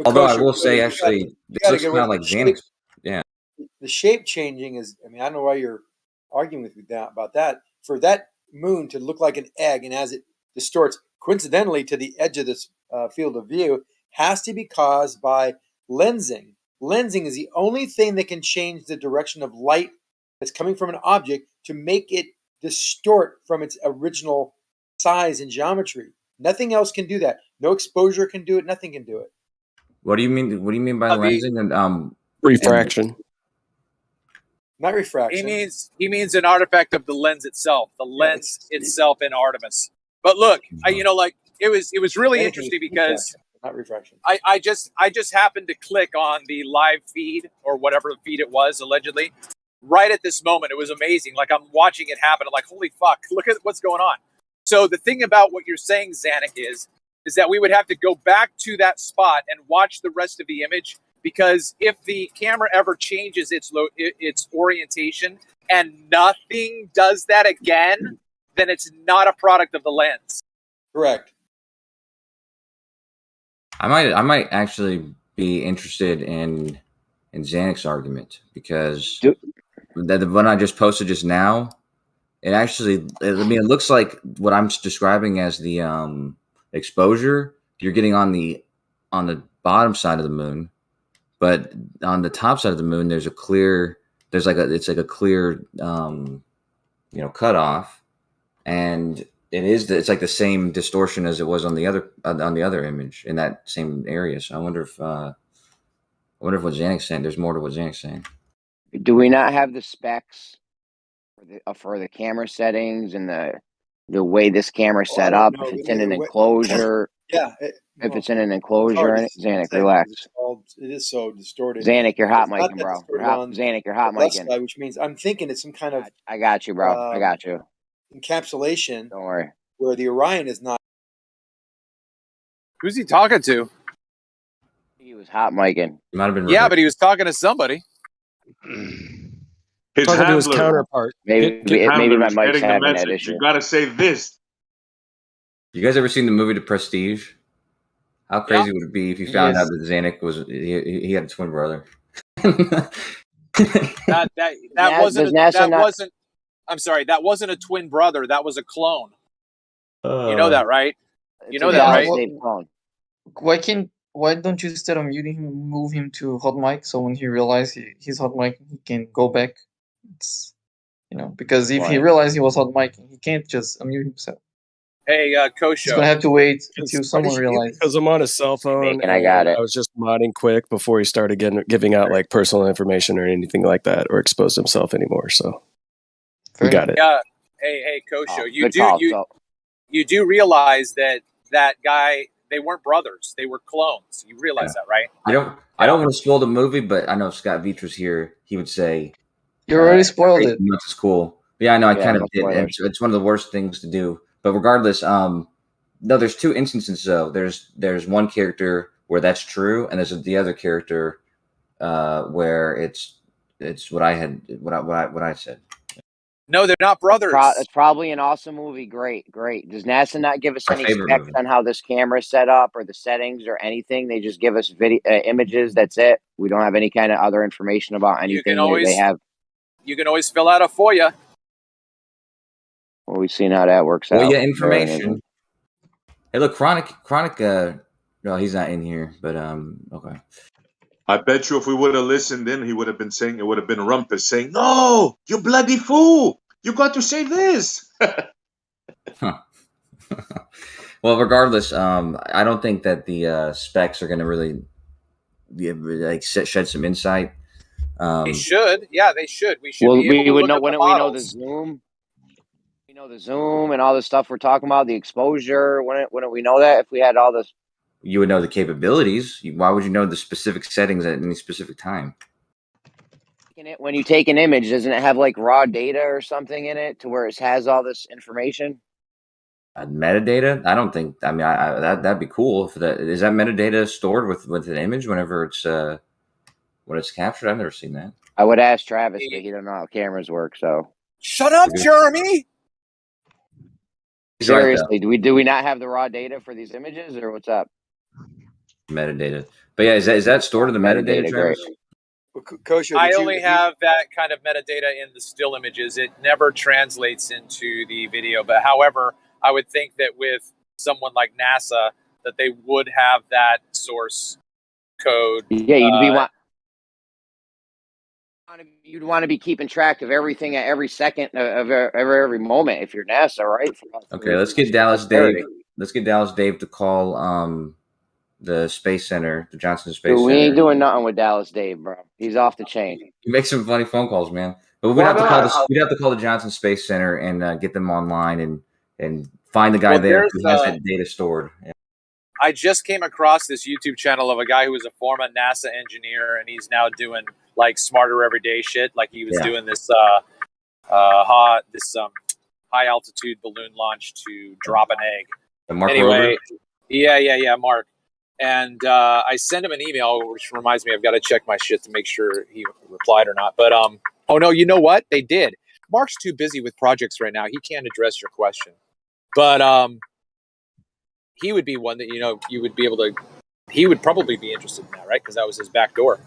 Although I will say, actually, this looks kind of like Xanax. Yeah. The shape changing is, I mean, I don't know why you're arguing with me about that. For that moon to look like an egg, and as it distorts coincidentally to the edge of this field of view, has to be caused by lensing. Lensing is the only thing that can change the direction of light that's coming from an object to make it distort from its original size and geometry. Nothing else can do that. No exposure can do it. Nothing can do it. What do you mean? What do you mean by lensing and refraction? Not refraction. He means an artifact of the lens itself, the lens itself in Artemis. But look, it was really interesting because not refraction. I just happened to click on the live feed or whatever feed it was allegedly. Right at this moment, it was amazing. Like I'm watching it happen. I'm like, holy fuck, look at what's going on. So the thing about what you're saying, Zanuck, is that we would have to go back to that spot and watch the rest of the image, because if the camera ever changes its orientation and nothing does that again, then it's not a product of the lens. Correct. I might actually be interested in Zanuck's argument, because the one I just posted just now, it looks like what I'm describing as the exposure you're getting on the bottom side of the moon, but on the top side of the moon it's like a clear cutoff, and it's like the same distortion as it was on the other image in that same area. So I wonder if what Zanuck's saying. There's more to what Zanuck's saying. Do we not have the specs for the camera settings and the way this camera's set up? If it's in an enclosure, if it's in an enclosure, Zanuck, relax. It is so distorted. Zanuck, you're hot micing, bro. Zanuck, you're hot micing. Which means I'm thinking it's some kind of. I got you, bro. I got you. Encapsulation. Don't worry. Where the Orion is not. Who's he talking to? He was hot micing. Might have been. Yeah, but he was talking to somebody. His talking to his handler. counterpart. Maybe my mic's having that issue. You gotta say this. You guys ever seen the movie The Prestige? How crazy would it be if you found out that Zanuck was he had a twin brother? that wasn't. I'm sorry, that wasn't a twin brother. That was a clone. You know that, right? You know that, right? Why don't you, instead of muting him, move him to hot mic, so when he realizes he's hot mic, he can go back? It's, because if he realized he was hot mic, he can't just unmute himself. Hey, Kosho. He's gonna have to wait until someone realizes. Because I'm on his cell phone, and I got it. I was just modding quick before he started giving out like personal information or anything like that, or exposed himself anymore. So we got it. Yeah. Hey, Kosho. You do realize that guy, they weren't brothers; they were clones. You realize that, right? I don't want to spoil the movie, but I know if Scott Vitra's here, he would say you already spoiled it. It's cool. But yeah, I know I kind of did. It's one of the worst things to do. But regardless, no, there's two instances though. There's one character where that's true, and there's the other character where it's what I said. No, they're not brothers. It's probably an awesome movie. Great. Does NASA not give us any specs on how this camera is set up or the settings or anything? They just give us video images. That's it. We don't have any kind of other information about anything they have. You can always fill out a FOIA. Well, we've seen how that works out. Well, yeah, information. Hey, look, Chronic. No, he's not in here, but okay. I bet you if we would have listened in, he would have been saying, it would have been Rumpus saying, "No, you bloody fool! You got to say this." Well, regardless, I don't think that the specs are going to really like shed some insight. They should. Yeah, they should. We should. Well, be able we to would look know. at the Wouldn't we know the models. zoom? We know the zoom and all the stuff we're talking about, the exposure. Wouldn't we know that if we had all this? You would know the capabilities. Why would you know the specific settings at any specific time? When you take an image, doesn't it have like raw data or something in it to where it has all this information? Metadata? I don't think. I mean, that'd be cool. If that is that metadata stored with an image whenever it's when it's captured. I've never seen that. I would ask Travis, but he doesn't know how cameras work. So shut up, Jeremy. Seriously, do we not have the raw data for these images, or what's up? Metadata, but yeah, is that stored in the metadata, Travis? Kosho, I only have that kind of metadata in the still images. It never translates into the video. But however, I would think that with someone like NASA, that they would have that source code. Yeah, you'd want to be keeping track of everything at every second of every moment if you're NASA, right? Okay, let's get Dallas Dave. Let's get Dallas Dave to call the Space Center, the Johnson Space Center. We ain't doing nothing with Dallas Dave, bro. He's off the chain. He makes some funny phone calls, man. But we'd have to call the Johnson Space Center and get them online and find the guy there who has that data stored. Yeah. I just came across this YouTube channel of a guy who was a former NASA engineer, and he's now doing like smarter everyday shit. Like he was doing this high altitude balloon launch to drop an egg. Mark anyway, yeah, Mark. And I sent him an email, which reminds me, I've got to check my shit to make sure he replied or not. But oh no, you know what? They did. Mark's too busy with projects right now. He can't address your question. But he would be one that you would be able to. He would probably be interested in that, right? Because that was his back door.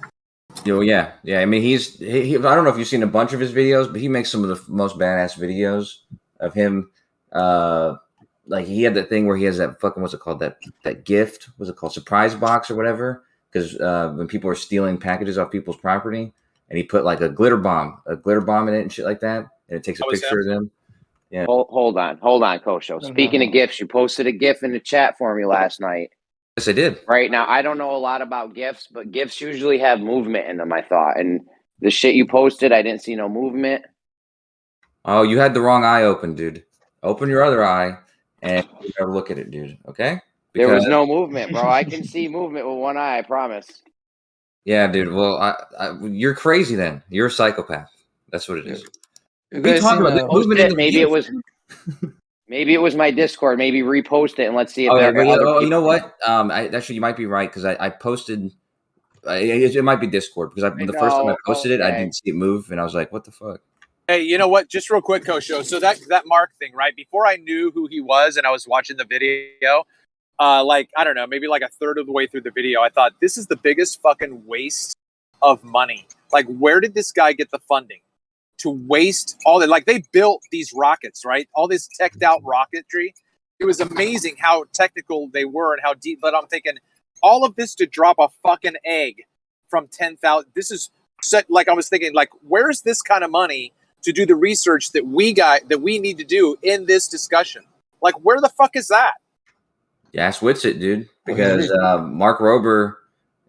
Oh yeah. I mean, he. I don't know if you've seen a bunch of his videos, but he makes some of the most badass videos of him. Like he had that thing where he has that fucking what's it called that gift? What's it called? Surprise box or whatever? Because when people are stealing packages off people's property, and he put like a glitter bomb in it and shit like that, and it takes a picture of them. Yeah. Hold on, Kosho. Speaking of gifts, you posted a GIF in the chat for me last night. Yes, I did. Right now, I don't know a lot about GIFs, but GIFs usually have movement in them, I thought. And the shit you posted, I didn't see no movement. Oh, you had the wrong eye open, dude. Open your other eye and you gotta look at it, dude. Okay? There was no movement, bro. I can see movement with one eye, I promise. Yeah, dude. Well, you're crazy then. You're a psychopath. That's what it is. We talk about this movement in the maybe it was maybe it was my Discord. Maybe repost it and let's see if you know what? Actually, you might be right because I posted. It might be Discord because the first time I posted it, I didn't see it move, and I was like, "What the fuck?" Hey, you know what? Just real quick, Kosho. So that Mark thing, right? Before I knew who he was, and I was watching the video, like I don't know, maybe like a third of the way through the video, I thought this is the biggest fucking waste of money. Like, where did this guy get the funding to waste all that? Like, they built these rockets, right? All this teched out rocketry. It was amazing how technical they were and how deep. But I'm thinking, all of this to drop a fucking egg from 10,000. This is like I was thinking, like, where's this kind of money to do the research that we need to do in this discussion? Like, where the fuck is that? Yeah, Switz it, dude. Because Mark Rober,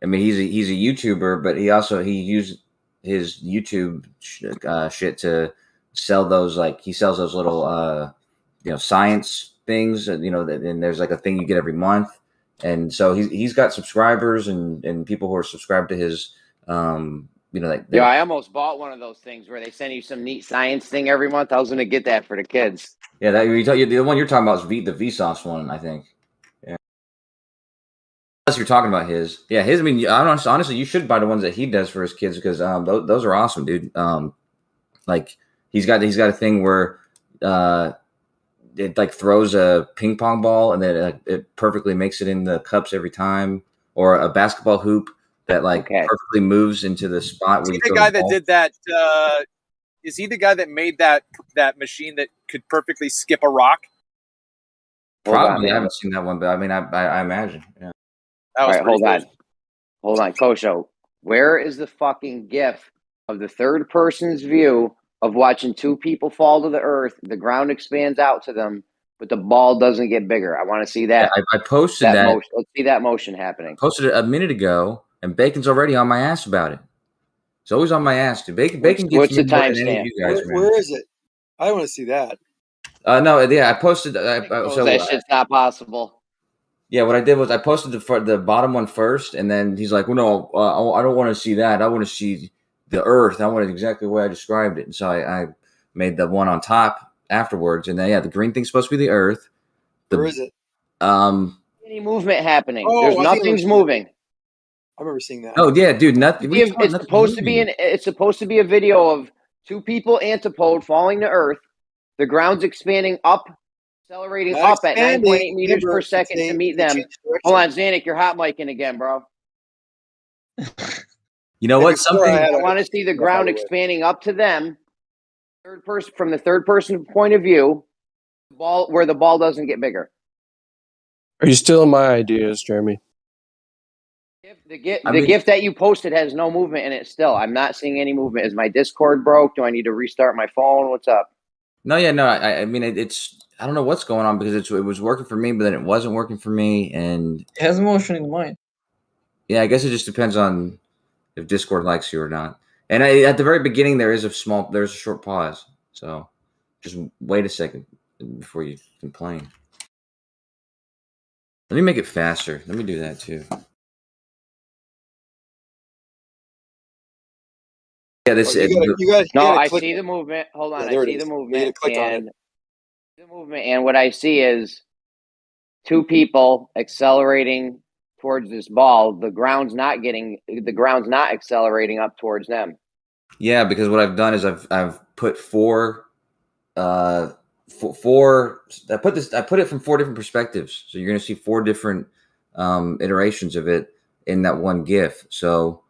I mean, he's a YouTuber, but he used his YouTube shit to sell those. Like, he sells those little science things, and there's like a thing you get every month. And so he's got subscribers and people who are subscribed to his yeah, I almost bought one of those things where they send you some neat science thing every month. I was going to get that for the kids. Yeah, the one you're talking about is the Vsauce one, I think. Yeah. Unless you're talking about his. Yeah, his. I mean, honestly, you should buy the ones that he does for his kids because those are awesome, dude. Like he's got a thing where it like throws a ping pong ball and then it perfectly makes it in the cups every time, or a basketball hoop that perfectly moves into the spot. Is he the guy that did that? Is he the guy that made that machine that could perfectly skip a rock? Probably. I haven't seen that one, but I mean, I imagine. Yeah. All right, hold on, Kosho. Where is the fucking GIF of the third person's view of watching two people fall to the earth? The ground expands out to them, but the ball doesn't get bigger. I want to see that. Yeah, I posted that. Let's see that motion happening. I posted it a minute ago. and Bacon's already on my ass about it. He's always on my ass, dude. Bacon gets what's me the more than any timestamp? of you guys, man. Where is it? I want to see that. No, yeah, I posted. That shit's not possible. Yeah, what I did was I posted the bottom one first, and then he's like, "Well, no, I don't want to see that. I want to see the Earth. I want it exactly the way I described it." And so I made the one on top afterwards, and then the green thing's supposed to be the Earth. Where is it? Any movement happening? Oh, There's nothing's moving. I remember seeing that. Oh yeah, dude, nothing. It's supposed to be it's supposed to be a video of two people antipode falling to Earth. The ground's expanding up, accelerating Not up at 9.8 meters remember, per second to meet they them. changed direction. Hold on, Zanuck, you're hot micing again, bro. You know what? Something I want to see the ground expanding up to them. From the third person point of view, where the ball doesn't get bigger. Are you stealing my ideas, Jeremy? The gift that you posted has no movement in it still. I'm not seeing any movement. Is my Discord broke? Do I need to restart my phone? What's up? No, yeah, no. I mean, it's I don't know what's going on because it was working for me, but then it wasn't working for me, and it has motion in mind. Yeah, I guess it just depends on if Discord likes you or not. And at the very beginning, there's a short pause. So just wait a second before you complain. Let me make it faster. Let me do that too. Yeah, this. I see the movement. Hold on, I see the movement, and what I see is two people accelerating towards this ball. The ground's not accelerating up towards them. Yeah, because what I've done is I've put four. I put it from 4 different perspectives, so you're going to see 4 different iterations of it in that one GIF. So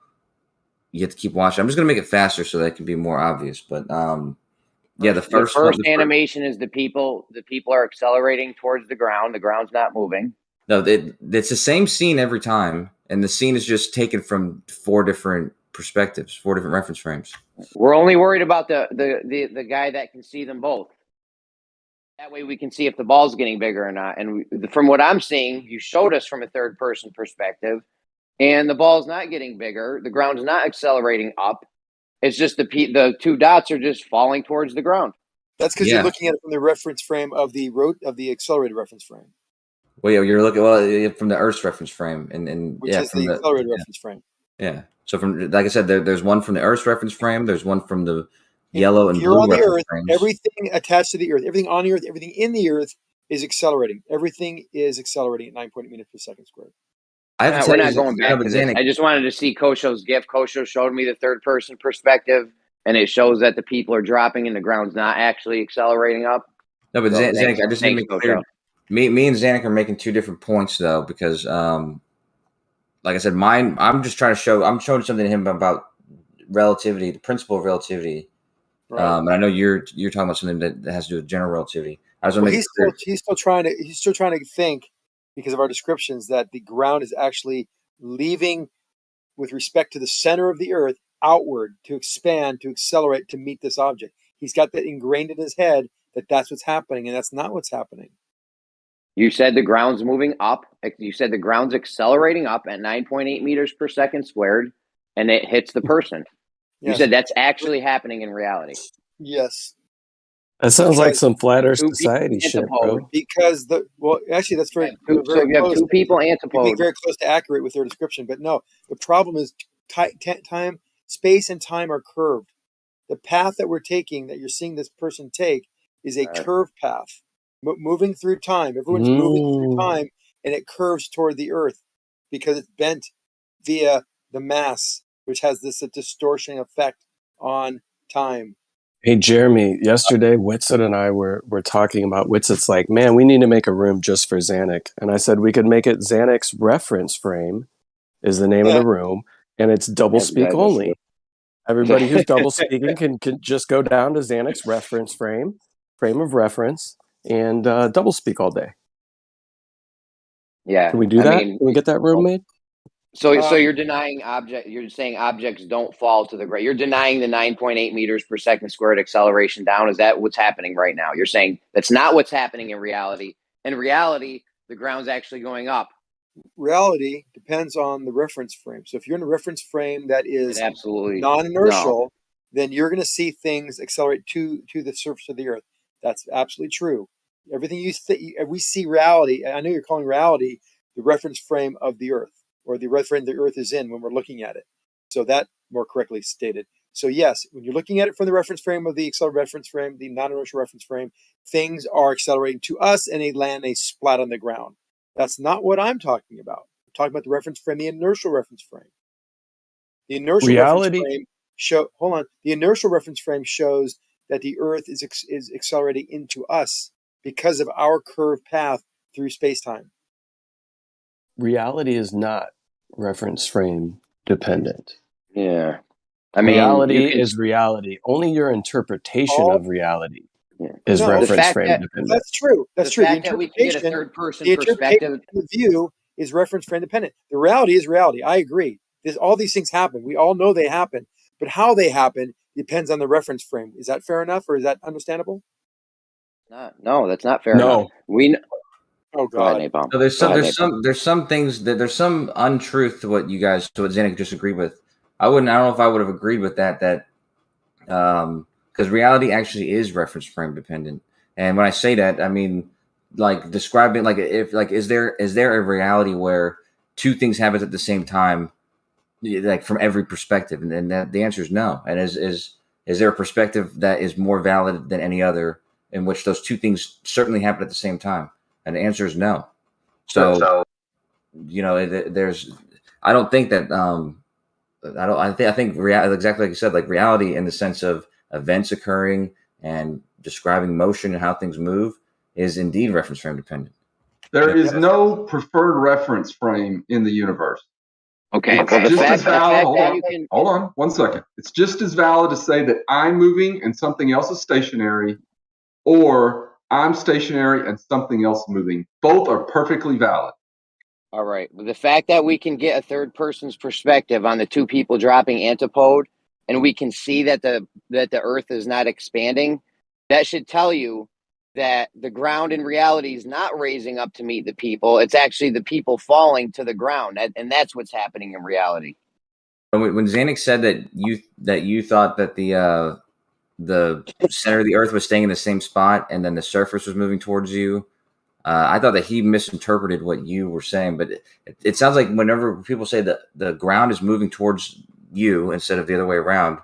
you have to keep watching. I'm just going to make it faster so that it can be more obvious. But the first animation is the people are accelerating towards the ground. The ground's not moving. No, it's the same scene every time, and the scene is just taken from 4 different perspectives, 4 different reference frames. We're only worried about the guy that can see them both. That way we can see if the ball's getting bigger or not. And from what I'm seeing, you showed us from a third person perspective, and the ball's not getting bigger. The ground's not accelerating up. It's just the 2 dots are just falling towards the ground. That's because you're looking at it from the reference frame of the accelerated reference frame. Well, yeah, you're looking from the Earth's reference frame, and which is the accelerated reference frame. Yeah. So from like I said, there's one from the Earth's reference frame. There's one from the yellow and if you're blue on the reference Earth, frames. everything attached to the Earth, everything on the Earth, everything in the Earth is accelerating. Everything is accelerating at 9.8 meters per second squared. We're not going back to this. I just wanted to see Kosho's GIF. Kosho showed me the third person perspective, and it shows that the people are dropping and the ground's not actually accelerating up. No, but Zanuck, I just need to make clear. Me and Zanuck are making 2 different points though, because like I said, I'm showing something to him about relativity, the principle of relativity. Right. And I know you're talking about something that has to do with general relativity. He's still trying to think, because of our descriptions, that the ground is actually leaving with respect to the center of the Earth outward to expand, to accelerate, to meet this object. He's got that ingrained in his head that that's what's happening, and that's not what's happening. You said the ground's moving up. You said the ground's accelerating up at 9.8 meters per second squared, and it hits the person. Yes. You said that's actually happening in reality. Yes. That sounds like some flat Earth society shit, bro. Because actually, that's very. So you have 2 people antipode. Very close to accurate with their description, but no. The problem is time, space, and time are curved. The path that we're taking, that you're seeing this person take, is a curved path. Moving through time. Everyone's moving through time, and it curves toward the Earth because it's bent via the mass, which has this distortion effect on time. Hey, Jeremy, yesterday Whitsett and I were talking about Whitsett's like, man, we need to make a room just for Zanuck. And I said we could make it Zanuck's reference frame is the name of the room, and it's double speak only. Everybody who's double speaking can just go down to Zanuck's reference frame of reference, and double speak all day. Yeah. Can we do that? Can we get that room made? So you're denying you're saying objects don't fall to the ground. You're denying the 9.8 meters per second squared acceleration down. Is that what's happening right now? You're saying that's not what's happening in reality. In reality, the ground's actually going up. reality depends on the reference frame. So if you're in a reference frame that is absolutely non-inertial, then you're going to see things accelerate to the surface of the Earth. That's absolutely true. Everything we see reality. I know you're calling reality the reference frame of the Earth, or the reference frame the Earth is in when we're looking at it. So that more correctly stated. So yes, when you're looking at it from the reference frame of the accelerated reference frame, the non-inertial reference frame, things are accelerating to us and they land, they splat on the ground. That's not what I'm talking about. I'm talking about the reference frame, the inertial reference frame. The inertial reference frame The inertial reference frame shows that the Earth is accelerating into us because of our curved path through space-time. Reality is not reference frame dependent. Yeah. Reality is reality. Only your interpretation of reality is reference frame dependent. That's true. That's true. The that we can get a third-person perspective. The view is reference frame dependent. The reality is reality. I agree. All these things happen. We all know they happen. But how they happen depends on the reference frame. Is that fair enough, or is that understandable? No, that's not fair enough. Oh God. So there's some things that there's some untruth to what Zanik just agreed with. I don't know if I would have agreed with that because reality actually is reference frame dependent. And when I say that, I mean like describing is there a reality where two things happen at the same time, like from every perspective? And the answer is no. And is there a perspective that is more valid than any other in which those two things certainly happen at the same time? And the answer is no. So there's. I don't think that. I think exactly like you said, like reality in the sense of events occurring and describing motion and how things move is indeed reference frame dependent. There is no preferred reference frame in the universe. Okay, it's just as valid. Hold on 1 second. It's just as valid to say that I'm moving and something else is stationary, or I'm stationary and something else moving. Both are perfectly valid. All right. The fact that we can get a third person's perspective on the two people dropping antipode, and we can see that the Earth is not expanding, that should tell you that the ground in reality is not raising up to meet the people. It's actually the people falling to the ground, and that's what's happening in reality. When Zanik said that you thought that the center of the Earth was staying in the same spot and then the surface was moving towards you, I thought that he misinterpreted what you were saying. But it sounds like whenever people say that the ground is moving towards you instead of the other way around,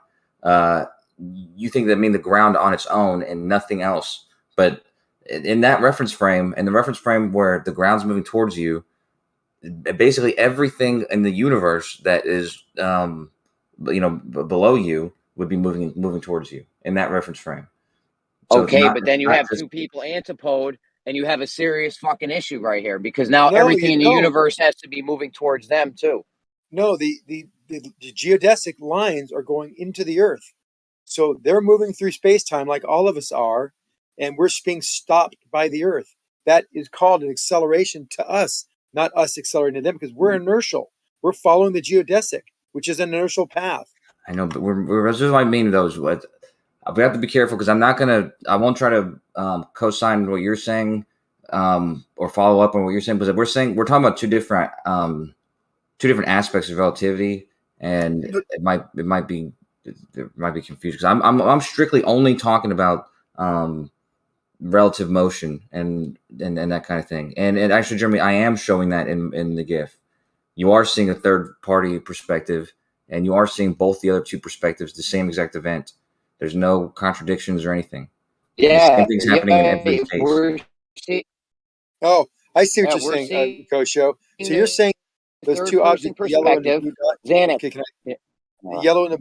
you think that mean the ground on its own and nothing else. But in that reference frame, in the reference frame where the ground's moving towards you, basically everything in the universe that is below you would be moving towards you in that reference frame. So but then you have two people antipode, and you have a serious fucking issue right here, because now everything in the universe has to be moving towards them too. No, the geodesic lines are going into the Earth. So they're moving through space-time like all of us are, and we're being stopped by the Earth. That is called an acceleration to us, not us accelerating to them, because we're inertial. We're following the geodesic, which is an inertial path. I know, but that's just what I mean. We have to be careful, because I won't try to co-sign what you're saying or follow up on what you're saying, because we're talking about two different aspects of relativity, and it might be confused, because I'm strictly only talking about relative motion and that kind of thing. And actually, Jeremy, I am showing that in the GIF. You are seeing a third party perspective, and you are seeing both the other two perspectives, the same exact event. There's no contradictions or anything. Yeah, the same thing's happening in every case. Oh, I see what you're saying, Kosho. So you're saying those two objects, the yellow and the blue dot. The yellow and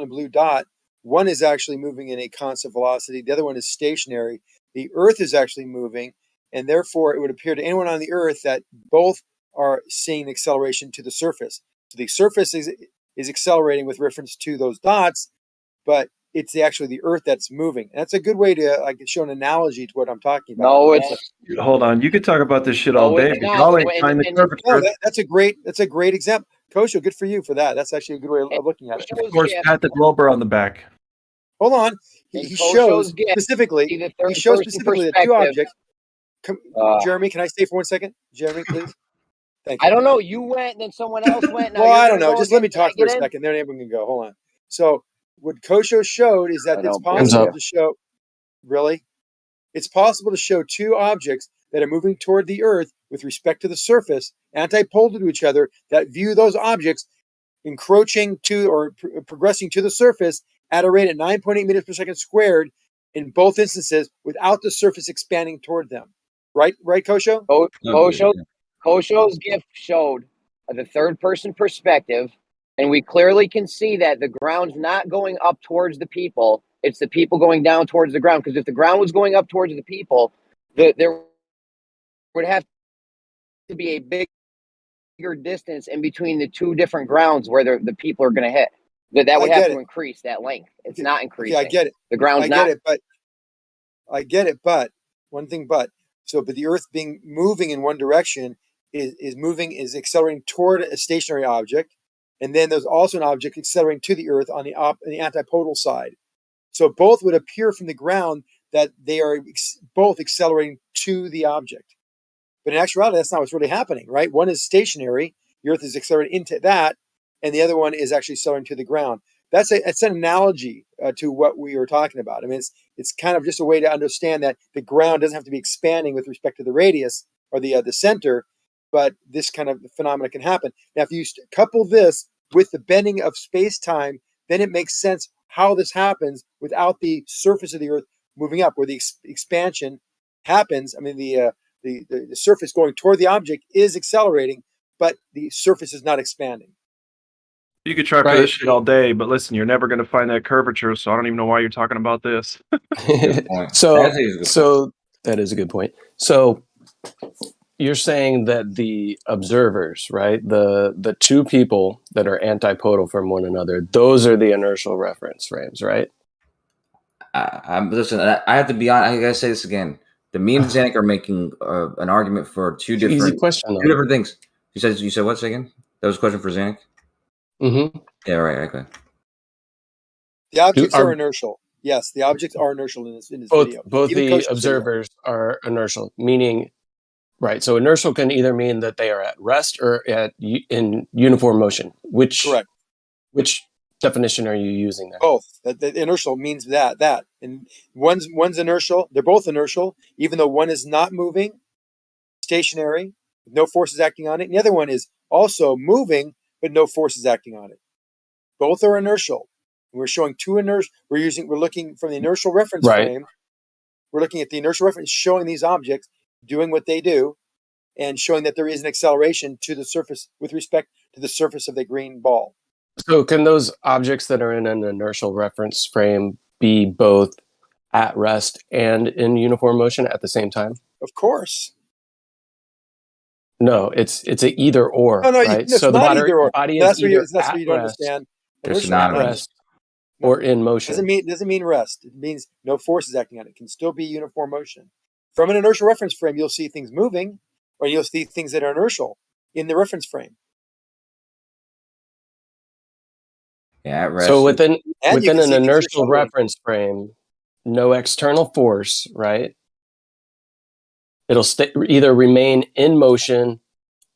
the blue dot. One is actually moving in a constant velocity. The other one is stationary. The Earth is actually moving, and therefore it would appear to anyone on the Earth that both are seeing acceleration to the surface. So the surface is accelerating with reference to those dots, but it's actually the Earth that's moving. And that's a good way to show an analogy to what I'm talking about. No, it's hold on. You could talk about this shit all day, but y'all ain't find the curvature. No, that's a great example. Kosho, good for you for that. That's actually a good way of looking at it. Of course, pat the Glober on the back. Hold on. He shows specifically the two objects. Jeremy, can I stay for 1 second? Jeremy, please. Thank you. I don't know. You went, and then someone else went. Now Well, you're I don't gonna know. go Just let again. me Can I talk for get a in? second. Then everyone can go. Hold on. So what Kosho showed is that I it's don't blame possible you. to show. Really, it's possible to show two objects that are moving toward the Earth with respect to the surface, antipolar to each other, that view those objects encroaching to or progressing to the surface at a rate of 9.8 meters per second squared in both instances without the surface expanding toward them. Right, Kosho? Kosho's gift showed the third person perspective, and we clearly can see that the ground's not going up towards the people. It's the people going down towards the ground. Because if the ground was going up towards the people, there would have to be a bigger distance in between the two different grounds where the people are going to hit. That would have to increase that length. It's not increasing. Okay, I get it. The ground's I not. get it, but one thing, but the Earth being moving in one direction is accelerating toward a stationary object, and then there's also an object accelerating to the Earth on the antipodal side. So both would appear from the ground that they are both accelerating to the object. But in actuality, that's not what's really happening, right? One is stationary, the Earth is accelerating into that, and the other one is actually accelerating to the ground. It's an analogy to what we were talking about. I mean, it's kind of just a way to understand that the ground doesn't have to be expanding with respect to the radius or the center, but this kind of phenomena can happen. Now, if you couple this with the bending of space-time, then it makes sense how this happens without the surface of the Earth moving up, where the expansion happens. I mean, the surface going toward the object is accelerating, but the surface is not expanding. You could try for this shit all day, but listen, you're never going to find that curvature, so I don't even know why you're talking about this. So that is a good point. So you're saying that the observers, right, the two people that are antipodal from one another, those are the inertial reference frames, right? Listen, I have to be honest. I gotta say this again. Me and Zanik are making an argument for two different things. You said what again? That was a question for Zanik. Mm-hmm. Yeah, right. Okay. The objects are inertial. Yes, the objects are inertial in this video. Both the observers are inertial, meaning, right. So inertial can either mean that they are at rest or in uniform motion. Correct. Which definition are you using there? Both. The inertial means that. And one's inertial. They're both inertial, even though one is not moving, stationary, with no forces acting on it. And the other one is also moving, but no forces acting on it. Both are inertial. We're showing two inertial. We're looking from the inertial reference frame. We're looking at the inertial reference, showing these objects doing what they do, and showing that there is an acceleration to the surface with respect to the surface of the green ball. So can those objects that are in an inertial reference frame be both at rest and in uniform motion at the same time? Of course. No, it's a either or. No, right? It's so not the either or. body That's is where either you don't understand. It's not rest or in motion. Doesn't mean rest. It means no forces acting on it. It can still be uniform motion. From an inertial reference frame, you'll see things moving, or you'll see things that are inertial in the reference frame. Yeah, at rest. So within an inertial reference frame, no external force, right? It'll either remain in motion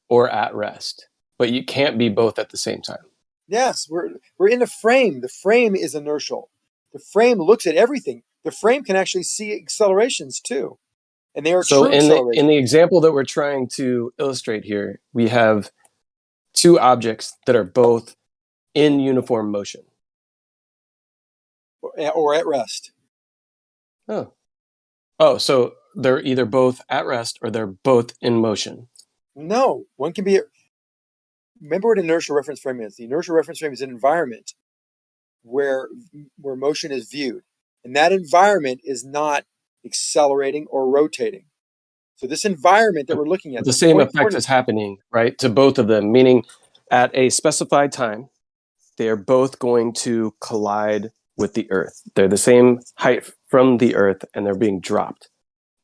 or at rest, but you can't be both at the same time. Yes, we're in a frame. The frame is inertial. The frame looks at everything. The frame can actually see accelerations too, and they are so true accelerations. In the example that we're trying to illustrate here, we have two objects that are both in uniform motion. Or at rest. Oh, so they're either both at rest or they're both in motion. No, one can be. Remember what an inertial reference frame is. The inertial reference frame is an environment where motion is viewed, and that environment is not accelerating or rotating. So this environment that we're looking at, the same effect is happening, right, to both of them, meaning at a specified time, they are both going to collide with the Earth. They're the same height from the Earth, and they're being dropped.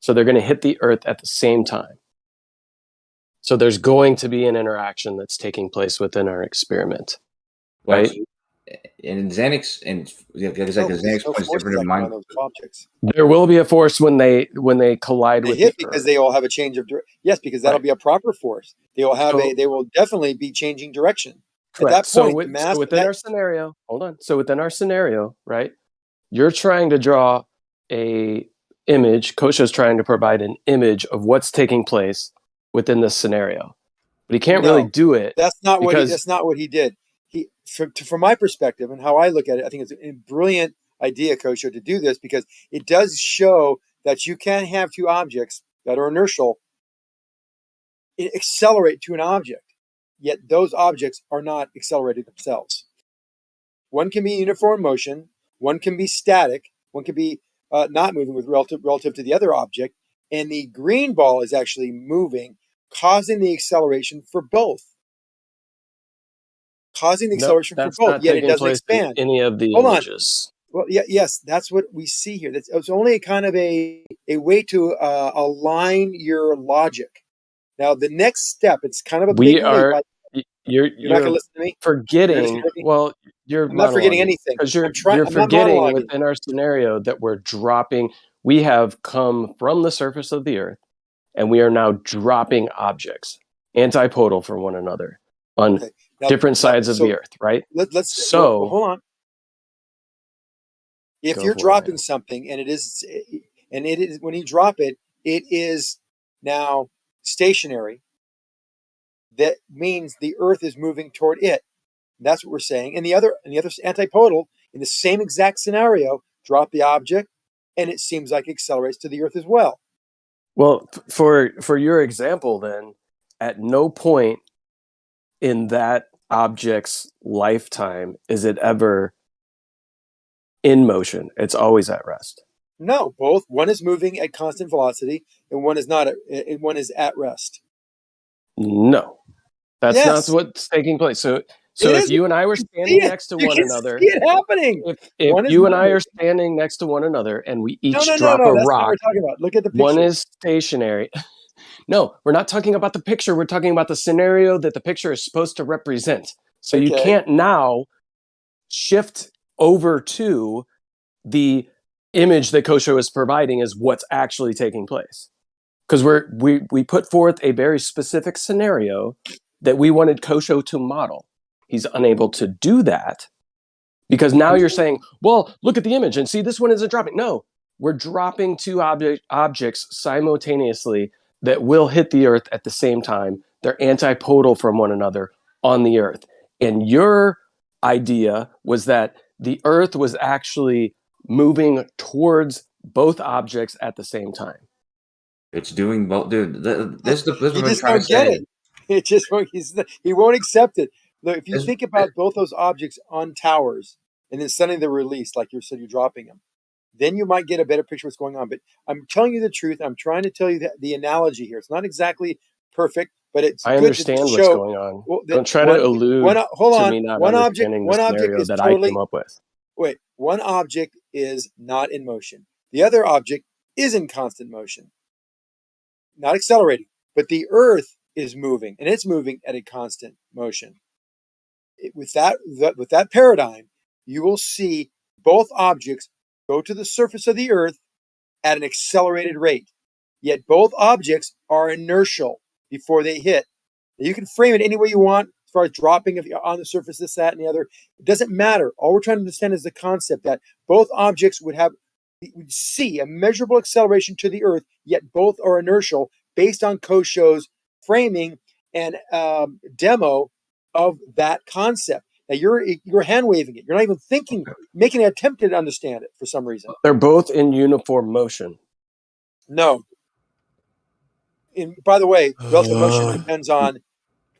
So they're going to hit the Earth at the same time. So there's going to be an interaction that's taking place within our experiment, right? in Xanax, and because like Xanax no points forces different in acting on mind. those objects. There will be a force when they collide They with hit the because Earth. they all have a change of yes, because that'll Right. be a proper force. They will have So- they will definitely be changing direction. Correct. At that So, point, the mass so within our scenario, hold on. So within our scenario, right, you're trying to draw a image. Kosha's trying to provide an image of what's taking place within this scenario, but he can't really do it. That's not what because that's not what he did. From my perspective and how I look at it, I think it's a brilliant idea, Kosha, to do this because it does show that you can have two objects that are inertial accelerate to an object, yet those objects are not accelerated themselves. One can be uniform motion, one can be static, one can be not moving with relative to the other object, and the green ball is actually moving, causing the acceleration for both. Causing the acceleration for both, yet it doesn't expand. Any of the Hold images. On. Well, yes, that's what we see here. It's only a kind of a way to align your logic. Now, the next step, it's kind of a big leap. You're not going to listen to me. Forgetting. Well, I'm not forgetting anything because you're I'm forgetting not within our scenario that we're dropping. We have come from the surface of the Earth, and we are now dropping objects antipodal from one another on different sides of the Earth. Right. Hold on. If you're dropping something and it is when you drop it, it is now stationary. That means the Earth is moving toward it. That's what we're saying. And the other antipodal, in the same exact scenario, drop the object, and it seems like it accelerates to the Earth as well. Well, for your example, then, at no point in that object's lifetime is it ever in motion. It's always at rest. No, both. One is moving at constant velocity, and one is not. One is at rest. No, that's not what's taking place. So if you and I were standing next to one another, see it happening. If you and I are standing next to one another and we each drop a that's not rock, what we're talking about. Look at the picture. One is stationary. No, we're not talking about the picture. We're talking about the scenario that the picture is supposed to represent. So you can't now shift over to the image that Kosho is providing as what's actually taking place. Because we put forth a very specific scenario that we wanted Kosho to model. He's unable to do that because now you're saying, well, look at the image and see this one isn't dropping. No, we're dropping two objects simultaneously that will hit the Earth at the same time. They're antipodal from one another on the Earth. And your idea was that the Earth was actually moving towards both objects at the same time. It's doing both, dude. This he just don't get it. It just he won't accept it. Look, if you think about both those objects on towers and then suddenly they're released, like you said, you're dropping them, then you might get a better picture of what's going on. But I'm telling you the truth. I'm trying to tell you the analogy here. It's not exactly perfect, but it's. I understand what's going on. Don't try to allude to me not understanding the scenario that I came up with. Wait, one object is not in motion. The other object is in constant motion. Not accelerating, but the Earth is moving, and it's moving at a constant motion. With that paradigm, you will see both objects go to the surface of the Earth at an accelerated rate. Yet both objects are inertial before they hit. Now, you can frame it any way you want, as far as dropping if you're on the surface, this, that, and the other. It doesn't matter. All we're trying to understand is the concept that both objects would see a measurable acceleration to the Earth, yet both are inertial based on Kosho's framing and demo of that concept. Now you're hand waving it. You're not even thinking, making an attempt to understand it for some reason. They're both in uniform motion. No. By the way, relative motion depends on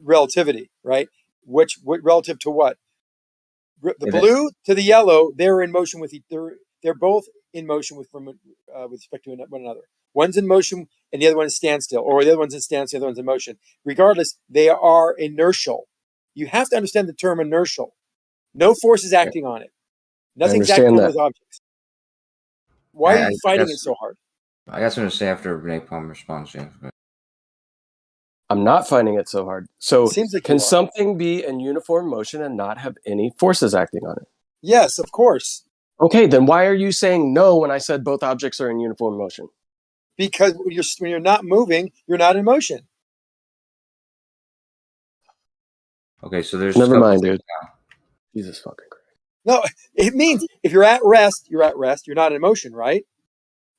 relativity, right? What relative to what? The blue to the yellow, they're in motion with they're both in motion with respect to one another. One's in motion and the other one is standstill, or the other one's in standstill, the other one's in motion. Regardless, they are inertial. You have to understand the term inertial. No force is acting on it. Nothing's acting on those objects. Why are you fighting it so hard? I got something to say after Renee Palm responds. Yeah. I'm not finding it so hard. So Seems like can something be in uniform motion and not have any forces acting on it? Yes, of course. Okay, then why are you saying no when I said both objects are in uniform motion? Because when you're not moving, you're not in motion. Okay, so there's never mind, dude. Jesus fucking Christ. No, it means if you're at rest, you're at rest. You're not in motion, right?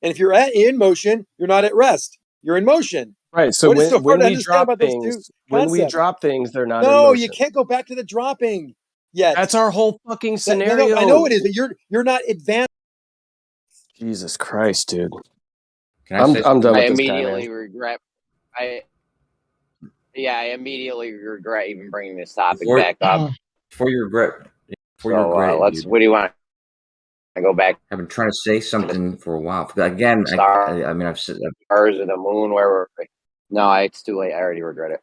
And if you're in motion, you're not at rest. You're in motion. Right. So when we drop things, they're not in motion. No, you can't go back to the dropping yet. That's our whole fucking scenario. No, I know it is, but you're not advanced. Jesus Christ, dude. I'm done with I this immediately guy, regret. I immediately regret even bringing this topic back up. Before you regret. Let's. What do you want? I go back. I've been trying to say something for a while. Again, I mean, I've said stars or the moon. No, it's too late. I already regret it.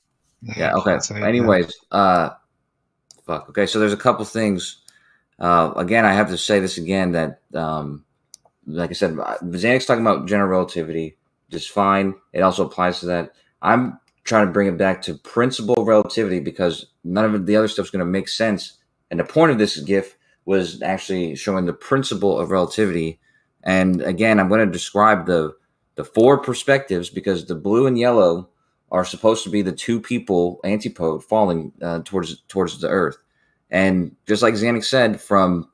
Yeah. Okay. Anyways, fuck. Okay. So there's a couple things. Again, I have to say this again that, like I said, Zanuck's talking about general relativity, just fine. It also applies to that. I'm trying to bring it back to principle relativity because none of the other stuff's going to make sense. And the point of this GIF was actually showing the principle of relativity. And again, I'm going to describe the four perspectives because the blue and yellow are supposed to be the two people antipode falling towards the earth. And just like Zanuck said, from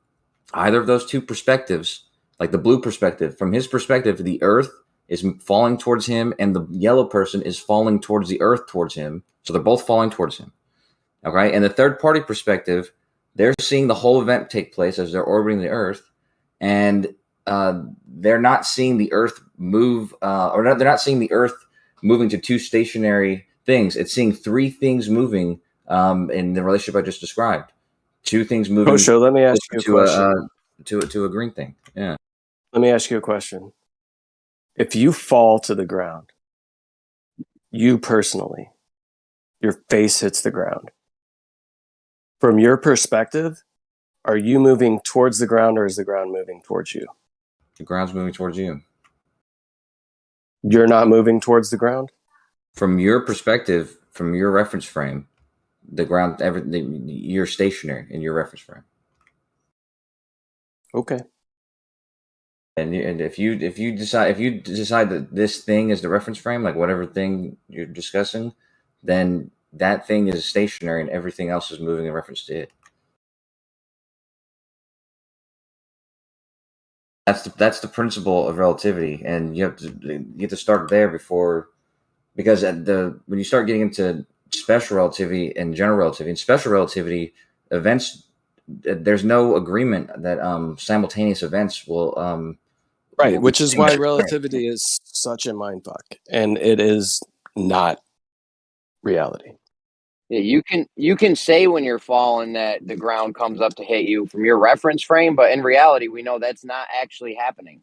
either of those two perspectives, like the blue perspective, from his perspective, the earth is falling towards him and the yellow person is falling towards the earth towards him. So they're both falling towards him. Okay. And the third party perspective, they're seeing the whole event take place as they're orbiting the earth. And they're not seeing the earth move, they're not seeing the earth moving to two stationary things. It's seeing three things moving in the relationship I just described. Two things moving. Kosho, let me ask you a question. To a green thing. Yeah. Let me ask you a question. If you fall to the ground, you personally, your face hits the ground. From your perspective, are you moving towards the ground or is the ground moving towards you? The ground's moving towards you. You're not moving towards the ground? From your perspective, from your reference frame, the ground, you're stationary in your reference frame. Okay. And if you decide that this thing is the reference frame, like whatever thing you're discussing, then that thing is stationary and everything else is moving in reference to it. That's the principle of relativity, and you have to start there before, because when you start getting into special relativity and general relativity, and special relativity events, there's no agreement that simultaneous events will right, which is why relativity is such a mindfuck, and it is not reality. Yeah, you can say when you're falling that the ground comes up to hit you from your reference frame, but in reality, we know that's not actually happening.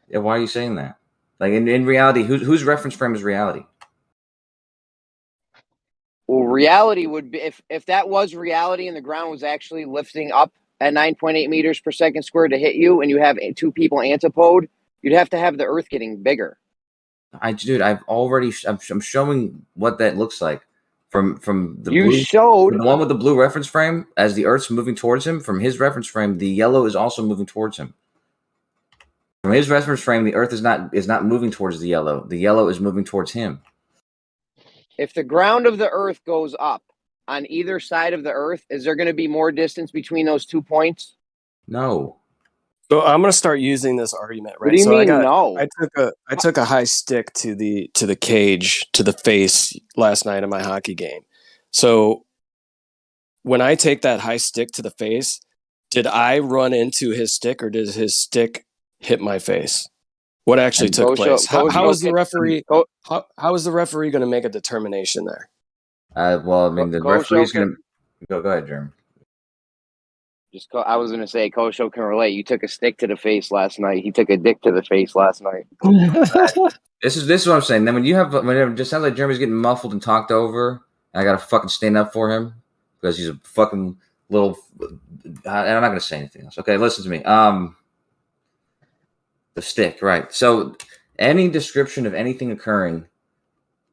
Yeah, why are you saying that? Like in reality, whose reference frame is reality? Well, reality would be if that was reality and the ground was actually lifting up at 9.8 meters per second squared to hit you, and you have two people antipode, you'd have to have the Earth getting bigger. I'm showing what that looks like. From the one with the blue reference frame, as the Earth's moving towards him, from his reference frame, the yellow is also moving towards him. From his reference frame, the Earth is not moving towards the yellow. The yellow is moving towards him. If the ground of the Earth goes up on either side of the Earth, is there going to be more distance between those 2 points? No. So I'm going to start using this argument, right? What do you mean no? I took a high stick to the cage, to the face last night in my hockey game. So when I take that high stick to the face, did I run into his stick or did his stick hit my face? What actually took place? How is the referee? How is the referee going to make a determination there? Well, I mean, the referee's going to go ahead, Jeremy. I was going to say, Kosho can relate. You took a stick to the face last night. He took a dick to the face last night. This is what I'm saying. Then when it just sounds like Jeremy's getting muffled and talked over, and I got to fucking stand up for him because he's a fucking little. And I'm not going to say anything else. Okay, listen to me. The stick, right? So any description of anything occurring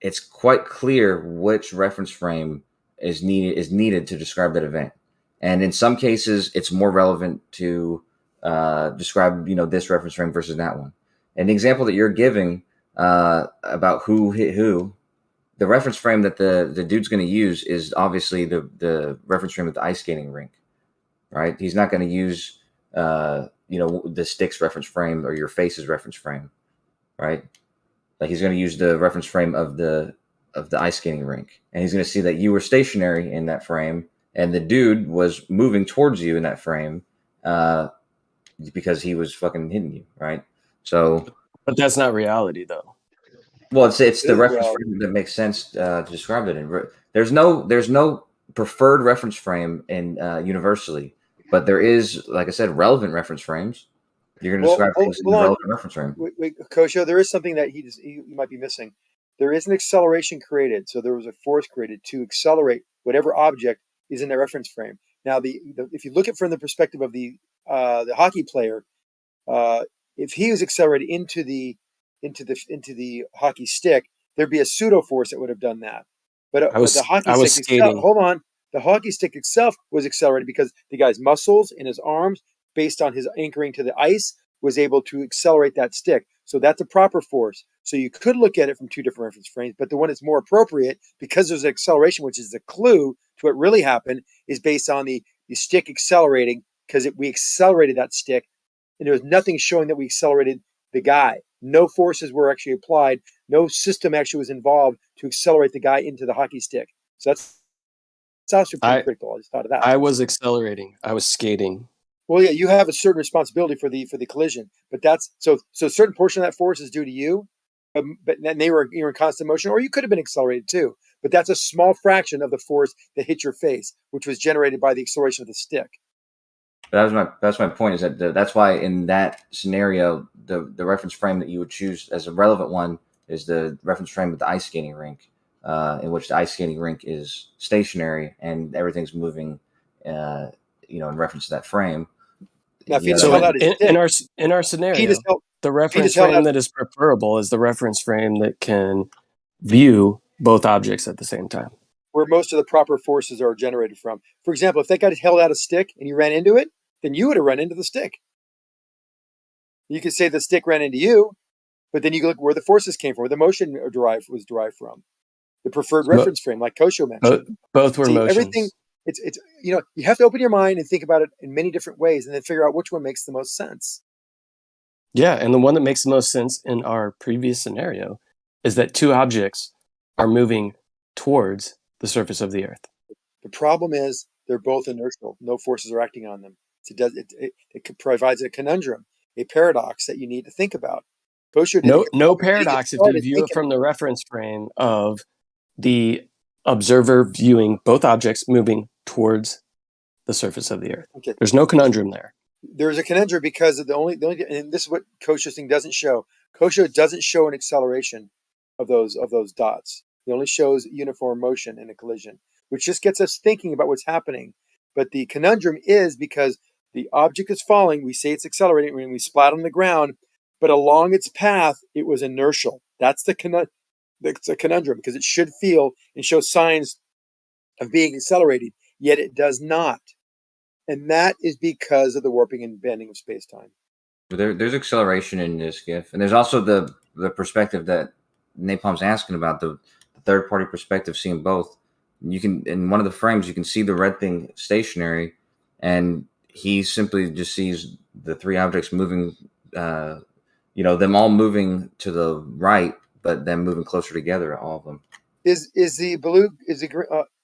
it's quite clear which reference frame is needed to describe that event. And in some cases, it's more relevant to describe, this reference frame versus that one. And the example that you're giving about who hit who, the reference frame that the dude's going to use is obviously the reference frame of the ice skating rink, right? He's not going to use the stick's reference frame or your face's reference frame, right? Like he's going to use the reference frame of the ice skating rink, and he's going to see that you were stationary in that frame, and the dude was moving towards you in that frame because he was fucking hitting you, right? So, but that's not reality, though. Well, it's the reference frame that makes sense to describe it in. There's no preferred reference frame in universally, but there is, like I said, relevant reference frames. You're going to describe things in the relevant reference frame. Wait, Kosho, there is something that you might be missing. There is an acceleration created, so there was a force created to accelerate whatever object is in the reference frame. Now, if you look at it from the perspective of the hockey player, if he was accelerated into the hockey stick, there'd be a pseudo force that would have done that. But the hockey stick itself, hold on, the hockey stick itself was accelerated because the guy's muscles in his arms, based on his anchoring to the ice, was able to accelerate that stick. So that's a proper force. So you could look at it from two different reference frames, but the one that's more appropriate, because there's an acceleration, which is the clue to what really happened, is based on the stick accelerating, because we accelerated that stick, and there was nothing showing that we accelerated the guy. No forces were actually applied. No system actually was involved to accelerate the guy into the hockey stick. So that's also pretty critical. I just thought of that. I was accelerating. I was skating. Well, yeah, you have a certain responsibility for the collision, but that's so a certain portion of that force is due to you, but then you're in constant motion, or you could have been accelerated too. But that's a small fraction of the force that hit your face, which was generated by the acceleration of the stick. That's my point. Is that that's why in that scenario, the reference frame that you would choose as a relevant one is the reference frame of the ice skating rink, in which the ice skating rink is stationary and everything's moving, in reference to that frame. Now, in our scenario, the reference frame that is preferable is the reference frame that can view both objects at the same time, where most of the proper forces are generated from. For example, if that guy held out a stick and you ran into it, then you would have run into the stick. You could say the stick ran into you, but then you look where the forces came from, where the motion was derived from. The preferred reference frame, like Kosho mentioned. Both were motions. Everything. It's you have to open your mind and think about it in many different ways, and then figure out which one makes the most sense. Yeah, and the one that makes the most sense in our previous scenario is that two objects are moving towards the surface of the Earth. The problem is they're both inertial. No forces are acting on them. It provides a conundrum, a paradox that you need to think about. No paradox if you view it from the reference frame of the observer viewing both objects moving towards the surface of the Earth. Okay. There's no conundrum there. There's a conundrum because of the only, and this is what Kosho's thing doesn't show. Kosho doesn't show an acceleration of those dots. It only shows uniform motion in a collision, which just gets us thinking about what's happening. But the conundrum is because the object is falling, we say it's accelerating when we splat on the ground, but along its path, it was inertial. That's the conundrum, because it should feel and show signs of being accelerated, yet it does not. And that is because of the warping and bending of space-time. There's acceleration in this GIF, and there's also the perspective that Napalm's asking about, the third-party perspective, seeing both. You can, in one of the frames, you can see the red thing stationary, and he simply just sees the three objects moving, them all moving to the right, but then moving closer together, all of them. Is the blue,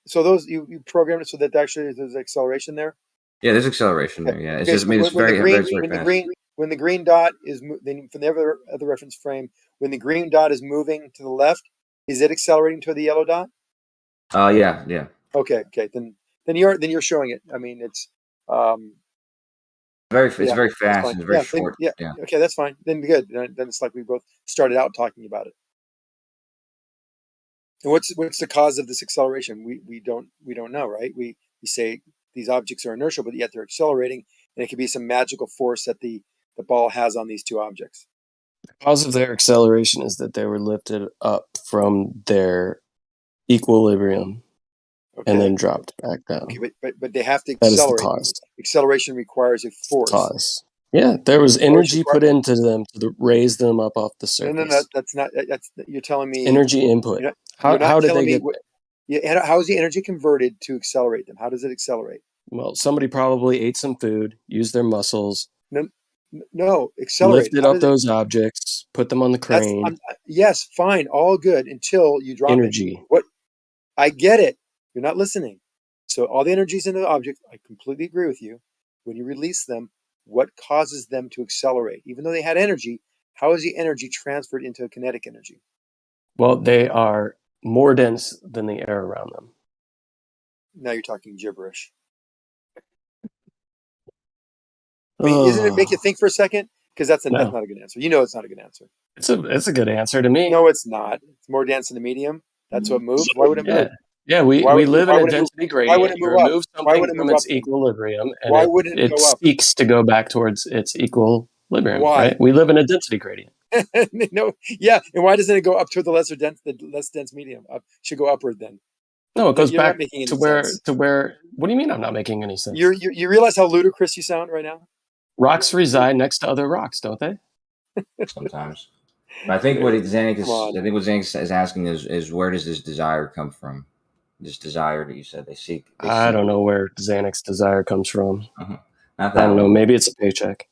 so those, you programmed it so that actually there's acceleration there? Yeah, there's acceleration there. Yeah, it's just, it's very fast. When the green dot is, then from the other reference frame, when the green dot is moving to the left, is it accelerating to the yellow dot? Yeah. Okay. Then you're showing it. I mean, it's very fast and very short. Yeah. Okay, that's fine. Then good. Then it's like we both started out talking about it. And what's the cause of this acceleration? We don't know, right? We say these objects are inertial, but yet they're accelerating, and it could be some magical force that the ball has on these two objects. The cause of their acceleration is that they were lifted up from their equilibrium and then dropped back down. Okay, but they have to That is the accelerate. cause. Acceleration requires a force. Cause. Yeah, there was energy put into them to raise them up off the surface. No, that's not. That's you're telling me Energy input. You're How not did telling they me get? how is the energy converted to accelerate them? How does it accelerate? Well, somebody probably ate some food, used their muscles. No, accelerate. Lifted up those objects, put them on the crane. Yes, fine, all good until you drop Energy. it. What? I get it. You're not listening. So all the energies in the object, I completely agree with you. When you release them, what causes them to accelerate? Even though they had energy, how is the energy transferred into kinetic energy? Well, they are more dense than the air around them. Now you're talking gibberish. I mean, doesn't it make you think for a second? Because that's not a good answer. You know it's not a good answer. It's a good answer to me. No, it's not. It's more dense in the medium. That's what moves. Why would it move? Yeah, we live in a density gradient. Why would it move you remove up? Why something would it from move its up? equilibrium, and Why wouldn't it it go up? seeks to go back towards its equilibrium. Why? Right? We live in a density gradient. No, yeah, and why doesn't it go up to the less dense medium? Should go upward then. No, it goes You're not back making any to where sense. What do you mean I'm not making any sense? You realize how ludicrous you sound right now? Rocks reside next to other rocks, don't they? Sometimes. But I think what Xanax is asking is where does this desire come from? This desire that you said they seek. I don't know where Xanax desire comes from. Not I that don't know. one. Maybe it's a paycheck.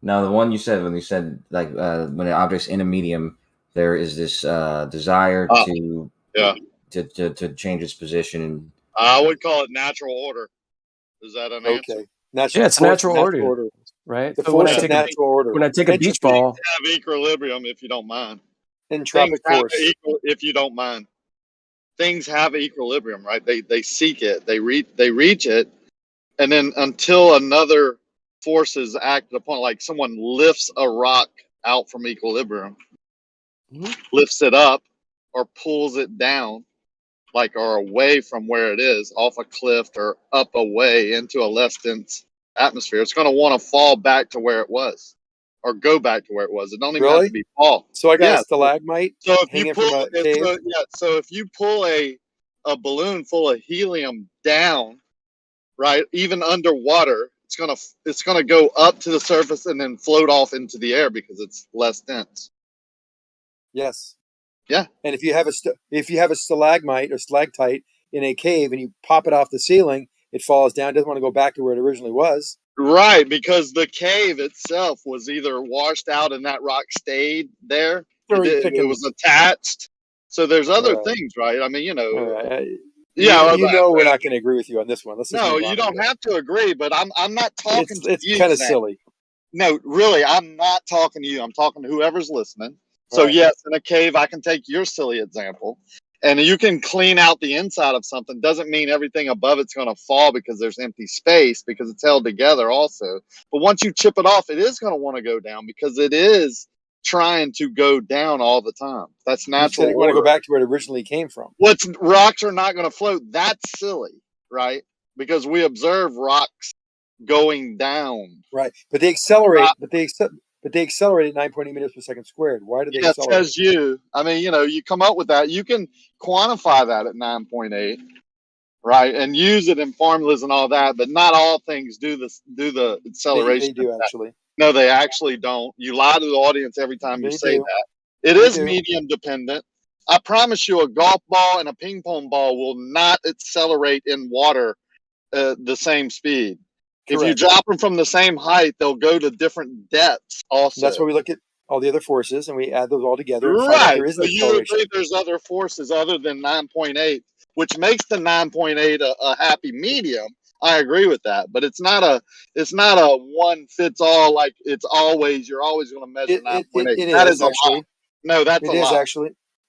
No, the one you said when you said like when the object's in a medium, there is this desire to change its position. I would call it natural order. Is that an answer? It's natural order, right? The So when force of natural order. When I take a beach ball, have equilibrium, if you don't mind. Entropic force. If you don't mind, things have equilibrium, right? They seek it, they reach it, and then until another force is acted upon, like someone lifts a rock out from equilibrium, lifts it up, or pulls it down, like or away from where it is, off a cliff or up away into a less dense atmosphere, it's going to want to fall back to where it was, or go back to where it was. It don't even have to be fall. So I got a stalagmite. So if hanging you pull, from a cave. so if you pull a balloon full of helium down, right, even underwater, it's gonna go up to the surface and then float off into the air because it's less dense. Yes. Yeah. And if you have a stalagmite or stalactite in a cave and you pop it off the ceiling, it falls down. It doesn't want to go back to where it originally was. Right, because the cave itself was either washed out and that rock stayed there. It was attached. So there's other things, right? I mean, you know. Yeah, we're not going to agree with you on this one. No, you don't have to agree, but I'm not talking to you. It's kind of silly. No, really, I'm not talking to you. I'm talking to whoever's listening. So yes, in a cave, I can take your silly example, and you can clean out the inside of something. Doesn't mean everything above it's going to fall because there's empty space, because it's held together also. But once you chip it off, it is going to want to go down because it is trying to go down all the time. That's natural. You want to go back to where it originally came from. Rocks are not going to float. That's silly, right? Because we observe rocks going down. Right, but they accelerate. But they accelerate at 9.8 meters per second squared. Why do they accelerate? Says you. I mean, you come up with that. You can quantify that at 9.8, right? And use it in formulas and all that. But not all things do the acceleration. They do actually. No, they actually don't. You lie to the audience every time you say that. It is medium dependent. I promise you, a golf ball and a ping pong ball will not accelerate in water the same speed. Correct. If you drop them from the same height, they'll go to different depths also. That's why we look at all the other forces and we add those all together. Right. So you agree there's other forces other than 9.8, which makes the 9.8 a happy medium. I agree with that, but it's not a one fits all. Like you're always going to measure 9.8. That is actually. No, that's a lie.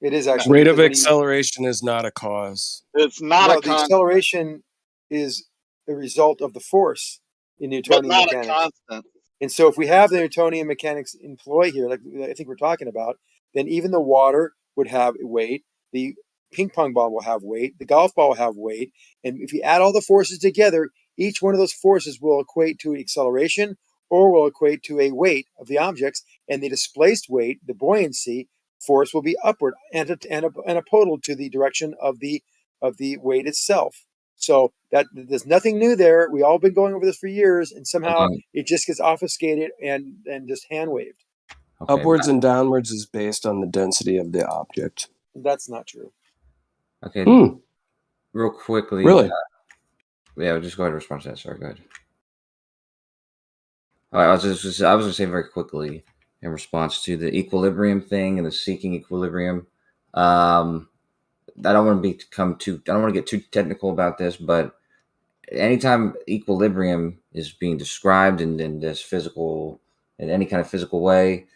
It is actually. Rate of acceleration is not a cause. It's not a the acceleration is a result of the force in Newtonian mechanics. A constant. And so if we have the Newtonian mechanics in play here, like I think we're talking about, then even the water would have weight, the ping pong ball will have weight, the golf ball will have weight, and if you add all the forces together, each one of those forces will equate to acceleration or will equate to a weight of the objects, and the displaced weight, the buoyancy, force will be upward and antipodal to the direction of the weight itself. So that there's nothing new there. We all been going over this for years, and somehow it just gets obfuscated and just hand waved. Okay. Upwards and downwards is based on the density of the object. That's not true. Okay. Real quickly. Really? Yeah, just go ahead and respond to that. Sorry, go ahead. I was going to say very quickly in response to the equilibrium thing and the seeking equilibrium. I don't want to get too technical about this, but anytime equilibrium is being described in this physical, in any kind of physical way,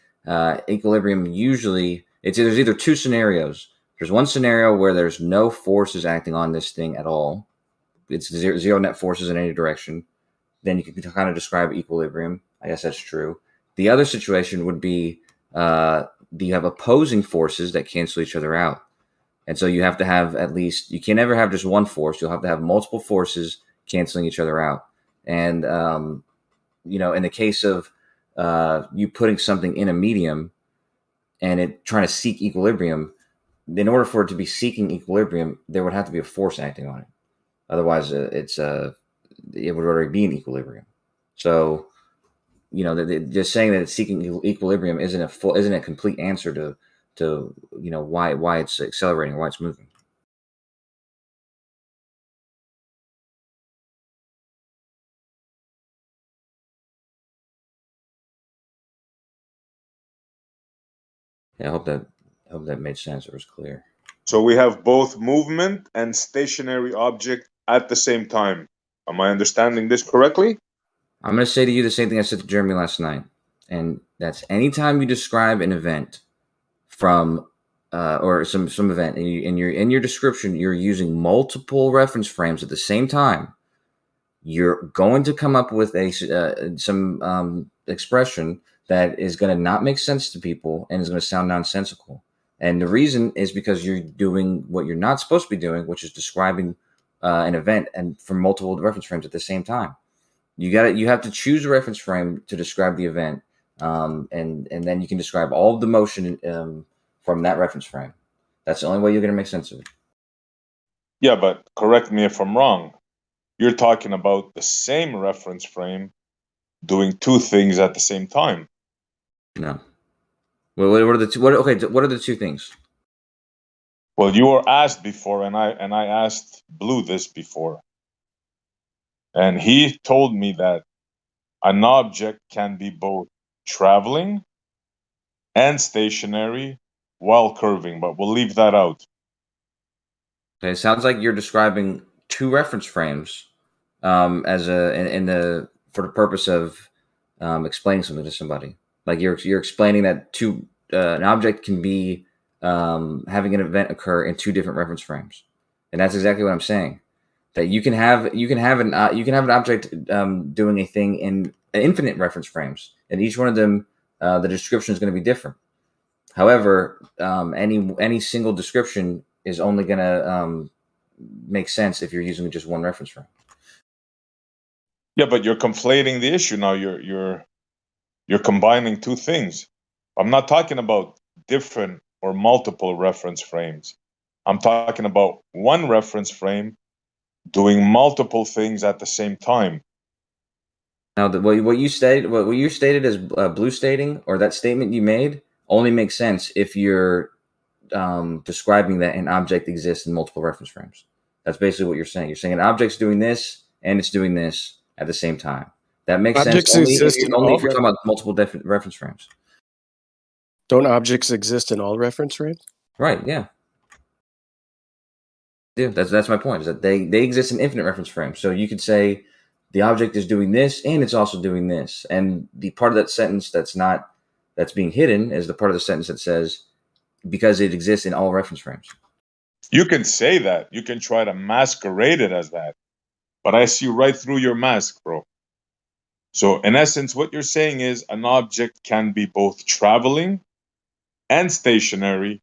equilibrium usually there's either two scenarios. There's one scenario where there's no forces acting on this thing at all. It's zero net forces in any direction. Then you can kind of describe equilibrium. I guess that's true. The other situation would be you have opposing forces that cancel each other out. And so you have to have you can never have just one force. You'll have to have multiple forces canceling each other out. And, in the case of you putting something in a medium and it trying to seek equilibrium, in order for it to be seeking equilibrium, there would have to be a force acting on it. Otherwise, it would already be in equilibrium. So, just saying that it's seeking equilibrium isn't a complete answer to why it's accelerating, why it's moving. Yeah, I hope that made sense or was clear. So we have both movement and stationary object at the same time. Am I understanding this correctly? I'm going to say to you the same thing I said to Jeremy last night, and that's anytime you describe an event from or some event, and in your description you're using multiple reference frames at the same time, you're going to come up with some expression that is going to not make sense to people and is going to sound nonsensical. And the reason is because you're doing what you're not supposed to be doing, which is describing an event and from multiple reference frames at the same time. You have to choose a reference frame to describe the event, and then you can describe all of the motion from that reference frame. That's the only way you're going to make sense of it. Yeah, but correct me if I'm wrong. You're talking about the same reference frame doing two things at the same time. No. Well, what are the two? What are the two things? Well, you were asked before, and I asked Blue this before, and he told me that an object can be both traveling and stationary while curving, but we'll leave that out. Okay, it sounds like you're describing two reference frames for the purpose of explaining something to somebody. Like you're explaining that an object can be having an event occur in two different reference frames, and that's exactly what I'm saying. That you can have an object doing a thing in infinite reference frames, and each one of them the description is going to be different. However, any single description is only going to make sense if you're using just one reference frame. Yeah, but you're conflating the issue now. You're combining two things. I'm not talking about different or multiple reference frames. I'm talking about one reference frame doing multiple things at the same time. Now, what you stated as Blue stating, or that statement you made, only makes sense if you're describing that an object exists in multiple reference frames. That's basically what you're saying. You're saying an object's doing this and it's doing this at the same time. That makes Objects sense exist only if you're talking about multiple different reference frames. Don't objects exist in all reference frames? Right, yeah. Yeah, that's my point, is that they exist in infinite reference frames. So you could say the object is doing this and it's also doing this. And the part of that sentence that's being hidden is the part of the sentence that says because it exists in all reference frames. You can say that. You can try to masquerade it as that. But I see right through your mask, bro. So in essence, what you're saying is an object can be both traveling and stationary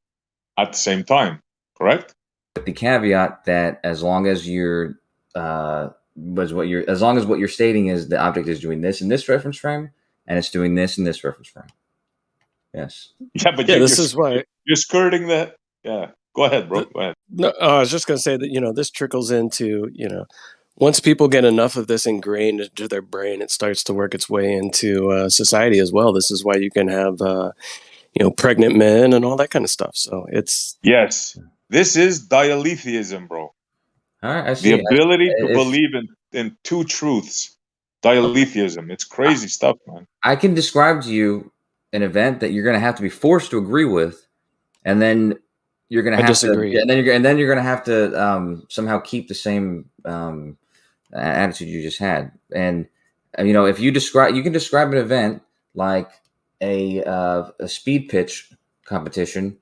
at the same time, correct? With the caveat that as long as what you're stating is the object is doing this in this reference frame and it's doing this in this reference frame. Yes. Yeah, but this is why you're skirting that. Yeah. Go ahead, bro. Go ahead. No, I was just going to say that, this trickles into, once people get enough of this ingrained into their brain, it starts to work its way into society as well. This is why you can have, pregnant men and all that kind of stuff. So it's. Yes. This is dialetheism, bro. All right. I see. The ability to believe in two truths. Dialetheism. It's crazy stuff, man. I can describe to you an event that you're going to have to be forced to agree with, and then you're going to have disagree. to, and then you're going to have to somehow keep the same attitude you just had. And if you can describe an event like a speed pitch competition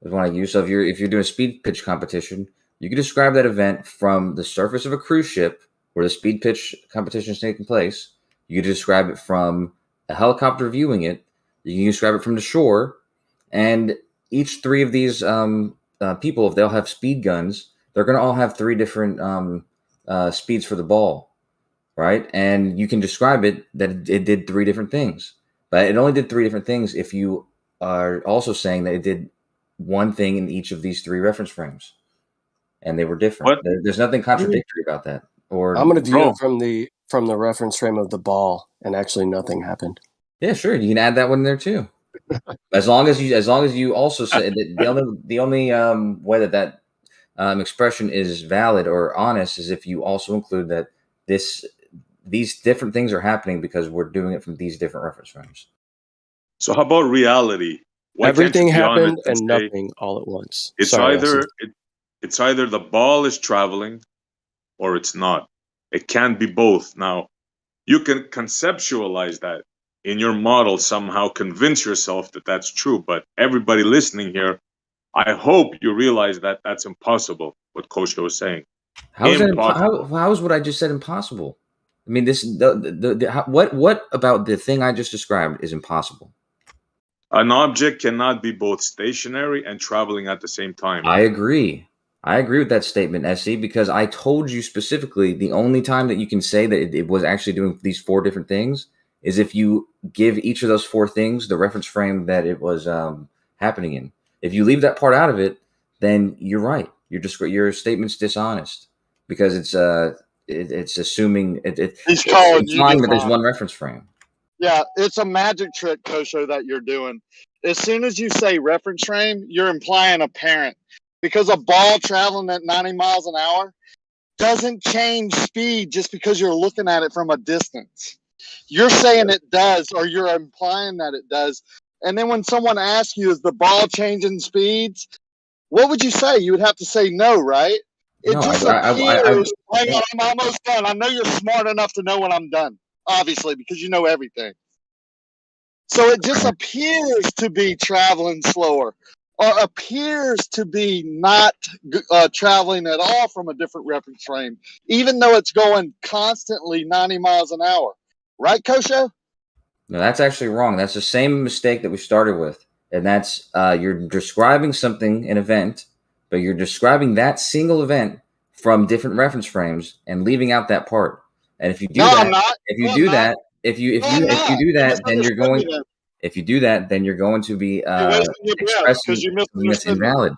is what I use. So if you're doing a speed pitch competition, you can describe that event from the surface of a cruise ship where the speed pitch competition is taking place. You can describe it from a helicopter viewing it. You can describe it from the shore, and each three of these people, if they'll have speed guns, they're going to all have three different speeds for the ball, right? And you can describe it that it did three different things, but it only did three different things if you are also saying that it did one thing in each of these three reference frames, and they were different. There's nothing contradictory about that. Or I'm going to view it from the reference frame of the ball, and actually nothing happened. Yeah, sure. You can add that one in there too. As long as you also say that the only way that expression is valid or honest is if you also include that these different things are happening because we're doing it from these different reference frames. So how about reality? Everything happened and nothing all at once. It's either the ball is traveling or it's not. It can't be both. Now, you can conceptualize that in your model, somehow convince yourself that that's true. But everybody listening here, I hope you realize that that's impossible, what Kosha was saying. How is what I just said impossible? I mean, what about the thing I just described is impossible? An object cannot be both stationary and traveling at the same time. I agree. I agree with that statement, SC, because I told you specifically the only time that you can say that it was actually doing these four different things is if you give each of those four things the reference frame that it was happening in. If you leave that part out of it, then you're right. Your statement's dishonest because it's assuming it's implying that there's one reference frame. Yeah, it's a magic trick, Kosho, that you're doing. As soon as you say reference frame, you're implying a parent. Because a ball traveling at 90 miles an hour doesn't change speed just because you're looking at it from a distance. You're saying it does, or you're implying that it does. And then when someone asks you, is the ball changing speeds? What would you say? You would have to say no, right? It just appears. Hang on, I'm almost done. I know you're smart enough to know when I'm done, obviously, because you know everything. So it just appears to be traveling slower, or appears to be not traveling at all from a different reference frame, even though it's going constantly 90 miles an hour. Right, Kosho? No, that's actually wrong. That's the same mistake that we started with. And that's you're describing something, an event, but you're describing that single event from different reference frames and leaving out that part. And if you do if you do that, then you're going. If you do that, then you're going to be expressing something that's invalid.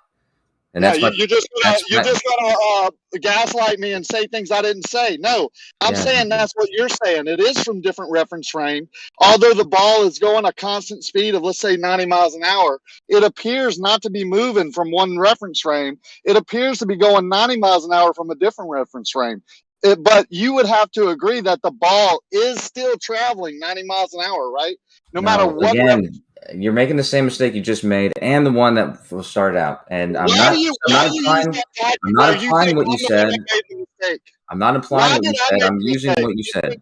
And yeah, you're just gonna gaslight me and say things I didn't say. No, I'm saying that's what you're saying. It is from different reference frame. Although the ball is going a constant speed of, let's say, 90 miles an hour, it appears not to be moving from one reference frame. It appears to be going 90 miles an hour from a different reference frame. But you would have to agree that the ball is still traveling 90 miles an hour, right? No matter what. Again, you're making the same mistake you just made, and the one that will start out. And I'm not implying what you said. I'm not implying what you said. I'm using what you said.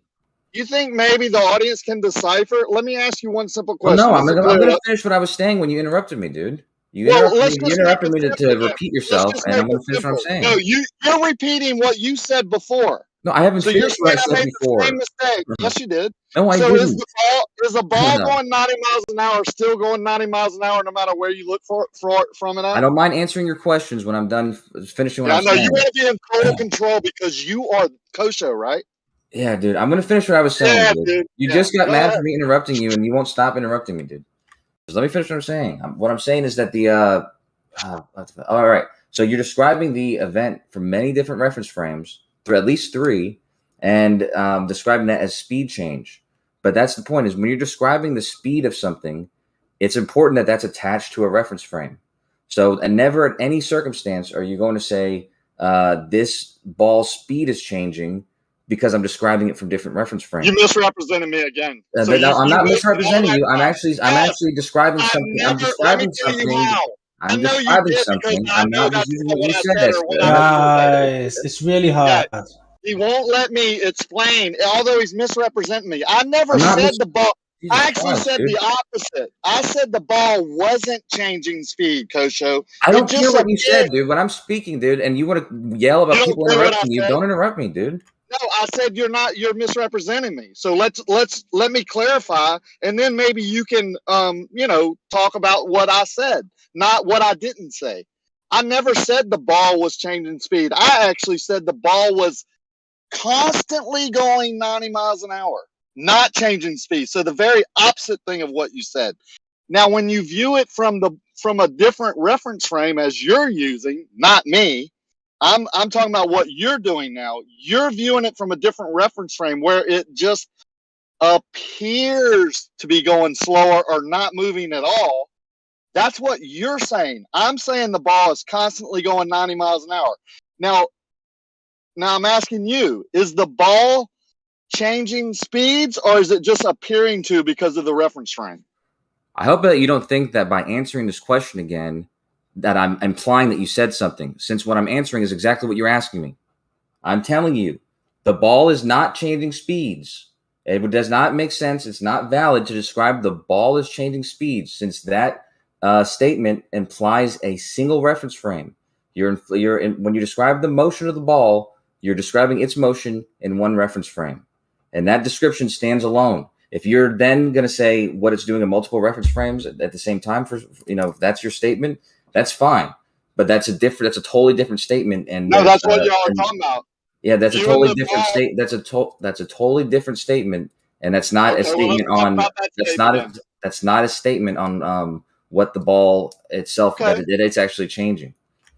You think maybe the audience can decipher? Let me ask you one simple question. Well, no, I'm going to finish what I was saying when you interrupted me, dude. You interrupted me to repeat yourself, and I'm going to finish what I'm saying. No, you're repeating what you said before. No, I haven't finished what I said before. Same mistake. Yes, you did. No, I didn't. Is the ball going 90 miles an hour still going 90 miles an hour no matter where you look for from it at? I don't mind answering your questions when I'm done finishing what I'm saying. I know you want to be in total control because you are Kosho, right? Yeah, dude. I'm going to finish what I was saying, dude. You just got mad for me interrupting you, and you won't stop interrupting me, dude. Let me finish what I'm saying. What I'm saying is that all right. So you're describing the event from many different reference frames, through at least 3, and describing that as speed change. But that's the point, is when you're describing the speed of something, it's important that that's attached to a reference frame. So, and never at any circumstance are you going to say this ball's speed is changing because I'm describing it from different reference frames. You misrepresented me again. So no, I'm not misrepresenting you. I'm actually describing something. I'm describing something. I'm describing something. I'm not just using what you said. Guys, it's really hard. He won't let me explain, although he's misrepresenting me. I never said the ball. I actually said the opposite. I said the ball wasn't changing speed, Kosho. I don't care what you said, dude. When I'm speaking, dude, and you want to yell about people interrupting you, don't interrupt me, dude. No, I said you're misrepresenting me. So let me clarify, and then maybe you can talk about what I said, not what I didn't say. I never said the ball was changing speed. I actually said the ball was constantly going 90 miles an hour, not changing speed. So the very opposite thing of what you said. Now, when you view it from a different reference frame as you're using, not me, I'm talking about what you're doing now. You're viewing it from a different reference frame where it just appears to be going slower or not moving at all. That's what you're saying. I'm saying the ball is constantly going 90 miles an hour. Now I'm asking you, is the ball changing speeds, or is it just appearing to because of the reference frame? I hope that you don't think that by answering this question again, that I'm implying that you said something, since what I'm answering is exactly what you're asking me. I'm telling you, the ball is not changing speeds. It does not make sense. It's not valid to describe the ball as changing speeds, since that statement implies a single reference frame. When you describe the motion of the ball, you're describing its motion in one reference frame, and that description stands alone. If you're then going to say what it's doing in multiple reference frames at the same time, if that's your statement, that's fine. But that's a totally different statement. And no, that's what y'all are talking about. Yeah, that's a totally different state. That's a totally different statement, and that's not a statement on. That's not a statement on what the ball itself that it's actually changing.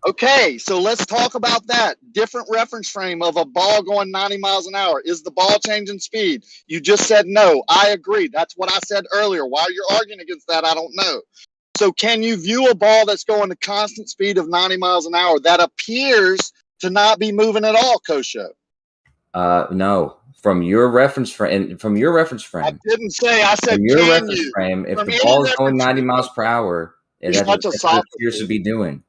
Okay, so let's talk about that. Different reference frame of a ball going 90 miles an hour. Is the ball changing speed? You just said no. I agree. That's what I said earlier. Why you're arguing against that, I don't know. So can you view a ball that's going a constant speed of 90 miles an hour that appears to not be moving at all, Kosho? No. From your reference frame. I didn't say. I said, from your reference frame, if the ball is going 90 miles per hour, that's what it appears to be doing.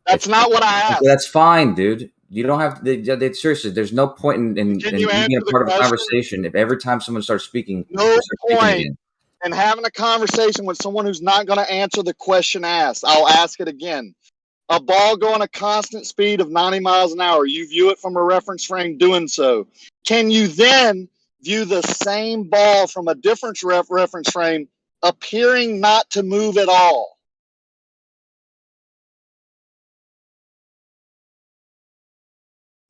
That's not what I asked. That's fine, dude. You don't have to. Seriously, there's no point in being a part of a conversation if every time someone starts speaking, no point in having a conversation with someone who's not going to answer the question asked. I'll ask it again. A ball going a constant speed of 90 miles an hour, you view it from a reference frame doing so. Can you then view the same ball from a different reference frame appearing not to move at all?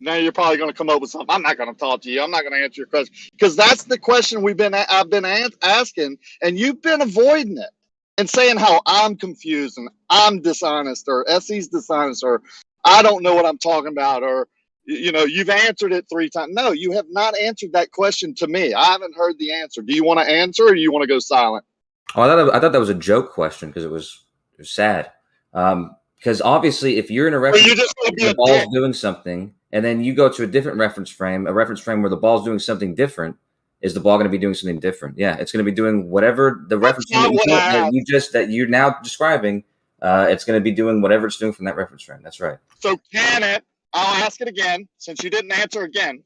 Now you're probably going to come up with something. I'm not going to talk to you. I'm not going to answer your question, because that's the question I've been asking, and you've been avoiding it and saying how I'm confused and I'm dishonest, or SE's dishonest, or I don't know what I'm talking about, or you've answered it 3 times. No, you have not answered that question to me. I haven't heard the answer. Do you want to answer, or do you want to go silent? Oh, I thought that was a joke question because it was sad. Because obviously, if you're in a reference frame, the ball's doing something, and then you go to a different reference frame where the ball's doing something different, is the ball going to be doing something different? Yeah, it's going to be doing whatever the reference frame that you're now describing. It's going to be doing whatever it's doing from that reference frame. That's right. So can it? I'll ask it again, since you didn't answer again.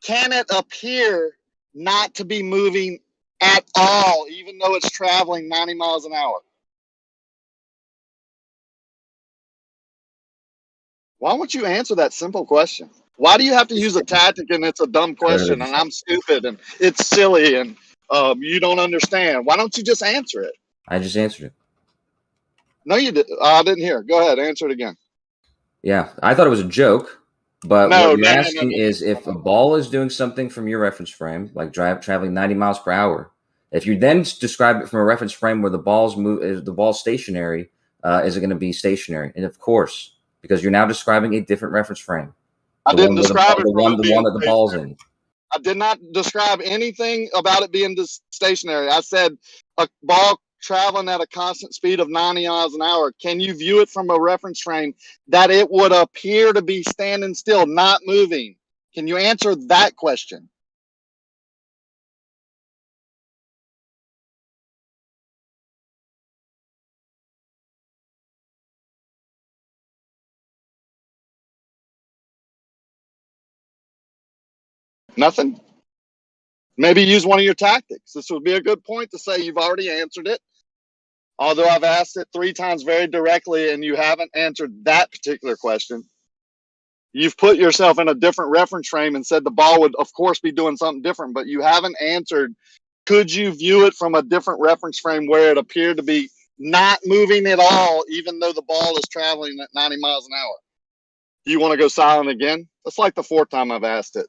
Can it appear not to be moving at all, even though it's traveling 90 miles an hour? Why won't you answer that simple question? Why do you have to use a tactic and it's a dumb question and I'm stupid and it's silly and you don't understand? Why don't you just answer it? I just answered it. No, you didn't. I didn't hear. Go ahead. Answer it again. Yeah, I thought it was a joke. But what you're asking is if a ball is doing something from your reference frame, like traveling 90 miles per hour, If you then describe it from a reference frame where the ball's stationary, is it going to be stationary? And of course, because you're now describing a different reference frame. I didn't describe it the one that the ball's in. I did not describe anything about it being stationary. I said a ball traveling at a constant speed of 90 miles an hour. Can you view it from a reference frame that it would appear to be standing still, not moving? Can you answer that question? Nothing? Maybe use one of your tactics. This would be a good point to say you've already answered it. Although I've asked it 3 times very directly and you haven't answered that particular question. You've put yourself in a different reference frame and said the ball would, of course, be doing something different, but you haven't answered, could you view it from a different reference frame where it appeared to be not moving at all, even though the ball is traveling at 90 miles an hour? Do you want to go silent again? That's like the 4th time I've asked it.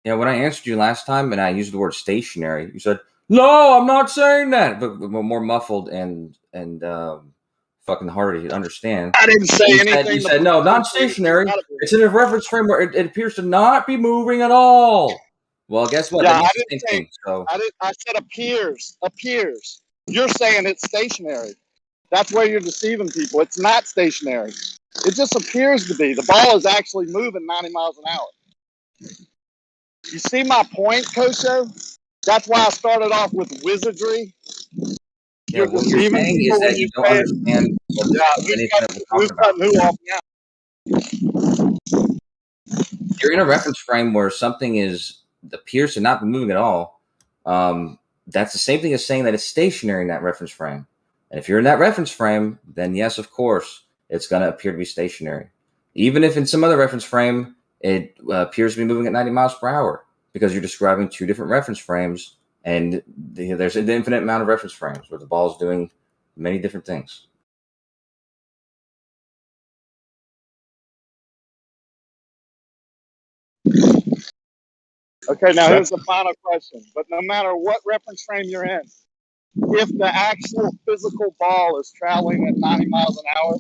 Yeah, when I answered you last time and I used the word stationary, you said, "No, I'm not saying that," but more muffled and fucking harder to understand. I didn't say anything. You said, "No, not stationary. It's in a reference frame where it appears to not be moving at all." Well, guess what? Yeah, I said appears. You're saying it's stationary. That's where you're deceiving people. It's not stationary. It just appears to be. The ball is actually moving 90 miles an hour. You see my point, Kosho? That's why I started off with wizardry. Yeah, what you're saying is that you don't understand anything that we're talking about. You're in a reference frame where something appears to not be moving at all. That's the same thing as saying that it's stationary in that reference frame. And if you're in that reference frame, then yes, of course, it's going to appear to be stationary. Even if in some other reference frame, it appears to be moving at 90 miles per hour, because you're describing 2 different reference frames, and there's an infinite amount of reference frames where the ball is doing many different things. Okay, now here's the final question. But no matter what reference frame you're in, if the actual physical ball is traveling at 90 miles an hour,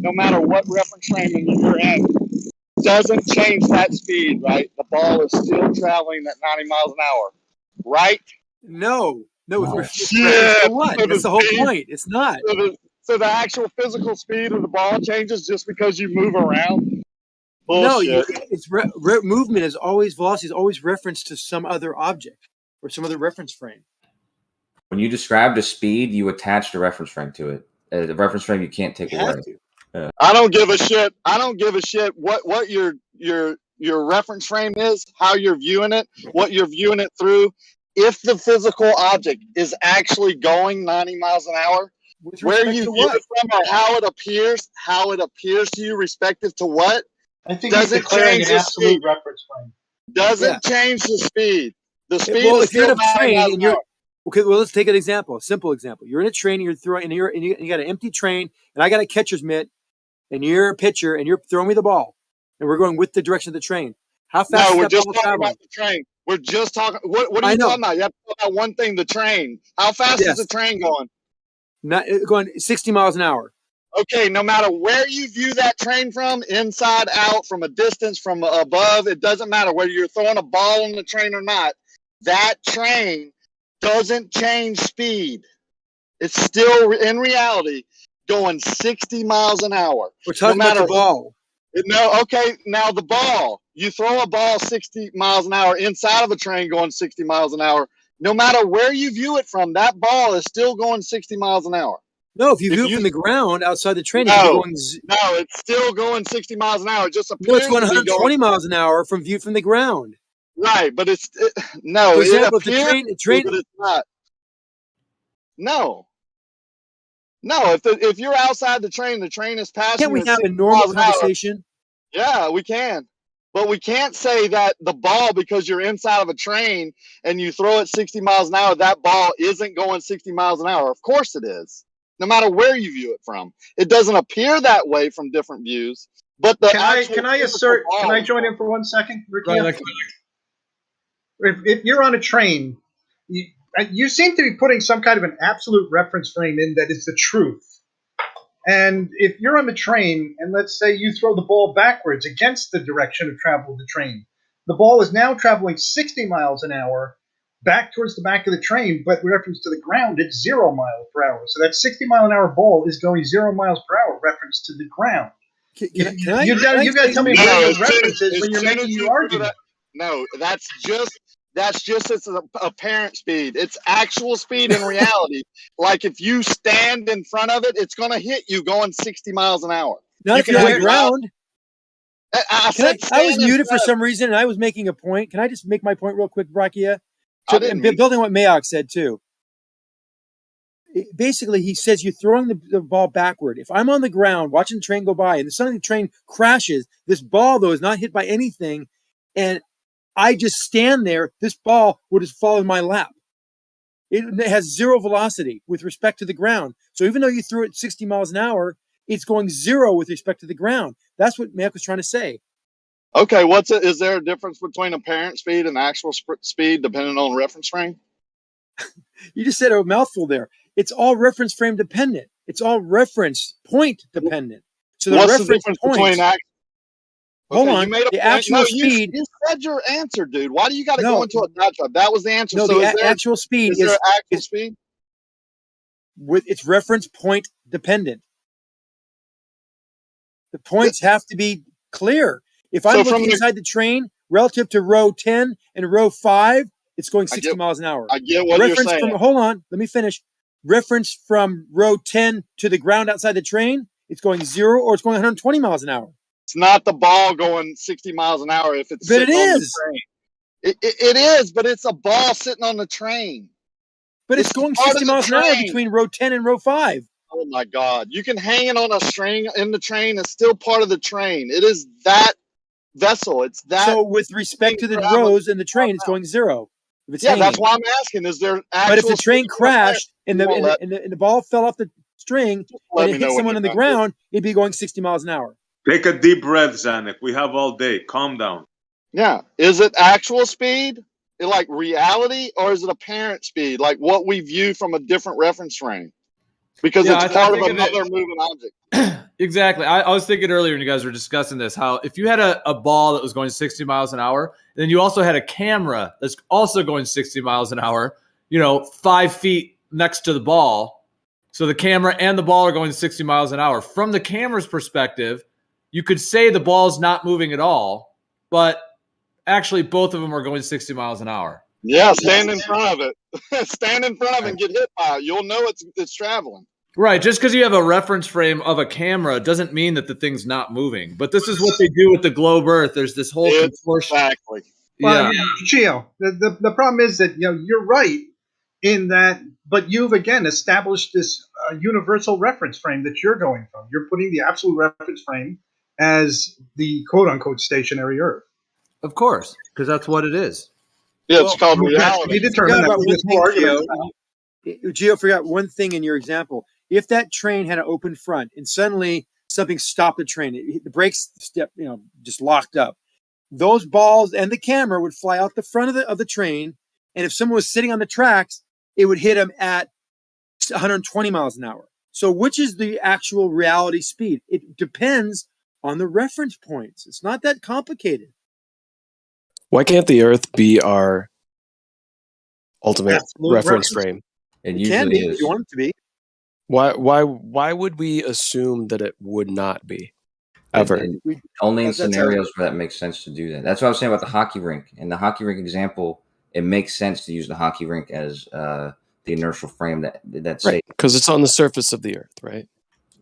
no matter what reference frame you're in, doesn't change that speed, right? The ball is still traveling at 90 miles an hour, right? No. Yeah, so what? That's the whole point. It's not. So the actual physical speed of the ball changes just because you move around? Bullshit. No, it's movement is always, velocity is always referenced to some other object or some other reference frame. When you described a speed, you attached a reference frame to it. A reference frame you can't take away. Yeah. I don't give a shit. What your reference frame is, how you're viewing it, what you're viewing it through. If the physical object is actually going 90 miles an hour, where you view it from or how it appears to you respective to what, I think he's declaring an absolute reference frame. Doesn't change the speed. The speed well, is if you're still in a train and you're okay, well, let's take an example, a simple example. You're in a train, you're throwing, and you got an empty train, and I got a catcher's mitt, and you're a pitcher, and you're throwing me the ball, and we're going with the direction of the train. How fast is we're that just ball talking traveling? about the train. We're just talking. What are you talking about? You have to talk about one thing: the train. How fast is the train going? Not going 60 miles an hour. Okay, no matter where you view that train from, inside, out, from a distance, from above, it doesn't matter whether you're throwing a ball on the train or not. That train doesn't change speed. It's still, in reality, going 60 miles an hour. We're talking about the ball. No, okay, now the ball. You throw a ball 60 miles an hour inside of a train going 60 miles an hour. No matter where you view it from, that ball is still going 60 miles an hour. No, if you view it from the ground outside the train, it's still going 60 miles an hour. It just appears it's going 120 miles an hour from view from the ground. Right, but for example, it appears, the train, but it's not. No, if you're outside the train is passing. Can't we have a normal conversation? Yeah, we can. But we can't say that the ball, because you're inside of a train and you throw it 60 miles an hour, that ball isn't going 60 miles an hour. Of course it is. No matter where you view it from. It doesn't appear that way from different views. But Can I join in for 1 second, Ricky? If you're on a train, you seem to be putting some kind of an absolute reference frame in that is the truth. And if you're on the train, and let's say you throw the ball backwards against the direction of travel of the train, the ball is now traveling 60 miles an hour back towards the back of the train, but with reference to the ground, it's 0 miles per hour. So that 60-mile-an-hour ball is going 0 miles per hour reference to the ground. You've got to tell me where the reference is when you're making your argument. No, that's just it's a apparent speed. It's actual speed in reality. Like if you stand in front of it, it's going to hit you going 60 miles an hour. Not if you're on the ground. I was muted for some reason, and I was making a point. Can I just make my point real quick, Brakia? And building what Mayock said, too. Basically, he says you're throwing the ball backward. If I'm on the ground watching the train go by, and suddenly the train crashes, this ball, though, is not hit by anything, and I just stand there, this ball would just fall in my lap. It has 0 velocity with respect to the ground. So even though you threw it 60 miles an hour, it's going 0 with respect to the ground. That's what Mayock was trying to say. Okay, is there a difference between apparent speed and actual speed depending on reference frame? You just said a mouthful there. It's all reference frame dependent. It's all reference point dependent. So the What's reference the difference points, between hold you on, made a the point. actual No, speed. You said your answer, dude. Why do you got to go into a diatribe? That was the answer. No, so the actual speed is there actual speed? It's reference point dependent. The points have to be clear. If I'm looking inside the train relative to row 10 and row 5, it's going 60 miles an hour. I get what you're saying. Hold on, let me finish. Reference from row 10 to the ground outside the train, it's going 0 or it's going 120 miles an hour. It's not the ball going 60 miles an hour if it's sitting on the train. It is, but it's a ball sitting on the train. But it's going 60 miles an hour between row 10 and row 5. Oh my God. You can hang it on a string in the train. It's still part of the train. It is that vessel. It's that. So with respect to the rows in the train, it's going 0. Yeah, that's why I'm asking. Is there actual But if the train crashed and the ball fell off the string and it hit someone on the ground, it'd be going 60 miles an hour. Take a deep breath, Zanuck. We have all day. Calm down. Yeah. Is it actual speed? Like reality, or is it apparent speed? Like what we view from a different reference frame? Because it's part of another moving object. Exactly. I was thinking earlier when you guys were discussing this, how if you had a ball that was going 60 miles an hour, then you also had a camera that's also going 60 miles an hour, 5 feet next to the ball. So the camera and the ball are going 60 miles an hour. From the camera's perspective, you could say the ball's not moving at all, but actually both of them are going 60 miles an hour. Yeah, stand in front of it. Stand in front of it and get hit by it. You'll know it's traveling. Right. Just because you have a reference frame of a camera doesn't mean that the thing's not moving. But this is what they do with the globe Earth. There's this whole contortion. Exactly. Well, Gio, the problem is that you're right in that, but you've again established this universal reference frame that you're going from. You're putting the absolute reference frame as the quote unquote stationary Earth. Of course, because that's what it is. Yeah, it's called reality. Gio, forgot one thing in your example. If that train had an open front and suddenly something stopped the train, the brakes just locked up, those balls and the camera would fly out the front of the train, and if someone was sitting on the tracks, it would hit them at 120 miles an hour. So which is the actual reality speed? It depends on the reference points. It's not that complicated. Why can't the Earth be our ultimate reference frame? It can be if you want it to be. Why would we assume that it would not be? Ever. Only in scenarios where that makes sense to do that. That's what I was saying about the hockey rink. In the hockey rink example, it makes sense to use the hockey rink as the inertial frame that's right, because it's on the surface of the Earth, right?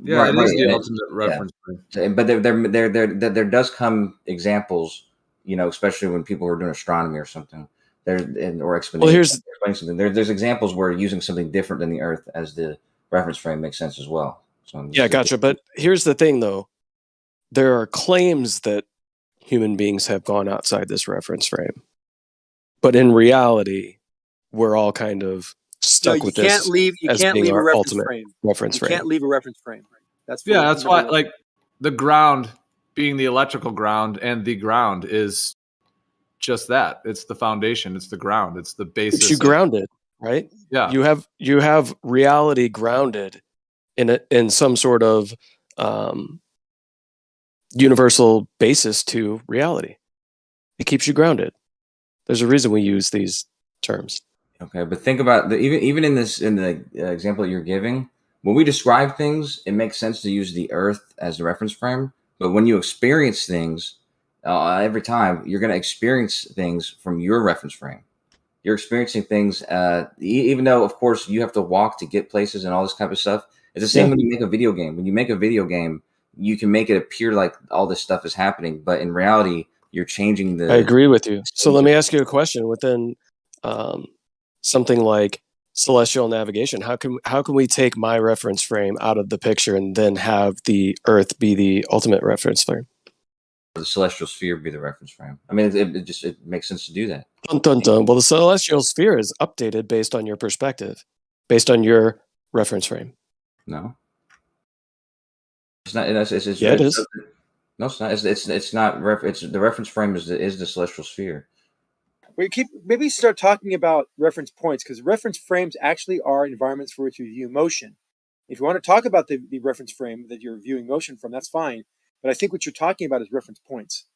Yeah, it is the ultimate reference frame. But there does come examples, especially when people are doing astronomy or something. Or explain something. There's examples where using something different than the Earth as the reference frame makes sense as well. So yeah, gotcha. But here's the thing, though. There are claims that human beings have gone outside this reference frame. But in reality, we're all kind of stuck with this. You can't leave a reference frame. You can't leave a reference frame. That's why the ground being the electrical ground and the ground is just that. It's the foundation. It's the ground. It's the basis. It's you grounded, right? Yeah. You have reality grounded in some sort of universal basis to reality. It keeps you grounded. There's a reason we use these terms. Okay, but think about even in the example you're giving, when we describe things, it makes sense to use the Earth as the reference frame. But when you experience things, every time you're going to experience things from your reference frame. You're experiencing things, even though, of course, you have to walk to get places and all this kind of stuff. It's the same when you make a video game. When you make a video game, you can make it appear like all this stuff is happening, but in reality, you're changing the. I agree with you. So let me ask you a question. Within something like celestial navigation, how can we take my reference frame out of the picture and then have the Earth be the ultimate reference frame? The celestial sphere be the reference frame. I mean, it makes sense to do that. Dun, dun, dun. Well, the celestial sphere is updated based on your perspective, based on your reference frame. No, it's not. It is. No, it's not. It's not. It's the reference frame is the celestial sphere. Maybe start talking about reference points, because reference frames actually are environments for which you view motion. If you want to talk about the reference frame that you're viewing motion from, that's fine. But I think what you're talking about is reference points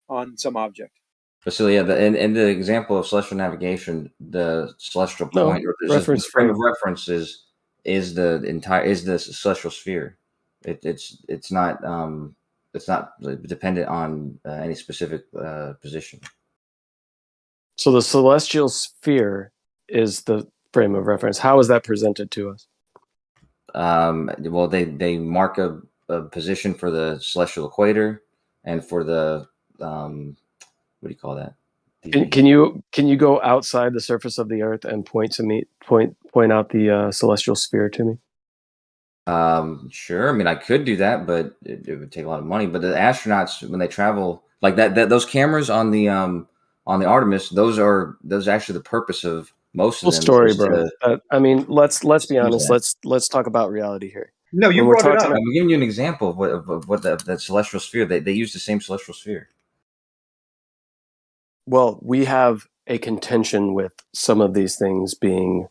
on some object. But so yeah, in the example of celestial navigation, the celestial point or reference frame of reference is the celestial sphere. It's not dependent on any specific position. So the celestial sphere is the frame of reference. How is that presented to us? Well, they mark a position for the celestial equator and for the what do you call that? Can you go outside the surface of the Earth and point out the celestial sphere to me? Sure. I mean, I could do that, but it would take a lot of money. But the astronauts, when they travel like that those cameras on the Artemis, those are actually the purpose of most of them. Story, bro. I mean, let's be honest. Let's talk about reality here. No, you brought it up. I'm giving you an example of what the celestial sphere. They use the same celestial sphere. Well, we have a contention with some of these things being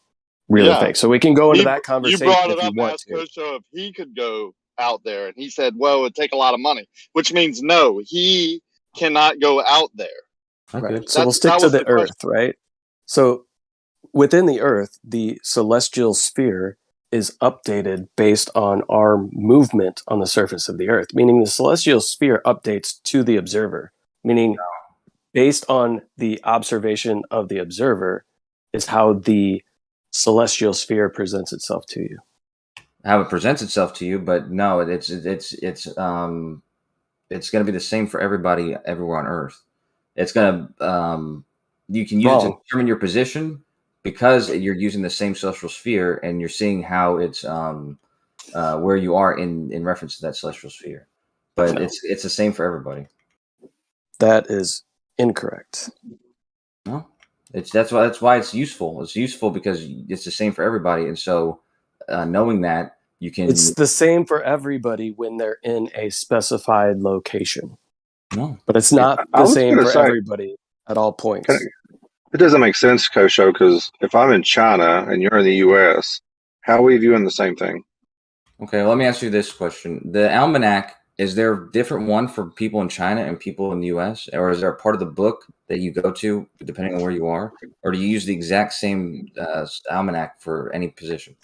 really fake. So we can go into that conversation. You brought it if up, you want asked to. Kosho if he could go out there, and he said, "Well, it would take a lot of money," which means no, he cannot go out there. Right. So we'll stick to the Earth, right? So within the Earth, the celestial sphere is updated based on our movement on the surface of the Earth, meaning the celestial sphere updates to the observer, meaning based on the observation of the observer is how the celestial sphere presents itself to you. How it presents itself to you, but no, it's going to be the same for everybody everywhere on Earth. It's going to you can use it to determine your position because you're using the same celestial sphere and you're seeing how it's where you are in reference to that celestial sphere. But it's the same for everybody. That is incorrect. No, that's why it's useful. It's useful because it's the same for everybody, and so knowing that you can. It's the same for everybody when they're in a specified location. No, but it's not the same for everybody at all points. It doesn't make sense, Kosho, because if I'm in China and you're in the U.S., how are we viewing the same thing? Okay, well, let me ask you this question: the almanac. Is there a different one for people in China and people in the U.S., or is there a part of the book that you go to depending on where you are, or do you use the exact same almanac for any position?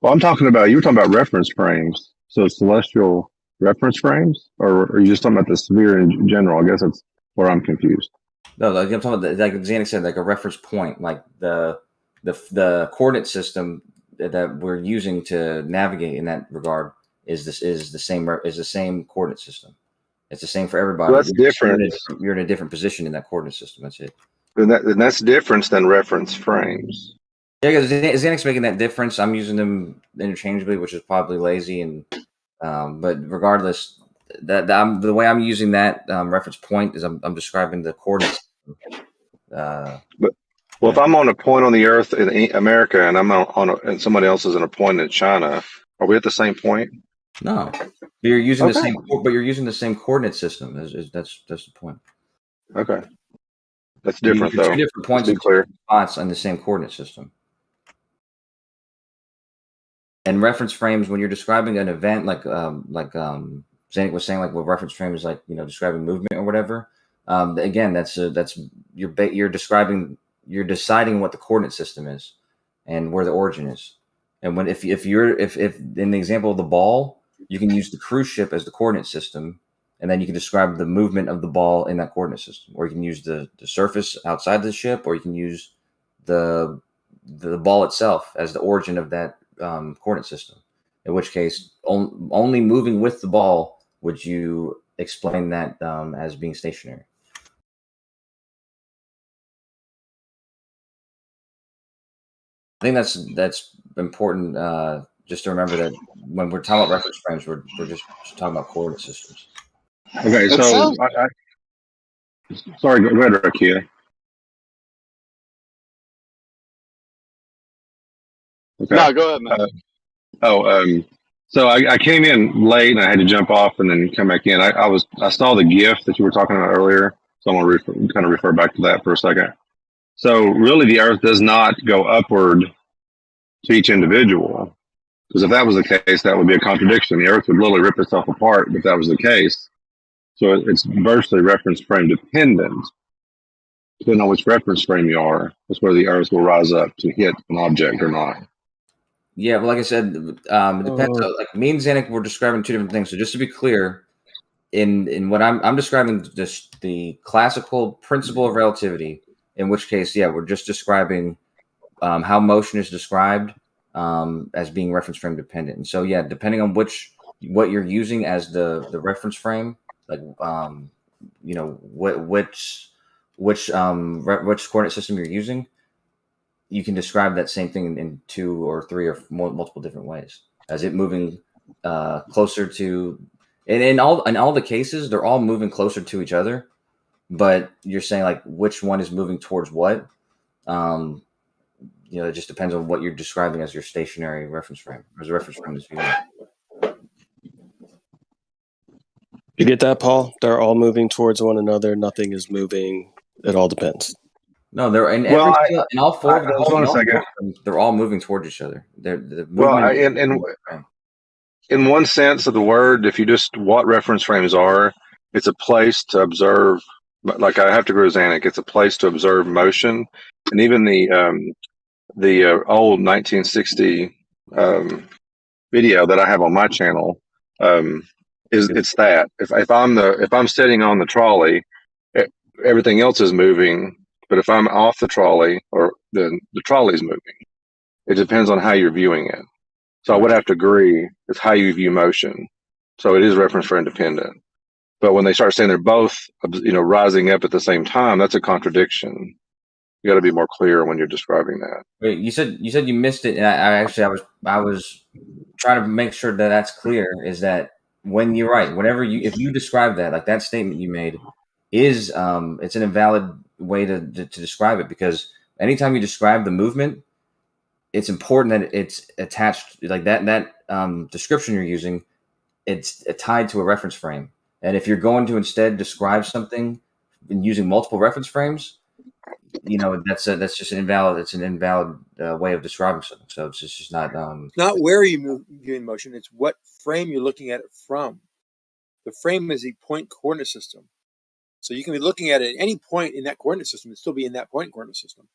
Well, you were talking about reference frames, so celestial reference frames, or are you just talking about the sphere in general? I guess that's where I'm confused. No, like I'm talking about, like Xanax said, like a reference point, like the coordinate system that we're using to navigate in that regard. Is the same coordinate system. It's the same for everybody. Well, that's different. You're in a different position in that coordinate system. That's it. And that's different than reference frames. Yeah, because Xanax making that difference. I'm using them interchangeably, which is probably lazy. And but regardless, the way I'm using that reference point is I'm describing the coordinates. If I'm on a point on the Earth in America and I'm and somebody else is in a point in China, are we at the same point? No, but you're using the same. But you're using the same coordinate system. That's the point. Okay. That's different, though. Two different points and two spots on the same coordinate system. And reference frames, when you're describing an event, like Zanik was saying, like what reference frame is like, describing movement or whatever. Again, you're deciding what the coordinate system is and where the origin is. And when if in the example of the ball, you can use the cruise ship as the coordinate system, and then you can describe the movement of the ball in that coordinate system, or you can use the surface outside the ship, or you can use the ball itself as the origin of that coordinate system. In which case, only moving with the ball would you explain that as being stationary. I think that's important just to remember that when we're talking about reference frames, we're just talking about coordinate systems. Okay, so sorry, go ahead, Rakia. Okay. No, go ahead, man. So I came in late and I had to jump off and then come back in. I saw the GIF that you were talking about earlier, so I want to kind of refer back to that for a second. So really, the Earth does not go upward to each individual, because if that was the case, that would be a contradiction. The Earth would literally rip itself apart if that was the case. So it's virtually reference frame dependent. Depending on which reference frame you are, that's where the Earth will rise up to hit an object or not. Yeah, well, like I said, it depends. Like me and Zanik were describing two different things. So just to be clear, in what I'm describing just the classical principle of relativity, in which case, yeah, we're just describing how motion is described as being reference frame dependent. And so, yeah, depending on what you're using as the reference frame, like which coordinate system you're using, you can describe that same thing in two or three or multiple different ways, as it moving closer to. And in all the cases, they're all moving closer to each other, but you're saying like which one is moving towards what. It just depends on what you're describing as your stationary reference frame, or as a reference frame is viewing. You get that, Paul? They're all moving towards one another. Nothing is moving. It all depends. No, they're in all four of those. Hold on a second. They're all moving towards each other. In one sense of the word, if you just what reference frames are, it's a place to observe. Like I have to agree with Zanik, it's a place to observe motion, and even the old 1960 video that I have on my channel it's that if I'm sitting on the trolley, everything else is moving, but if I'm off the trolley, then the trolley's moving. It depends on how you're viewing it. So I would have to agree it's how you view motion. So it is reference frame dependent. But when they start saying they're both, rising up at the same time, that's a contradiction. You got to be more clear when you're describing that. Wait, you said you missed it, and I was trying to make sure that that's clear. Is that when you're right? If you describe that, like that statement you made, is it's an invalid way to describe it, because anytime you describe the movement, it's important that it's attached, like that description you're using, it's tied to a reference frame. And if you're going to instead describe something using multiple reference frames, that's just an invalid. It's an invalid way of describing something. So it's just not. Not where you viewing motion. It's what frame you're looking at it from. The frame is a point coordinate system. So you can be looking at it at any point in that coordinate system and still be in that point coordinate system.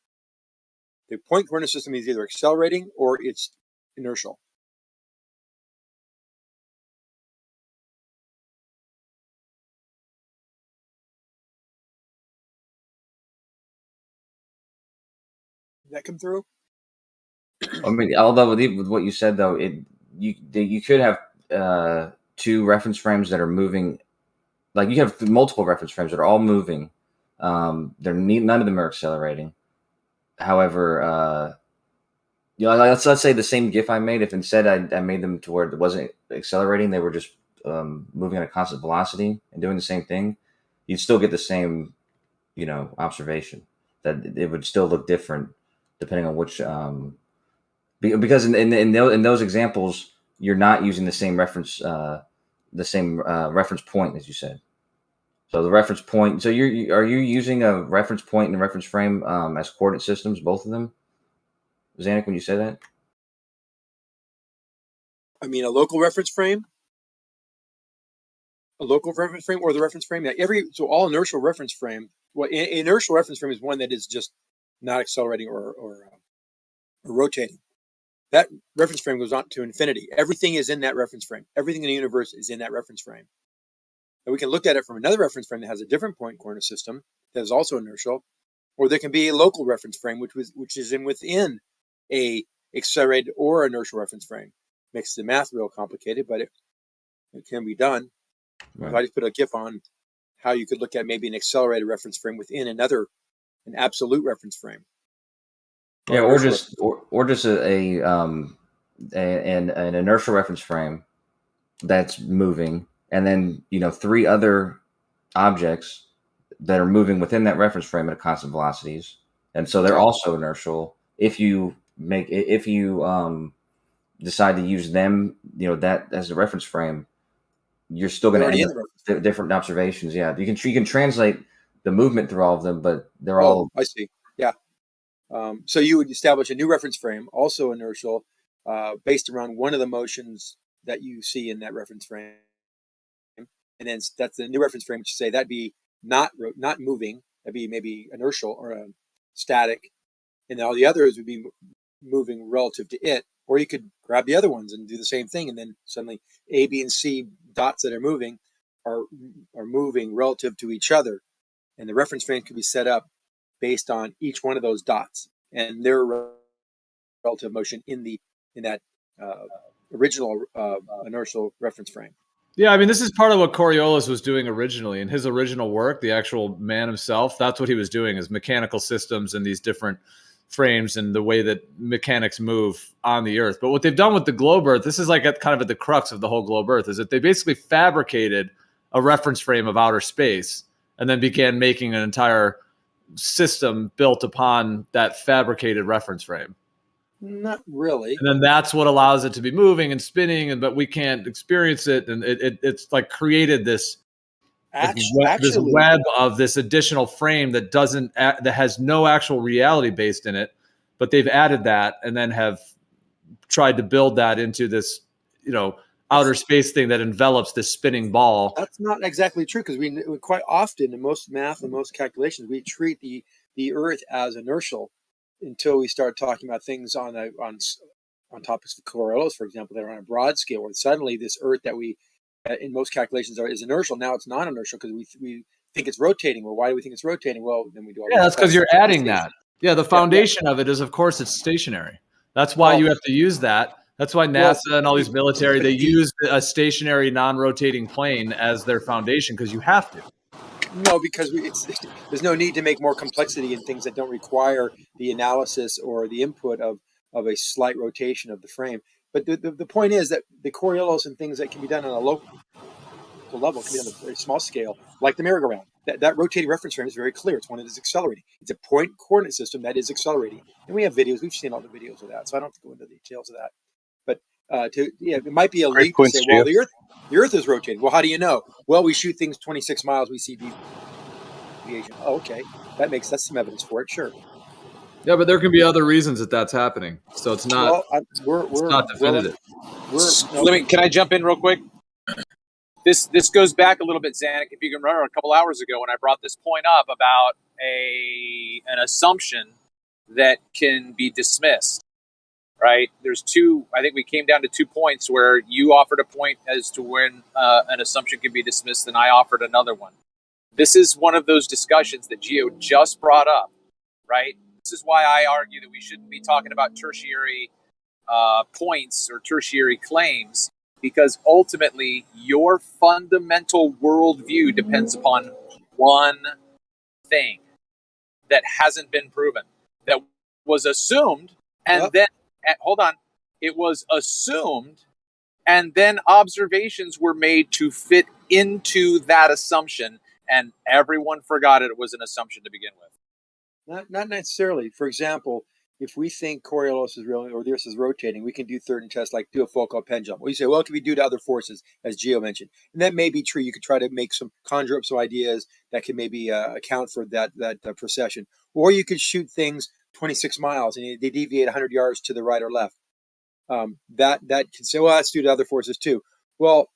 The point coordinate system is either accelerating or it's inertial. Did that come through? I mean, although with what you said though, you could have two reference frames that are moving. Like you have multiple reference frames that are all moving. None of them are accelerating. However, let's say the same GIF I made. If instead I made them to where it wasn't accelerating, they were just moving at a constant velocity and doing the same thing, you'd still get the same, observation. That it would still look different depending on which. Because in those examples, you're not using the same reference point as you said. So the reference point. So are you using a reference point and a reference frame as coordinate systems, both of them, Zanuck, when you say that? I mean, a local reference frame, or the reference frame. So all inertial reference frame. Well, inertial reference frame is one that is just not accelerating or rotating. That reference frame goes on to infinity. Everything is in that reference frame. Everything in the universe is in that reference frame. And we can look at it from another reference frame that has a different point coordinate system that is also inertial, or there can be a local reference frame which is within a accelerated or inertial reference frame. Makes the math real complicated, but it can be done. Right. So I just put a GIF on how you could look at maybe an accelerated reference frame within an absolute reference frame. Yeah, or just an inertial reference frame that's moving, and then 3 other objects that are moving within that reference frame at constant velocities, and so they're also inertial. If you decide to use them, that as a reference frame, you're still going to end up with different observations. Yeah, you can translate the movement through all of them, but they're all. I see. Yeah. So you would establish a new reference frame, also inertial, based around one of the motions that you see in that reference frame, and then that's the new reference frame, which you say that'd be not moving, that'd be maybe inertial or static, and all the others would be moving relative to it. Or you could grab the other ones and do the same thing, and then suddenly A, B, and C dots that are moving are moving relative to each other, and the reference frame could be set up based on each one of those dots and their relative motion in that original inertial reference frame. Yeah, I mean, this is part of what Coriolis was doing originally in his original work. The actual man himself, that's what he was doing, is mechanical systems and these different frames and the way that mechanics move on the Earth. But what they've done with the globe Earth, this is like kind of at the crux of the whole globe Earth, is that they basically fabricated a reference frame of outer space and then began making an entire system built upon that fabricated reference frame. Not really. And then that's what allows it to be moving and spinning, but we can't experience it. And it's like created this web of this additional frame that has no actual reality based in it, but they've added that and then have tried to build that into this, outer space thing that envelops this spinning ball. That's not exactly true, because we quite often in most math and most calculations we treat the Earth as inertial until we start talking about things on topics of Coriolis, for example, that are on a broad scale, where suddenly this Earth that we in most calculations is inertial. Now it's not inertial because we think it's rotating. Well, why do we think it's rotating? Well, then we do all that's because you're adding that. Yeah, the foundation of it is, of course, it's stationary. That's why you have to use that. That's why NASA and all these military, they use a stationary, non-rotating plane as their foundation, because you have to. No, because there's no need to make more complexity in things that don't require the analysis or the input of a slight rotation of the frame. But the point is that the Coriolis and things that can be done on a local level can be done on a very small scale, like the merry-go-round. That rotating reference frame is very clear. It's one that is accelerating. It's a point coordinate system that is accelerating. And we have videos. We've seen all the videos of that, so I don't have to go into the details of that. But it might be a leap to say, well, the Earth is rotating. Well, how do you know? Well, we shoot things 26 miles. We see deviation. Oh, okay. That's some evidence for it. Sure. Yeah, but there can be other reasons that's happening. So it's not. Well, it's not definitive. Can I jump in real quick? This goes back a little bit, Zanuck. If you can remember, a couple hours ago when I brought this point up about an assumption that can be dismissed. Right? There's two. I think we came down to 2 points where you offered a point as to when an assumption can be dismissed, and I offered another one. This is one of those discussions that Gio just brought up, right? This is why I argue that we shouldn't be talking about tertiary points or tertiary claims, because ultimately your fundamental worldview depends upon one thing that hasn't been proven, that was assumed, and then hold on. It was assumed, and then observations were made to fit into that assumption, and everyone forgot it was an assumption to begin with. Not necessarily. For example, if we think Coriolis is real or the Earth is rotating, we can do certain tests like do a Foucault pendulum. Well, you say, well, what can we do to other forces, as Gio mentioned? And that may be true. You could try to conjure up some ideas that can maybe account for that precession. Or you could shoot things 26 miles and they deviate 100 yards to the right or left. That can say, well, that's due to other forces too. Well,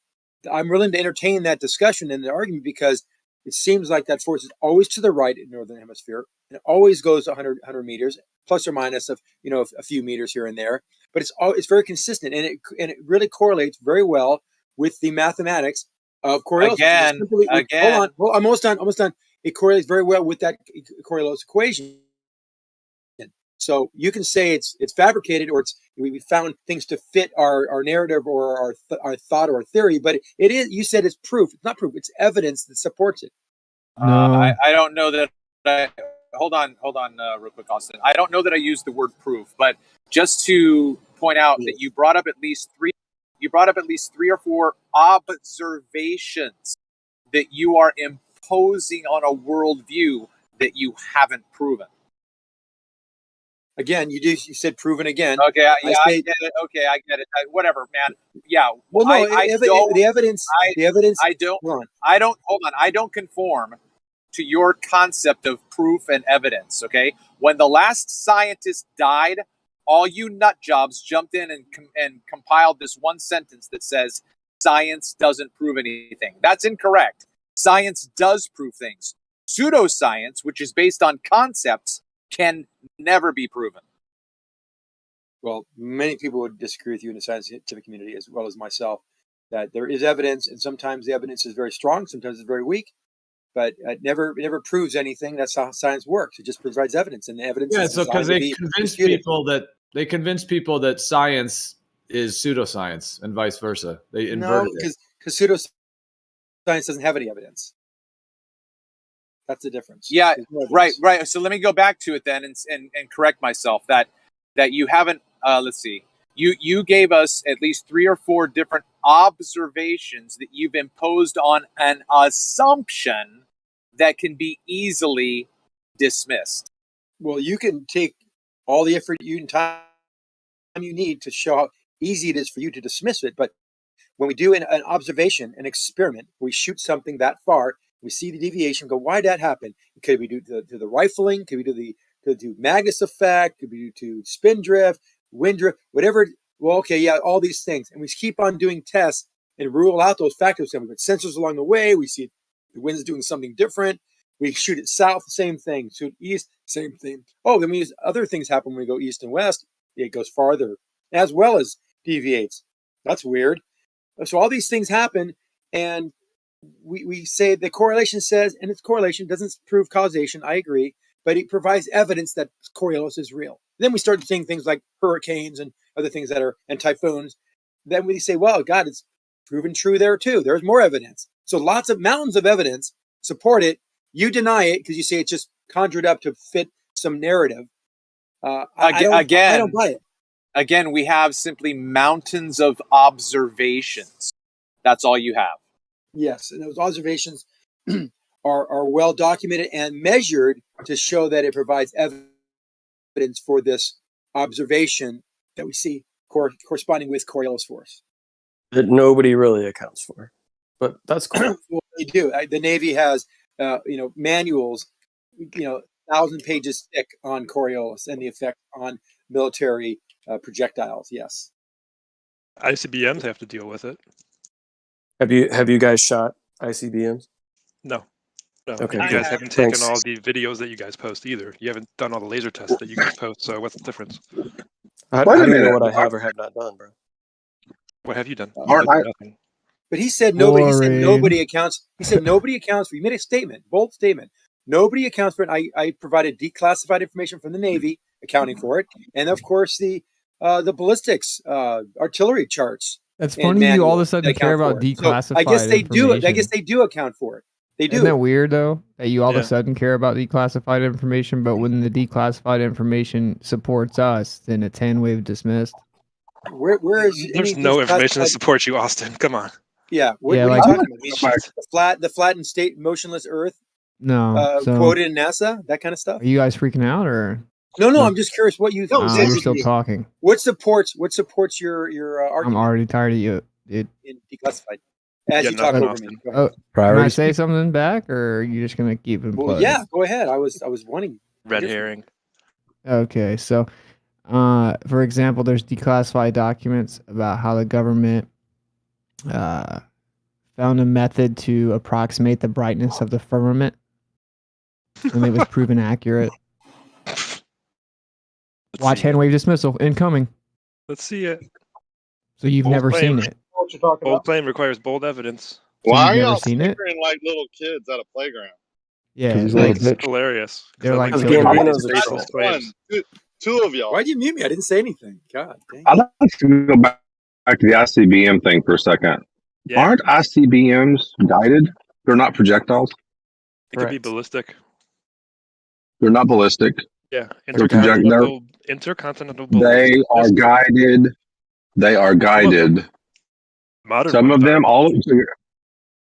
I'm willing to entertain that discussion and the argument because it seems like that force is always to the right in the northern hemisphere and it always goes 100 meters, plus or minus of a few meters here and there. But it's very consistent and it really correlates very well with the mathematics of Coriolis. Again. Hold on, I'm almost done. It correlates very well with that Coriolis equation. So you can say it's fabricated or we found things to fit our narrative or our thought or theory, but it is, you said it's proof. It's not proof, it's evidence that supports it. I don't know that hold on real quick, Austin. I don't know that I used the word proof, but just to point out that you brought up at least three or four observations that you are imposing on a worldview that you haven't proven. Again, you said proven again. Okay, I get it. Okay, I get it. Whatever, man. Yeah. Well, no, the evidence. I don't conform to your concept of proof and evidence. Okay. When the last scientist died, all you nut jobs jumped in and compiled this one sentence that says science doesn't prove anything. That's incorrect. Science does prove things. Pseudoscience, which is based on concepts, can never be proven. Well, many people would disagree with you in the scientific community as well as myself that there is evidence, and sometimes the evidence is very strong, sometimes it's very weak, but it never proves anything. That's how science works. It just provides evidence, and the evidence. Yeah, is so because they convince people that science is pseudoscience and vice versa. They inverted it. Because pseudoscience doesn't have any evidence. That's the difference. Yeah, right. So let me go back to it then and correct myself that you haven't. Let's see. You gave us at least 3 or 4 different observations that you've imposed on an assumption that can be easily dismissed. Well, you can take all the effort and time you need to show how easy it is for you to dismiss it, but when we do an observation, an experiment, we shoot something that far. We see the deviation. Go, why did that happen? Could we do to the rifling? Could we do Magnus effect? Could we do to spin drift, wind drift, whatever? Well, okay, yeah, all these things, and we keep on doing tests and rule out those factors. And we put sensors along the way. We see the wind's doing something different. We shoot it south, same thing. Shoot east, same thing. Oh, then other things happen when we go east and west. It goes farther, as well as deviates. That's weird. So all these things happen, and we say the correlation says, and its correlation doesn't prove causation, I agree, but it provides evidence that Coriolis is real. Then we start seeing things like hurricanes and other things and typhoons. Then we say, well, God, it's proven true there too. There's more evidence. So lots of mountains of evidence support it. You deny it because you say it's just conjured up to fit some narrative. I don't buy it. Again, we have simply mountains of observations. That's all you have. Yes, and those observations are well documented and measured to show that it provides evidence for this observation that we see corresponding with Coriolis force. That nobody really accounts for, but that's cool. Well, they do. The Navy has, manuals, 1,000 pages thick on Coriolis and the effect on military projectiles. Yes. ICBMs have to deal with it. Have you guys shot ICBMs? No. Okay. You guys haven't taken all the videos that you guys post either. You haven't done all the laser tests that you guys post. So what's the difference? How do you know what I have or have not done, bro? What have you done? Nothing. But he said nobody. He said nobody accounts. He said nobody accounts for. He made a statement, bold statement. Nobody accounts for it. I provided declassified information from the Navy accounting for it, and of course the ballistics artillery charts. That's funny. You all of a sudden care about declassified. So I guess they do. I guess they do account for it. They do. Isn't that weird though? That you all of a sudden care about declassified information, but when the declassified information supports us, then it's hand-wave dismissed. Where is there's no information that supports you, Austin? Come on. Yeah. What are you talking about? The flat and state motionless Earth. No. Quoted in NASA, that kind of stuff. Are you guys freaking out or? No, I'm just curious what you. We're still talking. What supports your argument? I'm already tired of you. In declassified. As you talk over me. Go ahead. Can I say something back, or are you just gonna keep it? Well, yeah, go ahead. I was wanting red herring. Okay, so, for example, there's declassified documents about how the government found a method to approximate the brightness of the firmament, and it was proven accurate. Watch hand wave dismissal incoming. Let's see it. So you've never seen it. What you're talking Bold about? claim requires bold evidence. Why are you've never y'all seen it? snickering like little kids at a playground? Yeah, It's hilarious. They're like Not one, two of y'all. Why'd you mute me? I didn't say anything. God dang. I'd like to go back to the ICBM thing for a second. Yeah. Aren't ICBMs guided? They're not projectiles. It could be ballistic. They're not ballistic. Yeah, They're intercontinental. They are guided. They are guided. Modern Some of them, all of them.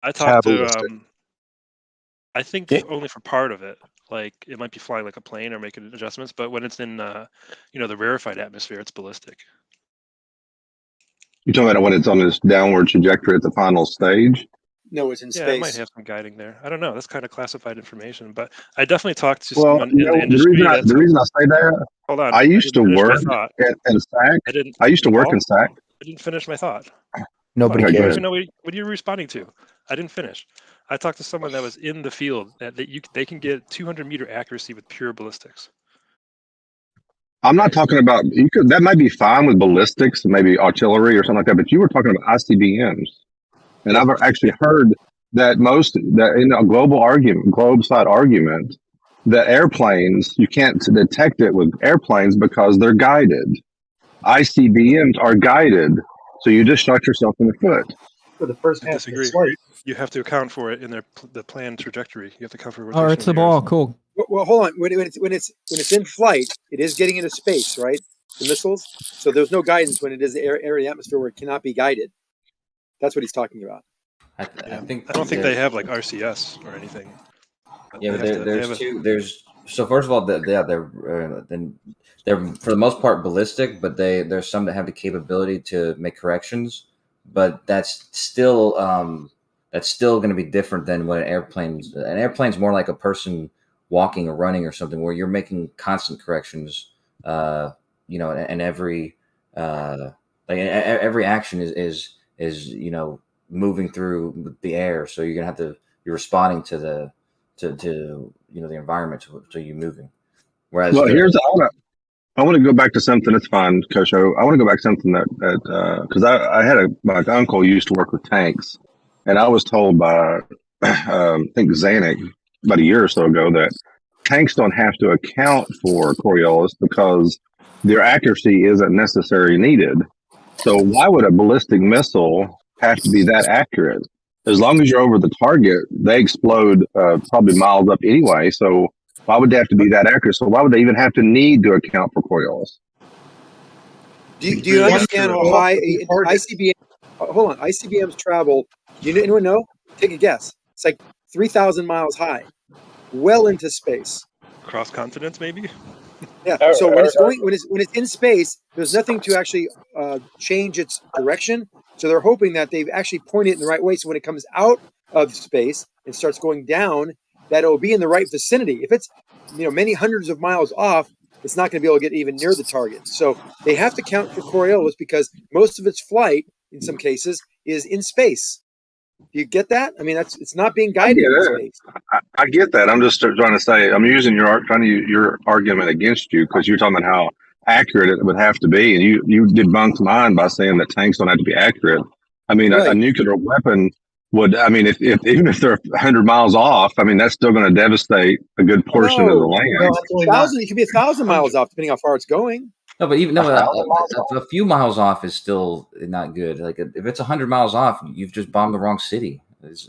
I talked to. I think only for part of it. Like it might be flying like a plane or making adjustments, but when it's in, the rarefied atmosphere, it's ballistic. You're talking about when it's on this downward trajectory at the final stage? No, it's in Yeah, space. it might have some guiding there. I don't know. That's kind of classified information, but I definitely talked to Well, someone in the industry. the reason I say that, Hold on. I used to didn't finish my work thought. in SAC. I didn't. I used to work in SAC. I didn't finish my thought. Nobody I don't cares. even know what you're responding to. I didn't finish. I talked to someone that was in the field that they can get 200-meter accuracy with pure ballistics. I'm not talking about that might be fine with ballistics, maybe artillery or something like that, but you were talking about ICBMs. And I've actually heard that in a globe side argument, that airplanes, you can't detect it with airplanes because they're guided. ICBMs are guided, so you just shot yourself in the foot. For the first I half of the disagree. flight. You have to account for it in the planned trajectory. You have to account for Oh, it's the ball. Cool. Well, hold on. When it's in flight, it is getting into space, right? The missiles. So there's no guidance when it is air in the atmosphere where it cannot be guided. That's what he's talking about. I don't think they have like RCS or anything. Yeah, but there's so first of all, they're for the most part ballistic, but there's some that have the capability to make corrections, but that's still going to be different than what an airplane's more like a person walking or running or something where you're making constant corrections, and every every action is moving through the air, so you're responding to the environment to you moving. Whereas I want to go back to something that's fine, Coach O. I want to go back to something that because I had my uncle used to work with tanks, and I was told by I think Zanuck about a year or so ago that tanks don't have to account for Coriolis because their accuracy isn't necessarily needed. So why would a ballistic missile have to be that accurate? As long as you're over the target, they explode probably miles up anyway. So why would they have to be that accurate? So why would they even have to need to account for Coriolis? Do you understand how high ICBM? Hold on, ICBMs travel. Do anyone know? Take a guess. It's like 3,000 miles high, well into space. Cross continents, maybe. Yeah. So when it's in space, there's nothing to actually change its direction. So they're hoping that they've actually pointed it in the right way. So when it comes out of space and starts going down, that it'll be in the right vicinity. If it's many hundreds of miles off, it's not going to be able to get even near the target. So they have to count for Coriolis because most of its flight, in some cases, is in space. Do you get that? I mean, it's not being guided in space. I get that. I'm just trying to say, I'm using your argument against you because you're talking about how accurate it would have to be, and you debunked mine by saying that tanks don't have to be accurate. I mean, a nuclear weapon would. I mean, even if they're 100 miles off, I mean, that's still going to devastate a good portion of the land. It could be 1,000 miles off, depending how far it's going. No, but even a few miles off is still not good. Like if it's 100 miles off, you've just bombed the wrong city.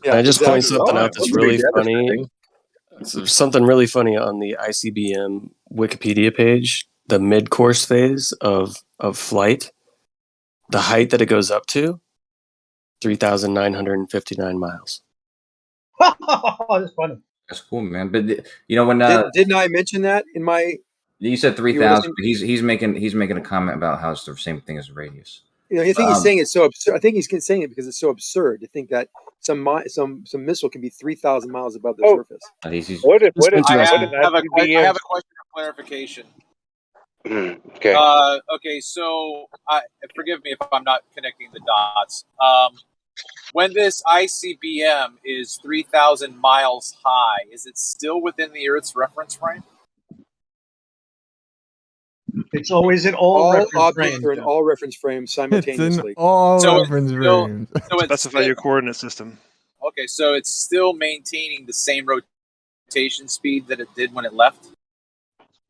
Can I just point something out that's really funny? Something really funny on the ICBM Wikipedia page. The mid-course phase of flight, the height that it goes up to, 3,959 miles. That's funny. That's cool, man. But when didn't I mention that in my You said 3,000, but he's making a comment about how it's the same thing as radius. You know, I think he's saying it's so absurd. I think he's saying it because it's so absurd to think that some missile can be 3,000 miles above the surface. I have a question of clarification. Okay. Okay, so forgive me if I'm not connecting the dots. When this ICBM is 3,000 miles high, is it still within the Earth's reference frame? It's always in all reference objects frames. are in all reference frames simultaneously. It's in all So reference still- frames. So it's Specify still, your coordinate system. okay, so it's still maintaining the same rotation speed that it did when it left?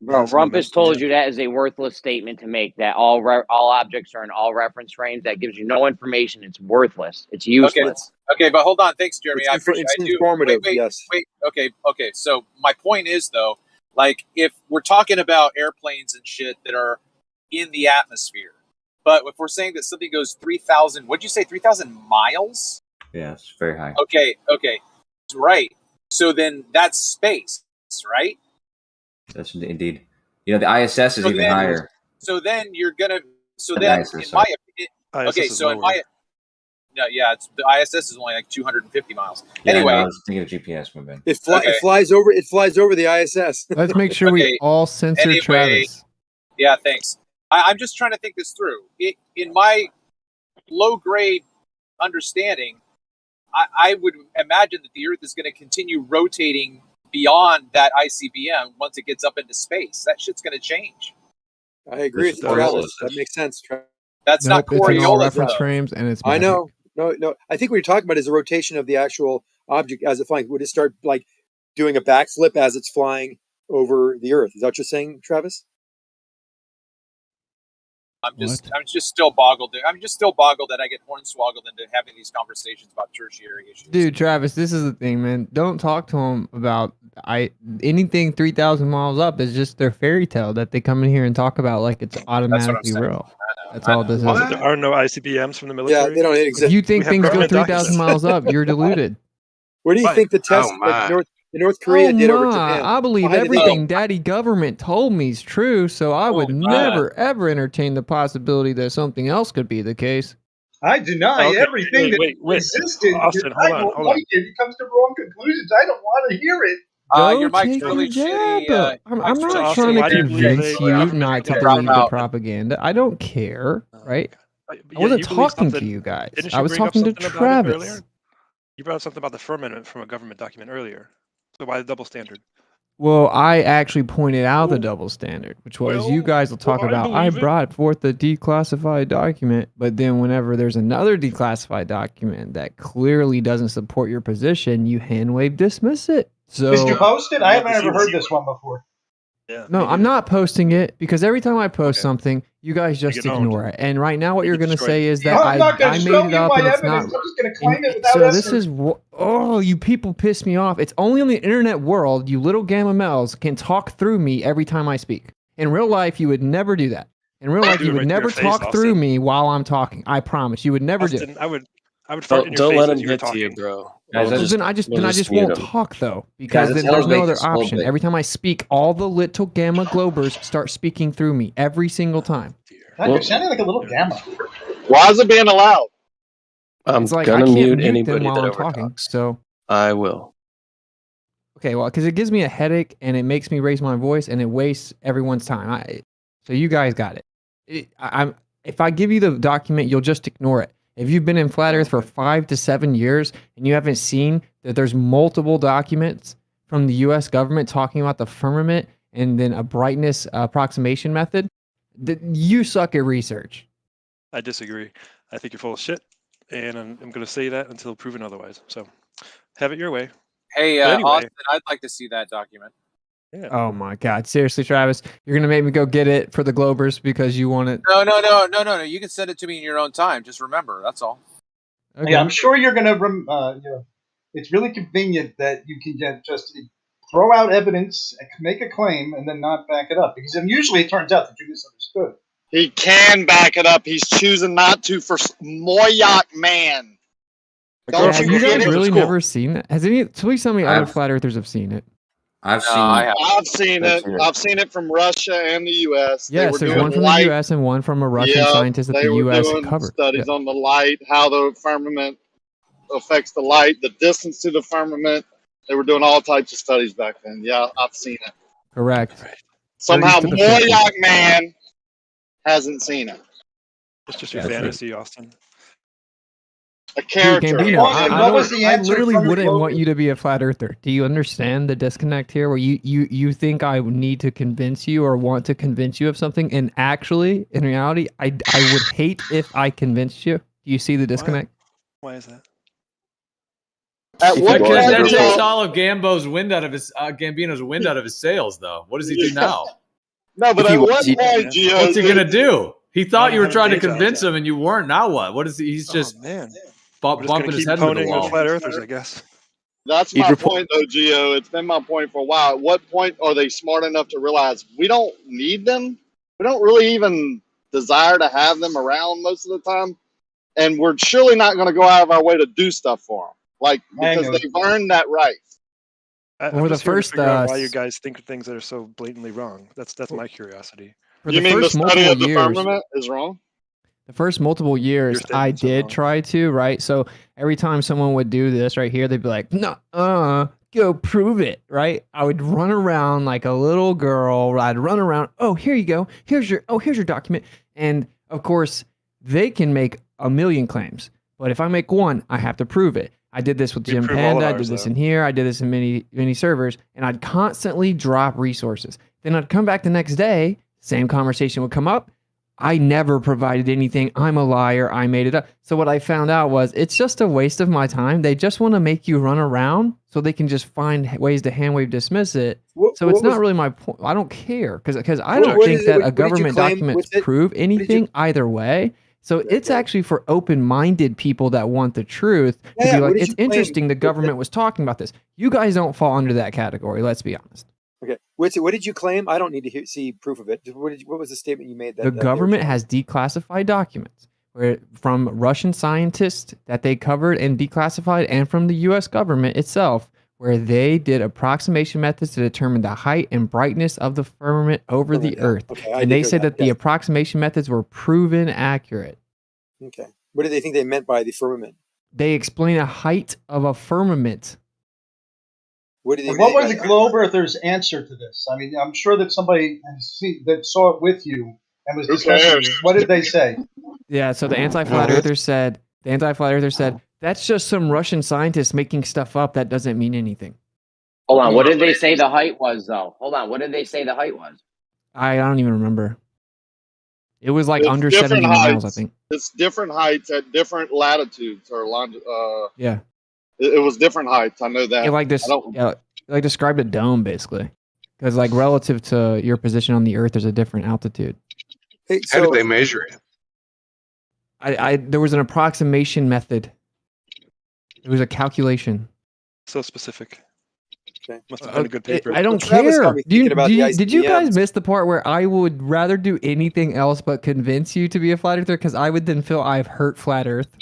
Bro, Rumpus told you that is a worthless statement to make, that all objects are in all reference frames. That gives you no information. It's worthless. It's useless. Okay, but hold on. Thanks, Jeremy. I appreciate it's informative, yes. Wait. Okay. So my point is, though, like, if we're talking about airplanes and shit that are in the atmosphere, but if we're saying that something goes 3,000, what'd you say, 3,000 miles? Yeah, it's very high. Okay. Right. So then that's space, right? That's indeed. You know, the ISS is even higher. So then you're gonna. So The then, ISS, in sorry. my opinion, ISS okay. is So in lower. my, no, yeah, the ISS is only like 250 miles. Yeah, Anyway, I was thinking of GPS movement. It flies over the ISS. Let's make sure we all censor Travis. Yeah, thanks. I'm just trying to think this through. In my low grade understanding, I would imagine that the Earth is going to continue rotating beyond that ICBM once it gets up into space. That shit's going to change. I agree with you, Travis. That makes sense. That's not It's in all Coriolis, reference though. frames, and it's I magic. know. No. I think what you're talking about is the rotation of the actual object as it flying. Would it start like doing a backflip as it's flying over the Earth? Is that what you're saying, Travis? I'm just still boggled. I'm just still boggled that I get hornswoggled into having these conversations about tertiary issues. Dude, Travis, this is the thing, man. Don't talk to him about anything 3,000 miles up is just their fairy tale that they come in here and talk about like it's automatically real. That's all this is. There are no ICBMs from the military. Yeah, they don't exist. If you think We have things go government 3,000 documents. miles up, you're deluded. Where do you think the test that North Korea did over Japan? I believe Why did they everything go? Daddy government told me is true, so I would never, ever entertain the possibility that something else could be the case. I deny Okay, everything that wait. existed. Austin, because I hold on, don't hold like on. it. It comes to wrong conclusions. I don't want to hear it. Your mic's take really your shitty. jab. I'm Mike's not really trying shitty. to Why do you believe convince a you government not to can believe drop the out? propaganda. I don't care, right? I Yeah, wasn't you believe talking to something- you guys. Didn't I you was bring up talking to something about it Travis. earlier? You brought up something about the firmament from a government document earlier. So why the double standard? Well, I actually pointed out the double standard, which was you guys will talk about, I brought forth the declassified document, but then whenever there's another declassified document that clearly doesn't support your position, you hand wave dismiss it. So Did you post it? I haven't ever heard this one before. Yeah. no, I'm not posting it because every time I post something, you guys just get owned. ignore it. And right now, what you're going to destroyed. say is that I'm not going I to made show it you up my and it's evidence. not. I'm just going to claim it without So this evidence. is you people piss me off. It's only on the internet world you little gamma males can talk through me every time I speak. In real life, you would never do that. In real life, do you it would right to never your face, talk through Austin. me while I'm talking. I promise, you would never do. Austin, I would fart in your Don't face let as him you were get to talking. you, bro. Guys, We'll Then I just mute won't him. talk though, because Guys, then it's there's no hell other bait, it's hell option. bait. Every time I speak, all the little gamma globers start speaking through me every single time. God, you're sounding like a little gamma. Why is it being allowed? I'm It's like gonna I can't mute mute them anybody while that I'm overtalks. talking. So I will. okay, well, because it gives me a headache and it makes me raise my voice and it wastes everyone's time. So you guys got it. If I give you the document, you'll just ignore it. If you've been in Flat Earth for 5 to 7 years and you haven't seen that there's multiple documents from the U.S. government talking about the firmament and then a brightness approximation method, you suck at research. I disagree. I think you're full of shit, and I'm going to say that until proven otherwise. So, have it your way. Hey, But anyway, Austin, I'd like to see that document. Yeah. Oh my God! Seriously, Travis, you're gonna make me go get it for the Globers because you want it. No. You can send it to me in your own time. Just remember, that's all. Okay. Yeah, I'm sure you're going to. It's really convenient that you can just throw out evidence, make a claim, and then not back it up. Because usually it turns out that you misunderstood. He can back it up. He's choosing not to for Moyoc man. Don't Have you you get guys it? really never seen it? Has any? Please tell me other flat earthers have seen it. I've seen it. I've seen it from Russia and the U.S. They Yes, were there's doing one from light. the U.S. and one from a Russian scientist that they the were U.S. doing covered. studies on the light, how the firmament affects the light, the distance to the firmament. They were doing all types of studies back then. Yeah, I've seen it. Correct. Somehow, 30s to the 50s. Moyak man hasn't seen it. It's just your fantasy, Austin. A Dude, character. Gambino, I literally from the wouldn't globe? want you to be a flat earther. Do you understand the disconnect here where you think I need to convince you or want to convince you of something, and actually, in reality, I would hate if I convinced you? Do you see the disconnect? Why is that? That takes all of Gambino's wind out of his sails, though. What does he do now? No, but at what point, Gio? What's he gonna do? He thought you were trying to convince him, and you weren't. Now what? What is he? He's just bumping his head into the wall. Flat earthers, I guess. That's my point, though, Gio. It's been my point for a while. At what point are they smart enough to realize we don't need them? We don't really even desire to have them around most of the time, and we're surely not going to go out of our way to do stuff for them, like because they've earned that right. I'm just here to figure out why you guys think of things that are so blatantly wrong. That's my curiosity. You mean the study of the firmament is wrong? The first multiple years, I did try to, right? So every time someone would do this right here, they'd be like, no, go prove it, right? I would run around like a little girl. I'd run around. Oh, here you go. Here's your document. And of course, they can make a million claims. But if I make one, I have to prove it. I did this with Jim Panda. I did this in here. I did this in many servers. And I'd constantly drop resources. Then I'd come back the next day. Same conversation would come up. I never provided anything. I'm a liar. I made it up. So what I found out was it's just a waste of my time. They just want to make you run around so they can just find ways to handwave dismiss it. So it's not really my point. I don't care because I don't think that a government document prove anything either way. So it's actually for open-minded people that want the truth to be like, it's interesting the government was talking about this. You guys don't fall under that category. Let's be honest. Okay. What did you claim? I don't need to see proof of it. What was the statement you made? The government has declassified documents from Russian scientists that they covered and declassified, and from the U.S. government itself, where they did approximation methods to determine the height and brightness of the firmament over the Earth. Okay, and they said that the approximation methods were proven accurate. Okay. What did they think they meant by the firmament? They explain a height of a firmament. What was the globe earthers' answer to this? I mean, I'm sure that somebody that saw it with you and was discussing it. What did they say? Yeah, so the anti-flat earthers said, that's just some Russian scientists making stuff up that doesn't mean anything. Hold on, what did they say the height was, though? Hold on, what did they say the height was? I don't even remember. It was like under 70 miles, I think. It's different heights at different latitudes or yeah. It was different heights. I know that. It described a dome basically, because like relative to your position on the Earth, there's a different altitude. Hey, how did they measure it? There was an approximation method. It was a calculation. So specific. Okay. Must have been a good paper. I don't care. Did you guys miss the part where I would rather do anything else but convince you to be a flat earther? Because I would then feel I've hurt flat Earth.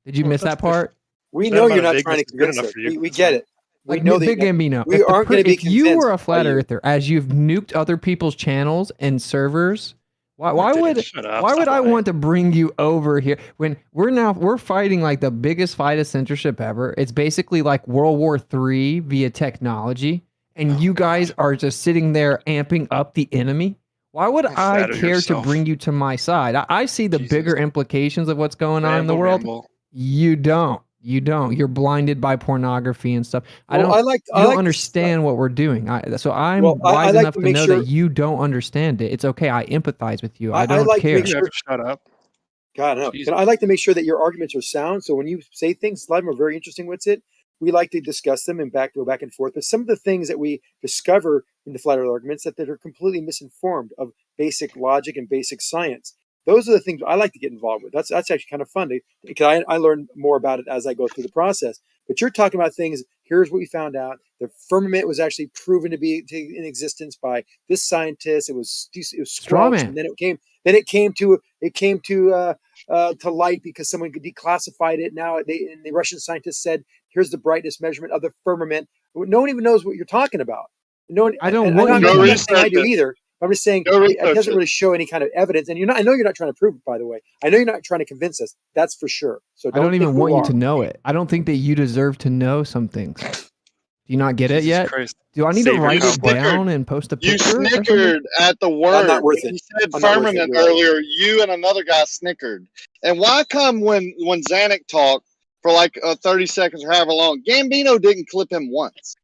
Did you miss that part? We know you're not trying to convince us. We get it. We know Big Gambino. We aren't going to be if you were a flat earther, as you've nuked other people's channels and servers, why would I want to bring you over here when we're fighting like the biggest fight of censorship ever? It's basically like World War III via technology, and you guys are just sitting there amping up the enemy. Why would I care to bring you to my side? I see the bigger implications of what's going on in the world. You don't. You're blinded by pornography and stuff. I don't understand what we're doing. I'm wise enough to know that you don't understand it. It's okay. I empathize with you. I don't care. Shut up. God, no. And I like to make sure that your arguments are sound. So when you say things, a lot of them are very interesting with it. We like to discuss them and go back and forth. But some of the things that we discover in the flat earth arguments that are completely misinformed of basic logic and basic science. Those are the things I like to get involved with. That's actually kind of fun because I learn more about it as I go through the process. But you're talking about things. Here's what we found out: the firmament was actually proven to be in existence by this scientist. It was squelched, and then it came to light because someone declassified it. Now and the Russian scientists said, "Here's the brightness measurement of the firmament." No one even knows what you're talking about. No, I don't and want I'm you not to. saying I do either. I'm just saying it doesn't really show any kind of evidence. And I know you're not trying to prove it, by the way. I know you're not trying to convince us. That's for sure. So I don't think even want you are. to know it. I don't think that you deserve to know some things. Do you not get it yet? Christ. Do I need to write it down and post a You picture? or something? snickered at the word. I'm not worth it. You said I'm not worth it, firmament you're right. earlier. You and another guy snickered. And why come when Zanuck talked for like 30 seconds or however long, Gambino didn't clip him once?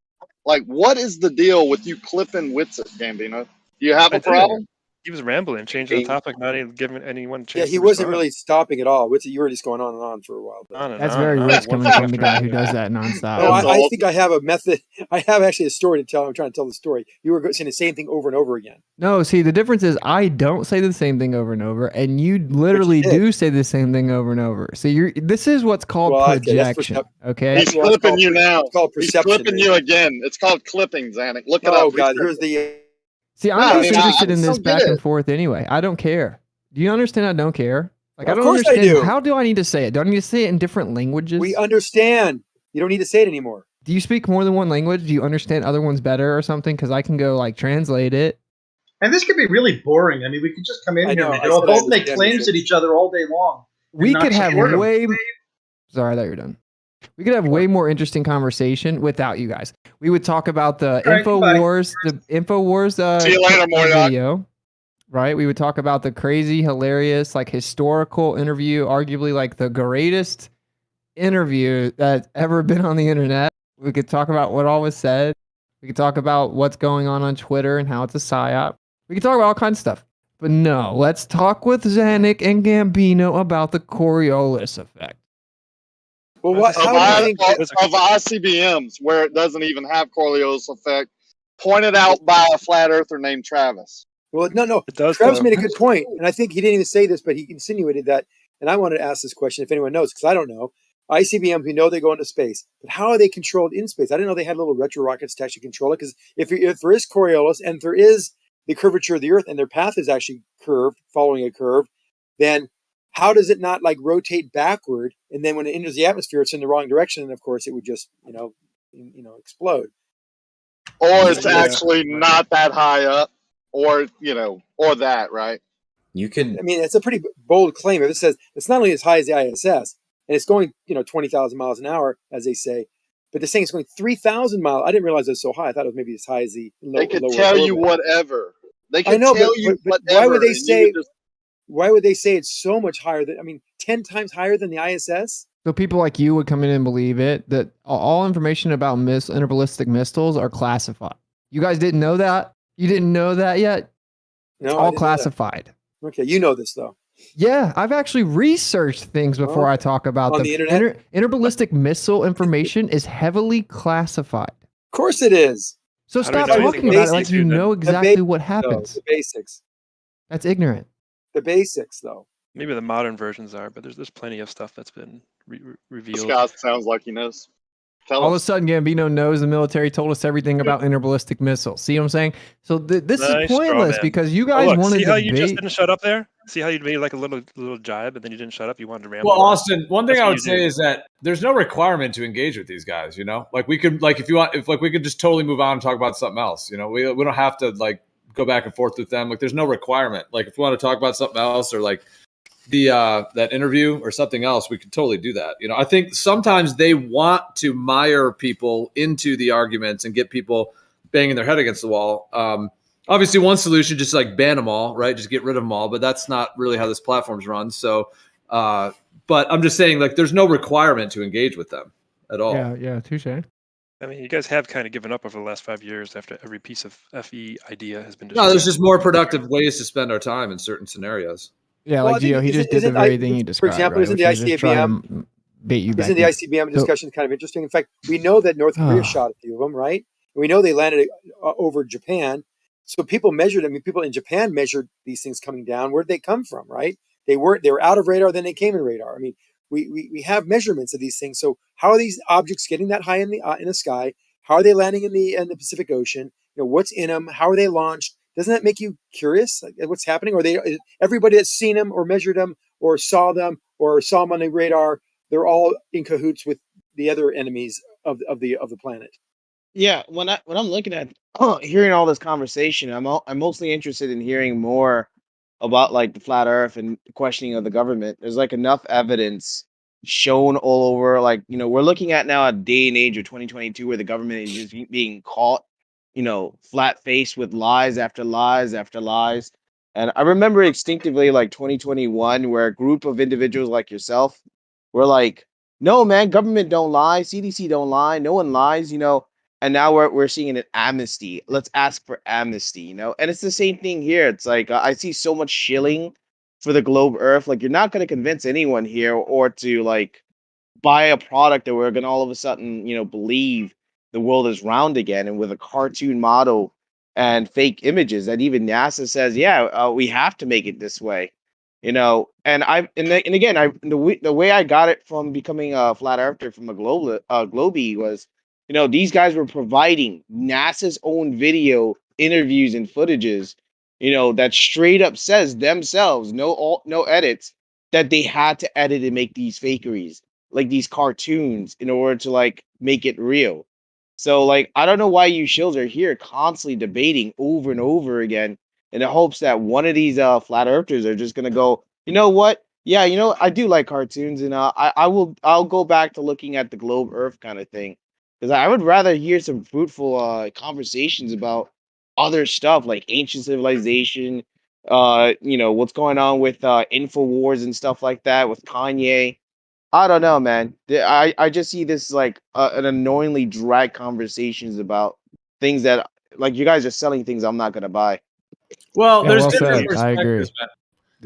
Like, what is the deal with you clipping Witsit, Gambino? Do you have a problem? He was rambling, changing the topic, not even giving anyone a chance Yeah, he to wasn't respond. really stopping at all. You were just going on and on for a while. But. That's very rich coming from the guy who does that nonstop. No, I think I have a method. I have actually a story to tell. I'm trying to tell the story. You were saying the same thing over and over again. No, see, the difference is I don't say the same thing over and over, and you literally do say the same thing over and over. So this is what's called projection. Okay, He's clipping you now. It's called He's perception. clipping you again. It's called clipping, Zanuck. Look it up. Oh God, here's the. See, I'm just interested in this back and forth anyway. I don't care. Do you understand? I don't care. Like, I don't understand. I do. How do I need to say it? Do I need to say it in different languages? We understand. You don't need to say it anymore. Do you speak more than one language? Do you understand other ones better or something? Because I can go like translate it. And this could be really boring. I mean, we could just come in here and we'll both make claims at each other all day long. We could have way. Sorry, I thought you were done. We could have way more interesting conversation without you guys. We would talk about the InfoWars, See you later, Moyoc. video, right? We would talk about the crazy, hilarious, like historical interview, arguably like the greatest interview that's ever been on the internet. We could talk about what all was said. We could talk about what's going on Twitter and how it's a psyop. We could talk about all kinds of stuff. But no, let's talk with Zanuck and Gambino about the Coriolis effect. Well, what? Of ICBMs, where it doesn't even have Coriolis effect, pointed out by a flat earther named Travis. Well, no. Travis made a good point, and I think he didn't even say this, but he insinuated that. And I wanted to ask this question if anyone knows, because I don't know. ICBMs, we know they go into space, but how are they controlled in space? I didn't know they had little retro rockets to actually control it. Because if there is Coriolis and there is the curvature of the Earth, and their path is actually curved, following a curve, then how does it not like rotate backward? And then when it enters the atmosphere, it's in the wrong direction, and of course, it would just explode. Or it's actually not that high up, or that, right? You can. I mean, it's a pretty bold claim. If it says it's not only as high as the ISS, and it's going 20,000 miles an hour, as they say, but they're saying it's going 3,000 miles. I didn't realize it was so high. I thought it was maybe as high as the. They could tell you whatever. They could I know, tell you but whatever. why would they say? Why would they say it's so much higher than? I mean, 10 times higher than the ISS. So people like you would come in and believe it, that all information about interballistic missiles are classified. You guys didn't know that? You didn't know that yet? No, it's all classified. Okay, you know this though. Yeah, I've actually researched things before I talk about on them. the internet. Interballistic missile information is heavily classified. Of course it is. So stop talking about it like you know exactly what happens. The basics. That's ignorant. The basics, though. Maybe the modern versions are, but there's plenty of stuff that's been revealed. Scott sounds like he knows. All of a sudden, Gambino knows the military told us everything about interballistic missiles. See what I'm saying? So this is pointless because you guys wanted to see how debate. you just didn't shut up there? See how you made like a little jibe, and then you didn't shut up? You wanted to ramble. Well, Austin, one thing I would say is that there's no requirement to engage with these guys. Like we could, like if we could just totally move on and talk about something else. We don't have to like go back and forth with them. Like there's no requirement. Like if we want to talk about something else or like the that interview or something else, we could totally do that. I think sometimes they want to mire people into the arguments and get people banging their head against the wall. Obviously one solution, just like ban them all, right? Just get rid of them all, but that's not really how this platform's run. So, but I'm just saying like, there's no requirement to engage with them at all. Yeah. Touche. I mean, you guys have kind of given up over the last 5 years after every piece of FE idea has been destroyed. No, there's just more productive ways to spend our time in certain scenarios. Yeah, like Gio, he just did the very thing you described. For example, right? isn't the ICBM bait you back? Isn't the ICBM discussion kind of interesting? In fact, we know that North Korea shot a few of them, right? And we know they landed over Japan. So people measured. I mean, people in Japan measured these things coming down. Where'd they come from, right? They were out of radar, then they came in radar. I mean, we have measurements of these things. So how are these objects getting that high in the sky? How are they landing in the Pacific Ocean? What's in them? How are they launched? Doesn't that make you curious? Like, what's happening? Or everybody that's seen them or measured them or saw them on the radar, they're all in cahoots with the other enemies of the planet. Yeah, when I'm looking at hearing all this conversation, I'm mostly interested in hearing more about like the flat Earth and questioning of the government. There's like enough evidence shown all over. Like we're looking at now a day and age of 2022 where the government is just being caught, flat faced with lies after lies after lies. And I remember instinctively like 2021 where a group of individuals like yourself were like, "No, man, government don't lie, CDC don't lie, no one lies." And now we're seeing an amnesty. Let's ask for amnesty. And it's the same thing here. It's like I see so much shilling for the globe Earth. Like you're not going to convince anyone here or to like buy a product that we're going to all of a sudden, believe the world is round again, and with a cartoon model and fake images that even NASA says, yeah, we have to make it this way. And again, the way I got it from becoming a flat earther from a Globee was, these guys were providing NASA's own video interviews and footages, that straight up says themselves, no edits, that they had to edit and make these fakeries, like these cartoons, in order to like make it real. So like I don't know why you shills are here constantly debating over and over again in the hopes that one of these flat earthers are just gonna go, you know what? Yeah, I do like cartoons, and I'll go back to looking at the globe Earth kind of thing, because I would rather hear some fruitful conversations about other stuff like ancient civilization, what's going on with Infowars and stuff like that with Kanye. I don't know, man. I just see this like an annoyingly dry conversations about things that like you guys are selling things I'm not gonna buy. Well, Yeah, there's well different said. I agree. perspectives, man.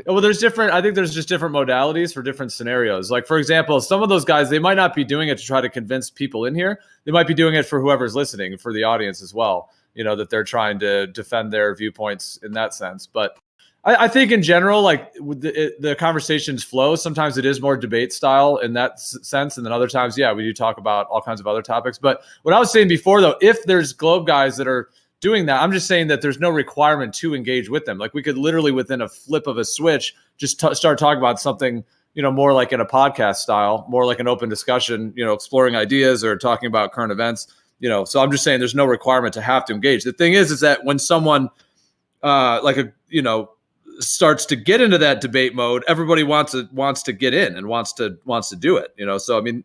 Well, there's different. I think there's just different modalities for different scenarios. Like, for example, some of those guys, they might not be doing it to try to convince people in here. They might be doing it for whoever's listening, for the audience as well. That they're trying to defend their viewpoints in that sense. But I think in general, like with the conversations flow. Sometimes it is more debate style in that sense, and then other times, yeah, we do talk about all kinds of other topics. But what I was saying before, though, if there's globe guys that are doing that, I'm just saying that there's no requirement to engage with them. Like we could literally, within a flip of a switch, just start talking about something, more like in a podcast style, more like an open discussion, exploring ideas or talking about current events. So I'm just saying there's no requirement to have to engage. The thing is that when someone starts to get into that debate mode, everybody wants to get in and wants to do it. So I mean,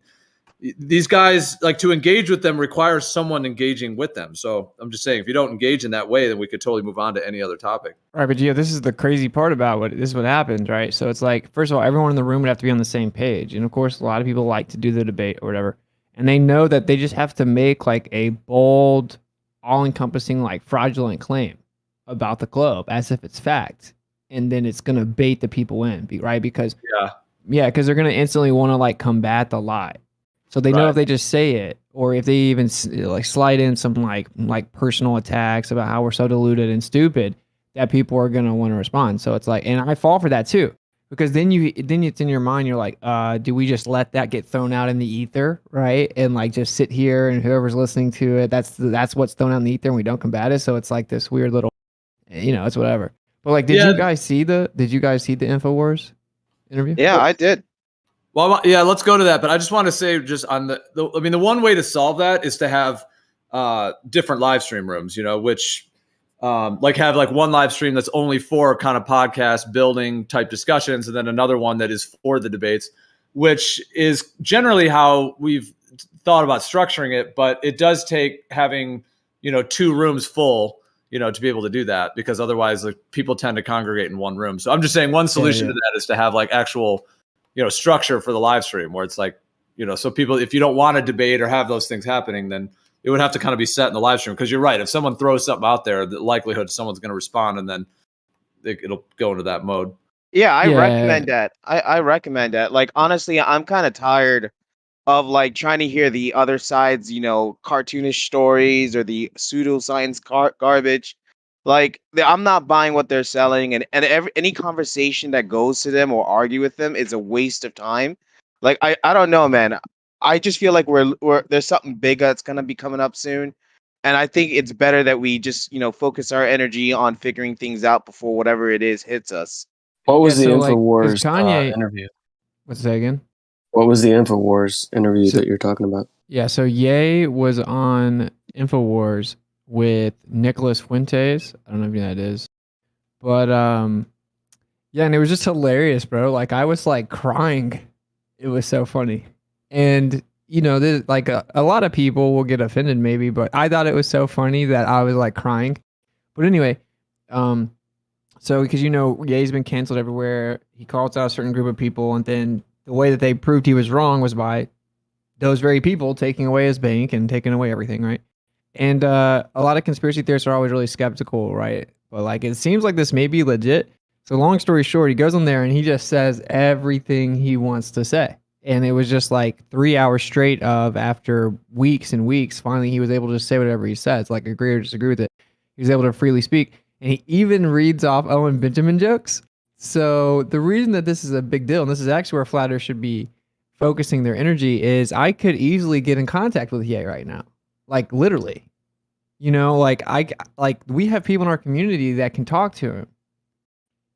these guys, like, to engage with them requires someone engaging with them. So I'm just saying, if you don't engage in that way, then we could totally move on to any other topic. Right, but this is the crazy part about this is what happens, right? So it's like, first of all, everyone in the room would have to be on the same page, and of course, a lot of people like to do the debate or whatever, and they know that they just have to make like a bold, all-encompassing, like fraudulent claim about the globe as if it's fact, and then it's gonna bait the people in, right? Because because they're gonna instantly want to like combat the lie. So they know if they just say it, or if they even like slide in some like personal attacks about how we're so deluded and stupid, that people are gonna want to respond. So it's like, and I fall for that too, because then it's in your mind. You're like, do we just let that get thrown out in the ether, right? And like just sit here and whoever's listening to it, that's what's thrown out in the ether, and we don't combat it. So it's like this weird little, it's whatever. But like, did you guys see the Infowars interview? Yeah, I did. Well, yeah, let's go to that. But I just want to say, just on the one way to solve that is to have different live stream rooms, which have like one live stream that's only for kind of podcast building type discussions, and then another one that is for the debates, which is generally how we've thought about structuring it. But it does take having, 2 rooms full, to be able to do that, because otherwise like people tend to congregate in one room. So I'm just saying one solution to that is to have like actual structure for the live stream, where it's like, so people, if you don't want to debate or have those things happening, then it would have to kind of be set in the live stream. Because you're right, if someone throws something out there, the likelihood someone's going to respond, and then it'll go into that mode. Yeah, I recommend that. I recommend that. Like, honestly, I'm kind of tired of like trying to hear the other side's, cartoonish stories or the pseudoscience garbage. Like, I'm not buying what they're selling, and any conversation that goes to them or argue with them is a waste of time. Like, I don't know, man. I just feel like we're there's something bigger that's gonna be coming up soon, and I think it's better that we just focus our energy on figuring things out before whatever it is hits us. What was the like, Infowars Kanye interview? What's that again? What was the Infowars interview that you're talking about? Yeah, so Ye was on InfoWars with Nicholas Fuentes. I don't know if you know who that is. But yeah, and it was just hilarious, bro. Like I was like crying. It was so funny. And you know, there's like a lot of people will get offended maybe, but I thought it was so funny that I was like crying. But anyway, so because you know, Ye's been canceled everywhere. He calls out a certain group of people, and then the way that they proved he was wrong was by those very people taking away his bank and taking away everything, right? And a lot of conspiracy theorists are always really skeptical, right? But like it seems like this may be legit. So long story short, he goes on there and he just says everything he wants to say. And it was just like 3 hours straight of, after weeks and weeks, finally he was able to say whatever he says, like agree or disagree with it. He was able to freely speak. And he even reads off Owen Benjamin jokes. So the reason that this is a big deal, and this is actually where Flat Earth should be focusing their energy, is I could easily get in contact with Ye right now. Like literally. You know, like we have people in our community that can talk to him.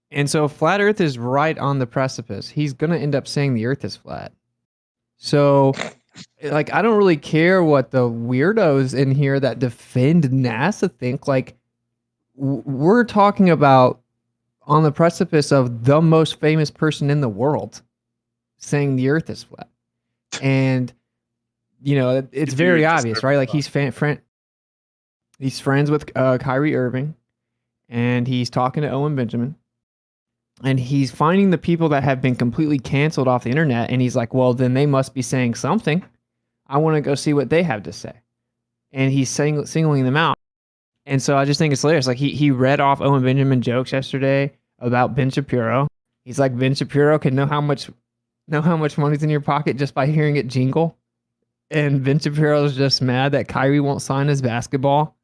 And so Flat Earth is right on the precipice. He's going to end up saying the Earth is flat. So, like, I don't really care what the weirdos in here that defend NASA think. Like, we're talking about on the precipice of the most famous person in the world saying the Earth is flat. And, you know, it's very obvious, right? Like, he's friends with Kyrie Irving, and he's talking to Owen Benjamin. And he's finding the people that have been completely canceled off the internet, and he's like, well, then they must be saying something. I want to go see what they have to say. And he's singling them out. And so I just think it's hilarious. Like he read off Owen Benjamin jokes yesterday about Ben Shapiro. He's like, Ben Shapiro can know how much money's in your pocket just by hearing it jingle. And Ben Shapiro's just mad that Kyrie won't sign his basketball.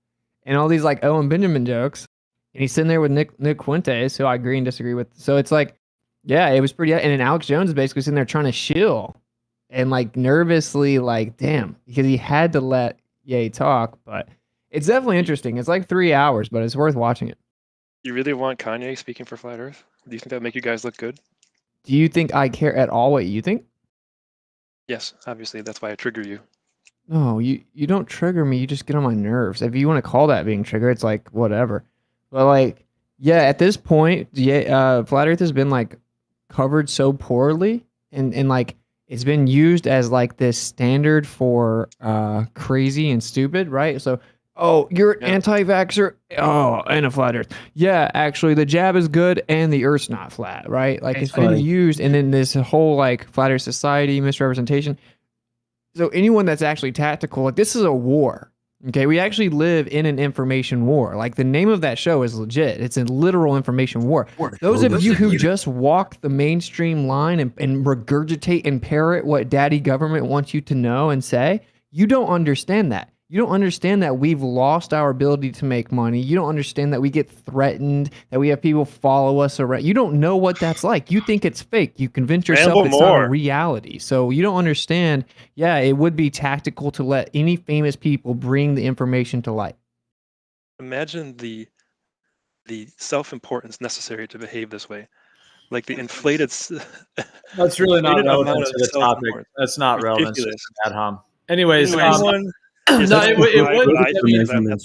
And all these like Owen Benjamin jokes. And he's sitting there with Nick Fuentes, who I agree and disagree with. So it's like, yeah, it was pretty. And then Alex Jones is basically sitting there trying to shill and like nervously, like, damn, because he had to let Ye talk. But it's definitely interesting. It's like 3 hours, but it's worth watching it. You really want Kanye speaking for Flat Earth? Do you think that would make you guys look good? Do you think I care at all what you think? Yes, obviously. That's why I trigger you. No, you don't trigger me. You just get on my nerves. If you want to call that being triggered, it's like whatever. But like, yeah, at this point, Flat Earth has been like covered so poorly, and like it's been used as like this standard for crazy and stupid, right? So, oh, you're an anti-vaxxer, oh, and a flat Earth. Yeah, actually, the jab is good, and the Earth's not flat, right? Like it's been used, and then this whole like Flat Earth Society misrepresentation. So anyone that's actually tactical, like this is a war. Okay, we actually live in an information war. Like the name of that show is legit. It's a literal information war. Those of you who just walk the mainstream line and regurgitate and parrot what daddy government wants you to know and say, you don't understand that. You don't understand that we've lost our ability to make money. You don't understand that we get threatened, that we have people follow us around. You don't know what that's like. You think it's fake. You convince yourself it's not a reality. So you don't understand. Yeah, it would be tactical to let any famous people bring the information to light. Imagine the self-importance necessary to behave this way. Like the inflated. That's really not relevant to the topic. That's not relevant to Adham. Anyways, measurements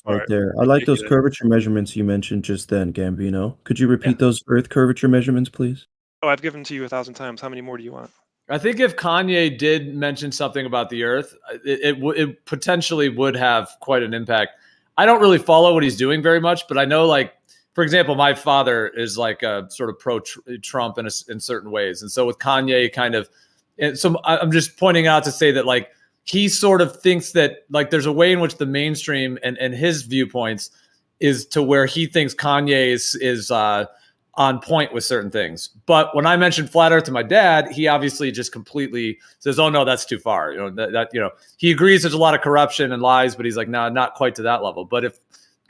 right there. I like those curvature measurements you mentioned just then, Gambino. Could you repeat those Earth curvature measurements, please? Oh, I've given to you 1,000 times. How many more do you want? I think if Kanye did mention something about the Earth, it potentially would have quite an impact. I don't really follow what he's doing very much, but I know, like, for example, my father is like a sort of pro-Trump in certain ways. And so with Kanye so I'm just pointing out to say that, like, he sort of thinks that like there's a way in which the mainstream and his viewpoints is to where he thinks Kanye is on point with certain things. But when I mentioned Flat Earth to my dad, he obviously just completely says, "Oh no, that's too far." You know, that you know, he agrees there's a lot of corruption and lies, but he's like, "No, not quite to that level." But if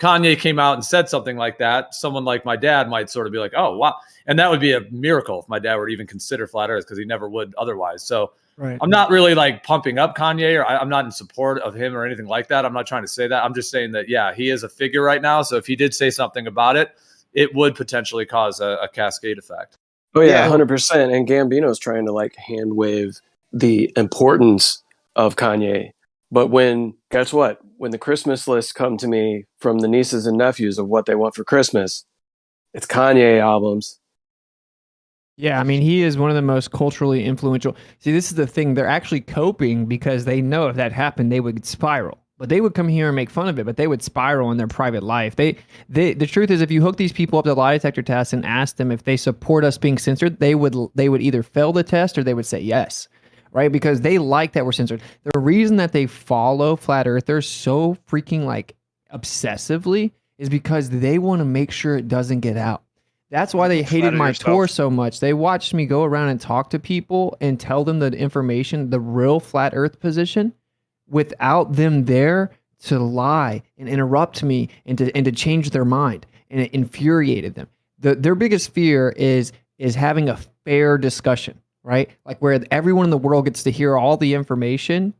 Kanye came out and said something like that, someone like my dad might sort of be like, "Oh wow," and that would be a miracle if my dad were to even consider Flat Earth, because he never would otherwise. So. Right. I'm not really like pumping up Kanye, or I'm not in support of him or anything like that. I'm not trying to say that. I'm just saying that, yeah, he is a figure right now. So if he did say something about it, it would potentially cause a cascade effect. Oh yeah, 100%. And Gambino's trying to like hand wave the importance of Kanye But guess what? When the Christmas lists come to me from the nieces and nephews of what they want for Christmas, it's Kanye albums. Yeah, I mean, he is one of the most culturally influential. See, this is the thing. They're actually coping because they know if that happened, they would spiral. But they would come here and make fun of it, but they would spiral in their private life. The truth is, if you hook these people up to lie detector tests and ask them if they support us being censored, they would either fail the test or they would say yes, right? Because they like that we're censored. The reason that they follow flat earthers so freaking like obsessively is because they want to make sure it doesn't get out. That's why they hated my tour so much. They watched me go around and talk to people and tell them the information, the real flat earth position, without them there to lie and interrupt me and to change their mind. And it infuriated them. Their biggest fear is having a fair discussion, right? Like where everyone in the world gets to hear all the information.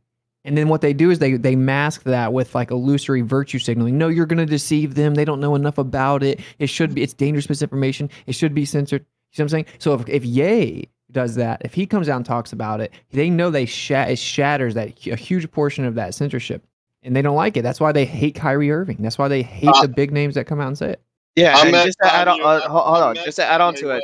And then what they do is they mask that with like illusory virtue signaling. No, you're going to deceive them. They don't know enough about it. It's dangerous misinformation. It should be censored. You see what I'm saying? So if Ye does that, if he comes out and talks about it, they know it shatters a huge portion of that censorship. And they don't like it. That's why they hate Kyrie Irving. That's why they hate the big names that come out and say it. Yeah, and just to add on, hold on, just to add on to it.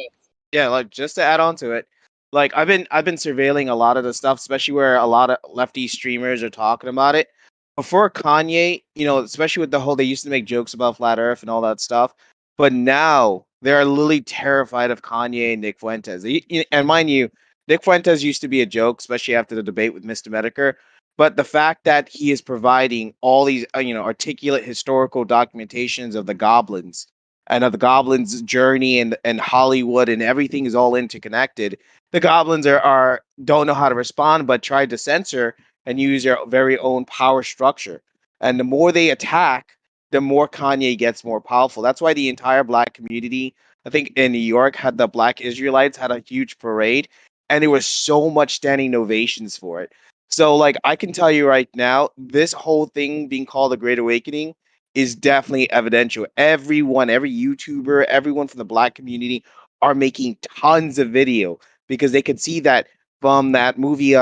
Yeah, like just to add on to it. Like I've been surveilling a lot of the stuff, especially where a lot of lefty streamers are talking about it. Before Kanye, especially with the whole they used to make jokes about flat Earth and all that stuff, but now they're literally terrified of Kanye and Nick Fuentes. And mind you, Nick Fuentes used to be a joke, especially after the debate with Mr. Medicare. But the fact that he is providing all these, articulate historical documentations of the goblins and of the goblins' journey and Hollywood and everything is all interconnected. The goblins don't know how to respond, but try to censor and use their very own power structure. And the more they attack, the more Kanye gets more powerful. That's why the entire black community, I think in New York, had the Black Israelites had a huge parade, and there was so much standing ovations for it. So, like, I can tell you right now, this whole thing being called the Great Awakening is definitely evidential. Everyone, every YouTuber, everyone from the black community are making tons of video because they could see that from that movie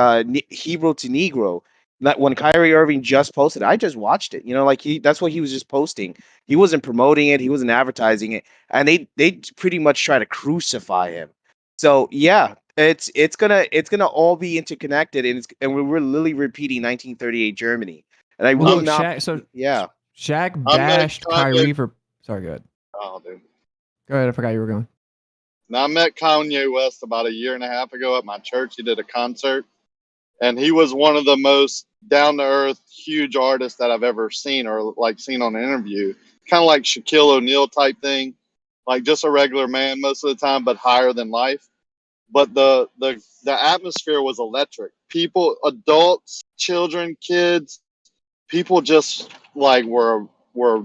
Hebrew to Negro. That when Kyrie Irving just posted, I just watched it. That's what he was just posting. He wasn't promoting it, he wasn't advertising it, and they pretty much try to crucify him. So yeah, it's gonna all be interconnected, and we're literally repeating 1938 Germany. And I will not. Shaq bashed Kyrie for. Sorry, go ahead. Oh, dude. Go ahead. I forgot you were going. Now, I met Kanye West about a year and a half ago at my church. He did a concert, and he was one of the most down-to-earth, huge artists that I've ever seen or seen on an interview. Kind of like Shaquille O'Neal type thing, like just a regular man most of the time, but higher than life. But the atmosphere was electric. People, adults, children, kids, people just were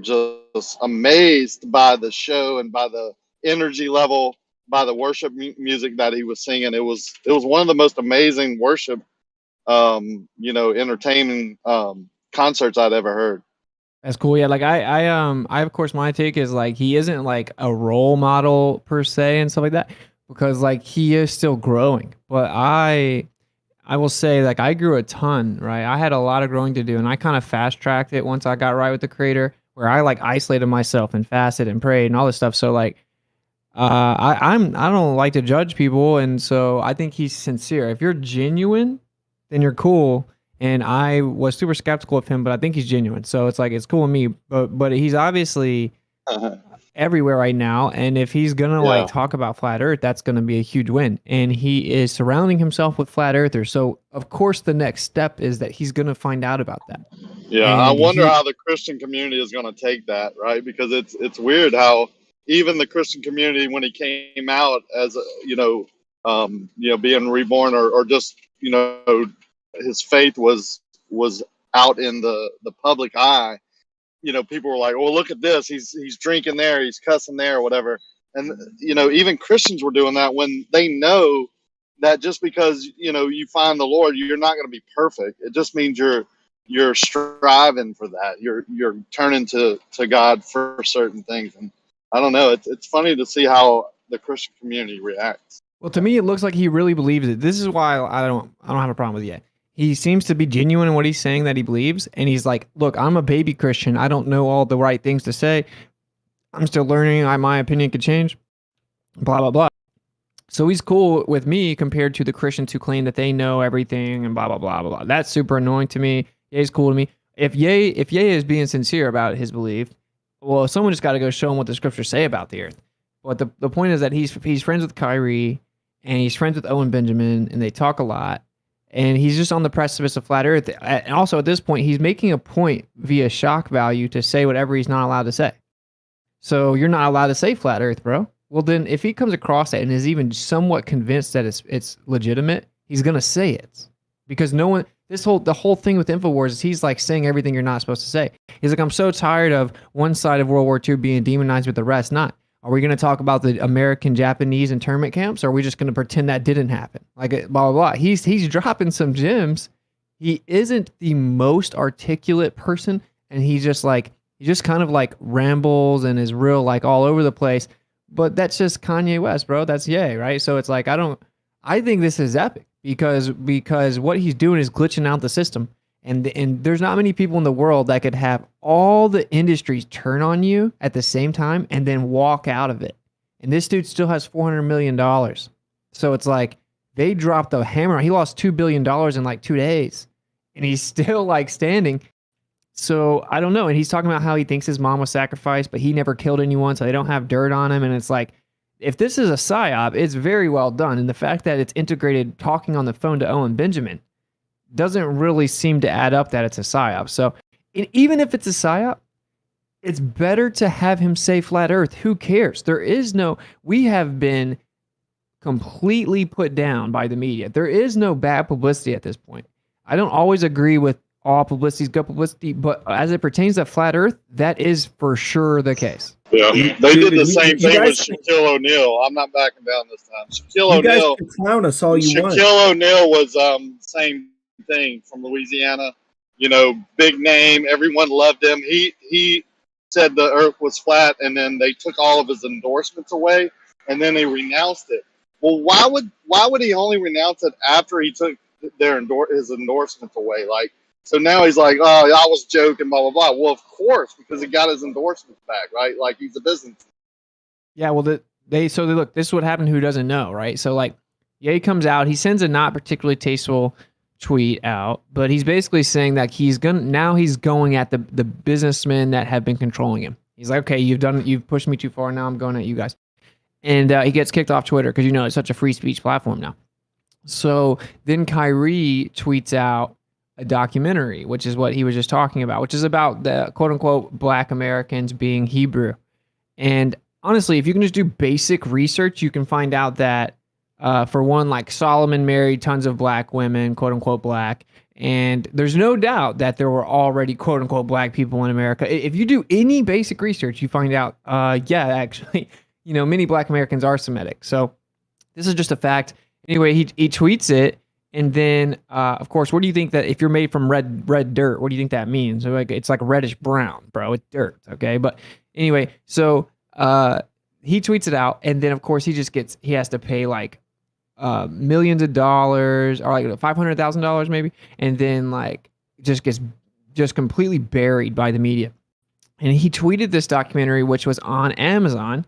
just amazed by the show and by the energy level, by the worship music that he was singing. It was one of the most amazing worship, entertaining concerts I'd ever heard. That's cool. Yeah, like I of course my take is like he isn't like a role model per se and stuff like that because like he is still growing. But I will say like I grew a ton, right? I had a lot of growing to do and I kind of fast tracked it once I got right with the creator where I like isolated myself and fasted and prayed and all this stuff. So like I don't like to judge people, and so I think he's sincere. If you're genuine, then you're cool. And I was super skeptical of him, but I think he's genuine. So it's like it's cool with me. But he's obviously everywhere right now. And if he's gonna like talk about flat Earth, that's gonna be a huge win. And he is surrounding himself with flat earthers. So of course the next step is that he's gonna find out about that. Yeah, and I wonder how the Christian community is gonna take that, right? Because it's weird how even the Christian community, when he came out as being reborn or just his faith was out in the public eye, people were like, well, look at this, he's drinking there, he's cussing there, or whatever. And even Christians were doing that when they know that just because you find the Lord, you're not going to be perfect. It just means you're striving for that. You're turning to God for certain things. And I don't know, it's funny to see how the Christian community reacts. Well, to me, it looks like he really believes it. This is why I don't have a problem with it. he seems to be genuine in what he's saying that he believes. And he's like, look, I'm a baby Christian. I don't know all the right things to say. I'm still learning. My opinion could change. Blah, blah, blah. So he's cool with me compared to the Christians who claim that they know everything and blah, blah, blah, blah, blah. That's super annoying to me. Ye's cool to me. If Ye is being sincere about his belief, well, someone just got to go show him what the scriptures say about the earth. But the point is that he's friends with Kyrie and he's friends with Owen Benjamin and they talk a lot. And he's just on the precipice of flat earth. And also at this point, he's making a point via shock value to say whatever he's not allowed to say. So you're not allowed to say flat earth, bro. Well, then if he comes across it and is even somewhat convinced that it's legitimate, he's going to say it. Because no one, the whole thing with InfoWars is he's like saying everything you're not supposed to say. He's like, I'm so tired of one side of World War II being demonized with the rest not. Are we going to talk about the American, Japanese internment camps? Or are we just going to pretend that didn't happen? Like, blah, blah, blah. He's dropping some gems. He isn't the most articulate person. And he just kind of like rambles and is real like all over the place. But that's just Kanye West, bro. That's Ye, right? So it's like, I think this is epic because what he's doing is glitching out the system. And there's not many people in the world that could have all the industries turn on you at the same time and then walk out of it. And this dude still has $400 million. So it's like they dropped the hammer. He lost $2 billion in like 2 days and he's still like standing. So I don't know. And he's talking about how he thinks his mom was sacrificed, but he never killed anyone. So they don't have dirt on him. And it's like, if this is a psyop, it's very well done. And the fact that it's integrated talking on the phone to Owen Benjamin doesn't really seem to add up that it's a psyop. So even if it's a psyop, it's better to have him say flat earth. Who cares? We have been completely put down by the media. There is no bad publicity at this point. I don't always agree with all publicity is good publicity, but as it pertains to flat earth, that is for sure the case. Yeah, they did the same thing with Shaquille O'Neal. I'm not backing down this time. Shaquille O'Neal. Clown us all you want. Shaquille O'Neal was same thing from Louisiana. You know, big name. Everyone loved him. He said the earth was flat, and then they took all of his endorsements away, and then they renounced it. Well, why would he only renounce it after he took his endorsements away? Like, so now he's like, oh, I was joking, blah, blah, blah. Well, of course, because he got his endorsements back, right? Like, he's a business. Yeah, well, look, this is what happened, who doesn't know, right? So, like, Ye comes out, he sends a not particularly tasteful tweet out, but he's basically saying that he's going at the businessmen that have been controlling him. He's like, okay, you've pushed me too far, now I'm going at you guys. And he gets kicked off Twitter because, it's such a free speech platform now. So then Kyrie tweets out a documentary, which is what he was just talking about, which is about the quote-unquote Black Americans being Hebrew. And honestly, if you can just do basic research, you can find out that, for one, like Solomon married tons of black women, quote-unquote black, and there's no doubt that there were already quote-unquote black people in America. If you do any basic research, you find out, actually, many Black Americans are Semitic. So this is just a fact. Anyway, he tweets it. And then, of course, what do you think that if you're made from red dirt, what do you think that means? So like, it's like reddish brown, bro. It's dirt, okay? But anyway, so he tweets it out, and then of course he has to pay like millions of dollars or like $500,000 maybe, and then like just gets completely buried by the media. And he tweeted this documentary, which was on Amazon,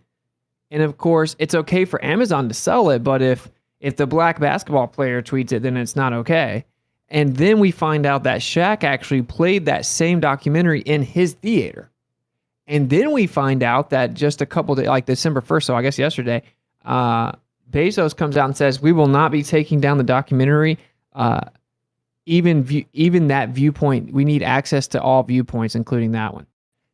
and of course it's okay for Amazon to sell it, but if the black basketball player tweets it, then it's not okay. And then we find out that Shaq actually played that same documentary in his theater. And then we find out that just a couple days, like December 1st, so I guess yesterday, Bezos comes out and says, we will not be taking down the documentary. Even that viewpoint, we need access to all viewpoints, including that one.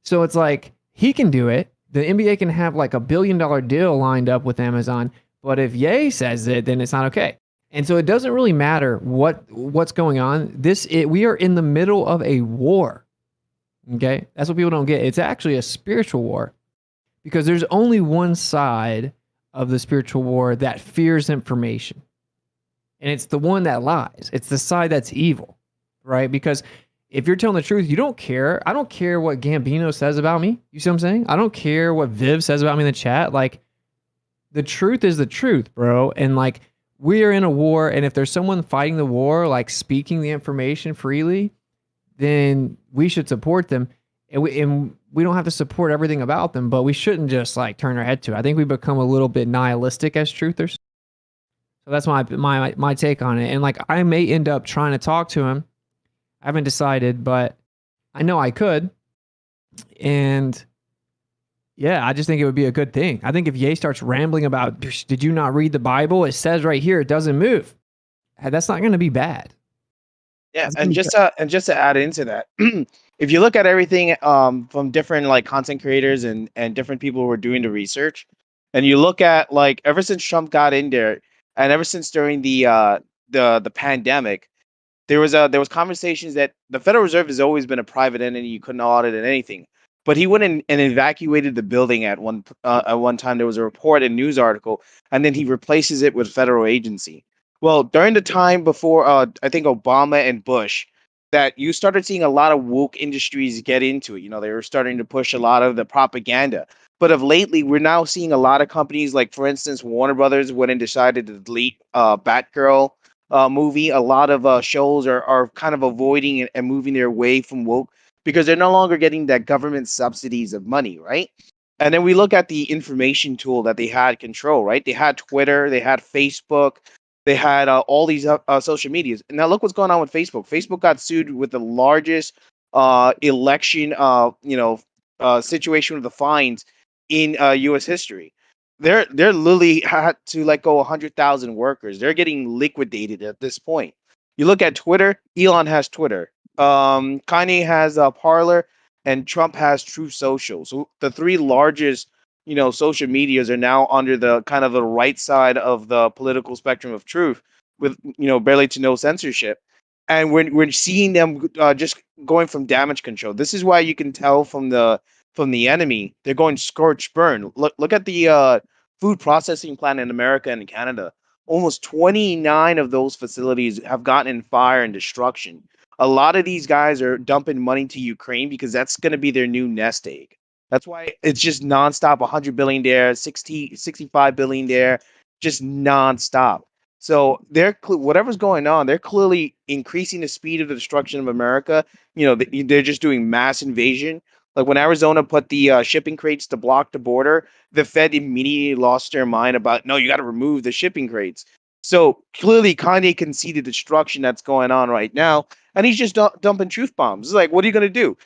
So it's like, he can do it. The NBA can have like $1 billion deal lined up with Amazon. But if Ye says it, then it's not okay. And so it doesn't really matter what's going on. We are in the middle of a war. Okay? That's what people don't get. It's actually a spiritual war. Because there's only one side of the spiritual war that fears information. And it's the one that lies. It's the side that's evil. Right? Because if you're telling the truth, you don't care. I don't care what Gambino says about me. You see what I'm saying? I don't care what Viv says about me in the chat. Like, the truth is the truth, bro. And like, we are in a war, and if there's someone fighting the war, like speaking the information freely, then we should support them. And we don't have to support everything about them, but we shouldn't just like turn our head to it. I think we become a little bit nihilistic as truthers. So that's my take on it. And like, I may end up trying to talk to him. I haven't decided, but I know I could. And yeah, I just think it would be a good thing. I think if Ye starts rambling about, did you not read the Bible? It says right here, it doesn't move. That's not going to be bad. Yeah, and just to add into that, if you look at everything from different like content creators and different people who are doing the research, and you look at like ever since Trump got in there, and ever since during the pandemic, there was conversations that the Federal Reserve has always been a private entity. You couldn't audit it anything. But he went in and evacuated the building at one time. There was a report, a news article, and then he replaces it with federal agency. Well, during the time before, I think Obama and Bush, that you started seeing a lot of woke industries get into it. You know, they were starting to push a lot of the propaganda. But of lately, we're now seeing a lot of companies, like for instance, Warner Brothers went and decided to delete Batgirl movie. A lot of shows are kind of avoiding and moving their way from woke because they're no longer getting that government subsidies of money, right? And then we look at the information tool that they had control, right? They had Twitter, they had Facebook, they had all these social medias. And now look what's going on with Facebook. Facebook got sued with the largest election, situation with the fines in U.S. history. They're literally had to let go 100,000 workers. They're getting liquidated at this point. You look at Twitter. Elon has Twitter. Kanye has Parler, and Trump has Truth Social. So the three largest, social medias are now under the kind of the right side of the political spectrum of truth, with barely to no censorship. And we're seeing them just going from damage control. This is why you can tell from the enemy they're going scorch burn. Look at the food processing plant in America and Canada. Almost 29 of those facilities have gotten in fire and destruction. A lot of these guys are dumping money to Ukraine because that's going to be their new nest egg. That's why it's just nonstop 100 billion there, 65 billion there, just nonstop. So whatever's going on, they're clearly increasing the speed of the destruction of America. They're just doing mass invasion. Like when Arizona put the shipping crates to block the border, the Fed immediately lost their mind about, no, you got to remove the shipping crates. So clearly Kanye can see the destruction that's going on right now. And he's just dumping truth bombs. It's like, what are you going to do?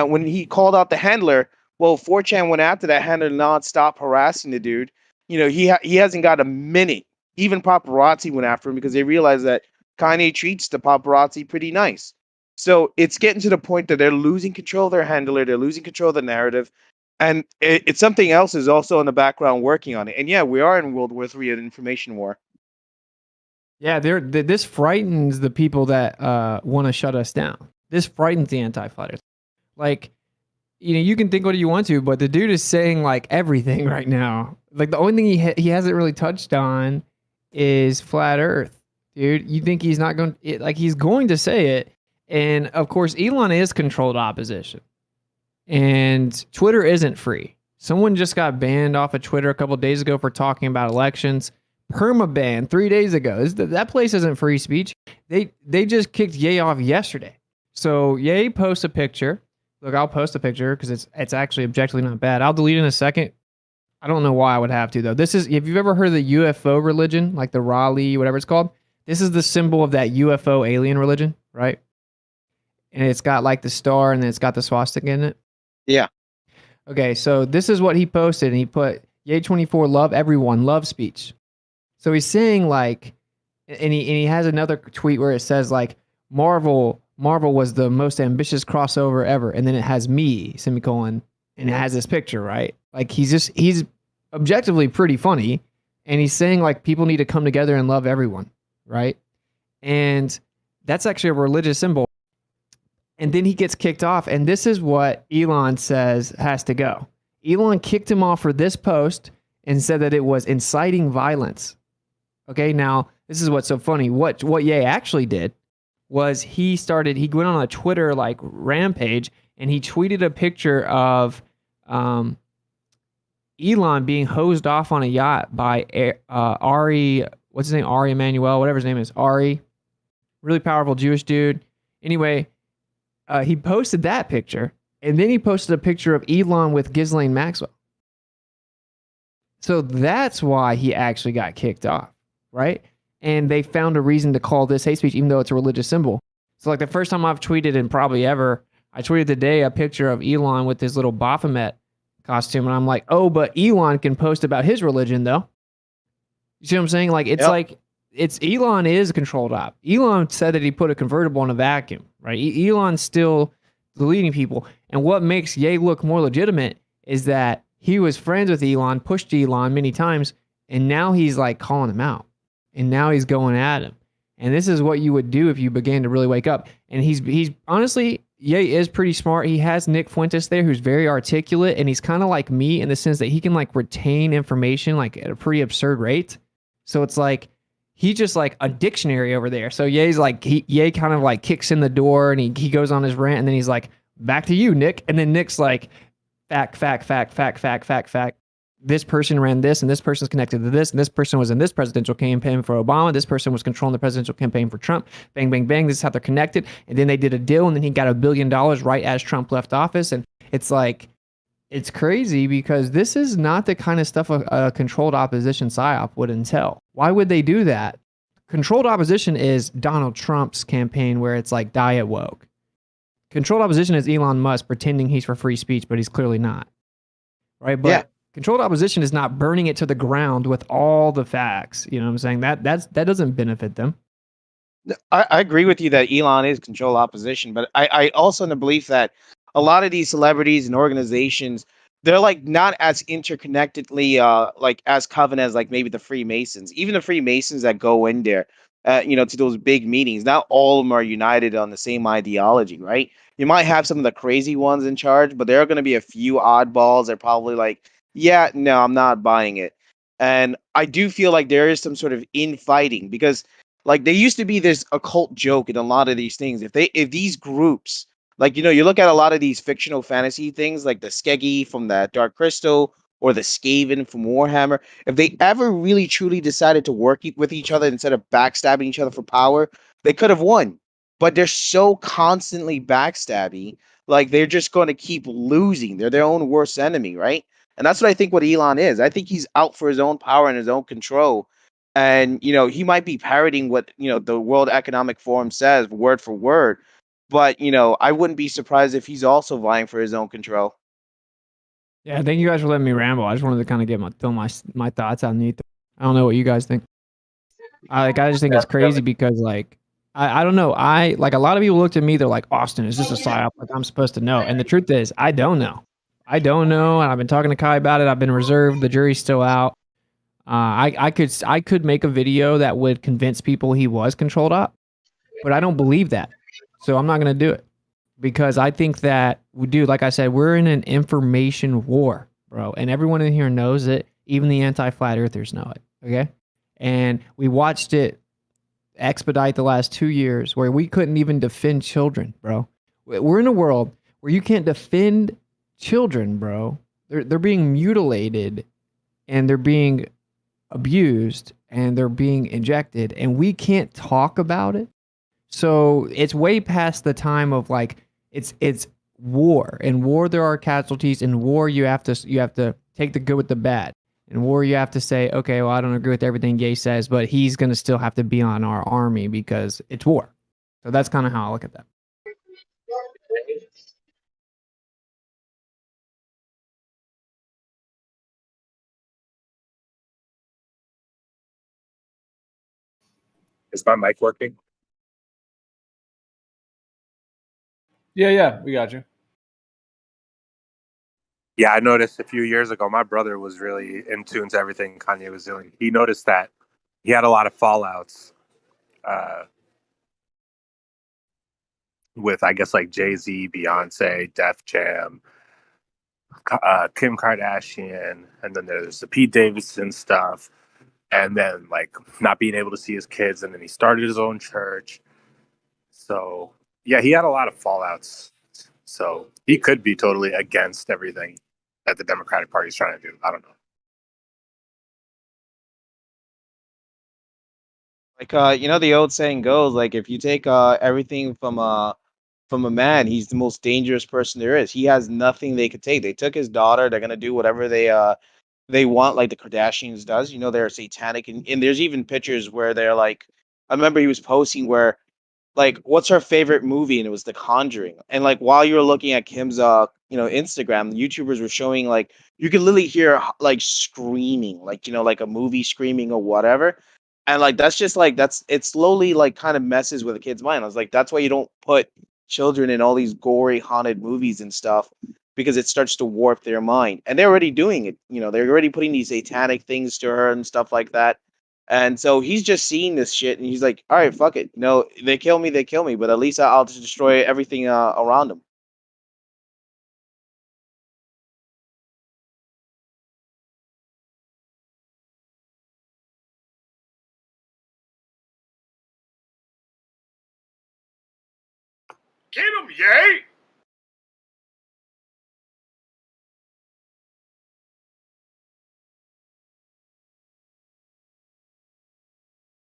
When he called out the handler, well, 4chan went after that handler nonstop harassing the dude. He hasn't got a minute. Even paparazzi went after him because they realized that Kanye treats the paparazzi pretty nice. So it's getting to the point that they're losing control of their handler. They're losing control of the narrative. And it's something else is also in the background working on it. And yeah, we are in World War III, an information war. Yeah, this frightens the people that want to shut us down. This frightens the anti-fighters. Like, you can think what you want to, but the dude is saying like everything right now. Like the only thing he hasn't really touched on is flat Earth, dude. You think he's not going? He's going to say it, and of course, Elon is controlled opposition, and Twitter isn't free. Someone just got banned off of Twitter a couple of days ago for talking about elections. Permaban 3 days ago. That place isn't free speech. They just kicked Ye off yesterday. So Ye posts a picture. Look, I'll post a picture because it's actually objectively not bad. I'll delete it in a second. I don't know why I would have to though. If you've ever heard of the UFO religion, like the Raleigh, whatever it's called, this is the symbol of that UFO alien religion, right? And it's got like the star and then it's got the swastika in it. Yeah. Okay, so this is what he posted, and he put Ye24 love everyone, love speech. So he's saying like, and he has another tweet where it says like Marvel was the most ambitious crossover ever, and then it has me semicolon, and it has this picture, right? Like he's objectively pretty funny, and he's saying like people need to come together and love everyone, right? And that's actually a religious symbol. And then he gets kicked off, and this is what Elon says has to go. Elon kicked him off for this post and said that it was inciting violence. Okay, now this is what's so funny. What Ye actually did was he went on a Twitter like rampage, and he tweeted a picture of Elon being hosed off on a yacht by Ari what's his name? Ari Emanuel, whatever his name is. Ari, really powerful Jewish dude. Anyway, he posted that picture, and then he posted a picture of Elon with Ghislaine Maxwell. So that's why he actually got kicked off, right? And they found a reason to call this hate speech, even though it's a religious symbol. So like the first time I've tweeted, and probably ever, I tweeted today a picture of Elon with his little Baphomet costume, and I'm like, oh, but Elon can post about his religion, though. You see what I'm saying? Like, it's like, it's Elon is a controlled op. Elon said that he put a convertible in a vacuum, right? Elon's still deleting people. And what makes Ye look more legitimate is that he was friends with Elon, pushed Elon many times, and now he's like calling him out. And now he's going at him. And this is what you would do if you began to really wake up. And he's honestly, Ye is pretty smart. He has Nick Fuentes there, who's very articulate, and he's kind of like me in the sense that he can like retain information like at a pretty absurd rate. So it's like he's just like a dictionary over there. So Ye's like Ye kind of like kicks in the door, and he goes on his rant, and then he's like, back to you, Nick. And then Nick's like, fact. This person ran this, and this person's connected to this, and this person was in this presidential campaign for Obama. This person was controlling the presidential campaign for Trump. Bang, bang, bang. This is how they're connected. And then they did a deal, and then he got $1 billion right as Trump left office. And it's like, it's crazy because this is not the kind of stuff a controlled opposition psyop would entail. Why would they do that? Controlled opposition is Donald Trump's campaign where it's like diet woke. Controlled opposition is Elon Musk pretending he's for free speech, but he's clearly not. Right? But controlled opposition is not burning it to the ground with all the facts. You know what I'm saying? That doesn't benefit them. I agree with you that Elon is controlled opposition, but I also in the belief that a lot of these celebrities and organizations, they're like not as interconnectedly like as covenant as like maybe the Freemasons. Even the Freemasons that go in there, to those big meetings, not all of them are united on the same ideology, right? You might have some of the crazy ones in charge, but there are going to be a few oddballs that are probably like, yeah, no, I'm not buying it. And I do feel like there is some sort of infighting because like there used to be this occult joke in a lot of these things. If these groups, like, you look at a lot of these fictional fantasy things like the Skeggy from that Dark Crystal or the Skaven from Warhammer, if they ever really truly decided to work with each other instead of backstabbing each other for power, they could have won. But they're so constantly backstabby, like they're just going to keep losing. They're their own worst enemy, right? And that's what I think what Elon is. I think he's out for his own power and his own control. And, he might be parroting what, the World Economic Forum says word for word. But, I wouldn't be surprised if he's also vying for his own control. Yeah, thank you guys for letting me ramble. I just wanted to kind of get my thoughts on it. I don't know what you guys think. I just think it's crazy because like I don't know. Like a lot of people looked at me, they're like, Austin, is this a psyop? Like I'm supposed to know. And the truth is, I don't know. And I've been talking to Kai about it. I've been reserved. The jury's still out. I could make a video that would convince people he was controlled op, but I don't believe that. So I'm not gonna do it. Because I think that like I said, we're in an information war, bro. And everyone in here knows it. Even the anti-flat earthers know it. Okay. And we watched it expedite the last 2 years where we couldn't even defend children, bro. We're in a world where you can't defend children, bro. They're being mutilated and they're being abused and they're being injected and we can't talk about it. So it's way past the time of like, it's war. In war, there are casualties. In war, you have to take the good with the bad. In war, you have to say, okay, well, I don't agree with everything Ye says, but he's going to still have to be on our army because it's war. So that's kind of how I look at that. Is my mic working? Yeah, we got you. Yeah, I noticed a few years ago, my brother was really in tune to everything Kanye was doing. He noticed that he had a lot of fallouts with, I guess, like Jay-Z, Beyonce, Def Jam, Kim Kardashian, and then there's the Pete Davidson stuff, and then like not being able to see his kids, and then he started his own church. So yeah, he had a lot of fallouts. So he could be totally against everything that the Democratic Party is trying to do. I don't know. Like the old saying goes, like if you take everything from a man, he's the most dangerous person there is. He has nothing they could take. They took his daughter. They're gonna do whatever they want, like the Kardashians does. They're satanic, and there's even pictures where they're like, I remember he was posting where like, what's her favorite movie, and it was The Conjuring. And like while you were looking at Kim's Instagram, YouTubers were showing like you could literally hear like screaming, like like a movie screaming or whatever. And like that's just like that's it slowly like kind of messes with a kid's mind. I was like, that's why you don't put children in all these gory haunted movies and stuff, because it starts to warp their mind. And they're already doing it. They're already putting these satanic things to her and stuff like that. And so he's just seeing this shit, and he's like, "All right, fuck it. No, they kill me, but at least I'll just destroy everything around them." Get him, yay!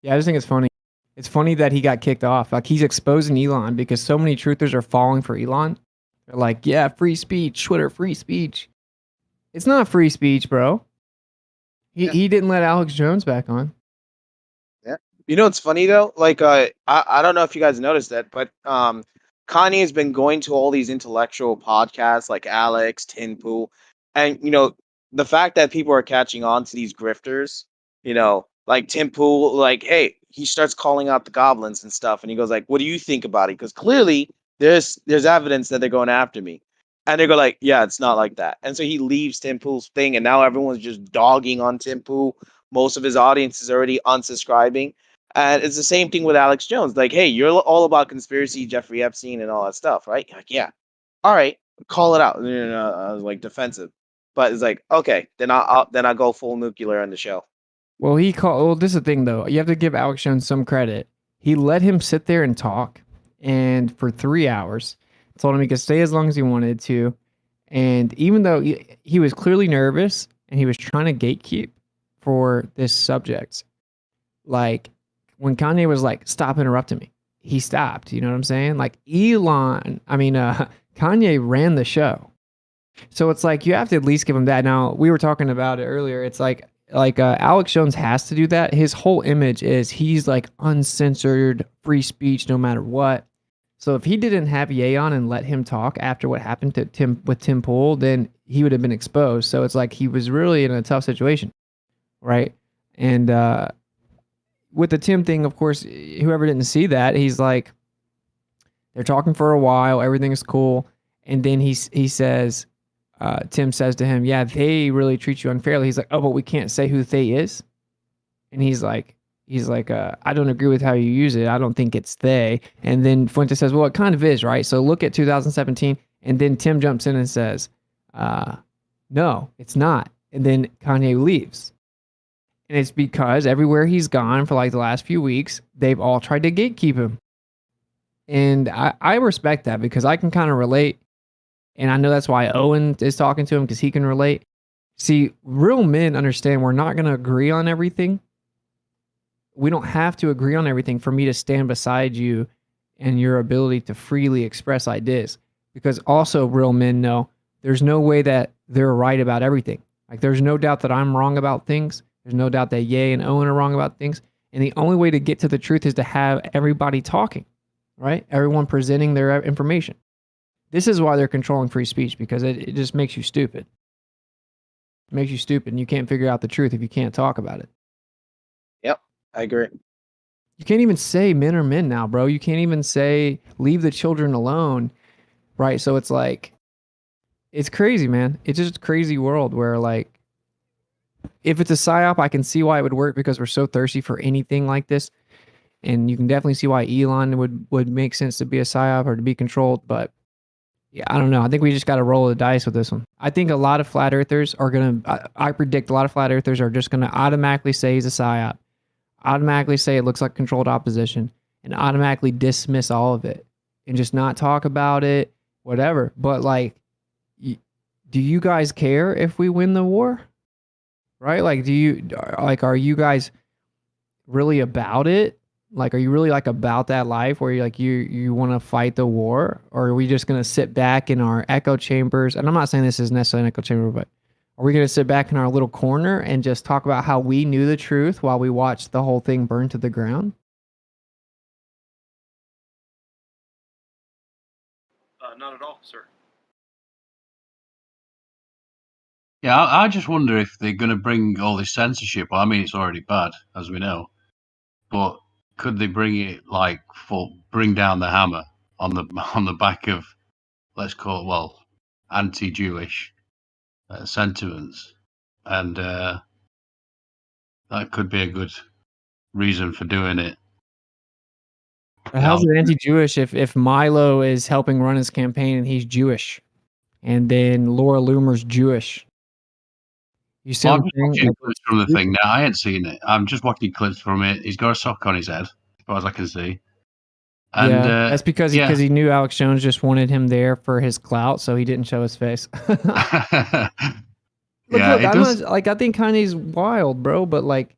Yeah, I just think it's funny. It's funny that he got kicked off. Like he's exposing Elon because so many truthers are falling for Elon. They're like, yeah, free speech, Twitter, free speech. It's not free speech, bro. He didn't let Alex Jones back on. Yeah. It's funny though? Like I don't know if you guys noticed that, but Kanye has been going to all these intellectual podcasts like Alex, Tin Pool, and the fact that people are catching on to these grifters, like Tim Pool, like, hey, he starts calling out the goblins and stuff, and he goes like, "What do you think about it?" Because clearly there's evidence that they're going after me, and they go like, "Yeah, it's not like that." And so he leaves Tim Pool's thing, and now everyone's just dogging on Tim Pool. Most of his audience is already unsubscribing, and it's the same thing with Alex Jones. Like, hey, you're all about conspiracy, Jeffrey Epstein, and all that stuff, right? Like, yeah, all right, call it out. I was like defensive, but it's like, okay, then I'll go full nuclear on the show. Well, well, this is the thing though. You have to give Alex Jones some credit. He let him sit there and talk, and for 3 hours, told him he could stay as long as he wanted to. And even though he was clearly nervous and he was trying to gatekeep for this subject, like when Kanye was like, "Stop interrupting me," he stopped. You know what I'm saying? Like Kanye ran the show. So it's like you have to at least give him that. Now, we were talking about it earlier. It's like Alex Jones has to do that. His whole image is he's like uncensored, free speech, no matter what. So if he didn't have Ye on and let him talk after what happened to Tim Pool, then he would have been exposed. So it's like he was really in a tough situation, right? And with the Tim thing, of course, whoever didn't see that, he's like, they're talking for a while, everything is cool, and then he says, Tim says to him, "Yeah, they really treat you unfairly." He's like, "Oh, but we can't say who they is," and he's like, "I don't agree with how you use it. I don't think it's they." And then Fuentes says, "Well, it kind of is, right? So look at 2017." And then Tim jumps in and says, "No, it's not." And then Kanye leaves. And it's because everywhere he's gone for like the last few weeks, they've all tried to gatekeep him. And I respect that because I can kind of relate. And I know that's why Owen is talking to him, because he can relate. See, real men understand we're not going to agree on everything. We don't have to agree on everything for me to stand beside you and your ability to freely express ideas. Because also real men know there's no way that they're right about everything. Like there's no doubt that I'm wrong about things. There's no doubt that Ye and Owen are wrong about things. And the only way to get to the truth is to have everybody talking, right? Everyone presenting their information. This is why they're controlling free speech, because it just makes you stupid. It makes you stupid, and you can't figure out the truth if you can't talk about it. Yep, I agree. You can't even say men are men now, bro. You can't even say leave the children alone, right? So it's like, it's crazy, man. It's just a crazy world where, like, if it's a psyop, I can see why it would work because we're so thirsty for anything like this. And you can definitely see why Elon would make sense to be a psyop or to be controlled, but yeah, I don't know. I think we just got to roll the dice with this one. I think a lot of flat earthers are going to, I predict a lot of flat earthers are just going to automatically say he's a psyop, automatically say it looks like controlled opposition, and automatically dismiss all of it and just not talk about it, whatever. But like, do you guys care if we win the war? Right? Like, are you guys really about it? Like, are you really like about that life where you want to fight the war, or are we just going to sit back in our echo chambers? And I'm not saying this is necessarily an echo chamber, but are we going to sit back in our little corner and just talk about how we knew the truth while we watched the whole thing burn to the ground? Not at all, sir. Yeah, I just wonder if they're going to bring all this censorship. Well, I mean, it's already bad, as we know, but could they bring it like bring down the hammer on the back of, let's call it, anti-Jewish sentiments, and that could be a good reason for doing it. How's it anti-Jewish if Milo is helping run his campaign and he's Jewish, and then Laura Loomer's Jewish? You see, I'm just watching clips from the thing now. I ain't seen it. I'm just watching clips from it. He's got a sock on his head, as far as I can see. And yeah, that's because he knew Alex Jones just wanted him there for his clout, so he didn't show his face. Look, I'm not, I think Kanye's wild, bro, but like,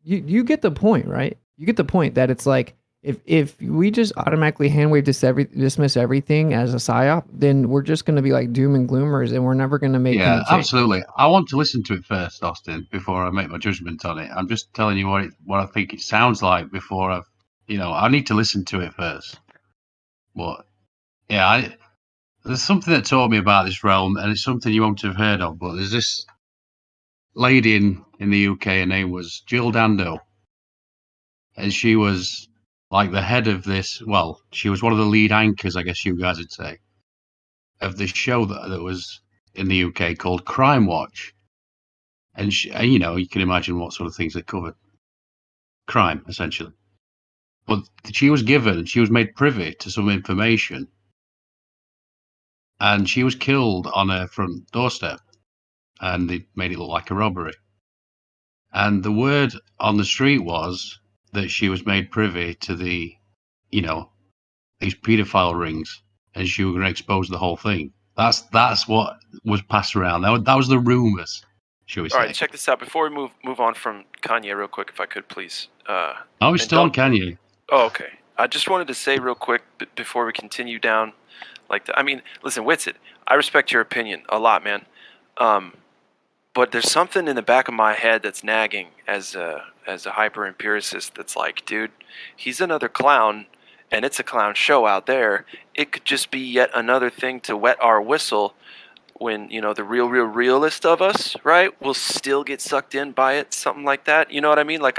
you get the point, right? You get the point that it's like, if we just automatically handwave dismiss everything as a psyop, then we're just going to be like doom and gloomers, and we're never going to make any change. Absolutely. I want to listen to it first, Austin, before I make my judgment on it. I'm just telling you what I think it sounds like before I need to listen to it first. But yeah, there's something that taught me about this realm, and it's something you won't have heard of. But there's this lady in the UK. Her name was Jill Dando, and she was like the head of this. Well, she was one of the lead anchors, I guess you guys would say, of this show that was in the UK called Crime Watch. And you can imagine what sort of things they covered. Crime, essentially. But she was made privy to some information, and she was killed on her front doorstep, and they made it look like a robbery. And the word on the street was that she was made privy to these pedophile rings, and she was going to expose the whole thing. That's what was passed around. That was the rumors, shall we say. All right, check this out. Before we move on from Kanye real quick, if I could, please. I was still on Kanye. Oh, okay. I just wanted to say real quick before we continue down like that. I mean, listen, Witsit, I respect your opinion a lot, man. But there's something in the back of my head that's nagging as a hyper-empiricist that's like, dude, he's another clown, and it's a clown show out there. It could just be yet another thing to wet our whistle when, the real realist of us, right, will still get sucked in by it, something like that. You know what I mean? Like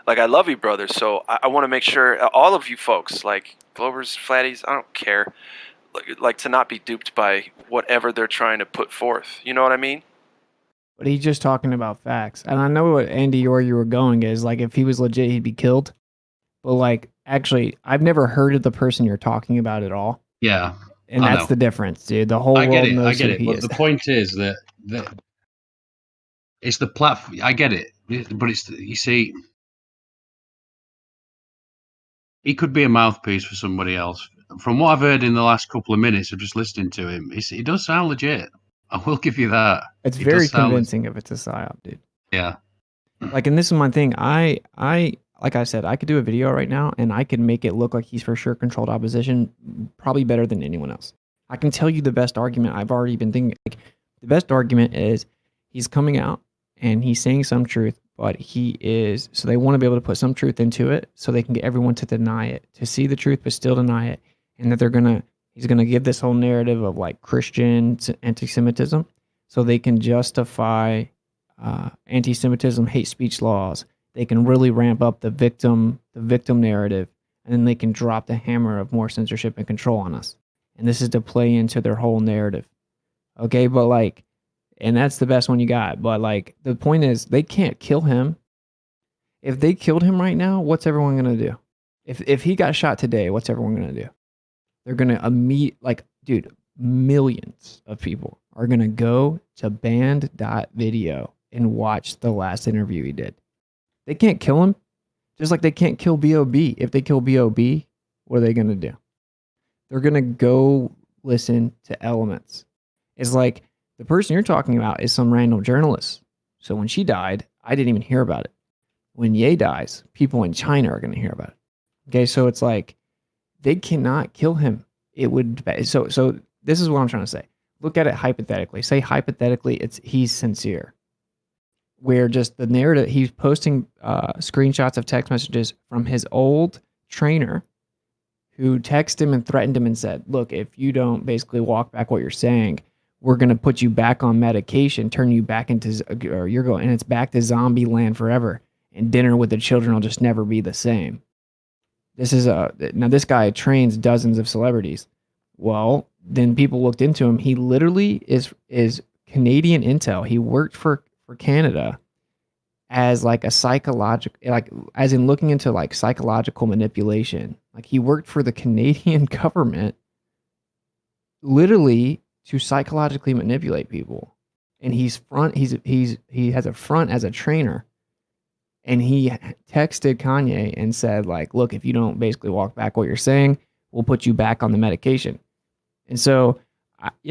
I love you, brother, so I want to make sure all of you folks, like Glovers, Flatties, I don't care, like to not be duped by whatever they're trying to put forth. You know what I mean? But he's just talking about facts. And I know what Andy or you were going is, like, if he was legit, he'd be killed. But, like, actually, I've never heard of the person you're talking about at all. Yeah. And that's the difference, dude. The whole world knows who he is. But the point is that it's the platform. I get it. But you see, he could be a mouthpiece for somebody else. From what I've heard in the last couple of minutes of just listening to him, he does sound legit. I will give you that. It's very convincing if it's a psyop, dude. Yeah. Like, and this is my thing. I like I said, I could do a video right now and I could make it look like he's for sure controlled opposition, probably better than anyone else. I can tell you the best argument I've already been thinking. Like, the best argument is he's coming out and he's saying some truth, but so they want to be able to put some truth into it so they can get everyone to deny it, to see the truth but still deny it, and that he's gonna give this whole narrative of like Christian anti-Semitism so they can justify anti-Semitism, hate speech laws. They can really ramp up the victim narrative, and then they can drop the hammer of more censorship and control on us. And this is to play into their whole narrative. Okay, but like, and that's the best one you got. But like, the point is, they can't kill him. If they killed him right now, what's everyone gonna do? If he got shot today, what's everyone gonna do? They're gonna dude, millions of people are gonna go to band.video and watch the last interview he did. They can't kill him, just like they can't kill B.O.B. If they kill B.O.B., what are they gonna do? They're gonna go listen to Elements. It's like the person you're talking about is some random journalist. So when she died, I didn't even hear about it. when Ye dies, people in China are going to hear about it. Okay, so it's like they cannot kill him. It would so this is what I'm trying to say. Look at it hypothetically. Say hypothetically he's sincere. Where just the narrative, he's posting screenshots of text messages from his old trainer who texted him and threatened him and said, look, if you don't basically walk back what you're saying, we're going to put you back on medication, turn you back into, or you're going, and it's back to zombie land forever. And dinner with the children will just never be the same. This is now this guy trains dozens of celebrities. Well, then people looked into him. He literally is Canadian intel. He worked for Canada as like a psychological, like as in looking into like psychological manipulation. Like he worked for the Canadian government literally to psychologically manipulate people. And he has a front as a trainer. And he texted Kanye and said like, look, if you don't basically walk back what you're saying, we'll put you back on the medication. And so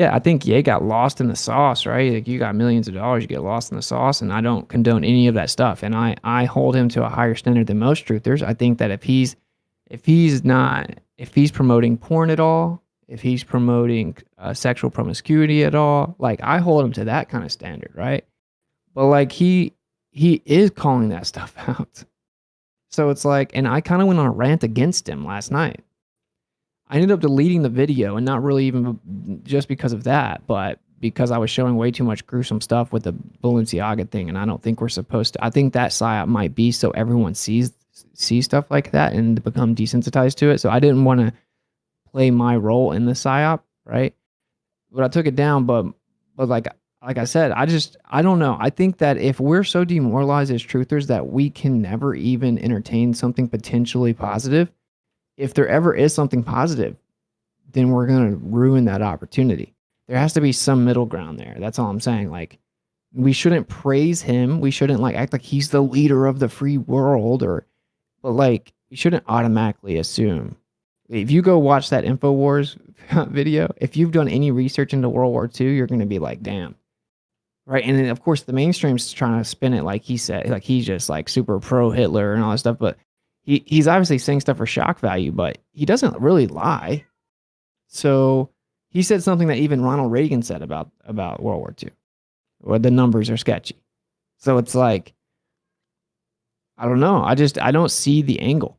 I think Ye got lost in the sauce, right? Like you got millions of dollars, you get lost in the sauce, and I don't condone any of that stuff. And I hold him to a higher standard than most truthers. I think that if he's promoting porn at all, if he's promoting sexual promiscuity at all, like I hold him to that kind of standard, right? But like he is calling that stuff out. So it's like, and I kind of went on a rant against him last night. I ended up deleting the video, and not really even just because of that, but because I was showing way too much gruesome stuff with the Balenciaga thing, and I don't think we're supposed to. I think that psyop might be so everyone sees stuff like that and become desensitized to it. So I didn't want to play my role in the psyop, right? But I took it down. But like I said, I don't know. I think that if we're so demoralized as truthers that we can never even entertain something potentially positive, if there ever is something positive, then we're going to ruin that opportunity. There has to be some middle ground there. That's all I'm saying. Like, we shouldn't praise him. We shouldn't like act like he's the leader of the free world, but like, you shouldn't automatically assume. If you go watch that InfoWars video, if you've done any research into World War II, you're going to be like, damn. Right. And then, of course, the mainstream's trying to spin it like he said, like he's just like super pro Hitler and all that stuff. But he's obviously saying stuff for shock value, but he doesn't really lie. So he said something that even Ronald Reagan said about World War II, where the numbers are sketchy. So it's like, I don't know. I don't see the angle.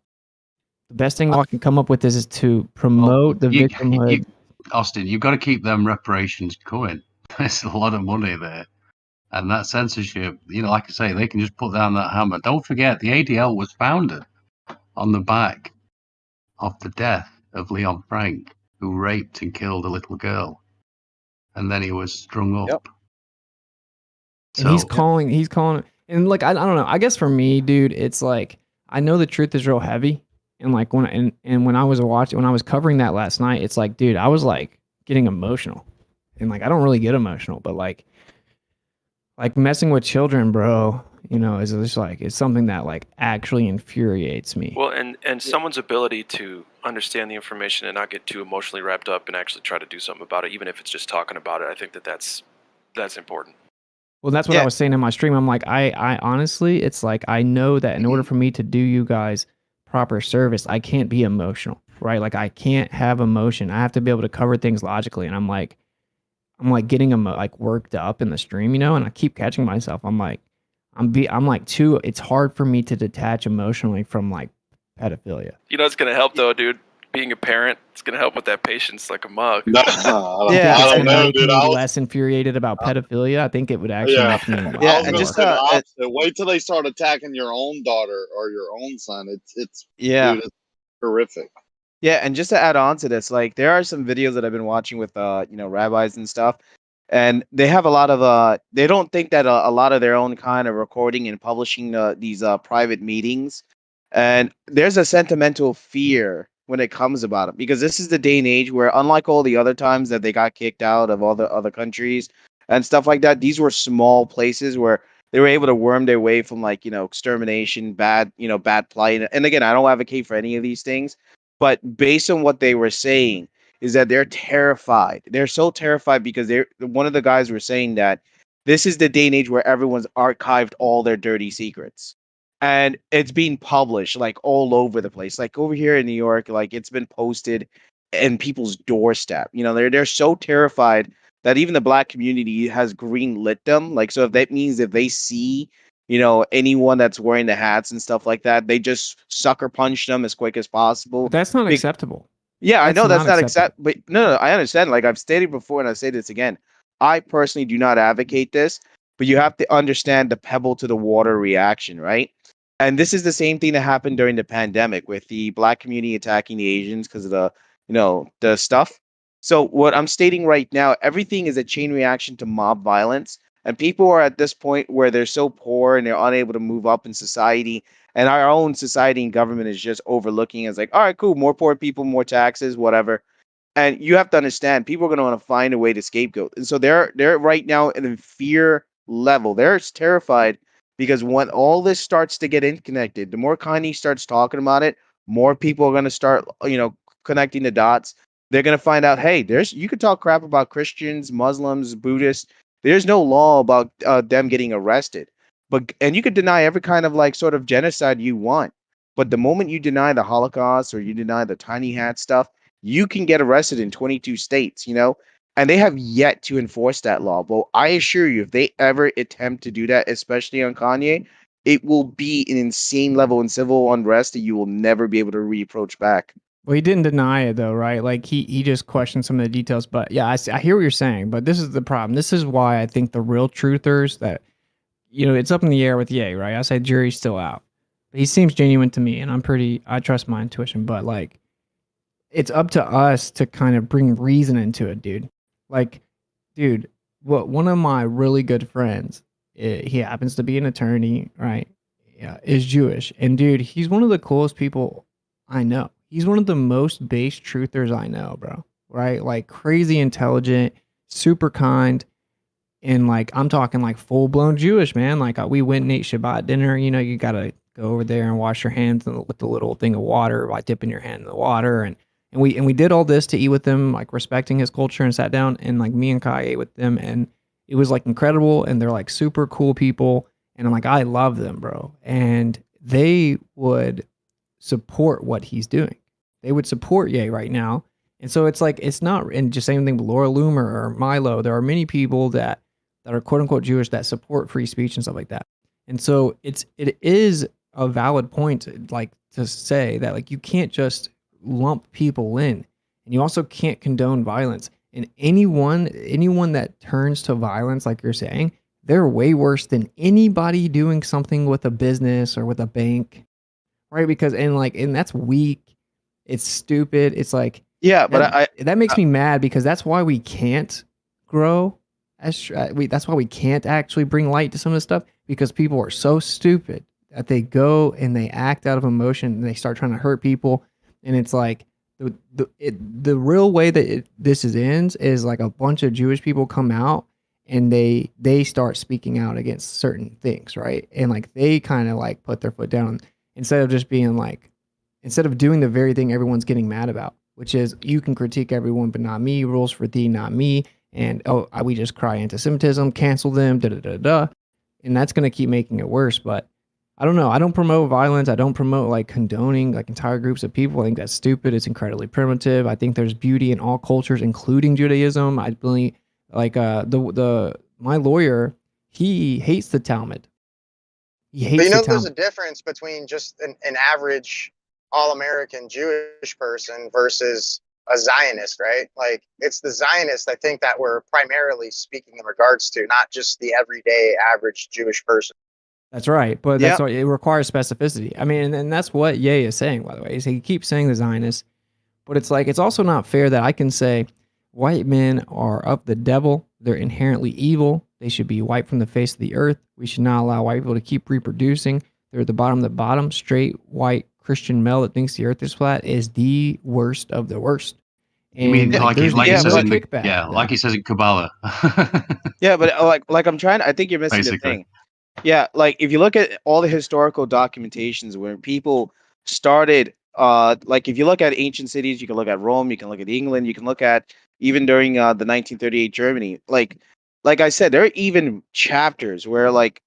The best thing I can come up with is to promote the victimhood. Austin, you've got to keep them reparations going. There's a lot of money there. And that censorship, like I say, they can just put down that hammer. Don't forget, the ADL was founded on the back of the death of Leon Frank, who raped and killed a little girl. And then he was strung up. Yep. And he's calling, and like, I don't know. I guess for me, dude, it's like, I know the truth is real heavy. And like when I was covering that last night, it's like, dude, I was like getting emotional. And like, I don't really get emotional, but like messing with children, bro, is just like, it's something that like actually infuriates me. Well, and someone's ability to understand the information and not get too emotionally wrapped up and actually try to do something about it, even if it's just talking about it. I think that's important. Well, that's what I was saying in my stream. I'm like, I honestly, it's like, I know that in order for me to do you guys proper service, I can't be emotional, right? Like I can't have emotion. I have to be able to cover things logically. And I'm like getting them like worked up in the stream, and I keep catching myself. I'm like, it's hard for me to detach emotionally from like pedophilia. It's going to help though, dude. Being a parent, it's going to help with that patience like a mug. I don't know, dude. Less infuriated about pedophilia. I think it would actually make me. And just wait till they start attacking your own daughter or your own son. It's dude, it's horrific. Yeah, and just to add on to this, like there are some videos that I've been watching with rabbis and stuff, and they have a lot of they don't think that a lot of their own kind of recording and publishing these private meetings, and there's a sentimental fear when it comes about it, because this is the day and age where, unlike all the other times that they got kicked out of all the other countries and stuff like that, these were small places where they were able to worm their way from extermination, bad plight. And again, I don't advocate for any of these things, but based on what they were saying is that they're terrified. They're so terrified because one of the guys were saying that this is the day and age where everyone's archived all their dirty secrets. and it's being published like all over the place. Like over here in New York, like it's been posted in people's doorstep. You know, they're so terrified that even the black community has green lit them. Like, so if that means if they see, you know, anyone that's wearing the hats and stuff like that, they just sucker punch them as quick as possible. But that's not acceptable. Yeah, I That's know that's not not acceptable. but no, I understand. Like I've stated before, and I say this again. I personally do not advocate this, but you have to understand the pebble to the water reaction, right? And this is the same thing that happened during the pandemic with the black community attacking the Asians because of the, you know, the stuff. So what I'm stating right now, everything is a chain reaction to mob violence, and people are at this point where they're so poor and they're unable to move up in society, and our own society and government is just overlooking as like, all right, cool, more poor people, more taxes, whatever. And you have to understand, people are going to want to find a way to scapegoat, and so they're right now in fear level. They're terrified because when all this starts to get interconnected, the more Kanye starts talking about it, more people are going to start, you know, connecting the dots. They're going to find out, hey, there's you could talk crap about Christians, Muslims, Buddhists. There's no law about them getting arrested, but and you could deny every kind of like sort of genocide you want. But the moment you deny the Holocaust or you deny the tiny hat stuff, you can get arrested in 22 states, you know, and they have yet to enforce that law. But I assure you, if they ever attempt to do that, especially on Kanye, it will be an insane level in civil unrest that you will never be able to reapproach back. Well, he didn't deny it though, right? Like he just questioned some of the details. But yeah, I hear what you're saying. But this is the problem. This is why I think the real truthers that, you know, it's up in the air with Ye, right? I said jury's still out. But he seems genuine to me, and I trust my intuition. But like, it's up to us to kind of bring reason into it, dude. Like, dude, one of my really good friends, he happens to be an attorney, right? Yeah, is Jewish, and dude, he's one of the coolest people I know. He's one of the most base truthers I know, bro. Right? Like crazy intelligent, super kind, and like I'm talking like full blown Jewish, man. Like we went and ate Shabbat dinner. You know, you gotta go over there and wash your hands with the little thing of water, like dipping your hand in the water, and we did all this to eat with them, like respecting his culture, and sat down and like me and Kai ate with them, and it was like incredible, and they're like super cool people, and I'm like I love them, bro, and they would support what he's doing. They would support Ye right now, and so it's like it's not, and just same thing with Laura Loomer or Milo. There are many people that are quote unquote Jewish that support free speech and stuff like that, and so it is a valid point, like to say that like you can't just lump people in, and you also can't condone violence. And anyone that turns to violence, like you're saying, they're way worse than anybody doing something with a business or with a bank, right? Because and that's weak. It's stupid. It's like yeah, but that makes me mad because that's why we can't grow. That's why we can't actually bring light to some of this stuff because people are so stupid that they go and they act out of emotion and they start trying to hurt people. And it's like the real way that this ends is like a bunch of Jewish people come out and they start speaking out against certain things, right? And like they kind of like put their foot down instead of just being like, instead of doing the very thing everyone's getting mad about, which is you can critique everyone but not me, rules for thee, not me, and we just cry anti-Semitism, cancel them, da da da da, and that's gonna keep making it worse. But I don't know. I don't promote violence. I don't promote like condoning like entire groups of people. I think that's stupid. It's incredibly primitive. I think there's beauty in all cultures, including Judaism. I believe like my lawyer, he hates the Talmud. He hates but you know, the there's Talmud. a difference between just an average all-American Jewish person versus a Zionist, right? Like it's the Zionists, I think, that we're primarily speaking in regards to, not just the everyday average Jewish person. That's right, but that's what it requires specificity. I mean, and that's what Ye is saying, by the way. He keeps saying the Zionists, but it's like it's also not fair that I can say white men are of the devil. They're inherently evil. They should be wiped from the face of the earth. We should not allow white people to keep reproducing. They're at the bottom of the bottom. Straight white Christian male that thinks the earth is flat is the worst of the worst. And you mean like it says in like it says in Kabbalah. Yeah, but like I'm trying. I think you're missing the thing. Yeah, like if you look at all the historical documentations where people started, like if you look at ancient cities, you can look at Rome, you can look at England, you can look at even during the 1938 Germany. Like I said, there are even chapters where like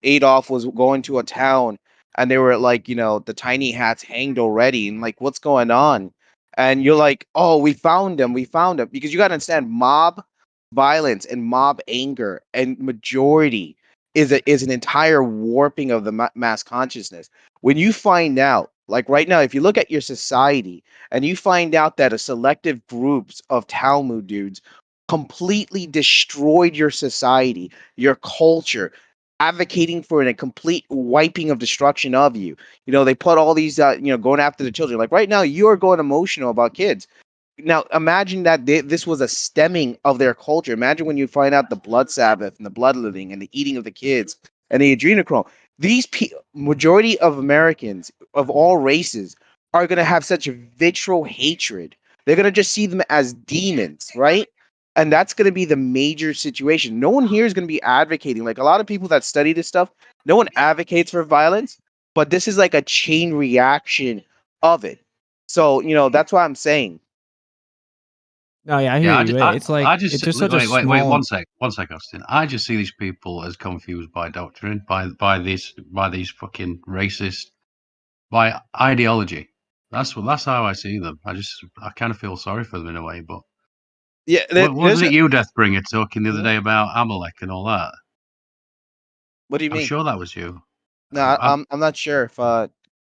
Adolf was going to a town and they were like, the tiny hats hanged already, and like, what's going on? And you're like, oh, we found them, because you got to understand, mob violence and mob anger and majority is an entire warping of the mass consciousness. When you find out, like right now, if you look at your society and you find out that a selective groups of Talmud dudes completely destroyed your society, your culture, advocating for a complete wiping of destruction of you. They put all these, going after the children. Like right now, you're going emotional about kids. Now, imagine that this was a stemming of their culture. Imagine when you find out the blood Sabbath and the bloodletting and the eating of the kids and the adrenochrome. These majority of Americans of all races are going to have such visceral hatred. They're going to just see them as demons, right? And that's going to be the major situation. No one here is going to be advocating. Like a lot of people that study this stuff, no one advocates for violence, but this is like a chain reaction of it. So, that's why I'm saying. No, yeah, I hear you. It's like it's just such a small. Wait, one sec, Austin. I just see these people as confused by doctrine, by these fucking racist, by ideology. That's how I see them. I kind of feel sorry for them in a way. But yeah, wasn't it you, Deathbringer, talking the other day about Amalek and all that? What do you mean? I'm sure that was you. No, I'm not sure if I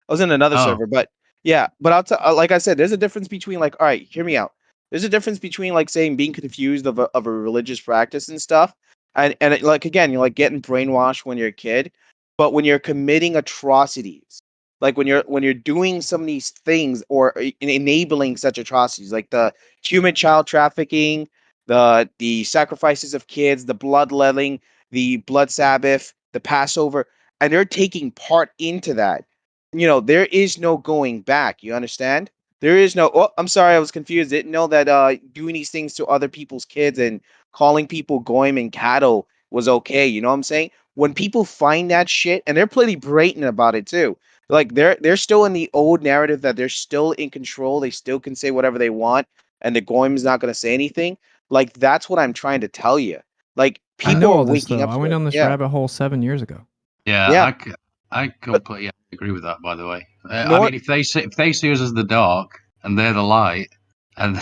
was in another server, but yeah, but like I said, there's a difference between like, all right, hear me out. There's a difference between like saying being confused of a religious practice and stuff, and like again, you're like getting brainwashed when you're a kid, but when you're committing atrocities, like when you're doing some of these things or enabling such atrocities, like the human child trafficking, the sacrifices of kids, the bloodletting, the blood Sabbath, the Passover, and they're taking part into that. There is no going back. You understand? There is no. Oh, I'm sorry, I was confused. Didn't know that doing these things to other people's kids and calling people goyim and cattle was okay. You know what I'm saying? When people find that shit, and they're pretty blatant about it too. Like they're still in the old narrative that they're still in control. They still can say whatever they want, and the goyim is not going to say anything. Like that's what I'm trying to tell you. Like I people know are all this waking though. up. I went down this rabbit hole 7 years ago. Yeah, I completely agree with that. By the way, I mean, if they see us as the dark and they're the light, and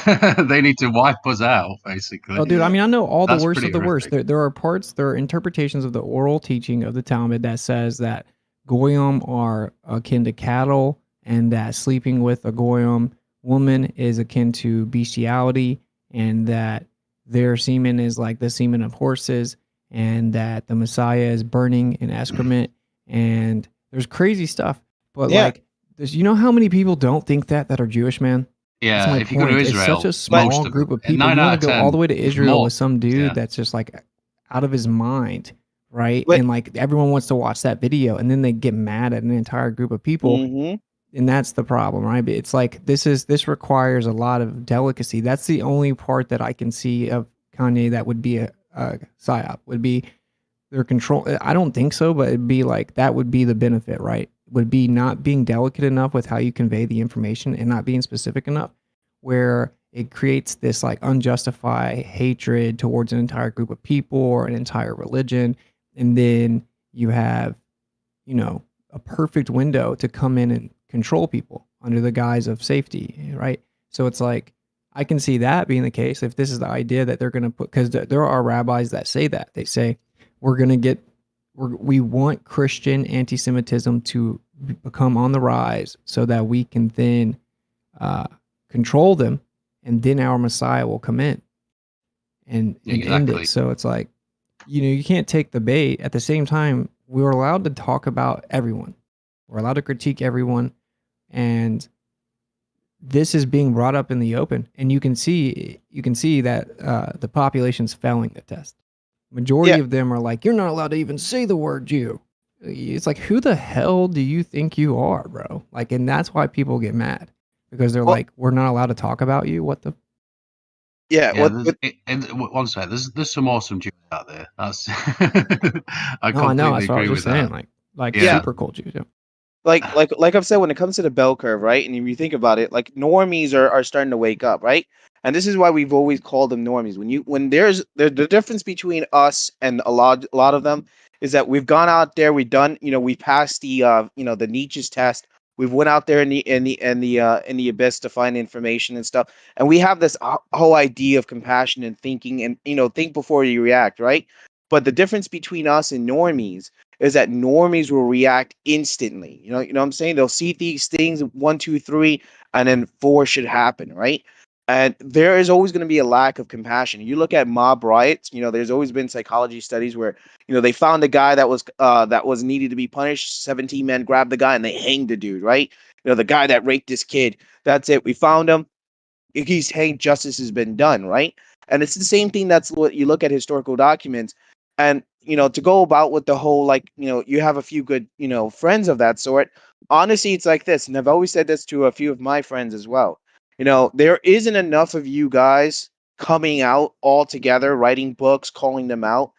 they need to wipe us out, basically. Oh, dude, I mean, I know all the That's worst of pretty the worst. horrific. There are interpretations of the oral teaching of the Talmud that says that goyim are akin to cattle, and that sleeping with a goyim woman is akin to bestiality, and that their semen is like the semen of horses, and that the Messiah is burning in excrement, and there's crazy stuff. But like, you know how many people don't think that are Jewish, man? That's Yeah, my if you go to point. It's Israel, such a small group of people. You want to go all the way to Israel with some dude that's just like out of his mind, right? And like everyone wants to watch that video, and then they get mad at an entire group of people, and that's the problem, right? But it's like this requires a lot of delicacy. That's the only part that I can see of Kanye that would be a psyop, would be their control. I don't think so, but it'd be like that would be the benefit, right? Would be not being delicate enough with how you convey the information and not being specific enough, where it creates this like unjustified hatred towards an entire group of people or an entire religion. And then you have, a perfect window to come in and control people under the guise of safety, right? So it's like, I can see that being the case if this is the idea that they're going to put, because there are rabbis that say that. They say, we want Christian anti-Semitism to become on the rise so that we can then control them, and then our Messiah will come in and end it. So it's like, you can't take the bait. At the same time, we're allowed to talk about everyone. We're allowed to critique everyone, and this is being brought up in the open, and you can see that the population's failing the test. Majority of them are like, you're not allowed to even say the word Jew. It's like, who the hell do you think you are, bro? Like, and that's why people get mad, because they're like, we're not allowed to talk about you. What the? One sec. There's some awesome Jews out there. That's I know. That's agree what I was with just saying. that. Like super cool Jews. Yeah. Like I've said, when it comes to the bell curve, right? And if you think about it, like normies are starting to wake up, right? And this is why we've always called them normies. When there's the difference between us and a lot of them is that we've gone out there, we've done, we passed the the Nietzsche's test. We've went out there in the abyss to find information and stuff, and we have this whole idea of compassion and thinking, and think before you react, right? But the difference between us and normies is that normies will react instantly. You know what I'm saying? They'll see these things 1, 2, 3, and then 4 should happen, right? And there is always going to be a lack of compassion. You look at mob riots. There's always been psychology studies where they found a guy that was needed to be punished. 17 men grabbed the guy and they hanged the dude, right? The guy that raped this kid. That's it. We found him. He's hanged. Justice has been done, right? And it's the same thing. That's what you look at historical documents, and to go about with the whole, like, you have a few good friends of that sort. Honestly, it's like this, and I've always said this to a few of my friends as well. There isn't enough of you guys coming out all together, writing books, calling them out.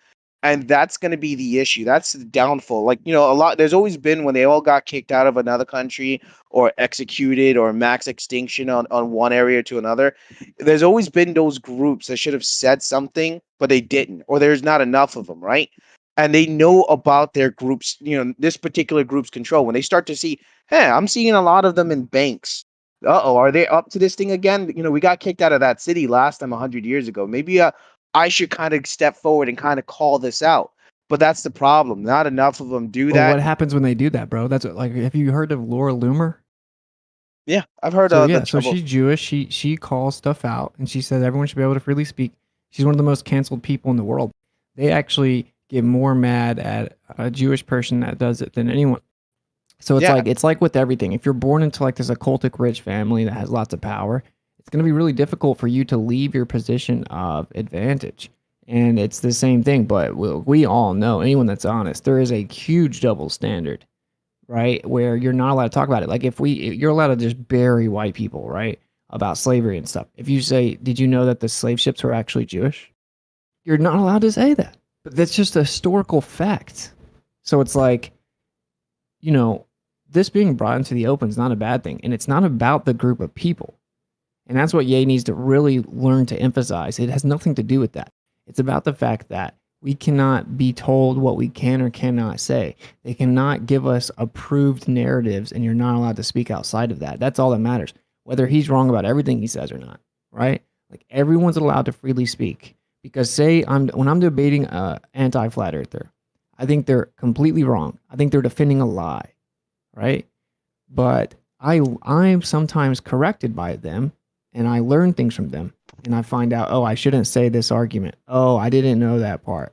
And that's going to be the issue. That's the downfall. Like, there's always been, when they all got kicked out of another country or executed or max extinction on one area to another, there's always been those groups that should have said something, but they didn't, or there's not enough of them, right? And they know about their groups, this particular group's control. When they start to see, hey, I'm seeing a lot of them in banks. Uh-oh, are they up to this thing again? We got kicked out of that city last time 100 years ago. Maybe I should kind of step forward and kind of call this out. But that's the problem. Not enough of them do that. What happens when they do that, bro? That's like, have you heard of Laura Loomer? Yeah, I've heard of the so trouble. She's Jewish. She calls stuff out, and she says everyone should be able to freely speak. She's one of the most canceled people in the world. They actually get more mad at a Jewish person that does it than anyone. So it's like with everything. If you're born into like this occultic rich family that has lots of power, it's going to be really difficult for you to leave your position of advantage. And it's the same thing, but we all know, anyone that's honest, there is a huge double standard, right? Where you're not allowed to talk about it. Like you're allowed to just bury white people, right? About slavery and stuff. If you say, did you know that the slave ships were actually Jewish? You're not allowed to say that. But that's just a historical fact. So it's like, this being brought into the open is not a bad thing. And it's not about the group of people. And that's what Ye needs to really learn to emphasize. It has nothing to do with that. It's about the fact that we cannot be told what we can or cannot say. They cannot give us approved narratives, and you're not allowed to speak outside of that. That's all that matters. Whether he's wrong about everything he says or not, right? Like, everyone's allowed to freely speak. Because when I'm debating an anti-flat earther, I think they're completely wrong. I think they're defending a lie, right? But I'm sometimes corrected by them, and I learn things from them, and I find out, oh, I shouldn't say this argument. Oh, I didn't know that part.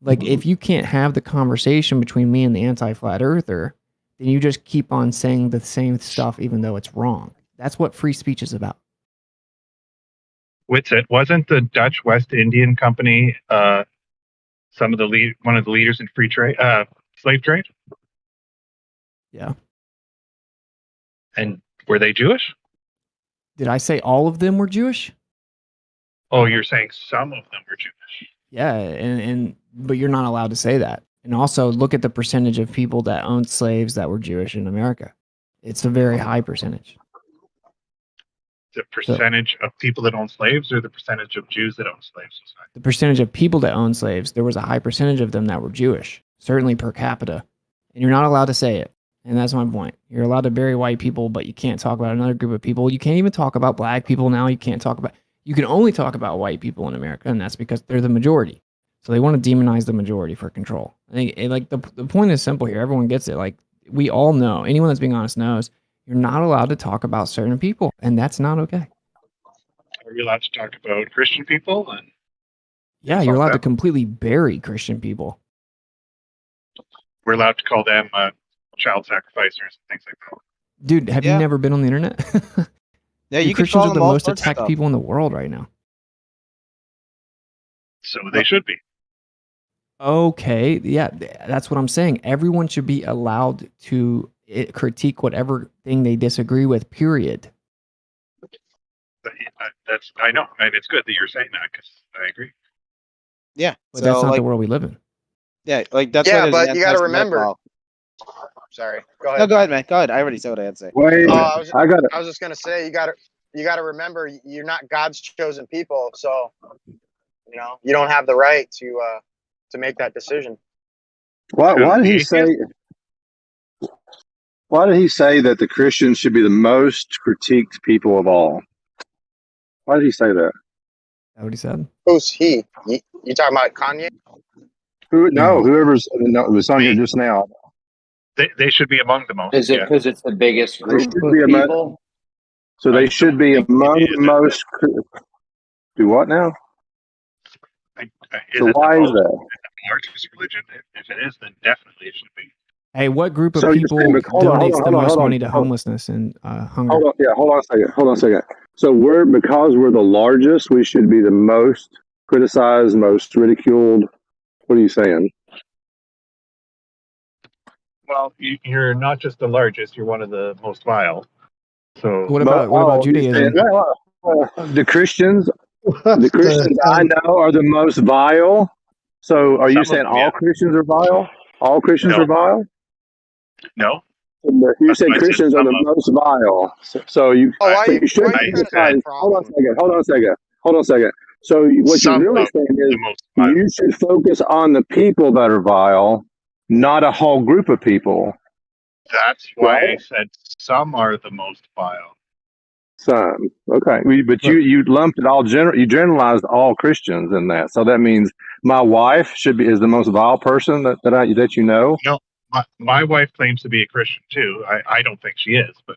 Like, if you can't have the conversation between me and the anti-flat earther, then you just keep on saying the same stuff even though it's wrong. That's what free speech is about. Witsit, wasn't the Dutch West Indian Company one of the leaders in free trade, slave trade? Yeah. And were they Jewish? Did I say all of them were Jewish? Oh, you're saying some of them were Jewish. Yeah, but you're not allowed to say that. And also look at the percentage of people that owned slaves that were Jewish in America. It's a very high percentage. The percentage of people that own slaves, or the percentage of Jews that own slaves? The percentage of people that own slaves, there was a high percentage of them that were Jewish, certainly per capita. And you're not allowed to say it. And that's my point. You're allowed to bury white people, but you can't talk about another group of people. You can't even talk about black people now. You can only talk about white people in America, and that's because they're the majority. So they want to demonize the majority for control. The point is simple here. Everyone gets it. Like, we all know, anyone that's being honest knows, you're not allowed to talk about certain people, and that's not okay. Are we allowed to talk about Christian people? Yeah, you're allowed to completely bury Christian people. We're allowed to call them child sacrificers and things like that. Dude, have you never been on the internet? Yeah, you Christians are the most attacked people in the world right now. So they should be. Okay, yeah, that's what I'm saying. Everyone should be allowed to critique whatever thing they disagree with, period. I know, and it's good that you're saying that, because I agree. Yeah, but that's not the world we live in. Yeah, like that's. Yeah, but you got to remember. Sorry, go ahead. No, go ahead, man. Go ahead. I already said what I had to say. Wait, I was just gonna say you got to remember you're not God's chosen people, so you don't have the right to make that decision. Why did he say? Why did he say that the Christians should be the most critiqued people of all? Why did he say that? That what he said? Who's he? You talking about Kanye? No, whoever's was on here just now. They should be among the most. Is it because it's the biggest They group should of be people? So they should be among the most. Do what now? So why is that? Largest religion? If it is, then definitely it should be. Hey, what group of So you're people saying, hold on, donates the most money to hold on. homelessness and hunger? Hold on a second. So because we're the largest, we should be the most criticized, most ridiculed. What are you saying? Well, you're not just the largest; you're one of the most vile. So What about Judaism? The Christians, I know are the most vile. So are you saying all Christians are vile? All Christians are vile? No. You said Christians are the most vile. So you should criticize. Hold on a second. So what you're really saying is you should focus on the people that are vile, not a whole group of people. That's why I said some are the most vile. Some. Okay. But you lumped it all you generalized all Christians in that. So that means my wife is the most vile person that you know? No. My wife claims to be a Christian too. I don't think she is, but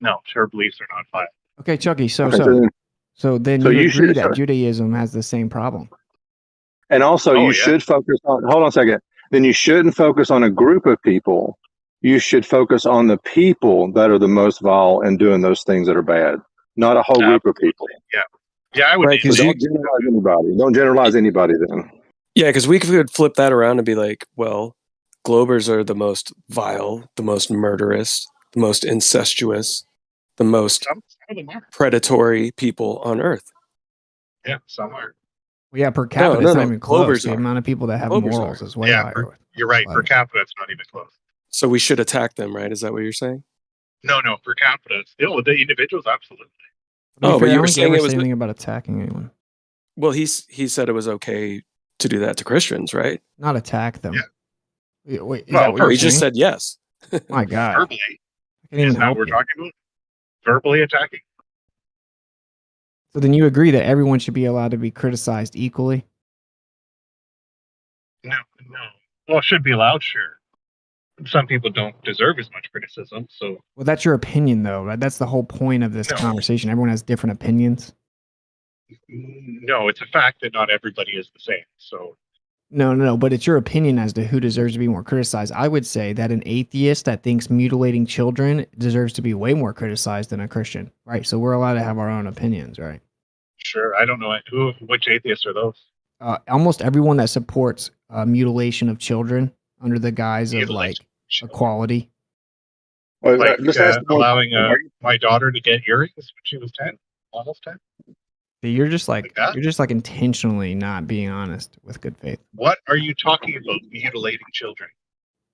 no, her beliefs are not vile. Okay, Chucky. So then So you you agree should- that Judaism has the same problem? And also you should focus on hold on a second. Then you shouldn't focus on a group of people. You should focus on the people that are the most vile and doing those things that are bad, not a whole group of people. Yeah, I would. Right, So don't generalize anybody. Don't generalize anybody then. Yeah, because we could flip that around and be like, well, Globers are the most vile, the most murderous, the most incestuous, the most Some of them are. predatory people on Earth. Yeah, some are. Well, yeah, per capita, it's not even close. Clovers The are. amount of people that have Clovers morals are. is way Yeah, higher. you're right. Per capita, it's not even close. So we should attack them, right? Is that what you're saying? No, per capita, still the individuals, absolutely. Oh, but you were saying it was anything about attacking anyone. Well, he said it was okay to do that to Christians, right? Not attack them. Wait, is Well, that what you're he just saying? said yes. My God. Verbally. I can't even Is that help what we're you. talking about? Verbally attacking? So then you agree that everyone should be allowed to be criticized equally? No. Well, it should be allowed, sure. Some people don't deserve as much criticism, so Well, that's your opinion, though, right? That's the whole point of this conversation. Everyone has different opinions. no, it's a fact that not everybody is the same. So No, but it's your opinion as to who deserves to be more criticized. I would say that an atheist that thinks mutilating children deserves to be way more criticized than a Christian, right? So we're allowed to have our own opinions, right? sure, I don't know which atheists are those. Almost everyone that supports mutilation of children under the guise of like equality. Like allowing my daughter to get earrings when she was 10, almost 10. You're just like intentionally not being honest with good faith. What are you talking about? Mutilating children?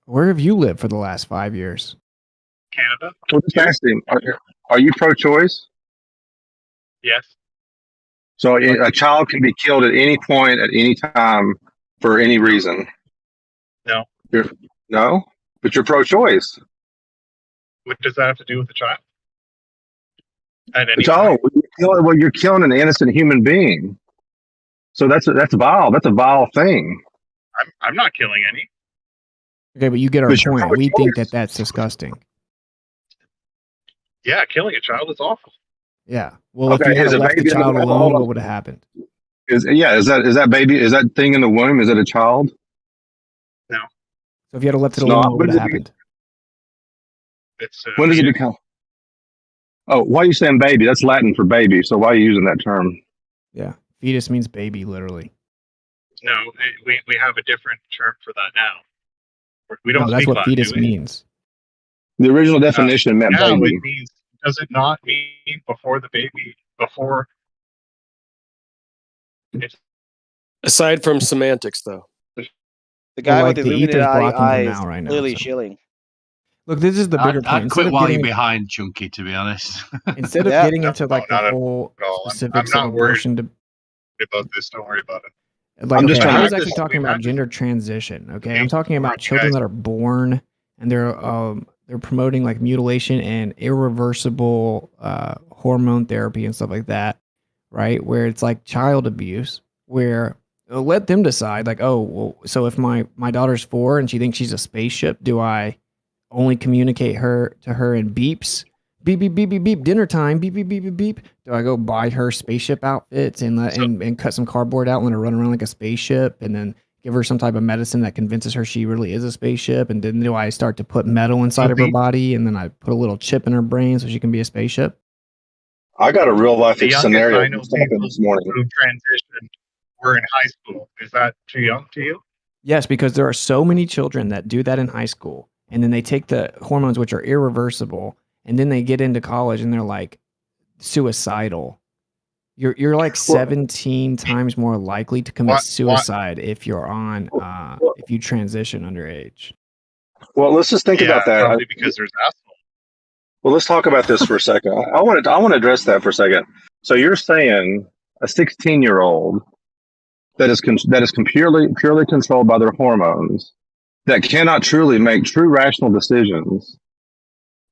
Where have you lived for the last 5 years? Canada? Well, just ask him. Are you pro-choice? Yes. So a child can be killed at any point, at any time, for any reason. No. No, but you're pro-choice. What does that have to do with the child? At any You're killing an innocent human being. So that's vile. That's a vile thing. I'm not killing any. Okay, but you get our But you're point. We pro-choice. think that that's disgusting. Yeah, killing a child is awful. Yeah. Well, if Okay, you had is a left the baby in the child womb? alone, what would have happened? Is that baby? Is that thing in the womb? Is it a child? No. So if you had left it It's not. alone, what would have happened? It's When does it become? Oh, why are you saying baby? That's Latin for baby. So why are you using that term? Yeah. Fetus means baby, literally. No, we have a different term for that now. We don't No, that's speak what Latin, fetus do we? means. The original definition meant Yeah, baby. it means, does it not mean before the baby, before? It's Aside from semantics, though. The guy like with the the ether's illuminated blocking eye him is now, right now, clearly so. shilling. Look, this is the bigger point. I'd Instead quit of while getting you're behind, Chunky, to be honest. instead of Yeah. getting into like the not at whole all. specifics I'm of not worried abortion about this. Don't worry about it. Like, I'm just okay, trying I to. was actually talking about gender transition. Okay, I'm talking about children that are born and they're promoting like mutilation and irreversible hormone therapy and stuff like that, right? Where it's like child abuse, where let them decide. Like, oh, well, so if my daughter's 4 and she thinks she's a spaceship, do I only communicate her to her in beeps? Beep beep beep beep beep. Dinner time. Beep beep beep beep beep. Do I go buy her spaceship outfits and cut some cardboard out and let her run around like a spaceship, and then give her some type of medicine that convinces her she really is a spaceship? And then do I start to put metal inside of her body, and then I put a little chip in her brain so she can be a spaceship? I got a real life The youngest scenario I know that happened people this morning. who transitioned were in high school. Is that too young to you? Yes, because there are so many children that do that in high school, and then they take the hormones, which are irreversible, and then they get into college and they're like suicidal. You're like 17 times more likely to commit suicide if you're on if you transition underage. Well, let's just think about that. Probably because there's assholes. Well, let's talk about this for a second. I want to address that for a second. So you're saying a 16-year-old that is purely controlled by their hormones, that cannot truly make true rational decisions.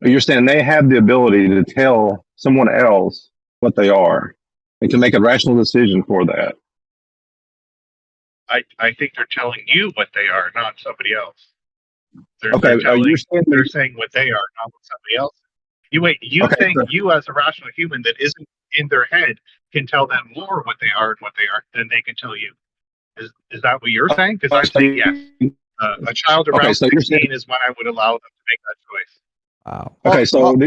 You're saying they have the ability to tell someone else what they are and to make a rational decision for that. I think they're telling you what they are, not somebody else. They're saying what they are, not what somebody else. You think you as a rational human that isn't in their head can tell them more what they are and what they are than they can tell you. Is that what you're saying? Because I'm saying yes. A child around 16 is when I would allow them to make that choice. Wow. Okay, so hold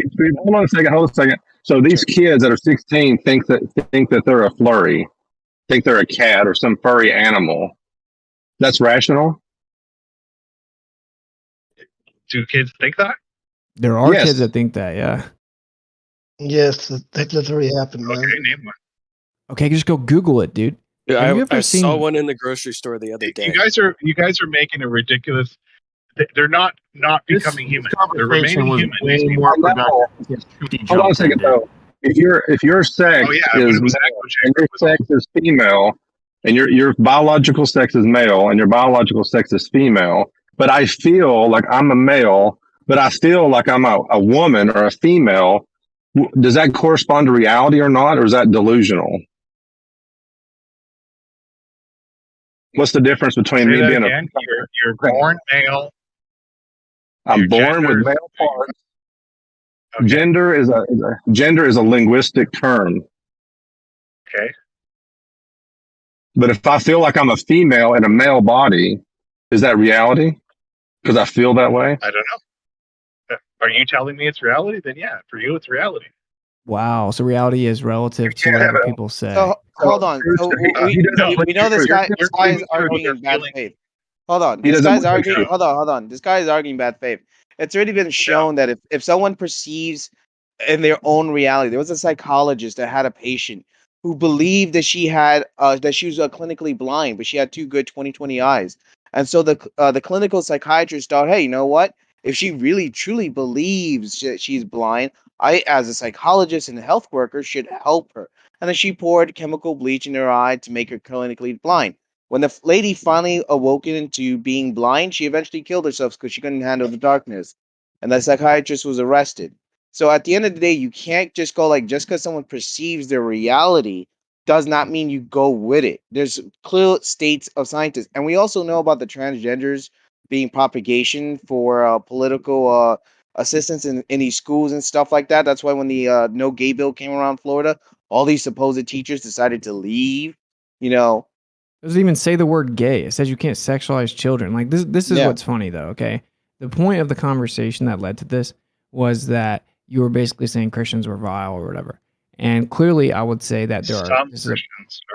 on a second. So these kids that are 16 think that they're a flurry, think they're a cat or some furry animal. That's rational? Do kids think that? There are kids that think that, yeah. Yes, that's already happened, man. Okay, name one. Okay, just go Google it, dude. Yeah, Have you ever I seen saw one in the grocery store the other day. You guys are making a ridiculous. They're not becoming human. They're remaining human. Way more productive. Hold on a second though. If your sex is male and your sex is female, and your biological sex is male and your biological sex is female, but I feel like I'm a male, but I feel like I'm a woman or a female, does that correspond to reality or not, or is that delusional? What's the difference between me being again? You're born male. I'm born with male parts. Okay. Gender is a linguistic term. Okay. But if I feel like I'm a female in a male body, is that reality? Because I feel that way? I don't know. Are you telling me it's reality? Then yeah, for you it's reality. Wow. So reality is relative to whatever people say. So hold on. So we know this guy is arguing in bad faith. Hold on. This guy's arguing. Hold on. This guy is arguing bad faith. It's already been shown that if someone perceives in their own reality, there was a psychologist that had a patient who believed that she had that she was clinically blind, but she had 2 good 20/20 eyes. And so the clinical psychiatrist thought, hey, you know what? If she really truly believes that she's blind, I, as a psychologist and a health worker, should help her. And then she poured chemical bleach in her eye to make her clinically blind. When the lady finally awoken into being blind, she eventually killed herself because she couldn't handle the darkness. And the psychiatrist was arrested. So at the end of the day, you can't just go like, just because someone perceives their reality does not mean you go with it. There's clear states of scientists. And we also know about the transgenders being propagation for political assistance in these schools and stuff like that. That's why when the no gay bill came around Florida, all these supposed teachers decided to leave, you know. It doesn't even say the word gay. It says you can't sexualize children. Like this is what's funny though, okay? The point of the conversation that led to this was that you were basically saying Christians were vile or whatever. And clearly I would say that this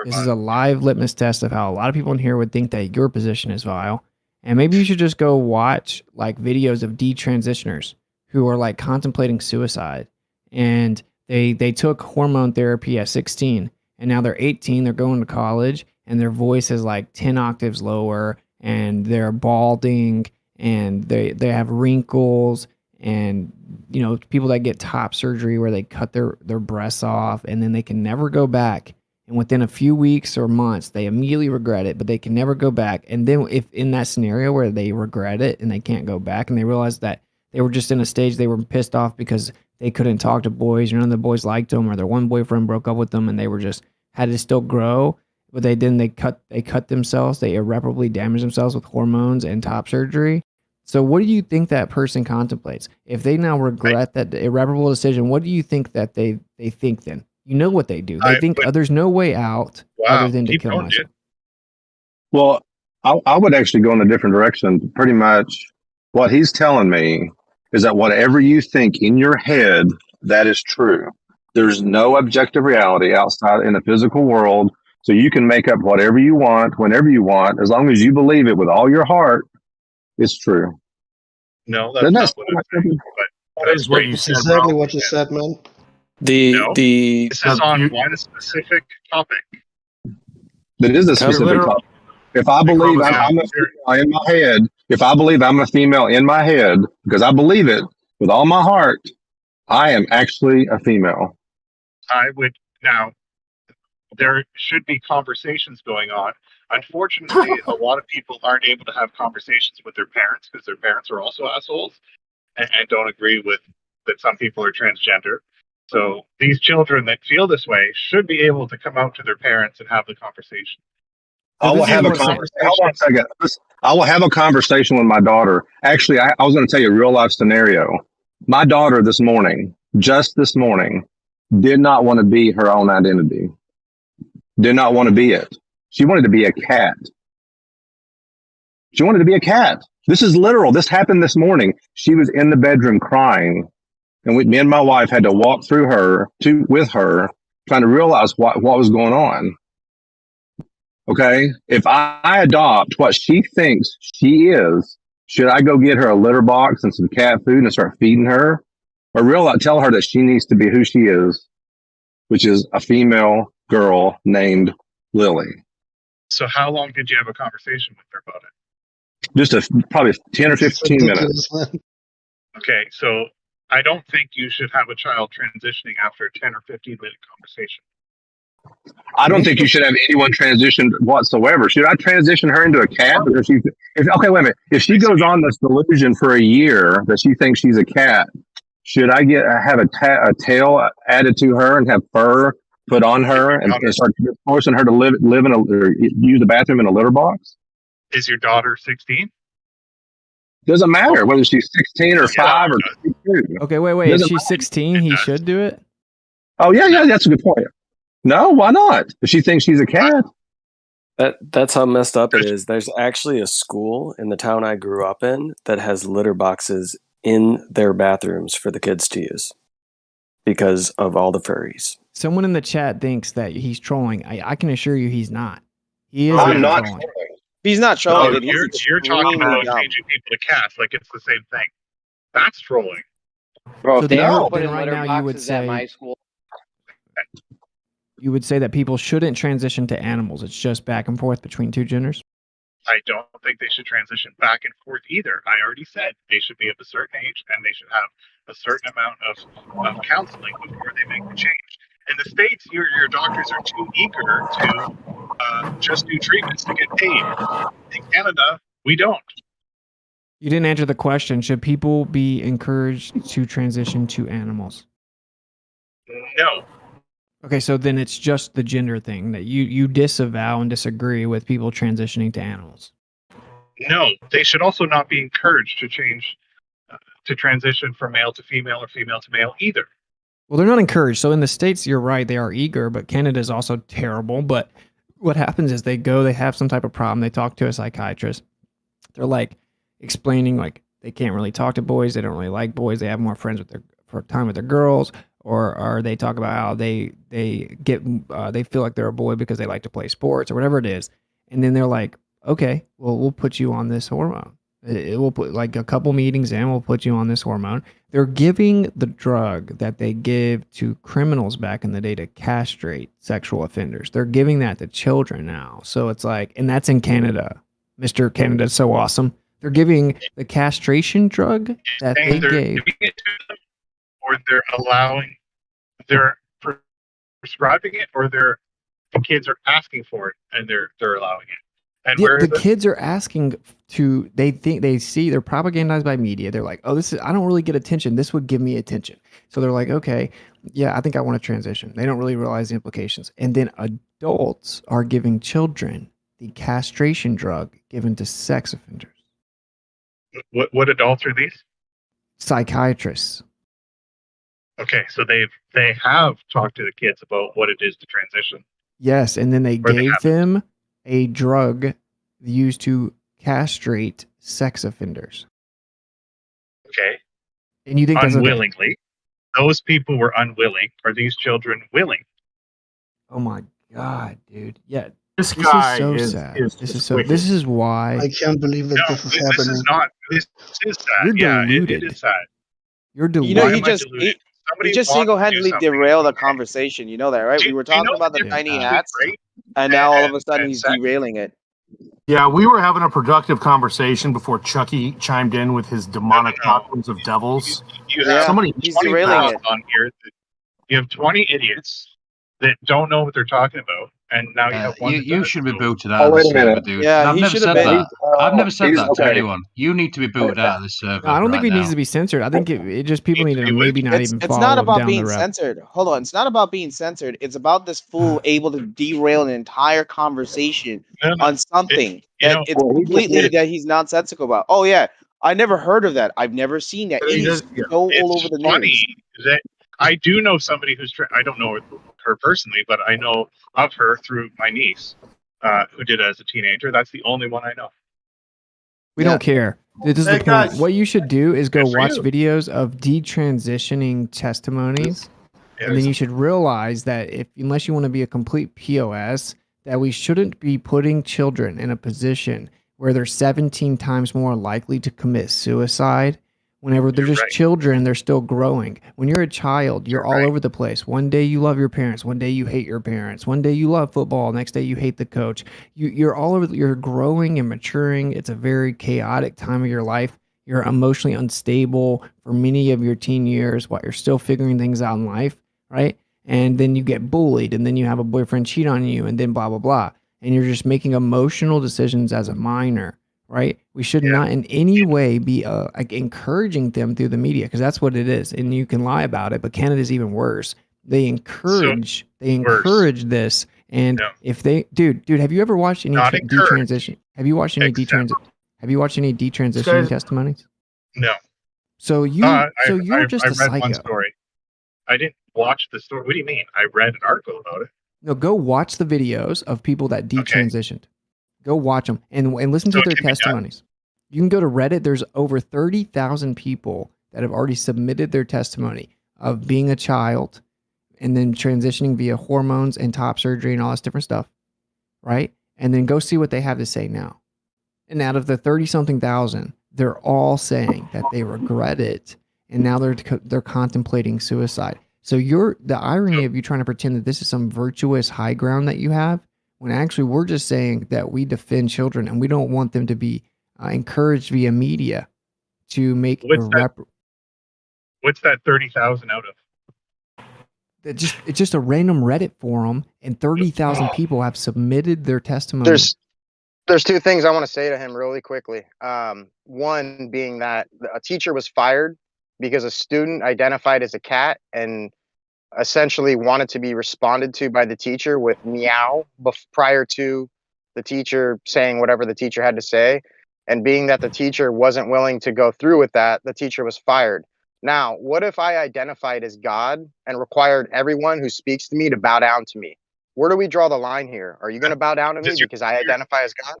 is a live litmus test of how a lot of people in here would think that your position is vile. And maybe you should just go watch like videos of detransitioners who are like contemplating suicide. And they took hormone therapy at 16 and now they're 18, they're going to college and their voice is like 10 octaves lower and they're balding and they have wrinkles and, you know, people that get top surgery where they cut their breasts off and then they can never go back and within a few weeks or months, they immediately regret it, but they can never go back. And then if in that scenario where they regret it and they can't go back and they realize that they were just in a stage they were pissed off because they couldn't talk to boys, or none of the boys liked them, or their one boyfriend broke up with them and they were just had to still grow, but they didn't, they cut themselves, they irreparably damaged themselves with hormones and top surgery. So what do you think that person contemplates? If they now regret that irreparable decision, what do you think that they think then? You know what they do. They think there's no way out other than to kill myself. Well, I would actually go in a different direction. Pretty much what he's telling me is that whatever you think in your head, that is true. There's no objective reality outside in the physical world. So you can make up whatever you want, whenever you want, as long as you believe it with all your heart, it's true. No, that's not what I'm saying. But that is what you said. Exactly what you said, man. This is on one specific topic. That is a specific topic. If I believe I'm a female in my head, if I believe I'm a female in my head, because I believe it with all my heart, I am actually a female. I would now. There should be conversations going on. Unfortunately, a lot of people aren't able to have conversations with their parents because their parents are also assholes and don't agree with that some people are transgender. So these children that feel this way should be able to come out to their parents and have the conversation. I will have a conversation. Hold on a second. I will have a conversation with my daughter. Actually, I was going to tell you a real life scenario. My daughter this morning, just this morning, did not want to be her own identity. Did not want to be it. She wanted to be a cat. She wanted to be a cat. This is literal. This happened this morning. She was in the bedroom crying. And me and my wife had to walk through with her, trying to realize what was going on. Okay? If I adopt what she thinks she is, should I go get her a litter box and some cat food and start feeding her? Or tell her that she needs to be who she is, which is a female girl named Lily. So how long did you have a conversation with her about it? Just probably 10 or 15 minutes. Okay, so I don't think you should have a child transitioning after a 10 or 15-minute conversation. I don't think you should have anyone transition whatsoever. Should I transition her into a cat? Because okay, wait a minute. If she goes on this delusion for a year that she thinks she's a cat, should I have a tail added to her and have fur put on her and start forcing her to live in or use the bathroom in a litter box? Is your daughter 16? Doesn't matter whether she's 16 or 5 or 22. Okay, wait. If she's 16, he should do it? Oh, yeah, that's a good point. No, why not? If she thinks she's a cat. That's how messed up it is. There's actually a school in the town I grew up in that has litter boxes in their bathrooms for the kids to use because of all the furries. Someone in the chat thinks that he's trolling. I can assure you he's not. He is I'm not trolling. He's not trolling. No, you're talking about changing people to cats like it's the same thing. That's trolling. Bro, So if they then were putting right litter now you would boxes at my say school. you would say that people shouldn't transition to animals. It's just back and forth between two genders. I don't think they should transition back and forth either. I already said they should be of a certain age and they should have a certain amount of counseling before they make the change. In the States, your doctors are too eager to just do treatments to get paid. In Canada, we don't. You didn't answer the question. Should people be encouraged to transition to animals? No. Okay, so then it's just the gender thing that you disavow and disagree with people transitioning to animals. No, they should also not be encouraged to change, to transition from male to female or female to male either. Well, they're not encouraged. So in the States, you're right, they are eager, but Canada is also terrible. But what happens is they have some type of problem. They talk to a psychiatrist. They're like explaining like they can't really talk to boys. They don't really like boys. They have more friends for time with their girls. Or they talk about how they feel like they're a boy because they like to play sports or whatever it is. And then they're like, okay, well, we'll put you on this hormone. It will put like a couple meetings in, we'll put you on this hormone. They're giving the drug that they give to criminals back in the day to castrate sexual offenders. They're giving that to children now. So it's like, and that's in Canada. Mr. Canada's so awesome. They're giving the castration drug that they gave. Giving it to them, or they're prescribing it, or they're The kids are asking for it, and they're allowing it. And Yeah, where is the it? kids are asking to. They think they see they're propagandized by media. They're like, oh, this is. I don't really get attention. This would give me attention. So they're like, okay, yeah, I think I want to transition. They don't really realize the implications. And then adults are giving children the castration drug given to sex offenders. What adults are these? Psychiatrists. Okay, so they have talked to the kids about what it is to transition. Yes, and then they gave them a drug used to castrate sex offenders. Okay. And you think that's okay? Unwillingly. Those people were unwilling. Are these children willing? Oh my God, dude. Yeah. This This guy is so is sad. is This just is so. wicked. This is why I can't believe that No, this is this happening. is not. This is sad. you're Yeah, deluded. it is sad. You're You deluded. know, Why he am I just deluded? he Somebody just wants to do single-handedly something. derailed the conversation. You know that, right? We were Do you talking know about the the difference tiny between hats, rape and now all of a and sudden he's sex? derailing it. Yeah, we were having a productive conversation before Chucky chimed in with his demonic doctrines of devils. You have Yeah, Somebody, he's 20 derailing morons it. on here. You have 20 idiots that don't know what they're talking about, and now you have one that You does. should be So booted out Oh, of wait this a minute. server, dude. Yeah, I've he never should have said been. that. I've never said that to okay. anyone. You need to be booted out of this server No, I don't right think it needs now. to be censored. I think it just people need to maybe not even It's follow not him about down the being route. censored. Hold on, it's not about being censored. It's about this fool able to derail an entire conversation on something that it's Well, he just completely made it. that he's nonsensical about. Oh yeah, I never heard of that. I've never seen that. It is so all it's over the funny news. that I do know somebody who's. I don't know her personally, but I know of her through my niece, who did it as a teenager. That's the only one I know. We don't care. This is the Hey, point. guys. What you should do is go Good for watch you. videos of detransitioning testimonies, and then you should realize that unless you want to be a complete POS, that we shouldn't be putting children in a position where they're 17 times more likely to commit suicide. Whenever they're just children, they're still growing. When you're a child, you're all over the place. One day you love your parents. One day you hate your parents. One day you love football. Next day you hate the coach. You're all over. You're growing and maturing. It's a very chaotic time of your life. You're emotionally unstable for many of your teen years while you're still figuring things out in life, right? And then you get bullied, and then you have a boyfriend cheat on you, and then blah, blah, blah. And you're just making emotional decisions as a minor. Right? We should not in any way be like encouraging them through the media, because that's what it is. And you can lie about it, but Canada's even worse. They encourage this. And if they dude, have you ever watched any detransition? Have you watched any detransitioning testimonies? No. So you're just I a read psycho. one story. I didn't watch the story. What do you mean? I read an article about it. No, go watch the videos of people that detransitioned. Go watch them and listen to their testimonies. You can go to Reddit. There's over 30,000 people that have already submitted their testimony of being a child and then transitioning via hormones and top surgery and all this different stuff, right? And then go see what they have to say now. And out of the 30-something thousand, they're all saying that they regret it, and now they're contemplating suicide. So the irony of you trying to pretend that this is some virtuous high ground that you have, when actually we're just saying that we defend children and we don't want them to be encouraged via media to make What's that 30,000 out of? It's just a random Reddit forum, and 30,000 people have submitted their testimony. There's two things I want to say to him really quickly. One being that a teacher was fired because a student identified as a cat and essentially wanted to be responded to by the teacher with meow prior to the teacher saying whatever the teacher had to say. And being that the teacher wasn't willing to go through with that, the teacher was fired. Now, what if I identified as God and required everyone who speaks to me to bow down to me? Where do we draw the line here? Are you going to bow down to me because I identify as God?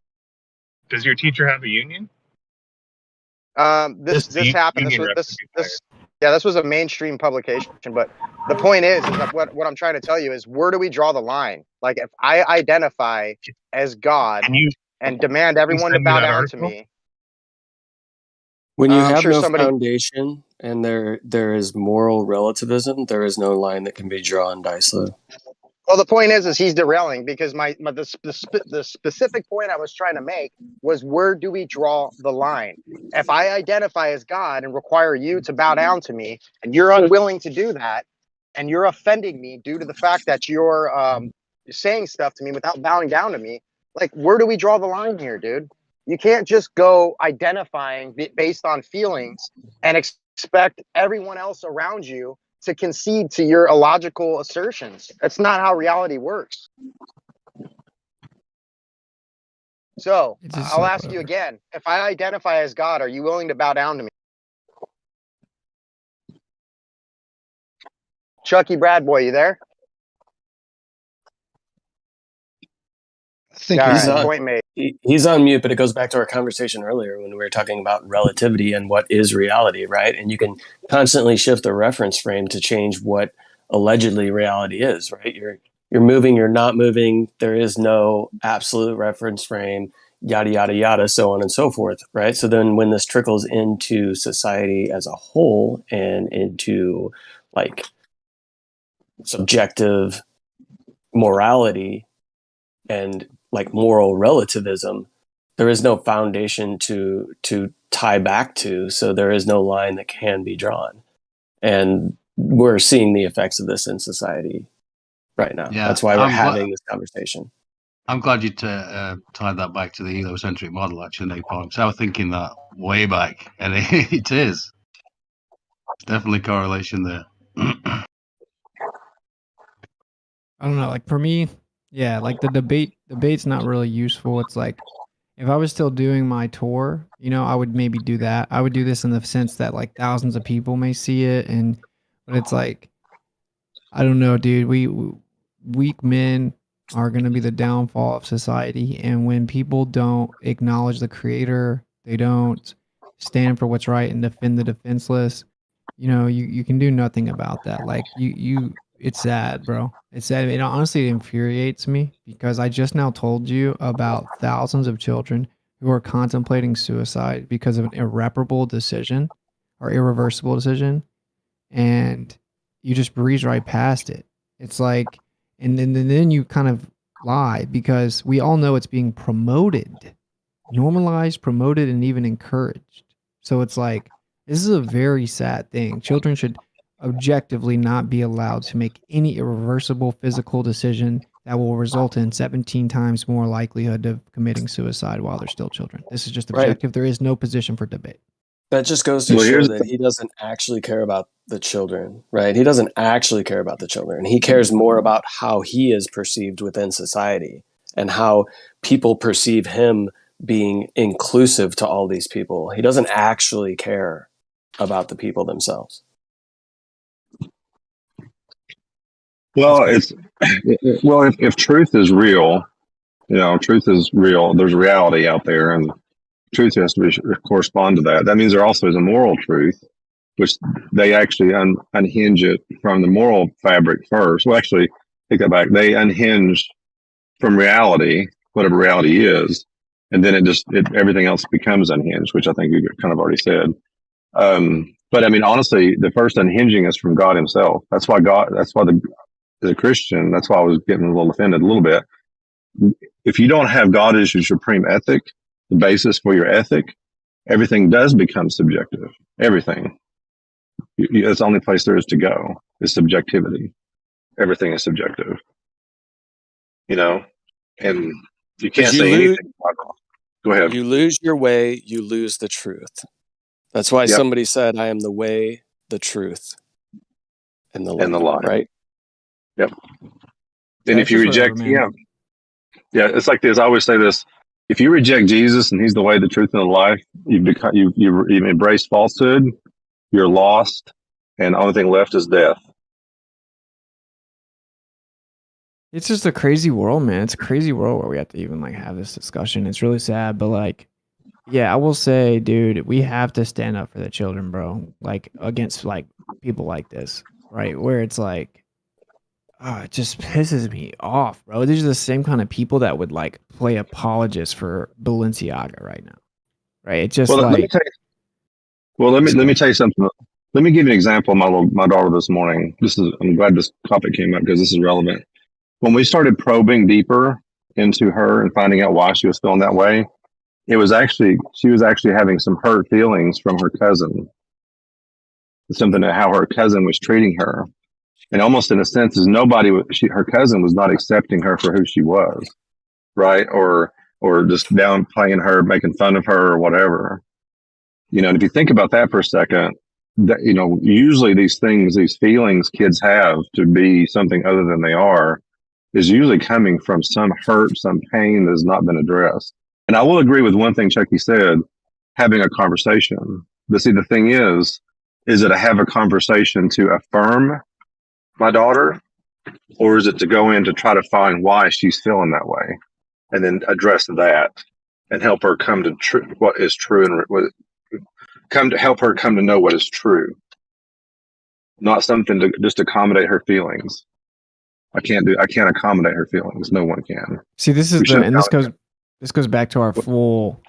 Does your teacher have a union? This happened. This was a mainstream publication. But the point is that what I'm trying to tell you is, where do we draw the line? Like, if I identify as God and demand everyone to bow down to me. When you have sure no somebody- foundation and there is moral relativism, there is no line that can be drawn, Dyslow. Well, the point is he's derailing, because the specific point I was trying to make was, where do we draw the line? If I identify as God and require you to bow down to me, and you're unwilling to do that, and you're offending me due to the fact that you're saying stuff to me without bowing down to me. Like, where do we draw the line here, dude? You can't just go identifying based on feelings and expect everyone else around you to concede to your illogical assertions. That's not how reality works. So I'll ask you again, if I identify as God, are you willing to bow down to me? Chucky Bradboy, you there? I think he's on mute, but it goes back to our conversation earlier when we were talking about relativity and what is reality, right? And you can constantly shift the reference frame to change what allegedly reality is, right? You're moving, you're not moving. There is no absolute reference frame, yada, yada, yada, so on and so forth, right? So then when this trickles into society as a whole and into like subjective morality and like moral relativism, there is no foundation to tie back to, so there is no line that can be drawn. And we're seeing the effects of this in society right now. Yeah, that's why we're having this conversation. I'm glad you tied that back to the heliocentric model, actually, Napalm. Because I was thinking that way back, and it is. Definitely correlation there. I don't know. Like for me, yeah, like the debate's not really useful. It's like if I was still doing my tour, you know, I would maybe do that. I would do this in the sense that like thousands of people may see it, but it's like, I don't know, dude. Weak men are going to be the downfall of society, and when people don't acknowledge the creator, they don't stand for what's right and defend the defenseless. You know, you can do nothing about that. Like it's sad, bro. It's sad. It honestly infuriates me because I just now told you about thousands of children who are contemplating suicide because of an irreparable decision or irreversible decision, and you just breeze right past it. It's like, and then you kind of lie because we all know it's being promoted, normalized, promoted, and even encouraged. So it's like, this is a very sad thing. Children should objectively not be allowed to make any irreversible physical decision that will result in 17 times more likelihood of committing suicide while they're still children. This is just objective. Right. There is no position for debate. That just goes to show that he doesn't actually care about the children, right? He doesn't actually care about the children. He cares more about how he is perceived within society and how people perceive him being inclusive to all these people. He doesn't actually care about the people themselves. Well, if truth is real, truth is real. There's reality out there, and truth has to correspond to that. That means there also is a moral truth, which they actually unhinge it from the moral fabric first. Well, actually, take that back. They unhinge from reality, whatever reality is, and then everything else becomes unhinged, which I think you kind of already said. But I mean, honestly, the first unhinging is from God Himself. That's why the Christian, that's why I was getting a little offended a little bit. If you don't have God as your supreme ethic, the basis for your ethic, everything does become subjective. Everything. It's the only place there is to go is subjectivity. Everything is subjective. And you can't say anything wrong. Go ahead. You lose your way, you lose the truth. That's why somebody said, I am the way, the truth, and the life, right? Yep. And if you reject Him, it's like this. I always say this: if you reject Jesus and He's the way, the truth, and the life, you've embraced falsehood. You're lost, and the only thing left is death. It's just a crazy world, man. It's a crazy world where we have to even have this discussion. It's really sad, but yeah, I will say, dude, we have to stand up for the children, bro. Against people like this, right? Where it's it just pisses me off, bro. These are the same kind of people that would play apologists for Balenciaga right now, right? It's just let me tell you something. Let me give you an example of my daughter this morning. I'm glad this topic came up because this is relevant. When we started probing deeper into her and finding out why she was feeling that way, she was actually having some hurt feelings from her cousin. Something how her cousin was treating her. And almost in a sense, is nobody, her cousin was not accepting her for who she was, right? Or just downplaying her, making fun of her, or whatever. You know, and if you think about that for a second, that, you know, usually these things, these feelings kids have to be something other than they are, is usually coming from some hurt, some pain that has not been addressed. And I will agree with one thing Chucky said, having a conversation. But see, the thing is it I have a conversation to affirm my daughter, or is it to go in to try to find why she's feeling that way and then address that and help her come to what is true and help her come to know what is true, not something to just accommodate her feelings. I can't accommodate her feelings. No one can. See, this goes back to our full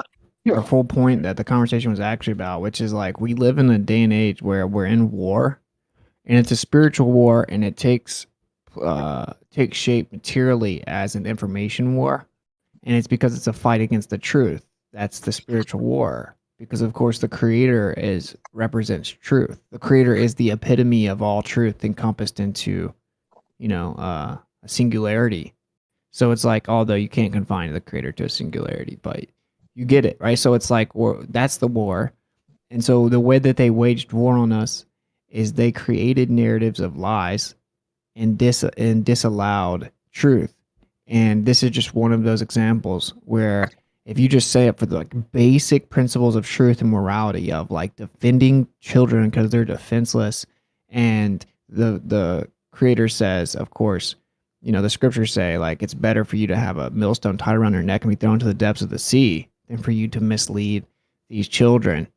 point that the conversation was actually about, which is like, we live in a day and age where we're in war, and it's a spiritual war, and it takes shape materially as an information war, and it's because it's a fight against the truth. That's the spiritual war, because of course the creator represents truth. The creator is the epitome of all truth encompassed into, a singularity. So it's like, although you can't confine the creator to a singularity, but you get it, right? So it's like, that's the war. And so the way that they waged war on us is they created narratives of lies and disallowed truth. And this is just one of those examples where if you just say up for the like basic principles of truth and morality of like defending children because they're defenseless, and the creator says, of course, the scriptures say like it's better for you to have a millstone tied around your neck and be thrown to the depths of the sea than for you to mislead these children.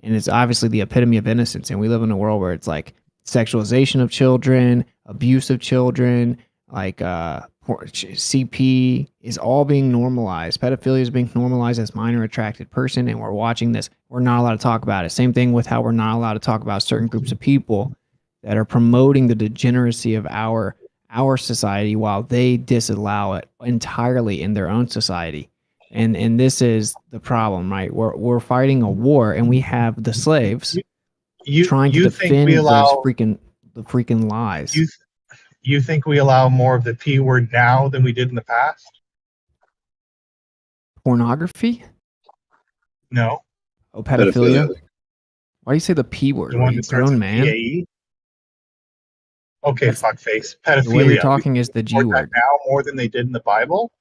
And it's obviously the epitome of innocence. And we live in a world where it's like sexualization of children, abuse of children, like CP is all being normalized. Pedophilia is being normalized as minor attracted person, and we're watching this. We're not allowed to talk about it. Same thing with how we're not allowed to talk about certain groups of people that are promoting the degeneracy of our society while they disallow it entirely in their own society. And this is the problem, right? We're fighting a war, and we have the slaves trying to defend the freaking lies. You think we allow more of the P word now than we did in the past? Pornography? No. Oh, pedophilia? Why do you say the P word? The one that starts with man? PAE? Okay, fuckface. Pedophilia. The way you're talking is the G word. Now more than they did in the Bible?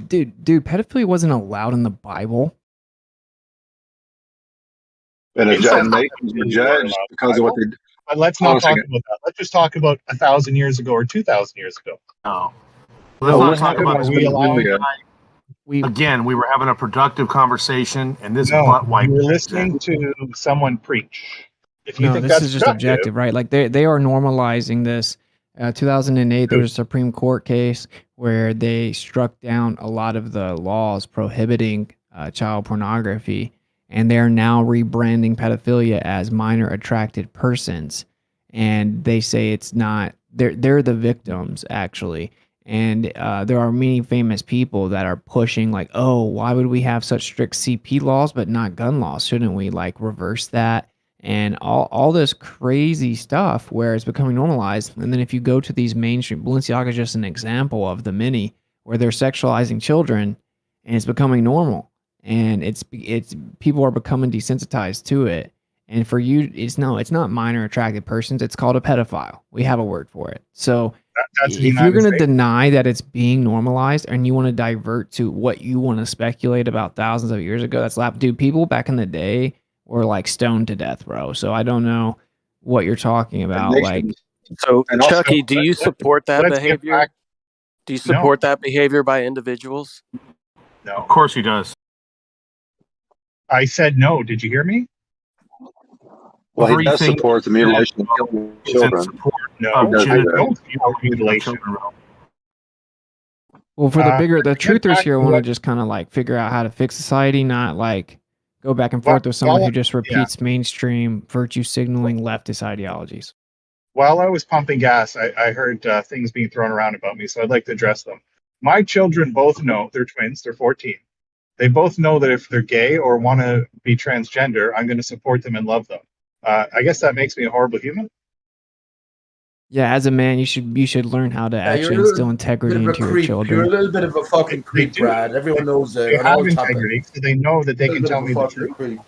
Dude, pedophilia wasn't allowed in the Bible. And a judge because of what they did. But let's not talk about that. Let's just talk about 1,000 years ago or 2,000 years ago. No. Let's not talk about again, we were having a productive conversation, and this butt wipe. You're listening to someone preach. If you think this is just objective, right? Like they are normalizing this. 2008, there was a Supreme Court case where they struck down a lot of the laws prohibiting child pornography, and they're now rebranding pedophilia as minor attracted persons. And they say it's not, they're the victims, actually. And there are many famous people that are pushing like, oh, why would we have such strict CP laws but not gun laws? Shouldn't we like reverse that? And all this crazy stuff where it's becoming normalized. And then if you go to these mainstream, Balenciaga is just an example of the many where they're sexualizing children, and it's becoming normal. And it's people are becoming desensitized to it. And for you, it's not minor attracted persons. It's called a pedophile. We have a word for it. So if you're going to deny that it's being normalized and you want to divert to what you want to speculate about thousands of years ago, that's dude, people back in the day were like stoned to death, bro. So I don't know what you're talking about. Like, so Chucky, do you support that behavior? Do you support that behavior by individuals? No. Of course he does. I said no. Did you hear me? Well, he does support the mutilation of children. No, I don't support mutilation. Well, for the truthers here want to just kind of like figure out how to fix society, not like go back and forth with someone who just repeats mainstream virtue signaling leftist ideologies. While I was pumping gas, I heard things being thrown around about me, so I'd like to address them. My children both know, they're twins, they're 14. They both know that if they're gay or want to be transgender, I'm going to support them and love them. I guess that makes me a horrible human. Yeah, as a man, you should learn how to actually instill integrity into your children. You're a little bit of a fucking creep, Brad. Everyone knows it. They On have all integrity, topics. so they know that they A can little tell bit me of a the fucking truth. creep.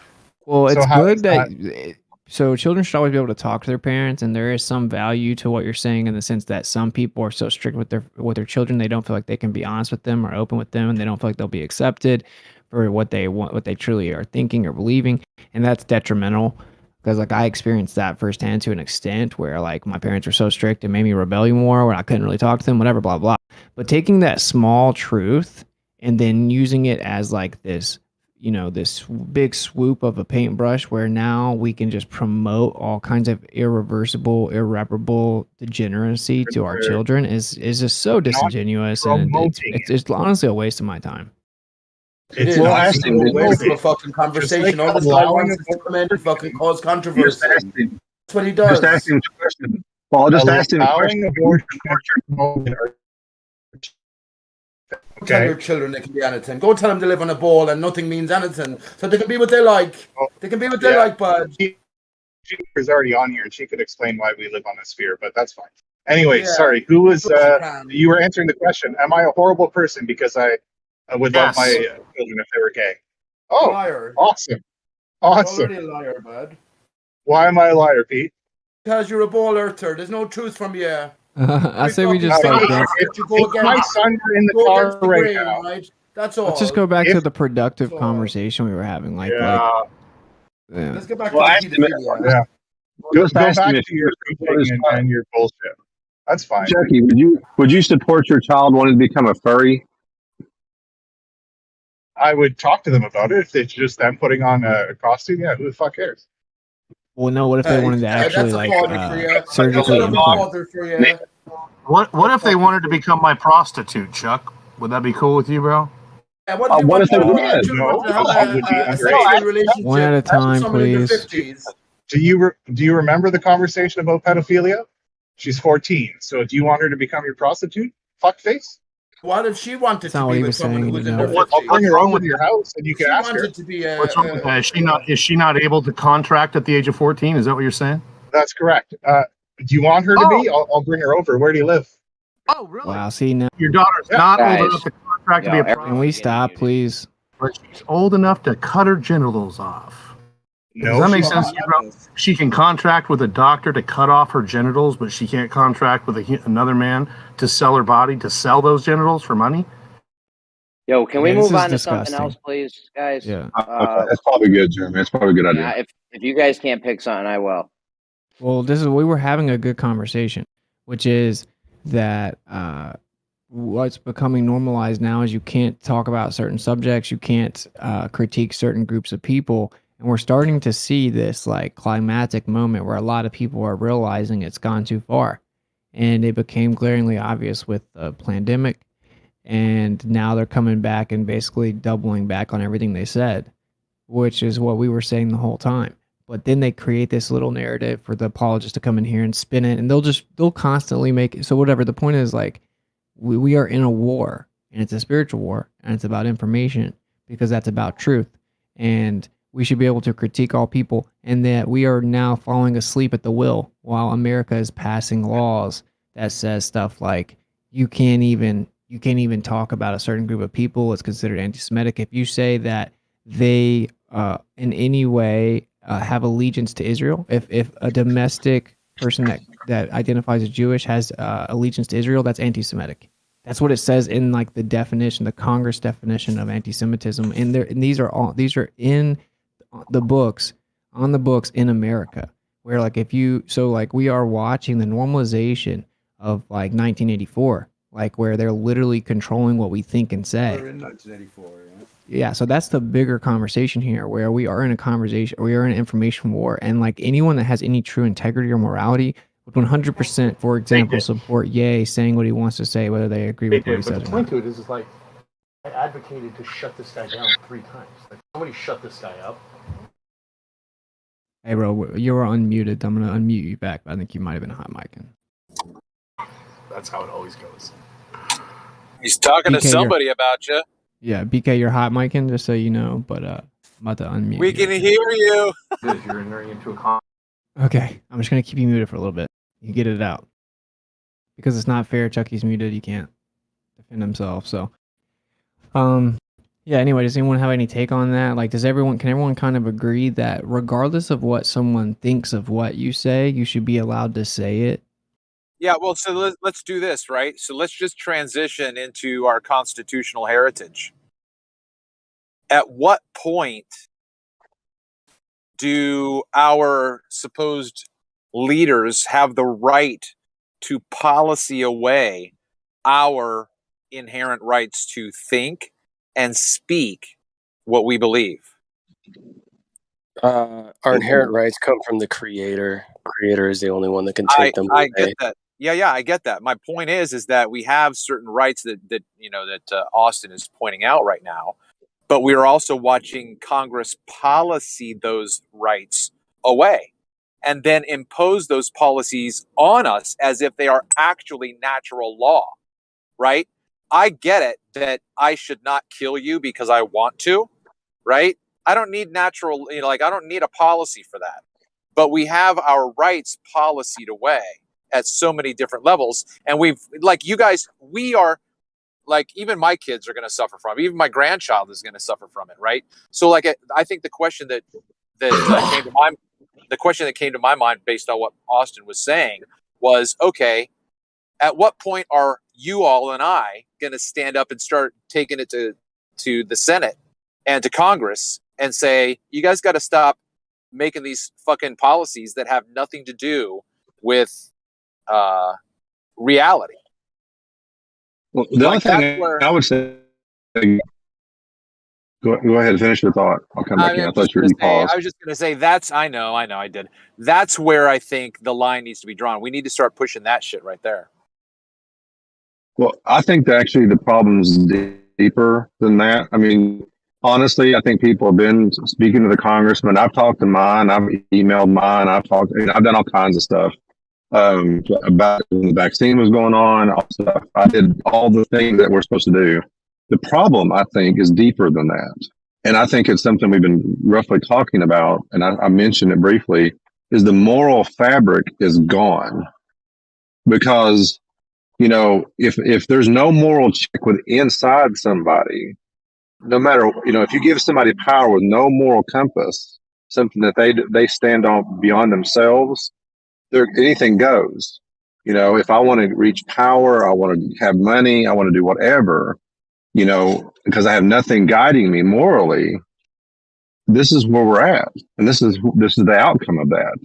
Well, So it's how good is that so children should always be able to talk to their parents, and there is some value to what you're saying in the sense that some people are so strict with their children, they don't feel like they can be honest with them or open with them, and they don't feel like they'll be accepted for what they want, what they truly are thinking or believing, and that's detrimental. Because like I experienced that firsthand to an extent where like my parents were so strict and made me rebel more, where I couldn't really talk to them, whatever, blah blah. But taking that small truth and then using it as like this, you know, this big swoop of a paintbrush where now we can just promote all kinds of irreparable degeneracy to our children is just so disingenuous, and it's honestly a waste of my time. It's Well, not asking the the most of question. a fucking conversation. Just like All this guy allowing wants is to come in and fucking cause controversy. Just asking. That's what he does. Just asking the question. Well, I'll just ask him a question. Tell your children they can be anything. Go tell them to live on a ball and nothing means anything. So they can be what they like. They can be what they like, bud. She is already on here, and she could explain why we live on a sphere, but that's fine. Anyway, Yeah, sorry. Who was? of course you can. You were answering the question. Am I a horrible person because I would love my children if they were gay? Oh, Liar. awesome, You're awesome. already a liar, bud. Why am I a liar, Pete? Because you're a ball earther. There's no truth from you. I say we just like If my son were in the car right now, right? That's all. let's just go back to the productive conversation we were having. Yeah. Let's get back Well, to ask the him- pedophilia. Yeah. Just Go ask back him if to your pooping and your bullshit. That's fine. Jackie, would you support your child wanting to become a furry? I would talk to them about it if it's just them putting on a costume. Yeah, who the fuck cares? Well, no. What if they wanted to actually that's a like father for you. surgically That's a implant? father for you. What if they wanted to become my prostitute, Chuck? Would that be cool with you, bro? And what if you what want if they your did? children to have No, would be a underage. sexual relationship One at a time, with someone in their please. 50s? Do you remember the conversation about pedophilia? She's 14. So do you want her to become your prostitute? Fuckface. What if she wanted That's to not what be he with was someone saying, who was you in know. their I'll 50s? bring her over to your house and you can She ask her. wanted to be a... What's wrong with that? Is she not able to contract at the age of 14? Is that what you're saying? That's correct. Do you want her to be? I'll bring her over. Where do you live? Oh, really? Wow. See now. Your daughter's not Guys, old enough to contract to be a everyone's Can we getting stop, muted. please? but she's old enough to cut her genitals off. No, Does that make she's sense to you, bro? She can contract with a doctor to cut off her genitals, but she can't contract with another man to sell her body, to sell those genitals for money? Yo, can we Yeah, this move is on to something disgusting. else, please, guys? Yeah. That's probably good, Jeremy. That's probably a good idea. Yeah, if you guys can't pick something, I will. Well, we were having a good conversation, which is that what's becoming normalized now is you can't talk about certain subjects, you can't critique certain groups of people, and we're starting to see this like climatic moment where a lot of people are realizing it's gone too far, and it became glaringly obvious with the pandemic, and now they're coming back and basically doubling back on everything they said, which is what we were saying the whole time. But then they create this little narrative for the apologists to come in here and spin it, and they'll constantly make it. So whatever the point is, like we are in a war, and it's a spiritual war, and it's about information because that's about truth, and we should be able to critique all people, and that we are now falling asleep at the wheel while America is passing laws that says stuff like you can't even talk about a certain group of people. It's considered anti-Semitic if you say that they in any way have allegiance to Israel. If a domestic person that identifies as Jewish has allegiance to Israel, that's anti-Semitic. That's what it says in like the definition, the Congress definition of anti-Semitism. And these are in the books, on the books in America, where like we are watching the normalization of like 1984, like where they're literally controlling what we think and say. We're in 1984, yeah. Yeah, so that's the bigger conversation here, where we are in a conversation, we are in an information war, and like anyone that has any true integrity or morality would 100%, for example, support Ye saying what he wants to say, whether they agree with what he says. But the point to it is like, I advocated to shut this guy down 3 times. Like, somebody shut this guy up. Hey, bro, you're unmuted. I'm gonna unmute you back. I think you might have been hot micing. That's how it always goes. He's talking to BK, somebody about you. Yeah, BK, you're hot micing, just so you know. But I'm about to unmute. We can hear you. You're entering into a Okay, I'm just gonna keep you muted for a little bit. You get it out. because it's not fair. Chucky's muted. He can't defend himself. So, yeah. Anyway, does anyone have any take on that? Like, can everyone kind of agree that regardless of what someone thinks of what you say, you should be allowed to say it? Yeah, well, so let's do this, right? So let's just transition into our constitutional heritage. At what point do our supposed leaders have the right to policy away our inherent rights to think and speak what we believe? Our inherent rights come from the Creator. Creator is the only one that can take them away. I get that. Yeah, I get that. My point is that we have certain rights that Austin is pointing out right now, but we are also watching Congress policy those rights away and then impose those policies on us as if they are actually natural law, right? I get it that I should not kill you because I want to, right? I don't need natural, I don't need a policy for that. But we have our rights policied away at so many different levels. And we've, you guys, we are, even my kids are going to suffer from it. Even my grandchild is going to suffer from it, right? So, I think the question that came to my mind based on what Austin was saying was, okay, at what point are you all and I going to stand up and start taking it to the Senate and to Congress and say, you guys got to stop making these fucking policies that have nothing to do with reality? Well, the only thing I would say, go ahead and finish your thought. I'll come back in. I thought you paused. I was just going to say I know, I did. That's where I think the line needs to be drawn. We need to start pushing that shit right there. Well, I think that actually the problem's deeper than that. I mean, honestly, I think people have been speaking to the congressman. I've talked to mine. I've emailed mine. I've done all kinds of stuff about when the vaccine was going on. Also, I did all the things that we're supposed to do. The problem, I think, is deeper than that. And I think it's something we've been roughly talking about, and I mentioned it briefly, is the moral fabric is gone. Because, if there's no moral check with inside somebody, no matter, if you give somebody power with no moral compass, something that they stand on beyond themselves, anything goes. If I want to reach power, I want to have money, I want to do whatever, because I have nothing guiding me morally, this is where we're at. And this is the outcome of that.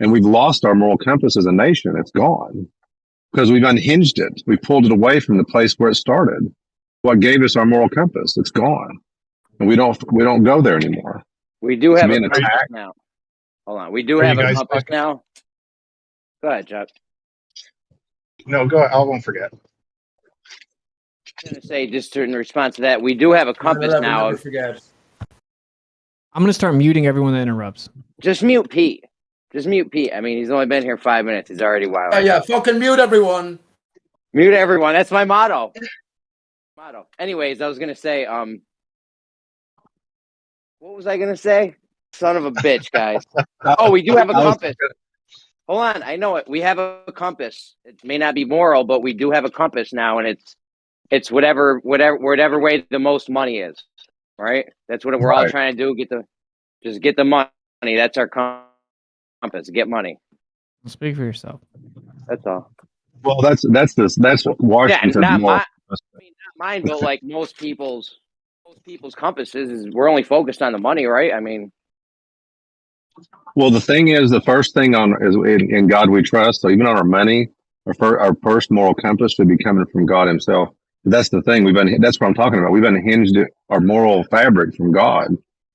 And we've lost our moral compass as a nation. It's gone because we've unhinged it. We pulled it away from the place where it started. What gave us our moral compass? It's gone. And we don't go there anymore. We do have a compass now. Hold on. We do have a compass now. Go ahead, Chuck. No, go ahead. I won't forget. I was going to say, just in response to that, we do have a compass now. Never forget. I'm going to start muting everyone that interrupts. Just mute Pete. I mean, he's only been here 5 minutes. He's already wild. Oh, yeah, fucking mute everyone. Mute everyone. That's my motto. Anyways, I was going to say, what was I going to say? Son of a bitch, guys. Oh, we do have a compass. Hold on. I know it. We have a compass. It may not be moral, but we do have a compass now, and it's whatever way the most money is, right? That's what we're all trying to do. Get the money. That's our compass. Get money. Speak for yourself. That's all. Well, that's what Washington. Yeah, not mine, but like most people's compasses is we're only focused on the money, right? I mean. Well, the thing is, the first thing is in God we trust. So even on our money, our first moral compass should be coming from God Himself. That's the thing. That's what I'm talking about. We've unhinged our moral fabric from God,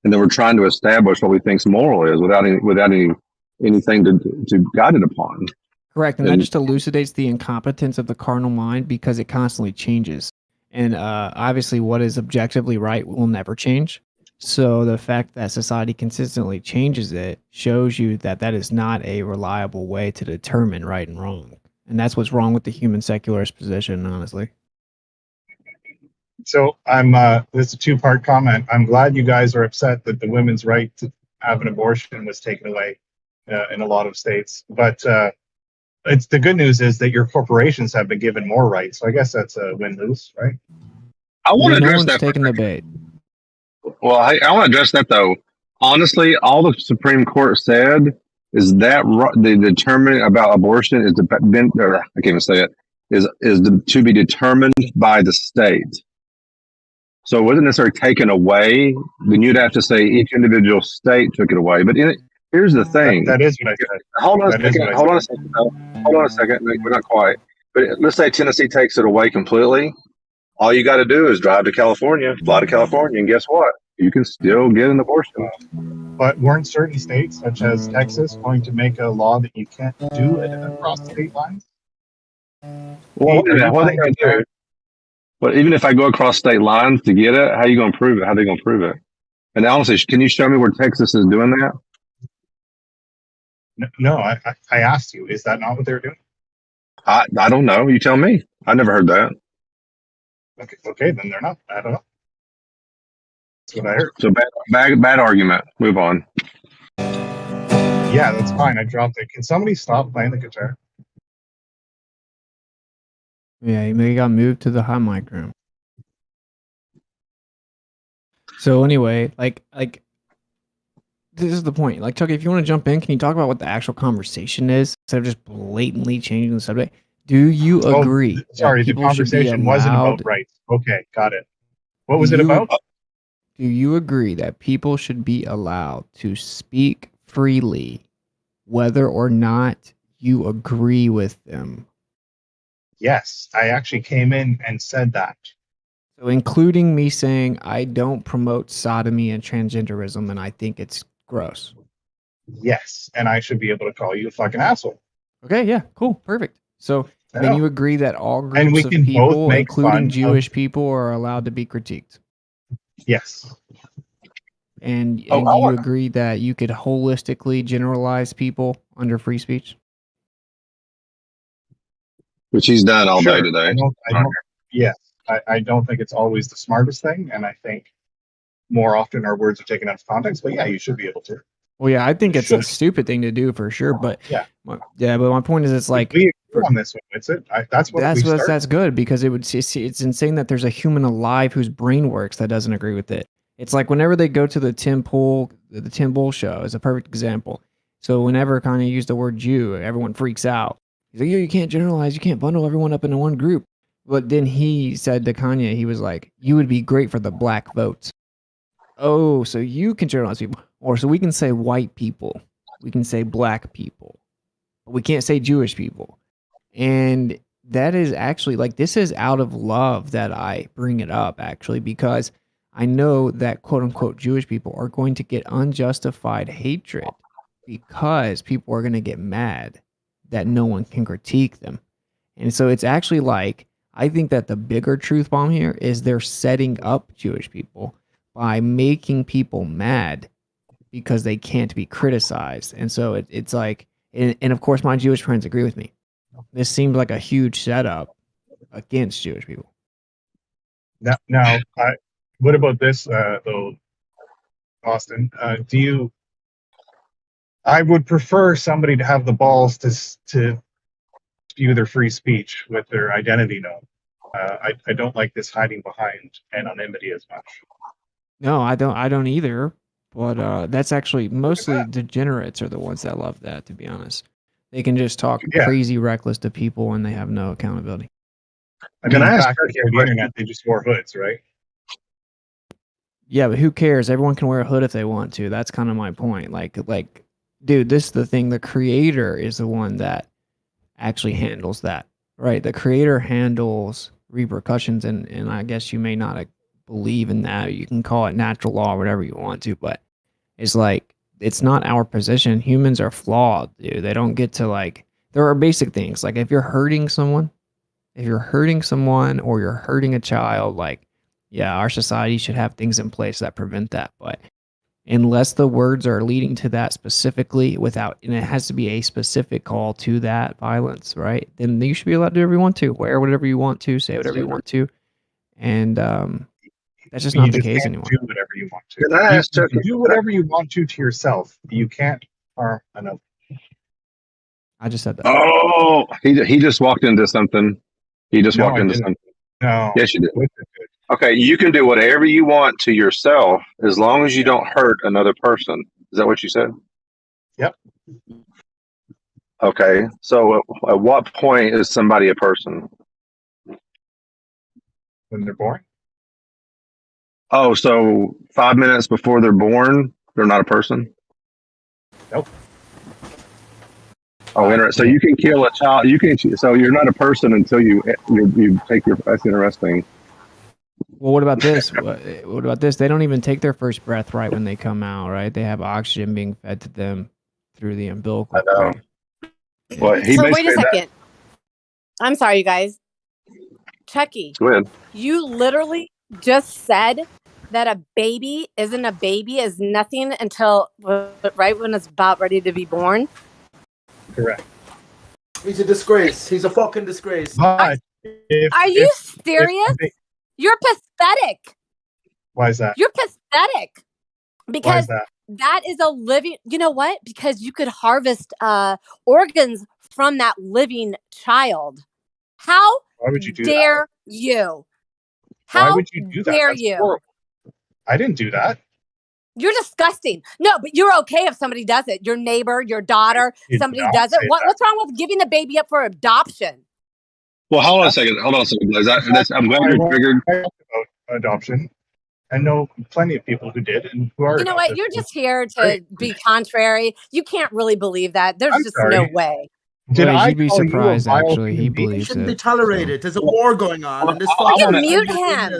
and then we're trying to establish what we think's moral is without anything to guide it upon. Correct, and that just elucidates the incompetence of the carnal mind because it constantly changes, and obviously, what is objectively right will never change. So the fact that society consistently changes it shows you that is not a reliable way to determine right and wrong. And that's what's wrong with the human secularist position, honestly. So it's a two-part comment. I'm glad you guys are upset that the women's right to have an abortion was taken away in a lot of states. But it's the good news is that your corporations have been given more rights. So I guess that's a win-lose, right? I want to no address one's that. taking the bait. Well, I want to address that though. Honestly, all the Supreme Court said is that the determining about abortion is I can't even say it is to be determined by the state. So it wasn't necessarily taken away. Then you'd have to say each individual state took it away. But here's the thing. That is what I said. Hold on a second. Hold on a second. Hold on a second. We're not quite. But let's say Tennessee takes it away completely. All you got to do is drive to California, fly to California, and guess what? You can still get an abortion. But weren't certain states, such as Texas, going to make a law that you can't do it across state lines? Well, what are they going to do? But even if I go across state lines to get it, how are you going to prove it? How are they going to prove it? And honestly, can you show me where Texas is doing that? No, I asked you. Is that not what they're doing? I don't know. You tell me. I never heard that. Okay, then they're not. I don't know. That's what I heard. So bad argument. Move on. Yeah, that's fine. I dropped it. Can somebody stop playing the guitar? Yeah, he maybe got moved to the high mic room. So anyway, like this is the point. Like, Chuck, if you want to jump in, can you talk about what the actual conversation is instead of just blatantly changing the subject? Do you agree? Sorry, the conversation wasn't about rights. Okay, got it. What was it about? Do you agree that people should be allowed to speak freely, whether or not you agree with them? Yes, I actually came in and said that. So including me saying I don't promote sodomy and transgenderism and I think it's gross. Yes, and I should be able to call you a fucking asshole. Okay, yeah, cool, perfect. So then you agree that all And we groups of can both people, make including fun Jewish people, are allowed to be critiqued. Yes. And do you agree that you could holistically generalize people under free speech? Which he's done all day today. I don't think it's always the smartest thing, and I think more often our words are taken out of context. But yeah, you should be able to. Well, yeah, I think it's a stupid thing to do for sure. But but my point is, it's like we agree on this one. It's it. That's good because it's insane that there's a human alive whose brain works that doesn't agree with it. It's like whenever they go to the Tim Pool show is a perfect example. So whenever Kanye used the word Jew, everyone freaks out. He's like, you can't generalize, you can't bundle everyone up into one group. But then he said to Kanye, he was like, you would be great for the black votes. Oh, so you can generalize people. Or so we can say white people. We can say black people. But we can't say Jewish people. And that is actually, like, this is out of love that I bring it up, actually, because I know that quote-unquote Jewish people are going to get unjustified hatred because people are going to get mad that no one can critique them. And so it's actually like, I think that the bigger truth bomb here is they're setting up Jewish people by making people mad because they can't be criticized. And so it's like, and of course my Jewish friends agree with me. This seemed like a huge setup against Jewish people. Now, what about this, though, Austin? I would prefer somebody to have the balls to spew their free speech with their identity known. I don't like this hiding behind anonymity as much. No, I don't either. But that's actually mostly degenerates are the ones that love that, to be honest. They can just talk crazy reckless to people and they have no accountability. I mean, back on the internet, they just wore hoods, right? Yeah, but who cares? Everyone can wear a hood if they want to. That's kind of my point. Like, dude, this is the thing. The creator is the one that actually handles that, right? The creator handles repercussions, and I guess you may not believe in that. You can call it natural law or whatever you want to, but it's like, it's not our position. Humans are flawed, dude. They don't get to, like, there are basic things. Like, if you're hurting someone or you're hurting a child, like, yeah, our society should have things in place that prevent that. But unless the words are leading to that specifically and it has to be a specific call to that violence, right? Then you should be allowed to do whatever you want to, wear whatever you want to, say whatever you want to. And that's just not the case anymore. Do whatever you want to. You do whatever you want to yourself. You can't harm another. I just said that. Oh, he just walked into something. He just walked into something. No. Yes, you did. Okay, you can do whatever you want to yourself as long as you don't hurt another person. Is that what you said? Yep. Okay, so at what point is somebody a person? When they're born. Oh, so 5 minutes before they're born, they're not a person? Nope. Oh, interesting. So you can kill a child. So you're not a person until you take your. That's interesting. Well, what about this? What about this? They don't even take their first breath right when they come out, right? They have oxygen being fed to them through the umbilical. I know. Right? Well, So wait a second. I'm sorry, you guys. Chucky, Go ahead. you literally just said that a baby isn't a baby, is nothing until right when it's about ready to be born. Correct. He's a disgrace. He's a fucking disgrace. Are you serious? You're pathetic. Why is that? You're pathetic. Because Why is that is a living, you know what? Because you could harvest organs from that living child. How Why would you do dare you? Why How would you do that? dare That's you? horrible. I didn't do that. You're disgusting. No, but you're okay if somebody does it. Your neighbor, your daughter, You somebody don't does it. say What's wrong with giving the baby up for adoption? Well, hold on a second. Guys. I'm glad you're triggered. I talked about adoption. I know plenty of people who did and who are. You know what? adopted. You're just here to be contrary. You can't really believe that. There's I'm just sorry. no way. Did I you'd be call you a surprised, vile actually. He human being? It believes shouldn't be it. tolerated. There's a war going on, and this You fucking can mute him.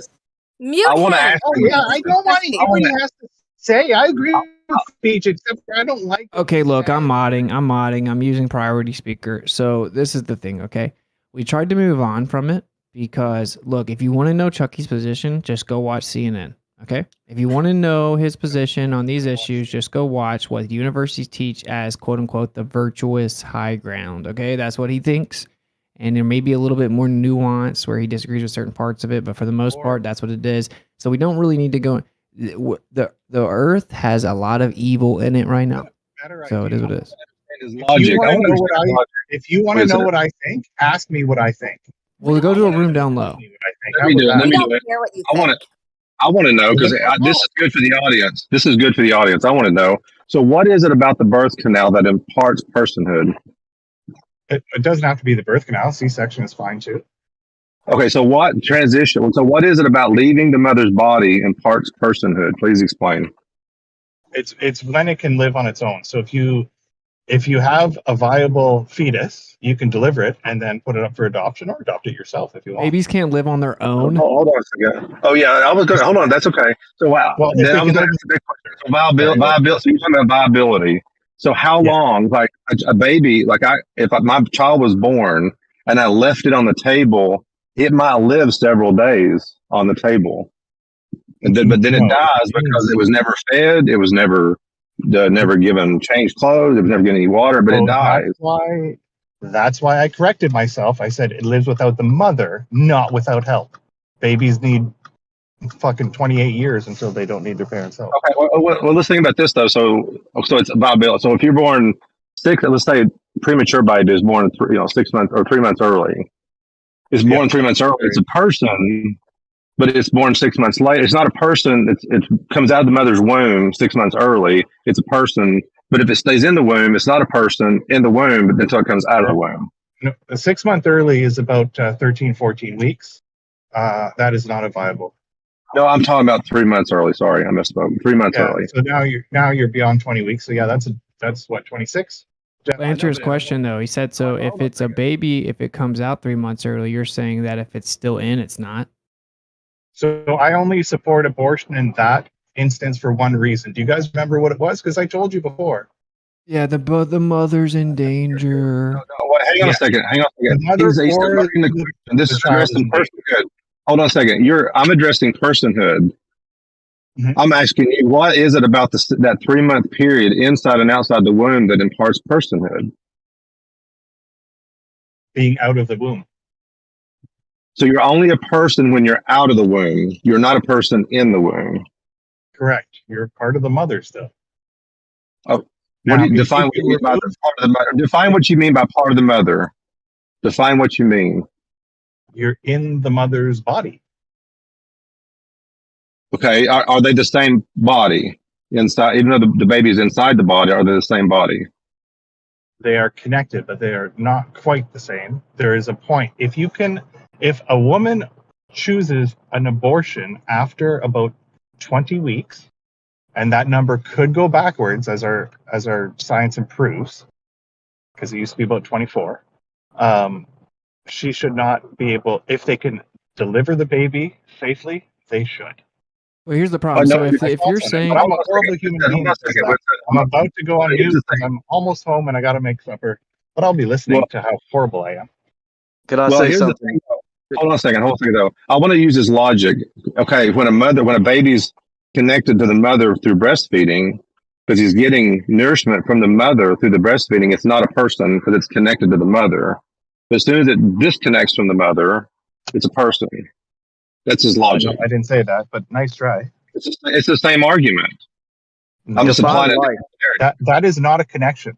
Mute I want to him. ask Oh you. yeah, I know what he has to say. I agree with speech, except for I don't like. Okay, look, I'm modding. I'm using priority speaker. So this is the thing, okay? We tried to move on from it because, look, if you want to know Chucky's position, just go watch CNN, okay? If you want to know his position on these issues, just go watch what universities teach as, quote unquote, the virtuous high ground, okay? That's what he thinks. And there may be a little bit more nuance where he disagrees with certain parts of it, but for the most part, that's what it is. So we don't really need to go. The Earth has a lot of evil in it right now. So it is what it is. If you want to know what I think, ask me what I think. Well, go to a room down low. Let me do it. I want to know because this is good for the audience. This is good for the audience. I want to know. So, what is it about the birth canal that imparts personhood? It doesn't have to be the birth canal. C-section is fine too. Okay, so what transition? So, what is it about leaving the mother's body imparts personhood? Please explain. It's when it can live on its own. So if you have a viable fetus, you can deliver it and then put it up for adoption or adopt it yourself if you want. Babies can't live on their own. Hold on a second. Oh yeah, I was going. Hold on, that's okay. So wow. Well, Then I was going to ask a big question. So viability. So you're talking about viability. So how long, like a baby, like if my child was born and I left it on the table, it might live several days on the table, but then it dies because it was never fed. It was never given changed clothes. It was never given any water, but it dies. That's why I corrected myself. I said it lives without the mother, not without help. Babies need fucking 28 years until they don't need their parents' help. Okay, well, let's think about this though. So it's viability. So if you're born let's say premature baby is born 6 months or 3 months early. It's born 3 months early. It's a person, but it's born 6 months late. It's not a person. It comes out of the mother's womb 6 months early. It's a person, but if it stays in the womb, it's not a person in the womb until it comes out of the womb. No, a 6 month early is about 13, 14 weeks. That is not a viable. No, I'm talking about 3 months early. Sorry, I misspoke. 3 months early. So now you're beyond 20 weeks. So yeah, that's what 26. To answer his question though, he said so. If it's a baby, if it comes out 3 months early, you're saying that if it's still in, it's not. So I only support abortion in that instance for one reason. Do you guys remember what it was? Because I told you before. Yeah, the mother's in danger. Hang on a second. He's addressing the question. This is addressing personhood. Hold on a second. I'm addressing personhood. Mm-hmm. I'm asking you, what is it about that 3 month period inside and outside the womb that imparts personhood? Being out of the womb. So you're only a person when you're out of the womb. You're not a person in the womb. Correct. You're part of the mother still. Oh, What do you define what you mean by the part of the mother? Define what you mean by part of the mother. Define what you mean. You're in the mother's body. Okay, are they the same body inside? Even though the baby is inside the body, are they the same body? They are connected, but they are not quite the same. There is a point. If a woman chooses an abortion after about 20 weeks, and that number could go backwards as our science improves, because it used to be about 24. She should not be able, if they can deliver the baby safely, they should. Well, here's the problem. So if you're saying, but I'm a horrible human being. I'm about to go on mute because I'm almost home and I got to make supper. But I'll be listening to how horrible I am. Could I say something? Thing, hold on a second though. I want to use this logic. Okay, when a baby's connected to the mother through breastfeeding, because he's getting nourishment from the mother through the breastfeeding, it's not a person because it's connected to the mother. But as soon as it disconnects from the mother, it's a person. That's his logic. I didn't say that, but nice try. It's the same argument. I'm just applying it. That is not a connection.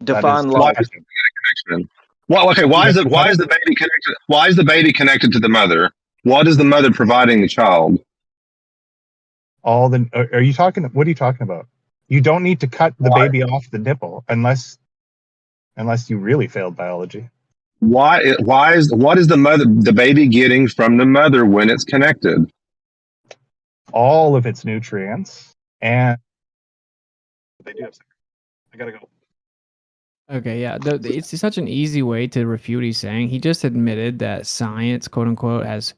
Define life. Connection. Well, okay. Why is the baby connected? Why is the baby connected to the mother? What is the mother providing the child? Are you talking? What are you talking about? You don't need to cut the baby off the nipple unless you really failed biology. What is the baby getting from the mother when it's connected? All of its nutrients, and they do have sex. I gotta go. Okay, yeah, it's such an easy way to refute what he's saying. He just admitted that science, quote unquote, has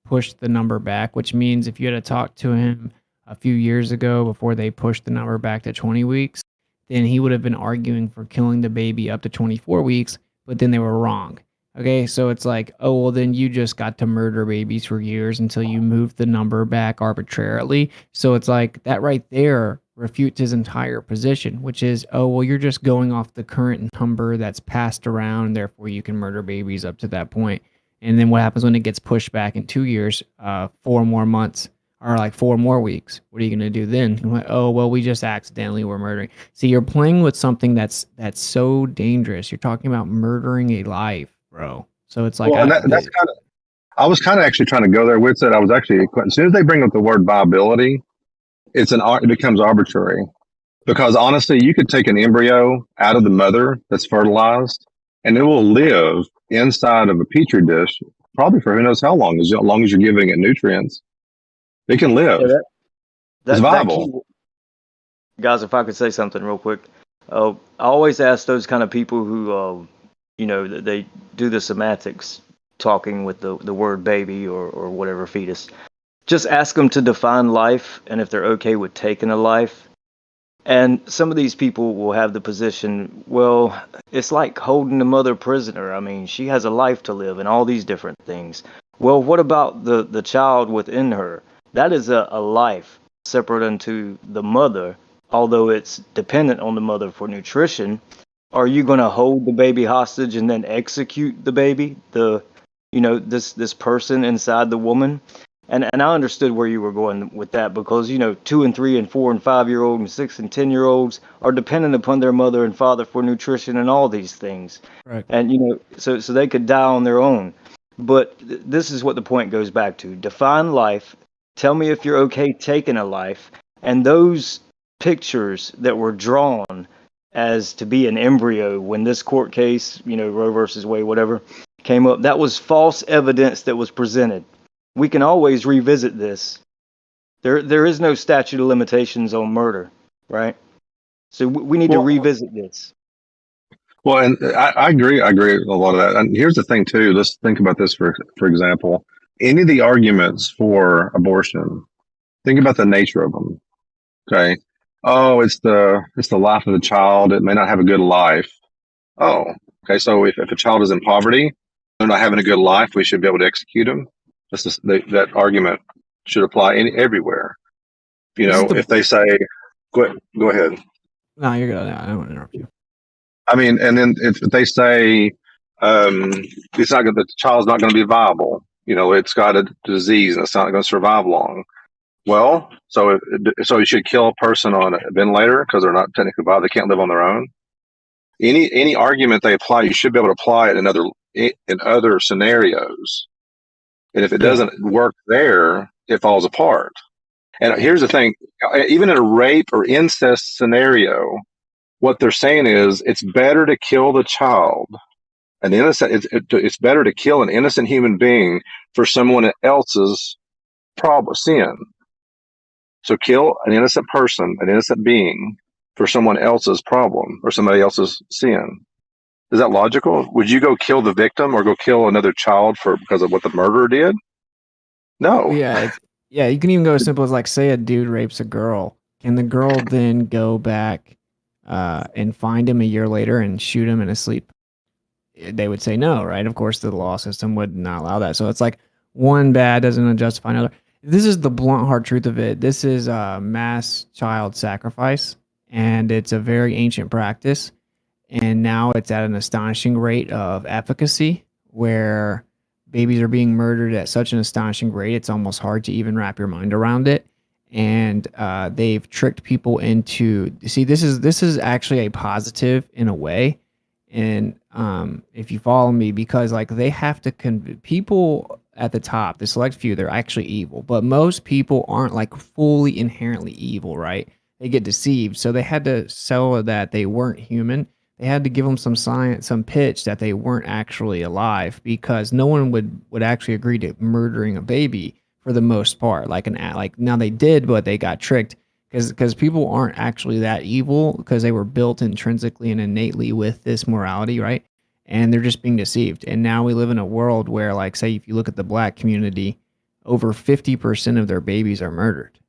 pushed the number back, which means if you had to talk to him a few years ago before they pushed the number back to 20 weeks, then he would have been arguing for killing the baby up to 24 weeks, but then they were wrong. Okay, so it's like, oh, well, then you just got to murder babies for years until you moved the number back arbitrarily. So it's like that right there refutes his entire position, which is, oh, well, you're just going off the current number that's passed around, and therefore you can murder babies up to that point. And then what happens when it gets pushed back in 2 years, 4 more months, or like 4 more weeks? What are you going to do then? You're like, oh, well, we just accidentally were murdering. See, you're playing with something that's so dangerous. You're talking about murdering a life, bro. So it's like, I was kind of actually trying to go there with it. I was actually, as soon as they bring up the word viability, it becomes arbitrary. Because honestly, you could take an embryo out of the mother that's fertilized, and it will live inside of a petri dish probably for who knows how long, as long as you're giving it nutrients. It can live. Yeah, it's viable. Guys, if I could say something real quick, I always ask those kind of people who, they do the semantics, talking with the word baby or whatever fetus. Just ask them to define life and if they're okay with taking a life. And some of these people will have the position, well, it's like holding the mother prisoner. I mean, she has a life to live and all these different things. Well, what about the child within her? That is a life separate unto the mother, although it's dependent on the mother for nutrition. Are you going to hold the baby hostage and then execute the baby, this person inside the woman? And I understood where you were going with that because, 2 and 3 and 4 and 5-year-old and 6 and 10-year-olds are dependent upon their mother and father for nutrition and all these things. Right. And, so they could die on their own. But this is what the point goes back to. Define life. Tell me if you're okay taking a life. And those pictures that were drawn as to be an embryo when this court case, Roe versus Wade, whatever, came up, that was false evidence that was presented. We can always revisit this. There is no statute of limitations on murder, right? So we need to revisit this. Well, and I agree. I agree with a lot of that. And here's the thing too. Let's think about this for example. Any of the arguments for abortion, think about the nature of them. Okay. Oh, it's the life of the child. It may not have a good life. Oh, okay. So if a child is in poverty, they're not having a good life, we should be able to execute them. That argument should apply everywhere. If they say, go ahead. No, you're good. I don't want to interrupt you. I mean, and then if they say the child's not going to be viable, it's got a disease and it's not going to survive long. Well, so so you should kill a person on a ventilator because they're not technically viable. They can't live on their own. Any argument they apply, you should be able to apply it in other scenarios. And if it doesn't work there, it falls apart. And here's the thing: even in a rape or incest scenario, what they're saying is it's better to kill the child, an innocent. It's better to kill an innocent human being for someone else's sin. So kill an innocent person, an innocent being, for someone else's problem or somebody else's sin. Is that logical? Would you go kill the victim or go kill another child because of what the murderer did? No. Yeah, you can even go as simple as like, say a dude rapes a girl. Can the girl then go back and find him a year later and shoot him in his sleep? They would say no, right? Of course, the law system would not allow that. So it's like one bad doesn't justify another. This is the blunt hard truth of it. This is mass child sacrifice, and it's a very ancient practice. And now it's at an astonishing rate of efficacy, where babies are being murdered at such an astonishing rate, it's almost hard to even wrap your mind around it. And they've tricked people into, see, this is actually a positive in a way. And if you follow me, because like they have to people at the top, the select few, they're actually evil, but most people aren't like fully inherently evil, right? They get deceived. So they had to sell that they weren't human. They had to give them some science, some pitch that they weren't actually alive, because no one would actually agree to murdering a baby for the most part. Like now they did, but they got tricked because people aren't actually that evil, because they were built intrinsically and innately with this morality, right? And they're just being deceived. And now we live in a world where, like, say, if you look at the black community, over 50% of their babies are murdered.